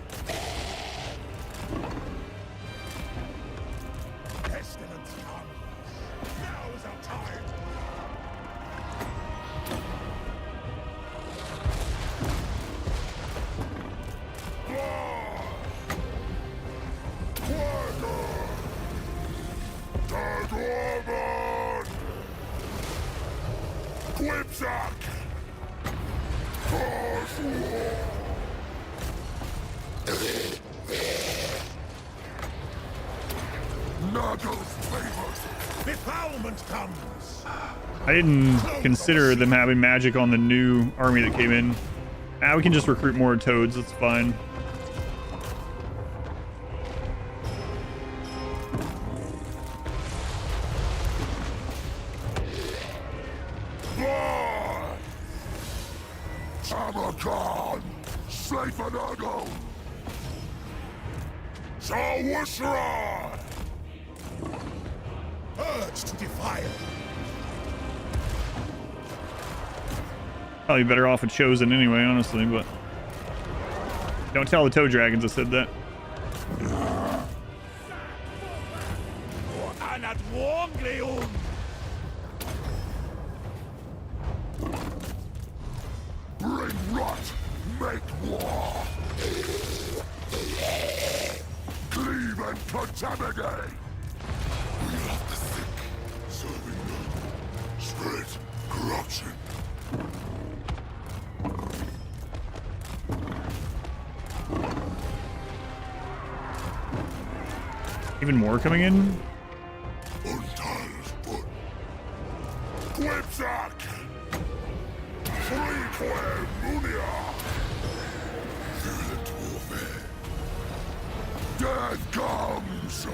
I didn't consider them having magic on the new army that came in. Ah, we can just recruit more toads, that's fine. Tamurkhan! Safe and Nurgle! Sawusra! Urged defile. Probably better off with Chosen anyway, honestly, but... Don't tell the Toad Dragons I said that. Bring rot! Make war! Cleave and contaminate! We love the sick, serving them. Spread corruption. Even more coming in. Untie his foot. Quipsack! Freque Munia! Virulent warfare. Death comes!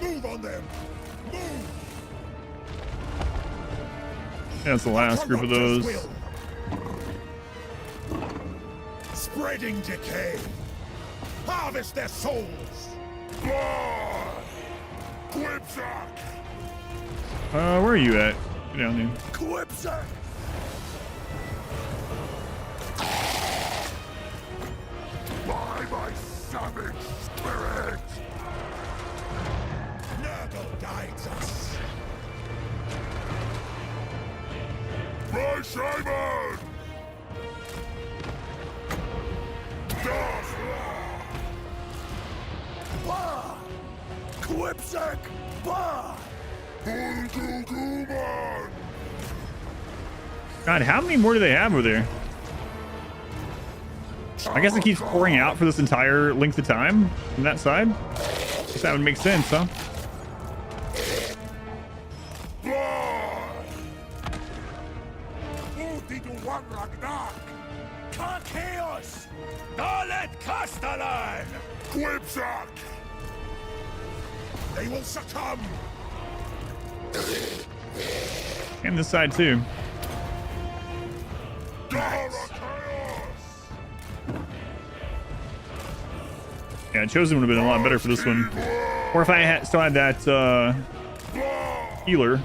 Move on them! Move! That's the last group of those. Spreading decay. Harvest their souls. Blood! Quipsack! Where are you at? Get down there. Quipsack! By my savage spirit! Nurgle guides us. My shaman! Darth Bah! Quipsack! Bah! Hulguguman! God, how many more do they have over there? I guess it keeps pouring out for this entire length of time from that side. Guess that would make sense, huh? Quipsack! They will succumb. And this side too. Yeah, Chosen would have been a lot better for this one. Or if I still had that healer.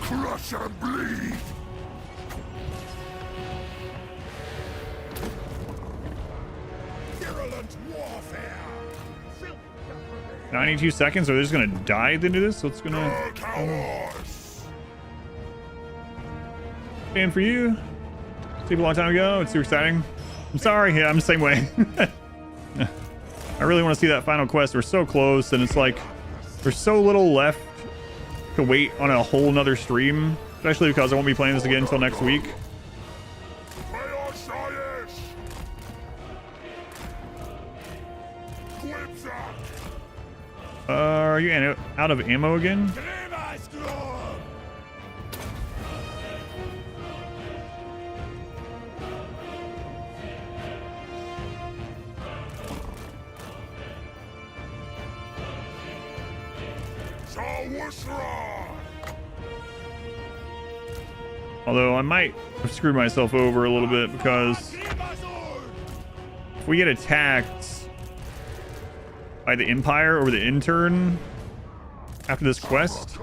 Crush and bleed! 92 seconds. Are they just gonna die at the end of this? What's gonna stand for you? Sleep a long time ago. It's too exciting. I'm sorry. Yeah, I'm the same way. I really want to see that final quest. We're so close, and it's like there's so little left to wait on a whole nother stream, especially because I won't be playing this again until next week. Are you out of ammo again? Although I might have screwed myself over a little bit because if we get attacked by the Empire or the Intern after this quest,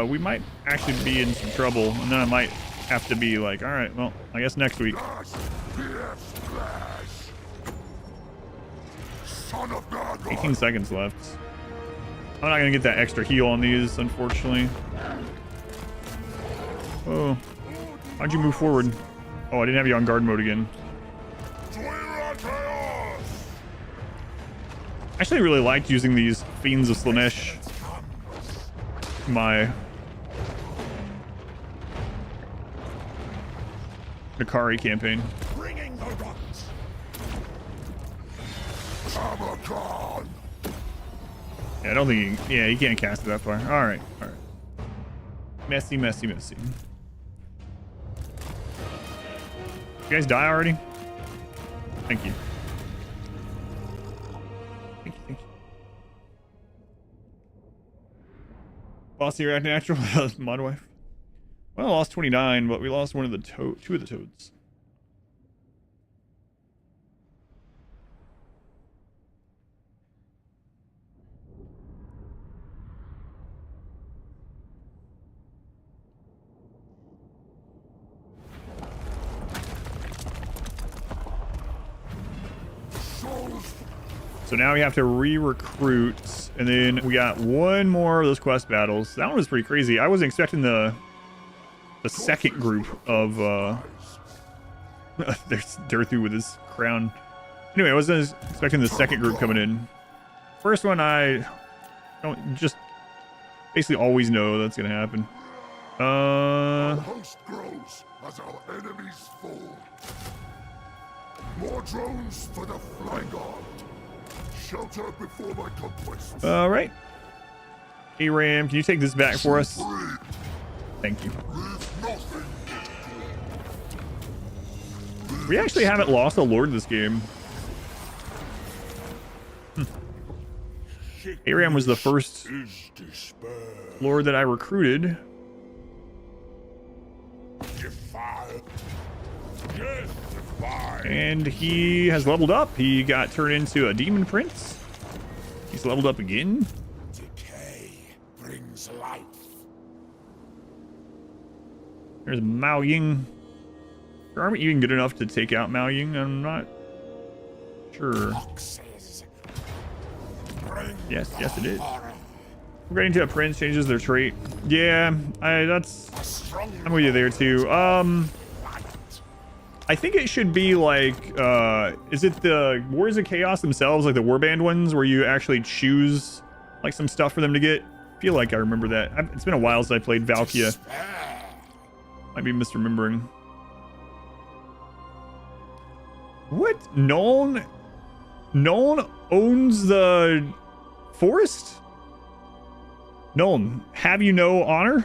we might actually be in some trouble, and then I might have to be like, all right, well, I guess next week. 18 seconds left. I'm not gonna get that extra heal on these, unfortunately. Oh, why'd you move forward? Oh, I didn't have you on guard mode again. I actually really liked using these Fiends of Slaanesh. My Nakari campaign. Bringing the rocks. Tamurkhan! Yeah, I don't think he can't cast it that far. All right. Messy. You guys die already? Thank you. Lost the Iraq Natural. Mod wife. Well, lost 29, but we lost one of the two of the toads. So now we have to re-recruit, and then we got one more of those quest battles. That one was pretty crazy. I wasn't expecting the second group of There's Durthu with his crown. Anyway, I wasn't expecting the second group coming in. First one, I don't just basically always know that's gonna happen. Our host grows as our enemies fall. More drones for the flying guard. Shelter before my conquests. All right. Aram, can you take this back for us? Thank you. Leave nothing. We actually haven't lost a lord this game. Aram was the first Is despair. lord that I recruited. Defy. Yes, defy. And he has leveled up. He got turned into a demon prince. He's leveled up again. Decay brings life. There's Mao Ying. Are we even good enough to take out Mao Ying? I'm not sure. Boxes. Bring Yes, it is. horror. Upgrading to a prince changes their trait. Yeah, that's. A strong I'm with you there too. light. I think it should be like, is it the Wars of Chaos themselves, like the warband ones, where you actually choose like some stuff for them to get? I feel like I remember that. It's been a while since I played Valkia. Despair. Might be misremembering. What? Nuln owns the forest? Nuln, have you no honor?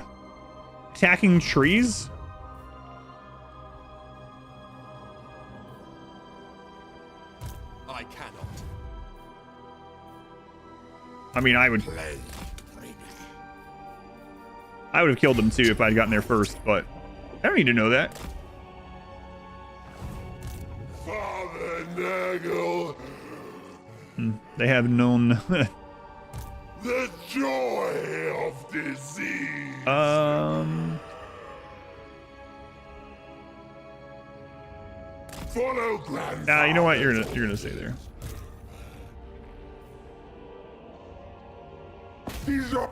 Attacking trees? I cannot. I mean, I would Play freely. have killed them too if I'd gotten there first, but I don't need to know that. Father Nurgle. They have known. The joy of disease. Follow grandfather. You know what? You're gonna stay there. These are a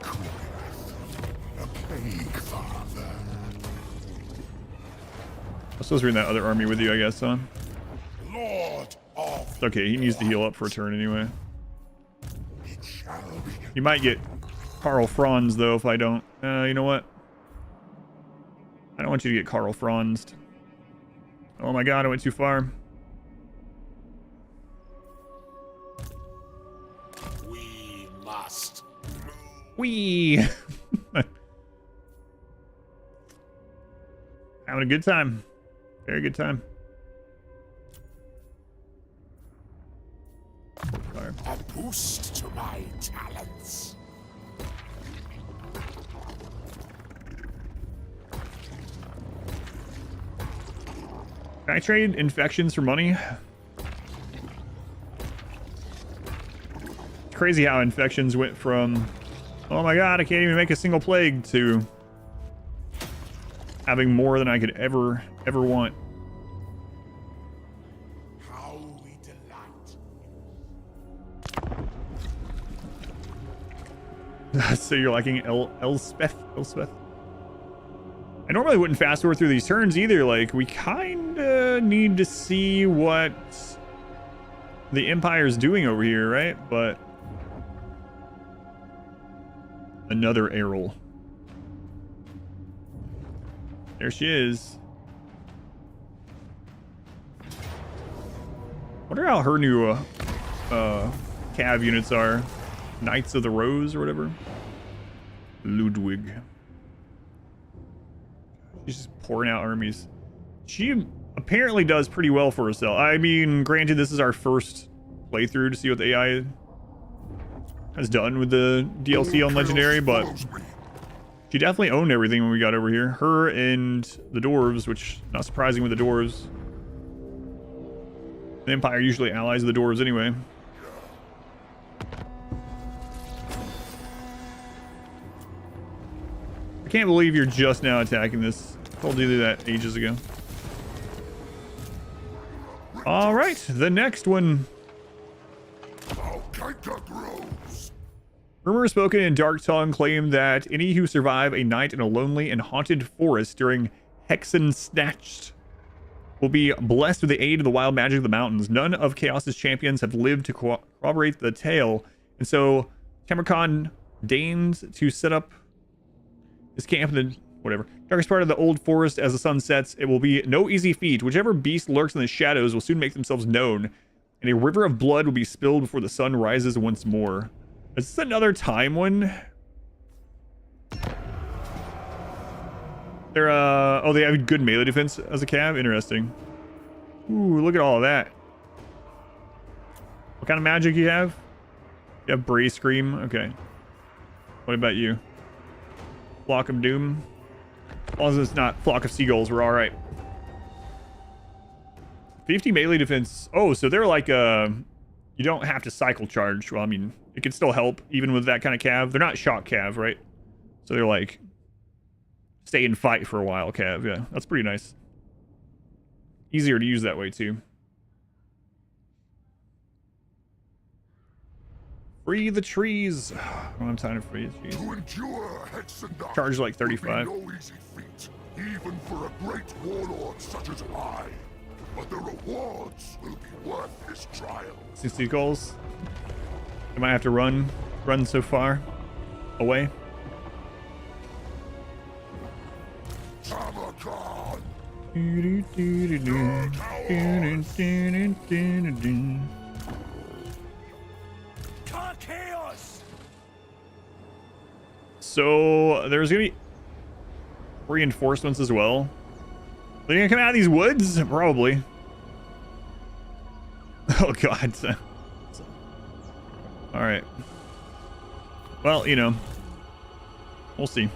plague, father. I'm supposed to bring that other army with you, I guess, huh? Lord of It's okay. He needs to heal up for a turn anyway. it shall be. You might get Karl Franz though if I don't. You know what? I don't want you to get Karl Franzed. Oh my god, I went too far. We must move. Whee! Having a good time. Very good time. Sorry. A boost to my talents. Can I trade infections for money? It's crazy how infections went from, oh my god, I can't even make a single plague, to having more than I could ever want. How we delight. So you're liking Elspeth? I normally wouldn't fast forward through these turns either. Like, we kind of need to see what the Empire's doing over here, right? But another Errol. There she is. Wonder how her new cav units are. Knights of the Rose or whatever. Ludwig. She's just pouring out armies. She apparently does pretty well for herself. I mean, granted, this is our first playthrough to see what the AI has done with the DLC on Legendary, but she definitely owned everything when we got over here. Her and the dwarves, which not surprising with the dwarves. The Empire usually allies the dwarves anyway. I can't believe you're just now attacking this. I told you that ages ago. All right, the next one. Alkaita grows. Rumors spoken in Dark Tongue claim that any who survive a night in a lonely and haunted forest during Hexen Snatched will be blessed with the aid of the wild magic of the mountains. None of Chaos's champions have lived to corroborate the tale, and so Tamurkhan deigns to set up his camp in the whatever darkest part of the old forest as the sun sets. It will be no easy feat. Whichever beast lurks in the shadows will soon make themselves known, and a river of blood will be spilled before the sun rises once more. Is this another time one? They're oh, they have good melee defense as a cav. Interesting. Ooh, look at all of that. What kind of magic you have? You have Bray Scream. Okay. What about you? Flock of Doom. As long as it's not Flock of Seagulls, we're all right. 50 melee defense. Oh, so they're like you don't have to cycle charge. Well, I mean, it can still help even with that kind of cav. They're not shock cav, right? So they're like stay and fight for a while cav. Yeah, that's pretty nice. Easier to use that way too. Free the trees. I don't have time to free the trees. To endure Hexendarch Charge like 35. will be no easy feat, even for a great warlord such as I. But the rewards will be worth this trial. 60 goals. I might have to run so far away. Tamurkhan! So there's gonna be reinforcements as well. They're gonna come out of these woods? Probably. Oh god. Alright. Well, you know. We'll see.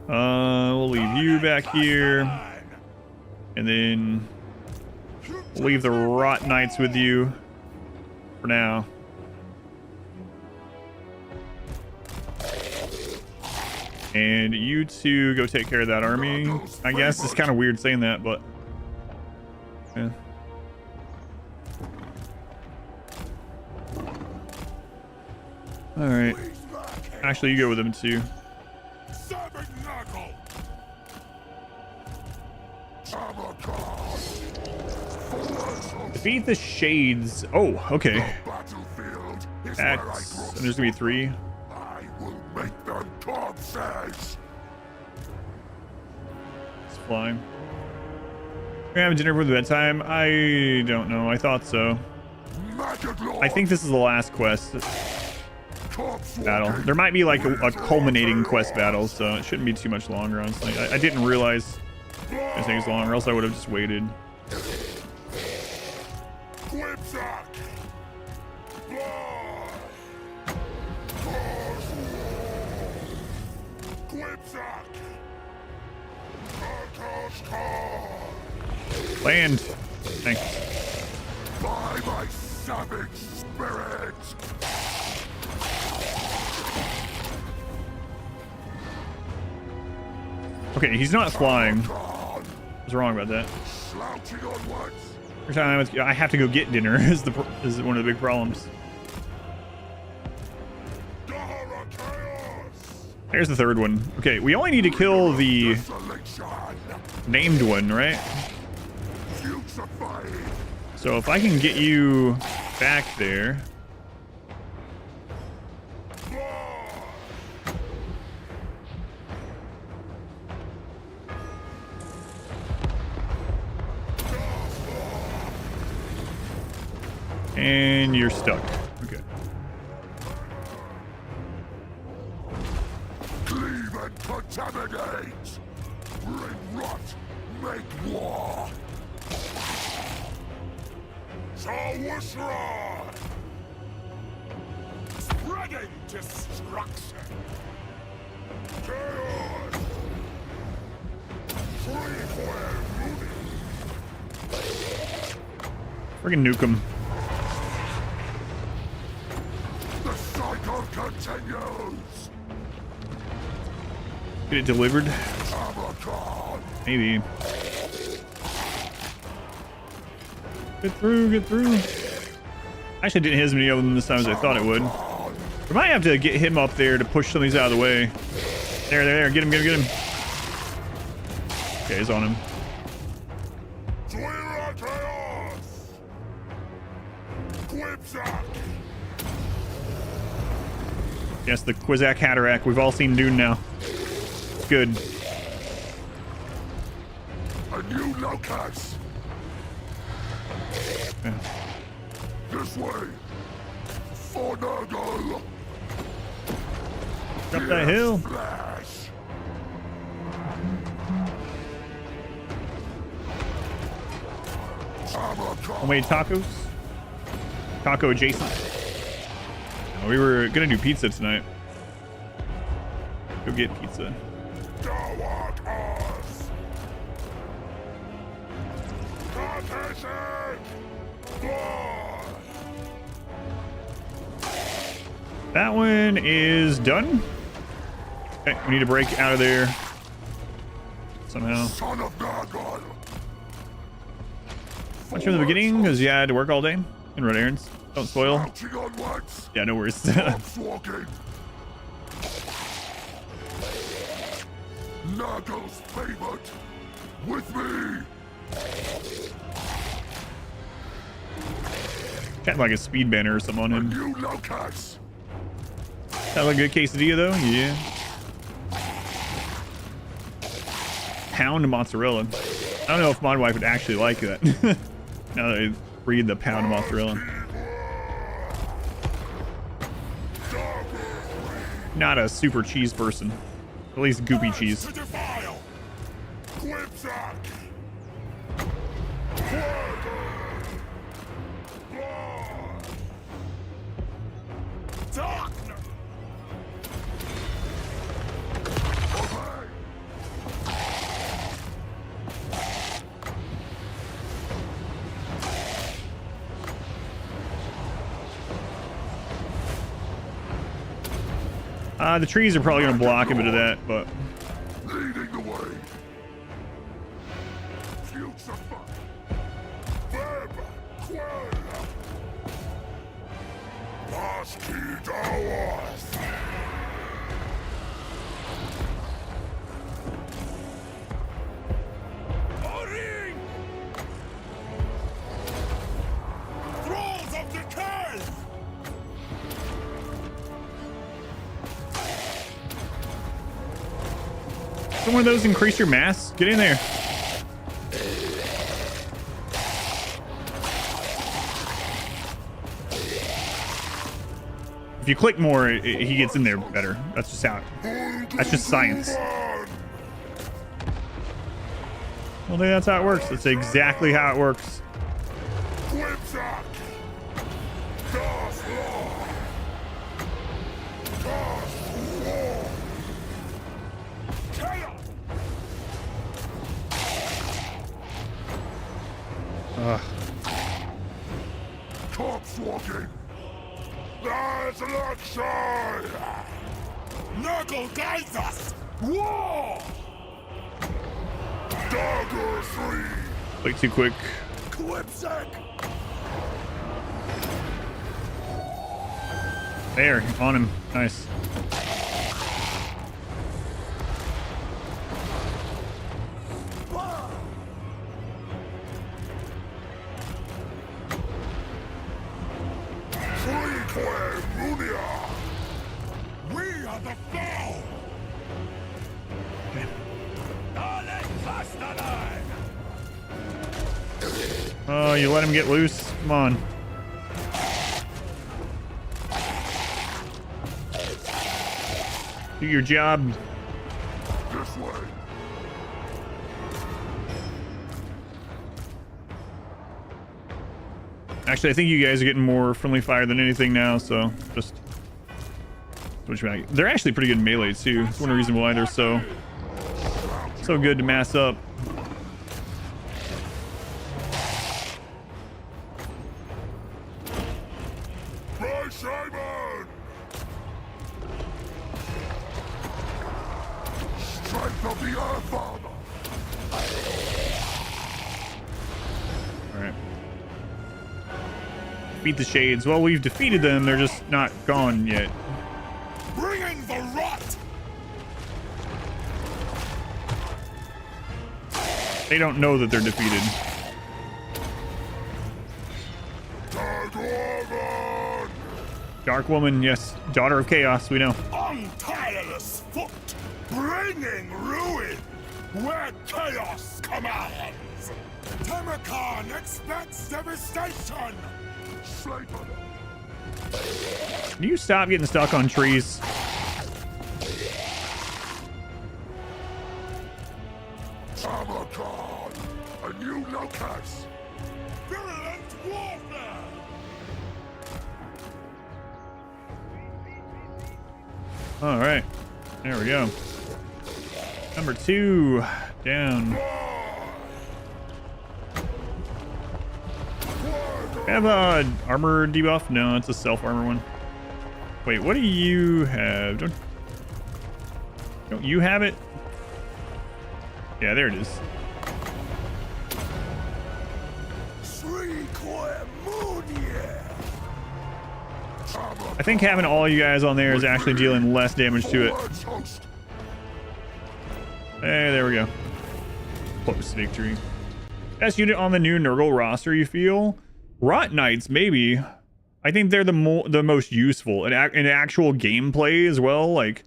We'll leave you back here. And then we'll leave the Rot Knights with you for now. And you two go take care of that army, I guess. It's kind of weird saying that, but yeah. Alright. Actually, you go with them too. Defeat the Shades. Oh, okay. That's... And there's gonna be 3. I will make them corpses. It's flying. We're having dinner for the bedtime? I don't know. I thought so. I think this is the last quest battle. There might be like a culminating quest battle, so it shouldn't be too much longer, honestly. I didn't realize it takes longer, else I would have just waited. Land. Thanks. By my savage spirit. Okay, he's not flying. What's wrong about that? Every time I have to go get dinner is one of the big problems. There's the third one. Okay, we only need to kill the named one, right? So if I can get you back there. And you're stuck. Okay. Cleave and contaminate. Bring rot. Make war. Sawusra. Spreading destruction. Chaos. Freeware moving. Friggin' nuke him. The cycle continues. Get it delivered? Maybe. Get through, get through. Actually, didn't hit as many of them this time as I thought it would. We might have to get him up there to push some of these out of the way. There. Get him. Okay, he's on him. Yes, the Quizak Hatterack. We've all seen Dune now. Good. A new locus. Okay. This way. For Nurgle. Up that hill. Flash. Tamurkhan. Homemade tacos. Taco adjacent. Oh, we were gonna do pizza tonight. Go get pizza. That one is done. Okay, we need to break out of there somehow. Son of Nurgle. Much from the beginning, because yeah, I had to work all day and run errands. Don't spoil. Crouching onwards. Yeah, no worries. Walking. Nurgle's favorite. With me. Got like a speed banner or something on him. New locus. That like a good quesadilla though? Yeah. Pound mozzarella. I don't know if my wife would actually like that. Now that I read the pound mozzarella. Not a super cheese person. At least goopy cheese. The trees are probably going to block a bit of that, but... Leading the way. Future fire. Web. Quell. Passkey hours. Thralls of Decay! Can one of those increase your mass? Get in there. If you click more, he gets in there better. That's just how. That's just science. Well, that's how it works. That's exactly how it works. Corpse walking. There's luxury. Nurgle guides us! War! Dagger 3. Like too quick. Clipsack. There, on him. Nice. We are the foe! Oh, you let him get loose? Come on. Do your job. This way. Actually, I think you guys are getting more friendly fire than anything now, so just switch back. They're actually pretty good in melee too. That's one reason why they're so good to mass up. Simon! Strength of the Earth Father! Alright. Defeat the Shades. Well, we've defeated them. They're just not gone yet. Bring in the rot! They don't know that they're defeated. Dark Woman, yes. Daughter of Chaos, we know. On tireless foot, bringing ruin where chaos commands. Tamurkhan expects devastation. Can you stop getting stuck on trees? Tamurkhan, a new locus. Virulent warfare. All right, there we go. Number 2 down. Have a armor debuff? No, it's a self armor one. Wait, what do you have? Don't you have it? Yeah, there it is. I think having all you guys on there is actually dealing less damage to it. Hey, there we go. Close victory. Best unit on the new Nurgle roster, you feel? Rot Knights, maybe. I think they're the most useful in actual gameplay as well. Like,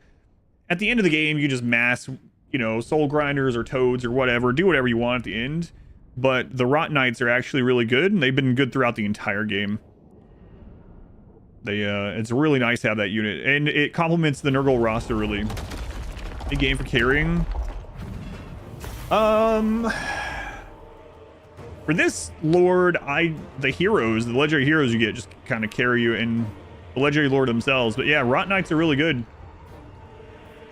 at the end of the game, you just mass, you know, soul grinders or toads or whatever. Do whatever you want at the end. But the Rot Knights are actually really good, and they've been good throughout the entire game. It's really nice to have that unit, and it complements the Nurgle roster really. Big game for carrying. For this Lord, the heroes, the legendary heroes you get just kind of carry you, and the legendary Lord themselves. But yeah, Rot Knights are really good.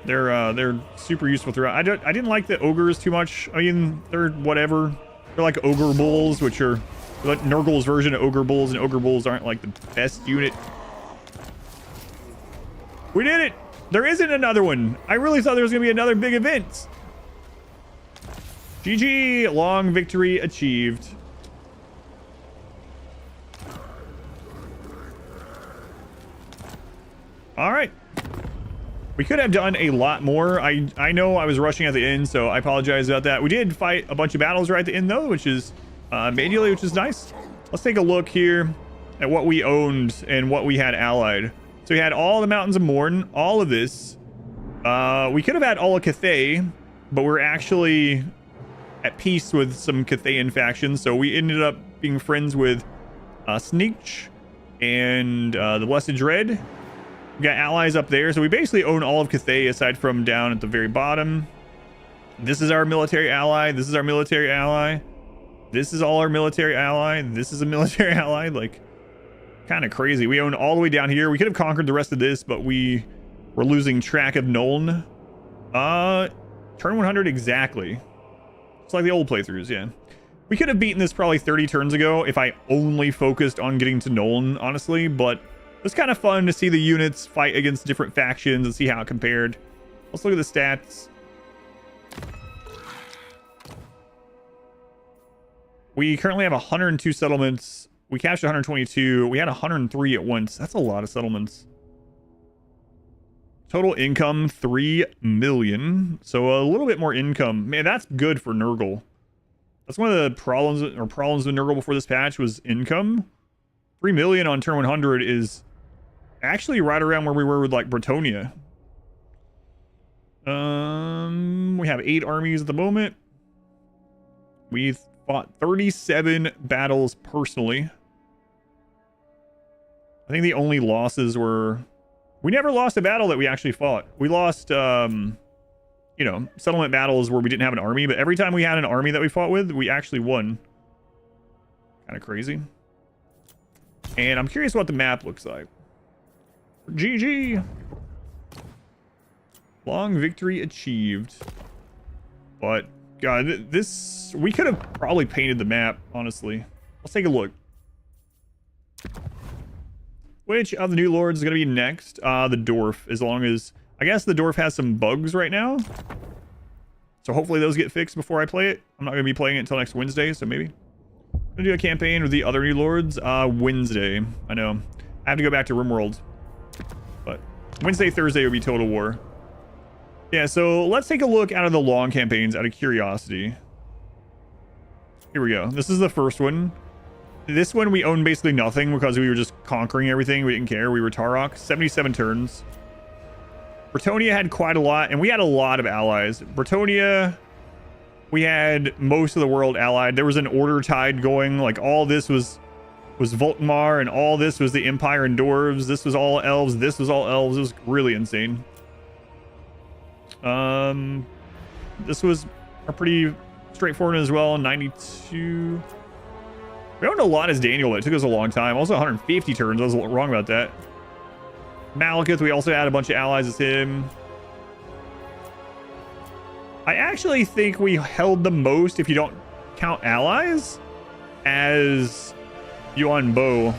They're super useful throughout. I didn't like the ogres too much. I mean, they're whatever. They're like ogre bulls, which are like Nurgle's version of ogre bulls, and ogre bulls aren't like the best unit. We did it! There isn't another one. I really thought there was gonna be another big event. GG, long victory achieved. All right. We could have done a lot more. I know I was rushing at the end, so I apologize about that. We did fight a bunch of battles right at the end though, which is manually, which is nice. Let's take a look here at what we owned and what we had allied. So we had all the Mountains of Morn, all of this. We could have had all of Cathay, but we're actually at peace with some Cathayan factions, so we ended up being friends with Sneech and the Blessed Dread. We got allies up there, so we basically own all of Cathay aside from down at the very bottom. This is our military ally. This is our military ally. This is all our military ally. This is a military ally. Like, kind of crazy. We own all the way down here. We could have conquered the rest of this, but we were losing track of Nuln. Turn 100 exactly. It's like the old playthroughs, yeah. We could have beaten this probably 30 turns ago if I only focused on getting to Nuln, honestly, but it was kind of fun to see the units fight against different factions and see how it compared. Let's look at the stats. We currently have 102 settlements. We captured 122. We had 103 at once. That's a lot of settlements. Total income, 3 million. So a little bit more income. Man, that's good for Nurgle. That's one of the problems with Nurgle before this patch was income. 3 million on turn 100 is actually right around where we were with like Bretonia. We have 8 armies at the moment. We've fought 37 battles personally. I think the only losses were... We never lost a battle that we actually fought. We lost, you know, settlement battles where we didn't have an army, but every time we had an army that we fought with, we actually won. Kind of crazy. And I'm curious what the map looks like. GG! Long victory achieved. But, God, this... We could have probably painted the map, honestly. Let's take a look. Which of the new lords is going to be next? The dwarf, as long as... I guess the dwarf has some bugs right now. So hopefully those get fixed before I play it. I'm not going to be playing it until next Wednesday, so maybe. Gonna do a campaign with the other new lords Wednesday. I know. I have to go back to RimWorld. But Wednesday, Thursday would be Total War. Yeah, so let's take a look out of the long campaigns out of curiosity. Here we go. This is the first one. This one we owned basically nothing because we were just conquering everything. We didn't care. We were Tarok. 77 turns. Bretonia had quite a lot, and we had a lot of allies. Bretonia, we had most of the world allied. There was an order tide going. Like, all this was Volkmar, and all this was the Empire and Dwarves. This was all elves. This was all elves. It was really insane. This was a pretty straightforward as well. 92. We owned a lot as Daniel, but it took us a long time. Also 150 turns. I was wrong about that. Malekith, we also had a bunch of allies as him. I actually think we held the most, if you don't count allies, as Yuan Bo.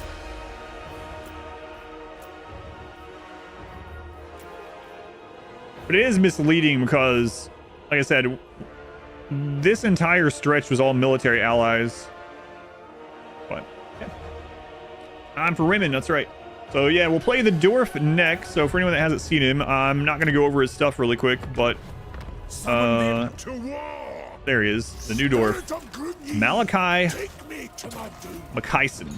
But it is misleading because, like I said, this entire stretch was all military allies. But yeah. I'm for Rimmon, that's right. So yeah, we'll play the Dwarf next. So for anyone that hasn't seen him, I'm not going to go over his stuff really quick, but there he is, the new Dwarf. Malachi McKyson.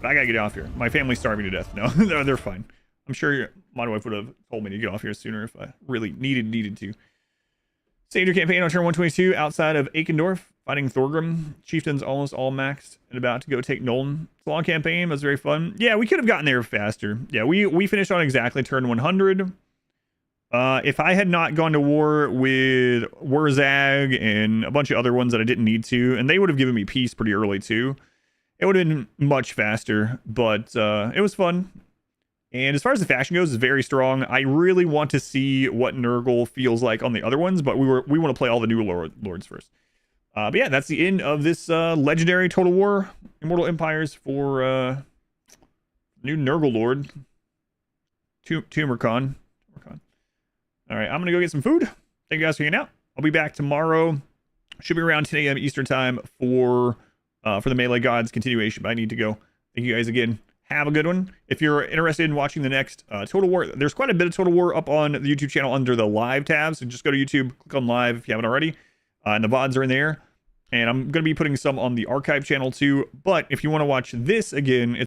But I gotta get off here. My family's starving to death. No, they're fine. I'm sure my wife would have told me to get off here sooner if I really needed to. Save your campaign on turn 122 outside of Eikendorf, fighting Thorgrim. Chieftains almost all maxed and about to go take Nuln. It's a long campaign, but it's very fun. Yeah, we could have gotten there faster. Yeah, we finished on exactly turn 100. If I had not gone to war with Wurzag and a bunch of other ones that I didn't need to, and they would have given me peace pretty early too, it would have been much faster, but it was fun. And as far as the faction goes, it's very strong. I really want to see what Nurgle feels like on the other ones, but we want to play all the new lords first. But yeah, that's the end of this legendary Total War Immortal Empires for new Nurgle Lord, Tamurkhan. All right, I'm gonna go get some food. Thank you guys for hanging out. I'll be back tomorrow. Should be around 10 a.m. Eastern time for the Melee Gods continuation. But I need to go. Thank you guys again. Have a good one. If you're interested in watching the next Total War, there's quite a bit of Total War up on the YouTube channel under the live tab. So just go to YouTube, click on live if you haven't already. And the VODs are in there. And I'm going to be putting some on the archive channel too. But if you want to watch this again, it's